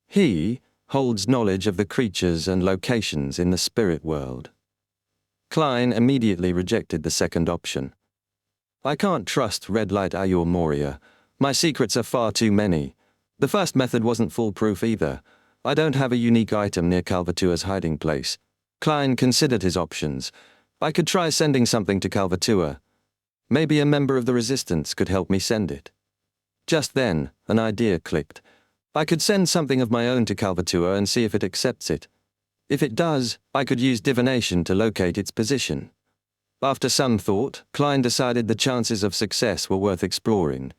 He holds knowledge of the creatures and locations in the spirit world. Klein immediately rejected the second option. I can't trust Red Light Ayur Moria. My secrets are far too many. The first method wasn't foolproof either. I don't have a unique item near Calvatua's hiding place. Klein considered his options. I could try sending something to Calvatua. Maybe a member of the resistance could help me send it. Just then, an idea clicked. I could send something of my own to Calvatua and see if it accepts it. If it does, I could use divination to locate its position. After some thought, Klein decided the chances of success were worth exploring.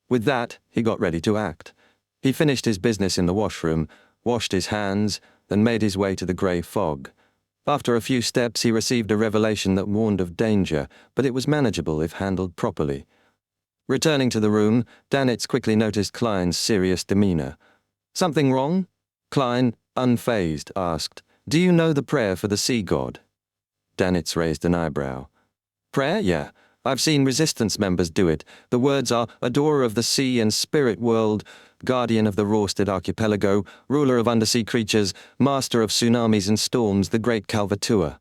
With that, he got ready to act. He finished his business in the washroom, washed his hands, then made his way to the grey fog. After a few steps, he received a revelation that warned of danger, but it was manageable if handled properly. Returning to the room, Danitz quickly noticed Klein's serious demeanor. Something wrong? Klein, unfazed, asked, Do you know the prayer for the sea god? Danitz raised an eyebrow. Prayer? Yeah. I've seen resistance members do it. The words are Adorer of the Sea and Spirit World, Guardian of the Rorsted Archipelago, Ruler of Undersea Creatures, Master of Tsunamis and Storms, the Great Calvatua.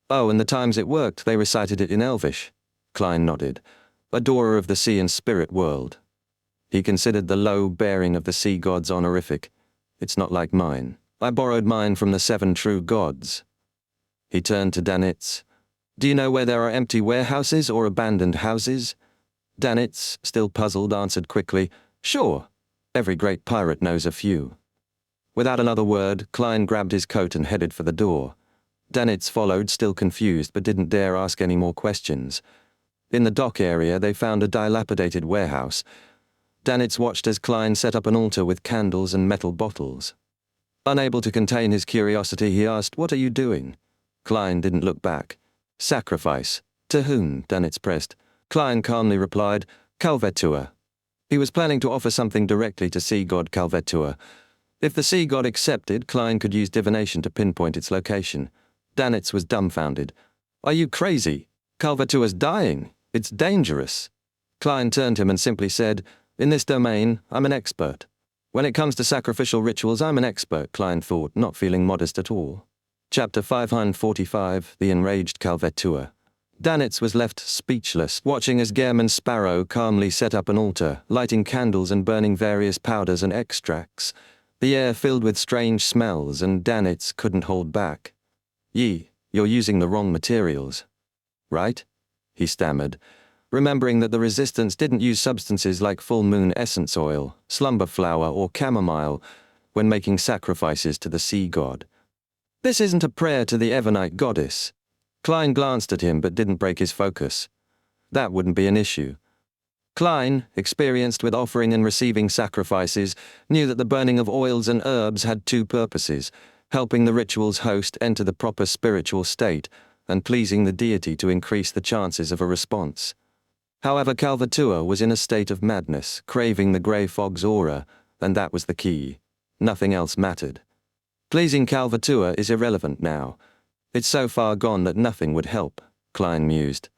Oh, and the times it worked, they recited it in Elvish. Klein nodded. Adorer of the Sea and Spirit World. He considered the low bearing of the sea gods honorific. It's not like mine. I borrowed mine from the 7 true gods. He turned to Danitz. Do you know where there are empty warehouses or abandoned houses? Danitz, still puzzled, answered quickly, Sure. Every great pirate knows a few. Without another word, Klein grabbed his coat and headed for the door. Danitz followed, still confused, but didn't dare ask any more questions. In the dock area, they found a dilapidated warehouse. Danitz watched as Klein set up an altar with candles and metal bottles. Unable to contain his curiosity, he asked, What are you doing? Klein didn't look back. Sacrifice. To whom? Danitz pressed. Klein calmly replied, Calvatua. He was planning to offer something directly to sea god Calvatua. If the sea god accepted, Klein could use divination to pinpoint its location. Danitz was dumbfounded. Are you crazy? Calvatua's dying. It's dangerous. Klein turned to him and simply said, In this domain, I'm an expert. When it comes to sacrificial rituals, I'm an expert, Klein thought, not feeling modest at all. Chapter 545, The Enraged Calvatua. Danitz was left speechless, watching as Gehrman Sparrow calmly set up an altar, lighting candles and burning various powders and extracts. The air filled with strange smells, and Danitz couldn't hold back. You're using the wrong materials. Right? He stammered, remembering that the resistance didn't use substances like full moon essence oil, slumber flower, or chamomile when making sacrifices to the sea god. This isn't a prayer to the Evernite goddess. Klein glanced at him but didn't break his focus. That wouldn't be an issue. Klein, experienced with offering and receiving sacrifices, knew that the burning of oils and herbs had 2 purposes, helping the ritual's host enter the proper spiritual state and pleasing the deity to increase the chances of a response. However, Calvatua was in a state of madness, craving the grey fog's aura, and that was the key. Nothing else mattered. Pleasing Calvatua is irrelevant now. It's so far gone that nothing would help, Klein mused.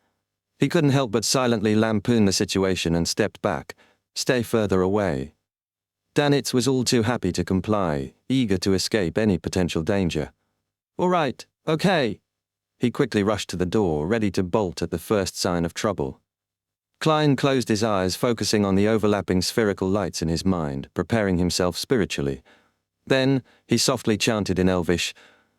He couldn't help but silently lampoon the situation and stepped back, stay further away. Danitz was all too happy to comply, eager to escape any potential danger. All right, okay. He quickly rushed to the door, ready to bolt at the first sign of trouble. Klein closed his eyes, focusing on the overlapping spherical lights in his mind, preparing himself spiritually. Then, he softly chanted in Elvish,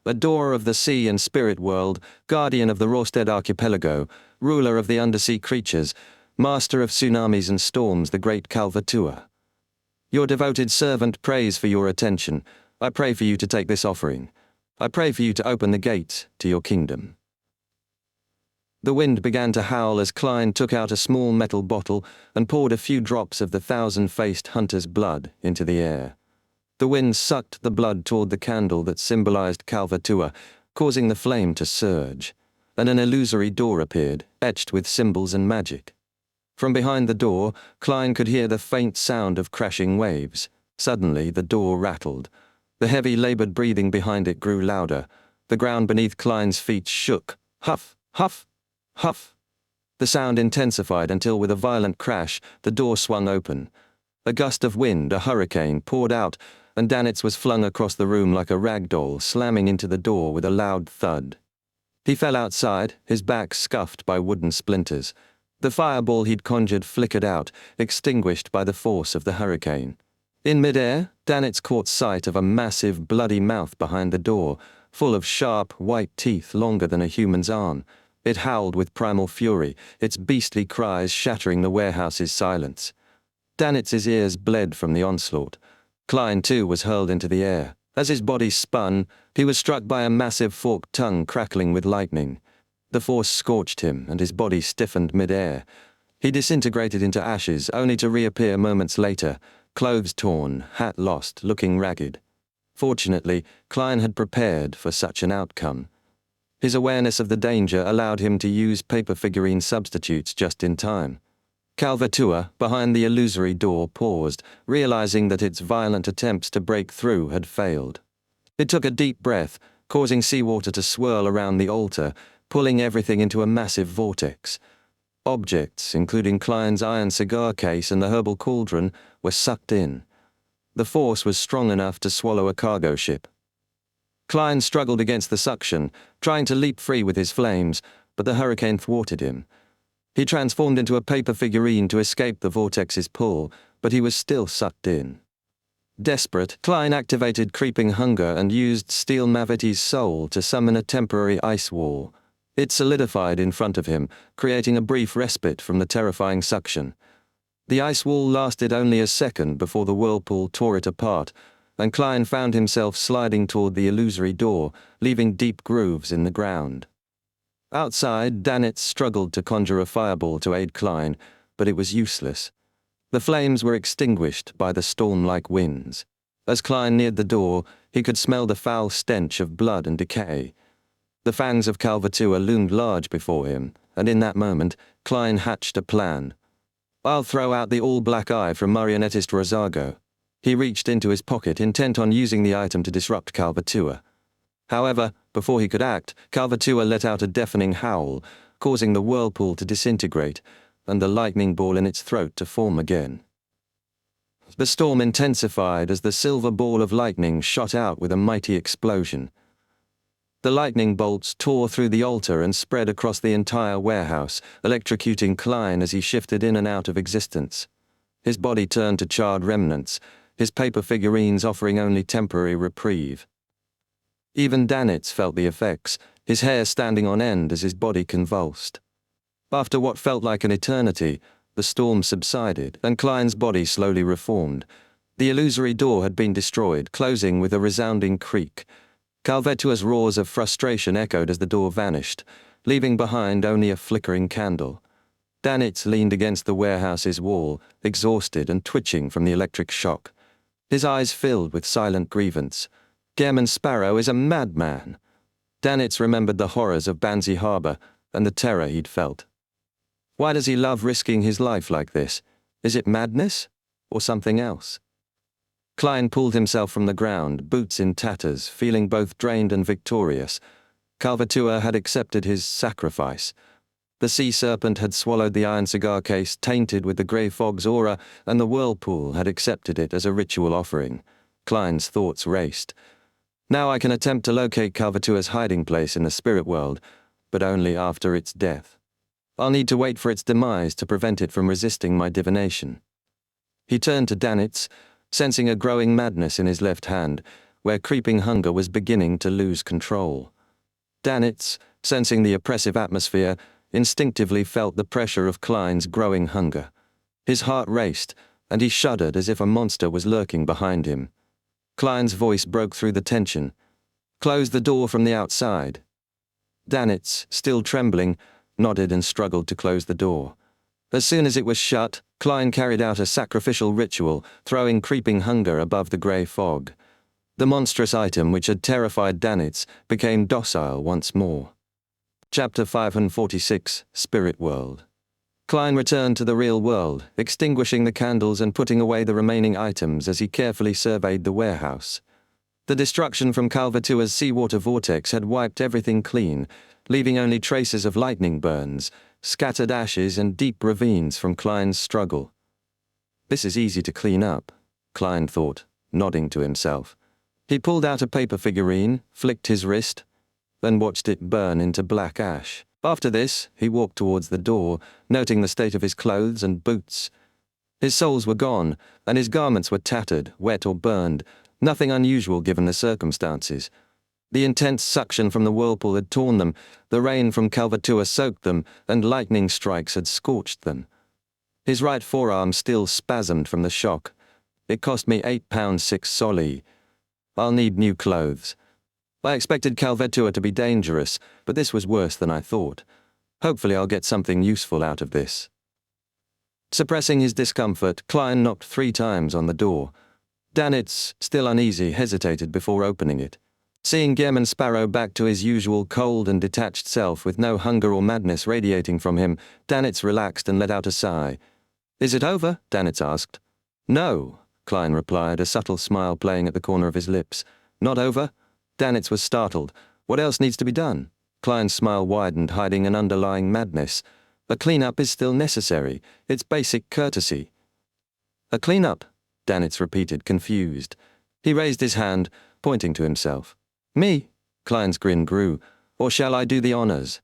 Adorer of the Sea and Spirit World, Guardian of the Rorsted Archipelago, Ruler of the Undersea Creatures, Master of Tsunamis and Storms, the Great Calvatua. Your devoted servant prays for your attention. I pray for you to take this offering. I pray for you to open the gates to your kingdom. The wind began to howl as Klein took out a small metal bottle and poured a few drops of the 1,000-faced hunter's blood into the air. The wind sucked the blood toward the candle that symbolized Calvatua, causing the flame to surge, and an illusory door appeared, etched with symbols and magic. From behind the door, Klein could hear the faint sound of crashing waves. Suddenly, the door rattled. The heavy, labored breathing behind it grew louder. The ground beneath Klein's feet shook. Huff, huff, huff. The sound intensified until, with a violent crash, the door swung open. A gust of wind, a hurricane, poured out, and Danitz was flung across the room like a rag doll, slamming into the door with a loud thud. He fell outside, his back scuffed by wooden splinters. The fireball he'd conjured flickered out, extinguished by the force of the hurricane. In midair, Danitz caught sight of a massive, bloody mouth behind the door, full of sharp, white teeth longer than a human's arm. It howled with primal fury, its beastly cries shattering the warehouse's silence. Danitz's ears bled from the onslaught. Klein, too, was hurled into the air. As his body spun, he was struck by a massive forked tongue crackling with lightning. The force scorched him, and his body stiffened mid-air. He disintegrated into ashes, only to reappear moments later, clothes torn, hat lost, looking ragged. Fortunately, Klein had prepared for such an outcome. His awareness of the danger allowed him to use paper figurine substitutes just in time. Calvatua, behind the illusory door, paused, realizing that its violent attempts to break through had failed. It took a deep breath, causing seawater to swirl around the altar, pulling everything into a massive vortex. Objects, including Klein's iron cigar case and the herbal cauldron, were sucked in. The force was strong enough to swallow a cargo ship. Klein struggled against the suction, trying to leap free with his flames, but the hurricane thwarted him. He transformed into a paper figurine to escape the vortex's pull, but he was still sucked in. Desperate, Klein activated creeping hunger and used Steel Maviti's soul to summon a temporary ice wall. It solidified in front of him, creating a brief respite from the terrifying suction. The ice wall lasted only a second before the whirlpool tore it apart, and Klein found himself sliding toward the illusory door, leaving deep grooves in the ground. Outside, Danitz struggled to conjure a fireball to aid Klein, but it was useless. The flames were extinguished by the storm-like winds. As Klein neared the door, he could smell the foul stench of blood and decay. The fangs of Calvatua loomed large before him, and in that moment, Klein hatched a plan. "I'll throw out the all-black eye from marionettist Rosago." He reached into his pocket, intent on using the item to disrupt Calvatua. However, before he could act, Calvatua let out a deafening howl, causing the whirlpool to disintegrate, and the lightning ball in its throat to form again. The storm intensified as the silver ball of lightning shot out with a mighty explosion. The lightning bolts tore through the altar and spread across the entire warehouse, electrocuting Klein as he shifted in and out of existence. His body turned to charred remnants, his paper figurines offering only temporary reprieve. Even Danitz felt the effects, his hair standing on end as his body convulsed. After what felt like an eternity, the storm subsided, and Klein's body slowly reformed. The illusory door had been destroyed, closing with a resounding creak. Calvetua's roars of frustration echoed as the door vanished, leaving behind only a flickering candle. Danitz leaned against the warehouse's wall, exhausted and twitching from the electric shock. His eyes filled with silent grievance. Gehrman Sparrow is a madman. Danitz remembered the horrors of Banzi Harbor and the terror he'd felt. Why does he love risking his life like this? Is it madness or something else? Klein pulled himself from the ground, boots in tatters, feeling both drained and victorious. Calvatua had accepted his sacrifice. The sea serpent had swallowed the iron cigar case tainted with the grey fog's aura, and the whirlpool had accepted it as a ritual offering. Klein's thoughts raced. Now I can attempt to locate Calvatua's hiding place in the spirit world, but only after its death. I'll need to wait for its demise to prevent it from resisting my divination. He turned to Danitz, sensing a growing madness in his left hand, where creeping hunger was beginning to lose control. Danitz, sensing the oppressive atmosphere, instinctively felt the pressure of Klein's growing hunger. His heart raced, and he shuddered as if a monster was lurking behind him. Klein's voice broke through the tension. "Close the door from the outside." Danitz, still trembling, nodded and struggled to close the door. As soon as it was shut, Klein carried out a sacrificial ritual, throwing creeping hunger above the grey fog. The monstrous item which had terrified Danitz became docile once more. Chapter 546, Spirit World. Klein returned to the real world, extinguishing the candles and putting away the remaining items as he carefully surveyed the warehouse. The destruction from Calvatua's seawater vortex had wiped everything clean, leaving only traces of lightning burns, scattered ashes and deep ravines from Klein's struggle. This is easy to clean up, Klein thought, nodding to himself. He pulled out a paper figurine, flicked his wrist, then watched it burn into black ash. After this, he walked towards the door, noting the state of his clothes and boots. His soles were gone, and his garments were tattered, wet or burned, nothing unusual given the circumstances. The intense suction from the whirlpool had torn them, the rain from Calvatua soaked them, and lightning strikes had scorched them. His right forearm still spasmed from the shock. It cost me £8.6 soldi. I'll need new clothes. I expected Calvatua to be dangerous, but this was worse than I thought. Hopefully I'll get something useful out of this. Suppressing his discomfort, Klein knocked 3 times on the door. Danitz, still uneasy, hesitated before opening it. Seeing Gehrman Sparrow back to his usual cold and detached self with no hunger or madness radiating from him, Danitz relaxed and let out a sigh. "Is it over?" Danitz asked. "No," Klein replied, a subtle smile playing at the corner of his lips. "Not over?" Danitz was startled. "What else needs to be done?" Klein's smile widened, hiding an underlying madness. A cleanup is still necessary. It's basic courtesy. A cleanup? Danitz repeated, confused. He raised his hand, pointing to himself. Me? Klein's grin grew. Or shall I do the honors?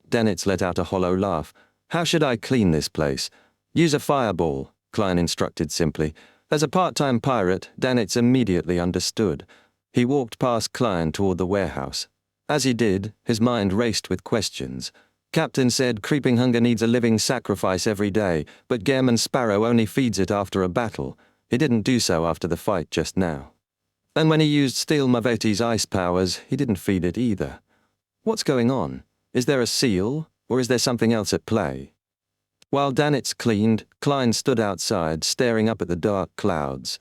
Danitz let out a hollow laugh. How should I clean this place? Use a fireball, Klein instructed simply. As a part-time pirate, Danitz immediately understood. He walked past Klein toward the warehouse. As he did, his mind raced with questions. Captain said creeping hunger needs a living sacrifice every day, but Gehrman Sparrow only feeds it after a battle. He didn't do so after the fight just now. And when he used Steel Maveti's ice powers, he didn't feed it either. What's going on? Is there a seal, or is there something else at play? While Danitz cleaned, Klein stood outside, staring up at the dark clouds.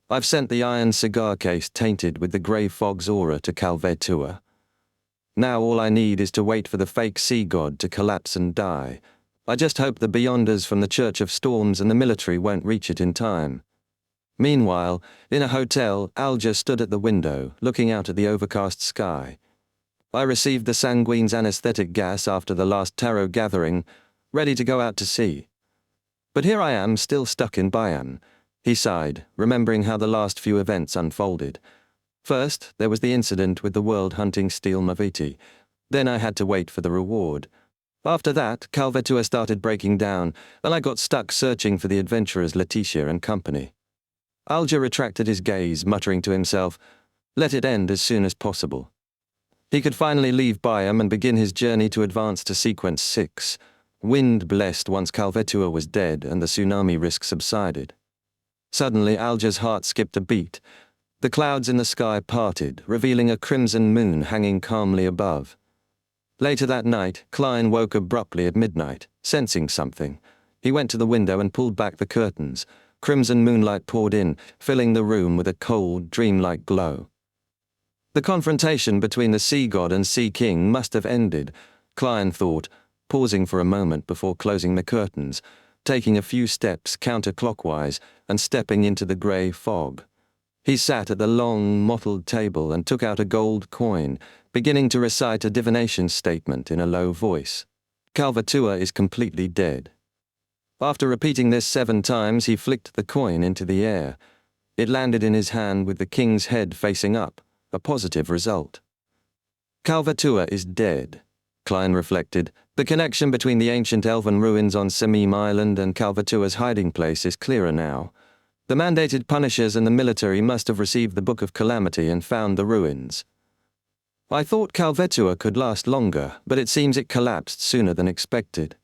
I've sent the iron cigar case tainted with the grey fog's aura to Calvetua. Now all I need is to wait for the fake sea god to collapse and die. I just hope the Beyonders from the Church of Storms and the military won't reach it in time. Meanwhile, in a hotel, Alger stood at the window, looking out at the overcast sky. I received the Sanguine's anesthetic gas after the last tarot gathering, ready to go out to sea. But here I am, still stuck in Bayan. He sighed, remembering how the last few events unfolded. First, there was the incident with the world hunting Steel Maveti. Then I had to wait for the reward. After that, Calvetua started breaking down, and I got stuck searching for the adventurers Letitia and company. Alger retracted his gaze, muttering to himself, let it end as soon as possible. He could finally leave Byam and begin his journey to advance to Sequence 6. Wind blessed once Calvetua was dead and the tsunami risk subsided. Suddenly, Alger's heart skipped a beat. The clouds in the sky parted, revealing a crimson moon hanging calmly above. Later that night, Klein woke abruptly at midnight, sensing something. He went to the window and pulled back the curtains. Crimson moonlight poured in, filling the room with a cold, dreamlike glow. The confrontation between the sea god and sea king must have ended, Klein thought, pausing for a moment before closing the curtains, taking a few steps counterclockwise and stepping into the grey fog. He sat at the long, mottled table and took out a gold coin, beginning to recite a divination statement in a low voice. Calvetua is completely dead. After repeating this 7 times, he flicked the coin into the air. It landed in his hand with the king's head facing up, a positive result. Calvetua is dead, Klein reflected. The connection between the ancient elven ruins on Semim Island and Calvetua's hiding place is clearer now. The mandated punishers and the military must have received the Book of Calamity and found the ruins. I thought Calvetua could last longer, but it seems it collapsed sooner than expected.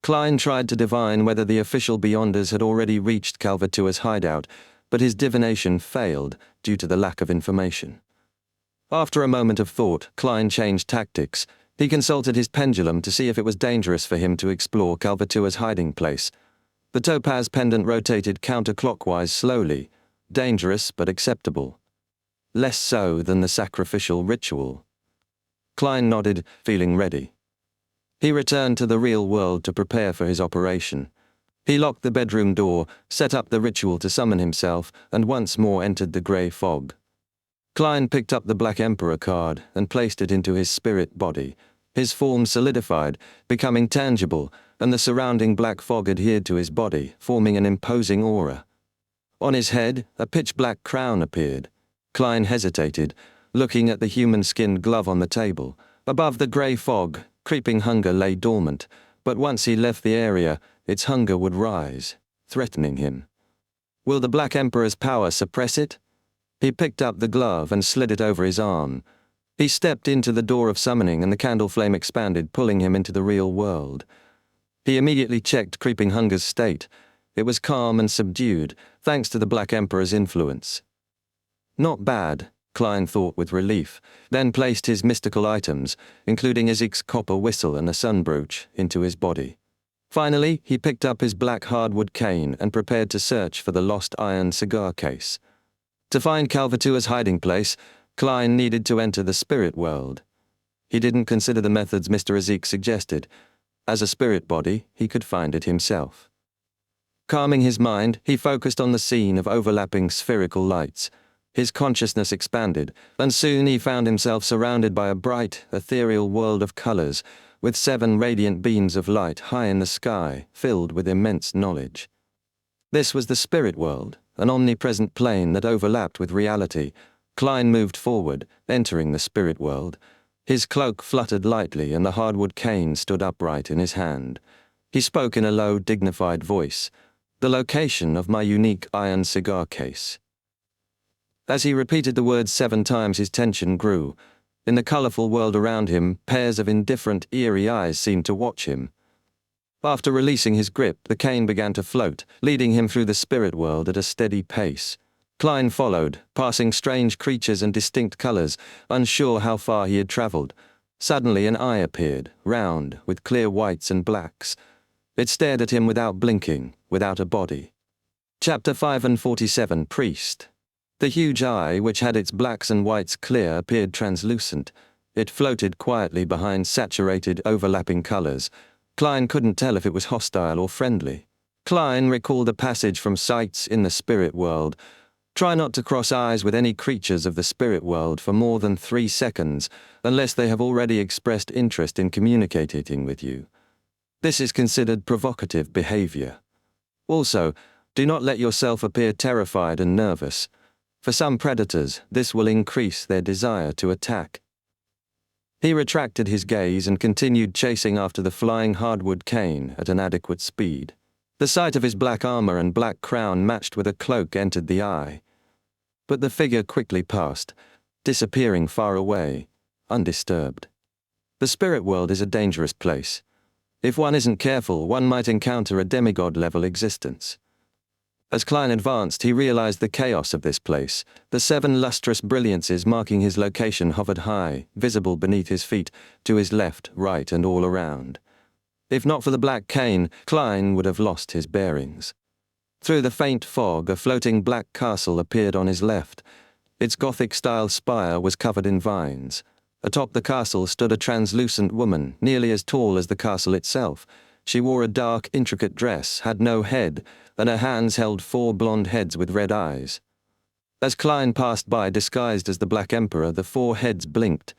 Klein tried to divine whether the official Beyonders had already reached Calvetua's hideout, but his divination failed due to the lack of information. After a moment of thought, Klein changed tactics. He consulted his pendulum to see if it was dangerous for him to explore Calvetua's hiding place. The topaz pendant rotated counterclockwise slowly, dangerous but acceptable. Less so than the sacrificial ritual. Klein nodded, feeling ready. He returned to the real world to prepare for his operation. He locked the bedroom door, set up the ritual to summon himself, and once more entered the grey fog. Klein picked up the Black Emperor card and placed it into his spirit body. His form solidified, becoming tangible, and the surrounding black fog adhered to his body, forming an imposing aura. On his head, a pitch-black crown appeared. Klein hesitated, looking at the human-skinned glove on the table. Above the grey fog, creeping hunger lay dormant, but once he left the area, its hunger would rise, threatening him. Will the Black Emperor's power suppress it? He picked up the glove and slid it over his arm. He stepped into the door of summoning and the candle flame expanded, pulling him into the real world. He immediately checked creeping hunger's state. It was calm and subdued, thanks to the Black Emperor's influence. Not bad, Klein thought with relief, then placed his mystical items, including Izik's copper whistle and a sun brooch, into his body. Finally, he picked up his black hardwood cane and prepared to search for the lost iron cigar case. To find Calvetua's hiding place, Klein needed to enter the spirit world. He didn't consider the methods Mr. Izik suggested. As a spirit body, he could find it himself. Calming his mind, he focused on the scene of overlapping spherical lights. His consciousness expanded, and soon he found himself surrounded by a bright, ethereal world of colors, with 7 radiant beams of light high in the sky, filled with immense knowledge. This was the spirit world, an omnipresent plane that overlapped with reality. Klein moved forward, entering the spirit world. His cloak fluttered lightly and the hardwood cane stood upright in his hand. He spoke in a low, dignified voice. "The location of my unique iron cigar case." As he repeated the words 7 times, his tension grew. In the colorful world around him, pairs of indifferent, eerie eyes seemed to watch him. After releasing his grip, the cane began to float, leading him through the spirit world at a steady pace. Klein followed, passing strange creatures and distinct colors, unsure how far he had traveled. Suddenly an eye appeared, round, with clear whites and blacks. It stared at him without blinking, without a body. Chapter 547, Priest. The huge eye, which had its blacks and whites clear, appeared translucent. It floated quietly behind saturated, overlapping colors. Klein couldn't tell if it was hostile or friendly. Klein recalled a passage from Sights in the Spirit World. Try not to cross eyes with any creatures of the spirit world for more than 3 seconds, unless they have already expressed interest in communicating with you. This is considered provocative behavior. Also, do not let yourself appear terrified and nervous. For some predators, this will increase their desire to attack. He retracted his gaze and continued chasing after the flying hardwood cane at an adequate speed. The sight of his black armor and black crown matched with a cloak entered the eye. But the figure quickly passed, disappearing far away, undisturbed. The spirit world is a dangerous place. If one isn't careful, one might encounter a demigod-level existence. As Klein advanced, he realized the chaos of this place. The 7 lustrous brilliances marking his location hovered high, visible beneath his feet, to his left, right, and all around. If not for the black cane, Klein would have lost his bearings. Through the faint fog, a floating black castle appeared on his left. Its Gothic-style spire was covered in vines. Atop the castle stood a translucent woman, nearly as tall as the castle itself. She wore a dark, intricate dress, had no head, and her hands held 4 blonde heads with red eyes. As Klein passed by disguised as the Black Emperor, the 4 heads blinked.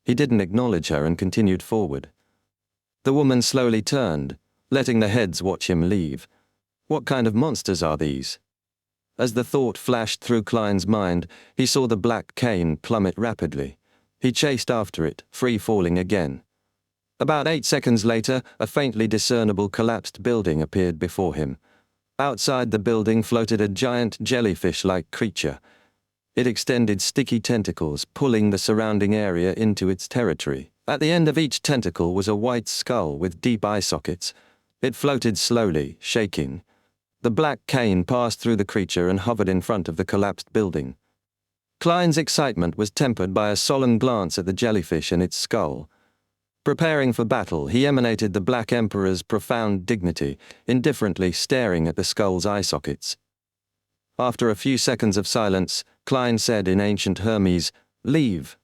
He didn't acknowledge her and continued forward. The woman slowly turned, letting the heads watch him leave. What kind of monsters are these? As the thought flashed through Klein's mind, he saw the black cane plummet rapidly. He chased after it, free-falling again. About 8 seconds later, a faintly discernible collapsed building appeared before him. Outside the building floated a giant jellyfish-like creature. It extended sticky tentacles, pulling the surrounding area into its territory. At the end of each tentacle was a white skull with deep eye sockets. It floated slowly, shaking. The black cane passed through the creature and hovered in front of the collapsed building. Klein's excitement was tempered by a solemn glance at the jellyfish and its skull. Preparing for battle, he emanated the Black Emperor's profound dignity, indifferently staring at the skull's eye sockets. After a few seconds of silence, Klein said in ancient Hermes, "Leave."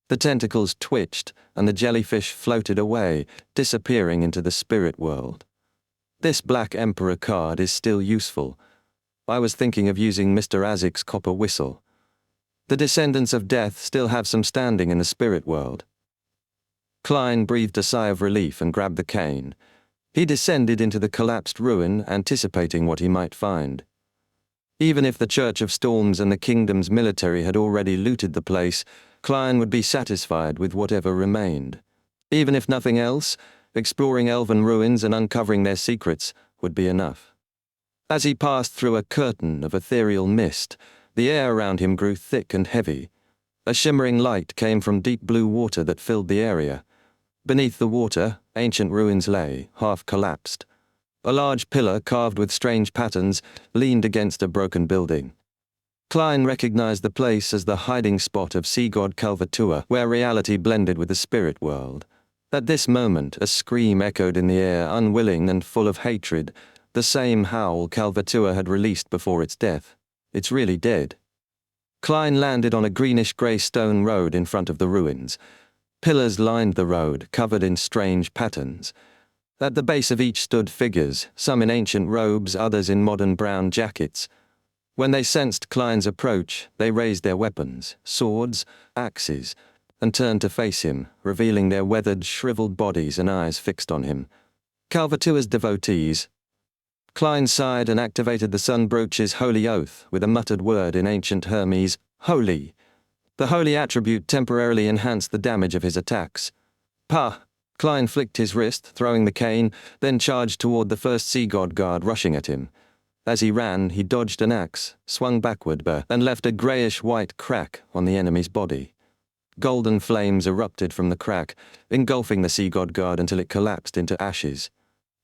The tentacles twitched, and the jellyfish floated away, disappearing into the spirit world. This Black Emperor card is still useful. I was thinking of using Mr. Azik's copper whistle. The descendants of death still have some standing in the spirit world. Klein breathed a sigh of relief and grabbed the cane. He descended into the collapsed ruin, anticipating what he might find. Even if the Church of Storms and the kingdom's military had already looted the place, Klein would be satisfied with whatever remained. Even if nothing else, exploring elven ruins and uncovering their secrets would be enough. As he passed through a curtain of ethereal mist, the air around him grew thick and heavy. A shimmering light came from deep blue water that filled the area. Beneath the water, ancient ruins lay, half collapsed. A large pillar carved with strange patterns leaned against a broken building. Klein recognized the place as the hiding spot of sea god Calvatua, where reality blended with the spirit world. At this moment, a scream echoed in the air, unwilling and full of hatred, the same howl Calvatua had released before its death. It's really dead. Klein landed on a greenish-grey stone road in front of the ruins. Pillars lined the road, covered in strange patterns. At the base of each stood figures, some in ancient robes, others in modern brown jackets. When they sensed Klein's approach, they raised their weapons, swords, axes, and turned to face him, revealing their weathered, shriveled bodies and eyes fixed on him. Calvatua's devotees. Klein sighed and activated the sun brooch's holy oath with a muttered word in ancient Hermes, holy. The holy attribute temporarily enhanced the damage of his attacks. Pah! Klein flicked his wrist, throwing the cane, then charged toward the first sea god guard rushing at him. As he ran, he dodged an axe, swung backward, and left a greyish-white crack on the enemy's body. Golden flames erupted from the crack, engulfing the sea god guard until it collapsed into ashes.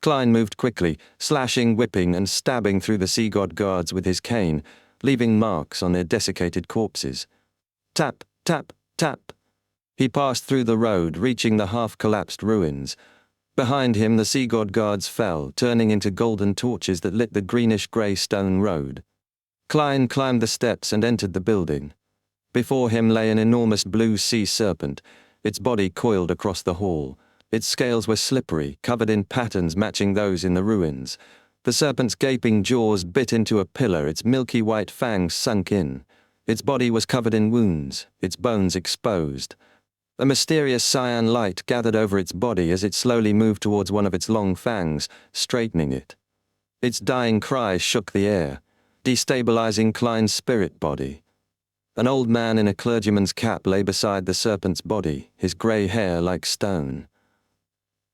Klein moved quickly, slashing, whipping, and stabbing through the sea god guards with his cane, leaving marks on their desiccated corpses. Tap, tap, tap. He passed through the road, reaching the half-collapsed ruins. Behind him, the sea god guards fell, turning into golden torches that lit the greenish-grey stone road. Klein climbed the steps and entered the building. Before him lay an enormous blue sea serpent, its body coiled across the hall. Its scales were slippery, covered in patterns matching those in the ruins. The serpent's gaping jaws bit into a pillar, its milky white fangs sunk in. Its body was covered in wounds, its bones exposed. A mysterious cyan light gathered over its body as it slowly moved towards one of its long fangs, straightening it. Its dying cry shook the air, destabilizing Klein's spirit body. An old man in a clergyman's cap lay beside the serpent's body, his grey hair like stone.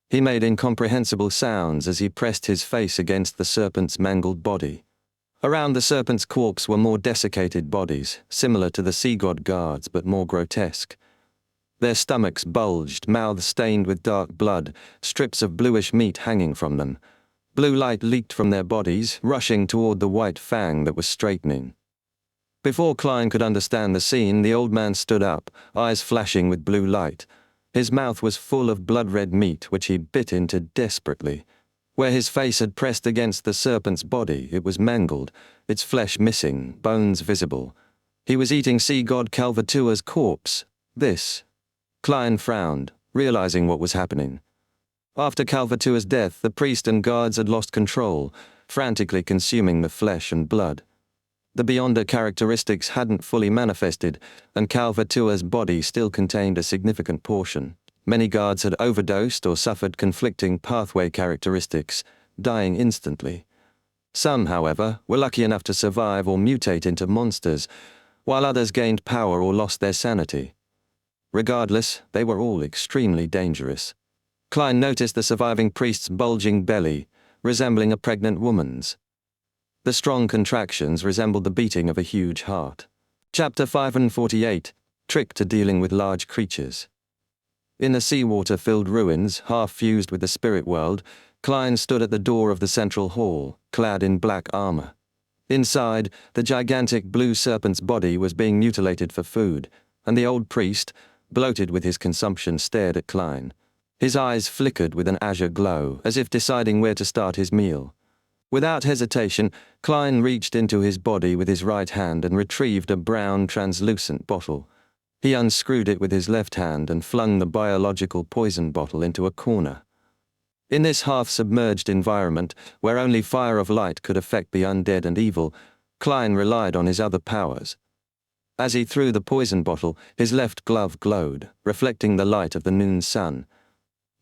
He made incomprehensible sounds as he pressed his face against the serpent's mangled body. Around the serpent's corpse were more desiccated bodies, similar to the sea god guards but more grotesque. Their stomachs bulged, mouths stained with dark blood, strips of bluish meat hanging from them. Blue light leaked from their bodies, rushing toward the white fang that was straightening. Before Klein could understand the scene, the old man stood up, eyes flashing with blue light. His mouth was full of blood-red meat, which he bit into desperately. Where his face had pressed against the serpent's body, it was mangled, its flesh missing, bones visible. He was eating sea god Calvatua's corpse. Klein frowned, realizing what was happening. After Calvatua's death, the priest and guards had lost control, frantically consuming the flesh and blood. The Beyonder characteristics hadn't fully manifested, and Calvatua's body still contained a significant portion. Many guards had overdosed or suffered conflicting pathway characteristics, dying instantly. Some, however, were lucky enough to survive or mutate into monsters, while others gained power or lost their sanity. Regardless, they were all extremely dangerous. Klein noticed the surviving priest's bulging belly, resembling a pregnant woman's. The strong contractions resembled the beating of a huge heart. Chapter 548, Trick to Dealing with Large Creatures. In the seawater-filled ruins, half fused with the spirit world, Klein stood at the door of the central hall, clad in black armor. Inside, the gigantic blue serpent's body was being mutilated for food, and the old priest, bloated with his consumption, stared at Klein. His eyes flickered with an azure glow, as if deciding where to start his meal. Without hesitation, Klein reached into his body with his right hand and retrieved a brown, translucent bottle. He unscrewed it with his left hand and flung the biological poison bottle into a corner. In this half-submerged environment, where only fire of light could affect the undead and evil, Klein relied on his other powers. As he threw the poison bottle, his left glove glowed, reflecting the light of the noon sun.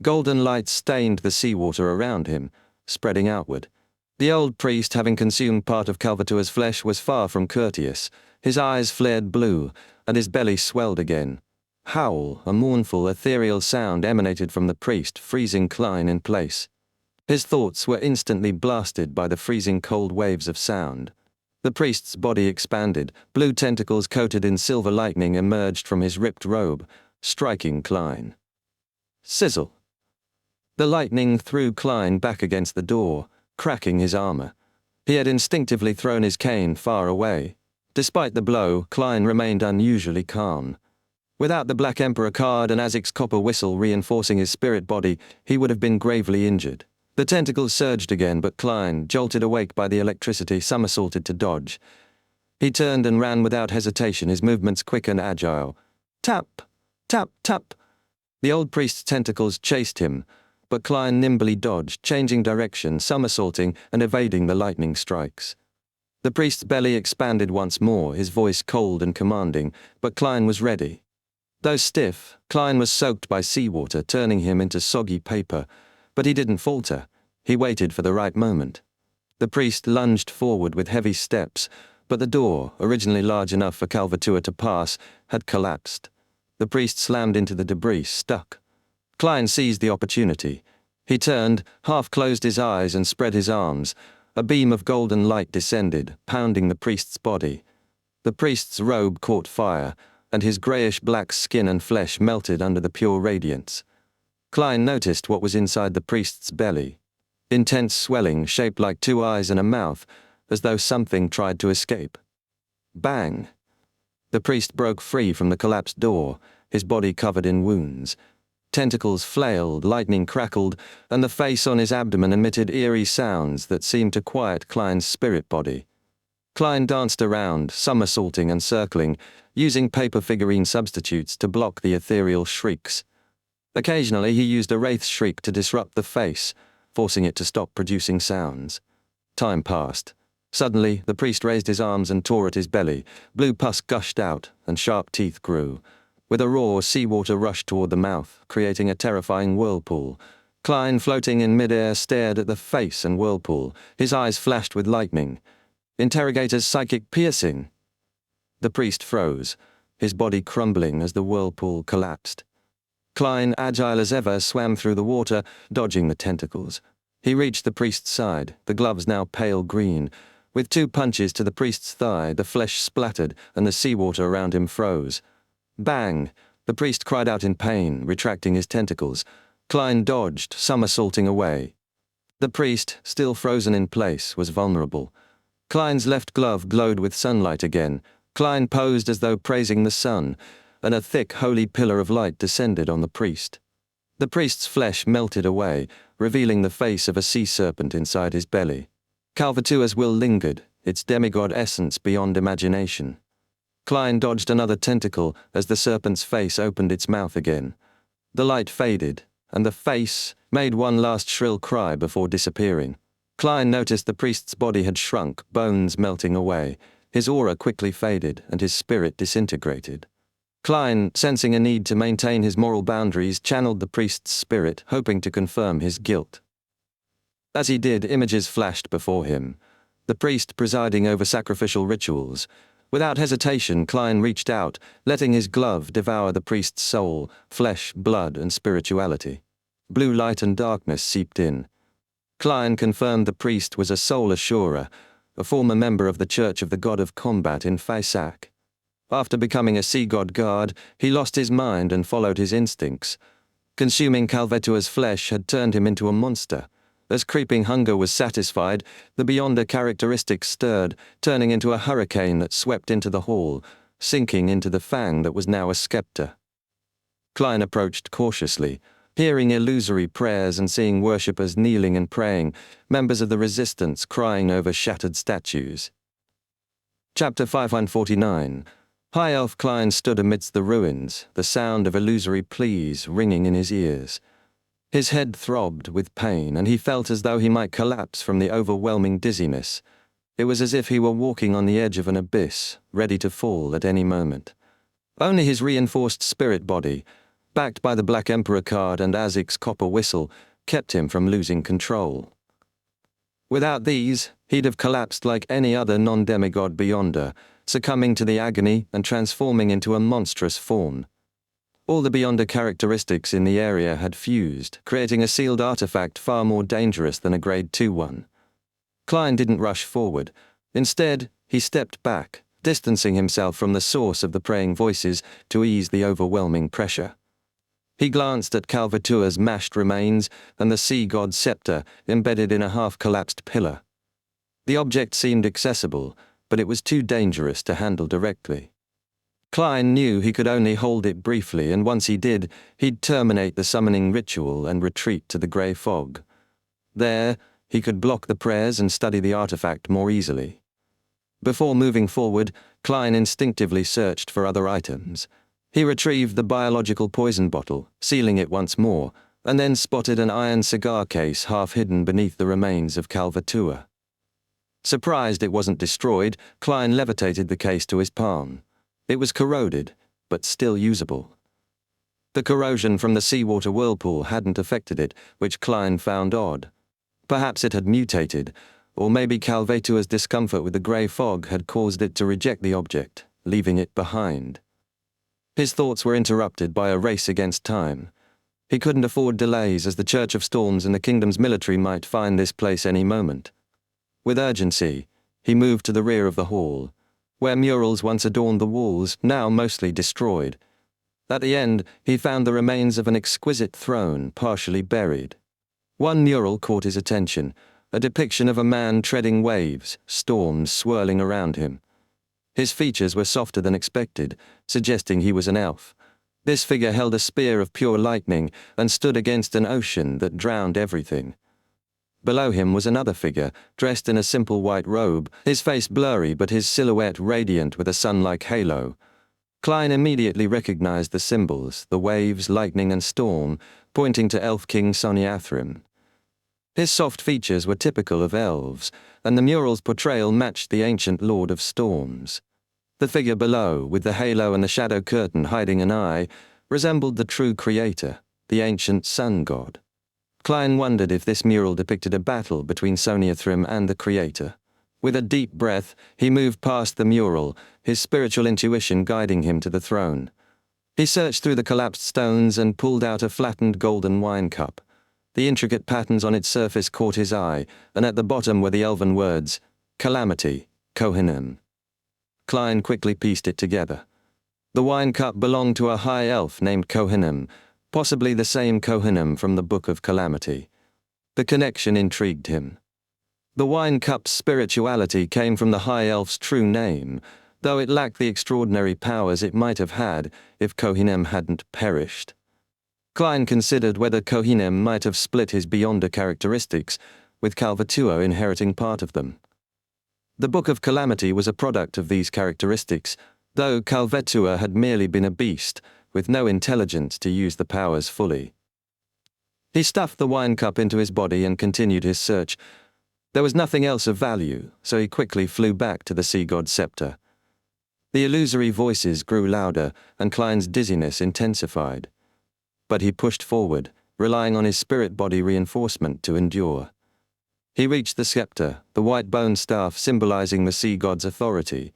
Golden light stained the seawater around him, spreading outward. The old priest, having consumed part of Calvatua's flesh, was far from courteous. His eyes flared blue, and his belly swelled again. Howl, a mournful, ethereal sound emanated from the priest, freezing Klein in place. His thoughts were instantly blasted by the freezing cold waves of sound. The priest's body expanded, blue tentacles coated in silver lightning emerged from his ripped robe, striking Klein. Sizzle! The lightning threw Klein back against the door, cracking his armor. He had instinctively thrown his cane far away. Despite the blow, Klein remained unusually calm. Without the Black Emperor card and Azic's copper whistle reinforcing his spirit body, he would have been gravely injured. The tentacles surged again, but Klein, jolted awake by the electricity, somersaulted to dodge. He turned and ran without hesitation, his movements quick and agile. Tap! Tap! Tap! The old priest's tentacles chased him, but Klein nimbly dodged, changing direction, somersaulting, and evading the lightning strikes. The priest's belly expanded once more, his voice cold and commanding, but Klein was ready. Though stiff, Klein was soaked by seawater, turning him into soggy paper, but he didn't falter. He waited for the right moment. The priest lunged forward with heavy steps, but the door, originally large enough for Calvatua to pass, had collapsed. The priest slammed into the debris, stuck. Klein seized the opportunity. He turned, half-closed his eyes and spread his arms. A beam of golden light descended, pounding the priest's body. The priest's robe caught fire, and his greyish-black skin and flesh melted under the pure radiance. Klein noticed what was inside the priest's belly. Intense swelling shaped like two eyes and a mouth, as though something tried to escape. Bang! The priest broke free from the collapsed door, his body covered in wounds. Tentacles flailed, lightning crackled, and the face on his abdomen emitted eerie sounds that seemed to quiet Klein's spirit body. Klein danced around, somersaulting and circling, using paper figurine substitutes to block the ethereal shrieks. Occasionally he used a wraith's shriek to disrupt the face, forcing it to stop producing sounds. Time passed. Suddenly, the priest raised his arms and tore at his belly. Blue pus gushed out, and sharp teeth grew. With a roar, seawater rushed toward the mouth, creating a terrifying whirlpool. Klein, floating in midair, stared at the face and whirlpool. His eyes flashed with lightning. Interrogator's psychic piercing. The priest froze, his body crumbling as the whirlpool collapsed. Klein, agile as ever, swam through the water, dodging the tentacles. He reached the priest's side, the gloves now pale green. With two punches to the priest's thigh, the flesh splattered and the seawater around him froze. Bang! The priest cried out in pain, retracting his tentacles. Klein dodged, somersaulting away. The priest, still frozen in place, was vulnerable. Klein's left glove glowed with sunlight again. Klein posed as though praising the sun, and a thick, holy pillar of light descended on the priest. The priest's flesh melted away, revealing the face of a sea serpent inside his belly. Calvatua's will lingered, its demigod essence beyond imagination. Klein dodged another tentacle as the serpent's face opened its mouth again. The light faded, and the face made one last shrill cry before disappearing. Klein noticed the priest's body had shrunk, bones melting away. His aura quickly faded, and his spirit disintegrated. Klein, sensing a need to maintain his moral boundaries, channeled the priest's spirit, hoping to confirm his guilt. As he did, images flashed before him. The priest presiding over sacrificial rituals. Without hesitation, Klein reached out, letting his glove devour the priest's soul, flesh, blood, and spirituality. Blue light and darkness seeped in. Klein confirmed the priest was a soul assurer, a former member of the Church of the God of Combat in Faisak. After becoming a sea god guard, he lost his mind and followed his instincts. Consuming Calvetua's flesh had turned him into a monster. As creeping hunger was satisfied, the Beyonder characteristic stirred, turning into a hurricane that swept into the hall, sinking into the fang that was now a scepter. Klein approached cautiously, hearing illusory prayers and seeing worshippers kneeling and praying, members of the resistance crying over shattered statues. Chapter 549. High Elf Klein stood amidst the ruins, the sound of illusory pleas ringing in his ears. His head throbbed with pain, and he felt as though he might collapse from the overwhelming dizziness. It was as if he were walking on the edge of an abyss, ready to fall at any moment. Only his reinforced spirit body, backed by the Black Emperor card and Azic's copper whistle, kept him from losing control. Without these, he'd have collapsed like any other non-demigod Beyonder, succumbing to the agony and transforming into a monstrous form. All the Beyonder characteristics in the area had fused, creating a sealed artifact far more dangerous than a Grade 2 one. Klein didn't rush forward. Instead, he stepped back, distancing himself from the source of the praying voices to ease the overwhelming pressure. He glanced at Calvetua's mashed remains and the sea god's scepter embedded in a half-collapsed pillar. The object seemed accessible, but it was too dangerous to handle directly. Klein knew he could only hold it briefly, and once he did, he'd terminate the summoning ritual and retreat to the grey fog. There, he could block the prayers and study the artifact more easily. Before moving forward, Klein instinctively searched for other items. He retrieved the biological poison bottle, sealing it once more, and then spotted an iron cigar case half hidden beneath the remains of Calvatua. Surprised it wasn't destroyed, Klein levitated the case to his palm. It was corroded, but still usable. The corrosion from the seawater whirlpool hadn't affected it, which Klein found odd. Perhaps it had mutated, or maybe Calvetua's discomfort with the grey fog had caused it to reject the object, leaving it behind. His thoughts were interrupted by a race against time. He couldn't afford delays, as the Church of Storms and the kingdom's military might find this place any moment. With urgency, he moved to the rear of the hall, where murals once adorned the walls, now mostly destroyed. At the end, he found the remains of an exquisite throne, partially buried. One mural caught his attention, a depiction of a man treading waves, storms swirling around him. His features were softer than expected, suggesting he was an elf. This figure held a spear of pure lightning and stood against an ocean that drowned everything. Below him was another figure, dressed in a simple white robe, his face blurry but his silhouette radiant with a sun-like halo. Klein immediately recognized the symbols, the waves, lightning and storm, pointing to Elf King Soniathrim. His soft features were typical of elves, and the mural's portrayal matched the ancient Lord of Storms. The figure below, with the halo and the shadow curtain hiding an eye, resembled the true creator, the ancient sun god. Klein wondered if this mural depicted a battle between Soniathrim and the creator. With a deep breath, he moved past the mural, his spiritual intuition guiding him to the throne. He searched through the collapsed stones and pulled out a flattened golden wine cup. The intricate patterns on its surface caught his eye, and at the bottom were the elven words, Calamity, Kohanim. Klein quickly pieced it together. The wine cup belonged to a high elf named Kohanim, possibly the same Kohanim from the Book of Calamity. The connection intrigued him. The wine cup's spirituality came from the high elf's true name, though it lacked the extraordinary powers it might have had if Kohanim hadn't perished. Klein considered whether Kohanim might have split his Beyonder characteristics, with Calvetua inheriting part of them. The Book of Calamity was a product of these characteristics, though Calvetua had merely been a beast, with no intelligence to use the powers fully. He stuffed the wine cup into his body and continued his search. There was nothing else of value, so he quickly flew back to the sea god's scepter. The illusory voices grew louder, and Klein's dizziness intensified. But he pushed forward, relying on his spirit-body reinforcement to endure. He reached the scepter, the white bone staff symbolizing the sea god's authority.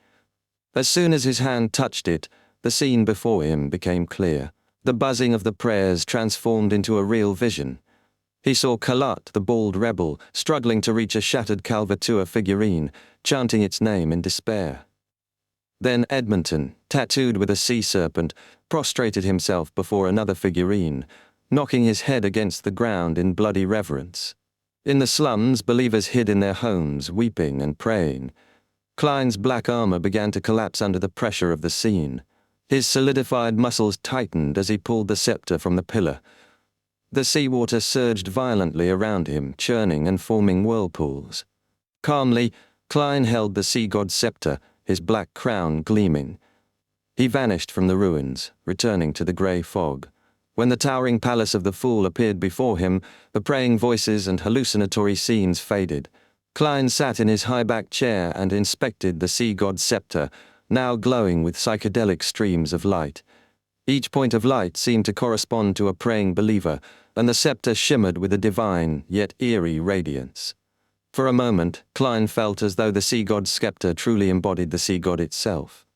As soon as his hand touched it, the scene before him became clear. The buzzing of the prayers transformed into a real vision. He saw Kalat, the bald rebel, struggling to reach a shattered Calvetua figurine, chanting its name in despair. Then Edmonton, tattooed with a sea serpent, prostrated himself before another figurine, knocking his head against the ground in bloody reverence. In the slums, believers hid in their homes, weeping and praying. Klein's black armor began to collapse under the pressure of the scene. His solidified muscles tightened as he pulled the scepter from the pillar. The seawater surged violently around him, churning and forming whirlpools. Calmly, Klein held the sea god's scepter, his black crown gleaming. He vanished from the ruins, returning to the grey fog. When the towering palace of the fool appeared before him, the praying voices and hallucinatory scenes faded. Klein sat in his high-backed chair and inspected the sea god's scepter, now glowing with psychedelic streams of light. Each point of light seemed to correspond to a praying believer, and the scepter shimmered with a divine, yet eerie radiance. For a moment, Klein felt as though the sea god's scepter truly embodied the sea god itself.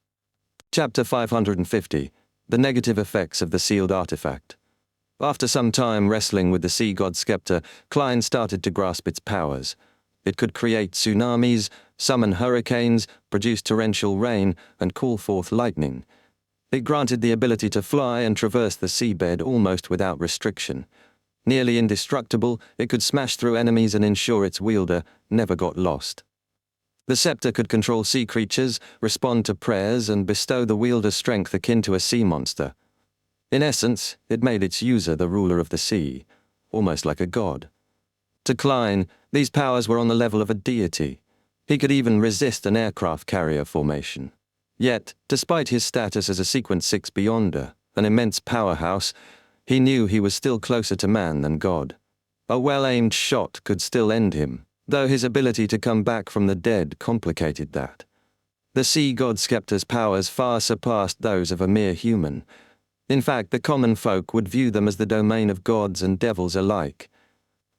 Chapter 550. The Negative Effects of the Sealed Artifact. After some time wrestling with the sea god's scepter, Klein started to grasp its powers. It could create tsunamis, summon hurricanes, produce torrential rain, and call forth lightning. It granted the ability to fly and traverse the seabed almost without restriction. Nearly indestructible, it could smash through enemies and ensure its wielder never got lost. The scepter could control sea creatures, respond to prayers, and bestow the wielder strength akin to a sea monster. In essence, it made its user the ruler of the sea, almost like a god. To Klein, these powers were on the level of a deity. He could even resist an aircraft carrier formation. Yet, despite his status as a Sequence 6 Beyonder, an immense powerhouse, he knew he was still closer to man than God. A well-aimed shot could still end him, though his ability to come back from the dead complicated that. The sea god scepter's powers far surpassed those of a mere human. In fact, the common folk would view them as the domain of gods and devils alike.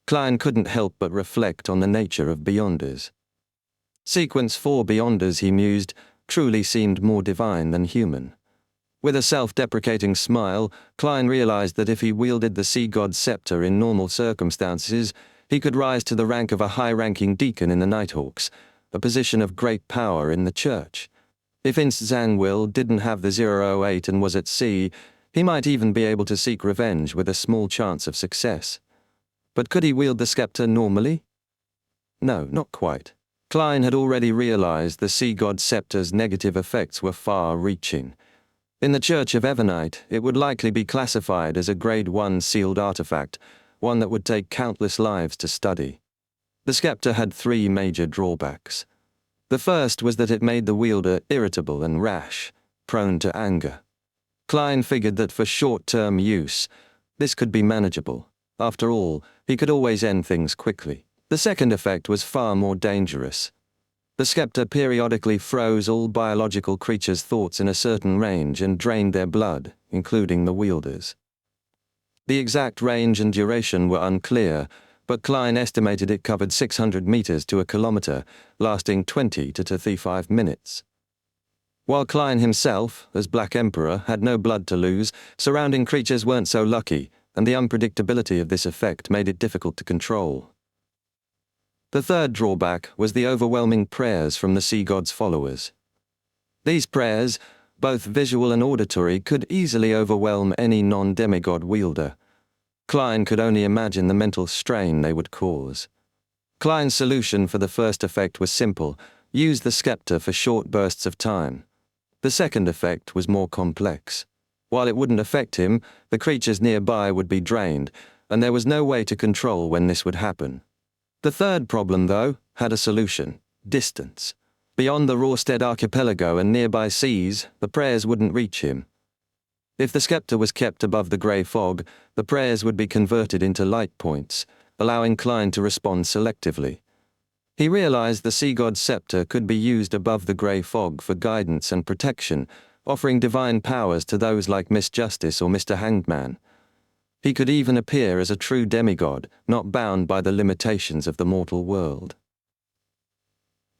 Klein couldn't help but reflect on the nature of Beyonders. Sequence 4 Beyonders, he mused, truly seemed more divine than human. With a self-deprecating smile, Klein realized that if he wielded the sea god's scepter in normal circumstances, he could rise to the rank of a high-ranking deacon in the Nighthawks, a position of great power in the church. If Inst Zangwill didn't have the 008 and was at sea, he might even be able to seek revenge with a small chance of success. But could he wield the scepter normally? No, not quite. Klein had already realized the sea god's scepter's negative effects were far-reaching. In the Church of Evernite, it would likely be classified as a Grade 1 sealed artifact, one that would take countless lives to study. The scepter had 3 major drawbacks. The first was that it made the wielder irritable and rash, prone to anger. Klein figured that for short-term use, this could be manageable. After all, he could always end things quickly. The second effect was far more dangerous. The scepter periodically froze all biological creatures' thoughts in a certain range and drained their blood, including the wielders. The exact range and duration were unclear, but Klein estimated it covered 600 meters to a kilometer, lasting 20 to 35 minutes. While Klein himself, as Black Emperor, had no blood to lose, surrounding creatures weren't so lucky, and the unpredictability of this effect made it difficult to control. The third drawback was the overwhelming prayers from the sea god's followers. These prayers, both visual and auditory, could easily overwhelm any non-demigod wielder. Klein could only imagine the mental strain they would cause. Klein's solution for the first effect was simple: use the scepter for short bursts of time. The second effect was more complex. While it wouldn't affect him, the creatures nearby would be drained, and there was no way to control when this would happen. The third problem, though, had a solution: distance. Beyond the Rorstead archipelago and nearby seas, the prayers wouldn't reach him. If the scepter was kept above the grey fog, the prayers would be converted into light points, allowing Klein to respond selectively. He realized the sea god's scepter could be used above the grey fog for guidance and protection, offering divine powers to those like Miss Justice or Mr. Hangman. He could even appear as a true demigod, not bound by the limitations of the mortal world.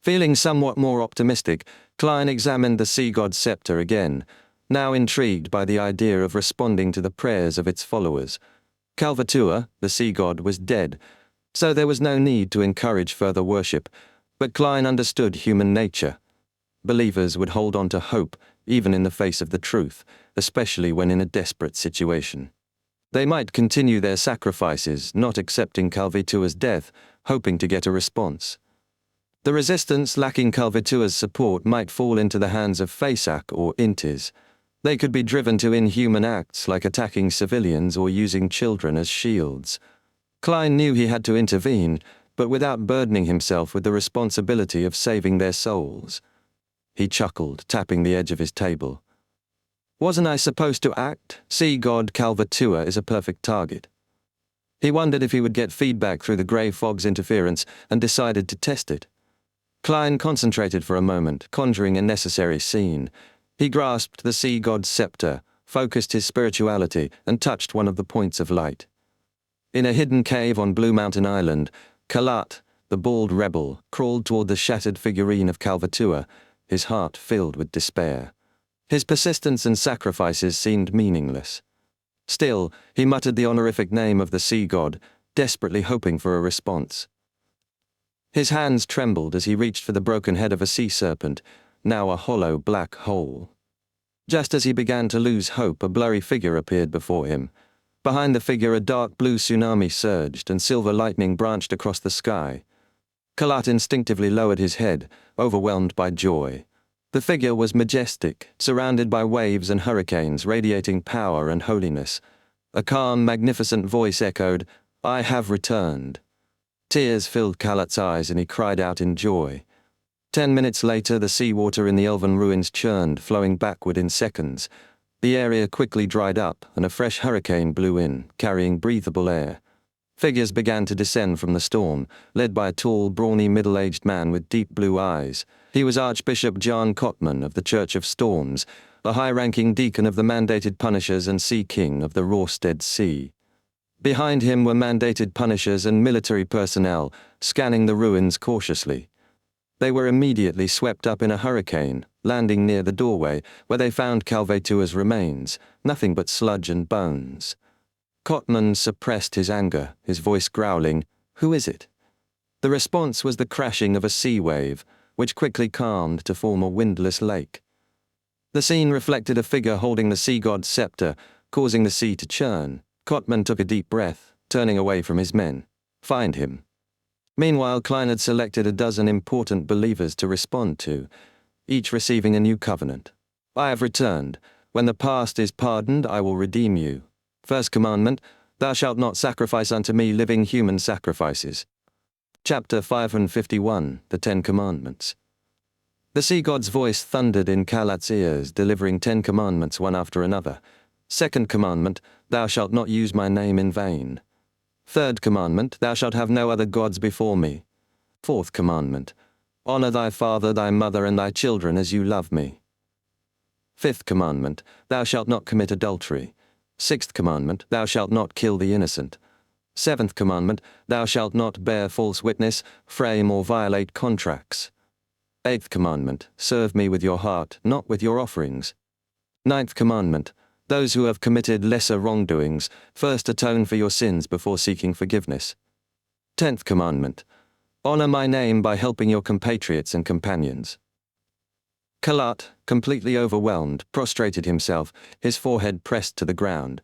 Feeling somewhat more optimistic, Klein examined the sea god's scepter again, now intrigued by the idea of responding to the prayers of its followers. Calvatua, the sea god, was dead, so there was no need to encourage further worship, but Klein understood human nature. Believers would hold on to hope, even in the face of the truth, especially when in a desperate situation. They might continue their sacrifices, not accepting Calvitua's death, hoping to get a response. The resistance lacking Calvitua's support might fall into the hands of Fasak or Intis. They could be driven to inhuman acts like attacking civilians or using children as shields. Klein knew he had to intervene, but without burdening himself with the responsibility of saving their souls. He chuckled, tapping the edge of his table. Wasn't I supposed to act? Sea god Calvatua is a perfect target. He wondered if he would get feedback through the grey fog's interference and decided to test it. Klein concentrated for a moment, conjuring a necessary scene. He grasped the sea god's scepter, focused his spirituality, and touched one of the points of light. In a hidden cave on Blue Mountain Island, Kalat, the bald rebel, crawled toward the shattered figurine of Calvatua, his heart filled with despair. His persistence and sacrifices seemed meaningless. Still, he muttered the honorific name of the sea god, desperately hoping for a response. His hands trembled as he reached for the broken head of a sea serpent, now a hollow black hole. Just as he began to lose hope, a blurry figure appeared before him. Behind the figure, a dark blue tsunami surged and silver lightning branched across the sky. Kalat instinctively lowered his head, overwhelmed by joy. The figure was majestic, surrounded by waves and hurricanes radiating power and holiness. A calm, magnificent voice echoed, "I have returned." Tears filled Kalat's eyes and he cried out in joy. 10 minutes later, the seawater in the elven ruins churned, flowing backward in seconds. The area quickly dried up and a fresh hurricane blew in, carrying breathable air. Figures began to descend from the storm, led by a tall, brawny, middle-aged man with deep blue eyes. He was Archbishop John Cotman of the Church of Storms, a high-ranking deacon of the mandated Punishers and Sea King of the Rorstead Sea. Behind him were mandated Punishers and military personnel, scanning the ruins cautiously. They were immediately swept up in a hurricane, landing near the doorway, where they found Calvetua's remains, nothing but sludge and bones. Cotman suppressed his anger, his voice growling, "Who is it?" The response was the crashing of a sea wave, which quickly calmed to form a windless lake. The scene reflected a figure holding the sea god's scepter, causing the sea to churn. Cotman took a deep breath, turning away from his men. "Find him." Meanwhile, Klein had selected a dozen important believers to respond to, each receiving a new covenant. "I have returned. When the past is pardoned, I will redeem you. First commandment, thou shalt not sacrifice unto me living human sacrifices." Chapter 551, The 10 Commandments. The sea god's voice thundered in Kalat's ears, delivering 10 commandments one after another. Second commandment, thou shalt not use my name in vain. Third commandment, thou shalt have no other gods before me. Fourth commandment, honor thy father, thy mother, and thy children as you love me. Fifth commandment, thou shalt not commit adultery. Sixth commandment, thou shalt not kill the innocent. Seventh commandment, thou shalt not bear false witness, frame or violate contracts. Eighth commandment, serve me with your heart, not with your offerings. Ninth commandment, those who have committed lesser wrongdoings, first atone for your sins before seeking forgiveness. 10th commandment, honor my name by helping your compatriots and companions. Kalat, completely overwhelmed, prostrated himself, his forehead pressed to the ground.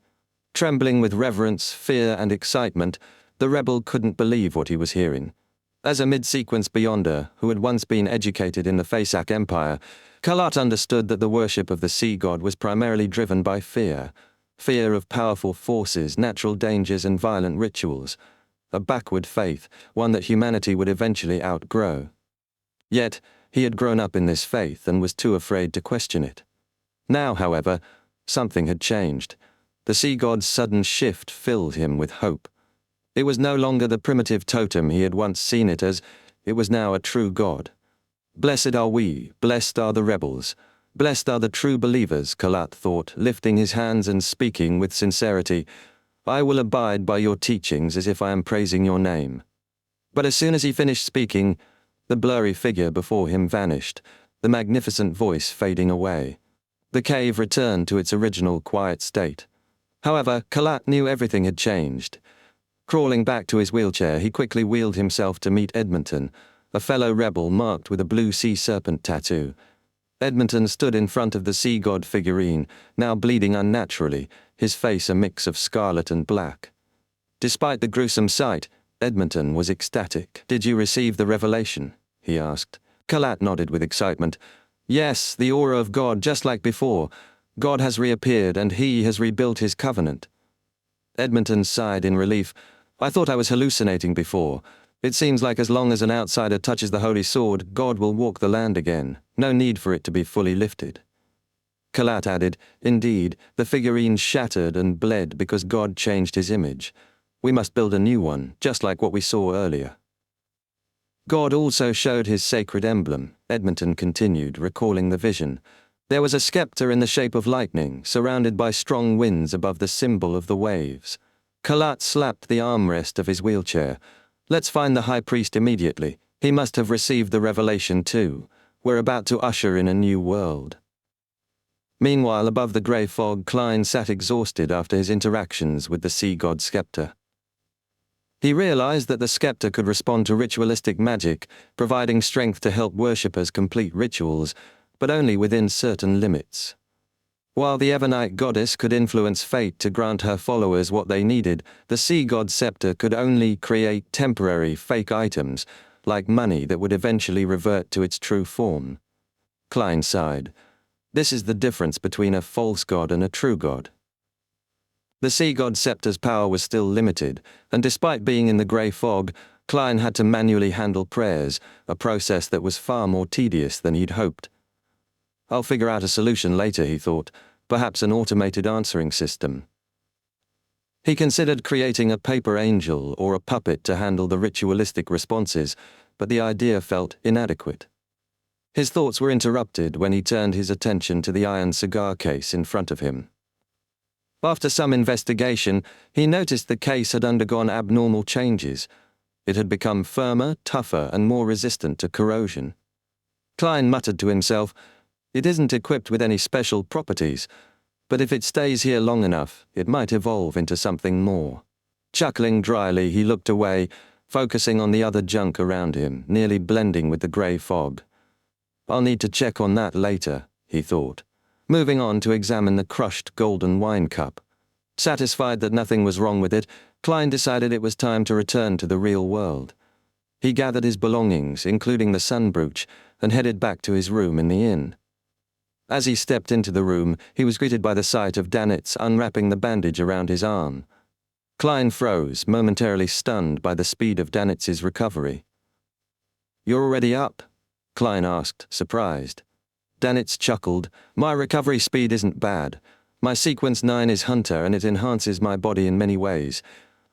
Trembling with reverence, fear, and excitement, the rebel couldn't believe what he was hearing. As a mid-sequence Beyonder, who had once been educated in the Fasak Empire, Kalat understood that the worship of the sea god was primarily driven by fear. Fear of powerful forces, natural dangers, and violent rituals. A backward faith, one that humanity would eventually outgrow. Yet, he had grown up in this faith and was too afraid to question it. Now, however, something had changed. The sea god's sudden shift filled him with hope. It was no longer the primitive totem he had once seen it as, it was now a true god. Blessed are we, blessed are the rebels, blessed are the true believers, Kalat thought, lifting his hands and speaking with sincerity. I will abide by your teachings as if I am praising your name. But as soon as he finished speaking, the blurry figure before him vanished, the magnificent voice fading away. The cave returned to its original quiet state. However, Kalat knew everything had changed. Crawling back to his wheelchair, he quickly wheeled himself to meet Edmonton, a fellow rebel marked with a blue sea serpent tattoo. Edmonton stood in front of the sea god figurine, now bleeding unnaturally, his face a mix of scarlet and black. Despite the gruesome sight, Edmonton was ecstatic. "Did you receive the revelation?" he asked. Kalat nodded with excitement. "Yes, the aura of God, just like before. God has reappeared and he has rebuilt his covenant." Edmonton sighed in relief. "I thought I was hallucinating before. It seems like as long as an outsider touches the holy sword, God will walk the land again. No need for it to be fully lifted." Kalat added, "Indeed, the figurine shattered and bled because God changed his image. We must build a new one, just like what we saw earlier." God also showed his sacred emblem, Edmonton continued, recalling the vision. There was a scepter in the shape of lightning, surrounded by strong winds above the symbol of the waves. Kalat slapped the armrest of his wheelchair. "Let's find the high priest immediately. He must have received the revelation too. We're about to usher in a new world." Meanwhile, above the grey fog, Klein sat exhausted after his interactions with the sea god scepter. He realized that the scepter could respond to ritualistic magic, providing strength to help worshippers complete rituals, but only within certain limits. While the Evernite goddess could influence fate to grant her followers what they needed, the sea god scepter could only create temporary, fake items, like money that would eventually revert to its true form. Klein sighed. This is the difference between a false god and a true god. The sea god scepter's power was still limited, and despite being in the grey fog, Klein had to manually handle prayers, a process that was far more tedious than he'd hoped. I'll figure out a solution later, he thought, perhaps an automated answering system. He considered creating a paper angel or a puppet to handle the ritualistic responses, but the idea felt inadequate. His thoughts were interrupted when he turned his attention to the iron cigar case in front of him. After some investigation, he noticed the case had undergone abnormal changes. It had become firmer, tougher, and more resistant to corrosion. Klein muttered to himself, "It isn't equipped with any special properties, but if it stays here long enough, it might evolve into something more." Chuckling dryly, he looked away, focusing on the other junk around him, nearly blending with the grey fog. "I'll need to check on that later," he thought, moving on to examine the crushed golden wine cup. Satisfied that nothing was wrong with it, Klein decided it was time to return to the real world. He gathered his belongings, including the sun brooch, and headed back to his room in the inn. As he stepped into the room, he was greeted by the sight of Danitz unwrapping the bandage around his arm. Klein froze, momentarily stunned by the speed of Danitz's recovery. "You're already up?" Klein asked, surprised. Danitz chuckled. "My recovery speed isn't bad. My sequence 9 is Hunter and it enhances my body in many ways.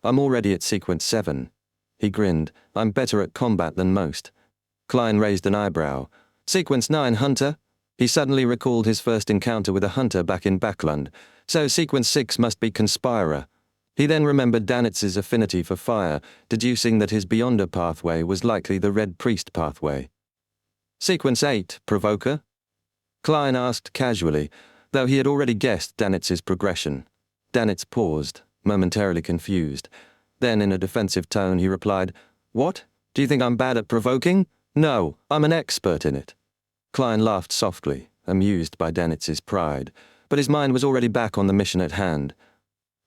I'm already at sequence 7. He grinned. "I'm better at combat than most." Klein raised an eyebrow. "Sequence 9 Hunter?" He suddenly recalled his first encounter with a hunter back in Backlund, so sequence 6 must be Conspirer. He then remembered Danitz's affinity for fire, deducing that his Beyonder pathway was likely the Red Priest pathway. "Sequence 8, Provoker?" Klein asked casually, though he had already guessed Danitz's progression. Danitz paused, momentarily confused. Then, in a defensive tone, he replied, "What? Do you think I'm bad at provoking? No, I'm an expert in it." Klein laughed softly, amused by Danitz's pride, but his mind was already back on the mission at hand.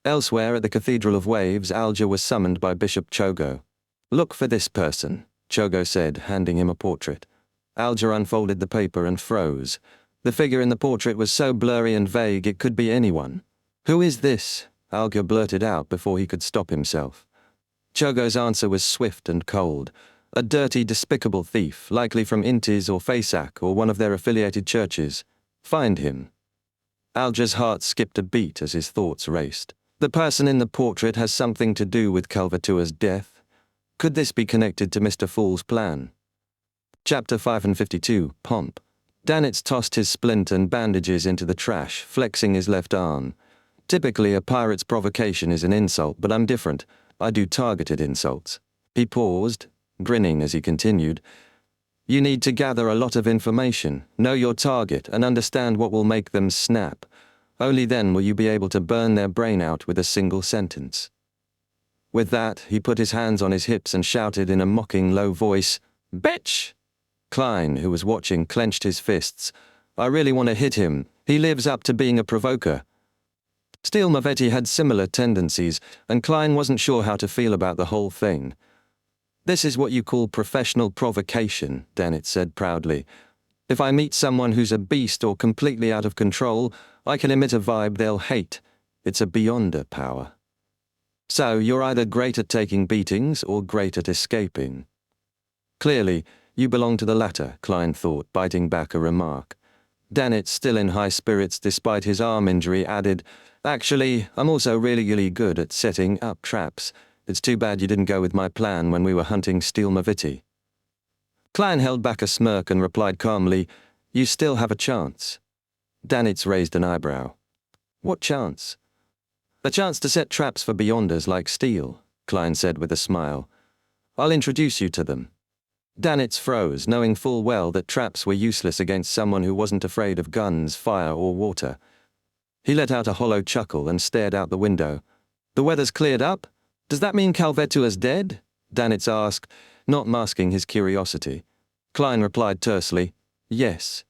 Elsewhere at the Cathedral of Waves, Alger was summoned by Bishop Chogo. "Look for this person," Chogo said, handing him a portrait. Alger unfolded the paper and froze. The figure in the portrait was so blurry and vague it could be anyone. "Who is this?" Alger blurted out before he could stop himself. Chogo's answer was swift and cold. "A dirty, despicable thief, likely from Intis or Fasak or one of their affiliated churches. Find him." Alger's heart skipped a beat as his thoughts raced. The person in the portrait has something to do with Calvatua's death. Could this be connected to Mr. Fool's plan? Chapter 552, Pomp. Danitz tossed his splint and bandages into the trash, flexing his left arm. "Typically, a pirate's provocation is an insult, but I'm different. I do targeted insults." He paused, grinning as he continued. "You need to gather a lot of information, know your target, and understand what will make them snap. Only then will you be able to burn their brain out with a single sentence." With that, he put his hands on his hips and shouted in a mocking low voice, "Bitch!" Klein, who was watching, clenched his fists. "I really want to hit him. He lives up to being a provoker." Steel Mavetti had similar tendencies, and Klein wasn't sure how to feel about the whole thing. "This is what you call professional provocation," Danitz said proudly. "If I meet someone who's a beast or completely out of control, I can emit a vibe they'll hate. It's a Beyonder power." "So you're either great at taking beatings or great at escaping." "Clearly, you belong to the latter," Klein thought, biting back a remark. Danitz, still in high spirits despite his arm injury, added, "Actually, I'm also really good at setting up traps. It's too bad you didn't go with my plan when we were hunting Steel Mavetti." Klein held back a smirk and replied calmly, "You still have a chance." Danitz raised an eyebrow. "What chance?" "A chance to set traps for Beyonders like Steel," Klein said with a smile. "I'll introduce you to them." Danitz froze, knowing full well that traps were useless against someone who wasn't afraid of guns, fire, or water. He let out a hollow chuckle and stared out the window. "The weather's cleared up? Does that mean Calvetua's dead?" Danitz asked, not masking his curiosity. Klein replied tersely, "Yes."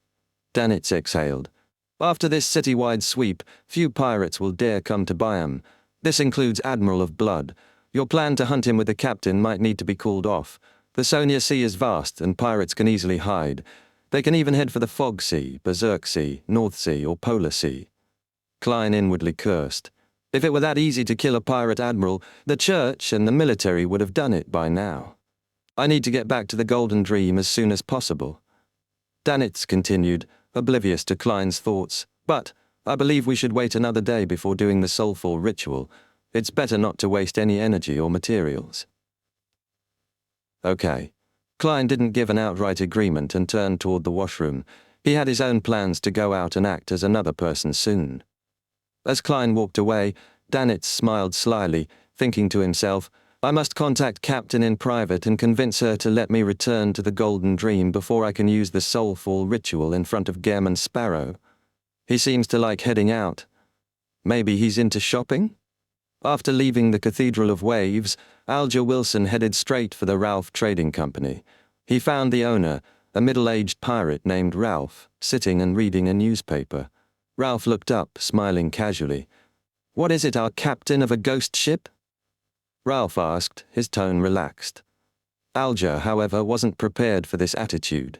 Danitz exhaled. "After this city-wide sweep, few pirates will dare come to Byam. This includes Admiral of Blood. Your plan to hunt him with the captain might need to be called off. The Sonia Sea is vast, and pirates can easily hide. They can even head for the Fog Sea, Berserk Sea, North Sea, or Polar Sea." Klein inwardly cursed. If it were that easy to kill a pirate admiral, the church and the military would have done it by now. "I need to get back to the Golden Dream as soon as possible." Danitz continued, oblivious to Klein's thoughts, "But I believe we should wait another day before doing the Soulfall ritual. It's better not to waste any energy or materials." "Okay." Klein didn't give an outright agreement and turned toward the washroom. He had his own plans to go out and act as another person soon. As Klein walked away, Danitz smiled slyly, thinking to himself, I must contact Captain in private and convince her to let me return to the Golden Dream before I can use the Soulfall ritual in front of Gehrman Sparrow. He seems to like heading out. Maybe he's into shopping? After leaving the Cathedral of Waves, Alger Wilson headed straight for the Ralph Trading Company. He found the owner, a middle-aged pirate named Ralph, sitting and reading a newspaper. Ralph looked up, smiling casually. What is it, our captain of a ghost ship? Ralph asked, his tone relaxed. Alger, however, wasn't prepared for this attitude.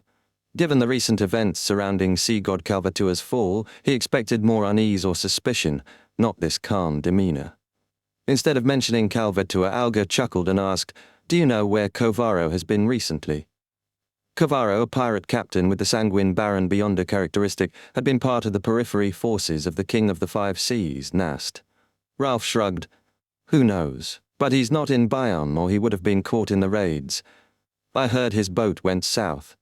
Given the recent events surrounding sea god Calvatua's fall, he expected more unease or suspicion, not this calm demeanor. Instead of mentioning Calvatua, Alger chuckled and asked, Do you know where Covaro has been recently? Covaro, a pirate captain with the sanguine Baron Beyonder characteristic, had been part of the periphery forces of the King of the Five Seas, Nast. Ralph shrugged. Who knows? But he's not in Bayam, or he would have been caught in the raids. I heard his boat went south.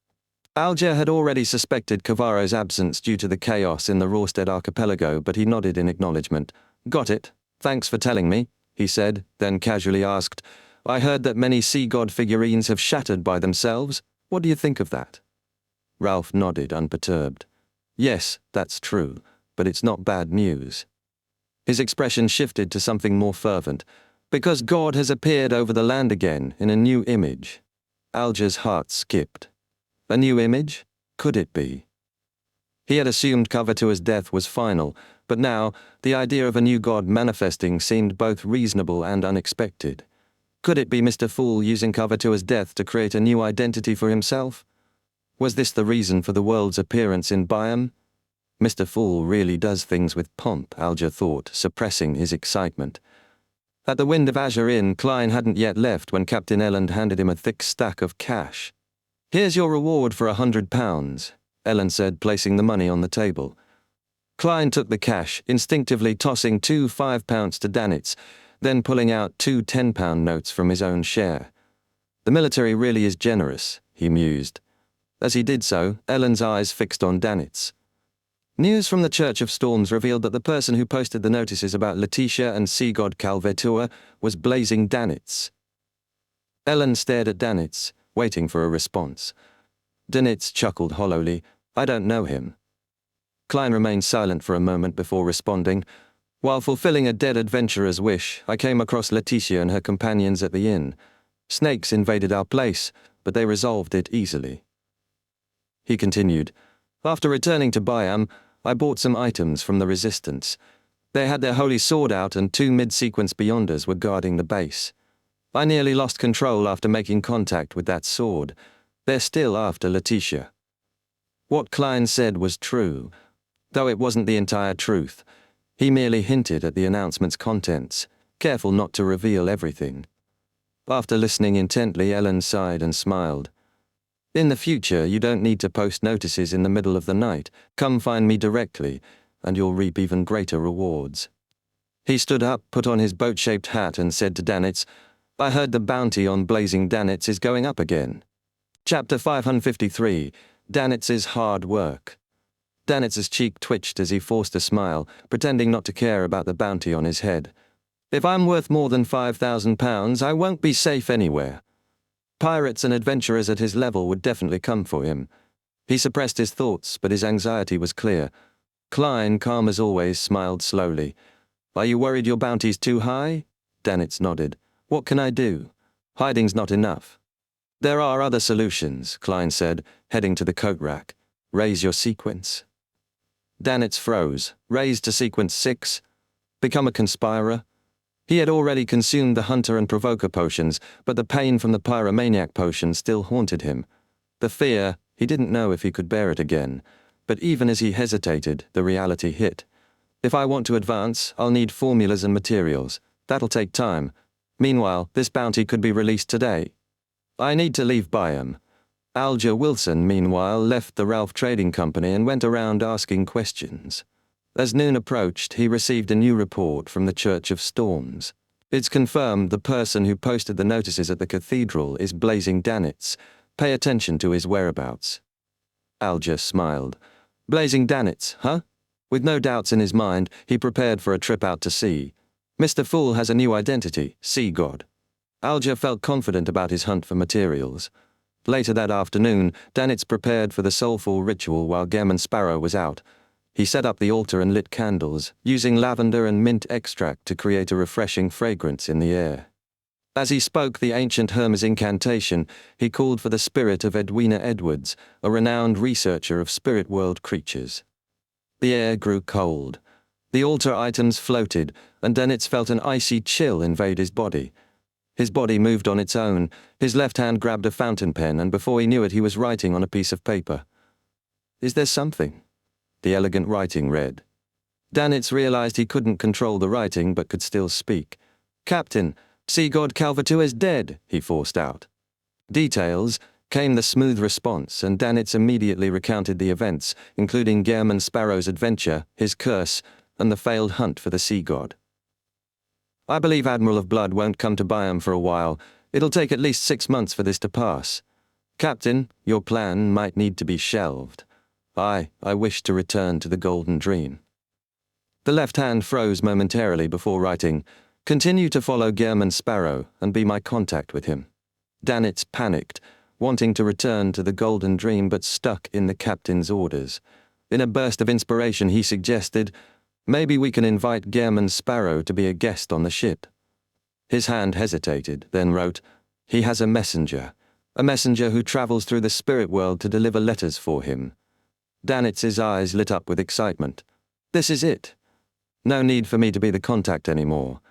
Alger had already suspected Cavaro's absence due to the chaos in the Rorstead archipelago, but he nodded in acknowledgement. Got it. Thanks for telling me, he said, then casually asked, I heard that many sea god figurines have shattered by themselves. What do you think of that? Ralph nodded, unperturbed. Yes, that's true, but it's not bad news. His expression shifted to something more fervent. Because God has appeared over the land again in a new image. Alger's heart skipped. A new image? Could it be? He had assumed Cavatua's death was final, but now, the idea of a new god manifesting seemed both reasonable and unexpected. Could it be Mr. Fool using Cavatua's death to create a new identity for himself? Was this the reason for the world's appearance in Bayam? Mr. Fool really does things with pomp, Alger thought, suppressing his excitement. At the Wind of Azure Inn, Klein hadn't yet left when Captain Elland handed him a thick stack of cash. Here's your reward for £100, Elland said, placing the money on the table. Klein took the cash, instinctively tossing 2 £5 to Danitz, then pulling out 2 £10 notes from his own share. The military really is generous, he mused. As he did so, Elland's eyes fixed on Danitz. News from the Church of Storms revealed that the person who posted the notices about Letitia and sea god Calvetua was Blazing Danitz. Elland stared at Danitz, waiting for a response. Danitz chuckled hollowly. I don't know him. Klein remained silent for a moment before responding. While fulfilling a dead adventurer's wish, I came across Letitia and her companions at the inn. Snakes invaded our place, but they resolved it easily. He continued, After returning to Bayam, I bought some items from the Resistance. They had their holy sword out and 2 mid-sequence Beyonders were guarding the base. I nearly lost control after making contact with that sword. They're still after Letitia. What Klein said was true, though it wasn't the entire truth. He merely hinted at the announcement's contents, careful not to reveal everything. After listening intently, Elland sighed and smiled. In the future, you don't need to post notices in the middle of the night. Come find me directly, and you'll reap even greater rewards. He stood up, put on his boat-shaped hat, and said to Danitz, I heard the bounty on Blazing Danitz is going up again. Chapter 553, Danitz's Hard Work. Danitz's cheek twitched as he forced a smile, pretending not to care about the bounty on his head. If I'm worth more than £5,000, I won't be safe anywhere. Pirates and adventurers at his level would definitely come for him. He suppressed his thoughts, but his anxiety was clear. Klein, calm as always, smiled slowly. Are you worried your bounty's too high? Danitz nodded. What can I do? Hiding's not enough. There are other solutions, Klein said, heading to the coat rack. Raise your sequence. Danitz froze. Raise to sequence 6. Become a conspirer. He had already consumed the Hunter and Provoker potions, but the pain from the Pyromaniac potion still haunted him. The fear, he didn't know if he could bear it again. But even as he hesitated, the reality hit. If I want to advance, I'll need formulas and materials. That'll take time. Meanwhile, this bounty could be released today. I need to leave Bayam. Alger Wilson, meanwhile, left the Ralph Trading Company and went around asking questions. As noon approached, he received a new report from the Church of Storms. It's confirmed the person who posted the notices at the cathedral is Blazing Danitz. Pay attention to his whereabouts. Alger smiled. Blazing Danitz, huh? With no doubts in his mind, he prepared for a trip out to sea. Mr. Fool has a new identity, Sea God. Alger felt confident about his hunt for materials. Later that afternoon, Danitz prepared for the soulful ritual while Gammon Sparrow was out. He set up the altar and lit candles, using lavender and mint extract to create a refreshing fragrance in the air. As he spoke the ancient Hermes incantation, he called for the spirit of Edwina Edwards, a renowned researcher of spirit world creatures. The air grew cold. The altar items floated, and Danitz felt an icy chill invade his body. His body moved on its own. His left hand grabbed a fountain pen, and before he knew it, he was writing on a piece of paper. Is there something? The elegant writing read. Danitz realized he couldn't control the writing, but could still speak. Captain, Sea God Calvatua is dead, he forced out. Details, came the smooth response, and Danitz immediately recounted the events, including Gammon Sparrow's adventure, his curse, and the failed hunt for the sea god. I believe Admiral of Blood won't come to Byam for a while. It'll take at least 6 months for this to pass. Captain, your plan might need to be shelved. I wish to return to the Golden Dream. The left hand froze momentarily before writing, Continue to follow Gammon Sparrow and be my contact with him. Danitz panicked, wanting to return to the Golden Dream but stuck in the captain's orders. In a burst of inspiration he suggested, maybe we can invite Gammon Sparrow to be a guest on the ship. His hand hesitated, then wrote, He has a messenger who travels through the spirit world to deliver letters for him. Danitz's eyes lit up with excitement. This is it. No need for me to be the contact anymore.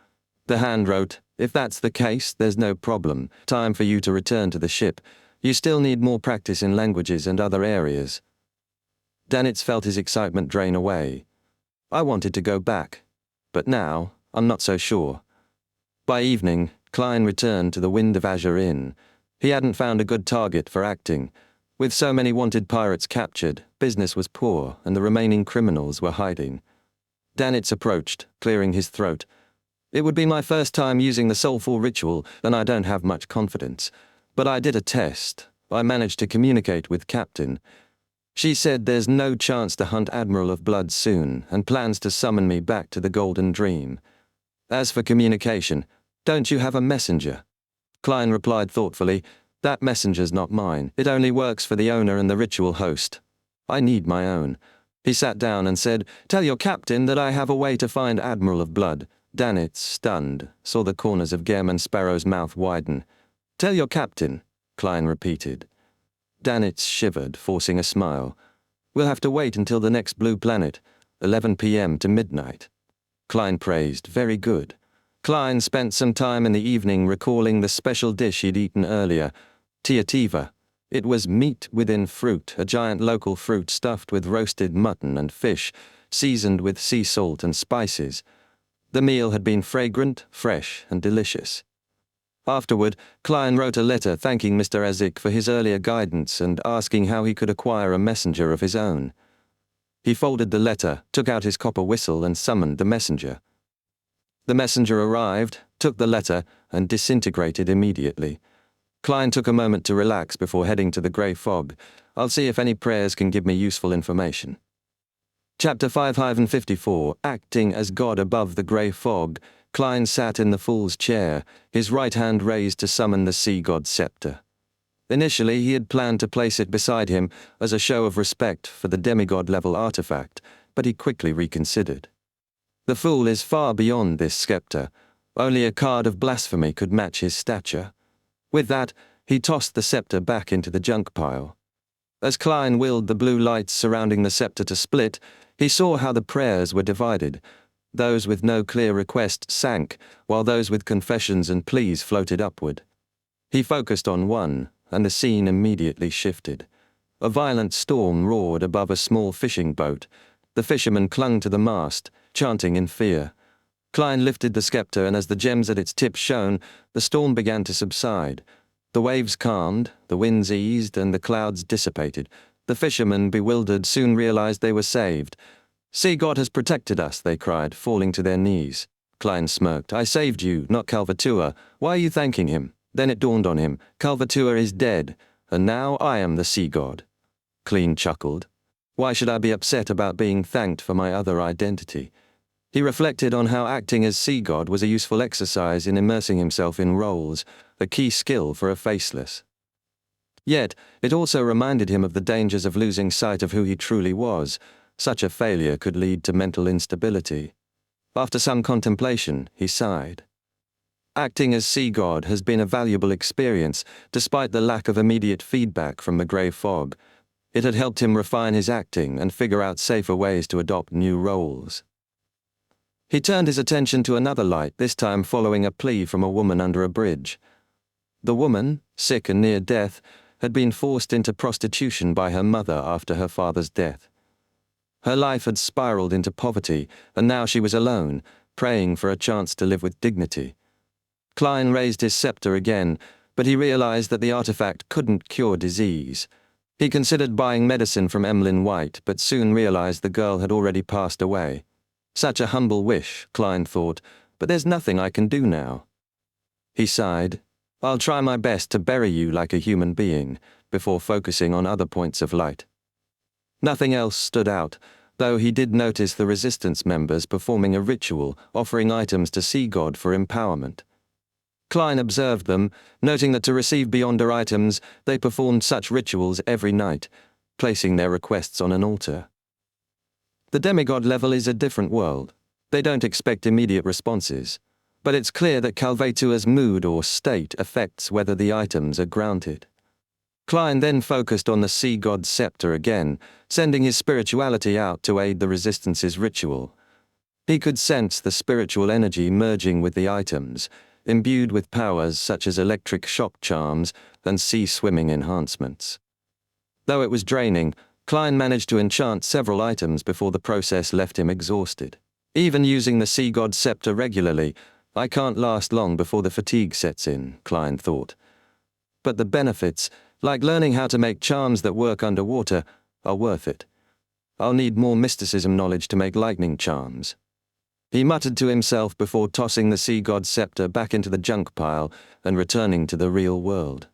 The hand wrote, If that's the case, there's no problem. Time for you to return to the ship. You still need more practice in languages and other areas. Danitz felt his excitement drain away. I wanted to go back, but now I'm not so sure. By evening, Klein returned to the Wind of Azure Inn. He hadn't found a good target for acting. With so many wanted pirates captured, business was poor and the remaining criminals were hiding. Danitz approached, clearing his throat. It would be my first time using the soulful ritual, and I don't have much confidence. But I did a test. I managed to communicate with Captain. She said there's no chance to hunt Admiral of Blood soon, and plans to summon me back to the Golden Dream. As for communication, don't you have a messenger? Klein replied thoughtfully, That messenger's not mine. It only works for the owner and the ritual host. I need my own. He sat down and said, Tell your captain that I have a way to find Admiral of Blood. Danitz, stunned, saw the corners of Gammon Sparrow's mouth widen. Tell your captain, Klein repeated. Danitz shivered, forcing a smile. We'll have to wait until the next blue planet, 11 p.m. to midnight. Klein praised, Very good. Klein spent some time in the evening recalling the special dish he'd eaten earlier, tiativa. It was meat within fruit, a giant local fruit stuffed with roasted mutton and fish, seasoned with sea salt and spices. The meal had been fragrant, fresh, and delicious. Afterward, Klein wrote a letter thanking Mr. Azik for his earlier guidance and asking how he could acquire a messenger of his own. He folded the letter, took out his copper whistle, and summoned the messenger. The messenger arrived, took the letter, and disintegrated immediately. Klein took a moment to relax before heading to the grey fog. I'll see if any prayers can give me useful information. Chapter 554, Acting as God above the grey fog, Klein sat in the fool's chair, his right hand raised to summon the sea god's scepter. Initially, he had planned to place it beside him as a show of respect for the demigod-level artifact, but he quickly reconsidered. The fool is far beyond this scepter. Only a card of blasphemy could match his stature. With that, he tossed the scepter back into the junk pile. As Klein willed the blue lights surrounding the scepter to split, he saw how the prayers were divided. Those with no clear request sank, while those with confessions and pleas floated upward. He focused on one, and the scene immediately shifted. A violent storm roared above a small fishing boat. The fishermen clung to the mast, chanting in fear. Klein lifted the scepter, and as the gems at its tip shone, the storm began to subside. The waves calmed, the winds eased, and the clouds dissipated. The fishermen, bewildered, soon realized they were saved. Sea God has protected us, they cried, falling to their knees. Klein smirked. I saved you, not Calvatua. Why are you thanking him? Then it dawned on him. Calvatua is dead. and now I am the sea god. Clean chuckled. Why should I be upset about being thanked for my other identity? He reflected on how acting as sea god was a useful exercise in immersing himself in roles, a key skill for a faceless. Yet, it also reminded him of the dangers of losing sight of who he truly was. Such a failure could lead to mental instability. After some contemplation, he sighed. Acting as sea god has been a valuable experience, despite the lack of immediate feedback from the grey fog. It had helped him refine his acting and figure out safer ways to adopt new roles. He turned his attention to another light, this time following a plea from a woman under a bridge. The woman, sick and near death, had been forced into prostitution by her mother after her father's death. Her life had spiraled into poverty, and now she was alone, praying for a chance to live with dignity. Klein raised his scepter again, but he realized that the artifact couldn't cure disease. He considered buying medicine from Emlyn White, but soon realized the girl had already passed away. Such a humble wish, Klein thought, but there's nothing I can do now. He sighed. I'll try my best to bury you like a human being, before focusing on other points of light. Nothing else stood out, though he did notice the resistance members performing a ritual, offering items to Sea God for empowerment. Klein observed them, noting that to receive Beyonder items, they performed such rituals every night, placing their requests on an altar. The demigod level is a different world. They don't expect immediate responses, but it's clear that Calvetua's mood or state affects whether the items are granted. Klein then focused on the sea god's scepter again, sending his spirituality out to aid the resistance's ritual. He could sense the spiritual energy merging with the items, imbued with powers such as electric shock charms and sea swimming enhancements. Though it was draining, Klein managed to enchant several items before the process left him exhausted. Even using the sea god's scepter regularly, I can't last long before the fatigue sets in, Klein thought. But the benefits, like learning how to make charms that work underwater, are worth it. I'll need more mysticism knowledge to make lightning charms. He muttered to himself before tossing the sea god's scepter back into the junk pile and returning to the real world.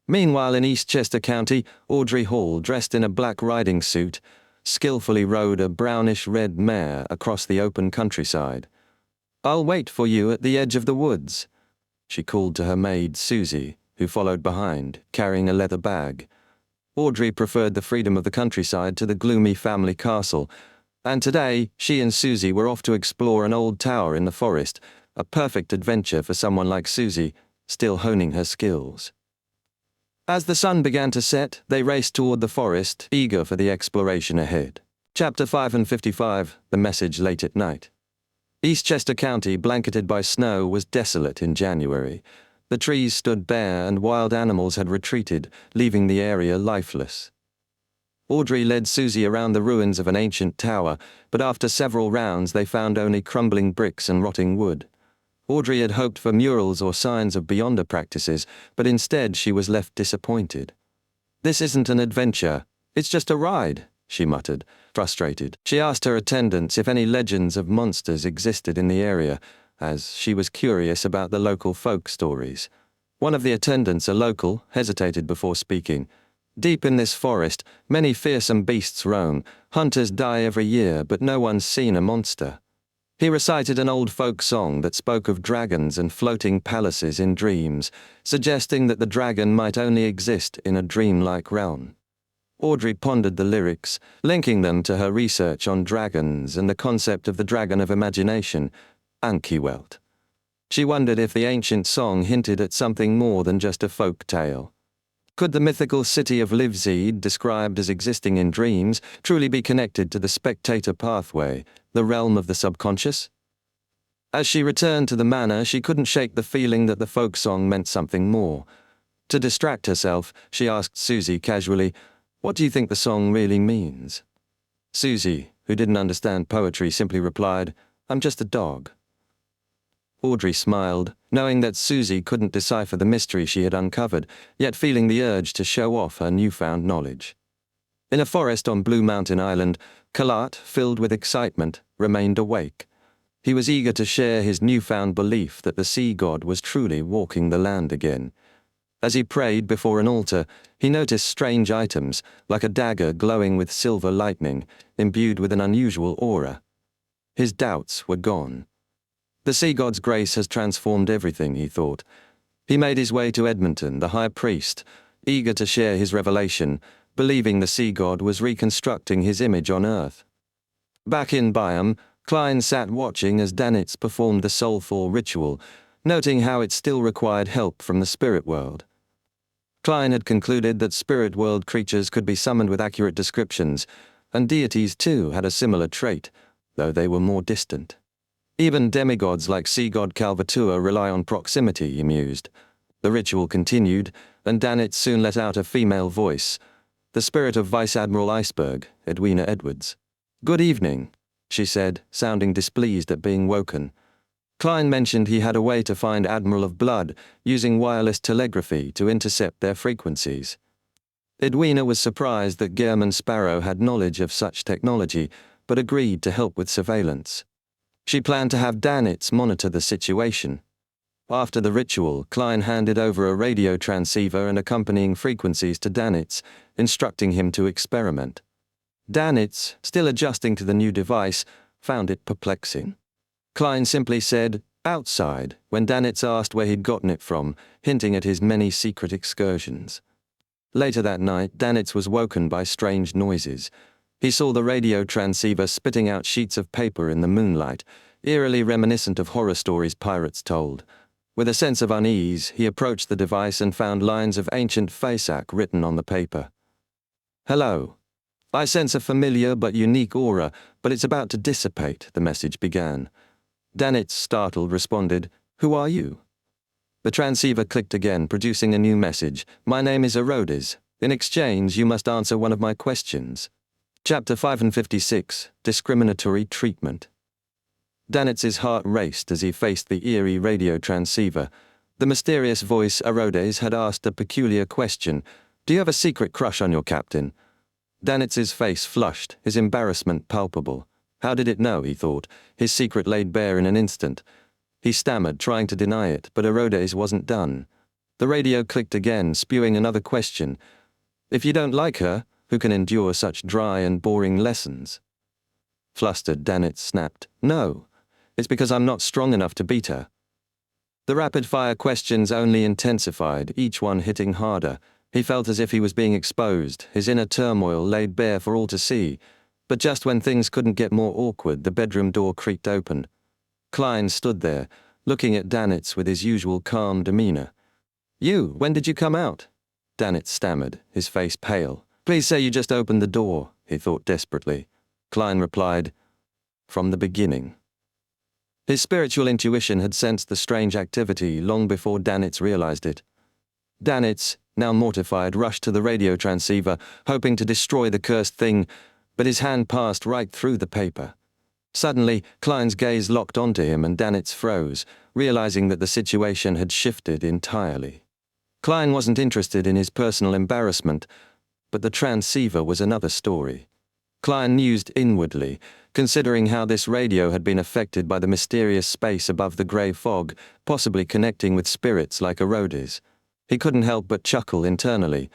Meanwhile, in Eastchester County, Audrey Hall, dressed in a black riding suit, skillfully rode a brownish-red mare across the open countryside. I'll wait for you at the edge of the woods, she called to her maid, Susie, who followed behind, carrying a leather bag. Audrey preferred the freedom of the countryside to the gloomy family castle, and today she and Susie were off to explore an old tower in the forest, a perfect adventure for someone like Susie, still honing her skills. As the sun began to set, they raced toward the forest, eager for the exploration ahead. Chapter 555, The Message Late at Night. Eastchester County, blanketed by snow, was desolate in January. The trees stood bare and wild animals had retreated, leaving the area lifeless. Audrey led Susie around the ruins of an ancient tower, but after several rounds they found only crumbling bricks and rotting wood. Audrey had hoped for murals or signs of Beyonder practices, but instead she was left disappointed. This isn't an adventure, it's just a ride, she muttered, frustrated. She asked her attendants if any legends of monsters existed in the area, as she was curious about the local folk stories. One of the attendants, a local, hesitated before speaking. Deep in this forest, many fearsome beasts roam. Hunters die every year, but no one's seen a monster. He recited an old folk song that spoke of dragons and floating palaces in dreams, suggesting that the dragon might only exist in a dreamlike realm. Audrey pondered the lyrics, linking them to her research on dragons and the concept of the dragon of imagination, Ankiwelt. She wondered if the ancient song hinted at something more than just a folk tale. Could the mythical city of Livseed, described as existing in dreams, truly be connected to the spectator pathway, the realm of the subconscious? As she returned to the manor, she couldn't shake the feeling that the folk song meant something more. To distract herself, she asked Susie casually, "What do you think the song really means?" Susie, who didn't understand poetry, simply replied, "I'm just a dog." Audrey smiled, knowing that Susie couldn't decipher the mystery she had uncovered, yet feeling the urge to show off her newfound knowledge. In a forest on Blue Mountain Island, Kalat, filled with excitement, remained awake. He was eager to share his newfound belief that the sea god was truly walking the land again. As he prayed before an altar, he noticed strange items, like a dagger glowing with silver lightning, imbued with an unusual aura. His doubts were gone. The sea god's grace has transformed everything, he thought. He made his way to Edmonton, the high priest, eager to share his revelation, believing the sea god was reconstructing his image on earth. Back in Byam, Klein sat watching as Danitz performed the soulful ritual, noting how it still required help from the spirit world. Klein had concluded that spirit world creatures could be summoned with accurate descriptions, and deities too had a similar trait, though they were more distant. Even demigods like sea god Calvatua rely on proximity, he mused. The ritual continued, and Danitz soon let out a female voice, the spirit of Vice Admiral Iceberg, Edwina Edwards. "Good evening," she said, sounding displeased at being woken. Klein mentioned he had a way to find Admiral of Blood, using wireless telegraphy to intercept their frequencies. Edwina was surprised that Gehrman Sparrow had knowledge of such technology, but agreed to help with surveillance. She planned to have Danitz monitor the situation. After the ritual, Klein handed over a radio transceiver and accompanying frequencies to Danitz, instructing him to experiment. Danitz, still adjusting to the new device, found it perplexing. Klein simply said, "outside," when Danitz asked where he'd gotten it from, hinting at his many secret excursions. Later that night, Danitz was woken by strange noises. He saw the radio transceiver spitting out sheets of paper in the moonlight, eerily reminiscent of horror stories pirates told. With a sense of unease, he approached the device and found lines of ancient Fasak written on the paper. "Hello. I sense a familiar but unique aura, but it's about to dissipate," the message began. Danitz, startled, responded, "Who are you?" The transceiver clicked again, producing a new message. "My name is Erodes. In exchange, you must answer one of my questions." Chapter 556, Discriminatory Treatment. Danitz's heart raced as he faced the eerie radio transceiver. The mysterious voice Erodes had asked a peculiar question. "Do you have a secret crush on your captain?" Danitz's face flushed, his embarrassment palpable. How did it know, he thought, his secret laid bare in an instant. He stammered, trying to deny it, but Erodes wasn't done. The radio clicked again, spewing another question. "If you don't like her, who can endure such dry and boring lessons?" Flustered, Danitz snapped, "No, it's because I'm not strong enough to beat her." The rapid-fire questions only intensified, each one hitting harder. He felt as if he was being exposed, his inner turmoil laid bare for all to see. But just when things couldn't get more awkward, the bedroom door creaked open. Klein stood there, looking at Danitz with his usual calm demeanor. When did you come out?" Danitz stammered, his face pale. "Please say you just opened the door," he thought desperately. Klein replied, "From the beginning." His spiritual intuition had sensed the strange activity long before Danitz realized it. Danitz, now mortified, rushed to the radio transceiver, hoping to destroy the cursed thing, but his hand passed right through the paper. Suddenly, Klein's gaze locked onto him and Danitz froze, realizing that the situation had shifted entirely. Klein wasn't interested in his personal embarrassment, but the transceiver was another story. Klein mused inwardly, considering how this radio had been affected by the mysterious space above the grey fog, possibly connecting with spirits like Erodes. He couldn't help but chuckle internally,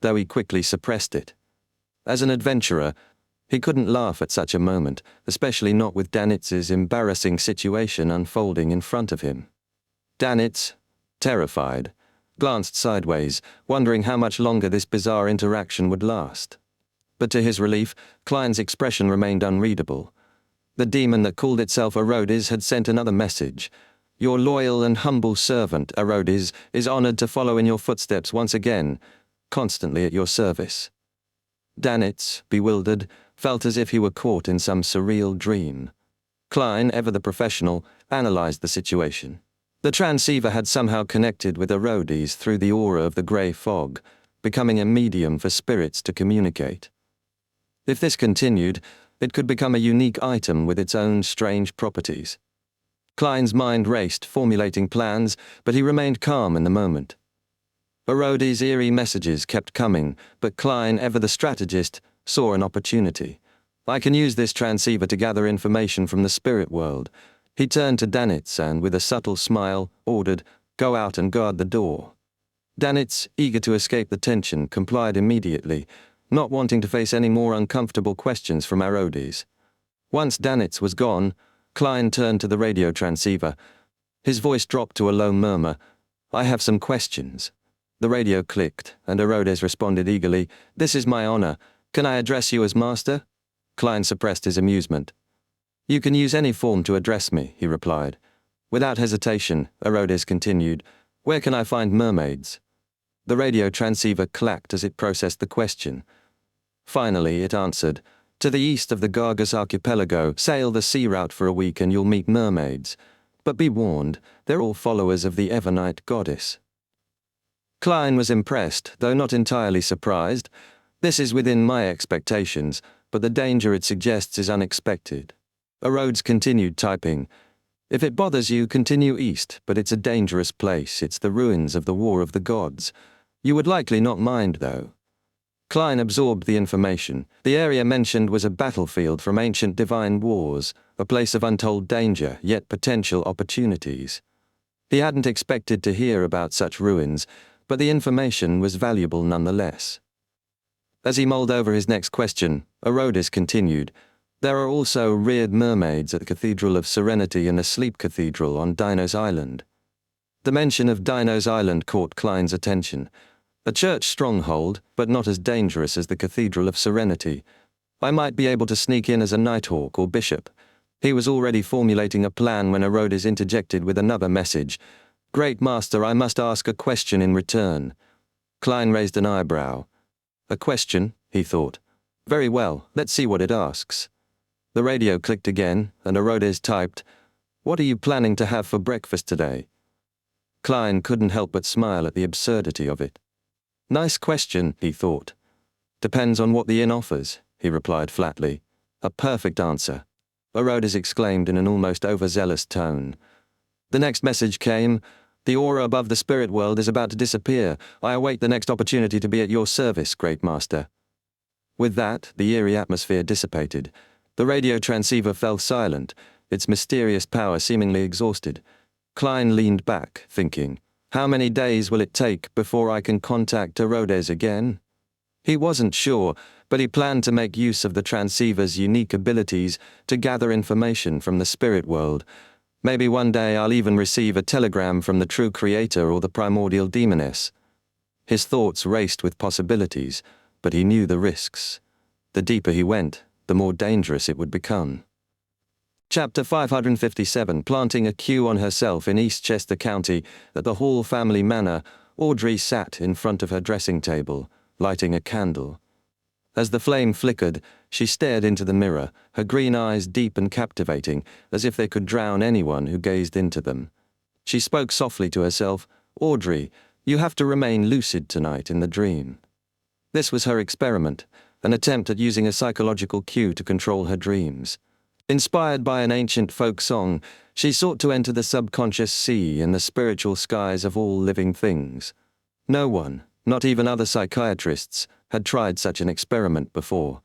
though he quickly suppressed it. As an adventurer, he couldn't laugh at such a moment, especially not with Danitz's embarrassing situation unfolding in front of him. Danitz, terrified, glanced sideways, wondering how much longer this bizarre interaction would last. But to his relief, Klein's expression remained unreadable. The demon that called itself Erodes had sent another message. "Your loyal and humble servant, Erodes, is honored to follow in your footsteps once again, constantly at your service." Danitz, bewildered, felt as if he were caught in some surreal dream. Klein, ever the professional, analyzed the situation. The transceiver had somehow connected with Erodes through the aura of the grey fog, becoming a medium for spirits to communicate. If this continued, it could become a unique item with its own strange properties. Klein's mind raced, formulating plans, but he remained calm in the moment. Erodes' eerie messages kept coming, but Klein, ever the strategist, saw an opportunity. "I can use this transceiver to gather information from the spirit world." He turned to Danitz and, with a subtle smile, ordered, "Go out and guard the door." Danitz, eager to escape the tension, complied immediately, not wanting to face any more uncomfortable questions from Arodes. Once Danitz was gone, Klein turned to the radio transceiver. His voice dropped to a low murmur. "I have some questions." The radio clicked, and Arodes responded eagerly, "This is my honor. Can I address you as master?" Klein suppressed his amusement. "You can use any form to address me," he replied. Without hesitation, Arodes continued, "Where can I find mermaids?" The radio transceiver clacked as it processed the question. Finally, it answered, "To the east of the Gargus archipelago, sail the sea route for a week and you'll meet mermaids. But be warned, they're all followers of the Evernight goddess." Klein was impressed, though not entirely surprised. "This is within my expectations, but the danger it suggests is unexpected." Rhodes continued typing. "If it bothers you, continue east, but it's a dangerous place. It's the ruins of the War of the Gods. You would likely not mind, though." Klein absorbed the information. The area mentioned was a battlefield from ancient divine wars, a place of untold danger, yet potential opportunities. He hadn't expected to hear about such ruins, but the information was valuable nonetheless. As he mulled over his next question, Arodes continued, "There are also reared mermaids at the Cathedral of Serenity and a sleep cathedral on Dino's Island." The mention of Dino's Island caught Klein's attention. A church stronghold, but not as dangerous as the Cathedral of Serenity. I might be able to sneak in as a nighthawk or bishop. He was already formulating a plan when Arodes interjected with another message. "Great Master, I must ask a question in return." Klein raised an eyebrow. "A question?" he thought. "Very well, let's see what it asks." The radio clicked again, and Arodes typed, "What are you planning to have for breakfast today?" Klein couldn't help but smile at the absurdity of it. "Nice question," he thought. "Depends on what the inn offers," he replied flatly. "A perfect answer," Arodes exclaimed in an almost overzealous tone. The next message came. "The aura above the spirit world is about to disappear. I await the next opportunity to be at your service, Great Master." With that, the eerie atmosphere dissipated. The radio transceiver fell silent, its mysterious power seemingly exhausted. Klein leaned back, thinking, how many days will it take before I can contact Arodes again? He wasn't sure, but he planned to make use of the transceiver's unique abilities to gather information from the spirit world. Maybe one day I'll even receive a telegram from the true creator or the primordial demoness. His thoughts raced with possibilities, but he knew the risks. The deeper he went, the more dangerous it would become. Chapter 557. Planting a cue on herself in Eastchester County, at the Hall family manor, Audrey sat in front of her dressing table, lighting a candle. As the flame flickered, she stared into the mirror, her green eyes deep and captivating, as if they could drown anyone who gazed into them. She spoke softly to herself, "Audrey, you have to remain lucid tonight in the dream." This was her experiment, an attempt at using a psychological cue to control her dreams. Inspired by an ancient folk song, she sought to enter the subconscious sea and the spiritual skies of all living things. No one, not even other psychiatrists, had tried such an experiment before.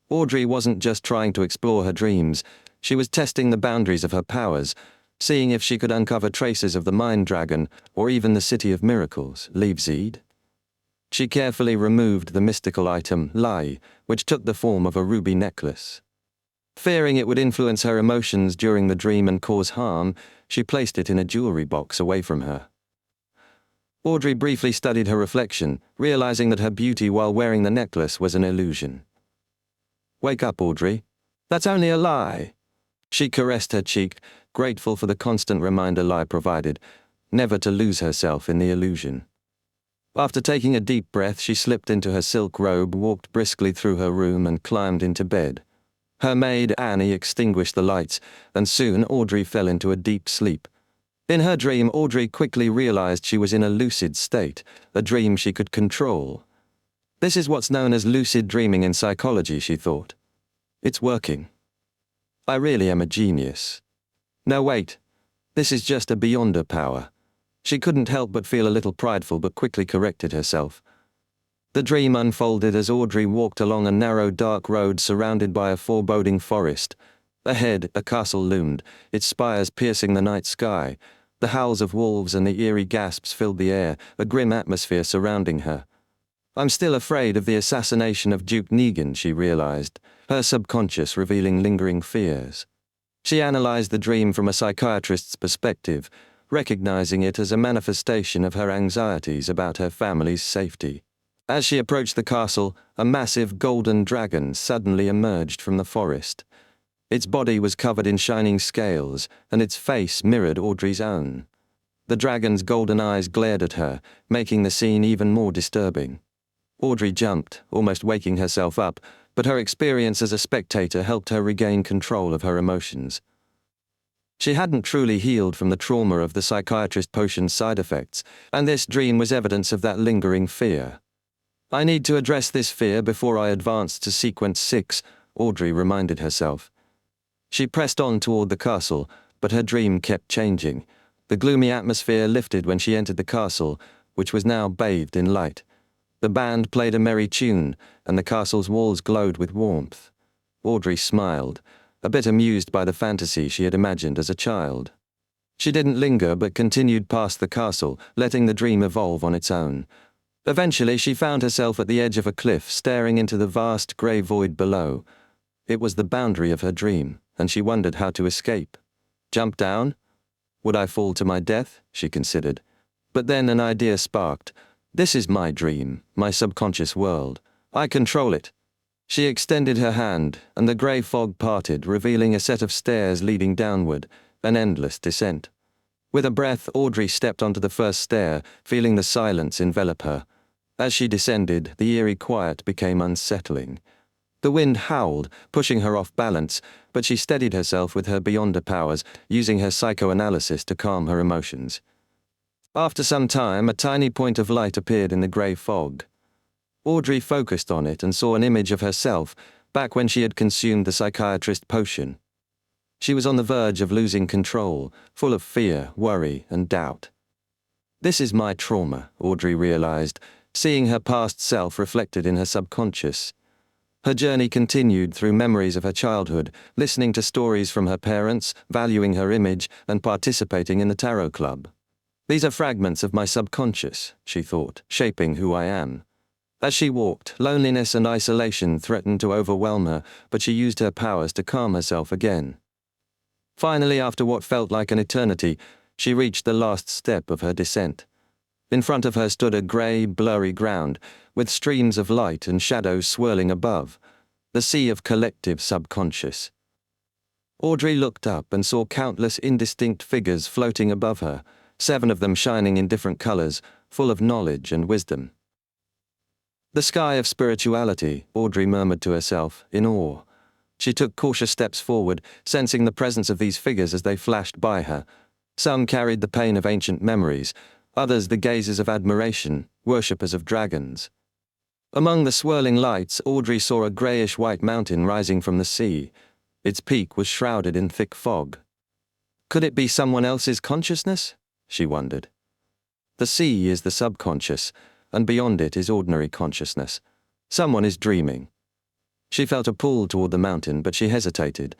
Audrey wasn't just trying to explore her dreams, she was testing the boundaries of her powers, seeing if she could uncover traces of the Mind Dragon or even the City of Miracles, Leipzig. She carefully removed the mystical item, Lai, which took the form of a ruby necklace. Fearing it would influence her emotions during the dream and cause harm, she placed it in a jewelry box away from her. Audrey briefly studied her reflection, realizing that her beauty while wearing the necklace was an illusion. "Wake up, Audrey. That's only a lie." She caressed her cheek, grateful for the constant reminder Lai provided, never to lose herself in the illusion. After taking a deep breath, she slipped into her silk robe, walked briskly through her room, and climbed into bed. Her maid, Annie, extinguished the lights, and soon Audrey fell into a deep sleep. In her dream, Audrey quickly realized she was in a lucid state, a dream she could control. This is what's known as lucid dreaming in psychology, she thought. It's working. I really am a genius. No, wait. This is just a beyonder power. She couldn't help but feel a little prideful, but quickly corrected herself. The dream unfolded as Audrey walked along a narrow, dark road surrounded by a foreboding forest. Ahead, a castle loomed, its spires piercing the night sky. The howls of wolves and the eerie gasps filled the air, a grim atmosphere surrounding her. I'm still afraid of the assassination of Duke Negan, she realized, her subconscious revealing lingering fears. She analyzed the dream from a psychiatrist's perspective, recognizing it as a manifestation of her anxieties about her family's safety. As she approached the castle, a massive golden dragon suddenly emerged from the forest. Its body was covered in shining scales, and its face mirrored Audrey's own. The dragon's golden eyes glared at her, making the scene even more disturbing. Audrey jumped, almost waking herself up, but her experience as a spectator helped her regain control of her emotions. She hadn't truly healed from the trauma of the psychiatrist potion's side effects, and this dream was evidence of that lingering fear. I need to address this fear before I advance to Sequence 6, Audrey reminded herself. She pressed on toward the castle, but her dream kept changing. The gloomy atmosphere lifted when she entered the castle, which was now bathed in light. The band played a merry tune, and the castle's walls glowed with warmth. Audrey smiled, a bit amused by the fantasy she had imagined as a child. She didn't linger but continued past the castle, letting the dream evolve on its own. Eventually she found herself at the edge of a cliff, staring into the vast grey void below. It was the boundary of her dream, and she wondered how to escape. Jump down? Would I fall to my death? She considered. But then an idea sparked. This is my dream, my subconscious world. I control it. She extended her hand, and the grey fog parted, revealing a set of stairs leading downward, an endless descent. With a breath, Audrey stepped onto the first stair, feeling the silence envelop her. As she descended, the eerie quiet became unsettling. The wind howled, pushing her off balance, but she steadied herself with her beyonder powers, using her psychoanalysis to calm her emotions. After some time, a tiny point of light appeared in the grey fog. Audrey focused on it and saw an image of herself, back when she had consumed the psychiatrist potion. She was on the verge of losing control, full of fear, worry, and doubt. This is my trauma, Audrey realized, seeing her past self reflected in her subconscious. Her journey continued through memories of her childhood, listening to stories from her parents, valuing her image, and participating in the tarot club. These are fragments of my subconscious, she thought, shaping who I am. As she walked, loneliness and isolation threatened to overwhelm her, but she used her powers to calm herself again. Finally, after what felt like an eternity, she reached the last step of her descent. In front of her stood a grey, blurry ground, with streams of light and shadows swirling above, the sea of collective subconscious. Audrey looked up and saw countless indistinct figures floating above her, 7 of them shining in different colors, full of knowledge and wisdom. The sky of spirituality, Audrey murmured to herself, in awe. She took cautious steps forward, sensing the presence of these figures as they flashed by her. Some carried the pain of ancient memories, others the gazes of admiration, worshippers of dragons. Among the swirling lights, Audrey saw a greyish-white mountain rising from the sea. Its peak was shrouded in thick fog. Could it be someone else's consciousness? She wondered. The sea is the subconscious, and beyond it is ordinary consciousness. Someone is dreaming. She felt a pull toward the mountain, but she hesitated.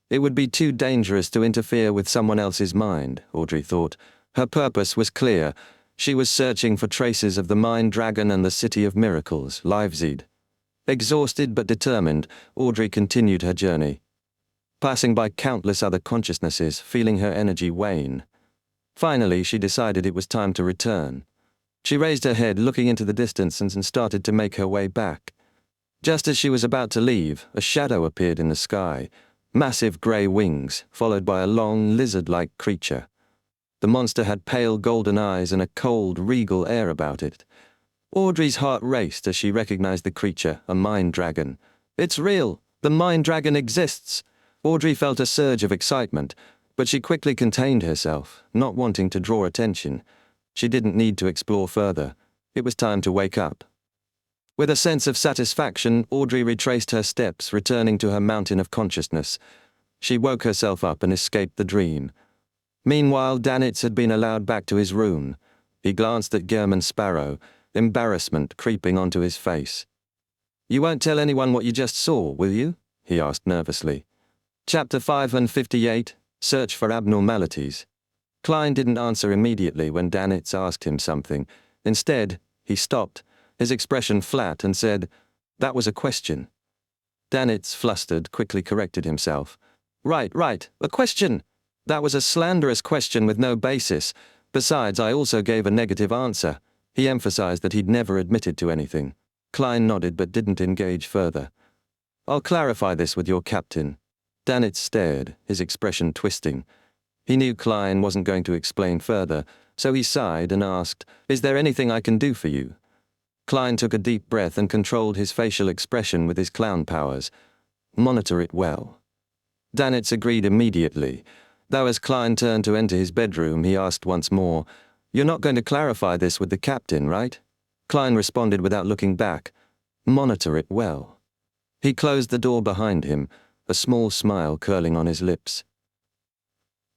It would be too dangerous to interfere with someone else's mind, Audrey thought. Her purpose was clear. She was searching for traces of the Mind Dragon and the City of Miracles, Leipzig. Exhausted but determined, Audrey continued her journey, passing by countless other consciousnesses, feeling her energy wane. Finally, she decided it was time to return. She raised her head, looking into the distance, and started to make her way back. Just as she was about to leave, a shadow appeared in the sky, massive grey wings, followed by a long, lizard-like creature. The monster had pale golden eyes and a cold, regal air about it. Audrey's heart raced as she recognized the creature, a mind dragon. It's real! The mind dragon exists! Audrey felt a surge of excitement, but she quickly contained herself, not wanting to draw attention. She didn't need to explore further. It was time to wake up. With a sense of satisfaction, Audrey retraced her steps, returning to her mountain of consciousness. She woke herself up and escaped the dream. Meanwhile, Danitz had been allowed back to his room. He glanced at German Sparrow, embarrassment creeping onto his face. "You won't tell anyone what you just saw, will you?" he asked nervously. Chapter 558, Search for Abnormalities. Klein didn't answer immediately when Danitz asked him something. Instead, he stopped, his expression flat, and said, "That was a question." Danitz, flustered, quickly corrected himself. Right, a question. That was a slanderous question with no basis. Besides, I also gave a negative answer." He emphasized that he'd never admitted to anything. Klein nodded but didn't engage further. "I'll clarify this with your captain." Danitz stared, his expression twisting. He knew Klein wasn't going to explain further, so he sighed and asked, "Is there anything I can do for you?" Klein took a deep breath and controlled his facial expression with his clown powers. "Monitor it well." Danitz agreed immediately, though as Klein turned to enter his bedroom, he asked once more, "You're not going to clarify this with the captain, right?" Klein responded without looking back, "Monitor it well." He closed the door behind him, a small smile curling on his lips.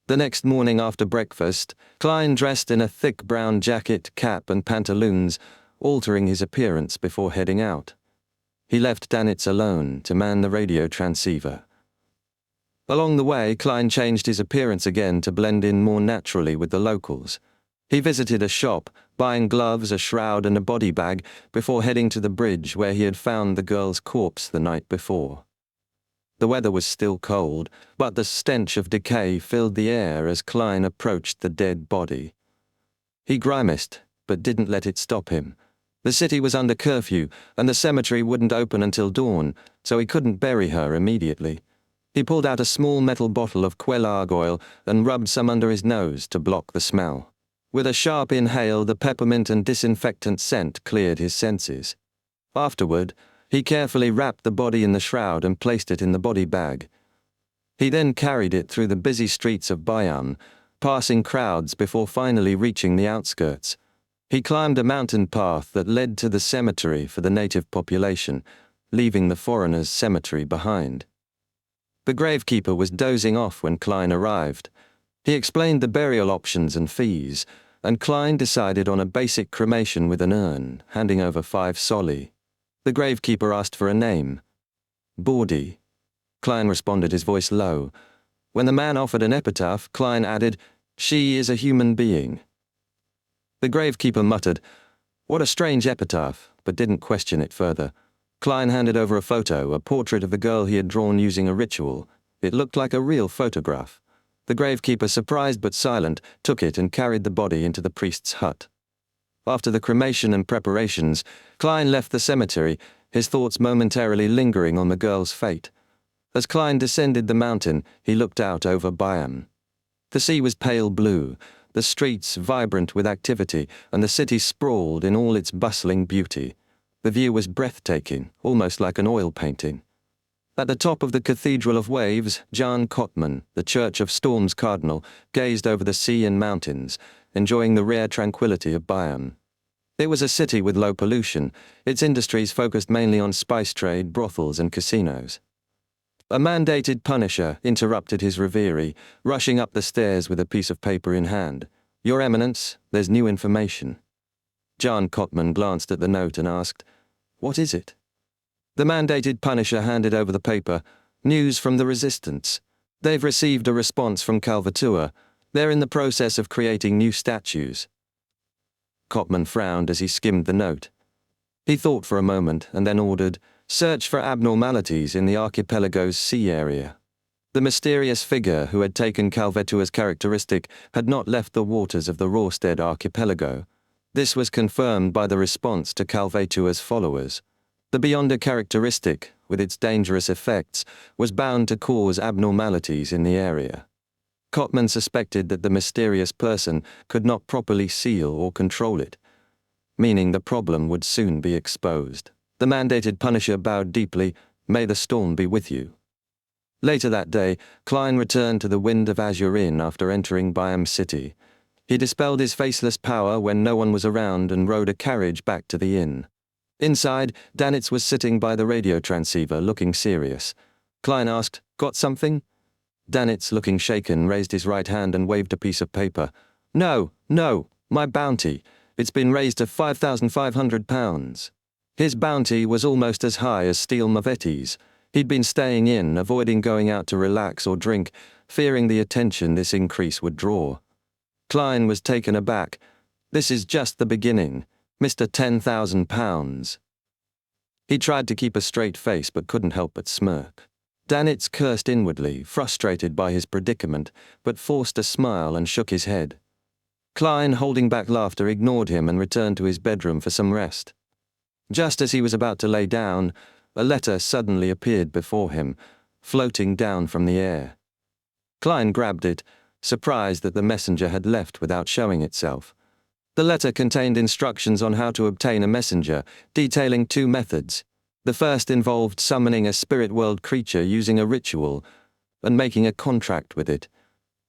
The next morning after breakfast, Klein dressed in a thick brown jacket, cap, and pantaloons, altering his appearance before heading out. He left Danitz alone to man the radio transceiver. Along the way, Klein changed his appearance again to blend in more naturally with the locals. He visited a shop, buying gloves, a shroud, and a body bag before heading to the bridge where he had found the girl's corpse the night before. The weather was still cold, but the stench of decay filled the air as Klein approached the dead body. He grimaced, but didn't let it stop him. The city was under curfew, and the cemetery wouldn't open until dawn, so he couldn't bury her immediately. He pulled out a small metal bottle of quelaag oil and rubbed some under his nose to block the smell. With a sharp inhale, the peppermint and disinfectant scent cleared his senses. Afterward, he carefully wrapped the body in the shroud and placed it in the body bag. He then carried it through the busy streets of Bayam, passing crowds before finally reaching the outskirts. He climbed a mountain path that led to the cemetery for the native population, leaving the foreigners' cemetery behind. The gravekeeper was dozing off when Klein arrived. He explained the burial options and fees, and Klein decided on a basic cremation with an urn, handing over 5 solli. The gravekeeper asked for a name. "Bordy." Klein responded, his voice low. When the man offered an epitaph, Klein added, "She is a human being." The gravekeeper muttered, "What a strange epitaph," but didn't question it further. Klein handed over a photo, a portrait of the girl he had drawn using a ritual. It looked like a real photograph. The gravekeeper, surprised but silent, took it and carried the body into the priest's hut. After the cremation and preparations, Klein left the cemetery, his thoughts momentarily lingering on the girl's fate. As Klein descended the mountain, he looked out over Bayam. The sea was pale blue, the streets vibrant with activity, and the city sprawled in all its bustling beauty. The view was breathtaking, almost like an oil painting. At the top of the Cathedral of Waves, Jan Kotman, the Church of Storms Cardinal, gazed over the sea and mountains, enjoying the rare tranquility of Bayam. It was a city with low pollution, its industries focused mainly on spice trade, brothels, and casinos. A mandated punisher interrupted his reverie, rushing up the stairs with a piece of paper in hand. "Your Eminence, there's new information." Jan Kotman glanced at the note and asked, "What is it?" The mandated punisher handed over the paper. "News from the resistance. They've received a response from Calvatua. They're in the process of creating new statues." Kotman frowned as he skimmed the note. He thought for a moment and then ordered, "Search for abnormalities in the archipelago's sea area." The mysterious figure who had taken Calvatua's characteristic had not left the waters of the Råsted archipelago. This was confirmed by the response to Calvatua's followers. The Beyonder characteristic, with its dangerous effects, was bound to cause abnormalities in the area. Kotman suspected that the mysterious person could not properly seal or control it, meaning the problem would soon be exposed. The mandated punisher bowed deeply. "May the storm be with you." Later that day, Klein returned to the Wind of Azure Inn after entering Bayam City. He dispelled his faceless power when no one was around and rode a carriage back to the inn. Inside, Danitz was sitting by the radio transceiver, looking serious. Klein asked, "Got something?" Danitz, looking shaken, raised his right hand and waved a piece of paper. No, my bounty. It's been raised to £5,500. His bounty was almost as high as Steel Mavetti's. He'd been staying in, avoiding going out to relax or drink, fearing the attention this increase would draw. Klein was taken aback. This is just the beginning, Mr. £10,000. He tried to keep a straight face but couldn't help but smirk. Danitz cursed inwardly, frustrated by his predicament, but forced a smile and shook his head. Klein, holding back laughter, ignored him and returned to his bedroom for some rest. Just as he was about to lay down, a letter suddenly appeared before him, floating down from the air. Klein grabbed it, surprised that the messenger had left without showing itself. The letter contained instructions on how to obtain a messenger, detailing 2 methods. The first involved summoning a spirit world creature using a ritual and making a contract with it,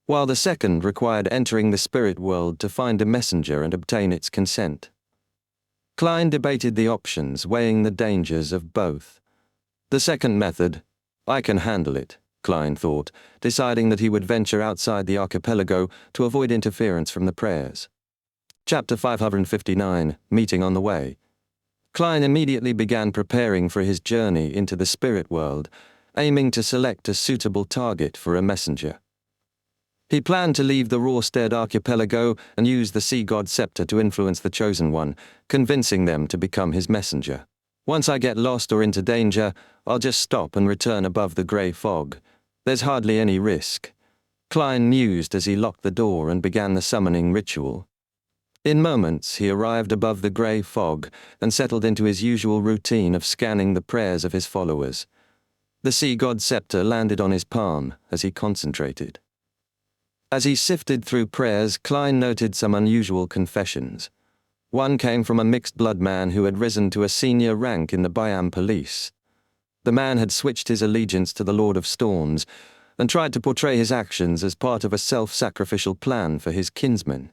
while the second required entering the spirit world to find a messenger and obtain its consent. Klein debated the options, weighing the dangers of both. The second method, I can handle it, Klein thought, deciding that he would venture outside the archipelago to avoid interference from the prayers. Chapter 559, Meeting on the Way. Klein immediately began preparing for his journey into the spirit world, aiming to select a suitable target for a messenger. He planned to leave the Rorstead archipelago and use the sea god scepter to influence the chosen one, convincing them to become his messenger. Once I get lost or into danger, I'll just stop and return above the grey fog. There's hardly any risk. Klein mused as he locked the door and began the summoning ritual. In moments, he arrived above the grey fog and settled into his usual routine of scanning the prayers of his followers. The sea god scepter landed on his palm as he concentrated. As he sifted through prayers, Klein noted some unusual confessions. One came from a mixed-blood man who had risen to a senior rank in the Byam police. The man had switched his allegiance to the Lord of Storms and tried to portray his actions as part of a self-sacrificial plan for his kinsmen.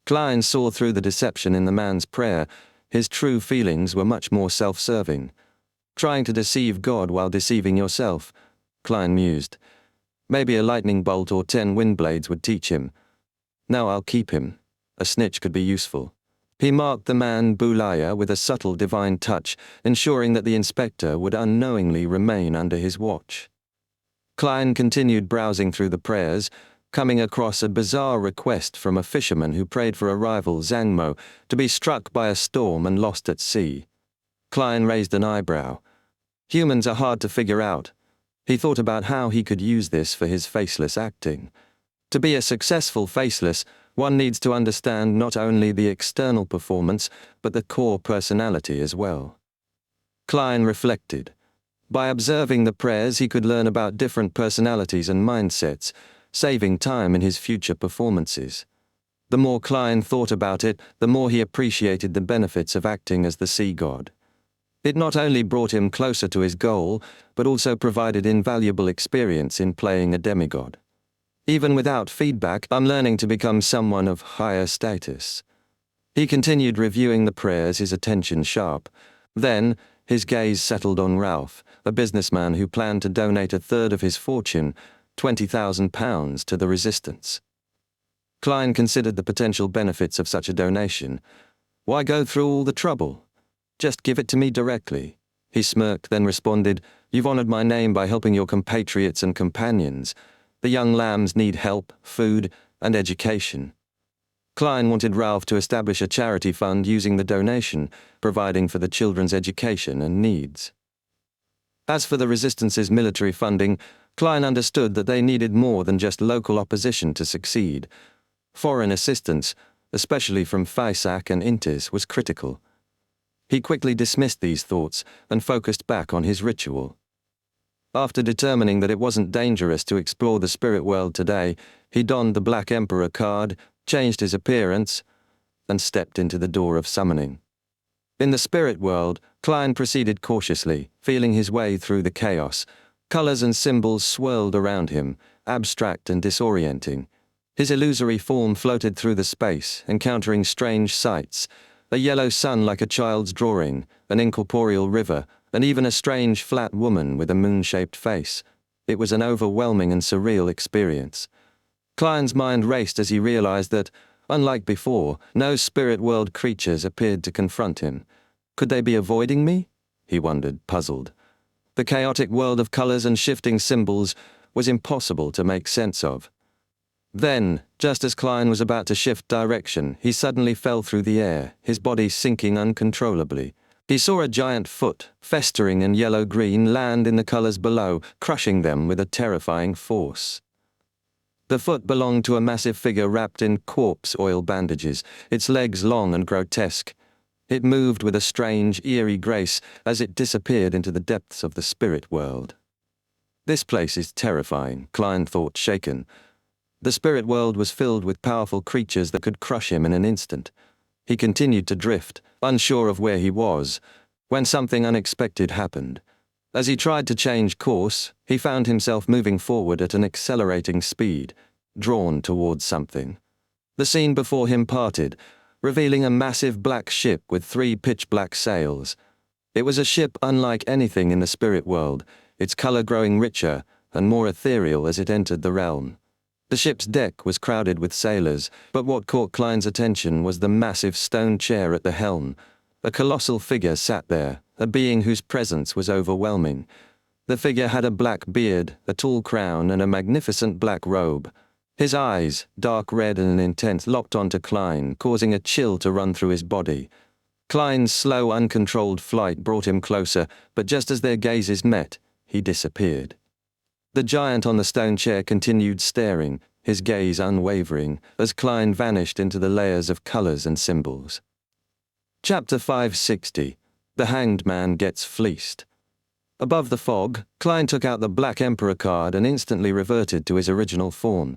Klein saw through the deception in the man's prayer. His true feelings were much more self-serving. Trying to deceive God while deceiving yourself, Klein mused. Maybe a lightning bolt or 10 wind blades would teach him. Now I'll keep him. A snitch could be useful. He marked the man Bulaya with a subtle divine touch, ensuring that the inspector would unknowingly remain under his watch. Klein continued browsing through the prayers, coming across a bizarre request from a fisherman who prayed for a rival, Zangmo, to be struck by a storm and lost at sea. Klein raised an eyebrow. Humans are hard to figure out. He thought about how he could use this for his faceless acting. To be a successful faceless, one needs to understand not only the external performance, but the core personality as well. Klein reflected. By observing the prayers, he could learn about different personalities and mindsets, saving time in his future performances. The more Klein thought about it, the more he appreciated the benefits of acting as the sea god. It not only brought him closer to his goal, but also provided invaluable experience in playing a demigod. Even without feedback, I'm learning to become someone of higher status. He continued reviewing the prayers, his attention sharp. Then, his gaze settled on Ralph, a businessman who planned to donate a third of his fortune, £20,000, to the resistance. Klein considered the potential benefits of such a donation. Why go through all the trouble? Just give it to me directly. He smirked, then responded, You've honored my name by helping your compatriots and companions. The young lambs need help, food, and education. Klein wanted Ralph to establish a charity fund using the donation, providing for the children's education and needs. As for the Resistance's military funding, Klein understood that they needed more than just local opposition to succeed. Foreign assistance, especially from Faisak and Intis, was critical. He quickly dismissed these thoughts and focused back on his ritual. After determining that it wasn't dangerous to explore the spirit world today, he donned the Black Emperor card, changed his appearance, and stepped into the door of summoning. In the spirit world, Klein proceeded cautiously, feeling his way through the chaos. Colors and symbols swirled around him, abstract and disorienting. His illusory form floated through the space, encountering strange sights, a yellow sun like a child's drawing, an incorporeal river, and even a strange flat woman with a moon-shaped face. It was an overwhelming and surreal experience. Klein's mind raced as he realized that, unlike before, no spirit world creatures appeared to confront him. Could they be avoiding me? He wondered, puzzled. The chaotic world of colors and shifting symbols was impossible to make sense of. Then, just as Klein was about to shift direction, he suddenly fell through the air, his body sinking uncontrollably. He saw a giant foot, festering in yellow-green, land in the colors below, crushing them with a terrifying force. The foot belonged to a massive figure wrapped in corpse oil bandages, its legs long and grotesque. It moved with a strange, eerie grace as it disappeared into the depths of the spirit world. This place is terrifying, Klein thought, shaken. The spirit world was filled with powerful creatures that could crush him in an instant. He continued to drift, unsure of where he was, when something unexpected happened. As he tried to change course, he found himself moving forward at an accelerating speed, drawn towards something. The scene before him parted, revealing a massive black ship with 3 pitch-black sails. It was a ship unlike anything in the spirit world, its color growing richer and more ethereal as it entered the realm. The ship's deck was crowded with sailors, but what caught Klein's attention was the massive stone chair at the helm. A colossal figure sat there, a being whose presence was overwhelming. The figure had a black beard, a tall crown, and a magnificent black robe. His eyes, dark red and intense, locked onto Klein, causing a chill to run through his body. Klein's slow, uncontrolled flight brought him closer, but just as their gazes met, he disappeared. The giant on the stone chair continued staring, his gaze unwavering, as Klein vanished into the layers of colors and symbols. Chapter 560. The Hanged Man Gets Fleeced. Above the fog, Klein took out the Black Emperor card and instantly reverted to his original form.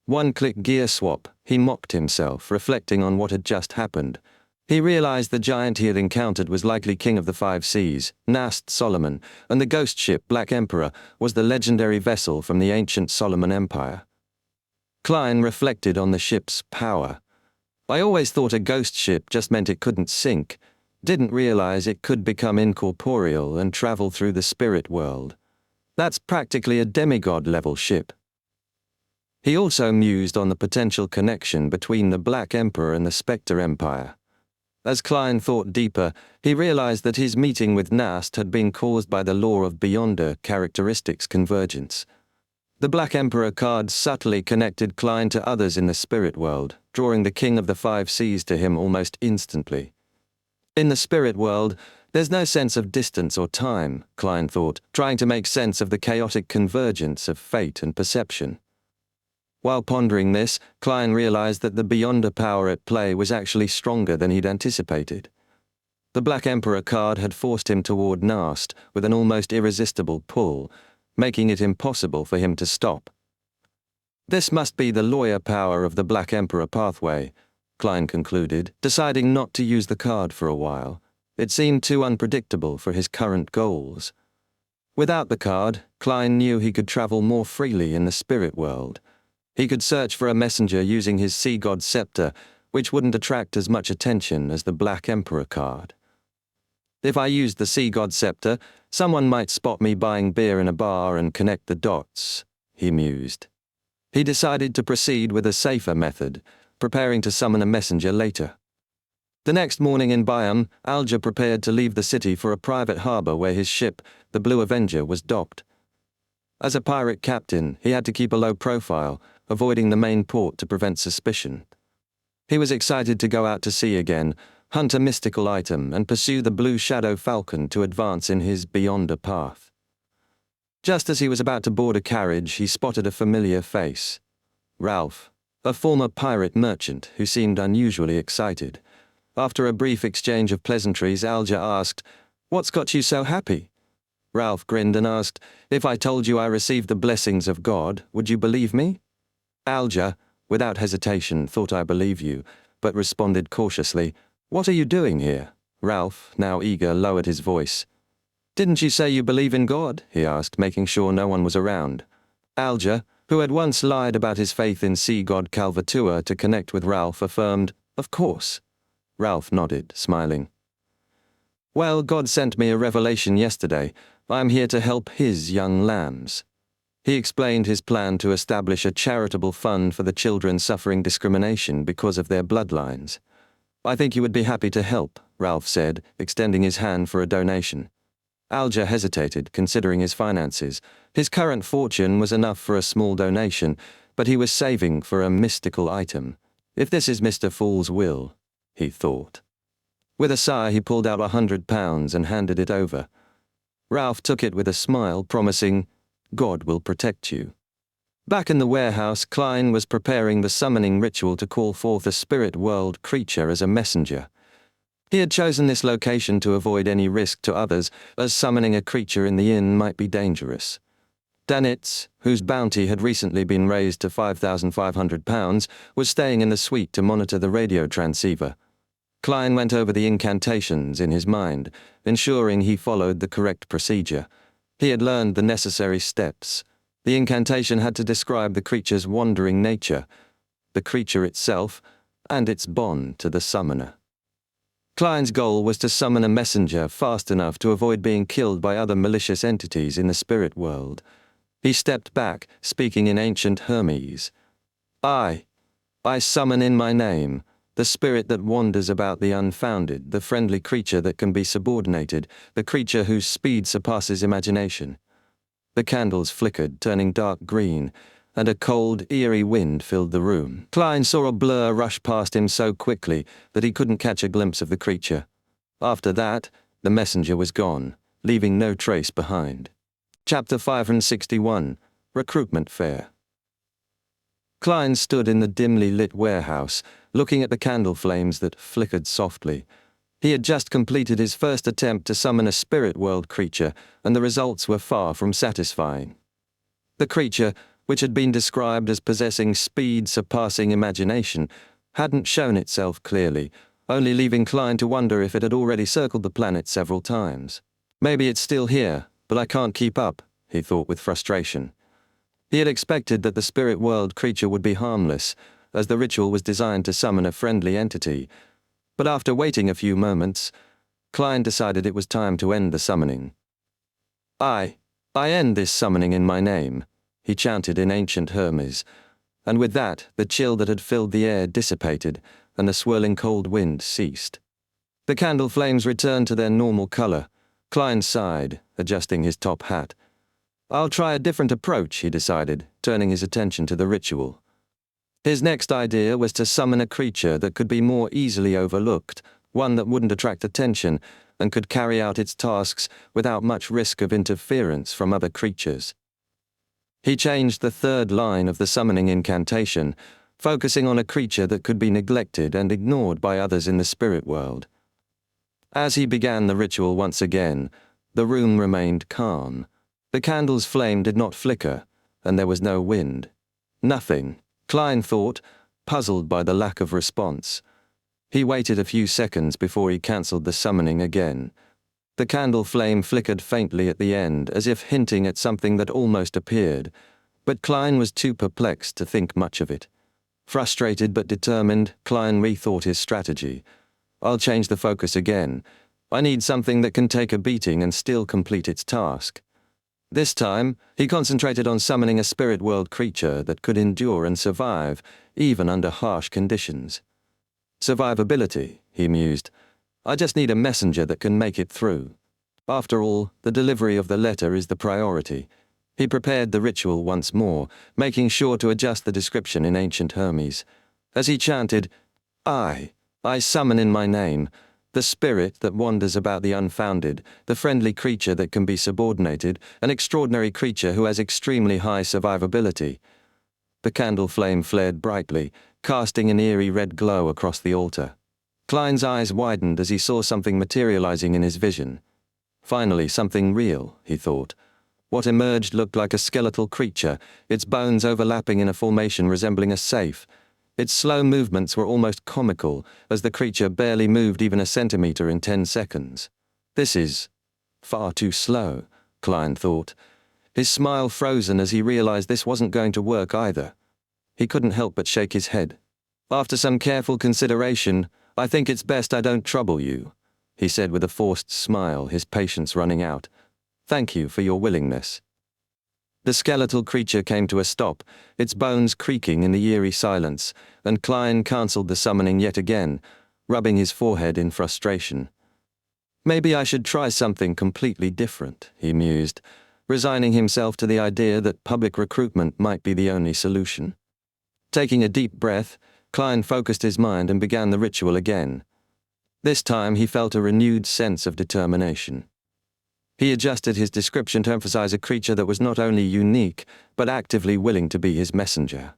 One-click gear swap, he mocked himself, reflecting on what had just happened. He realized the giant he had encountered was likely king of the 5 seas, Nast Solomon, and the ghost ship Black Emperor was the legendary vessel from the ancient Solomon Empire. Klein reflected on the ship's power. I always thought a ghost ship just meant it couldn't sink, didn't realize it could become incorporeal and travel through the spirit world. That's practically a demigod-level ship. He also mused on the potential connection between the Black Emperor and the Spectre Empire. As Klein thought deeper, he realized that his meeting with Nast had been caused by the law of Beyonder characteristics convergence. The Black Emperor card subtly connected Klein to others in the spirit world, drawing the king of the 5 seas to him almost instantly. In the spirit world, there's no sense of distance or time, Klein thought, trying to make sense of the chaotic convergence of fate and perception. While pondering this, Klein realized that the Beyonder power at play was actually stronger than he'd anticipated. The Black Emperor card had forced him toward Nast with an almost irresistible pull, making it impossible for him to stop. This must be the lawyer power of the Black Emperor pathway, Klein concluded, deciding not to use the card for a while. It seemed too unpredictable for his current goals. Without the card, Klein knew he could travel more freely in the spirit world. He could search for a messenger using his sea god scepter, which wouldn't attract as much attention as the Black Emperor card. If I used the sea god scepter, someone might spot me buying beer in a bar and connect the dots, he mused. He decided to proceed with a safer method, preparing to summon a messenger later. The next morning in Byam, Alger prepared to leave the city for a private harbor where his ship, the Blue Avenger, was docked. As a pirate captain, he had to keep a low profile, avoiding the main port to prevent suspicion. He was excited to go out to sea again, hunt a mystical item, and pursue the Blue Shadow Falcon to advance in his Beyonder path. Just as he was about to board a carriage, he spotted a familiar face. Ralph, a former pirate merchant who seemed unusually excited. After a brief exchange of pleasantries, Alger asked, "What's got you so happy?" Ralph grinned and asked, "If I told you I received the blessings of God, would you believe me?" Alger, without hesitation, thought, "I believe you," but responded cautiously, "What are you doing here?" Ralph, now eager, lowered his voice. "Didn't you say you believe in God?" he asked, making sure no one was around. Alger, who had once lied about his faith in sea god Calvatua to connect with Ralph, affirmed, "Of course." Ralph nodded, smiling. "Well, God sent me a revelation yesterday. I'm here to help his young lambs." He explained his plan to establish a charitable fund for the children suffering discrimination because of their bloodlines. "I think you would be happy to help," Ralph said, extending his hand for a donation. Alger hesitated, considering his finances. His current fortune was enough for a small donation, but he was saving for a mystical item. If this is Mr. Fool's will, he thought. With a sigh, he pulled out £100 and handed it over. Ralph took it with a smile, promising, "God will protect you." Back in the warehouse, Klein was preparing the summoning ritual to call forth a spirit world creature as a messenger. He had chosen this location to avoid any risk to others, as summoning a creature in the inn might be dangerous. Danitz, whose bounty had recently been raised to £5,500, was staying in the suite to monitor the radio transceiver. Klein went over the incantations in his mind, ensuring he followed the correct procedure. He had learned the necessary steps. The incantation had to describe the creature's wandering nature, the creature itself, and its bond to the summoner. Klein's goal was to summon a messenger fast enough to avoid being killed by other malicious entities in the spirit world. He stepped back, speaking in ancient Hermes. I summon in my name, the spirit that wanders about the unfounded, the friendly creature that can be subordinated, the creature whose speed surpasses imagination." The candles flickered, turning dark green, and a cold, eerie wind filled the room. Klein saw a blur rush past him so quickly that he couldn't catch a glimpse of the creature. After that, the messenger was gone, leaving no trace behind. Chapter 561, Recruitment Fair. Klein stood in the dimly lit warehouse, looking at the candle flames that flickered softly. He had just completed his first attempt to summon a spirit world creature, and the results were far from satisfying. The creature, which had been described as possessing speed surpassing imagination, hadn't shown itself clearly, only leaving Klein to wonder if it had already circled the planet several times. Maybe it's still here, but I can't keep up, he thought with frustration. He had expected that the spirit world creature would be harmless, as the ritual was designed to summon a friendly entity. But after waiting a few moments, Klein decided it was time to end the summoning. I end this summoning in my name, he chanted in ancient Hermes, and with that, the chill that had filled the air dissipated, and the swirling cold wind ceased. The candle flames returned to their normal color. Klein sighed, adjusting his top hat. I'll try a different approach, he decided, turning his attention to the ritual. His next idea was to summon a creature that could be more easily overlooked, one that wouldn't attract attention, and could carry out its tasks without much risk of interference from other creatures. He changed the third line of the summoning incantation, focusing on a creature that could be neglected and ignored by others in the spirit world. As he began the ritual once again, the room remained calm. The candle's flame did not flicker, and there was no wind. Nothing, Klein thought, puzzled by the lack of response. He waited a few seconds before he cancelled the summoning again. The candle flame flickered faintly at the end, as if hinting at something that almost appeared, but Klein was too perplexed to think much of it. Frustrated but determined, Klein rethought his strategy. I'll change the focus again. I need something that can take a beating and still complete its task. This time, he concentrated on summoning a spirit world creature that could endure and survive, even under harsh conditions. Survivability, he mused. I just need a messenger that can make it through. After all, the delivery of the letter is the priority. He prepared the ritual once more, making sure to adjust the description in ancient Hermes. As he chanted, I summon in my name, the spirit that wanders about the unfounded, the friendly creature that can be subordinated, an extraordinary creature who has extremely high survivability. The candle flame flared brightly, casting an eerie red glow across the altar. Klein's eyes widened as he saw something materializing in his vision. Finally, something real, he thought. What emerged looked like a skeletal creature, its bones overlapping in a formation resembling a safe. Its slow movements were almost comical, as the creature barely moved even a centimeter in 10 seconds. This is far too slow, Klein thought. His smile frozen as he realized this wasn't going to work either. He couldn't help but shake his head. After some careful consideration, I think it's best I don't trouble you, he said with a forced smile, his patience running out. Thank you for your willingness. The skeletal creature came to a stop, its bones creaking in the eerie silence, and Klein cancelled the summoning yet again, rubbing his forehead in frustration. Maybe I should try something completely different, he mused, resigning himself to the idea that public recruitment might be the only solution. Taking a deep breath, Klein focused his mind and began the ritual again. This time he felt a renewed sense of determination. He adjusted his description to emphasize a creature that was not only unique, but actively willing to be his messenger.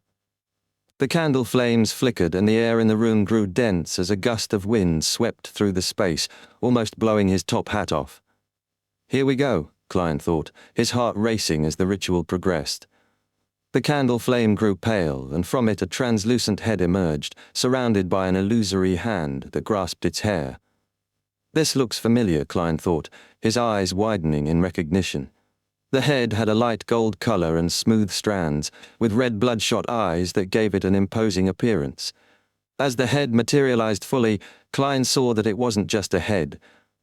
The candle flames flickered and the air in the room grew dense as a gust of wind swept through the space, almost blowing his top hat off. Here we go, Klein thought, his heart racing as the ritual progressed. The candle flame grew pale, and from it a translucent head emerged, surrounded by an illusory hand that grasped its hair. This looks familiar, Klein thought, his eyes widening in recognition. The head had a light gold color and smooth strands, with red bloodshot eyes that gave it an imposing appearance. As the head materialized fully, Klein saw that it wasn't just a head.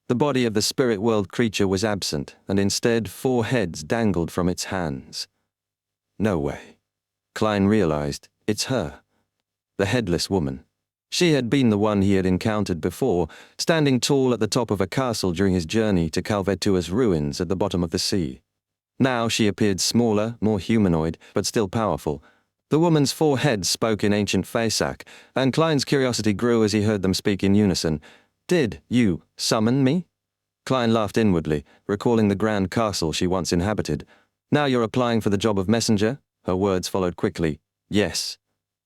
The body of the spirit world creature was absent, and instead 4 heads dangled from its hands. No way. Klein realized, it's her. The headless woman. She had been the one he had encountered before, standing tall at the top of a castle during his journey to Calvetua's ruins at the bottom of the sea. Now she appeared smaller, more humanoid, but still powerful. The woman's 4 heads spoke in ancient Faesak, and Klein's curiosity grew as he heard them speak in unison. Did you summon me? Klein laughed inwardly, recalling the grand castle she once inhabited. Now you're applying for the job of messenger? Her words followed quickly. Yes.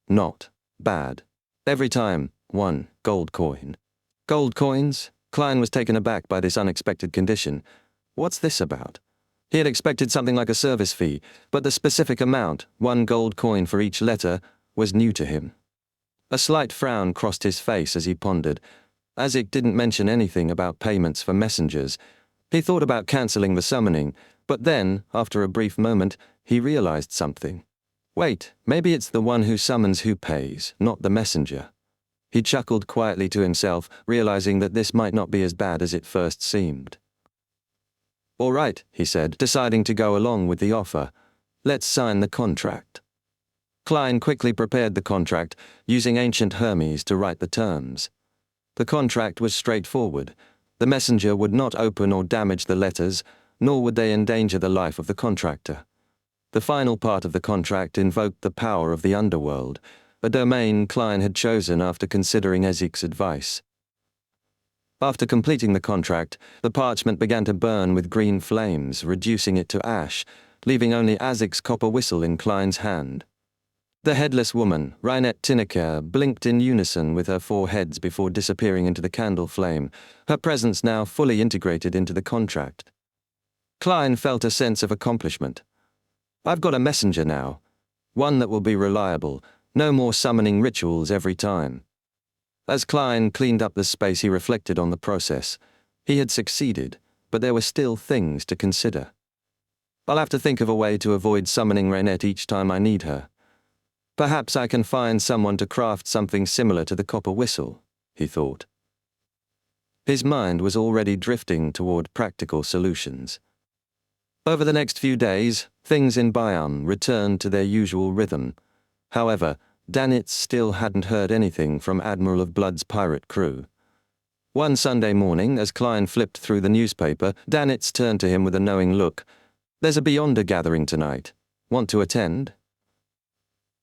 Not. Bad. Every time. 1 gold coin. Gold coins? Klein was taken aback by this unexpected condition. What's this about? He had expected something like a service fee, but the specific amount, 1 gold coin for each letter, was new to him. A slight frown crossed his face as he pondered. Isaac didn't mention anything about payments for messengers. He thought about cancelling the summoning, but then, after a brief moment, he realized something. Wait, maybe it's the one who summons who pays, not the messenger. He chuckled quietly to himself, realizing that this might not be as bad as it first seemed. All right, he said, deciding to go along with the offer. Let's sign the contract. Klein quickly prepared the contract, using ancient Hermes to write the terms. The contract was straightforward. The messenger would not open or damage the letters, nor would they endanger the life of the contractor. The final part of the contract invoked the power of the underworld, a domain Klein had chosen after considering Ezek's advice. After completing the contract, the parchment began to burn with green flames, reducing it to ash, leaving only Azek's copper whistle in Klein's hand. The headless woman, Reinette Tinneker, blinked in unison with her 4 heads before disappearing into the candle flame, her presence now fully integrated into the contract. Klein felt a sense of accomplishment. I've got a messenger now. One that will be reliable, no more summoning rituals every time. As Klein cleaned up the space, he reflected on the process. He had succeeded, but there were still things to consider. I'll have to think of a way to avoid summoning Reinette each time I need her. Perhaps I can find someone to craft something similar to the copper whistle, he thought. His mind was already drifting toward practical solutions. Over the next few days, things in Bayam returned to their usual rhythm. However, Danitz still hadn't heard anything from Admiral of Blood's pirate crew. One Sunday morning, as Klein flipped through the newspaper, Danitz turned to him with a knowing look. There's a Beyonder gathering tonight. Want to attend?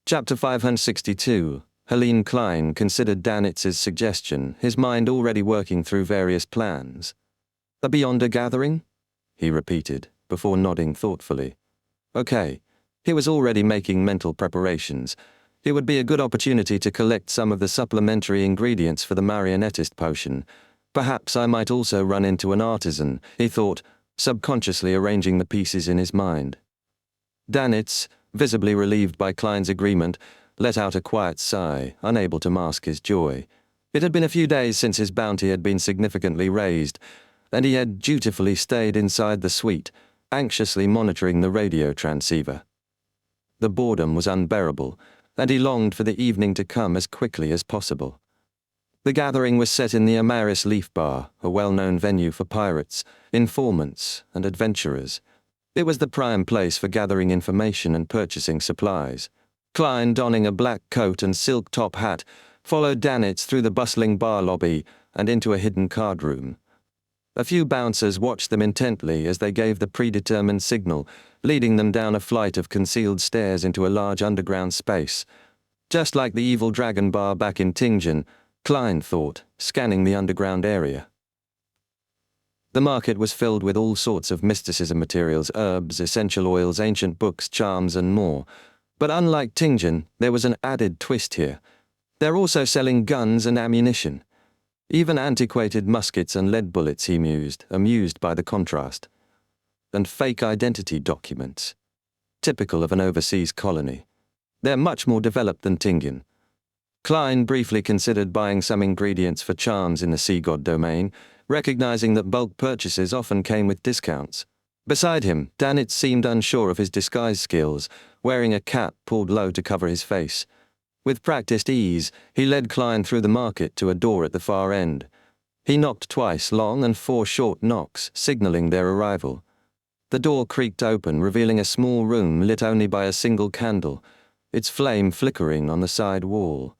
Chapter 562. Helene Klein considered Danitz's suggestion, his mind already working through various plans. A Beyonder gathering? He repeated, before nodding thoughtfully. Okay. He was already making mental preparations. It would be a good opportunity to collect some of the supplementary ingredients for the marionettist potion. Perhaps I might also run into an artisan, he thought, subconsciously arranging the pieces in his mind. Danitz, visibly relieved by Klein's agreement, let out a quiet sigh, unable to mask his joy. It had been a few days since his bounty had been significantly raised, and he had dutifully stayed inside the suite, anxiously monitoring the radio transceiver. The boredom was unbearable, and he longed for the evening to come as quickly as possible. The gathering was set in the Amaris Leaf Bar, a well-known venue for pirates, informants, and adventurers. It was the prime place for gathering information and purchasing supplies. Klein, donning a black coat and silk top hat, followed Danitz through the bustling bar lobby and into a hidden card room. A few bouncers watched them intently as they gave the predetermined signal, leading them down a flight of concealed stairs into a large underground space. Just like the evil dragon bar back in Tingen, Klein thought, scanning the underground area. The market was filled with all sorts of mysticism materials, herbs, essential oils, ancient books, charms, and more. But unlike Tingen, there was an added twist here. They're also selling guns and ammunition. Even antiquated muskets and lead bullets, he mused, amused by the contrast. And fake identity documents. Typical of an overseas colony. They're much more developed than Tingen. Klein briefly considered buying some ingredients for charms in the sea god domain, recognizing that bulk purchases often came with discounts. Beside him, Danitz seemed unsure of his disguise skills, wearing a cap pulled low to cover his face. With practiced ease, he led Klein through the market to a door at the far end. He knocked twice, long and 4 short knocks, signaling their arrival. The door creaked open, revealing a small room lit only by a single candle, its flame flickering on the side wall.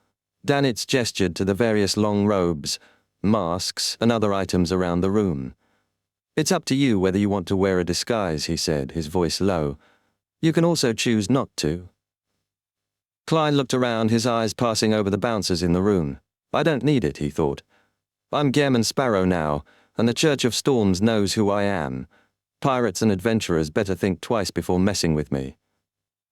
Danitz gestured to the various long robes, masks, and other items around the room. "It's up to you whether you want to wear a disguise," he said, his voice low. "You can also choose not to." Klein looked around, his eyes passing over the bouncers in the room. "I don't need it," he thought. "I'm Gehrman Sparrow now, and the Church of Storms knows who I am. Pirates and adventurers better think twice before messing with me."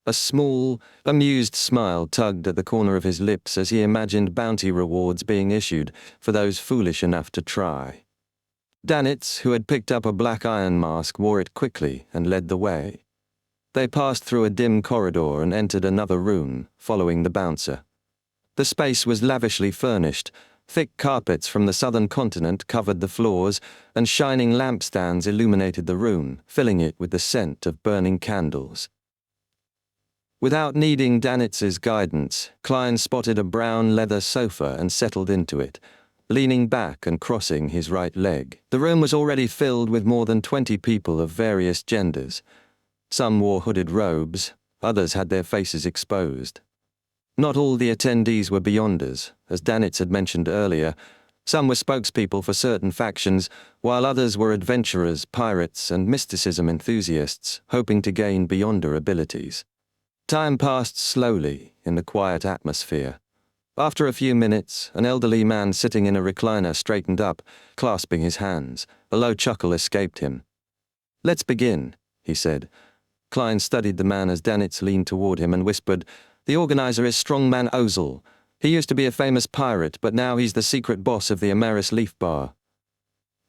A small, amused smile tugged at the corner of his lips as he imagined bounty rewards being issued for those foolish enough to try. Danitz, who had picked up a black iron mask, wore it quickly and led the way. They passed through a dim corridor and entered another room, following the bouncer. The space was lavishly furnished. Thick carpets from the southern continent covered the floors, and shining lampstands illuminated the room, filling it with the scent of burning candles. Without needing Danitz's guidance, Klein spotted a brown leather sofa and settled into it, leaning back and crossing his right leg. The room was already filled with more than 20 people of various genders. Some wore hooded robes, others had their faces exposed. Not all the attendees were Beyonders, as Danitz had mentioned earlier. Some were spokespeople for certain factions, while others were adventurers, pirates, and mysticism enthusiasts, hoping to gain Beyonder abilities. Time passed slowly in the quiet atmosphere. After a few minutes, an elderly man sitting in a recliner straightened up, clasping his hands. A low chuckle escaped him. "Let's begin," he said. Klein studied the man as Danitz leaned toward him and whispered, "The organizer is Strongman Ozil. He used to be a famous pirate, but now he's the secret boss of the Amaris Leaf Bar."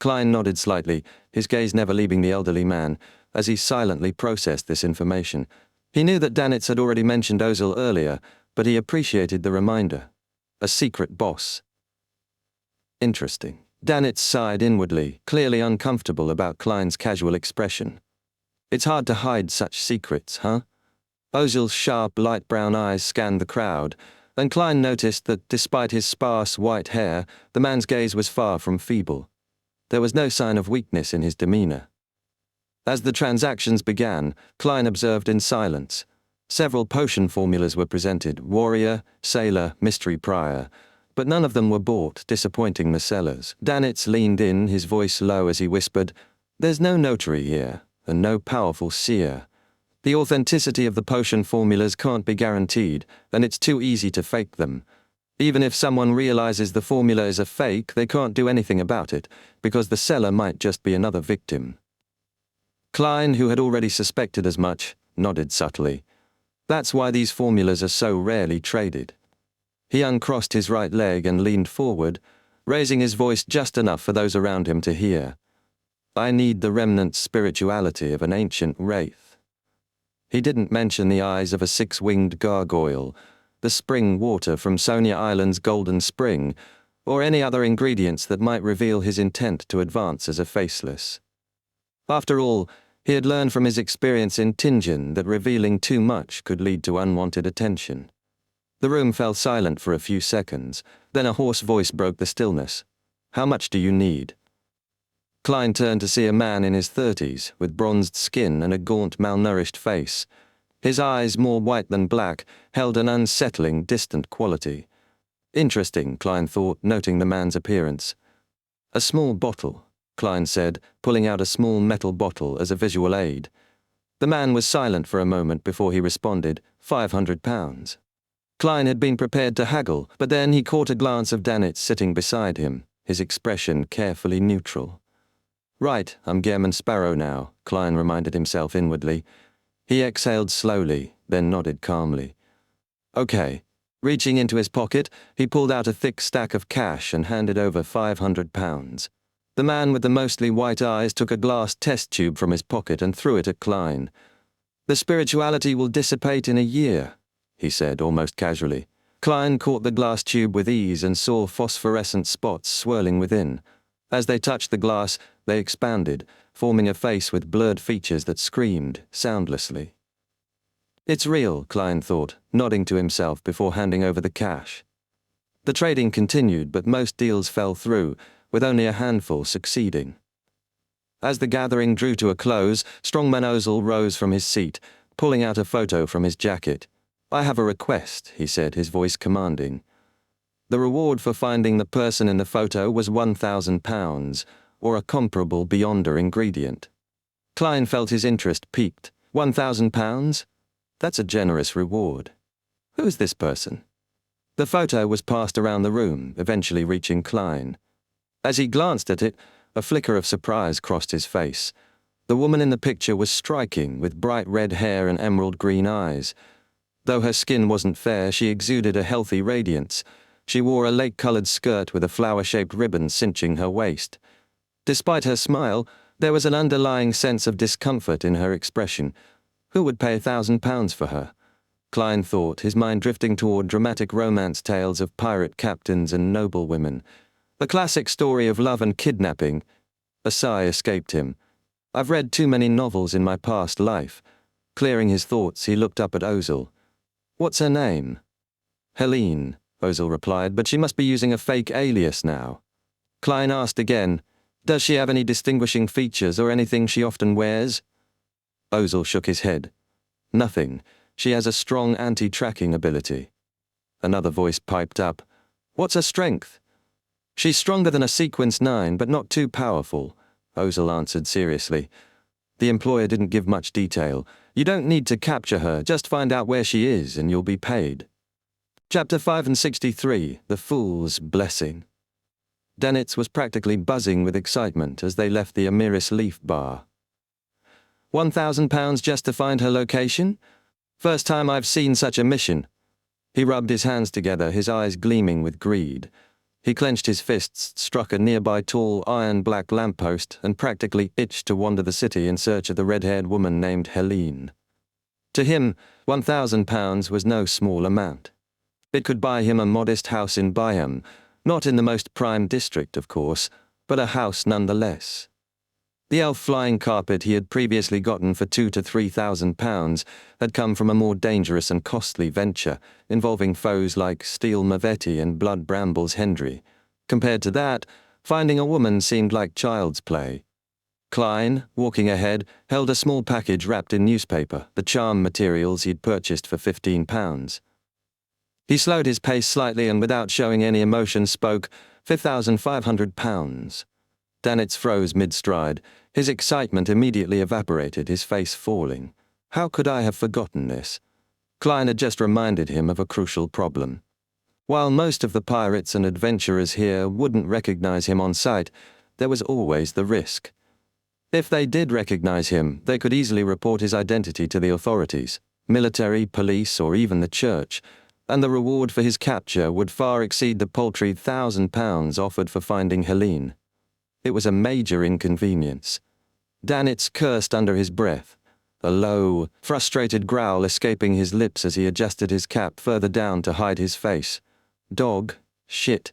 Klein nodded slightly, his gaze never leaving the elderly man, as he silently processed this information. He knew that Danitz had already mentioned Ozil earlier, but he appreciated the reminder. A secret boss. Interesting. Danitz sighed inwardly, clearly uncomfortable about Klein's casual expression. It's hard to hide such secrets, huh? Ozil's sharp, light brown eyes scanned the crowd, and Klein noticed that despite his sparse white hair, the man's gaze was far from feeble. There was no sign of weakness in his demeanor. As the transactions began, Klein observed in silence. Several potion formulas were presented: warrior, sailor, mystery prior, but none of them were bought, disappointing the sellers. Danitz leaned in, his voice low as he whispered, "There's no notary here, and no powerful seer. The authenticity of the potion formulas can't be guaranteed, and it's too easy to fake them. Even if someone realizes the formula is a fake, they can't do anything about it, because the seller might just be another victim." Klein, who had already suspected as much, nodded subtly. "That's why these formulas are so rarely traded." He uncrossed his right leg and leaned forward, raising his voice just enough for those around him to hear. "I need the remnant spirituality of an ancient wraith." He didn't mention the eyes of a 6-winged gargoyle, the spring water from Sonia Island's Golden Spring, or any other ingredients that might reveal his intent to advance as a faceless. After all, he had learned from his experience in Tingen that revealing too much could lead to unwanted attention. The room fell silent for a few seconds, then a hoarse voice broke the stillness. "How much do you need?" Klein turned to see a man in his 30s, with bronzed skin and a gaunt, malnourished face. His eyes, more white than black, held an unsettling, distant quality. Interesting, Klein thought, noting the man's appearance. "A small bottle," Klein said, pulling out a small metal bottle as a visual aid. The man was silent for a moment before he responded, £500. Klein had been prepared to haggle, but then he caught a glance of Danitz sitting beside him, his expression carefully neutral. Right, I'm Gehrman Sparrow now, Klein reminded himself inwardly. He exhaled slowly, then nodded calmly. Okay. Reaching into his pocket, he pulled out a thick stack of cash and handed over £500. The man with the mostly white eyes took a glass test tube from his pocket and threw it at Klein. The spirituality will dissipate in a year, he said almost casually. Klein caught the glass tube with ease and saw phosphorescent spots swirling within. As they touched the glass, they expanded, forming a face with blurred features that screamed soundlessly. It's real, Klein thought, nodding to himself before handing over the cash. The trading continued, but most deals fell through, with only a handful succeeding. As the gathering drew to a close, Strongman Ozil rose from his seat, pulling out a photo from his jacket. I have a request, he said, his voice commanding. The reward for finding the person in the photo was £1,000, or a comparable Beyonder ingredient. Klein felt his interest piqued. £1,000? That's a generous reward. Who's this person? The photo was passed around the room, eventually reaching Klein. As he glanced at it, a flicker of surprise crossed his face. The woman in the picture was striking, with bright red hair and emerald green eyes. Though her skin wasn't fair, she exuded a healthy radiance. She wore a lake-colored skirt with a flower-shaped ribbon cinching her waist. Despite her smile, there was an underlying sense of discomfort in her expression. Who would pay £1,000 for her? Klein thought, his mind drifting toward dramatic romance tales of pirate captains and noblewomen. A classic story of love and kidnapping. A sigh escaped him. I've read too many novels in my past life. Clearing his thoughts, he looked up at Ozil. What's her name? Helene, Ozil replied, but she must be using a fake alias now. Klein asked again, does she have any distinguishing features or anything she often wears? Ozil shook his head. Nothing. She has a strong anti-tracking ability. Another voice piped up. What's her strength? She's stronger than a Sequence 9, but not too powerful, Ozil answered seriously. The employer didn't give much detail. You don't need to capture her, just find out where she is and you'll be paid. Chapter 563, The Fool's Blessing. Danitz was practically buzzing with excitement as they left the Amiris Leaf Bar. £1,000 just to find her location? First time I've seen such a mission. He rubbed his hands together, his eyes gleaming with greed. He clenched his fists, struck a nearby tall iron-black lamppost, and practically itched to wander the city in search of the red-haired woman named Helene. To him, £1,000 was no small amount. It could buy him a modest house in Byam, not in the most prime district, of course, but a house nonetheless. The elf flying carpet he had previously gotten for £2,000 to £3,000 had come from a more dangerous and costly venture, involving foes like Steel Mavetti and Blood Brambles Hendry. Compared to that, finding a woman seemed like child's play. Klein, walking ahead, held a small package wrapped in newspaper, the charm materials he'd purchased for £15. He slowed his pace slightly and without showing any emotion spoke, £5,500. Danitz froze mid-stride. His excitement immediately evaporated, his face falling. How could I have forgotten this? Klein had just reminded him of a crucial problem. While most of the pirates and adventurers here wouldn't recognize him on sight, there was always the risk. If they did recognize him, they could easily report his identity to the authorities, military, police, or even the church, and the reward for his capture would far exceed the paltry £1,000 offered for finding Helene. It was a major inconvenience. Danitz cursed under his breath, a low, frustrated growl escaping his lips as he adjusted his cap further down to hide his face. Dog, shit.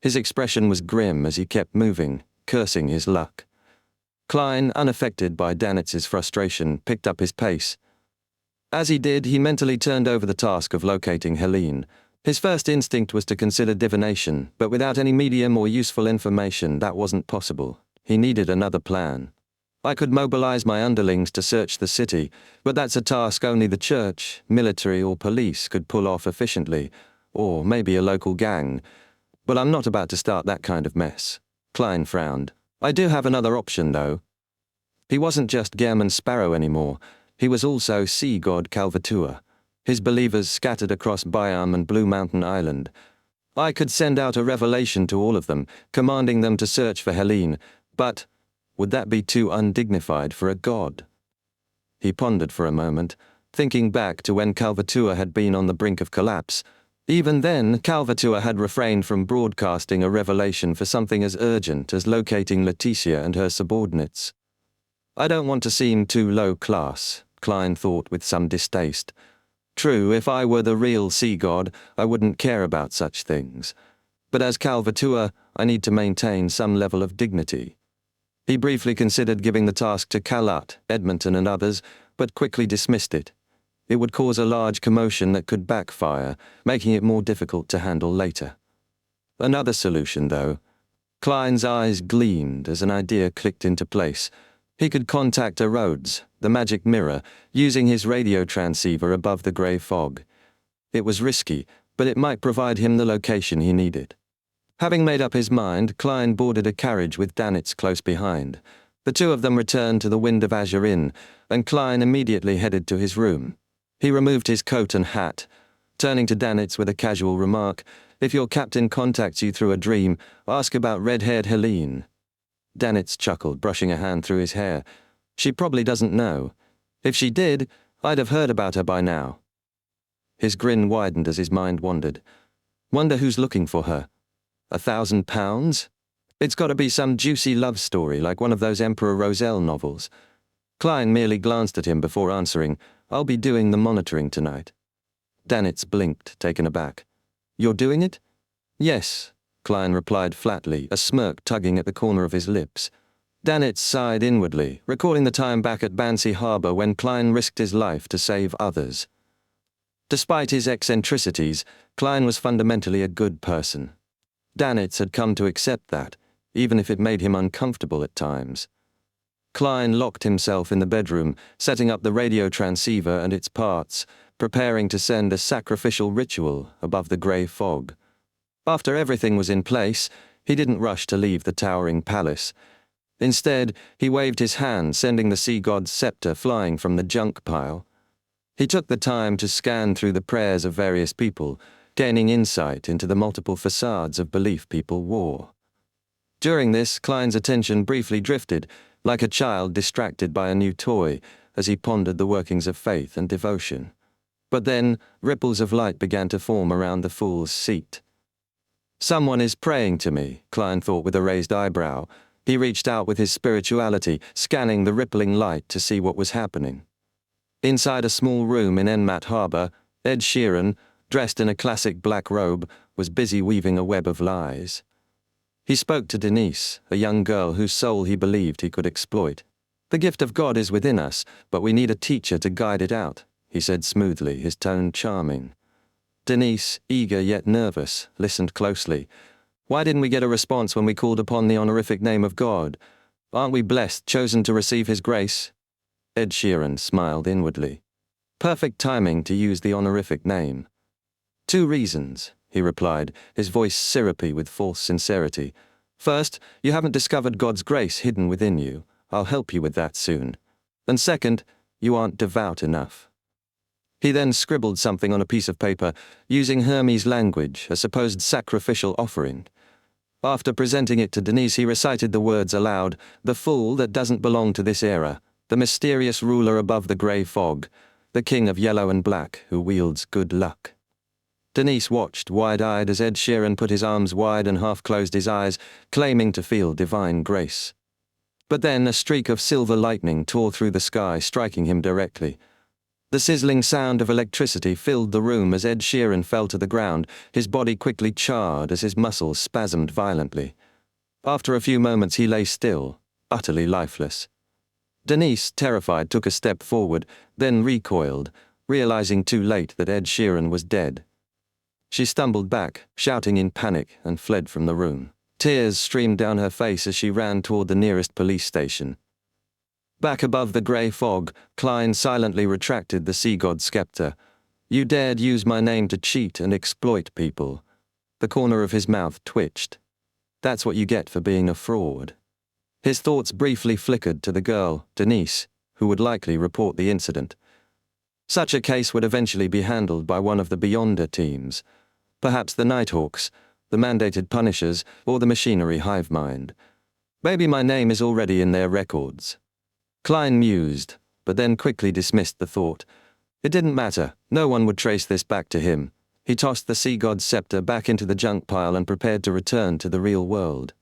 His expression was grim as he kept moving, cursing his luck. Klein, unaffected by Danitz's frustration, picked up his pace. As he did, he mentally turned over the task of locating Helene. His first instinct was to consider divination, but without any medium or useful information, that wasn't possible. He needed another plan. I could mobilize my underlings to search the city, but that's a task only the church, military, or police could pull off efficiently, or maybe a local gang. But I'm not about to start that kind of mess. Klein frowned. I do have another option, though. He wasn't just Gehrman Sparrow anymore. He was also sea god Calvatua. his believers scattered across Byam and Blue Mountain Island. I could send out a revelation to all of them, commanding them to search for Helene, but would that be too undignified for a god? He pondered for a moment, thinking back to when Calvatua had been on the brink of collapse. Even then, Calvatua had refrained from broadcasting a revelation for something as urgent as locating Leticia and her subordinates. I don't want to seem too low class, Klein thought with some distaste. True, if I were the real sea god, I wouldn't care about such things. But as Calvatua, I need to maintain some level of dignity. He briefly considered giving the task to Calut, Edmonton and others, but quickly dismissed it. It would cause a large commotion that could backfire, making it more difficult to handle later. Another solution, though. Klein's eyes gleamed as an idea clicked into place. He could contact Rhodes, the magic mirror, using his radio transceiver above the grey fog. It was risky, but it might provide him the location he needed. Having made up his mind, Klein boarded a carriage with Danitz close behind. The two of them returned to the Wind of Azure Inn, and Klein immediately headed to his room. He removed his coat and hat, turning to Danitz with a casual remark, "If your captain contacts you through a dream, ask about red-haired Helene." Danitz chuckled, brushing a hand through his hair. "She probably doesn't know. If she did, I'd have heard about her by now." His grin widened as his mind wandered. Wonder who's looking for her. £1,000? It's got to be some juicy love story like one of those Emperor Roselle novels. Klein merely glanced at him before answering, "I'll be doing the monitoring tonight." Danitz blinked, taken aback. "You're doing it?" "Yes," Klein replied flatly, a smirk tugging at the corner of his lips. Danitz sighed inwardly, recalling the time back at Bansi Harbor when Klein risked his life to save others. Despite his eccentricities, Klein was fundamentally a good person. Danitz had come to accept that, even if it made him uncomfortable at times. Klein locked himself in the bedroom, setting up the radio transceiver and its parts, preparing to send a sacrificial ritual above the grey fog. After everything was in place, he didn't rush to leave the towering palace. Instead, he waved his hand, sending the sea god's scepter flying from the junk pile. He took the time to scan through the prayers of various people, gaining insight into the multiple facades of belief people wore. During this, Klein's attention briefly drifted, like a child distracted by a new toy, as he pondered the workings of faith and devotion. But then, ripples of light began to form around the fool's seat. "Someone is praying to me," Klein thought with a raised eyebrow. He reached out with his spirituality, scanning the rippling light to see what was happening. Inside a small room in Enmat Harbor, Ed Sheeran, dressed in a classic black robe, was busy weaving a web of lies. He spoke to Denise, a young girl whose soul he believed he could exploit. "The gift of God is within us, but we need a teacher to guide it out," he said smoothly, his tone charming. Denise, eager yet nervous, listened closely. "Why didn't we get a response when we called upon the honorific name of God? Aren't we blessed, chosen to receive his grace?" Ed Sheeran smiled inwardly. Perfect timing to use the honorific name. "2 reasons," he replied, his voice syrupy with false sincerity. "First, you haven't discovered God's grace hidden within you. I'll help you with that soon. And second, you aren't devout enough." He then scribbled something on a piece of paper, using Hermes language, a supposed sacrificial offering. After presenting it to Denise, he recited the words aloud, "The fool that doesn't belong to this era, the mysterious ruler above the grey fog, the king of yellow and black who wields good luck." Denise watched, wide-eyed, as Ed Sheeran put his arms wide and half-closed his eyes, claiming to feel divine grace. But then a streak of silver lightning tore through the sky, striking him directly. The sizzling sound of electricity filled the room as Ed Sheeran fell to the ground, his body quickly charred as his muscles spasmed violently. After a few moments he lay still, utterly lifeless. Denise, terrified, took a step forward, then recoiled, realizing too late that Ed Sheeran was dead. She stumbled back, shouting in panic, and fled from the room. Tears streamed down her face as she ran toward the nearest police station. Back above the grey fog, Klein silently retracted the sea god's scepter. "You dared use my name to cheat and exploit people." The corner of his mouth twitched. "That's what you get for being a fraud." His thoughts briefly flickered to the girl, Denise, who would likely report the incident. Such a case would eventually be handled by one of the Beyonder teams. Perhaps the Nighthawks, the mandated Punishers, or the machinery hive mind. Maybe my name is already in their records. Klein mused, but then quickly dismissed the thought. It didn't matter, no one would trace this back to him. He tossed the sea god's scepter back into the junk pile and prepared to return to the real world.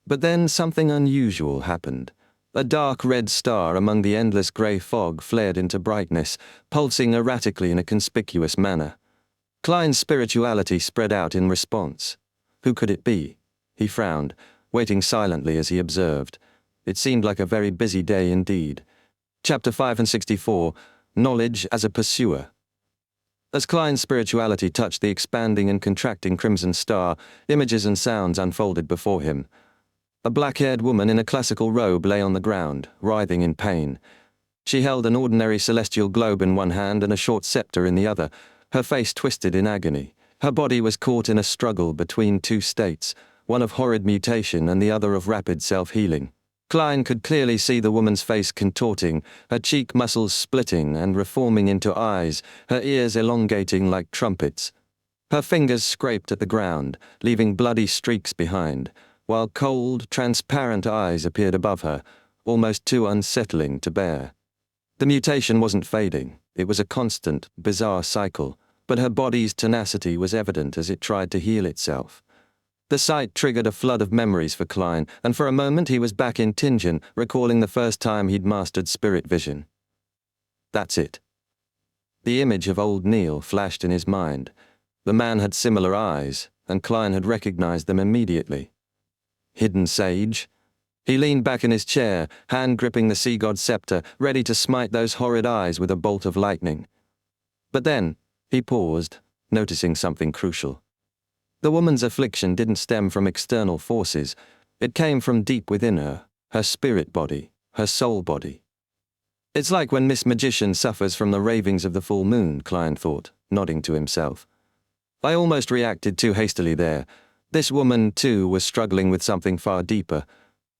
But then something unusual happened. A dark red star among the endless grey fog flared into brightness, pulsing erratically in a conspicuous manner. Klein's spirituality spread out in response. Who could it be? He frowned, waiting silently as he observed. It seemed like a very busy day indeed. Chapter 564, Knowledge as a Pursuer. As Klein's spirituality touched the expanding and contracting crimson star, images and sounds unfolded before him. A black-haired woman in a classical robe lay on the ground, writhing in pain. She held an ordinary celestial globe in one hand and a short scepter in the other, her face twisted in agony. Her body was caught in a struggle between two states, one of horrid mutation and the other of rapid self-healing. Klein could clearly see the woman's face contorting, her cheek muscles splitting and reforming into eyes, her ears elongating like trumpets. Her fingers scraped at the ground, leaving bloody streaks behind, while cold, transparent eyes appeared above her, almost too unsettling to bear. The mutation wasn't fading. It was a constant, bizarre cycle, but her body's tenacity was evident as it tried to heal itself. The sight triggered a flood of memories for Klein, and for a moment he was back in Tingen, recalling the first time he'd mastered spirit vision. That's it. The image of old Neil flashed in his mind. The man had similar eyes, and Klein had recognized them immediately. Hidden sage? He leaned back in his chair, hand gripping the sea god's scepter, ready to smite those horrid eyes with a bolt of lightning. But then, he paused, noticing something crucial. The woman's affliction didn't stem from external forces. It came from deep within her spirit body, her soul body. It's like when Miss Magician suffers from the ravings of the full moon, Klein thought, nodding to himself. I almost reacted too hastily there. This woman, too, was struggling with something far deeper.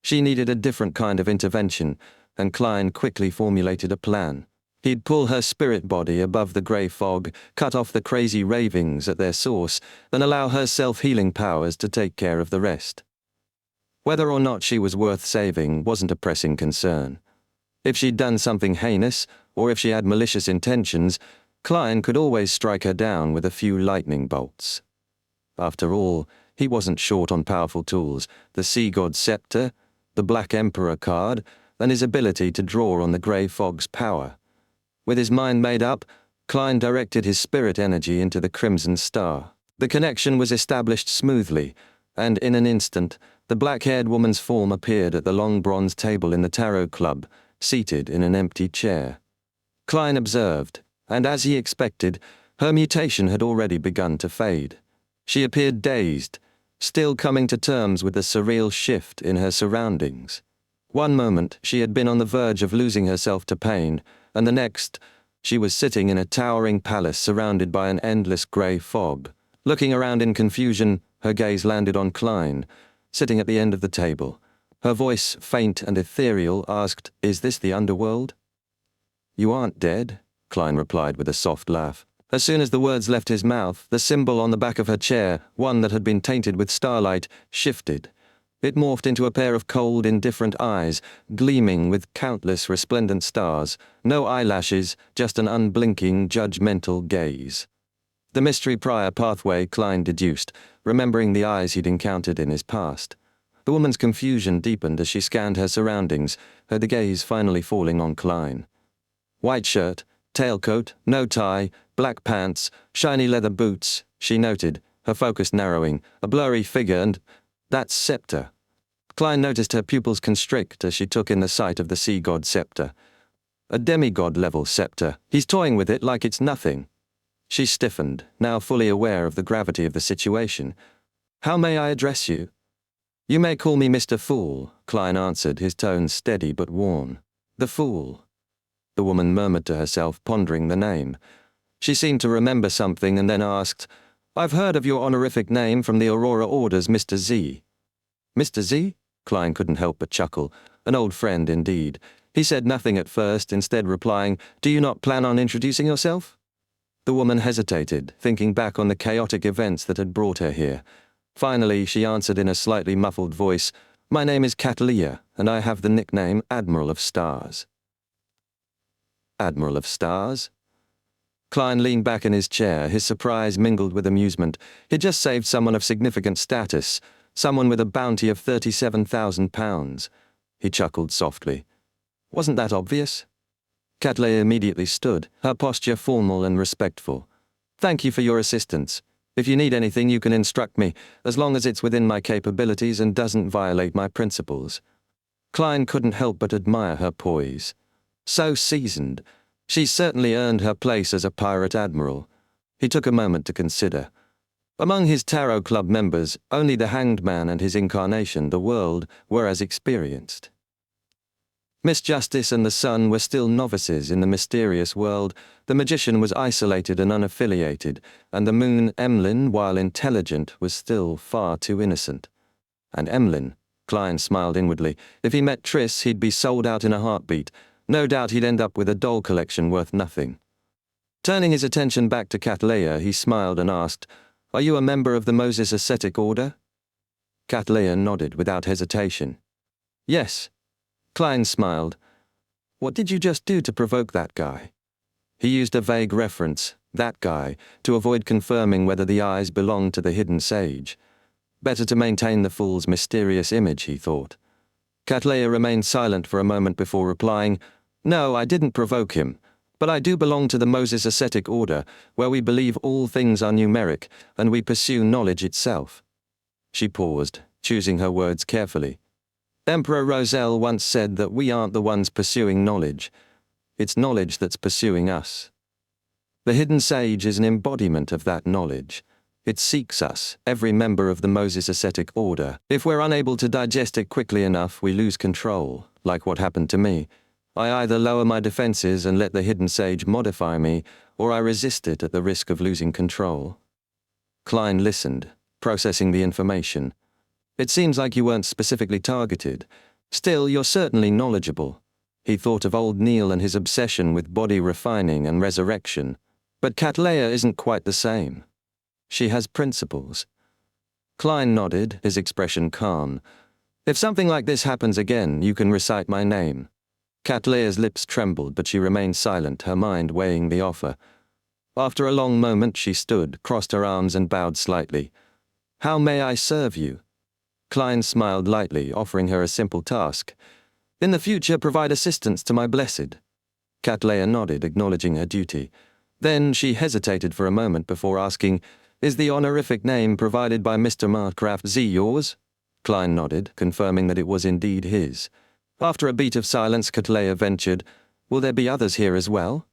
She needed a different kind of intervention, and Klein quickly formulated a plan. He'd pull her spirit body above the grey fog, cut off the crazy ravings at their source, then allow her self-healing powers to take care of the rest. Whether or not she was worth saving wasn't a pressing concern. If she'd done something heinous, or if she had malicious intentions, Klein could always strike her down with a few lightning bolts. After all, he wasn't short on powerful tools: the sea god's scepter, the Black Emperor card, and his ability to draw on the grey fog's power. With his mind made up, Klein directed his spirit energy into the crimson star. The connection was established smoothly, and in an instant, the black-haired woman's form appeared at the long bronze table in the tarot club, seated in an empty chair. Klein observed, and as he expected, her mutation had already begun to fade. She appeared dazed, still coming to terms with the surreal shift in her surroundings. One moment, she had been on the verge of losing herself to pain, and the next, she was sitting in a towering palace surrounded by an endless grey fog. Looking around in confusion, her gaze landed on Klein, sitting at the end of the table. Her voice, faint and ethereal, asked, "Is this the underworld?" "You aren't dead," Klein replied with a soft laugh. As soon as the words left his mouth, the symbol on the back of her chair, one that had been tainted with starlight, shifted. It morphed into a pair of cold, indifferent eyes, gleaming with countless resplendent stars. No eyelashes, just an unblinking, judgmental gaze. The mystery prior pathway, Klein deduced, remembering the eyes he'd encountered in his past. The woman's confusion deepened as she scanned her surroundings, her gaze finally falling on Klein. White shirt, tailcoat, no tie, black pants, shiny leather boots, she noted, her focus narrowing, a blurry figure, and that scepter. Klein noticed her pupils constrict as she took in the sight of the sea god's scepter. A demigod-level scepter. He's toying with it like it's nothing. She stiffened, now fully aware of the gravity of the situation. "How may I address you?" "You may call me Mr. Fool," Klein answered, his tone steady but worn. "The Fool." The woman murmured to herself, pondering the name. She seemed to remember something and then asked, "I've heard of your honorific name from the Aurora Orders, Mr. Z." "Mr. Z?" Klein couldn't help but chuckle. An old friend indeed. He said nothing at first, instead replying, "Do you not plan on introducing yourself?" The woman hesitated, thinking back on the chaotic events that had brought her here. Finally, she answered in a slightly muffled voice, "My name is Catalia, and I have the nickname Admiral of Stars." Admiral of Stars? Klein leaned back in his chair, his surprise mingled with amusement. He'd just saved someone of significant status, someone with a bounty of £37,000. He chuckled softly. Wasn't that obvious? Catalia immediately stood, her posture formal and respectful. "Thank you for your assistance. If you need anything, you can instruct me, as long as it's within my capabilities and doesn't violate my principles." Klein couldn't help but admire her poise. So seasoned. She certainly earned her place as a pirate admiral. He took a moment to consider. Among his Tarot Club members, only the Hanged Man and his incarnation, the World, were as experienced. Miss Justice and the Sun were still novices in the mysterious world. The magician was isolated and unaffiliated, and the moon, Emlyn, while intelligent, was still far too innocent. And Emlyn, Klein smiled inwardly, if he met Triss, he'd be sold out in a heartbeat. No doubt he'd end up with a doll collection worth nothing. Turning his attention back to Catalea, he smiled and asked, "Are you a member of the Moses Ascetic Order?" Catalea nodded without hesitation. "Yes." Klein smiled. "What did you just do to provoke that guy?" He used a vague reference, "that guy," to avoid confirming whether the eyes belonged to the hidden sage. Better to maintain the fool's mysterious image, he thought. Catalea remained silent for a moment before replying, "No, I didn't provoke him, but I do belong to the Moses Ascetic Order, where we believe all things are numeric, and we pursue knowledge itself." She paused, choosing her words carefully. "Emperor Roselle once said that we aren't the ones pursuing knowledge. It's knowledge that's pursuing us. The hidden sage is an embodiment of that knowledge. It seeks us, every member of the Moses Ascetic Order. If we're unable to digest it quickly enough, we lose control, like what happened to me. I either lower my defenses and let the hidden sage modify me, or I resist it at the risk of losing control." Klein listened, processing the information. "It seems like you weren't specifically targeted. Still, you're certainly knowledgeable." He thought of old Neil and his obsession with body refining and resurrection. But Catalea isn't quite the same. She has principles. Klein nodded, his expression calm. "If something like this happens again, you can recite my name." Catalea's lips trembled, but she remained silent, her mind weighing the offer. After a long moment, she stood, crossed her arms and bowed slightly. "How may I serve you?" Klein smiled lightly, offering her a simple task. "In the future, provide assistance to my blessed." Catalea nodded, acknowledging her duty. Then she hesitated for a moment before asking, "Is the honorific name provided by Mr. Marcraft Z yours?" Klein nodded, confirming that it was indeed his. After a beat of silence, Catalea ventured, "Will there be others here as well?"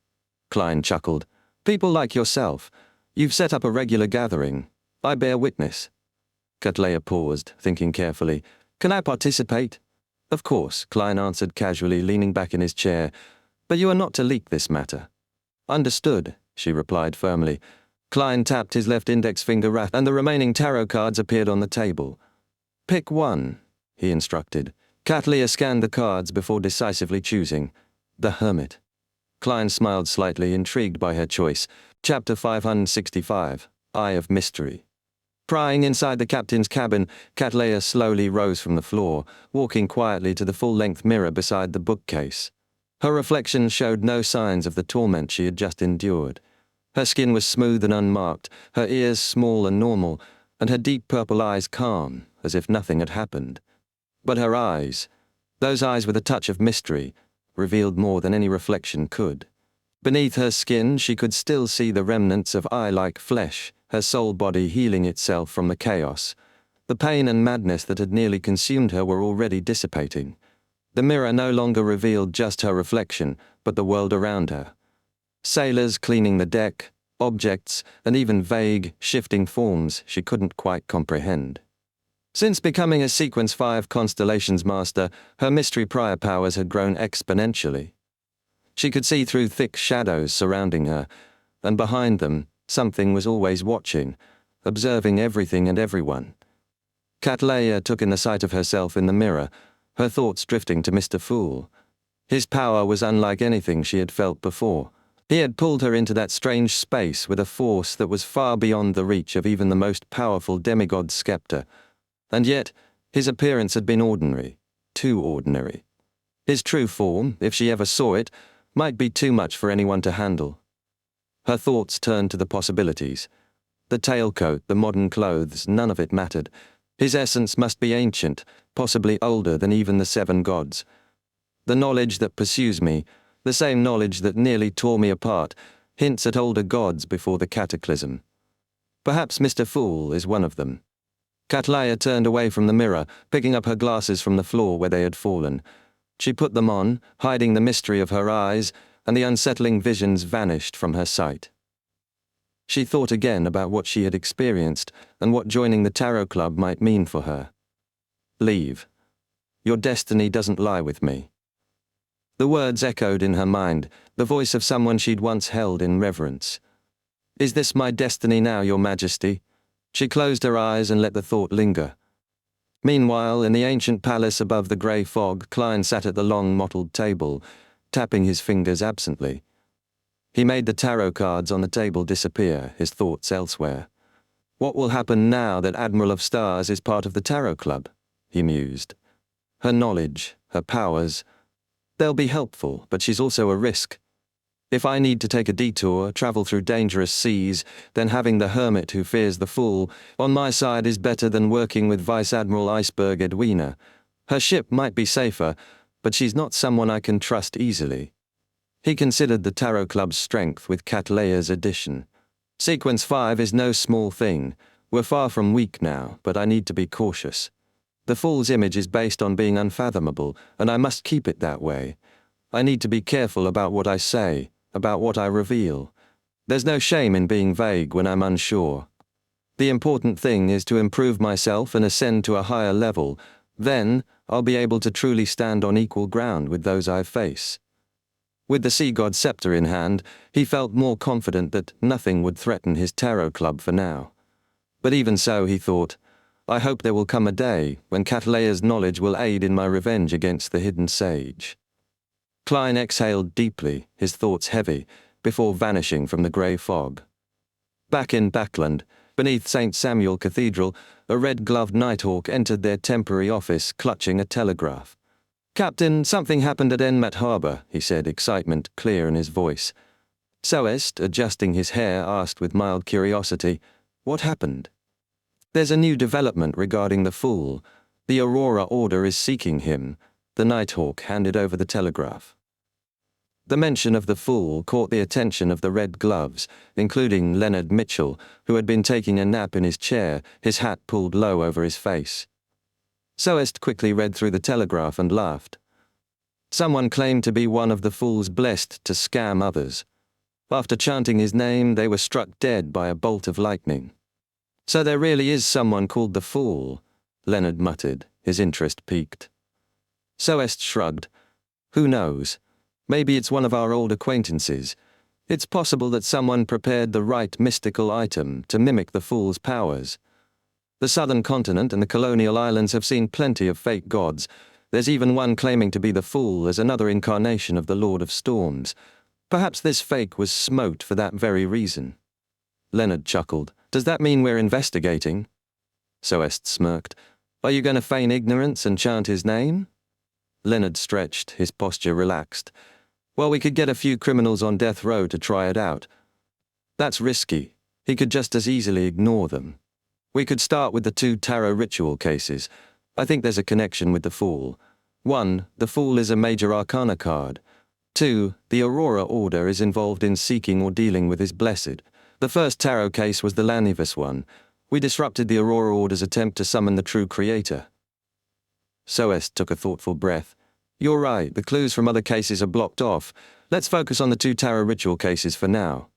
Klein chuckled. "People like yourself. You've set up a regular gathering. I bear witness." Catalea paused, thinking carefully. "Can I participate?" "Of course," Klein answered casually, leaning back in his chair. "But you are not to leak this matter." "Understood," she replied firmly. Klein tapped his left index finger and the remaining tarot cards appeared on the table. "Pick one," he instructed. Catalea scanned the cards before decisively choosing. The Hermit. Klein smiled slightly, intrigued by her choice. Chapter 565, Eye of Mystery. Prying inside the captain's cabin, Catalea slowly rose from the floor, walking quietly to the full-length mirror beside the bookcase. Her reflection showed no signs of the torment she had just endured. Her skin was smooth and unmarked, her ears small and normal, and her deep purple eyes calm, as if nothing had happened. But her eyes, those eyes with a touch of mystery, revealed more than any reflection could. Beneath her skin, she could still see the remnants of eye-like flesh, her soul body healing itself from the chaos. The pain and madness that had nearly consumed her were already dissipating. The mirror no longer revealed just her reflection, but the world around her. Sailors cleaning the deck, objects, and even vague, shifting forms she couldn't quite comprehend. Since becoming a Sequence 5 Constellations Master, her mystery prior powers had grown exponentially. She could see through thick shadows surrounding her, and behind them, something was always watching, observing everything and everyone. Catalea took in the sight of herself in the mirror, her thoughts drifting to Mr. Fool. His power was unlike anything she had felt before. He had pulled her into that strange space with a force that was far beyond the reach of even the most powerful demigod's scepter. And yet, his appearance had been ordinary, too ordinary. His true form, if she ever saw it, might be too much for anyone to handle. Her thoughts turned to the possibilities. The tailcoat, the modern clothes, none of it mattered. His essence must be ancient, possibly older than even the 7 gods. The knowledge that pursues me, the same knowledge that nearly tore me apart, hints at older gods before the cataclysm. Perhaps Mr. Fool is one of them. Cattleya turned away from the mirror, picking up her glasses from the floor where they had fallen. She put them on, hiding the mystery of her eyes, and the unsettling visions vanished from her sight. She thought again about what she had experienced and what joining the tarot club might mean for her. Leave. Your destiny doesn't lie with me. The words echoed in her mind, the voice of someone she'd once held in reverence. Is this my destiny now, Your Majesty? She closed her eyes and let the thought linger. Meanwhile, in the ancient palace above the grey fog, Klein sat at the long mottled table, tapping his fingers absently. He made the tarot cards on the table disappear, his thoughts elsewhere. What will happen now that Admiral of Stars is part of the tarot club? He mused. Her knowledge, her powers, they'll be helpful, but she's also a risk. If I need to take a detour, travel through dangerous seas, then having the hermit who fears the fool on my side is better than working with Vice Admiral Iceberg Edwina. Her ship might be safer, but she's not someone I can trust easily. He considered the Tarot Club's strength with Cattleya's addition. Sequence 5 is no small thing. We're far from weak now, but I need to be cautious. The Fool's image is based on being unfathomable, and I must keep it that way. I need to be careful about what I say, about what I reveal. There's no shame in being vague when I'm unsure. The important thing is to improve myself and ascend to a higher level. Then, I'll be able to truly stand on equal ground with those I face. With the sea god's scepter in hand, he felt more confident that nothing would threaten his tarot club for now. But even so, he thought, I hope there will come a day when Cattleya's knowledge will aid in my revenge against the hidden sage. Klein exhaled deeply, his thoughts heavy, before vanishing from the grey fog. Back in Backland, beneath St. Samuel Cathedral, a red-gloved nighthawk entered their temporary office, clutching a telegraph. Captain, something happened at Enmet Harbour, he said, excitement clear in his voice. Soest, adjusting his hair, asked with mild curiosity, what happened? There's a new development regarding the Fool. The Aurora Order is seeking him. The nighthawk handed over the telegraph. The mention of the Fool caught the attention of the Red Gloves, including Leonard Mitchell, who had been taking a nap in his chair, his hat pulled low over his face. Soest quickly read through the telegraph and laughed. Someone claimed to be one of the Fool's blessed to scam others. After chanting his name, they were struck dead by a bolt of lightning. So there really is someone called the Fool, Leonard muttered, his interest piqued. Soest shrugged. Who knows? Maybe it's one of our old acquaintances. It's possible that someone prepared the right mystical item to mimic the Fool's powers. The southern continent and the colonial islands have seen plenty of fake gods. There's even one claiming to be the Fool as another incarnation of the Lord of Storms. Perhaps this fake was smote for that very reason. Leonard chuckled. Does that mean we're investigating? Soest smirked. Are you going to feign ignorance and chant his name? Leonard stretched, his posture relaxed. Well, we could get a few criminals on death row to try it out. That's risky. He could just as easily ignore them. We could start with the 2 tarot ritual cases. I think there's a connection with the Fool. 1, the Fool is a major arcana card. 2, the Aurora Order is involved in seeking or dealing with his blessed. The first tarot case was the Lanivus one. We disrupted the Aurora Order's attempt to summon the true creator. Soest took a thoughtful breath. You're right, the clues from other cases are blocked off. Let's focus on the 2 tarot ritual cases for now.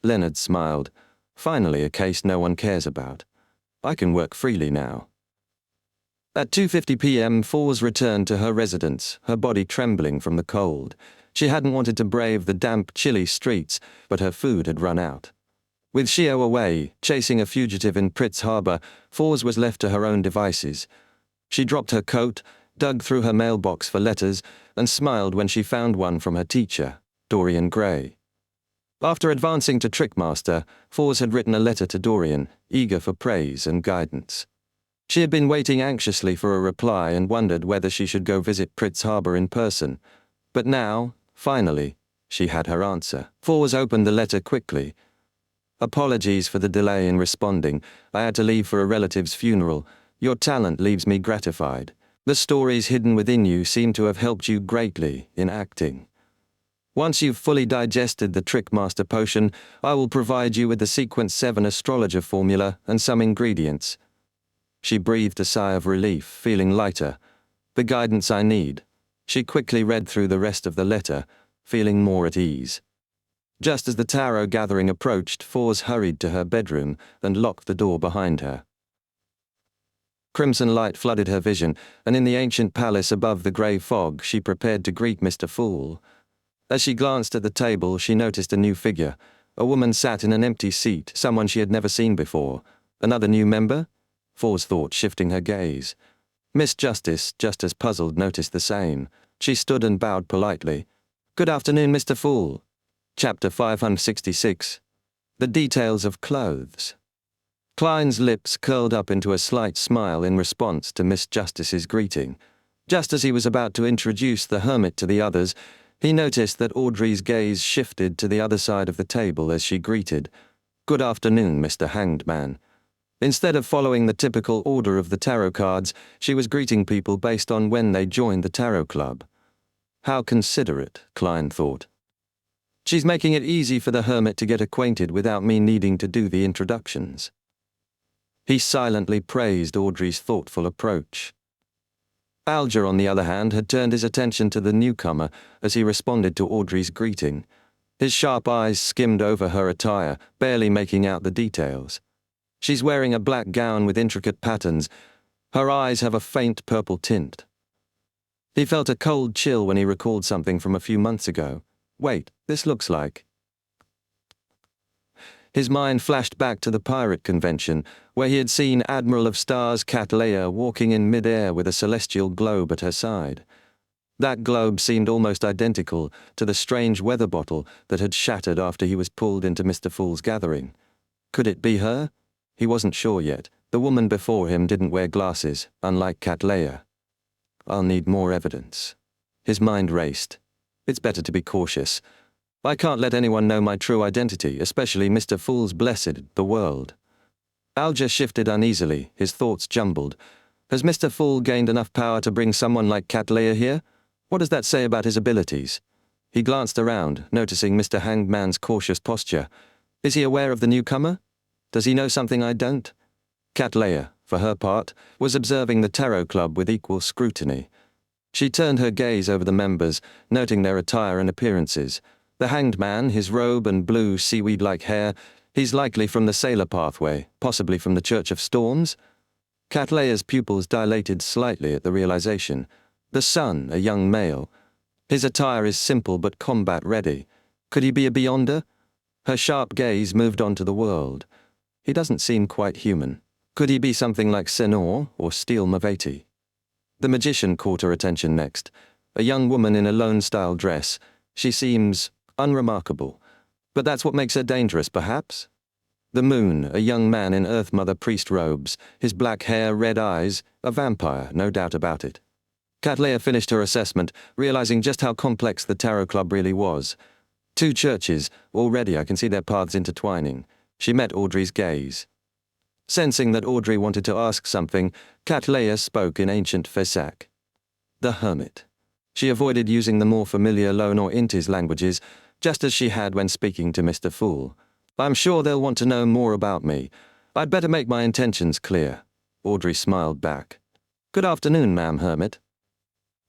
Leonard smiled. Finally, a case no one cares about. I can work freely now. At 2:50 p.m., Fours returned to her residence, her body trembling from the cold. She hadn't wanted to brave the damp, chilly streets, but her food had run out. With Shio away, chasing a fugitive in Pritz Harbour, Fours was left to her own devices. She dropped her coat, dug through her mailbox for letters, and smiled when she found one from her teacher, Dorian Gray. After advancing to Trickmaster, Fawes had written a letter to Dorian, eager for praise and guidance. She had been waiting anxiously for a reply and wondered whether she should go visit Pritz Harbor in person. But now, finally, she had her answer. Fawes opened the letter quickly. "Apologies for the delay in responding. I had to leave for a relative's funeral. Your talent leaves me gratified. The stories hidden within you seem to have helped you greatly in acting. Once you've fully digested the Trickmaster potion, I will provide you with the Sequence 7 astrologer formula and some ingredients." She breathed a sigh of relief, feeling lighter. "The guidance I need." She quickly read through the rest of the letter, feeling more at ease. Just as the tarot gathering approached, Fawes hurried to her bedroom and locked the door behind her. Crimson light flooded her vision, and in the ancient palace above the grey fog, she prepared to greet Mr. Fool. As she glanced at the table, she noticed a new figure. A woman sat in an empty seat, someone she had never seen before. Another new member? Fawes thought, shifting her gaze. Miss Justice, just as puzzled, noticed the same. She stood and bowed politely. "Good afternoon, Mr. Fool." Chapter 566. The Details of Clothes. Klein's lips curled up into a slight smile in response to Miss Justice's greeting. Just as he was about to introduce the hermit to the others, he noticed that Audrey's gaze shifted to the other side of the table as she greeted, "Good afternoon, Mr. Hanged Man." Instead of following the typical order of the tarot cards, she was greeting people based on when they joined the tarot club. How considerate, Klein thought. She's making it easy for the hermit to get acquainted without me needing to do the introductions. He silently praised Audrey's thoughtful approach. Alger, on the other hand, had turned his attention to the newcomer as he responded to Audrey's greeting. His sharp eyes skimmed over her attire, barely making out the details. She's wearing a black gown with intricate patterns. Her eyes have a faint purple tint. He felt a cold chill when he recalled something from a few months ago. Wait, this looks like... His mind flashed back to the pirate convention, where he had seen Admiral of Stars Cat Leia walking in mid-air with a celestial globe at her side. That globe seemed almost identical to the strange weather bottle that had shattered after he was pulled into Mr. Fool's gathering. Could it be her? He wasn't sure yet. The woman before him didn't wear glasses, unlike Cat Leia. I'll need more evidence. His mind raced. It's better to be cautious. I can't let anyone know my true identity, especially Mr. Fool's blessed, the world. Alger shifted uneasily, his thoughts jumbled. Has Mr. Fool gained enough power to bring someone like Cat Leia here? What does that say about his abilities? He glanced around, noticing Mr. Hanged Man's cautious posture. Is he aware of the newcomer? Does he know something I don't? Cat Leia, for her part, was observing the tarot club with equal scrutiny. She turned her gaze over the members, noting their attire and appearances. The Hanged Man, his robe and blue seaweed-like hair, he's likely from the Sailor Pathway, possibly from the Church of Storms. Cat Leia's pupils dilated slightly at the realization. The son, a young male. His attire is simple but combat-ready. Could he be a Beyonder? Her sharp gaze moved on to the world. He doesn't seem quite human. Could he be something like Senor or Steel Mavati? The magician caught her attention next. A young woman in a lone-style dress. She seems unremarkable. But that's what makes her dangerous, perhaps? The moon, a young man in Earth Mother priest robes, his black hair, red eyes, a vampire, no doubt about it. Cat Leia finished her assessment, realizing just how complex the tarot club really was. Two churches, already I can see their paths intertwining. She met Audrey's gaze. Sensing that Audrey wanted to ask something, Cat Leia spoke in ancient Fesak. The hermit. She avoided using the more familiar Lone or Intis languages, just as she had when speaking to Mr. Fool. I'm sure they'll want to know more about me. I'd better make my intentions clear. Audrey smiled back. Good afternoon, ma'am hermit.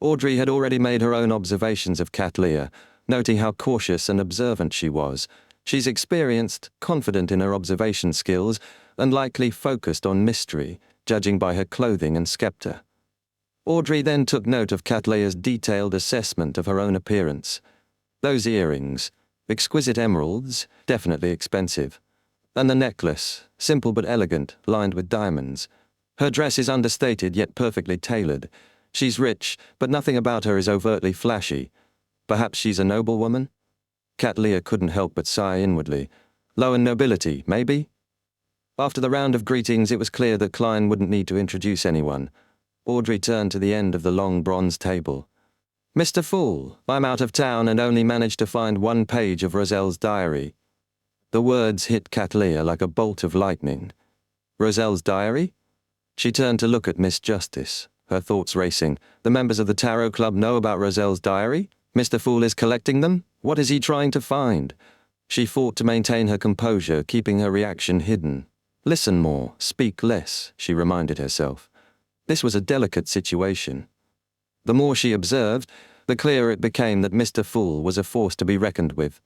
Audrey had already made her own observations of Cat Leia, noting how cautious and observant she was. She's experienced, confident in her observation skills, and likely focused on mystery, judging by her clothing and scepter. Audrey then took note of Cat Leia's detailed assessment of her own appearance. Those earrings, exquisite emeralds, definitely expensive. And the necklace, simple but elegant, lined with diamonds. Her dress is understated yet perfectly tailored. She's rich, but nothing about her is overtly flashy. Perhaps she's a noblewoman? Cattleya couldn't help but sigh inwardly. Low in nobility, maybe? After the round of greetings, it was clear that Klein wouldn't need to introduce anyone. Audrey turned to the end of the long bronze table. Mr. Fool, I'm out of town and only managed to find one page of Roselle's diary. The words hit Cattleya like a bolt of lightning. Roselle's diary? She turned to look at Miss Justice, her thoughts racing. The members of the Tarot Club know about Roselle's diary? Mr. Fool is collecting them? What is he trying to find? She fought to maintain her composure, keeping her reaction hidden. Listen more, speak less, she reminded herself. This was a delicate situation. The more she observed, the clearer it became that Mr. Fool was a force to be reckoned with.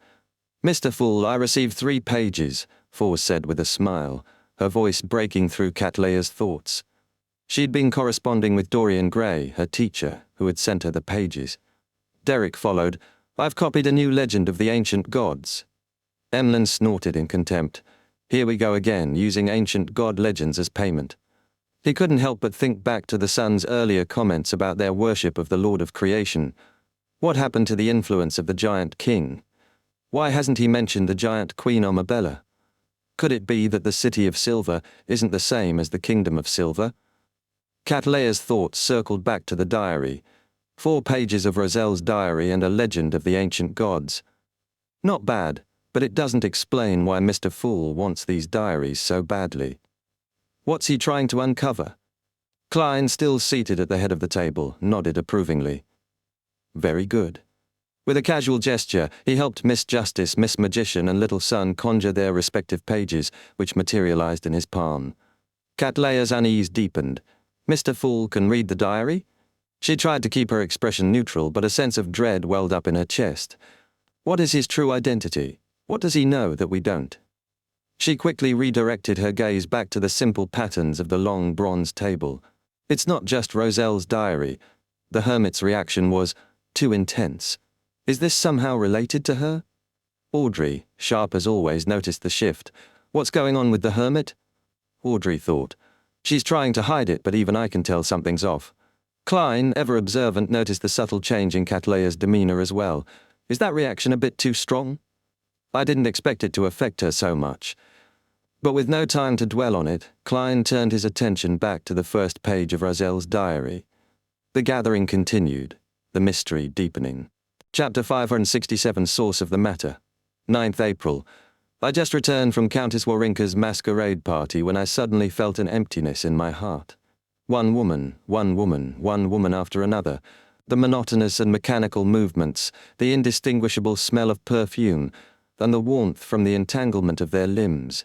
Mr. Fool, I received 3 pages, Force said with a smile, her voice breaking through Cattleya's thoughts. She'd been corresponding with Dorian Gray, her teacher, who had sent her the pages. Derek followed. I've copied a new legend of the ancient gods. Emlyn snorted in contempt. Here we go again, using ancient god legends as payment. He couldn't help but think back to the Sun's earlier comments about their worship of the Lord of Creation. What happened to the influence of the giant king? Why hasn't he mentioned the giant Queen Omabella? Could it be that the City of Silver isn't the same as the Kingdom of Silver? Cattleya's thoughts circled back to the diary. 4 pages of Roselle's diary and a legend of the ancient gods. Not bad, but it doesn't explain why Mr. Fool wants these diaries so badly. What's he trying to uncover? Klein, still seated at the head of the table, nodded approvingly. Very good. With a casual gesture, he helped Miss Justice, Miss Magician, and Little Sun conjure their respective pages, which materialized in his palm. Cattleya's unease deepened. Mr. Fool can read the diary? She tried to keep her expression neutral, but a sense of dread welled up in her chest. What is his true identity? What does he know that we don't? She quickly redirected her gaze back to the simple patterns of the long bronze table. It's not just Roselle's diary. The hermit's reaction was too intense. Is this somehow related to her? Audrey, sharp as always, noticed the shift. What's going on with the hermit? Audrey thought. She's trying to hide it, but even I can tell something's off. Klein, ever observant, noticed the subtle change in Cattleya's demeanor as well. Is that reaction a bit too strong? I didn't expect it to affect her so much. But with no time to dwell on it, Klein turned his attention back to the first page of Roselle's diary. The gathering continued, the mystery deepening. Chapter 567, Source of the Matter. 9th April. I just returned from Countess Warinka's masquerade party when I suddenly felt an emptiness in my heart. One woman, one woman, one woman after another. The monotonous and mechanical movements, the indistinguishable smell of perfume, and the warmth from the entanglement of their limbs.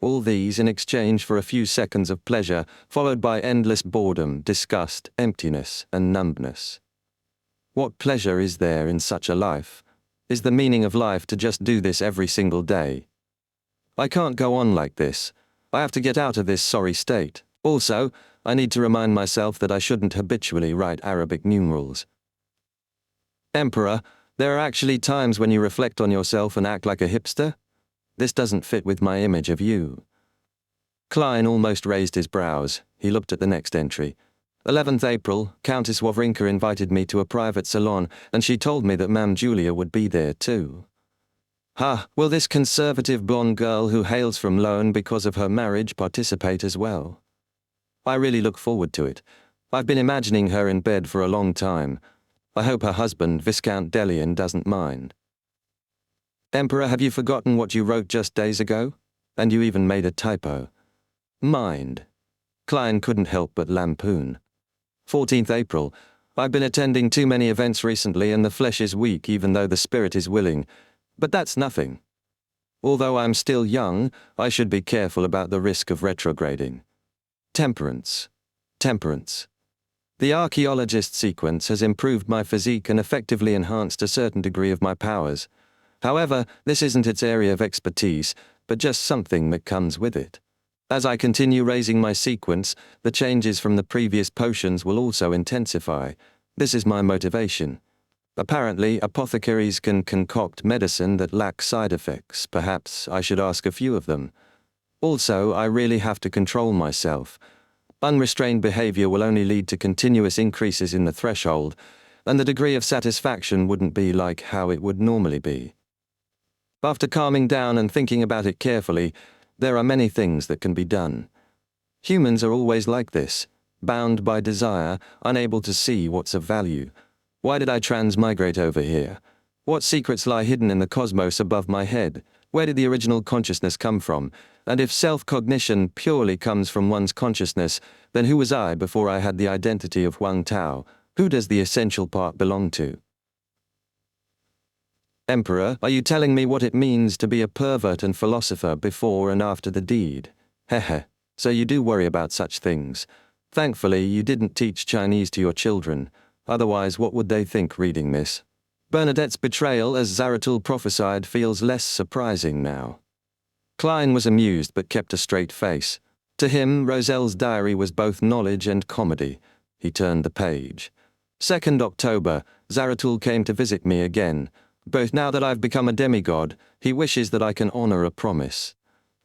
All these in exchange for a few seconds of pleasure, followed by endless boredom, disgust, emptiness, and numbness. What pleasure is there in such a life? Is the meaning of life to just do this every single day? I can't go on like this. I have to get out of this sorry state. Also, I need to remind myself that I shouldn't habitually write Arabic numerals. Emperor, there are actually times when you reflect on yourself and act like a hipster? This doesn't fit with my image of you. Klein almost raised his brows. He looked at the next entry. 11th April, Countess Wawrinka invited me to a private salon, and she told me that Ma'am Julia would be there too. Ha, will this conservative blonde girl who hails from Loan because of her marriage participate as well? I really look forward to it. I've been imagining her in bed for a long time. I hope her husband, Viscount Delian, doesn't mind. Emperor, have you forgotten what you wrote just days ago? And you even made a typo. Mind. Klein couldn't help but lampoon. 14th April. I've been attending too many events recently and the flesh is weak even though the spirit is willing. But that's nothing. Although I'm still young, I should be careful about the risk of retrograding. Temperance. Temperance. The archaeologist sequence has improved my physique and effectively enhanced a certain degree of my powers. However, this isn't its area of expertise, but just something that comes with it. As I continue raising my sequence, the changes from the previous potions will also intensify. This is my motivation. Apparently, apothecaries can concoct medicine that lacks side effects. Perhaps I should ask a few of them. Also, I really have to control myself. Unrestrained behavior will only lead to continuous increases in the threshold, and the degree of satisfaction wouldn't be like how it would normally be. After calming down and thinking about it carefully, there are many things that can be done. Humans are always like this, bound by desire, unable to see what's of value. Why did I transmigrate over here? What secrets lie hidden in the cosmos above my head? Where did the original consciousness come from? And if self-cognition purely comes from one's consciousness, then who was I before I had the identity of Huang Tao? Who does the essential part belong to? Emperor, are you telling me what it means to be a pervert and philosopher before and after the deed? Hehe, so you do worry about such things. Thankfully, you didn't teach Chinese to your children. Otherwise, what would they think reading this? Bernadette's betrayal, as Zaratul prophesied, feels less surprising now. Klein was amused but kept a straight face. To him, Roselle's diary was both knowledge and comedy. He turned the page. 2nd October, Zaratul came to visit me again. Both now that I've become a demigod, he wishes that I can honor a promise.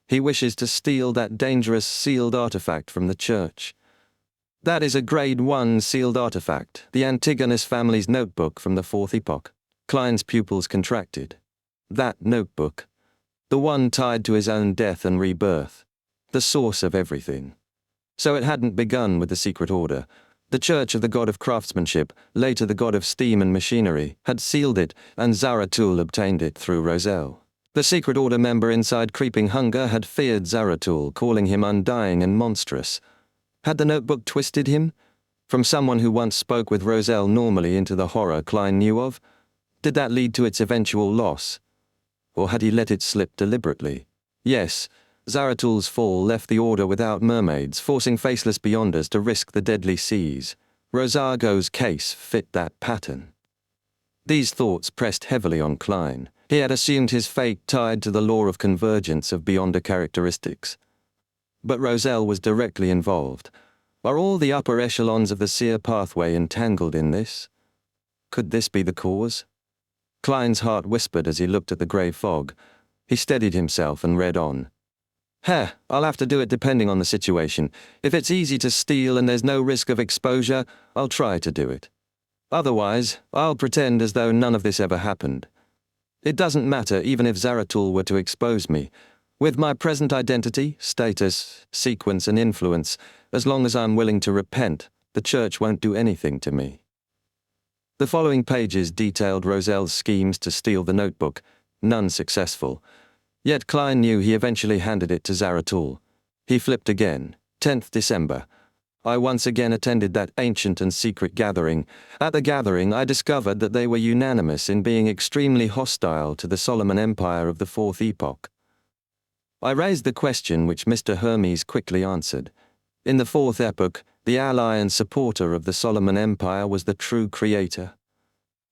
He wishes to steal that dangerous sealed artifact from the church. That is a grade 1 sealed artifact, the Antigonus family's notebook from the 4th epoch. Klein's pupils contracted. That notebook. The one tied to his own death and rebirth. The source of everything. So it hadn't begun with the secret order. The Church of the God of Craftsmanship, later the God of Steam and Machinery, had sealed it, and Zaratul obtained it through Roselle. The secret order member inside Creeping Hunger had feared Zaratul, calling him undying and monstrous. Had the notebook twisted him? From someone who once spoke with Roselle normally into the horror Klein knew of? Did that lead to its eventual loss? Or had he let it slip deliberately? Yes, Zaratul's fall left the Order without mermaids, forcing faceless beyonders to risk the deadly seas. Rosago's case fit that pattern. These thoughts pressed heavily on Klein. He had assumed his fate tied to the law of convergence of beyonder characteristics. But Roselle was directly involved. Are all the upper echelons of the seer pathway entangled in this? Could this be the cause? Klein's heart whispered as he looked at the grey fog. He steadied himself and read on. I'll have to do it depending on the situation. If it's easy to steal and there's no risk of exposure, I'll try to do it. Otherwise, I'll pretend as though none of this ever happened. It doesn't matter even if Zaratul were to expose me. With my present identity, status, sequence and influence, as long as I'm willing to repent, the church won't do anything to me. The following pages detailed Roselle's schemes to steal the notebook, none successful. Yet Klein knew he eventually handed it to Zaratul. He flipped again. 10th December. I once again attended that ancient and secret gathering. At the gathering, I discovered that they were unanimous in being extremely hostile to the Solomon Empire of the 4th epoch. I raised the question which Mr. Hermes quickly answered. In the 4th epoch, the ally and supporter of the Solomon Empire was the true creator.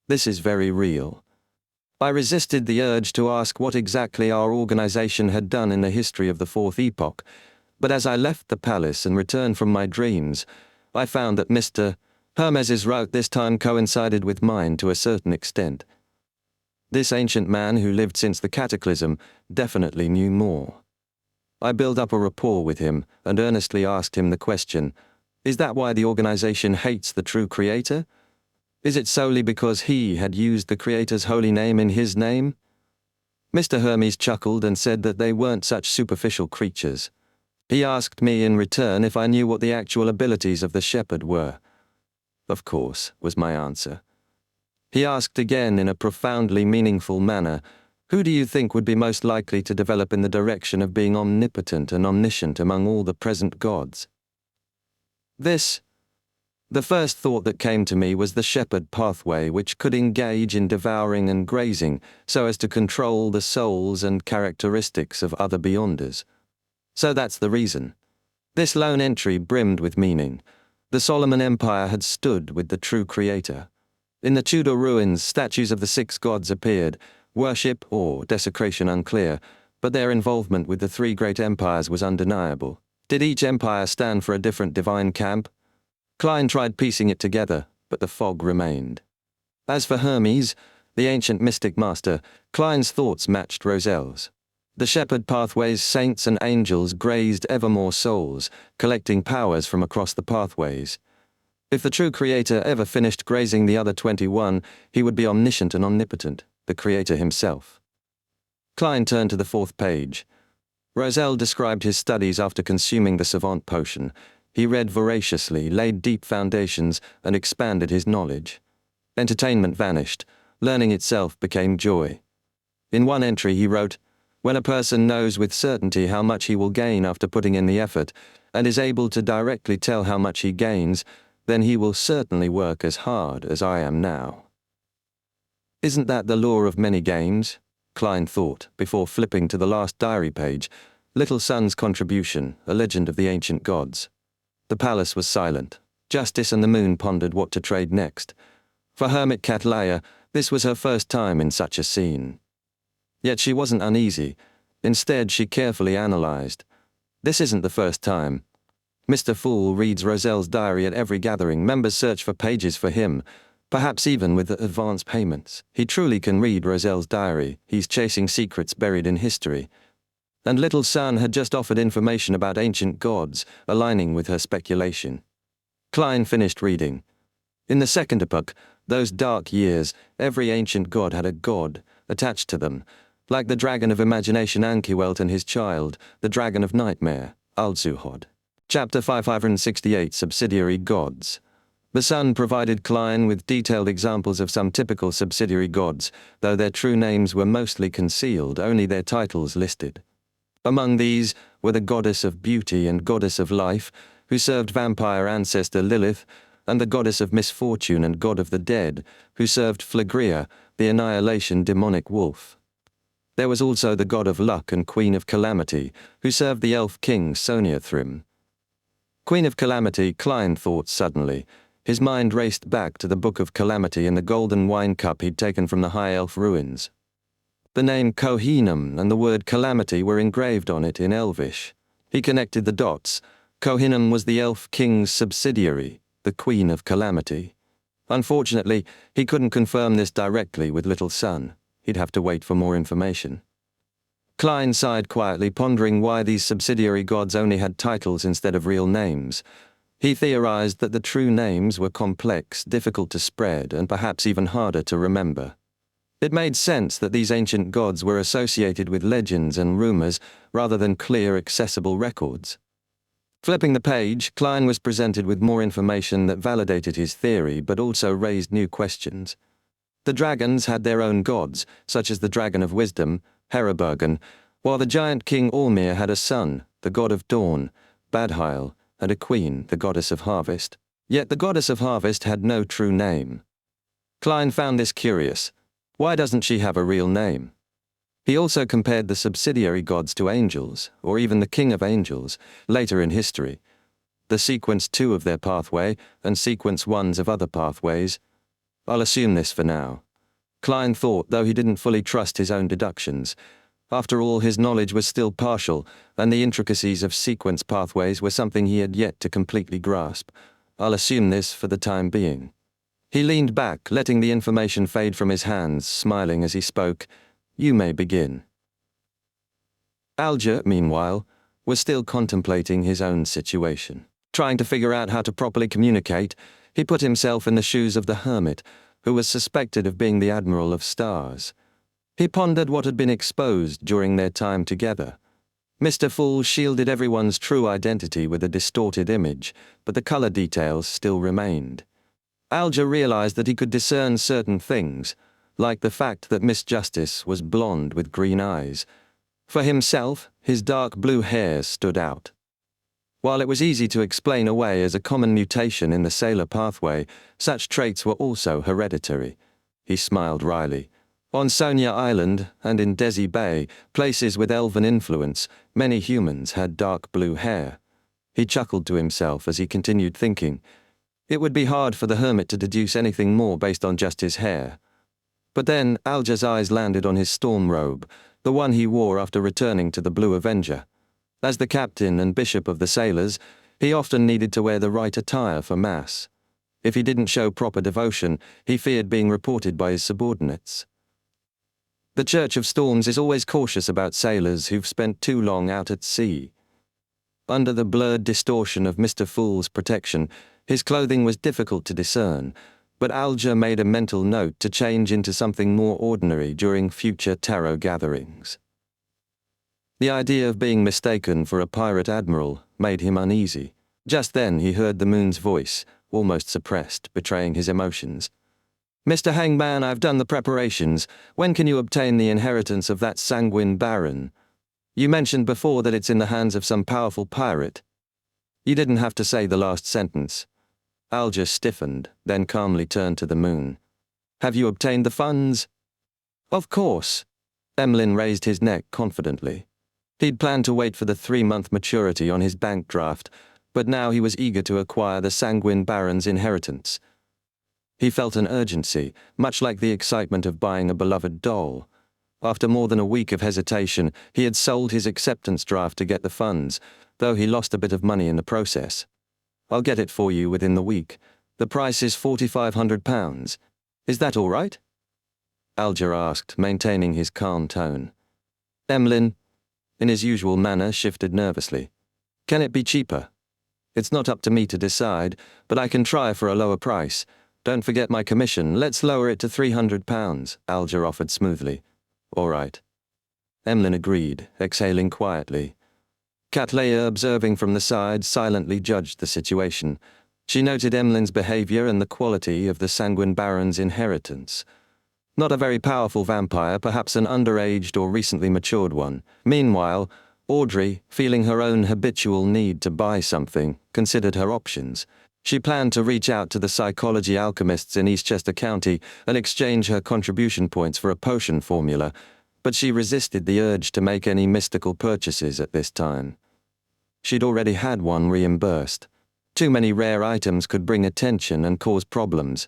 This is very real. I resisted the urge to ask what exactly our organization had done in the history of the 4th epoch, but as I left the palace and returned from my dreams, I found that Mr. Hermes's route this time coincided with mine to a certain extent. This ancient man who lived since the cataclysm definitely knew more. I built up a rapport with him and earnestly asked him the question, is that why the organization hates the true creator? Is it solely because he had used the Creator's holy name in his name? Mr. Hermes chuckled and said that they weren't such superficial creatures. He asked me in return if I knew what the actual abilities of the shepherd were. Of course, was my answer. He asked again in a profoundly meaningful manner, who do you think would be most likely to develop in the direction of being omnipotent and omniscient among all the present gods? The first thought that came to me was the shepherd pathway, which could engage in devouring and grazing so as to control the souls and characteristics of other beyonders. So that's the reason. This lone entry brimmed with meaning. The Solomon Empire had stood with the true creator. In the Tudor ruins, statues of the 6 gods appeared, worship or desecration unclear, but their involvement with the 3 great empires was undeniable. Did each empire stand for a different divine camp? Klein tried piecing it together, but the fog remained. As for Hermes, the ancient mystic master, Klein's thoughts matched Roselle's. The shepherd pathways, saints and angels grazed ever more souls, collecting powers from across the pathways. If the true creator ever finished grazing the other 21, he would be omniscient and omnipotent, the creator himself. Klein turned to the 4th page. Roselle described his studies after consuming the savant potion. He read voraciously, laid deep foundations, and expanded his knowledge. Entertainment vanished. Learning itself became joy. In one entry he wrote, "When a person knows with certainty how much he will gain after putting in the effort, and is able to directly tell how much he gains, then he will certainly work as hard as I am now." Isn't that the law of many gains? Klein thought, before flipping to the last diary page, Little Son's Contribution, a Legend of the Ancient Gods. The palace was silent. Justice and the moon pondered what to trade next. For Hermit Cattleya, this was her first time in such a scene. Yet she wasn't uneasy. Instead, she carefully analyzed. This isn't the first time. Mr. Fool reads Roselle's diary at every gathering. Members search for pages for him, perhaps even with advance payments. He truly can read Roselle's diary. He's chasing secrets buried in history. And Little Son had just offered information about ancient gods, aligning with her speculation. Klein finished reading. In the second epoch, those dark years, every ancient god had a god attached to them, like the dragon of imagination Ankiwelt and his child, the dragon of nightmare, Alzuhod. Chapter 568, Subsidiary Gods. The Sun provided Klein with detailed examples of some typical subsidiary gods, though their true names were mostly concealed, only their titles listed. Among these were the goddess of beauty and goddess of life, who served vampire ancestor Lilith, and the goddess of misfortune and god of the dead, who served Phlegrea, the annihilation demonic wolf. There was also the god of luck and queen of calamity, who served the elf king Soniathrim. Queen of Calamity, Klein thought suddenly. His mind raced back to the Book of Calamity and the golden wine cup he'd taken from the High Elf ruins. The name Kohinum and the word Calamity were engraved on it in Elvish. He connected the dots. Kohinum was the elf king's subsidiary, the Queen of Calamity. Unfortunately, he couldn't confirm this directly with Little Son. He'd have to wait for more information. Klein sighed quietly, pondering why these subsidiary gods only had titles instead of real names. He theorized that the true names were complex, difficult to spread, and perhaps even harder to remember. It made sense that these ancient gods were associated with legends and rumors rather than clear, accessible records. Flipping the page, Klein was presented with more information that validated his theory but also raised new questions. The dragons had their own gods, such as the Dragon of Wisdom, Herebergen, while the giant king Ormir had a son, the god of dawn, Badheil, and a queen, the goddess of harvest. Yet the goddess of harvest had no true name. Klein found this curious. Why doesn't she have a real name? He also compared the subsidiary gods to angels, or even the king of angels, later in history. The sequence 2 of their pathway, and sequence 1s of other pathways. I'll assume this for now. Klein thought, though he didn't fully trust his own deductions. After all, his knowledge was still partial, and the intricacies of sequence pathways were something he had yet to completely grasp. I'll assume this for the time being. He leaned back, letting the information fade from his hands, smiling as he spoke. You may begin. Alger, meanwhile, was still contemplating his own situation. Trying to figure out how to properly communicate, he put himself in the shoes of the hermit, who was suspected of being the Admiral of Stars. He pondered what had been exposed during their time together. Mr. Fool shielded everyone's true identity with a distorted image, but the color details still remained. Alger realized that he could discern certain things, like the fact that Miss Justice was blonde with green eyes. For himself, his dark blue hair stood out. While it was easy to explain away as a common mutation in the sailor pathway, such traits were also hereditary. He smiled wryly. On Sonia Island and in Desi Bay, places with elven influence, many humans had dark blue hair. He chuckled to himself as he continued thinking. It would be hard for the hermit to deduce anything more based on just his hair. But then Alger's eyes landed on his storm robe, the one he wore after returning to the Blue Avenger. As the captain and bishop of the sailors, he often needed to wear the right attire for mass. If he didn't show proper devotion, he feared being reported by his subordinates. The Church of Storms is always cautious about sailors who've spent too long out at sea. Under the blurred distortion of Mr. Fool's protection, his clothing was difficult to discern, but Alger made a mental note to change into something more ordinary during future tarot gatherings. The idea of being mistaken for a pirate admiral made him uneasy. Just then he heard the moon's voice, almost suppressed, betraying his emotions. "Mr. Hangman, I've done the preparations. When can you obtain the inheritance of that sanguine baron? You mentioned before that it's in the hands of some powerful pirate." You didn't have to say the last sentence. Alger stiffened, then calmly turned to the moon. "Have you obtained the funds?" "Of course." Emlyn raised his neck confidently. He'd planned to wait for the 3-month maturity on his bank draft, but now he was eager to acquire the sanguine baron's inheritance. He felt an urgency, much like the excitement of buying a beloved doll. After more than a week of hesitation, he had sold his acceptance draft to get the funds, though he lost a bit of money in the process. "I'll get it for you within the week. The price is £4,500. Is that all right?" Alger asked, maintaining his calm tone. Emlyn, in his usual manner, shifted nervously. "Can it be cheaper?" "It's not up to me to decide, but I can try for a lower price. Don't forget my commission. Let's lower it to £300, Alger offered smoothly. "All right." Emlyn agreed, exhaling quietly. Cattleya, observing from the side, silently judged the situation. She noted Emlyn's behavior and the quality of the sanguine baron's inheritance. Not a very powerful vampire, perhaps an underaged or recently matured one. Meanwhile, Audrey, feeling her own habitual need to buy something, considered her options. She planned to reach out to the psychology alchemists in Eastchester County and exchange her contribution points for a potion formula, but she resisted the urge to make any mystical purchases at this time. She'd already had one reimbursed. Too many rare items could bring attention and cause problems.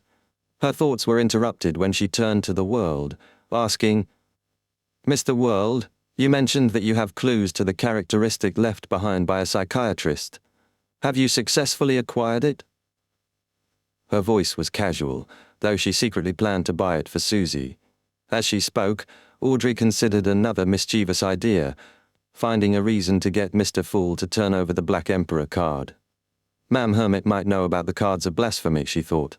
Her thoughts were interrupted when she turned to the World, asking, "Mr. World, you mentioned that you have clues to the characteristic left behind by a psychiatrist. Have you successfully acquired it?" Her voice was casual, though she secretly planned to buy it for Susie. As she spoke, Audrey considered another mischievous idea, finding a reason to get Mr. Fool to turn over the Black Emperor card. Ma'am Hermit might know about the cards of blasphemy, she thought.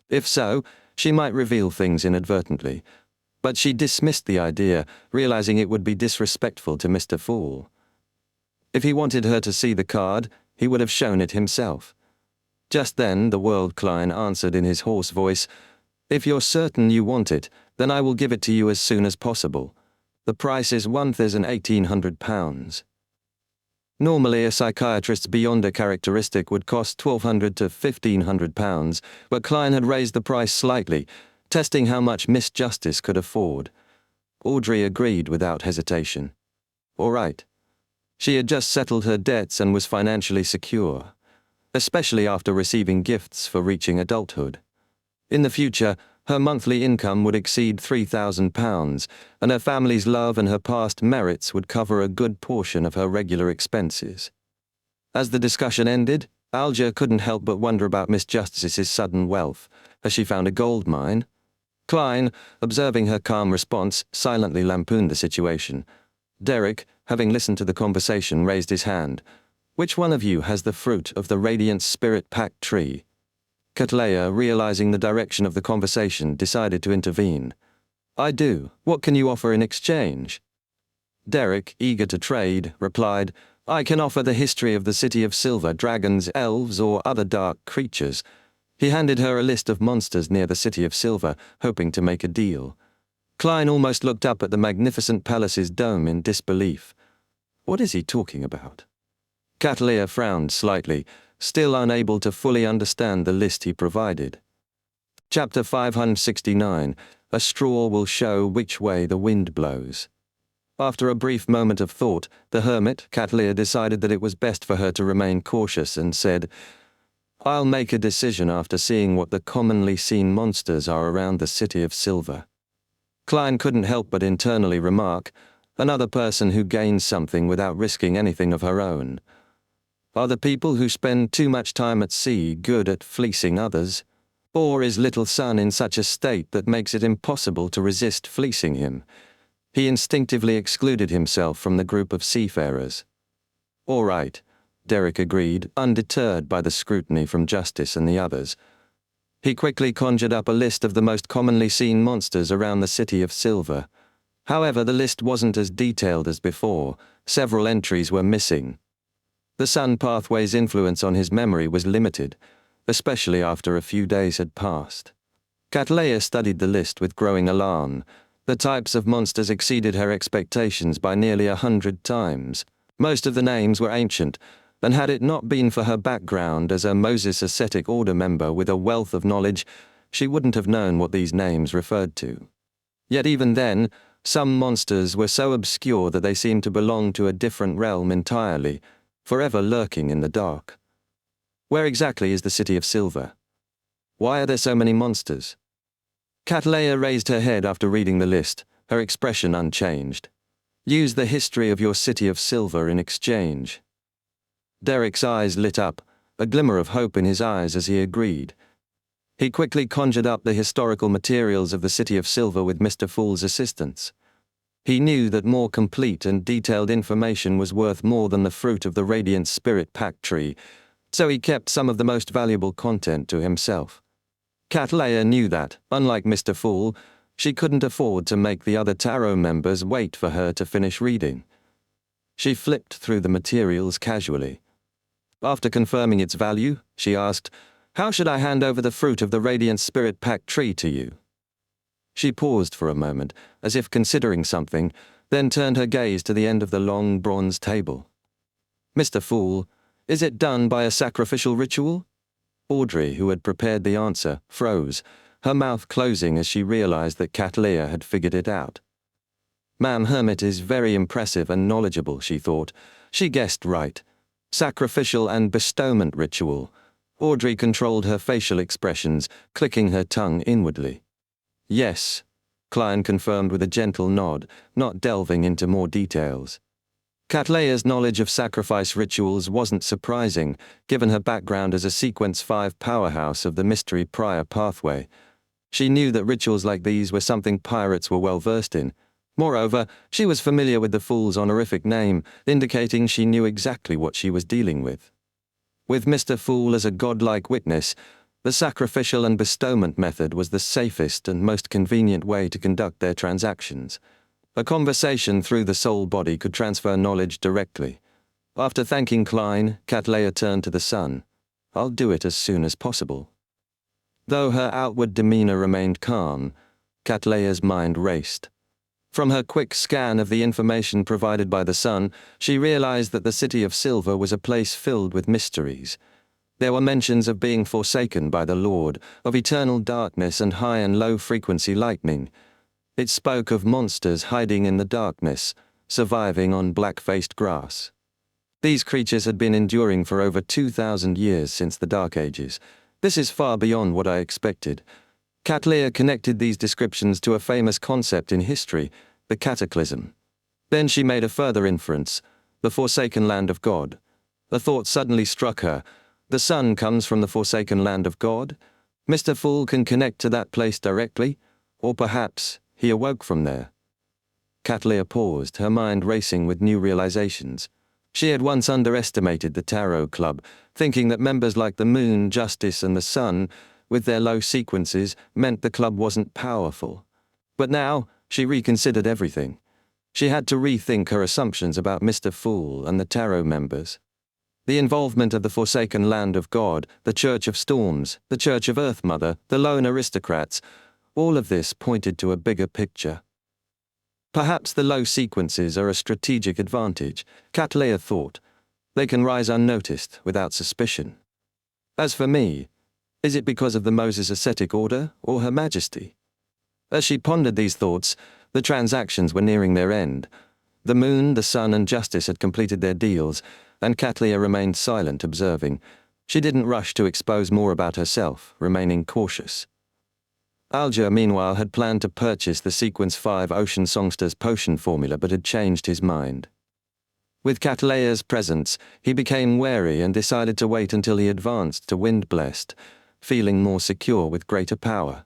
If so, she might reveal things inadvertently, but she dismissed the idea, realizing it would be disrespectful to Mr. Fool. If he wanted her to see the card, he would have shown it himself. Just then, the World Klein answered in his hoarse voice, "If you're certain you want it, then I will give it to you as soon as possible. The price is £1,800. Normally, a psychiatrist's Beyonder characteristic would cost £1,200 to £1,500, but Klein had raised the price slightly, testing how much Miss Justice could afford. Audrey agreed without hesitation. All right. She had just settled her debts and was financially secure, especially after receiving gifts for reaching adulthood. In the future, her monthly income would exceed £3,000, and her family's love and her past merits would cover a good portion of her regular expenses. As the discussion ended, Alger couldn't help but wonder about Miss Justice's sudden wealth. Has she found a gold mine? Klein, observing her calm response, silently lampooned the situation. Derek, having listened to the conversation, raised his hand. "Which one of you has the fruit of the Radiant Spirit Pact tree?" Cattleya, realizing the direction of the conversation, decided to intervene. "I do. What can you offer in exchange?" Derek, eager to trade, replied, "I can offer the history of the City of Silver, dragons, elves, or other dark creatures." He handed her a list of monsters near the City of Silver, hoping to make a deal. Klein almost looked up at the magnificent palace's dome in disbelief. What is he talking about? Cattleya frowned slightly, still unable to fully understand the list he provided. Chapter 569, A Straw Will Show Which Way the Wind Blows. After a brief moment of thought, the hermit, Cattleya, decided that it was best for her to remain cautious and said, "I'll make a decision after seeing what the commonly seen monsters are around the City of Silver." Klein couldn't help but internally remark, another person who gains something without risking anything of her own. Are the people who spend too much time at sea good at fleecing others? Or is little son in such a state that makes it impossible to resist fleecing him? He instinctively excluded himself from the group of seafarers. All right, Derek agreed, undeterred by the scrutiny from Justice and the others. He quickly conjured up a list of the most commonly seen monsters around the City of Silver. However, the list wasn't as detailed as before. Several entries were missing. The Sun Pathway's influence on his memory was limited, especially after a few days had passed. Cattleya studied the list with growing alarm. The types of monsters exceeded her expectations by nearly 100 times. Most of the names were ancient, and had it not been for her background as a Moses Ascetic Order member with a wealth of knowledge, she wouldn't have known what these names referred to. Yet even then, some monsters were so obscure that they seemed to belong to a different realm entirely, forever lurking in the dark. Where exactly is the City of Silver? Why are there so many monsters? Cattleya raised her head after reading the list, her expression unchanged. Use the history of your City of Silver in exchange. Derek's eyes lit up, a glimmer of hope in his eyes as he agreed. He quickly conjured up the historical materials of the City of Silver with Mr. Fool's assistance. He knew that more complete and detailed information was worth more than the fruit of the Radiant Spirit Pact tree, so he kept some of the most valuable content to himself. Cattleya knew that, unlike Mr. Fool, she couldn't afford to make the other tarot members wait for her to finish reading. She flipped through the materials casually. After confirming its value, she asked, "How should I hand over the fruit of the Radiant Spirit Pact tree to you?" She paused for a moment, as if considering something, then turned her gaze to the end of the long bronze table. "Mr. Fool, is it done by a sacrificial ritual?" Audrey, who had prepared the answer, froze, her mouth closing as she realized that Cattleya had figured it out. Ma'am Hermit is very impressive and knowledgeable, she thought. She guessed right. Sacrificial and bestowment ritual. Audrey controlled her facial expressions, clicking her tongue inwardly. "Yes," Klein confirmed with a gentle nod, not delving into more details. Cattleya's knowledge of sacrifice rituals wasn't surprising, given her background as a Sequence 5 powerhouse of the Mystery Prior pathway. She knew that rituals like these were something pirates were well versed in. Moreover, she was familiar with the Fool's honorific name, indicating she knew exactly what she was dealing with. With Mr. Fool as a godlike witness, the sacrificial and bestowment method was the safest and most convenient way to conduct their transactions. A conversation through the soul body could transfer knowledge directly. After thanking Klein, Cattleya turned to the Sun. "I'll do it as soon as possible." Though her outward demeanor remained calm, Cattleya's mind raced. From her quick scan of the information provided by the Sun, she realized that the City of Silver was a place filled with mysteries. There were mentions of being forsaken by the Lord, of eternal darkness and high and low frequency lightning. It spoke of monsters hiding in the darkness, surviving on black-faced grass. These creatures had been enduring for over 2,000 years since the Dark Ages. This is far beyond what I expected. Cattleya connected these descriptions to a famous concept in history, the cataclysm. Then she made a further inference, the forsaken land of God. A thought suddenly struck her. The Sun comes from the forsaken land of God? Mr. Fool can connect to that place directly? Or perhaps he awoke from there? Cattleya paused, her mind racing with new realizations. She had once underestimated the Tarot Club, thinking that members like the Moon, Justice, and the Sun, with their low sequences, meant the club wasn't powerful. But now, she reconsidered everything. She had to rethink her assumptions about Mr. Fool and the Tarot members. The involvement of the Forsaken Land of God, the Church of Storms, the Church of Earth Mother, the lone aristocrats, all of this pointed to a bigger picture. Perhaps the low sequences are a strategic advantage, Cattleya thought. They can rise unnoticed, without suspicion. As for me, is it because of the Moses Ascetic Order or Her Majesty? As she pondered these thoughts, the transactions were nearing their end. The Moon, the Sun, and Justice had completed their deals, and Cattleya remained silent, observing. She didn't rush to expose more about herself, remaining cautious. Alger, meanwhile, had planned to purchase the Sequence 5 Ocean Songster's potion formula but had changed his mind. With Cattleya's presence, he became wary and decided to wait until he advanced to Wind Blessed. feeling more secure with greater power.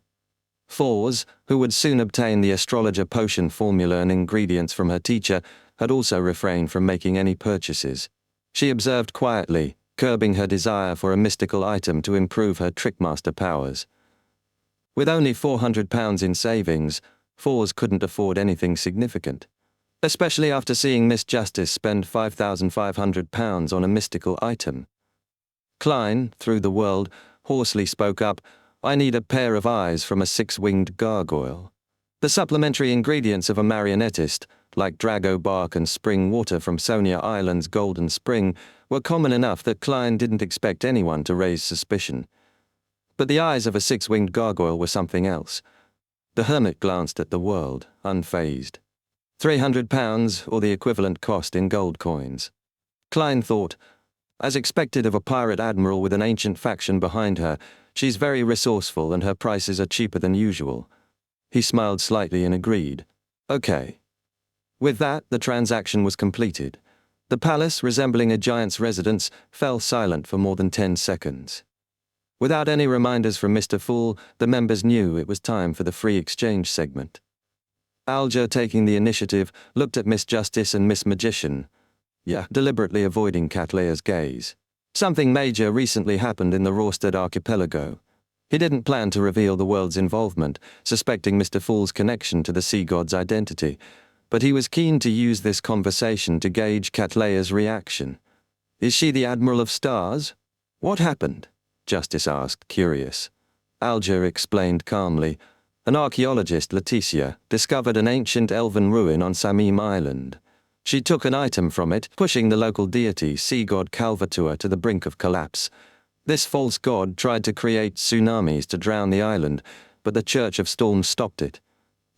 Fours, who would soon obtain the astrologer potion formula and ingredients from her teacher, had also refrained from making any purchases. She observed quietly, curbing her desire for a mystical item to improve her trickmaster powers. With only £400 in savings, Fours couldn't afford anything significant, especially after seeing Miss Justice spend £5,500 on a mystical item. Klein, through the world, hoarsely spoke up, "I need a pair of eyes from a six-winged gargoyle." The supplementary ingredients of a marionettist, like drago bark and spring water from Sonia Island's Golden Spring, were common enough that Klein didn't expect anyone to raise suspicion. But the eyes of a six-winged gargoyle were something else. The hermit glanced at the world, unfazed. £300, or the equivalent cost in gold coins. Klein thought, as expected of a pirate admiral with an ancient faction behind her, she's very resourceful and her prices are cheaper than usual. He smiled slightly and agreed. Okay. With that, the transaction was completed. The palace, resembling a giant's residence, fell silent for more than 10 seconds. Without any reminders from Mr. Fool, the members knew it was time for the free exchange segment. Alger, taking the initiative, looked at Miss Justice and Miss Magician, deliberately avoiding Catleya's gaze. Something major recently happened in the Rorstad archipelago. He didn't plan to reveal the world's involvement, suspecting Mr. Fool's connection to the sea god's identity, but he was keen to use this conversation to gauge Catleya's reaction. Is she the Admiral of Stars? What happened? Justice asked, curious. Alger explained calmly. An archaeologist, Leticia, discovered an ancient elven ruin on Samim Island. She took an item from it, pushing the local deity, sea god Calvatua, to the brink of collapse. This false god tried to create tsunamis to drown the island, but the Church of Storms stopped it.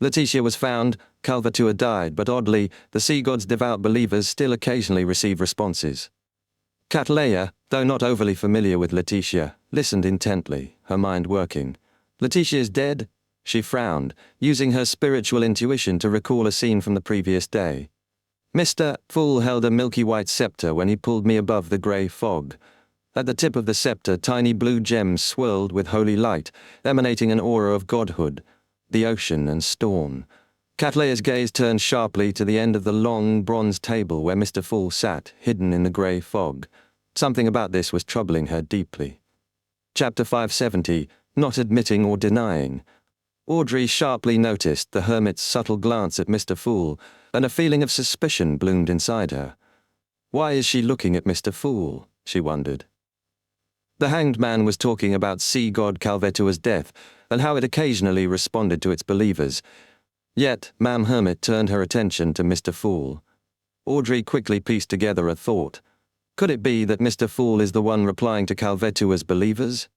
Leticia was found, Calvatua died, but oddly, the sea god's devout believers still occasionally receive responses. Catleya, though not overly familiar with Leticia, listened intently, her mind working. Leticia is dead? She frowned, using her spiritual intuition to recall a scene from the previous day. Mr. Fool held a milky white scepter when he pulled me above the grey fog. At the tip of the scepter, tiny blue gems swirled with holy light, emanating an aura of godhood. The ocean and storm. Catleya's gaze turned sharply to the end of the long, bronze table where Mr. Fool sat, hidden in the grey fog. Something about this was troubling her deeply. Chapter 570, Not Admitting or Denying. Audrey sharply noticed the hermit's subtle glance at Mr. Fool, and a feeling of suspicion bloomed inside her. Why is she looking at Mr. Fool? She wondered. The hanged man was talking about sea god Calvetua's death, and how it occasionally responded to its believers. Yet, Ma'am Hermit turned her attention to Mr. Fool. Audrey quickly pieced together a thought. Could it be that Mr. Fool is the one replying to Calvetua's believers?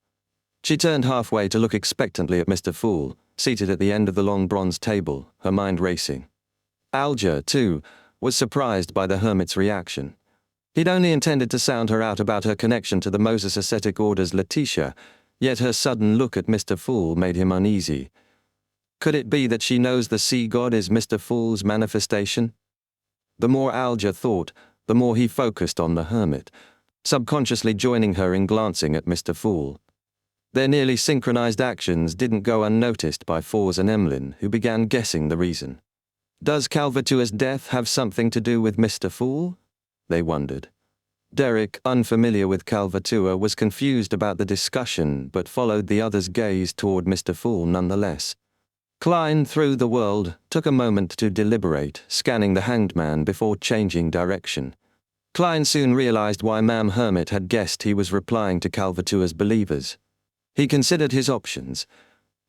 She turned halfway to look expectantly at Mr. Fool, seated at the end of the long bronze table, her mind racing. Alger, too, was surprised by the hermit's reaction. He'd only intended to sound her out about her connection to the Moses ascetic order's Leticia, yet her sudden look at Mr. Fool made him uneasy. Could it be that she knows the sea god is Mr. Fool's manifestation? The more Alger thought, the more he focused on the hermit, subconsciously joining her in glancing at Mr. Fool. Their nearly synchronized actions didn't go unnoticed by Fours and Emlyn, who began guessing the reason. Does Calvetua's death have something to do with Mr. Fool? They wondered. Derek, unfamiliar with Calvatua, was confused about the discussion, but followed the other's gaze toward Mr. Fool nonetheless. Klein, through the world, took a moment to deliberate, scanning the hanged man before changing direction. Klein soon realized why Ma'am Hermit had guessed he was replying to Calvatua's believers. He considered his options.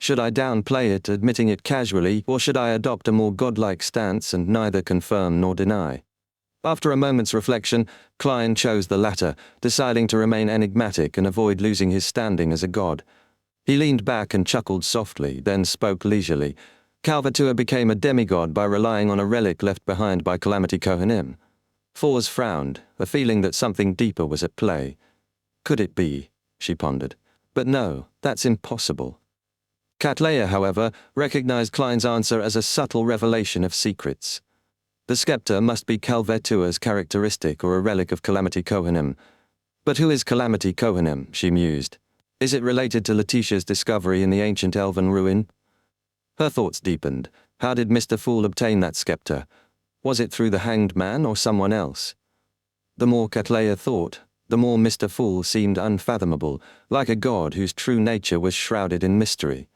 Should I downplay it, admitting it casually, or should I adopt a more godlike stance and neither confirm nor deny? After a moment's reflection, Klein chose the latter, deciding to remain enigmatic and avoid losing his standing as a god. He leaned back and chuckled softly, then spoke leisurely. Calvatua became a demigod by relying on a relic left behind by Calamity Kohanim. Fours frowned, a feeling that something deeper was at play. Could it be? She pondered. But no, that's impossible. Catleya, however, recognized Klein's answer as a subtle revelation of secrets. The scepter must be Calvetua's characteristic or a relic of Calamity Kohanim. But who is Calamity Kohanim? She mused. Is it related to Letitia's discovery in the ancient elven ruin? Her thoughts deepened. How did Mr. Fool obtain that scepter? Was it through the Hanged Man or someone else? The more Cattleya thought, the more Mr. Fool seemed unfathomable, like a god whose true nature was shrouded in mystery.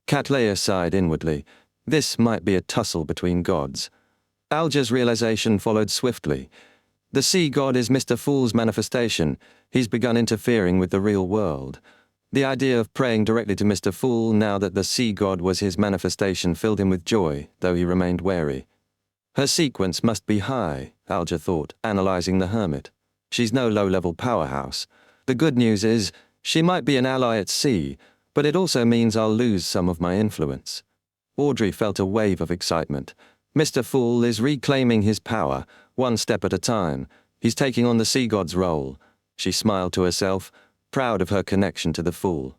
Cattleya sighed inwardly. This might be a tussle between gods. Alger's realization followed swiftly. The sea god is Mr. Fool's manifestation. He's begun interfering with the real world. The idea of praying directly to Mr. Fool now that the sea god was his manifestation filled him with joy, though he remained wary. Her sequence must be high, Alger thought, analyzing the hermit. She's no low-level powerhouse. The good news is, she might be an ally at sea, but it also means I'll lose some of my influence. Audrey felt a wave of excitement. Mr. Fool is reclaiming his power, one step at a time. He's taking on the sea god's role. She smiled to herself, proud of her connection to the Fool.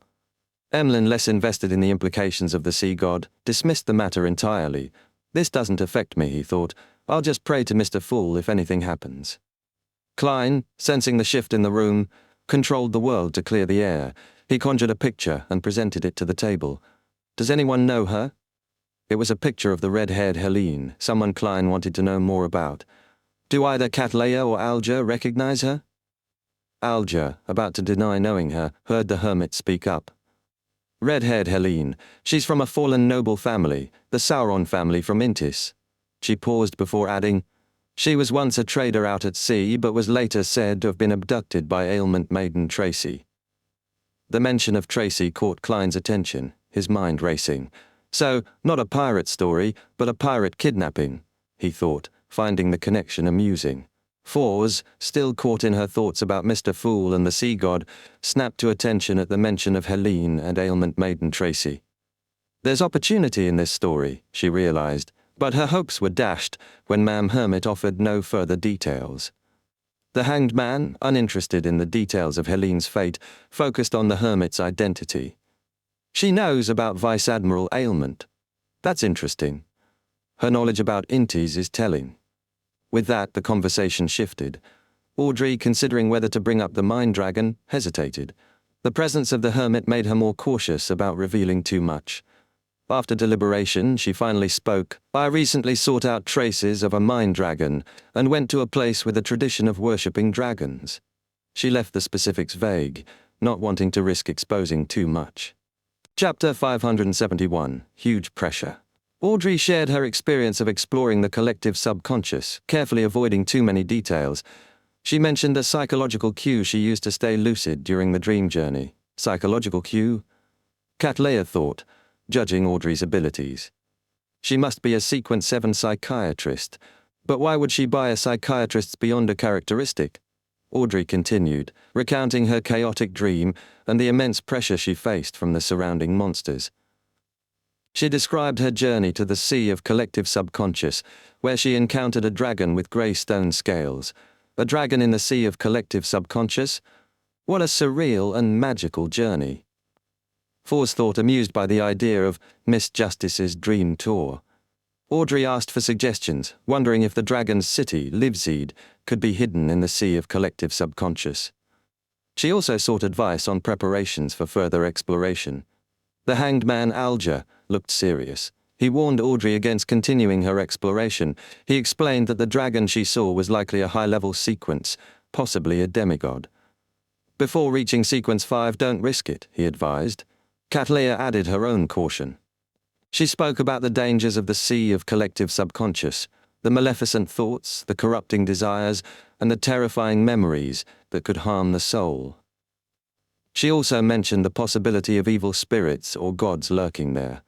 Emlyn, less invested in the implications of the sea god, dismissed the matter entirely. This doesn't affect me, he thought. I'll just pray to Mr. Fool if anything happens. Klein, sensing the shift in the room, controlled the world to clear the air. He conjured a picture and presented it to the table. Does anyone know her? It was a picture of the red-haired Helene, someone Klein wanted to know more about. Do either Cattleya or Alger recognize her? Alger, about to deny knowing her, heard the hermit speak up. Red-haired Helene. She's from a fallen noble family, the Sauron family from Intis. She paused before adding, she was once a trader out at sea, but was later said to have been abducted by ailment maiden Tracy. The mention of Tracy caught Klein's attention, his mind racing. So, not a pirate story, but a pirate kidnapping, he thought, finding the connection amusing. Fors, still caught in her thoughts about Mr. Fool and the sea god, snapped to attention at the mention of Helene and ailment maiden Tracy. There's opportunity in this story, she realized, but her hopes were dashed when Ma'am Hermit offered no further details. The Hanged Man, uninterested in the details of Helene's fate, focused on the hermit's identity. She knows about Vice Admiral Ailment. That's interesting. Her knowledge about Intis is telling. With that, the conversation shifted. Audrey, considering whether to bring up the Mind Dragon, hesitated. The presence of the hermit made her more cautious about revealing too much. After deliberation, she finally spoke. I recently sought out traces of a Mind Dragon and went to a place with a tradition of worshipping dragons. She left the specifics vague, not wanting to risk exposing too much. Chapter 571, Huge Pressure. Audrey shared her experience of exploring the collective subconscious, carefully avoiding too many details. She mentioned a psychological cue she used to stay lucid during the dream journey. Psychological cue? Cattleya thought, judging Audrey's abilities. She must be a Sequence 7 psychiatrist, but why would she buy a psychiatrist's beyond a characteristic? Audrey continued, recounting her chaotic dream and the immense pressure she faced from the surrounding monsters. She described her journey to the sea of collective subconscious, where she encountered a dragon with grey stone scales. A dragon in the sea of collective subconscious? What a surreal and magical journey. Fors thought, amused by the idea of Miss Justice's dream tour. Audrey asked for suggestions, wondering if the dragon's city, Livseed, could be hidden in the sea of collective subconscious. She also sought advice on preparations for further exploration. The Hanged Man Alger looked serious. He warned Audrey against continuing her exploration. He explained that the dragon she saw was likely a high-level sequence, possibly a demigod. Before reaching Sequence 5, don't risk it, he advised. Cattleya added her own caution. She spoke about the dangers of the sea of collective subconscious, the maleficent thoughts, the corrupting desires, and the terrifying memories that could harm the soul. She also mentioned the possibility of evil spirits or gods lurking there.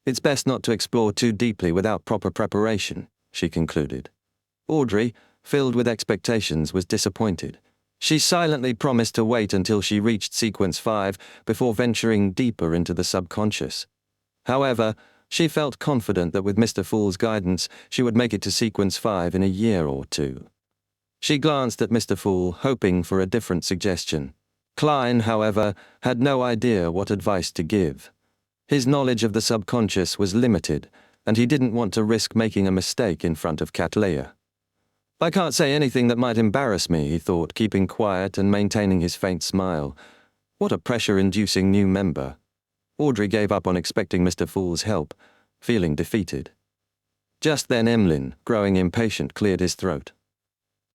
It's best not to explore too deeply without proper preparation, she concluded. Audrey, filled with expectations, was disappointed. She silently promised to wait until she reached Sequence 5 before venturing deeper into the subconscious. However, she felt confident that with Mr. Fool's guidance, she would make it to Sequence 5 in a year or two. She glanced at Mr. Fool, hoping for a different suggestion. Klein, however, had no idea what advice to give. His knowledge of the subconscious was limited, and he didn't want to risk making a mistake in front of Cattleya. I can't say anything that might embarrass me, he thought, keeping quiet and maintaining his faint smile. What a pressure-inducing new member. Audrey gave up on expecting Mr. Fool's help, feeling defeated. Just then Emlyn, growing impatient, cleared his throat.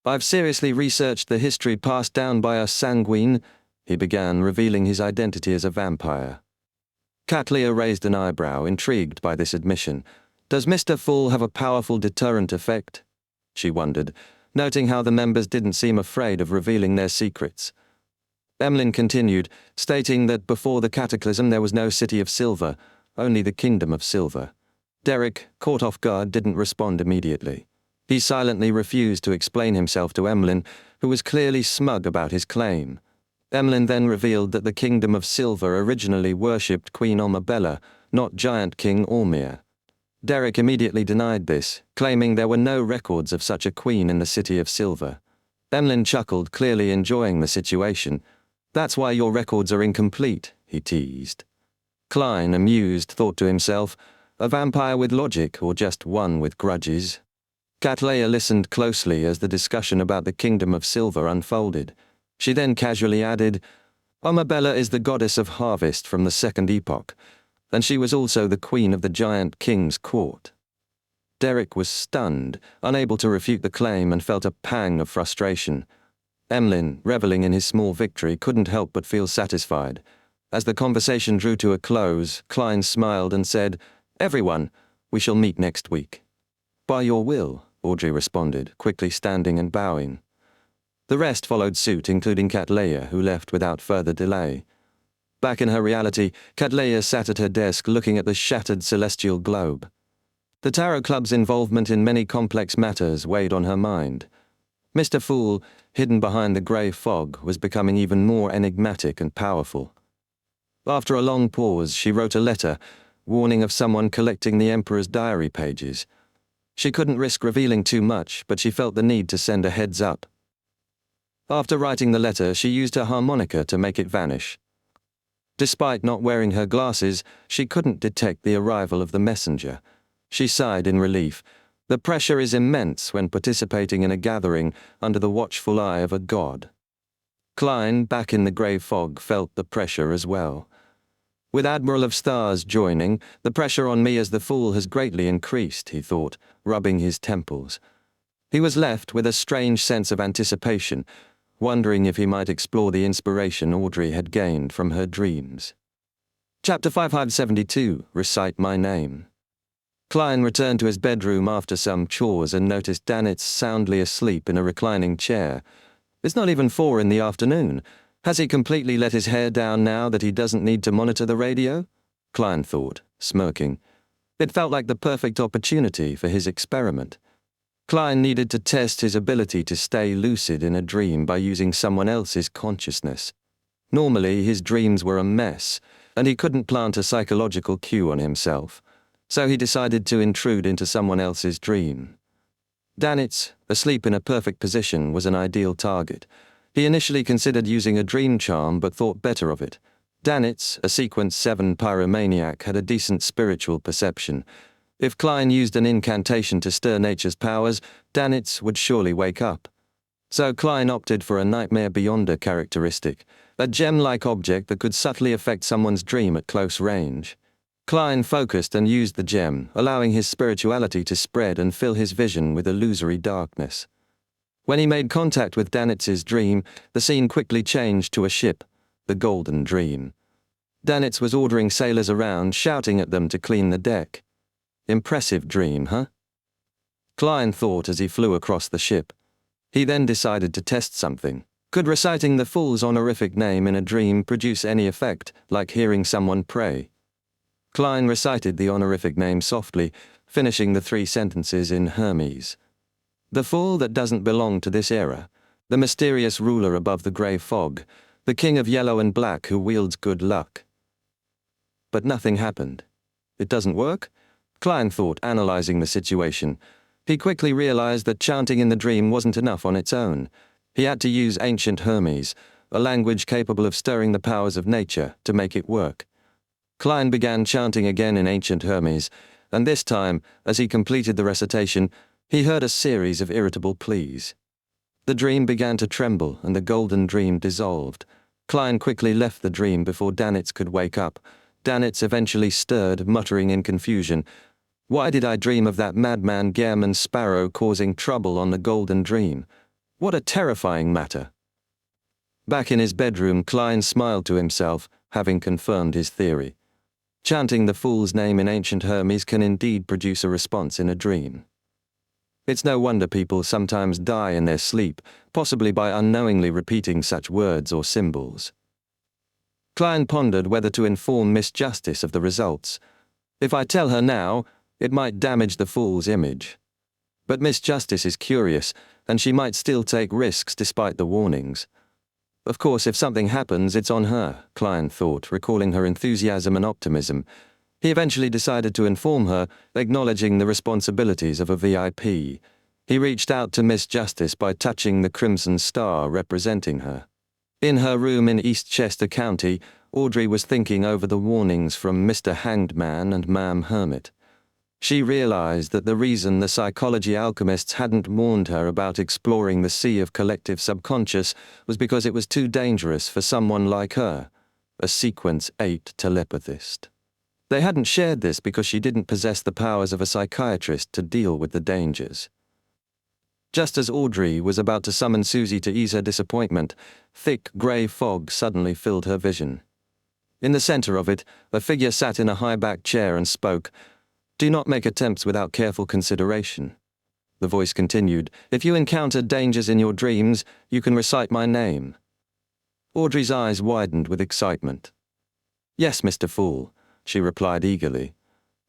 "I've seriously researched the history passed down by us sanguine," he began, revealing his identity as a vampire. Cattleya raised an eyebrow, intrigued by this admission. "Does Mr. Fool have a powerful deterrent effect?" she wondered, noting how the members didn't seem afraid of revealing their secrets. Emlyn continued, stating that before the cataclysm there was no city of silver, only the kingdom of silver. Derek, caught off guard, didn't respond immediately. He silently refused to explain himself to Emlyn, who was clearly smug about his claim. Emlyn then revealed that the Kingdom of Silver originally worshipped Queen Omabella, not Giant King Ormir. Derek immediately denied this, claiming there were no records of such a queen in the City of Silver. Emlyn chuckled, clearly enjoying the situation. "That's why your records are incomplete," he teased. Klein, amused, thought to himself, a vampire with logic or just one with grudges? Cattleya listened closely as the discussion about the Kingdom of Silver unfolded. She then casually added, "Omabella is the goddess of harvest from the Second Epoch, and she was also the queen of the Giant King's court." Derek was stunned, unable to refute the claim, and felt a pang of frustration. Emlyn, reveling in his small victory, couldn't help but feel satisfied. As the conversation drew to a close, Klein smiled and said, "Everyone, we shall meet next week." "By your will," Audrey responded, quickly standing and bowing. The rest followed suit, including Cattleya, who left without further delay. Back in her reality, Cattleya sat at her desk looking at the shattered celestial globe. The Tarot Club's involvement in many complex matters weighed on her mind. Mr. Fool, hidden behind the grey fog, was becoming even more enigmatic and powerful. After a long pause, she wrote a letter, warning of someone collecting the Emperor's diary pages. She couldn't risk revealing too much, but she felt the need to send a heads up. After writing the letter, she used her harmonica to make it vanish. Despite not wearing her glasses, she couldn't detect the arrival of the messenger. She sighed in relief. The pressure is immense when participating in a gathering under the watchful eye of a god. Klein, back in the grey fog, felt the pressure as well. With Admiral of Stars joining, the pressure on me as the Fool has greatly increased, he thought, rubbing his temples. He was left with a strange sense of anticipation, wondering if he might explore the inspiration Audrey had gained from her dreams. Chapter 572, Recite My Name. Klein returned to his bedroom after some chores and noticed Danitz soundly asleep in a reclining chair. It's not even 4 in the afternoon. Has he completely let his hair down now that he doesn't need to monitor the radio? Klein thought, smirking. It felt like the perfect opportunity for his experiment. Klein needed to test his ability to stay lucid in a dream by using someone else's consciousness. Normally, his dreams were a mess, and he couldn't plant a psychological cue on himself, so he decided to intrude into someone else's dream. Danitz, asleep in a perfect position, was an ideal target. He initially considered using a dream charm, but thought better of it. Danitz, a Sequence 7 pyromaniac, had a decent spiritual perception. If Klein used an incantation to stir nature's powers, Danitz would surely wake up. So Klein opted for a Nightmare Beyonder characteristic, a gem-like object that could subtly affect someone's dream at close range. Klein focused and used the gem, allowing his spirituality to spread and fill his vision with illusory darkness. When he made contact with Danitz's dream, the scene quickly changed to a ship, the Golden Dream. Danitz was ordering sailors around, shouting at them to clean the deck. Impressive dream, huh? Klein thought as he flew across the ship. He then decided to test something. Could reciting the Fool's honorific name in a dream produce any effect, like hearing someone pray? Klein recited the honorific name softly, finishing the 3 sentences in Hermes. The Fool that doesn't belong to this era, the mysterious ruler above the grey fog, the king of yellow and black who wields good luck. But nothing happened. It doesn't work? Klein thought, analyzing the situation. He quickly realized that chanting in the dream wasn't enough on its own. He had to use ancient Hermes, a language capable of stirring the powers of nature, to make it work. Klein began chanting again in ancient Hermes, and this time, as he completed the recitation, he heard a series of irritable pleas. The dream began to tremble, and the golden dream dissolved. Klein quickly left the dream before Danitz could wake up. Danitz eventually stirred, muttering in confusion, "Why did I dream of that madman Gehrman Sparrow causing trouble on the Golden Dream? What a terrifying matter." Back in his bedroom, Klein smiled to himself, having confirmed his theory. Chanting the fool's name in ancient Hermes can indeed produce a response in a dream. It's no wonder people sometimes die in their sleep, possibly by unknowingly repeating such words or symbols. Klein pondered whether to inform Miss Justice of the results. If I tell her now, it might damage the fool's image. But Miss Justice is curious, and she might still take risks despite the warnings. Of course, if something happens, it's on her, Klein thought, recalling her enthusiasm and optimism. He eventually decided to inform her, acknowledging the responsibilities of a VIP. He reached out to Miss Justice by touching the crimson star representing her. In her room in Eastchester County, Audrey was thinking over the warnings from Mr. Hanged Man and Ma'am Hermit. She realized that the reason the psychology alchemists hadn't warned her about exploring the sea of collective subconscious was because it was too dangerous for someone like her, a Sequence 8 telepathist. They hadn't shared this because she didn't possess the powers of a psychiatrist to deal with the dangers. Just as Audrey was about to summon Susie to ease her disappointment, thick grey fog suddenly filled her vision. In the center of it, a figure sat in a high-backed chair and spoke. "Do not make attempts without careful consideration." The voice continued, "If you encounter dangers in your dreams, you can recite my name." Audrey's eyes widened with excitement. "Yes, Mr. Fool," she replied eagerly.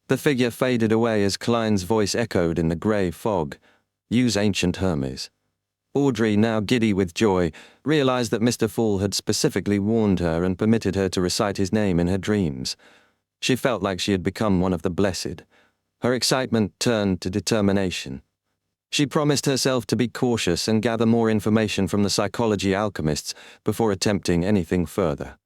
The figure faded away as Klein's voice echoed in the grey fog. "Use ancient Hermes." Audrey, now giddy with joy, realized that Mr. Fool had specifically warned her and permitted her to recite his name in her dreams. She felt like she had become one of the blessed. Her excitement turned to determination. She promised herself to be cautious and gather more information from the psychology alchemists before attempting anything further.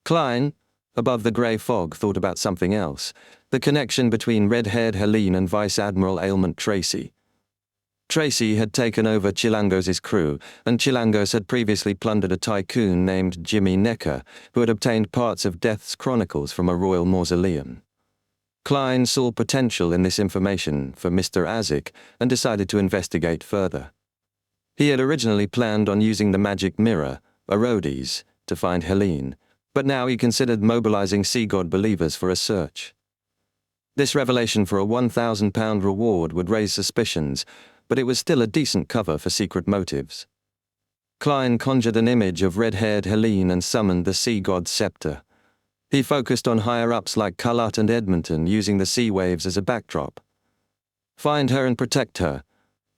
Klein, above the grey fog, thought about something else, the connection between red-haired Helene and Vice Admiral Ailment Tracy. Tracy had taken over Chilangos' crew, and Chilangos had previously plundered a tycoon named Jimmy Necker, who had obtained parts of Death's Chronicles from a royal mausoleum. Klein saw potential in this information for Mr. Azik and decided to investigate further. He had originally planned on using the magic mirror, Orodes, to find Helene, but now he considered mobilizing sea god believers for a search. This revelation for a £1,000 reward would raise suspicions, but it was still a decent cover for secret motives. Klein conjured an image of red-haired Helene and summoned the sea god's scepter. He focused on higher-ups like Kalat and Edmonton, using the sea waves as a backdrop. "Find her and protect her.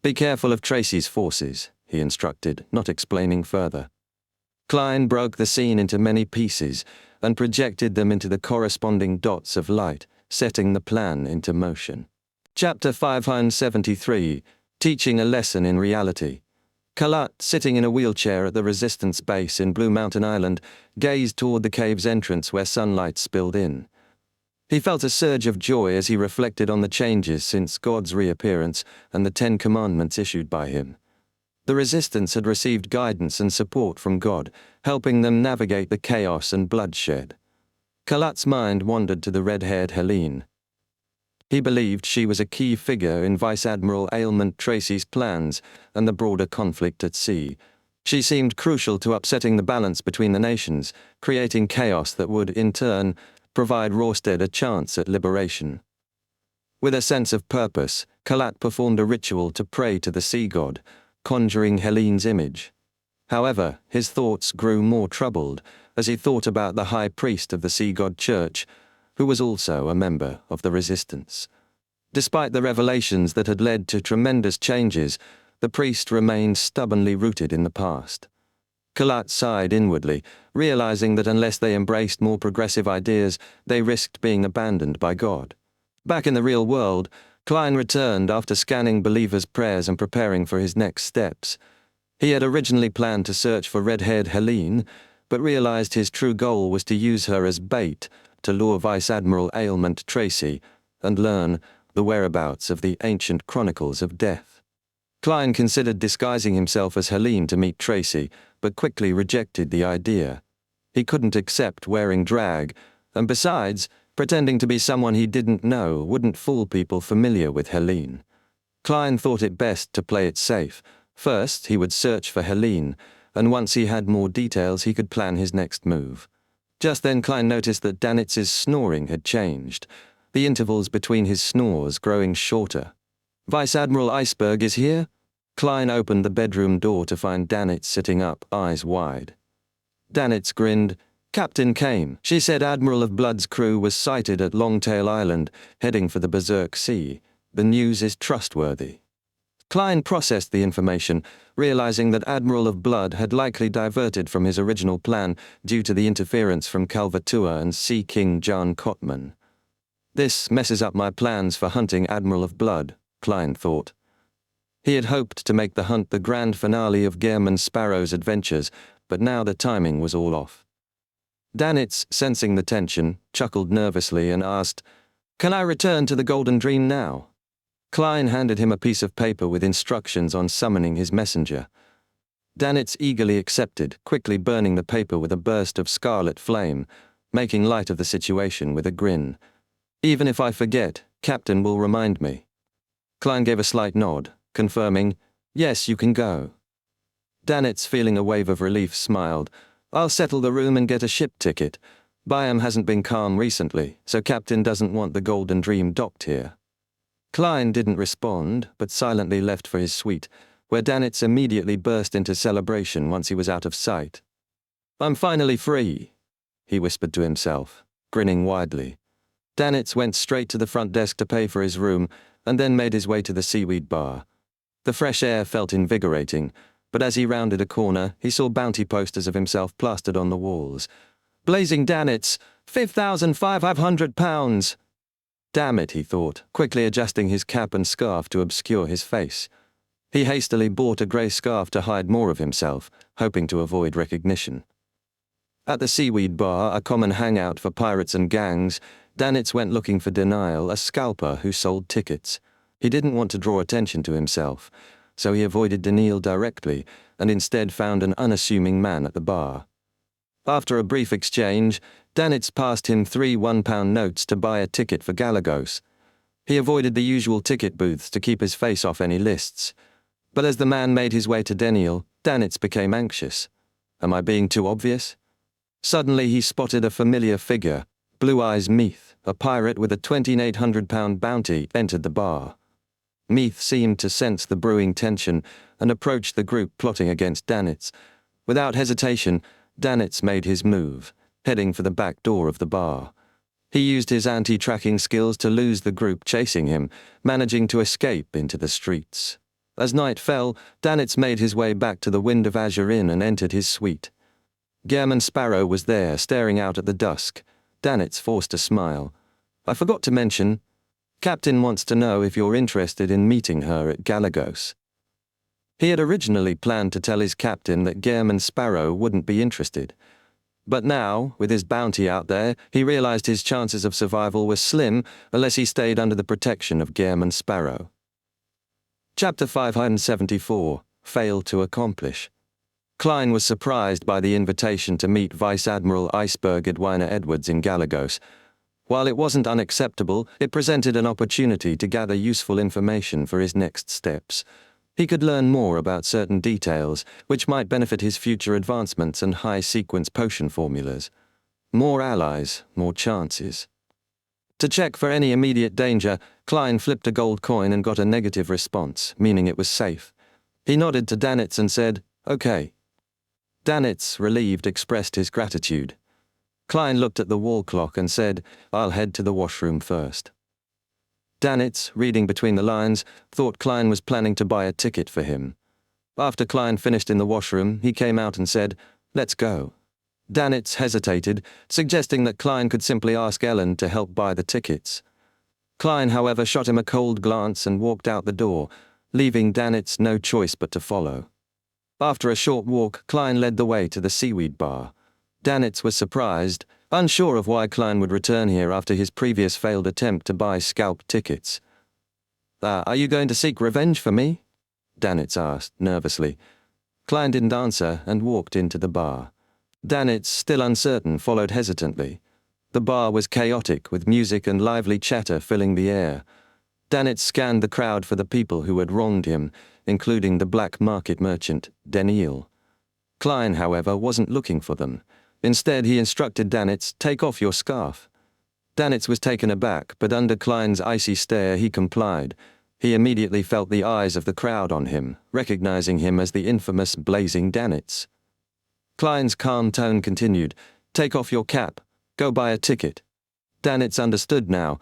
Be careful of Tracy's forces," he instructed, not explaining further. Klein broke the scene into many pieces and projected them into the corresponding dots of light, setting the plan into motion. Chapter 573, Teaching a Lesson in Reality. Kalat, sitting in a wheelchair at the Resistance base in Blue Mountain Island, gazed toward the cave's entrance where sunlight spilled in. He felt a surge of joy as he reflected on the changes since God's reappearance and the 10 Commandments issued by him. The Resistance had received guidance and support from God, helping them navigate the chaos and bloodshed. Kalat's mind wandered to the red-haired Helene. He believed she was a key figure in Vice Admiral Ailment Tracy's plans and the broader conflict at sea. She seemed crucial to upsetting the balance between the nations, creating chaos that would, in turn, provide Rorstead a chance at liberation. With a sense of purpose, Kalat performed a ritual to pray to the sea god, conjuring Helene's image. However, his thoughts grew more troubled as he thought about the high priest of the sea god church, who was also a member of the Resistance. Despite the revelations that had led to tremendous changes, the priest remained stubbornly rooted in the past. Kalat sighed inwardly, realizing that unless they embraced more progressive ideas, they risked being abandoned by God. Back in the real world, Klein returned after scanning believers' prayers and preparing for his next steps. He had originally planned to search for red-haired Helene, but realized his true goal was to use her as bait to lure Vice Admiral Ailment Tracy and learn the whereabouts of the ancient chronicles of death. Klein considered disguising himself as Helene to meet Tracy, but quickly rejected the idea. He couldn't accept wearing drag, and besides, pretending to be someone he didn't know wouldn't fool people familiar with Helene. Klein thought it best to play it safe. First, he would search for Helene, and once he had more details he could plan his next move. Just then Klein noticed that Danitz's snoring had changed, the intervals between his snores growing shorter. "Vice Admiral Iceberg is here?" Klein opened the bedroom door to find Danitz sitting up, eyes wide. Danitz grinned. "Captain came. She said Admiral of Blood's crew was sighted at Longtail Island, heading for the Berserk Sea. The news is trustworthy." Klein processed the information, realizing that Admiral of Blood had likely diverted from his original plan due to the interference from Calvatua and Sea King Jan Kotman. "This messes up my plans for hunting Admiral of Blood," Klein thought. He had hoped to make the hunt the grand finale of Gehrman Sparrow's adventures, but now the timing was all off. Danitz, sensing the tension, chuckled nervously and asked, "Can I return to the Golden Dream now?" Klein handed him a piece of paper with instructions on summoning his messenger. Danitz eagerly accepted, quickly burning the paper with a burst of scarlet flame, making light of the situation with a grin. "Even if I forget, Captain will remind me." Klein gave a slight nod, confirming, "Yes, you can go." Danitz, feeling a wave of relief, smiled. "I'll settle the room and get a ship ticket. Byam hasn't been calm recently, so Captain doesn't want the Golden Dream docked here." Klein didn't respond, but silently left for his suite, where Danitz immediately burst into celebration once he was out of sight. "I'm finally free," he whispered to himself, grinning widely. Danitz went straight to the front desk to pay for his room, and then made his way to the seaweed bar. The fresh air felt invigorating, but as he rounded a corner, he saw bounty posters of himself plastered on the walls. "Blazing Danitz, £5,500. Damn it, he thought, quickly adjusting his cap and scarf to obscure his face. He hastily bought a grey scarf to hide more of himself, hoping to avoid recognition. At the seaweed bar, a common hangout for pirates and gangs, Danitz went looking for Denial, a scalper who sold tickets. He didn't want to draw attention to himself, so he avoided Denial directly and instead found an unassuming man at the bar. After a brief exchange, Danitz passed him 3 £1 notes to buy a ticket for Galagos. He avoided the usual ticket booths to keep his face off any lists. But as the man made his way to Denial, Danitz became anxious. Am I being too obvious? Suddenly he spotted a familiar figure. Blue Eyes Meath, a pirate with a £2,800 bounty, entered the bar. Meath seemed to sense the brewing tension and approached the group plotting against Danitz. Without hesitation, Danitz made his move, heading for the back door of the bar. He used his anti-tracking skills to lose the group chasing him, managing to escape into the streets. As night fell, Danitz made his way back to the Wind of Azure Inn and entered his suite. Gehrman Sparrow was there, staring out at the dusk. Danitz forced a smile. "I forgot to mention, Captain wants to know if you're interested in meeting her at Galagos." He had originally planned to tell his captain that Gehrman Sparrow wouldn't be interested. But now, with his bounty out there, he realized his chances of survival were slim unless he stayed under the protection of Gehrman Sparrow. Chapter 574, Fail to Accomplish. Klein was surprised by the invitation to meet Vice Admiral Iceberg Edwina Edwards in Galagos. While it wasn't unacceptable, it presented an opportunity to gather useful information for his next steps. He could learn more about certain details, which might benefit his future advancements and high-sequence potion formulas. More allies, more chances. To check for any immediate danger, Klein flipped a gold coin and got a negative response, meaning it was safe. He nodded to Danitz and said, "Okay." Danitz, relieved, expressed his gratitude. Klein looked at the wall clock and said, "I'll head to the washroom first." Danitz, reading between the lines, thought Klein was planning to buy a ticket for him. After Klein finished in the washroom, he came out and said, "Let's go." Danitz hesitated, suggesting that Klein could simply ask Ellen to help buy the tickets. Klein, however, shot him a cold glance and walked out the door, leaving Danitz no choice but to follow. After a short walk, Klein led the way to the seaweed bar. Danitz was surprised, unsure of why Klein would return here after his previous failed attempt to buy scalp tickets. Are you going to seek revenge for me?" Danitz asked, nervously. Klein didn't answer and walked into the bar. Danitz, still uncertain, followed hesitantly. The bar was chaotic, with music and lively chatter filling the air. Danitz scanned the crowd for the people who had wronged him, including the black market merchant, Daniil. Klein, however, wasn't looking for them. Instead, he instructed Danitz, "Take off your scarf." Danitz was taken aback, but under Klein's icy stare he complied. He immediately felt the eyes of the crowd on him, recognizing him as the infamous Blazing Danitz. Klein's calm tone continued, "Take off your cap. Go buy a ticket." Danitz understood now.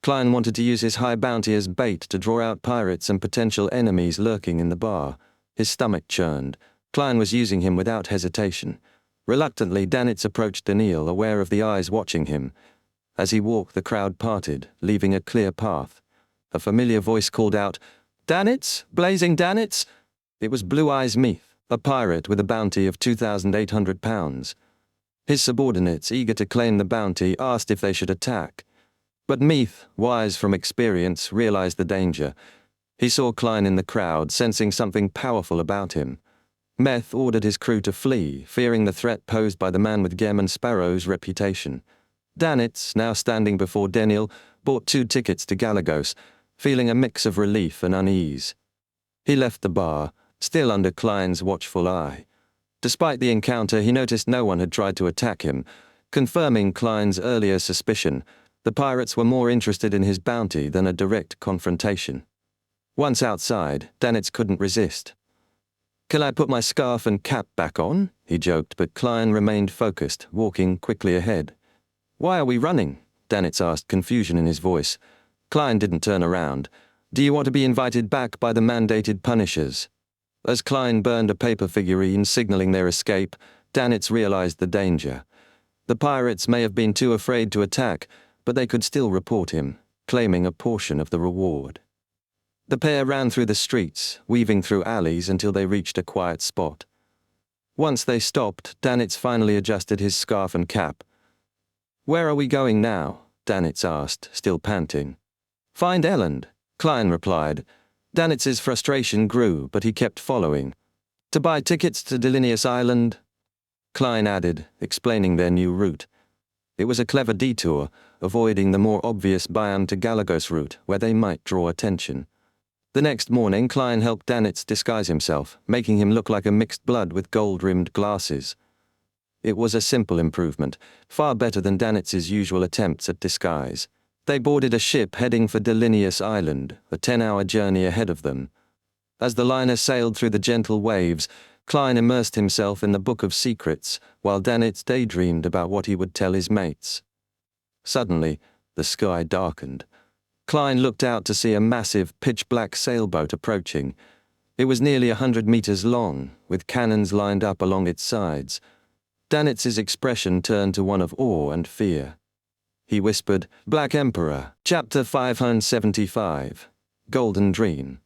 Klein wanted to use his high bounty as bait to draw out pirates and potential enemies lurking in the bar. His stomach churned. Klein was using him without hesitation. Reluctantly, Danitz approached Daniil, aware of the eyes watching him. As he walked, the crowd parted, leaving a clear path. A familiar voice called out, "Danitz? Blazing Danitz?" It was Blue Eyes Meath, a pirate with a bounty of 2,800 pounds. His subordinates, eager to claim the bounty, asked if they should attack. But Meath, wise from experience, realized the danger. He saw Klein in the crowd, sensing something powerful about him. Meath ordered his crew to flee, fearing the threat posed by the man with Gem and Sparrow's reputation. Danitz, now standing before Daniil, bought 2 tickets to Galagos, feeling a mix of relief and unease. He left the bar, still under Klein's watchful eye. Despite the encounter, he noticed no one had tried to attack him, confirming Klein's earlier suspicion. The pirates were more interested in his bounty than a direct confrontation. Once outside, Danitz couldn't resist. "Can I put my scarf and cap back on?" he joked, but Klein remained focused, walking quickly ahead. "Why are we running?" Danitz asked, confusion in his voice. Klein didn't turn around. "Do you want to be invited back by the mandated punishers?" As Klein burned a paper figurine signaling their escape, Danitz realized the danger. The pirates may have been too afraid to attack, but they could still report him, claiming a portion of the reward. The pair ran through the streets, weaving through alleys until they reached a quiet spot. Once they stopped, Danitz finally adjusted his scarf and cap. "Where are we going now?" Danitz asked, still panting. "Find Elland," Klein replied. Danitz's frustration grew, but he kept following. "To buy tickets to Delineus Island?" Klein added, explaining their new route. It was a clever detour, avoiding the more obvious Bayam to Galagos route, where they might draw attention. The next morning, Klein helped Danitz disguise himself, making him look like a mixed blood with gold-rimmed glasses. It was a simple improvement, far better than Danitz's usual attempts at disguise. They boarded a ship heading for Delineus Island, a 10-hour journey ahead of them. As the liner sailed through the gentle waves, Klein immersed himself in the Book of Secrets, while Danitz daydreamed about what he would tell his mates. Suddenly, the sky darkened. Klein looked out to see a massive, pitch-black sailboat approaching. It was nearly 100 meters long, with cannons lined up along its sides. Danitz's expression turned to one of awe and fear. He whispered, "Black Emperor, Chapter 575, Golden Dream."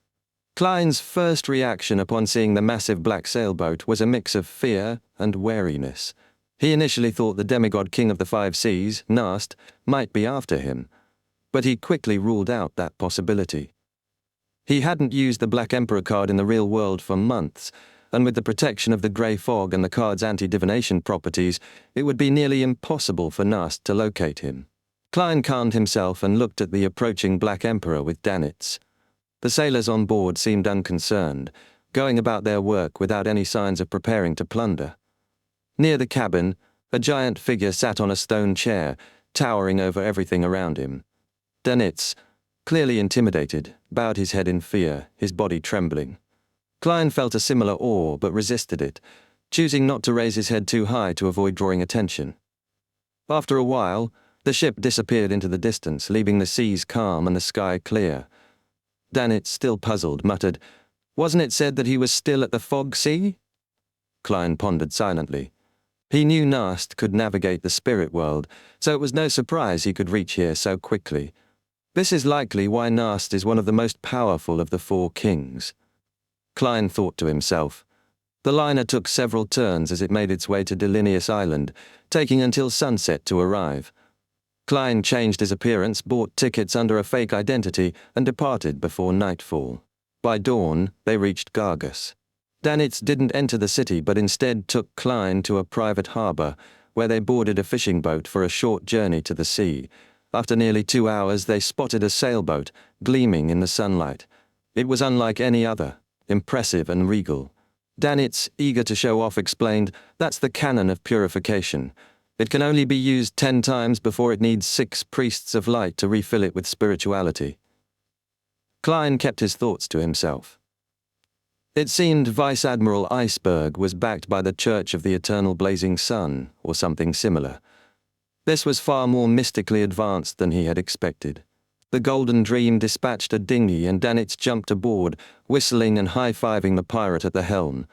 Klein's first reaction upon seeing the massive black sailboat was a mix of fear and wariness. He initially thought the demigod king of the 5 seas, Nast, might be after him, but he quickly ruled out that possibility. He hadn't used the Black Emperor card in the real world for months, and with the protection of the grey fog and the card's anti-divination properties, it would be nearly impossible for Nast to locate him. Klein calmed himself and looked at the approaching Black Emperor with Danitz. The sailors on board seemed unconcerned, going about their work without any signs of preparing to plunder. Near the cabin, a giant figure sat on a stone chair, towering over everything around him. Danitz, clearly intimidated, bowed his head in fear, his body trembling. Klein felt a similar awe but resisted it, choosing not to raise his head too high to avoid drawing attention. After a while, the ship disappeared into the distance, leaving the seas calm and the sky clear. Danitz, still puzzled, muttered, "Wasn't it said that he was still at the Fog Sea?" Klein pondered silently. He knew Nast could navigate the spirit world, so it was no surprise he could reach here so quickly. This is likely why Nast is one of the most powerful of the 4 kings. Klein thought to himself. The liner took several turns as it made its way to Delineus Island, taking until sunset to arrive. Klein changed his appearance, bought tickets under a fake identity, and departed before nightfall. By dawn, they reached Gargus. Danitz didn't enter the city but instead took Klein to a private harbor, where they boarded a fishing boat for a short journey to the sea. After nearly 2 hours, they spotted a sailboat, gleaming in the sunlight. It was unlike any other, impressive and regal. Danitz, eager to show off, explained, "That's the canon of purification. It can only be used 10 times before it needs 6 priests of light to refill it with spirituality." Klein kept his thoughts to himself. It seemed Vice Admiral Iceberg was backed by the Church of the Eternal Blazing Sun, or something similar. This was far more mystically advanced than he had expected. The Golden Dream dispatched a dinghy and Danitz jumped aboard, whistling and high-fiving the pirate at the helm.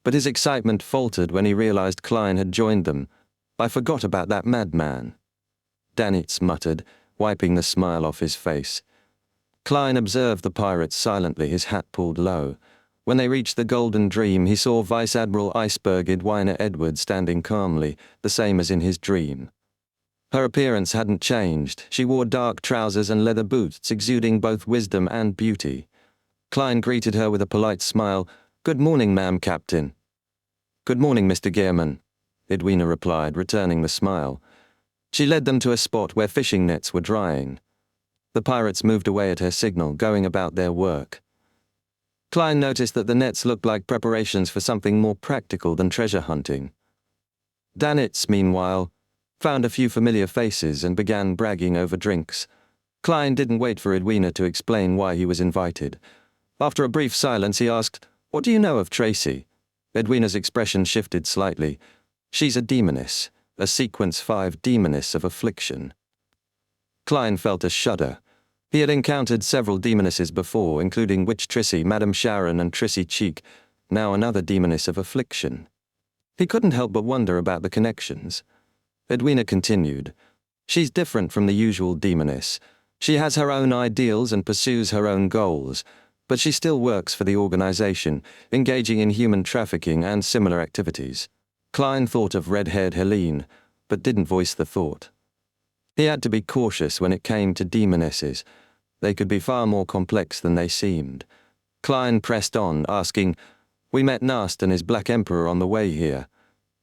But his excitement faltered when he realized Klein had joined them. "I forgot about that madman," Danitz muttered, wiping the smile off his face. Klein observed the pirates silently, his hat pulled low. When they reached the Golden Dream, he saw Vice Admiral Iceberg Edwina Edwards standing calmly, the same as in his dream. Her appearance hadn't changed. She wore dark trousers and leather boots, exuding both wisdom and beauty. Klein greeted her with a polite smile. "Good morning, ma'am, Captain." "Good morning, Mr. Gearman," Edwina replied, returning the smile. She led them to a spot where fishing nets were drying. The pirates moved away at her signal, going about their work. Klein noticed that the nets looked like preparations for something more practical than treasure hunting. Danitz, meanwhile, found a few familiar faces and began bragging over drinks. Klein didn't wait for Edwina to explain why he was invited. After a brief silence, he asked, "What do you know of Tracy?" Edwina's expression shifted slightly. "She's a demoness, a Sequence 5 demoness of affliction." Klein felt a shudder. He had encountered several demonesses before, including Witch Trissy, Madame Sharon, and Trissy Cheek, now another demoness of affliction. He couldn't help but wonder about the connections. Edwina continued, "She's different from the usual demoness. She has her own ideals and pursues her own goals, but she still works for the organization, engaging in human trafficking and similar activities." Klein thought of red-haired Helene, but didn't voice the thought. He had to be cautious when it came to demonesses. They could be far more complex than they seemed. Klein pressed on, asking, "We met Nast and his Black Emperor on the way here.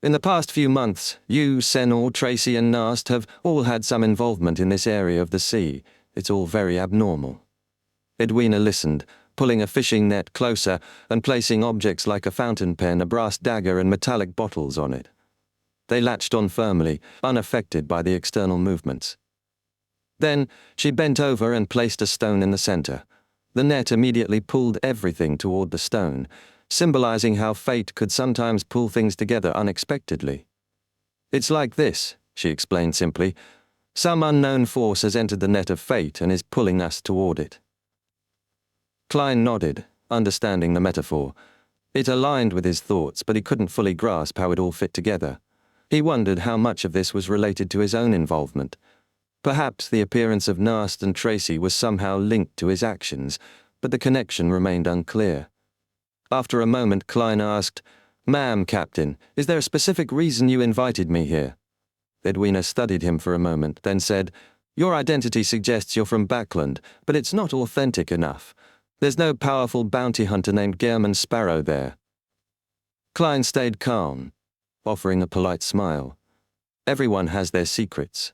In the past few months, you, Senor, Tracy, and Nast have all had some involvement in this area of the sea. It's all very abnormal." Edwina listened, pulling a fishing net closer and placing objects like a fountain pen, a brass dagger, and metallic bottles on it. They latched on firmly, unaffected by the external movements. Then she bent over and placed a stone in the center. The net immediately pulled everything toward the stone, symbolizing how fate could sometimes pull things together unexpectedly. "It's like this," she explained simply. "Some unknown force has entered the net of fate and is pulling us toward it." Klein nodded, understanding the metaphor. It aligned with his thoughts, but he couldn't fully grasp how it all fit together. He wondered how much of this was related to his own involvement. Perhaps the appearance of Nast and Tracy was somehow linked to his actions, but the connection remained unclear. After a moment, Klein asked, "Ma'am, Captain, is there a specific reason you invited me here?" Edwina studied him for a moment, then said, "Your identity suggests you're from Backland, but it's not authentic enough. There's no powerful bounty hunter named Gearman Sparrow there." Klein stayed calm, offering a polite smile. "Everyone has their secrets."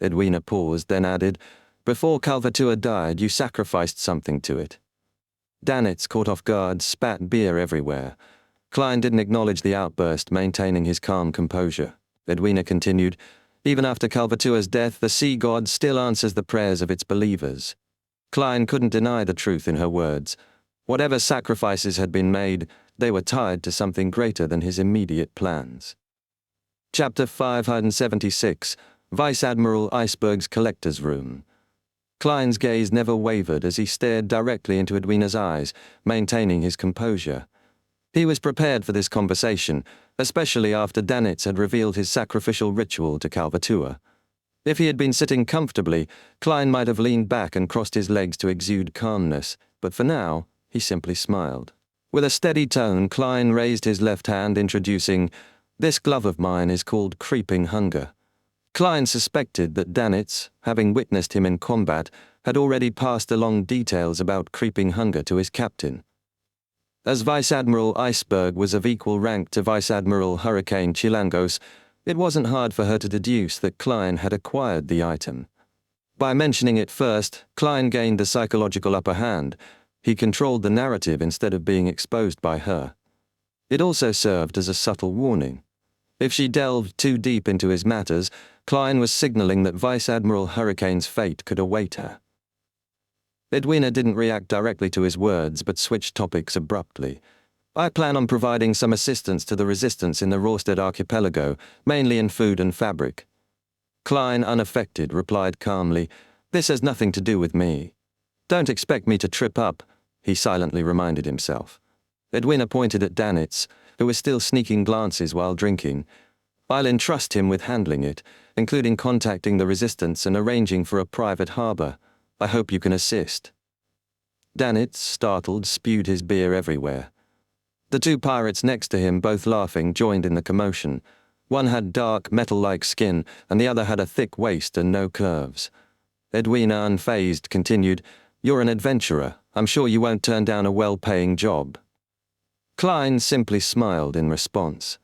Edwina paused, then added, "Before Calvatua died, you sacrificed something to it." Danitz, caught off guard, spat beer everywhere. Klein didn't acknowledge the outburst, maintaining his calm composure. Edwina continued, "Even after Calvatua's death, the sea god still answers the prayers of its believers." Klein couldn't deny the truth in her words. Whatever sacrifices had been made, they were tied to something greater than his immediate plans. Chapter 576, Vice Admiral Iceberg's Collector's Room. Klein's gaze never wavered as he stared directly into Edwina's eyes, maintaining his composure. He was prepared for this conversation, especially after Danitz had revealed his sacrificial ritual to Calvatua. If he had been sitting comfortably, Klein might have leaned back and crossed his legs to exude calmness, but for now, he simply smiled. With a steady tone, Klein raised his left hand, introducing, "This glove of mine is called Creeping Hunger." Klein suspected that Danitz, having witnessed him in combat, had already passed along details about Creeping Hunger to his captain. As Vice Admiral Iceberg was of equal rank to Vice Admiral Hurricane Chilangos, it wasn't hard for her to deduce that Klein had acquired the item. By mentioning it first, Klein gained the psychological upper hand. He controlled the narrative instead of being exposed by her. It also served as a subtle warning. If she delved too deep into his matters, Klein was signaling that Vice Admiral Hurricane's fate could await her. Edwina didn't react directly to his words, but switched topics abruptly. I plan on providing some assistance to the resistance in the Rorstad archipelago, mainly in food and fabric. Klein, unaffected, replied calmly, "This has nothing to do with me." "Don't expect me to trip up," he silently reminded himself. Edwina pointed at Danitz, who was still sneaking glances while drinking. "I'll entrust him with handling it, including contacting the resistance and arranging for a private harbor. I hope you can assist." Danitz, startled, spewed his beer everywhere. The two pirates next to him, both laughing, joined in the commotion. One had dark, metal-like skin, and the other had a thick waist and no curves. Edwina, unfazed, continued, "You're an adventurer. I'm sure you won't turn down a well-paying job." Klein simply smiled in response.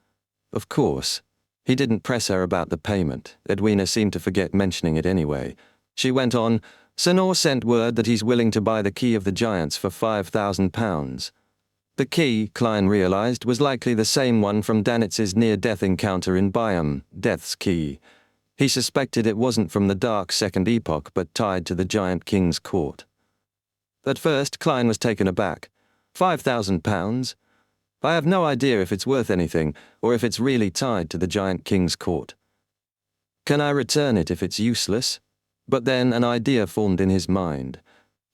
Of course. He didn't press her about the payment. Edwina seemed to forget mentioning it anyway. She went on, "Sanor sent word that he's willing to buy the key of the Giants for £5,000. The key, Klein realized, was likely the same one from Danitz's near-death encounter in Byam, Death's Key. He suspected it wasn't from the Dark Second Epoch, but tied to the Giant King's court. At first, Klein was taken aback. £5,000? I have no idea if it's worth anything, or if it's really tied to the Giant King's court. Can I return it if it's useless? But then an idea formed in his mind.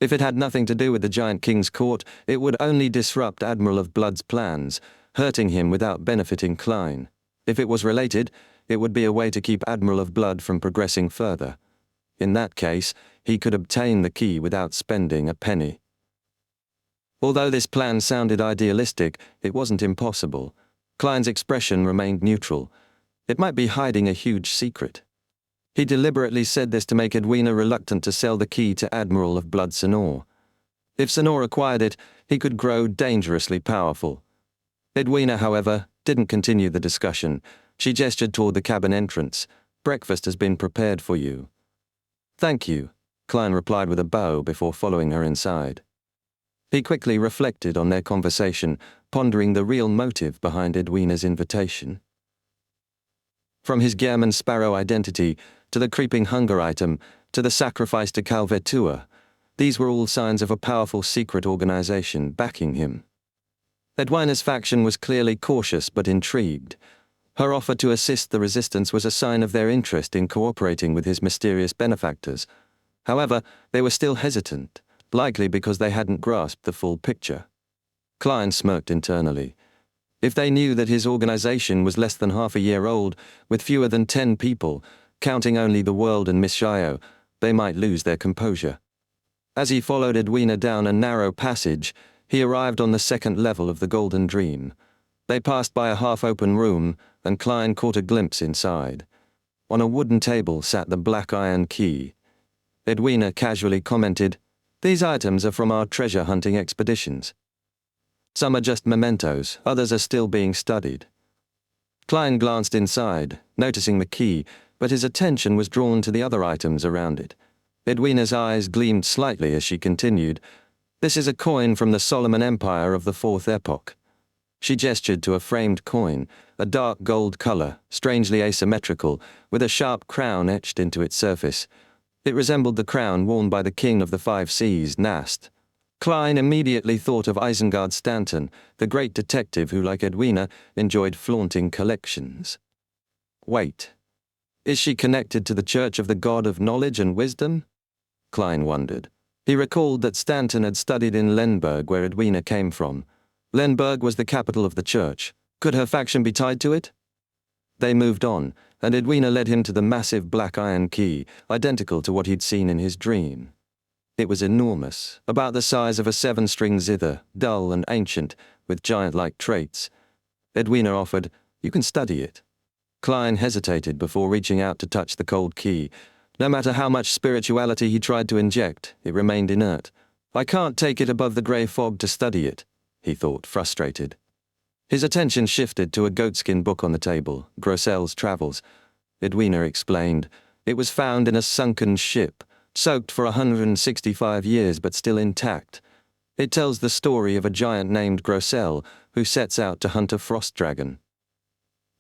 If it had nothing to do with the Giant King's court, it would only disrupt Admiral of Blood's plans, hurting him without benefiting Klein. If it was related, it would be a way to keep Admiral of Blood from progressing further. In that case, he could obtain the key without spending a penny. Although this plan sounded idealistic, it wasn't impossible. Klein's expression remained neutral. It might be hiding a huge secret. He deliberately said this to make Edwina reluctant to sell the key to Admiral of Blood Sanor. If Sanor acquired it, he could grow dangerously powerful. Edwina, however, didn't continue the discussion. She gestured toward the cabin entrance. "Breakfast has been prepared for you." "Thank you," Klein replied with a bow before following her inside. He quickly reflected on their conversation, pondering the real motive behind Edwina's invitation. From his Gehrman Sparrow identity, to the creeping hunger item, to the sacrifice to Calvetua, these were all signs of a powerful secret organization backing him. Edwina's faction was clearly cautious but intrigued. Her offer to assist the resistance was a sign of their interest in cooperating with his mysterious benefactors. However, they were still hesitant, likely because they hadn't grasped the full picture. Klein smirked internally. If they knew that his organization was less than half a year old, with fewer than 10 people, counting only the world and Miss Shio, they might lose their composure. As he followed Edwina down a narrow passage, he arrived on the second level of the Golden Dream. They passed by a half-open room, and Klein caught a glimpse inside. On a wooden table sat the black iron key. Edwina casually commented, "These items are from our treasure hunting expeditions. Some are just mementos, others are still being studied." Klein glanced inside, noticing the key, but his attention was drawn to the other items around it. Edwina's eyes gleamed slightly as she continued, "This is a coin from the Solomon Empire of the Fourth Epoch." She gestured to a framed coin, a dark gold color, strangely asymmetrical, with a sharp crown etched into its surface. It resembled the crown worn by the King of the Five Seas, Nast. Klein immediately thought of Isengard Stanton, the great detective who, like Edwina, enjoyed flaunting collections. Wait. Is she connected to the Church of the God of Knowledge and Wisdom? Klein wondered. He recalled that Stanton had studied in Lenberg, where Edwina came from. Lenberg was the capital of the church. Could her faction be tied to it? They moved on, and Edwina led him to the massive black iron key, identical to what he'd seen in his dream. It was enormous, about the size of a 7-string zither, dull and ancient, with giant-like traits. Edwina offered, "You can study it." Klein hesitated before reaching out to touch the cold key. No matter how much spirituality he tried to inject, it remained inert. "I can't take it above the grey fog to study it." he thought, frustrated. His attention shifted to a goatskin book on the table, Grossel's Travels. Edwina explained. It was found in a sunken ship, soaked for 165 years but still intact. It tells the story of a giant named Grossel who sets out to hunt a frost dragon.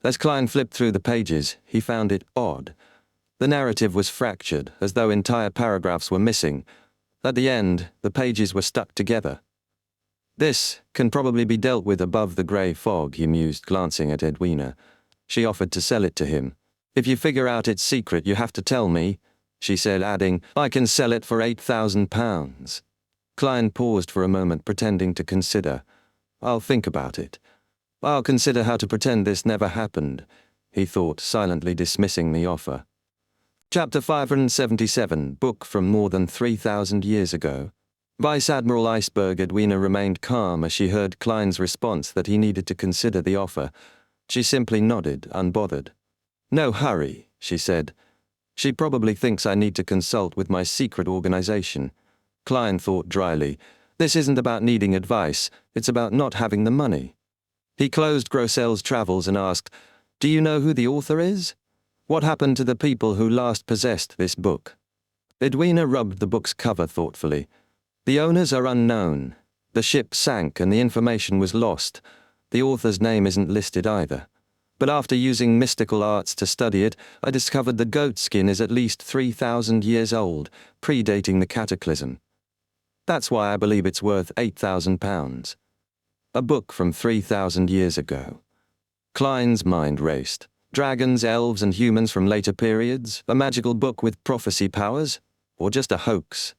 As Klein flipped through the pages, he found it odd. The narrative was fractured, as though entire paragraphs were missing. At the end, the pages were stuck together. This can probably be dealt with above the grey fog, he mused, glancing at Edwina. She offered to sell it to him. If you figure out its secret, you have to tell me, she said, adding, I can sell it for £8,000. Klein paused for a moment, pretending to consider. I'll think about it. I'll consider how to pretend this never happened, he thought, silently dismissing the offer. Chapter 577, book from more than 3,000 years ago. Vice Admiral Iceberg Edwina remained calm as she heard Klein's response that he needed to consider the offer. She simply nodded, unbothered. No hurry, she said. She probably thinks I need to consult with my secret organization. Klein thought dryly. This isn't about needing advice, it's about not having the money. He closed Grossel's Travels and asked, Do you know who the author is? What happened to the people who last possessed this book? Edwina rubbed the book's cover thoughtfully. The owners are unknown. The ship sank and the information was lost. The author's name isn't listed either. But after using mystical arts to study it, I discovered the goat skin is at least 3,000 years old, predating the cataclysm. That's why I believe it's worth £8,000. A book from 3,000 years ago. Klein's mind raced. Dragons, elves, and humans from later periods? A magical book with prophecy powers? Or just a hoax?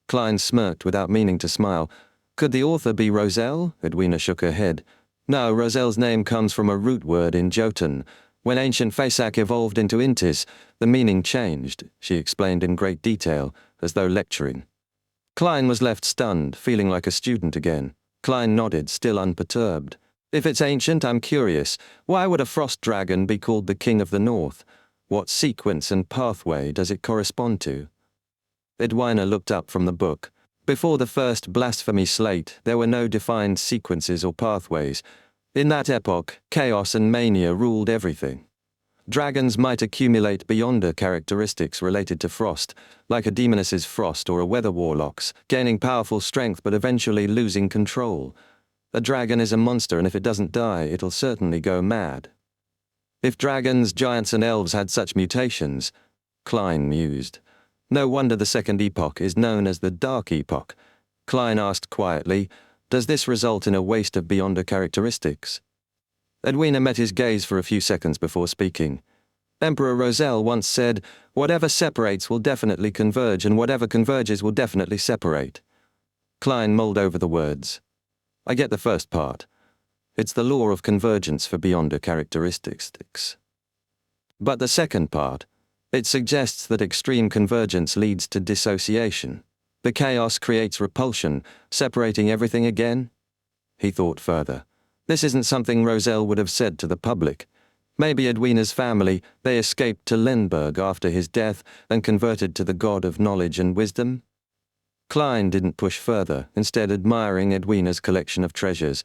Klein smirked without meaning to smile. Could the author be Roselle? Edwina shook her head. No, Roselle's name comes from a root word in Jotun. When ancient Fasak evolved into Intis, the meaning changed, she explained in great detail, as though lecturing. Klein was left stunned, feeling like a student again. Klein nodded, still unperturbed. If it's ancient, I'm curious. Why would a frost dragon be called the King of the North? What sequence and pathway does it correspond to? Edwina looked up from the book. Before the first blasphemy slate, there were no defined sequences or pathways. In that epoch, chaos and mania ruled everything. Dragons might accumulate beyonder characteristics related to frost, like a demoness's frost or a weather warlock's, gaining powerful strength but eventually losing control. A dragon is a monster, and if it doesn't die, it'll certainly go mad. If dragons, giants, and elves had such mutations, Klein mused. No wonder the second epoch is known as the Dark Epoch. Klein asked quietly, does this result in a waste of beyonder characteristics? Edwina met his gaze for a few seconds before speaking. Emperor Roselle once said, whatever separates will definitely converge, and whatever converges will definitely separate. Klein mulled over the words. I get the first part. It's the law of convergence for beyonder characteristics. But the second part, it suggests that extreme convergence leads to dissociation. The chaos creates repulsion, separating everything again. He thought further. This isn't something Roselle would have said to the public. Maybe Edwina's family, they escaped to Lemberg after his death and converted to the god of knowledge and wisdom. Klein didn't push further, instead admiring Edwina's collection of treasures.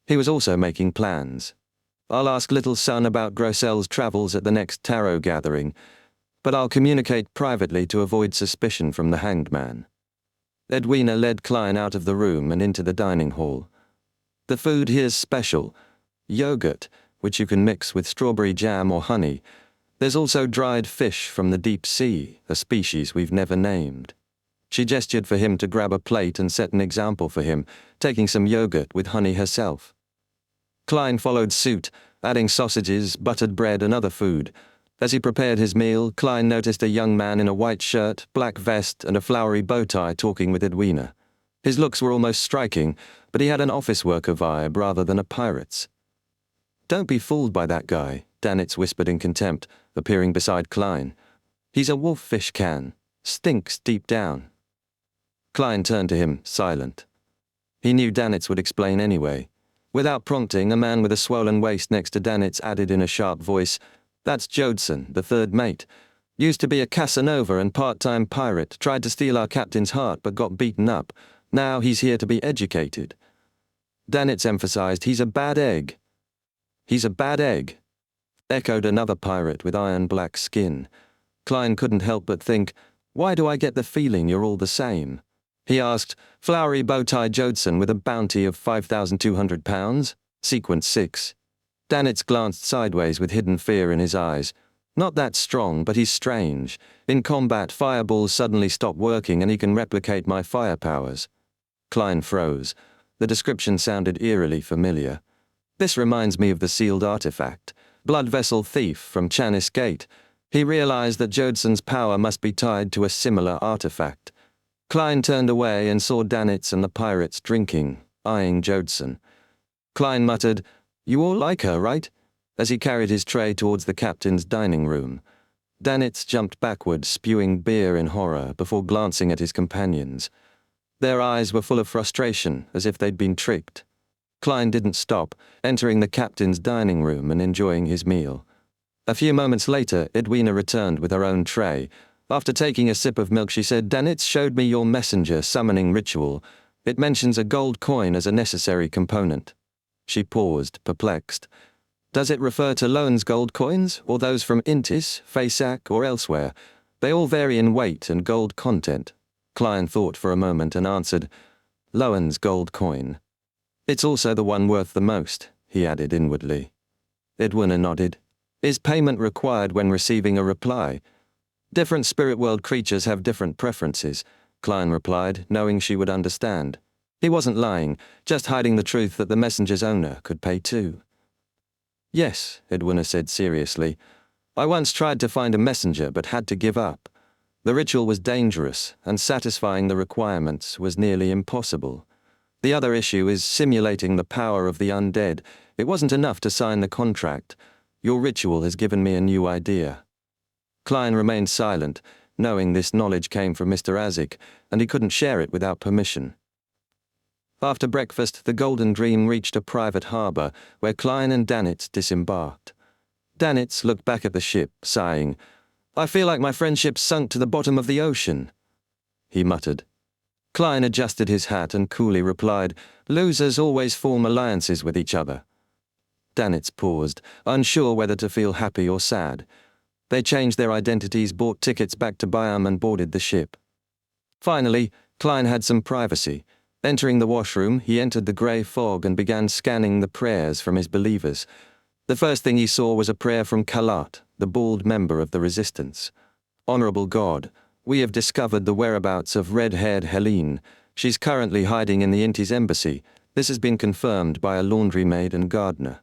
He was also making plans. I'll ask little son about Grossel's travels at the next tarot gathering, but I'll communicate privately to avoid suspicion from the hanged man. Edwina led Klein out of the room and into the dining hall. The food here's special. Yogurt, which you can mix with strawberry jam or honey. There's also dried fish from the deep sea, a species we've never named. She gestured for him to grab a plate and set an example for him, taking some yogurt with honey herself. Klein followed suit, adding sausages, buttered bread, and other food. As he prepared his meal, Klein noticed a young man in a white shirt, black vest, and a flowery bow tie talking with Edwina. His looks were almost striking, but he had an office worker vibe rather than a pirate's. Don't be fooled by that guy, Danitz whispered in contempt, appearing beside Klein. He's a wolf-fish can. Stinks deep down. Klein turned to him, silent. He knew Danitz would explain anyway. Without prompting, a man with a swollen waist next to Danitz added in a sharp voice, That's Jodson, the third mate. Used to be a Casanova and part-time pirate, tried to steal our captain's heart but got beaten up. Now he's here to be educated. Danitz emphasized, "He's a bad egg." "He's a bad egg," echoed another pirate with iron-black skin. Klein couldn't help but think, "Why do I get the feeling you're all the same?" He asked, "Flowery bow-tie Jodson with a bounty of 5,200 pounds? Sequence 6. Danitz glanced sideways with hidden fear in his eyes. "Not that strong, but he's strange. In combat, fireballs suddenly stop working and he can replicate my fire powers." Klein froze. The description sounded eerily familiar. "This reminds me of the sealed artifact, Blood Vessel Thief from Chanis Gate." He realized that Jodson's power must be tied to a similar artifact. Klein turned away and saw Danitz and the pirates drinking, eyeing Jodson. Klein muttered, "You all like her, right?" as he carried his tray towards the captain's dining room. Danitz jumped backward, spewing beer in horror, before glancing at his companions. Their eyes were full of frustration, as if they'd been tricked. Klein didn't stop, entering the captain's dining room and enjoying his meal. A few moments later, Edwina returned with her own tray. After taking a sip of milk, she said, "Danitz showed me your messenger summoning ritual. It mentions a gold coin as a necessary component." She paused, perplexed. "Does it refer to Lowen's gold coins, or those from Intis, Faysac, or elsewhere? They all vary in weight and gold content." Klein thought for a moment and answered, "Lowen's gold coin. It's also the one worth the most," he added inwardly. Edwina nodded. "Is payment required when receiving a reply?" "Different spirit world creatures have different preferences," Klein replied, knowing she would understand. He wasn't lying, just hiding the truth that the messenger's owner could pay too. "Yes," Edwina said seriously. "I once tried to find a messenger but had to give up. The ritual was dangerous, and satisfying the requirements was nearly impossible. The other issue is simulating the power of the undead. It wasn't enough to sign the contract. Your ritual has given me a new idea." Klein remained silent, knowing this knowledge came from Mr. Azik, and he couldn't share it without permission. After breakfast, the Golden Dream reached a private harbor, where Klein and Danitz disembarked. Danitz looked back at the ship, sighing. "I feel like my friendship's sunk to the bottom of the ocean," he muttered. Klein adjusted his hat and coolly replied, "Losers always form alliances with each other." Danitz paused, unsure whether to feel happy or sad. They changed their identities, bought tickets back to Byam, and boarded the ship. Finally, Klein had some privacy. Entering the washroom, he entered the grey fog and began scanning the prayers from his believers. The first thing he saw was a prayer from Kalat, the bald member of the resistance. "Honorable God, we have discovered the whereabouts of red-haired Helene. She's currently hiding in the Intis embassy. This has been confirmed by a laundry maid and gardener."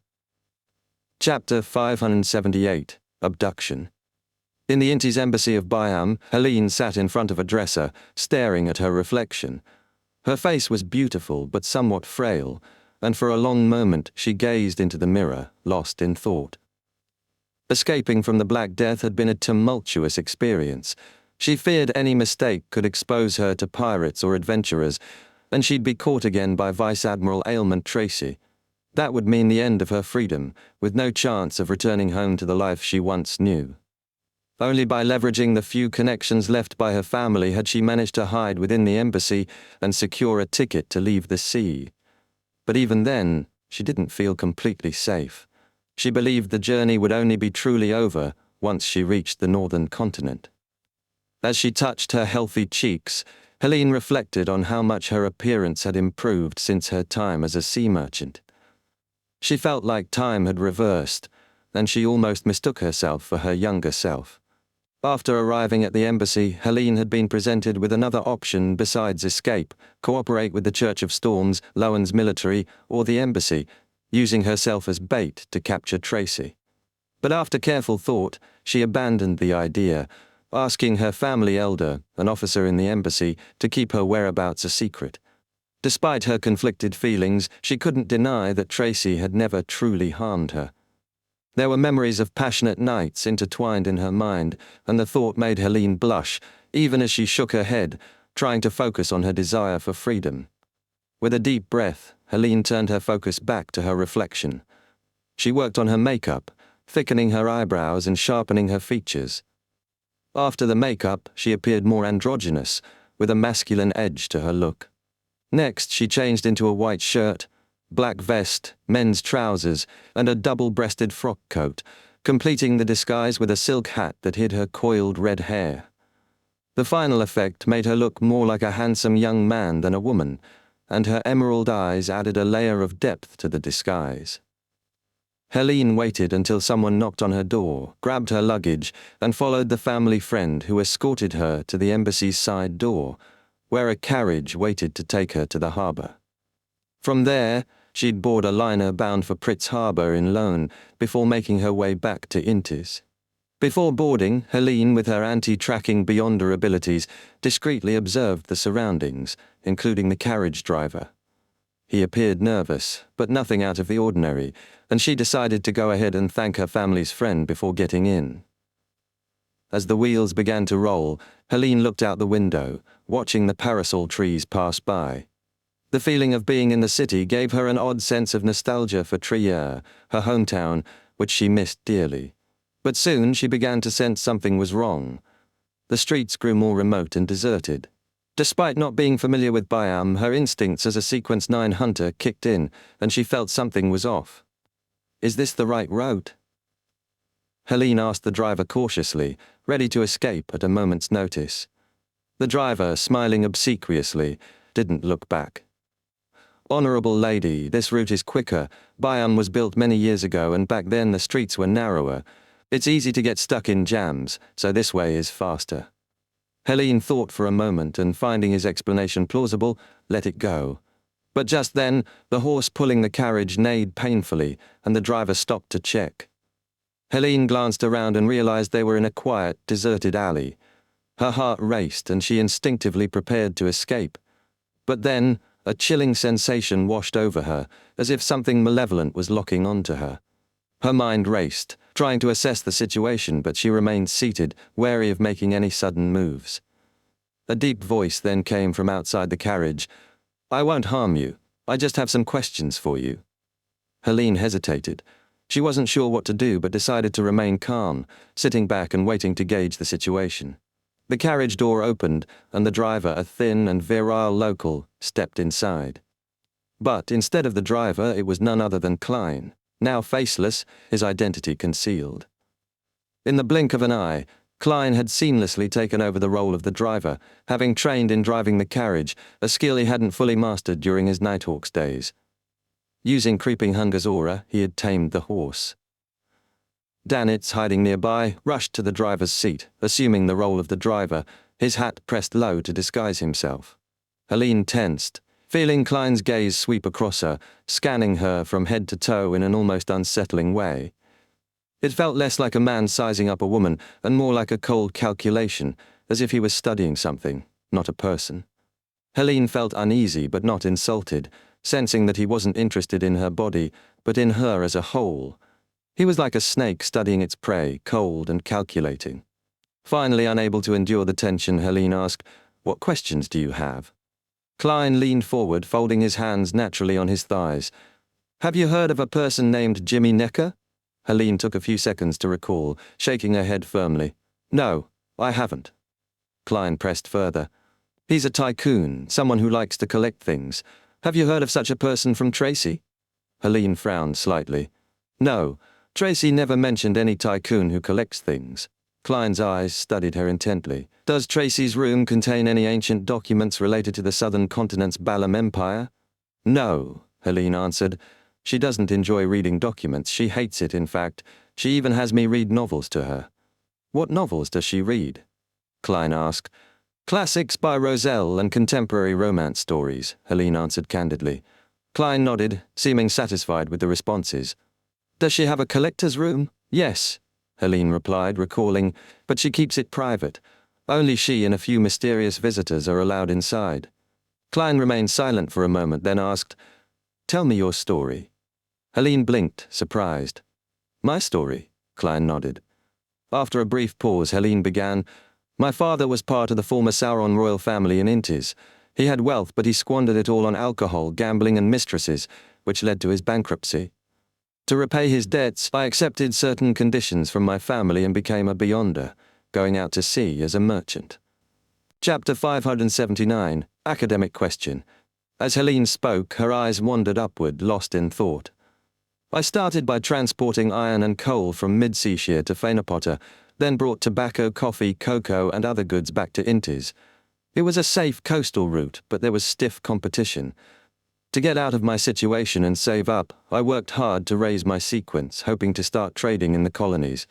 Chapter 578, Abduction. In the Intis embassy of Byam, Helene sat in front of a dresser, staring at her reflection. Her face was beautiful but somewhat frail, and for a long moment she gazed into the mirror, lost in thought. Escaping from the Black Death had been a tumultuous experience. She feared any mistake could expose her to pirates or adventurers, and she'd be caught again by Vice Admiral Ailment Tracy. That would mean the end of her freedom, with no chance of returning home to the life she once knew. Only by leveraging the few connections left by her family had she managed to hide within the embassy and secure a ticket to leave the sea. But even then, she didn't feel completely safe. She believed the journey would only be truly over once she reached the northern continent. As she touched her healthy cheeks, Helene reflected on how much her appearance had improved since her time as a sea merchant. She felt like time had reversed, and she almost mistook herself for her younger self. After arriving at the embassy, Helene had been presented with another option besides escape: cooperate with the Church of Storms, Lowen's military, or the embassy, using herself as bait to capture Tracy. But after careful thought, she abandoned the idea, asking her family elder, an officer in the embassy, to keep her whereabouts a secret. Despite her conflicted feelings, she couldn't deny that Tracy had never truly harmed her. There were memories of passionate nights intertwined in her mind, and the thought made Helene blush, even as she shook her head, trying to focus on her desire for freedom. With a deep breath, Helene turned her focus back to her reflection. She worked on her makeup, thickening her eyebrows and sharpening her features. After the makeup, she appeared more androgynous, with a masculine edge to her look. Next, she changed into a white shirt, black vest, men's trousers, and a double-breasted frock coat, completing the disguise with a silk hat that hid her coiled red hair. The final effect made her look more like a handsome young man than a woman, and her emerald eyes added a layer of depth to the disguise. Helene waited until someone knocked on her door, grabbed her luggage, and followed the family friend who escorted her to the embassy's side door, where a carriage waited to take her to the harbour. From there, she'd board a liner bound for Pritz Harbour in Loen before making her way back to Intis. Before boarding, Helene, with her anti-tracking Beyonder abilities, discreetly observed the surroundings, including the carriage driver. He appeared nervous, but nothing out of the ordinary, and she decided to go ahead and thank her family's friend before getting in. As the wheels began to roll, Helene looked out the window, watching the parasol trees pass by. The feeling of being in the city gave her an odd sense of nostalgia for Trier, her hometown, which she missed dearly. But soon she began to sense something was wrong. The streets grew more remote and deserted. Despite not being familiar with Byam, her instincts as a Sequence 9 hunter kicked in, and she felt something was off. Is this the right route? Helene asked the driver cautiously, ready to escape at a moment's notice. The driver, smiling obsequiously, didn't look back. Honourable lady, this route is quicker. Byam was built many years ago, and back then the streets were narrower. It's easy to get stuck in jams, so this way is faster. Helene thought for a moment, and finding his explanation plausible, let it go. But just then, the horse pulling the carriage neighed painfully, and the driver stopped to check. Helene glanced around and realized they were in a quiet, deserted alley. Her heart raced, and she instinctively prepared to escape. But then, a chilling sensation washed over her, as if something malevolent was locking onto her. Her mind raced, trying to assess the situation, but she remained seated, wary of making any sudden moves. A deep voice then came from outside the carriage. "I won't harm you. I just have some questions for you." Helene hesitated. She wasn't sure what to do, but decided to remain calm, sitting back and waiting to gauge the situation. The carriage door opened, and the driver, a thin and virile local, stepped inside. But instead of the driver, it was none other than Klein, now faceless, his identity concealed. In the blink of an eye, Klein had seamlessly taken over the role of the driver, having trained in driving the carriage, a skill he hadn't fully mastered during his Nighthawks days. Using Creeping Hunger's aura, he had tamed the horse. Danitz, hiding nearby, rushed to the driver's seat, assuming the role of the driver, his hat pressed low to disguise himself. Helene tensed, feeling Klein's gaze sweep across her, scanning her from head to toe in an almost unsettling way. It felt less like a man sizing up a woman, and more like a cold calculation, as if he was studying something, not a person. Helene felt uneasy but not insulted, sensing that he wasn't interested in her body, but in her as a whole. He was like a snake studying its prey, cold and calculating. Finally, unable to endure the tension, Helene asked, "What questions do you have?" Klein leaned forward, folding his hands naturally on his thighs. "Have you heard of a person named Jimmy Necker?" Helene took a few seconds to recall, shaking her head firmly. "No, I haven't." Klein pressed further. "He's a tycoon, someone who likes to collect things. Have you heard of such a person from Tracy?" Helene frowned slightly. "No, Tracy never mentioned any tycoon who collects things." Klein's eyes studied her intently. "Does Tracy's room contain any ancient documents related to the southern continent's Balam Empire?" "No," Helene answered. "She doesn't enjoy reading documents. She hates it, in fact. She even has me read novels to her." "What novels does she read?" Klein asked. "Classics by Roselle and contemporary romance stories," Helene answered candidly. Klein nodded, seeming satisfied with the responses. "Does she have a collector's room?" "Yes," Helene replied, recalling, "but she keeps it private. Only she and a few mysterious visitors are allowed inside." Klein remained silent for a moment, then asked, "Tell me your story." Helene blinked, surprised. "My story?" Klein nodded. After a brief pause, Helene began, "My father was part of the former Sauron royal family in Intis. He had wealth, but he squandered it all on alcohol, gambling and mistresses, which led to his bankruptcy. To repay his debts, I accepted certain conditions from my family and became a Beyonder, going out to sea as a merchant." Chapter 579, Academic Question. As Helene spoke, her eyes wandered upward, lost in thought. I started by transporting iron and coal from Mid-Seashire to Fainapotter, then brought tobacco, coffee, cocoa and other goods back to Intis. It was a safe coastal route, but there was stiff competition. To get out of my situation and save up, I worked hard to raise my sequence, hoping to start trading in the colonies.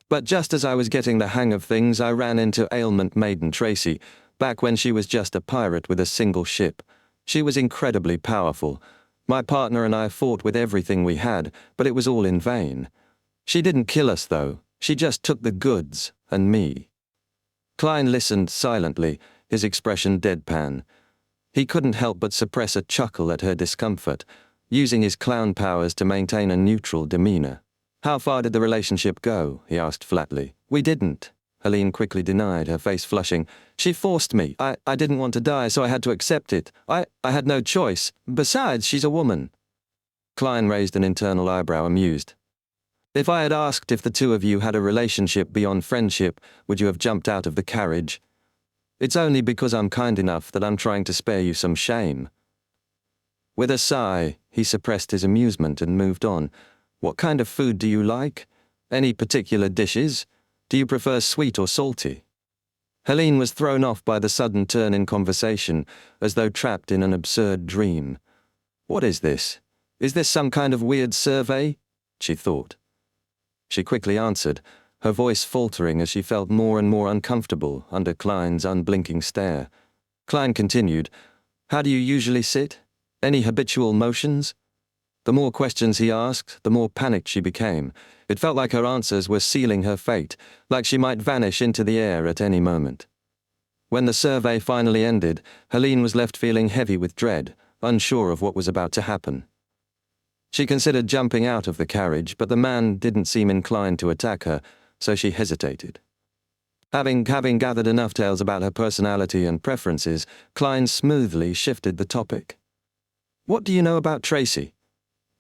But just as I was getting the hang of things, I ran into ailment maiden Tracy, back when she was just a pirate with a single ship. She was incredibly powerful. My partner and I fought with everything we had, but it was all in vain. She didn't kill us, though. She just took the goods, and me. Klein listened silently, his expression deadpan. He couldn't help but suppress a chuckle at her discomfort, using his clown powers to maintain a neutral demeanor. How far did the relationship go? He asked flatly. We didn't. Helene quickly denied, her face flushing. She forced me. I didn't want to die, so I had to accept it. I had no choice. Besides, she's a woman. Klein raised an internal eyebrow, amused. If I had asked if the two of you had a relationship beyond friendship, would you have jumped out of the carriage? It's only because I'm kind enough that I'm trying to spare you some shame. With a sigh, he suppressed his amusement and moved on. What kind of food do you like? Any particular dishes? Do you prefer sweet or salty? Helene was thrown off by the sudden turn in conversation, as though trapped in an absurd dream. What is this? Is this some kind of weird survey? She thought. She quickly answered, her voice faltering as she felt more and more uncomfortable under Klein's unblinking stare. Klein continued, How do you usually sit? Any habitual motions? The more questions he asked, the more panicked she became. It felt like her answers were sealing her fate, like she might vanish into the air at any moment. When the survey finally ended, Helene was left feeling heavy with dread, unsure of what was about to happen. She considered jumping out of the carriage, but the man didn't seem inclined to attack her, so she hesitated. Having gathered enough tales about her personality and preferences, Klein smoothly shifted the topic. What do you know about Tracy?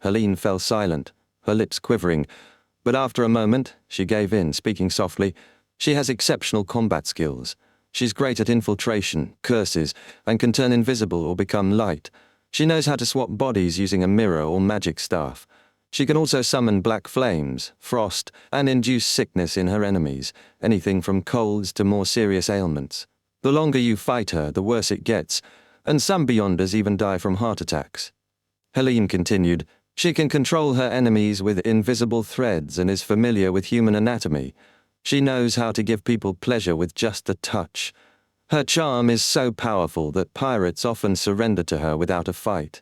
Helene fell silent, her lips quivering, but after a moment, she gave in, speaking softly. She has exceptional combat skills. She's great at infiltration, curses, and can turn invisible or become light. She knows how to swap bodies using a mirror or magic staff. She can also summon black flames, frost, and induce sickness in her enemies, anything from colds to more serious ailments. The longer you fight her, the worse it gets, and some Beyonders even die from heart attacks. Helene continued, She can control her enemies with invisible threads and is familiar with human anatomy. She knows how to give people pleasure with just a touch. Her charm is so powerful that pirates often surrender to her without a fight.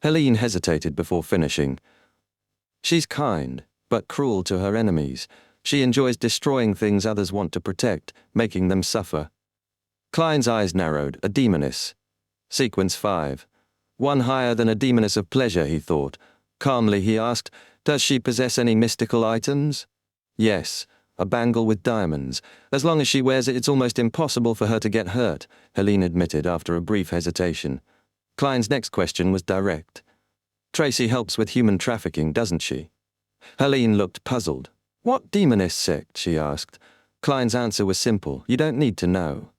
Helene hesitated before finishing. She's kind, but cruel to her enemies. She enjoys destroying things others want to protect, making them suffer. Klein's eyes narrowed, a demoness. Sequence 5. One higher than a demoness of pleasure, he thought. Calmly he asked, Does she possess any mystical items? Yes, a bangle with diamonds. As long as she wears it, it's almost impossible for her to get hurt, Helene admitted after a brief hesitation. Klein's next question was direct. Tracy helps with human trafficking, doesn't she? Helene looked puzzled. What demoness sect? She asked. Klein's answer was simple. You don't need to know.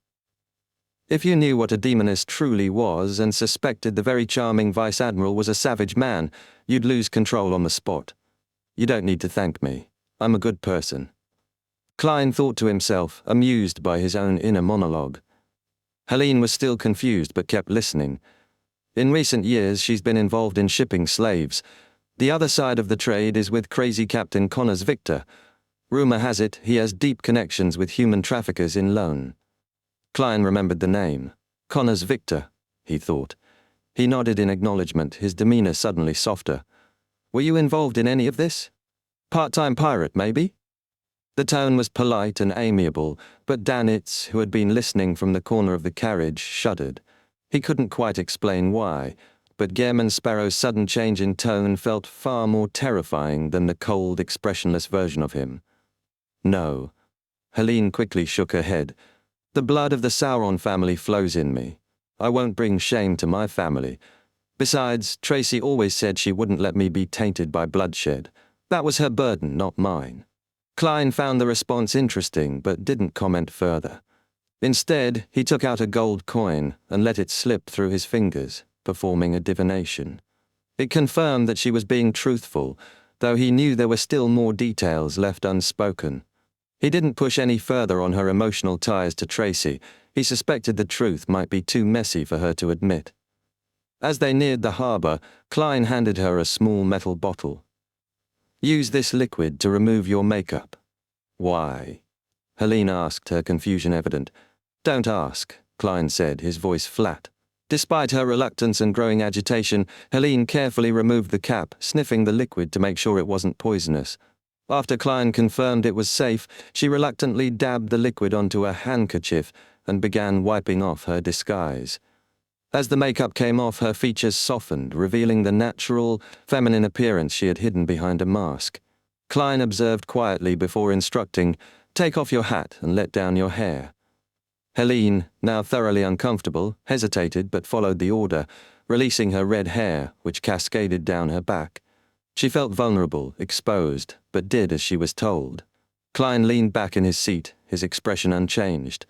If you knew what a demoness truly was and suspected the very charming Vice Admiral was a savage man, you'd lose control on the spot. You don't need to thank me. I'm a good person. Klein thought to himself, amused by his own inner monologue. Helene was still confused but kept listening. In recent years, she's been involved in shipping slaves. The other side of the trade is with crazy Captain Connors Victor. Rumor has it he has deep connections with human traffickers in Lone. Klein remembered the name. Connors Victor, he thought. He nodded in acknowledgement, his demeanor suddenly softer. Were you involved in any of this? Part-time pirate, maybe? The tone was polite and amiable, but Danitz, who had been listening from the corner of the carriage, shuddered. He couldn't quite explain why, but Gehrman Sparrow's sudden change in tone felt far more terrifying than the cold, expressionless version of him. No. Helene quickly shook her head. The blood of the Sauron family flows in me. I won't bring shame to my family. Besides, Tracy always said she wouldn't let me be tainted by bloodshed. That was her burden, not mine. Klein found the response interesting, but didn't comment further. Instead, he took out a gold coin and let it slip through his fingers. performing a divination. It confirmed that she was being truthful, though he knew there were still more details left unspoken. He didn't push any further on her emotional ties to Tracy. He suspected the truth might be too messy for her to admit. As they neared the harbor, Klein handed her a small metal bottle. "Use this liquid to remove your makeup." "Why?" Helene asked, her confusion evident. "Don't ask," Klein said, his voice flat. Despite her reluctance and growing agitation, Helene carefully removed the cap, sniffing the liquid to make sure it wasn't poisonous. After Klein confirmed it was safe, she reluctantly dabbed the liquid onto a handkerchief and began wiping off her disguise. As the makeup came off, her features softened, revealing the natural, feminine appearance she had hidden behind a mask. Klein observed quietly before instructing, "Take off your hat and let down your hair." Helene, now thoroughly uncomfortable, hesitated but followed the order, releasing her red hair, which cascaded down her back. She felt vulnerable, exposed, but did as she was told. Klein leaned back in his seat, his expression unchanged.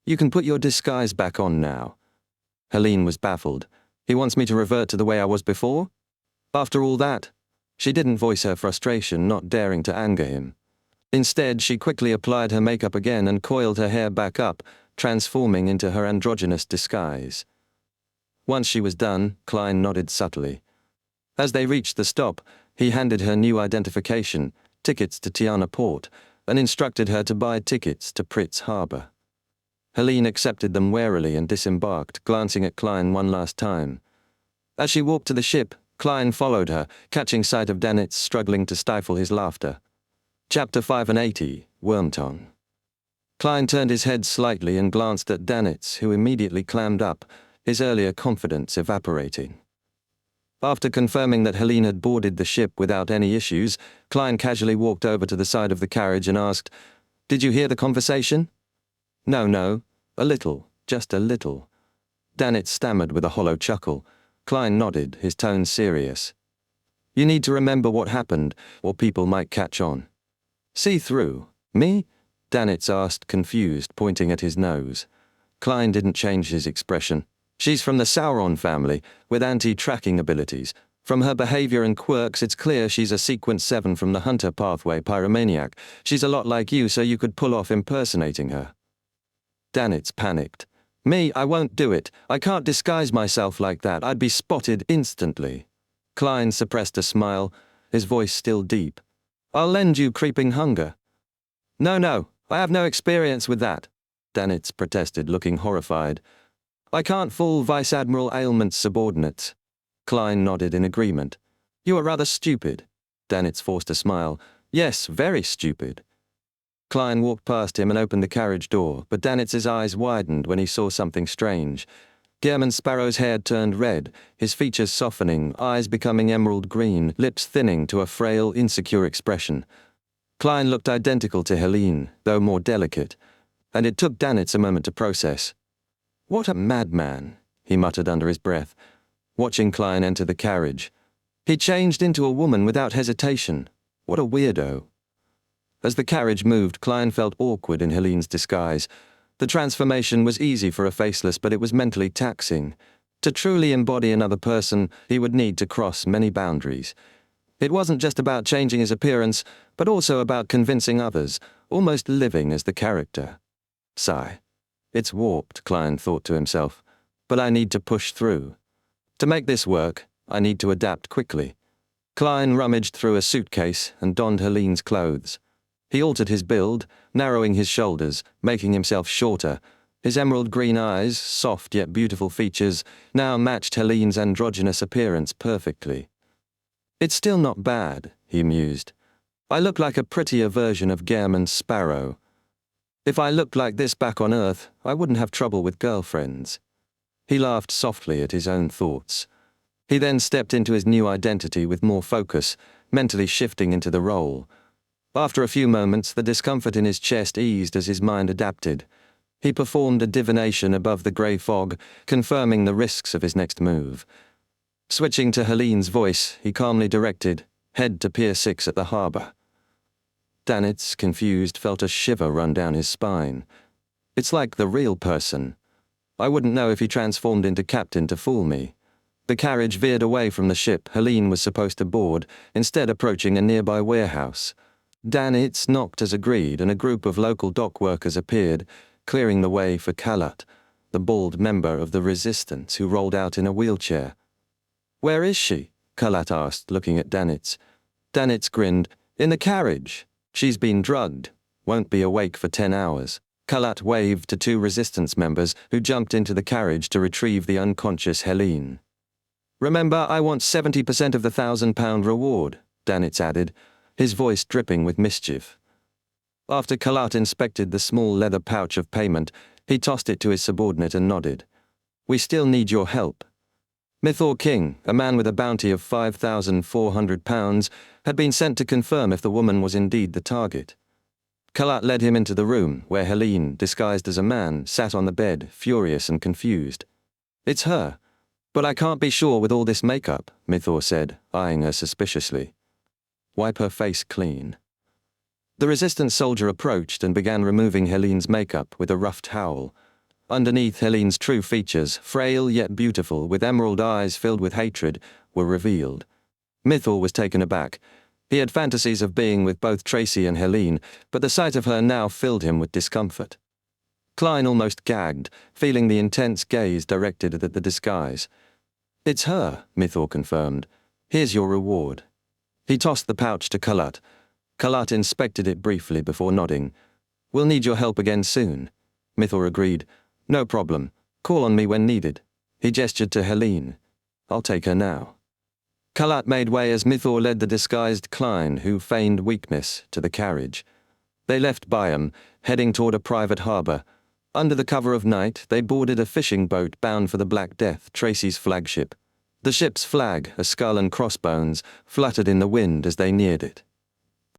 "You can put your disguise back on now." Helene was baffled. "He wants me to revert to the way I was before? After all that?" She didn't voice her frustration, not daring to anger him. Instead, she quickly applied her makeup again and coiled her hair back up, transforming into her androgynous disguise. Once she was done, Klein nodded subtly. As they reached the stop, he handed her new identification, tickets to Tiana Port, and instructed her to buy tickets to Pritz Harbor. Helene accepted them warily and disembarked, glancing at Klein one last time. As she walked to the ship, Klein followed her, catching sight of Danitz struggling to stifle his laughter. Chapter 85, Wormtongue. Klein turned his head slightly and glanced at Danitz, who immediately clammed up, his earlier confidence evaporating. After confirming that Helene had boarded the ship without any issues, Klein casually walked over to the side of the carriage and asked, "Did you hear the conversation?" No, a little, just a little." Danitz stammered with a hollow chuckle. Klein nodded, his tone serious. "You need to remember what happened, or people might catch on." "See through? Me?" Danitz asked, confused, pointing at his nose. Klein didn't change his expression. "She's from the Sauron family, with anti-tracking abilities. From her behavior and quirks, it's clear she's a Sequence 7 from the Hunter Pathway pyromaniac. She's a lot like you, so you could pull off impersonating her." Danitz panicked. "Me, I won't do it. I can't disguise myself like that. I'd be spotted instantly." Klein suppressed a smile, his voice still deep. "I'll lend you Creeping Hunger." No, I have no experience with that," Danitz protested, looking horrified. "I can't fool Vice Admiral Ailment's subordinates." Klein nodded in agreement. "You are rather stupid." Danitz forced a smile. "Yes, very stupid." Klein walked past him and opened the carriage door, but Danitz's eyes widened when he saw something strange. Gehrman Sparrow's hair turned red, his features softening, eyes becoming emerald green, lips thinning to a frail, insecure expression. Klein looked identical to Helene, though more delicate, and it took Danitz a moment to process. "What a madman," he muttered under his breath, watching Klein enter the carriage. He changed into a woman without hesitation. What a weirdo. As the carriage moved, Klein felt awkward in Helene's disguise. The transformation was easy for a faceless, but it was mentally taxing. To truly embody another person, he would need to cross many boundaries. It wasn't just about changing his appearance, but also about convincing others, almost living as the character. Sigh. "It's warped," Klein thought to himself, "but I need to push through. To make this work, I need to adapt quickly." Klein rummaged through a suitcase and donned Helene's clothes. He altered his build, narrowing his shoulders, making himself shorter. His emerald green eyes, soft yet beautiful features, now matched Helene's androgynous appearance perfectly. "It's still not bad," he mused. "I look like a prettier version of Gehrman Sparrow. If I looked like this back on Earth, I wouldn't have trouble with girlfriends." He laughed softly at his own thoughts. He then stepped into his new identity with more focus, mentally shifting into the role. After a few moments, the discomfort in his chest eased as his mind adapted. He performed a divination above the grey fog, confirming the risks of his next move. Switching to Helene's voice, he calmly directed, "Head to Pier 6 at the harbour." Danitz, confused, felt a shiver run down his spine. "It's like the real person. I wouldn't know if he transformed into captain to fool me." The carriage veered away from the ship Helene was supposed to board, instead approaching a nearby warehouse. Danitz knocked as agreed, and a group of local dock workers appeared, clearing the way for Kalat, the bald member of the resistance who rolled out in a wheelchair. "Where is she?" Kalat asked, looking at Danitz. Danitz grinned. "In the carriage. She's been drugged. Won't be awake for 10 hours. Kalat waved to 2 resistance members who jumped into the carriage to retrieve the unconscious Helene. "Remember, I want 70% of the £1,000 reward," Danitz added, his voice dripping with mischief. After Kalat inspected the small leather pouch of payment, he tossed it to his subordinate and nodded. "We still need your help." Mythor King, a man with a bounty of £5,400, had been sent to confirm if the woman was indeed the target. Kalat led him into the room, where Helene, disguised as a man, sat on the bed, furious and confused. "It's her. But I can't be sure with all this makeup," Mythor said, eyeing her suspiciously. "Wipe her face clean." The resistance soldier approached and began removing Helene's makeup with a rough towel. Underneath Helene's true features, frail yet beautiful, with emerald eyes filled with hatred, were revealed. Mythor was taken aback. He had fantasies of being with both Tracy and Helene, but the sight of her now filled him with discomfort. Klein almost gagged, feeling the intense gaze directed at the disguise. "It's her," Mythor confirmed. "Here's your reward." He tossed the pouch to Kalat. Kalat inspected it briefly before nodding. "We'll need your help again soon." Mythor agreed. "No problem. Call on me when needed." He gestured to Helene. "I'll take her now." Kalat made way as Mythor led the disguised Klein, who feigned weakness, to the carriage. They left Byam, heading toward a private harbor. Under the cover of night, they boarded a fishing boat bound for the Black Death, Tracy's flagship. The ship's flag, a skull and crossbones, fluttered in the wind as they neared it.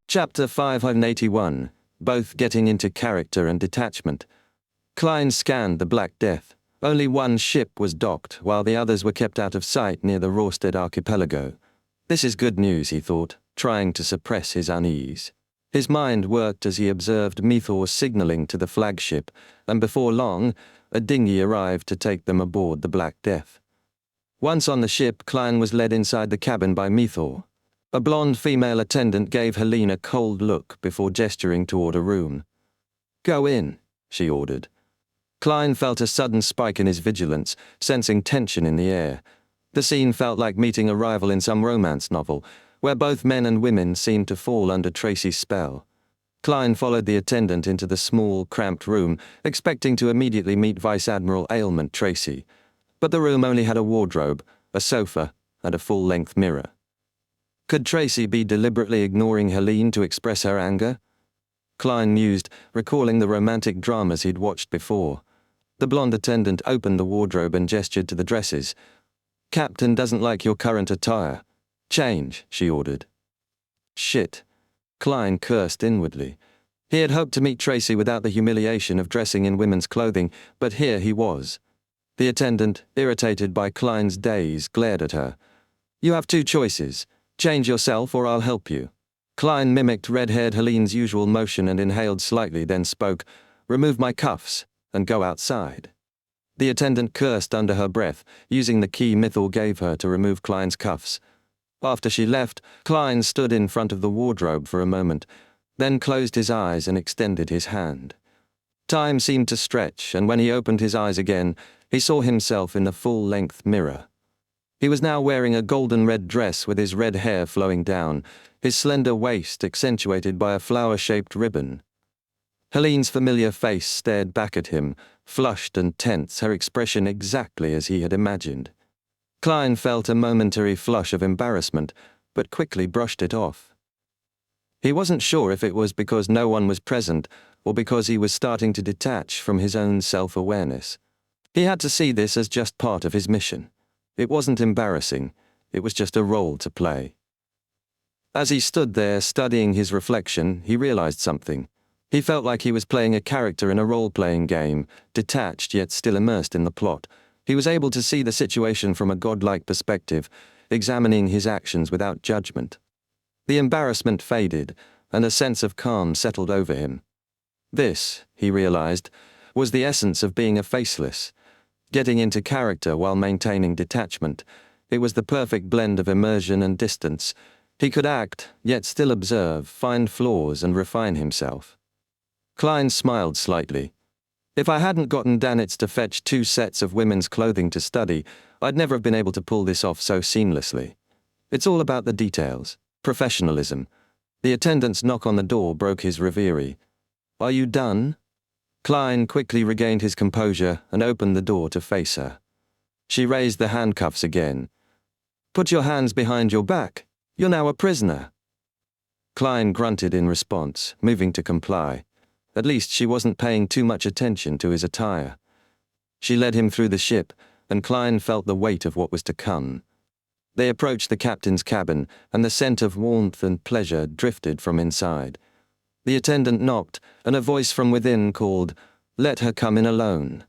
Chapter 581, both getting into character and detachment. Klein scanned the Black Death. Only one ship was docked, while the others were kept out of sight near the Rorstead archipelago. This is good news, he thought, trying to suppress his unease. His mind worked as he observed Mythor signaling to the flagship, and before long, a dinghy arrived to take them aboard the Black Death. Once on the ship, Klein was led inside the cabin by Mythor. A blonde female attendant gave Helene a cold look before gesturing toward a room. "Go in," she ordered. Klein felt a sudden spike in his vigilance, sensing tension in the air. The scene felt like meeting a rival in some romance novel, where both men and women seemed to fall under Tracy's spell. Klein followed the attendant into the small, cramped room, expecting to immediately meet Vice Admiral Ailment Tracy. But the room only had a wardrobe, a sofa, and a full-length mirror. Could Tracy be deliberately ignoring Helene to express her anger? Klein mused, recalling the romantic dramas he'd watched before. The blonde attendant opened the wardrobe and gestured to the dresses. "Captain doesn't like your current attire. Change," she ordered. Shit. Klein cursed inwardly. He had hoped to meet Tracy without the humiliation of dressing in women's clothing, but here he was. The attendant, irritated by Klein's daze, glared at her. "You have 2 choices. Change yourself or I'll help you." Klein mimicked red-haired Helene's usual motion and inhaled slightly, then spoke, "Remove my cuffs and go outside." The attendant cursed under her breath, using the key Mythor gave her to remove Klein's cuffs. After she left, Klein stood in front of the wardrobe for a moment, then closed his eyes and extended his hand. Time seemed to stretch, and when he opened his eyes again, he saw himself in the full-length mirror. He was now wearing a golden-red dress with his red hair flowing down, his slender waist accentuated by a flower-shaped ribbon. Helene's familiar face stared back at him, flushed and tense, her expression exactly as he had imagined. Klein felt a momentary flush of embarrassment, but quickly brushed it off. He wasn't sure if it was because no one was present, or because he was starting to detach from his own self-awareness. He had to see this as just part of his mission. It wasn't embarrassing, it was just a role to play. As he stood there studying his reflection, he realized something. He felt like he was playing a character in a role-playing game, detached yet still immersed in the plot. He was able to see the situation from a godlike perspective, examining his actions without judgment. The embarrassment faded, and a sense of calm settled over him. This, he realized, was the essence of being a faceless. Getting into character while maintaining detachment. It was the perfect blend of immersion and distance. He could act, yet still observe, find flaws and refine himself. Klein smiled slightly. If I hadn't gotten Danitz to fetch 2 sets of women's clothing to study, I'd never have been able to pull this off so seamlessly. It's all about the details, professionalism. The attendant's knock on the door broke his reverie. "Are you done?" Klein quickly regained his composure and opened the door to face her. She raised the handcuffs again. "Put your hands behind your back. You're now a prisoner." Klein grunted in response, moving to comply. At least she wasn't paying too much attention to his attire. She led him through the ship, and Klein felt the weight of what was to come. They approached the captain's cabin, and the scent of warmth and pleasure drifted from inside. The attendant knocked, and a voice from within called, "Let her come in alone."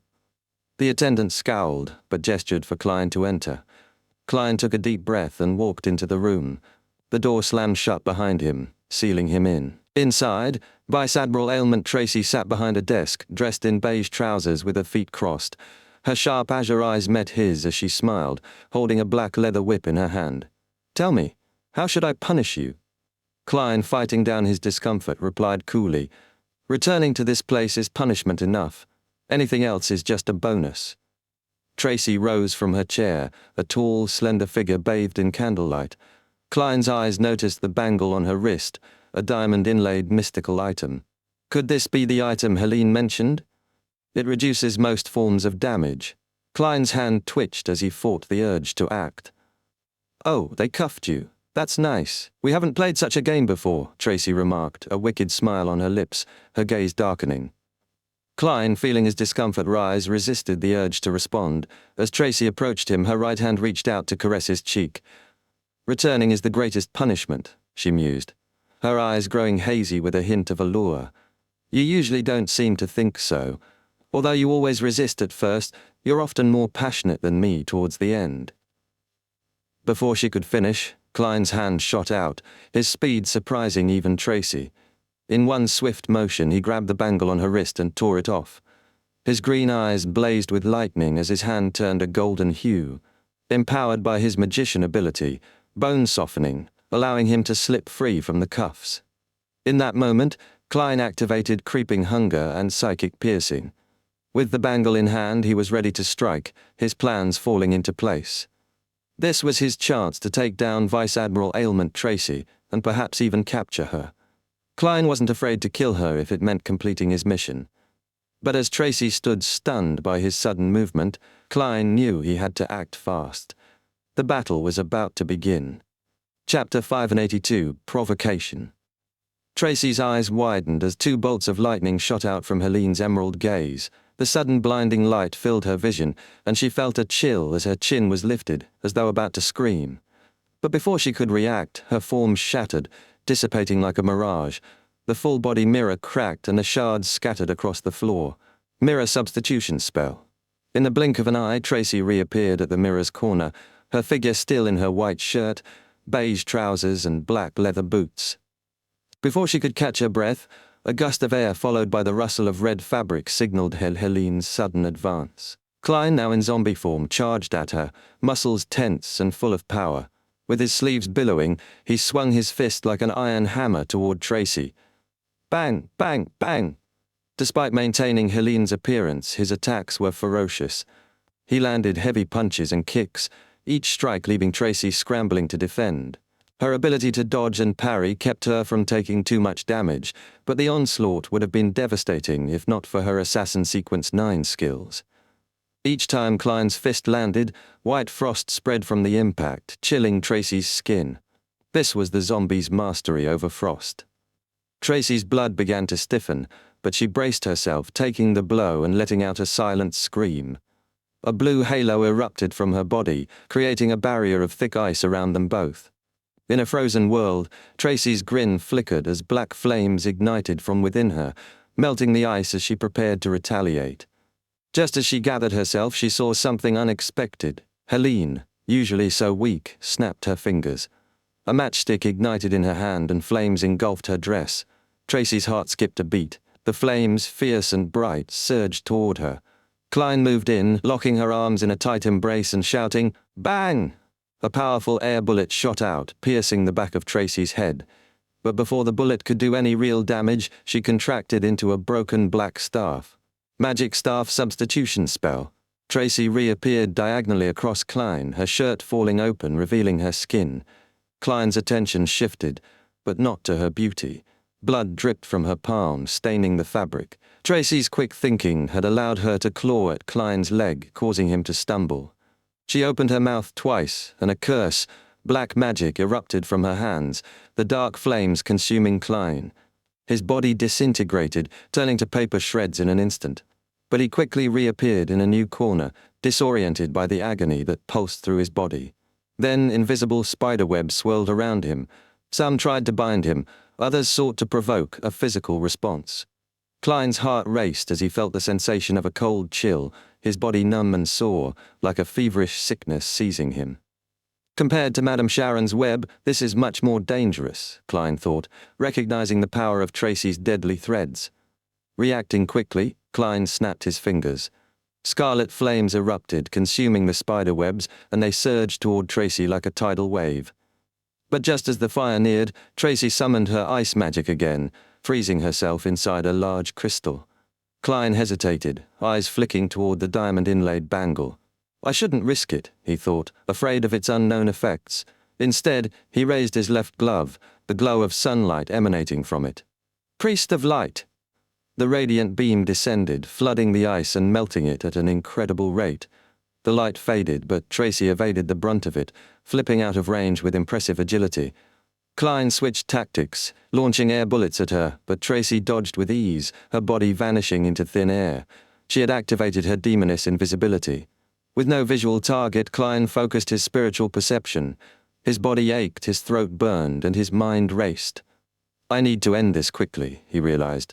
The attendant scowled, but gestured for Klein to enter. Klein took a deep breath and walked into the room. The door slammed shut behind him, sealing him in. Inside, Vice Admiral Ailment Tracy sat behind a desk, dressed in beige trousers with her feet crossed. Her sharp azure eyes met his as she smiled, holding a black leather whip in her hand. "Tell me, how should I punish you?" Klein, fighting down his discomfort, replied coolly, "Returning to this place is punishment enough. Anything else is just a bonus." Tracy rose from her chair, a tall, slender figure bathed in candlelight. Klein's eyes noticed the bangle on her wrist, a diamond-inlaid mystical item. Could this be the item Helene mentioned? It reduces most forms of damage. Klein's hand twitched as he fought the urge to act. "Oh, they cuffed you. That's nice. We haven't played such a game before," Tracy remarked, a wicked smile on her lips, her gaze darkening. Klein, feeling his discomfort rise, resisted the urge to respond. As Tracy approached him, her right hand reached out to caress his cheek. "Returning is the greatest punishment," she mused, her eyes growing hazy with a hint of allure. "You usually don't seem to think so. Although you always resist at first, you're often more passionate than me towards the end." Before she could finish, Klein's hand shot out, his speed surprising even Tracy. In one swift motion, he grabbed the bangle on her wrist and tore it off. His green eyes blazed with lightning as his hand turned a golden hue. Empowered by his magician ability, bone softening, allowing him to slip free from the cuffs. In that moment, Klein activated creeping hunger and psychic piercing. With the bangle in hand, he was ready to strike, his plans falling into place. This was his chance to take down Vice Admiral Ailment Tracy, and perhaps even capture her. Klein wasn't afraid to kill her if it meant completing his mission. But as Tracy stood stunned by his sudden movement, Klein knew he had to act fast. The battle was about to begin. Chapter 582, Provocation. Tracy's eyes widened as 2 bolts of lightning shot out from Helene's emerald gaze. The sudden blinding light filled her vision, and she felt a chill as her chin was lifted, as though about to scream. But before she could react, her form shattered, dissipating like a mirage. The full-body mirror cracked and the shards scattered across the floor. Mirror substitution spell. In the blink of an eye, Tracy reappeared at the mirror's corner, her figure still in her white shirt, beige trousers and black leather boots. Before she could catch her breath, a gust of air followed by the rustle of red fabric signaled Helene's sudden advance. Klein, now in zombie form, charged at her, muscles tense and full of power. With his sleeves billowing, he swung his fist like an iron hammer toward Tracy. Bang, bang, bang! Despite maintaining Helene's appearance, his attacks were ferocious. He landed heavy punches and kicks, each strike leaving Tracy scrambling to defend. Her ability to dodge and parry kept her from taking too much damage, but the onslaught would have been devastating if not for her Assassin Sequence 9 skills. Each time Klein's fist landed, white frost spread from the impact, chilling Tracy's skin. This was the zombie's mastery over frost. Tracy's blood began to stiffen, but she braced herself, taking the blow and letting out a silent scream. A blue halo erupted from her body, creating a barrier of thick ice around them both. In a frozen world, Tracy's grin flickered as black flames ignited from within her, melting the ice as she prepared to retaliate. Just as she gathered herself, she saw something unexpected. Helene, usually so weak, snapped her fingers. A matchstick ignited in her hand and flames engulfed her dress. Tracy's heart skipped a beat. The flames, fierce and bright, surged toward her. Klein moved in, locking her arms in a tight embrace and shouting, "Bang!" A powerful air bullet shot out, piercing the back of Tracy's head. But before the bullet could do any real damage, she contracted into a broken black staff. Magic staff substitution spell. Tracy reappeared diagonally across Klein, her shirt falling open, revealing her skin. Klein's attention shifted, but not to her beauty. Blood dripped from her palm, staining the fabric. Tracy's quick thinking had allowed her to claw at Klein's leg, causing him to stumble. She opened her mouth twice, and a curse, black magic, erupted from her hands, the dark flames consuming Klein. His body disintegrated, turning to paper shreds in an instant. But he quickly reappeared in a new corner, disoriented by the agony that pulsed through his body. Then invisible spiderwebs swirled around him. Some tried to bind him, others sought to provoke a physical response. Klein's heart raced as he felt the sensation of a cold chill, his body numb and sore, like a feverish sickness seizing him. Compared to Madame Sharon's web, this is much more dangerous, Klein thought, recognizing the power of Tracy's deadly threads. Reacting quickly, Klein snapped his fingers. Scarlet flames erupted, consuming the spider webs, and they surged toward Tracy like a tidal wave. But just as the fire neared, Tracy summoned her ice magic again, freezing herself inside a large crystal. Klein hesitated, eyes flicking toward the diamond-inlaid bangle. I shouldn't risk it, he thought, afraid of its unknown effects. Instead, he raised his left glove, the glow of sunlight emanating from it. Priest of Light! The radiant beam descended, flooding the ice and melting it at an incredible rate. The light faded, but Tracy evaded the brunt of it, flipping out of range with impressive agility. Klein switched tactics, launching air bullets at her, but Tracy dodged with ease, her body vanishing into thin air. She had activated her demoness invisibility. With no visual target, Klein focused his spiritual perception. His body ached, his throat burned, and his mind raced. I need to end this quickly, he realized.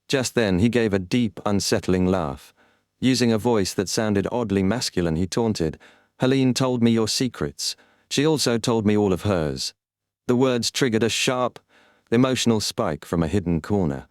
Just then, he gave a deep, unsettling laugh. Using a voice that sounded oddly masculine, he taunted, Helene told me your secrets. She also told me all of hers. The words triggered a sharp, emotional spike from a hidden corner.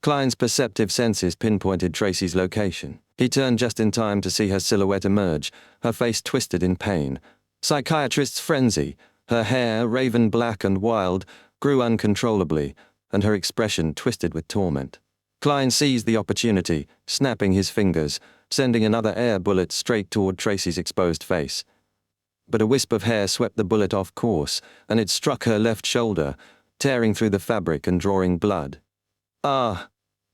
Klein's perceptive senses pinpointed Tracy's location. He turned just in time to see her silhouette emerge, her face twisted in pain. Psychiatrist's frenzy, her hair, raven black and wild, grew uncontrollably, and her expression twisted with torment. Klein seized the opportunity, snapping his fingers, sending another air bullet straight toward Tracy's exposed face. But a wisp of hair swept the bullet off course, and it struck her left shoulder, tearing through the fabric and drawing blood. Ah!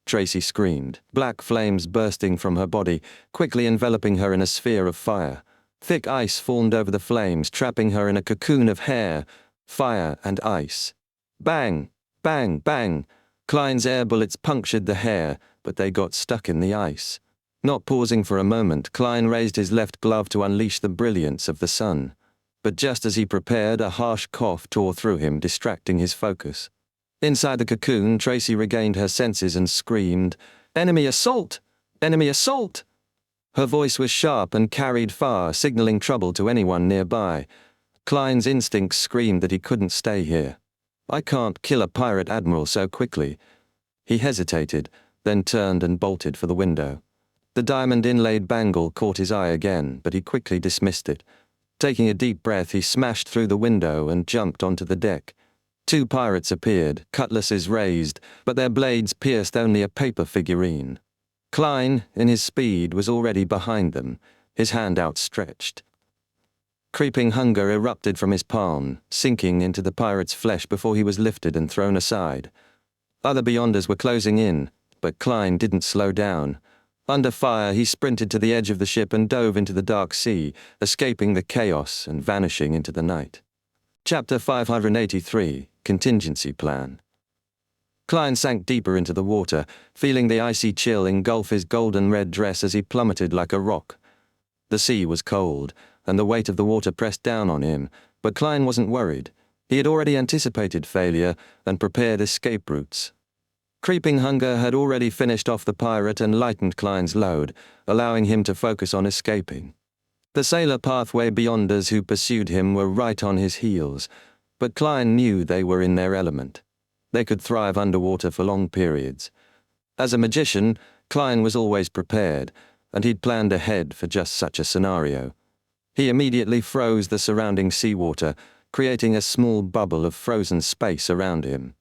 Tracy screamed, black flames bursting from her body, quickly enveloping her in a sphere of fire. Thick ice formed over the flames, trapping her in a cocoon of hair, fire, and ice. Bang! Bang! Bang! Klein's air bullets punctured the hair, but they got stuck in the ice. Not pausing for a moment, Klein raised his left glove to unleash the brilliance of the sun. But just as he prepared, a harsh cough tore through him, distracting his focus. Inside the cocoon, Tracy regained her senses and screamed, "Enemy assault! Enemy assault!" Her voice was sharp and carried far, signaling trouble to anyone nearby. Klein's instincts screamed that he couldn't stay here. I can't kill a pirate admiral so quickly. He hesitated, then turned and bolted for the window. The diamond-inlaid bangle caught his eye again, but he quickly dismissed it. Taking a deep breath, he smashed through the window and jumped onto the deck. Two pirates appeared, cutlasses raised, but their blades pierced only a paper figurine. Klein, in his speed, was already behind them, his hand outstretched. Creeping hunger erupted from his palm, sinking into the pirate's flesh before he was lifted and thrown aside. Other Beyonders were closing in, but Klein didn't slow down. Under fire, he sprinted to the edge of the ship and dove into the dark sea, escaping the chaos and vanishing into the night. Chapter 583, Contingency Plan. Klein sank deeper into the water, feeling the icy chill engulf his golden-red dress as he plummeted like a rock. The sea was cold, and the weight of the water pressed down on him, but Klein wasn't worried. He had already anticipated failure and prepared escape routes. Creeping hunger had already finished off the pirate and lightened Klein's load, allowing him to focus on escaping. The sailor pathway Beyonders who pursued him were right on his heels, but Klein knew they were in their element. They could thrive underwater for long periods. As a magician, Klein was always prepared, and he'd planned ahead for just such a scenario. He immediately froze the surrounding seawater, creating a small bubble of frozen space around him.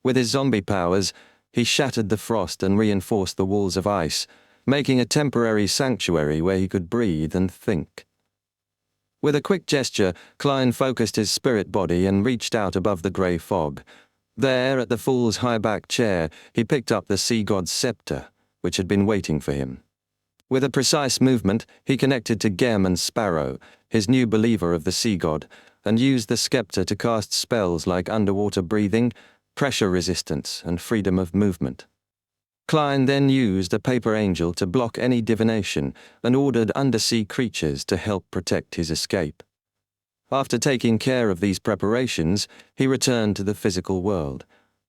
With his zombie powers, he shattered the frost and reinforced the walls of ice, making a temporary sanctuary where he could breathe and think. With a quick gesture, Klein focused his spirit body and reached out above the grey fog. There, at the fool's high-backed chair, he picked up the sea god's scepter, which had been waiting for him. With a precise movement, he connected to Gehrman Sparrow, his new believer of the sea god, and used the scepter to cast spells like underwater breathing, pressure resistance, and freedom of movement. Klein then used a paper angel to block any divination and ordered undersea creatures to help protect his escape. After taking care of these preparations, he returned to the physical world.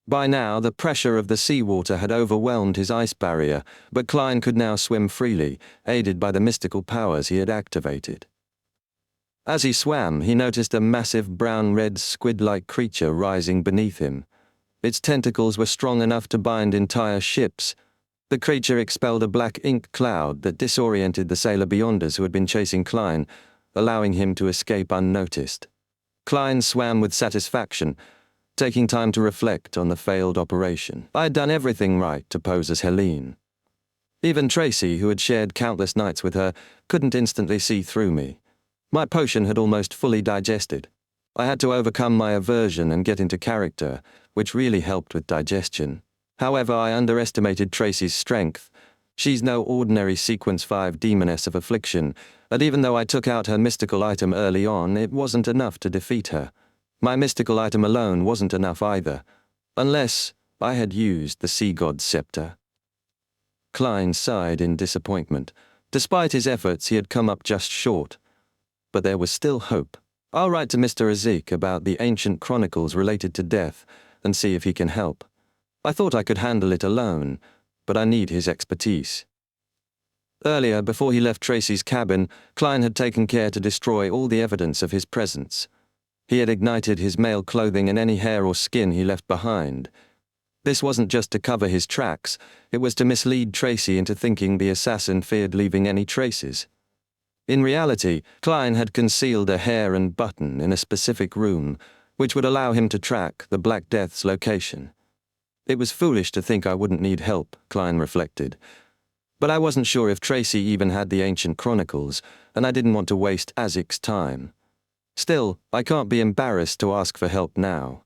By now, the pressure of the seawater had overwhelmed his ice barrier, but Klein could now swim freely, aided by the mystical powers he had activated. As he swam, he noticed a massive brown-red squid-like creature rising beneath him. Its tentacles were strong enough to bind entire ships. The creature expelled a black ink cloud that disoriented the sailor beyonders who had been chasing Klein, allowing him to escape unnoticed. Klein swam with satisfaction, taking time to reflect on the failed operation. I had done everything right to pose as Helene. Even Tracy, who had shared countless nights with her, couldn't instantly see through me. My potion had almost fully digested. I had to overcome my aversion and get into character, which really helped with digestion. However, I underestimated Tracy's strength. She's no ordinary Sequence 5 demoness of affliction, and even though I took out her mystical item early on, it wasn't enough to defeat her. My mystical item alone wasn't enough either, unless I had used the sea god's scepter. Klein sighed in disappointment. Despite his efforts, he had come up just short. But there was still hope. I'll write to Mr. Azik about the ancient chronicles related to death and see if he can help. I thought I could handle it alone, but I need his expertise. Earlier, before he left Tracy's cabin, Klein had taken care to destroy all the evidence of his presence. He had ignited his male clothing and any hair or skin he left behind. This wasn't just to cover his tracks, it was to mislead Tracy into thinking the assassin feared leaving any traces. In reality, Klein had concealed a hair and button in a specific room, which would allow him to track the Black Death's location. It was foolish to think I wouldn't need help, Klein reflected. But I wasn't sure if Tracy even had the ancient chronicles, and I didn't want to waste Azik's time. Still, I can't be embarrassed to ask for help now.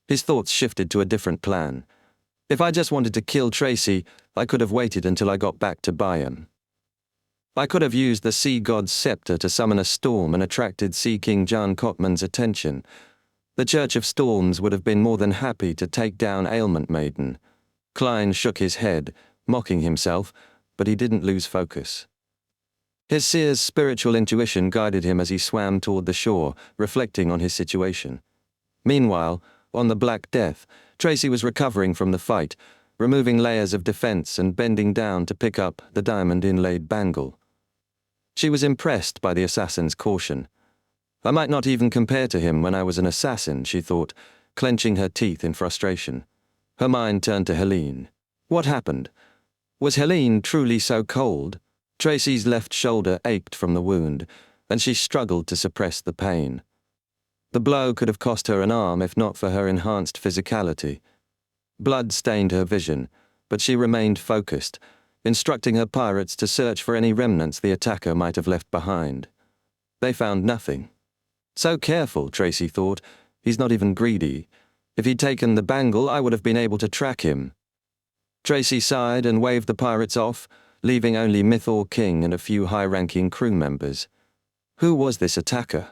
His thoughts shifted to a different plan. If I just wanted to kill Tracy, I could have waited until I got back to Bayam. I could have used the sea god's scepter to summon a storm and attracted Sea King Jan Kotman's attention. The Church of Storms would have been more than happy to take down Ailment Maiden. Klein shook his head, mocking himself, but he didn't lose focus. His seer's spiritual intuition guided him as he swam toward the shore, reflecting on his situation. Meanwhile, on the Black Death, Tracy was recovering from the fight, removing layers of defense and bending down to pick up the diamond-inlaid bangle. She was impressed by the assassin's caution. I might not even compare to him when I was an assassin, she thought, clenching her teeth in frustration. Her mind turned to Helene. What happened? Was Helene truly so cold? Tracy's left shoulder ached from the wound, and she struggled to suppress the pain. The blow could have cost her an arm if not for her enhanced physicality. Blood stained her vision, but she remained focused, instructing her pirates to search for any remnants the attacker might have left behind. They found nothing. So careful, Tracy thought. He's not even greedy. If he'd taken the bangle, I would have been able to track him. Tracy sighed and waved the pirates off, leaving only Mythor King and a few high-ranking crew members. Who was this attacker?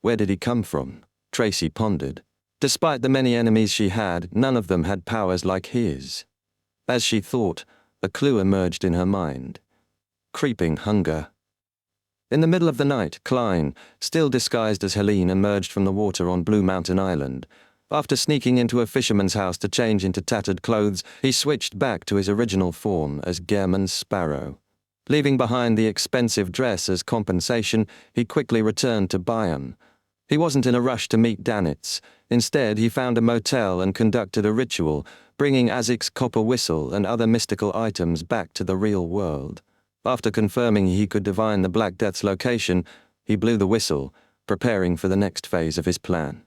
Where did he come from? Tracy pondered. Despite the many enemies she had, none of them had powers like his. As she thought, a clue emerged in her mind. Creeping hunger. In the middle of the night, Klein, still disguised as Helene, emerged from the water on Blue Mountain Island. After sneaking into a fisherman's house to change into tattered clothes, he switched back to his original form as Gehrman Sparrow. Leaving behind the expensive dress as compensation, he quickly returned to Bayam. He wasn't in a rush to meet Danitz. Instead, he found a motel and conducted a ritual, bringing Azik's copper whistle and other mystical items back to the real world. After confirming he could divine the Black Death's location, He blew the whistle, preparing for the next phase of his plan.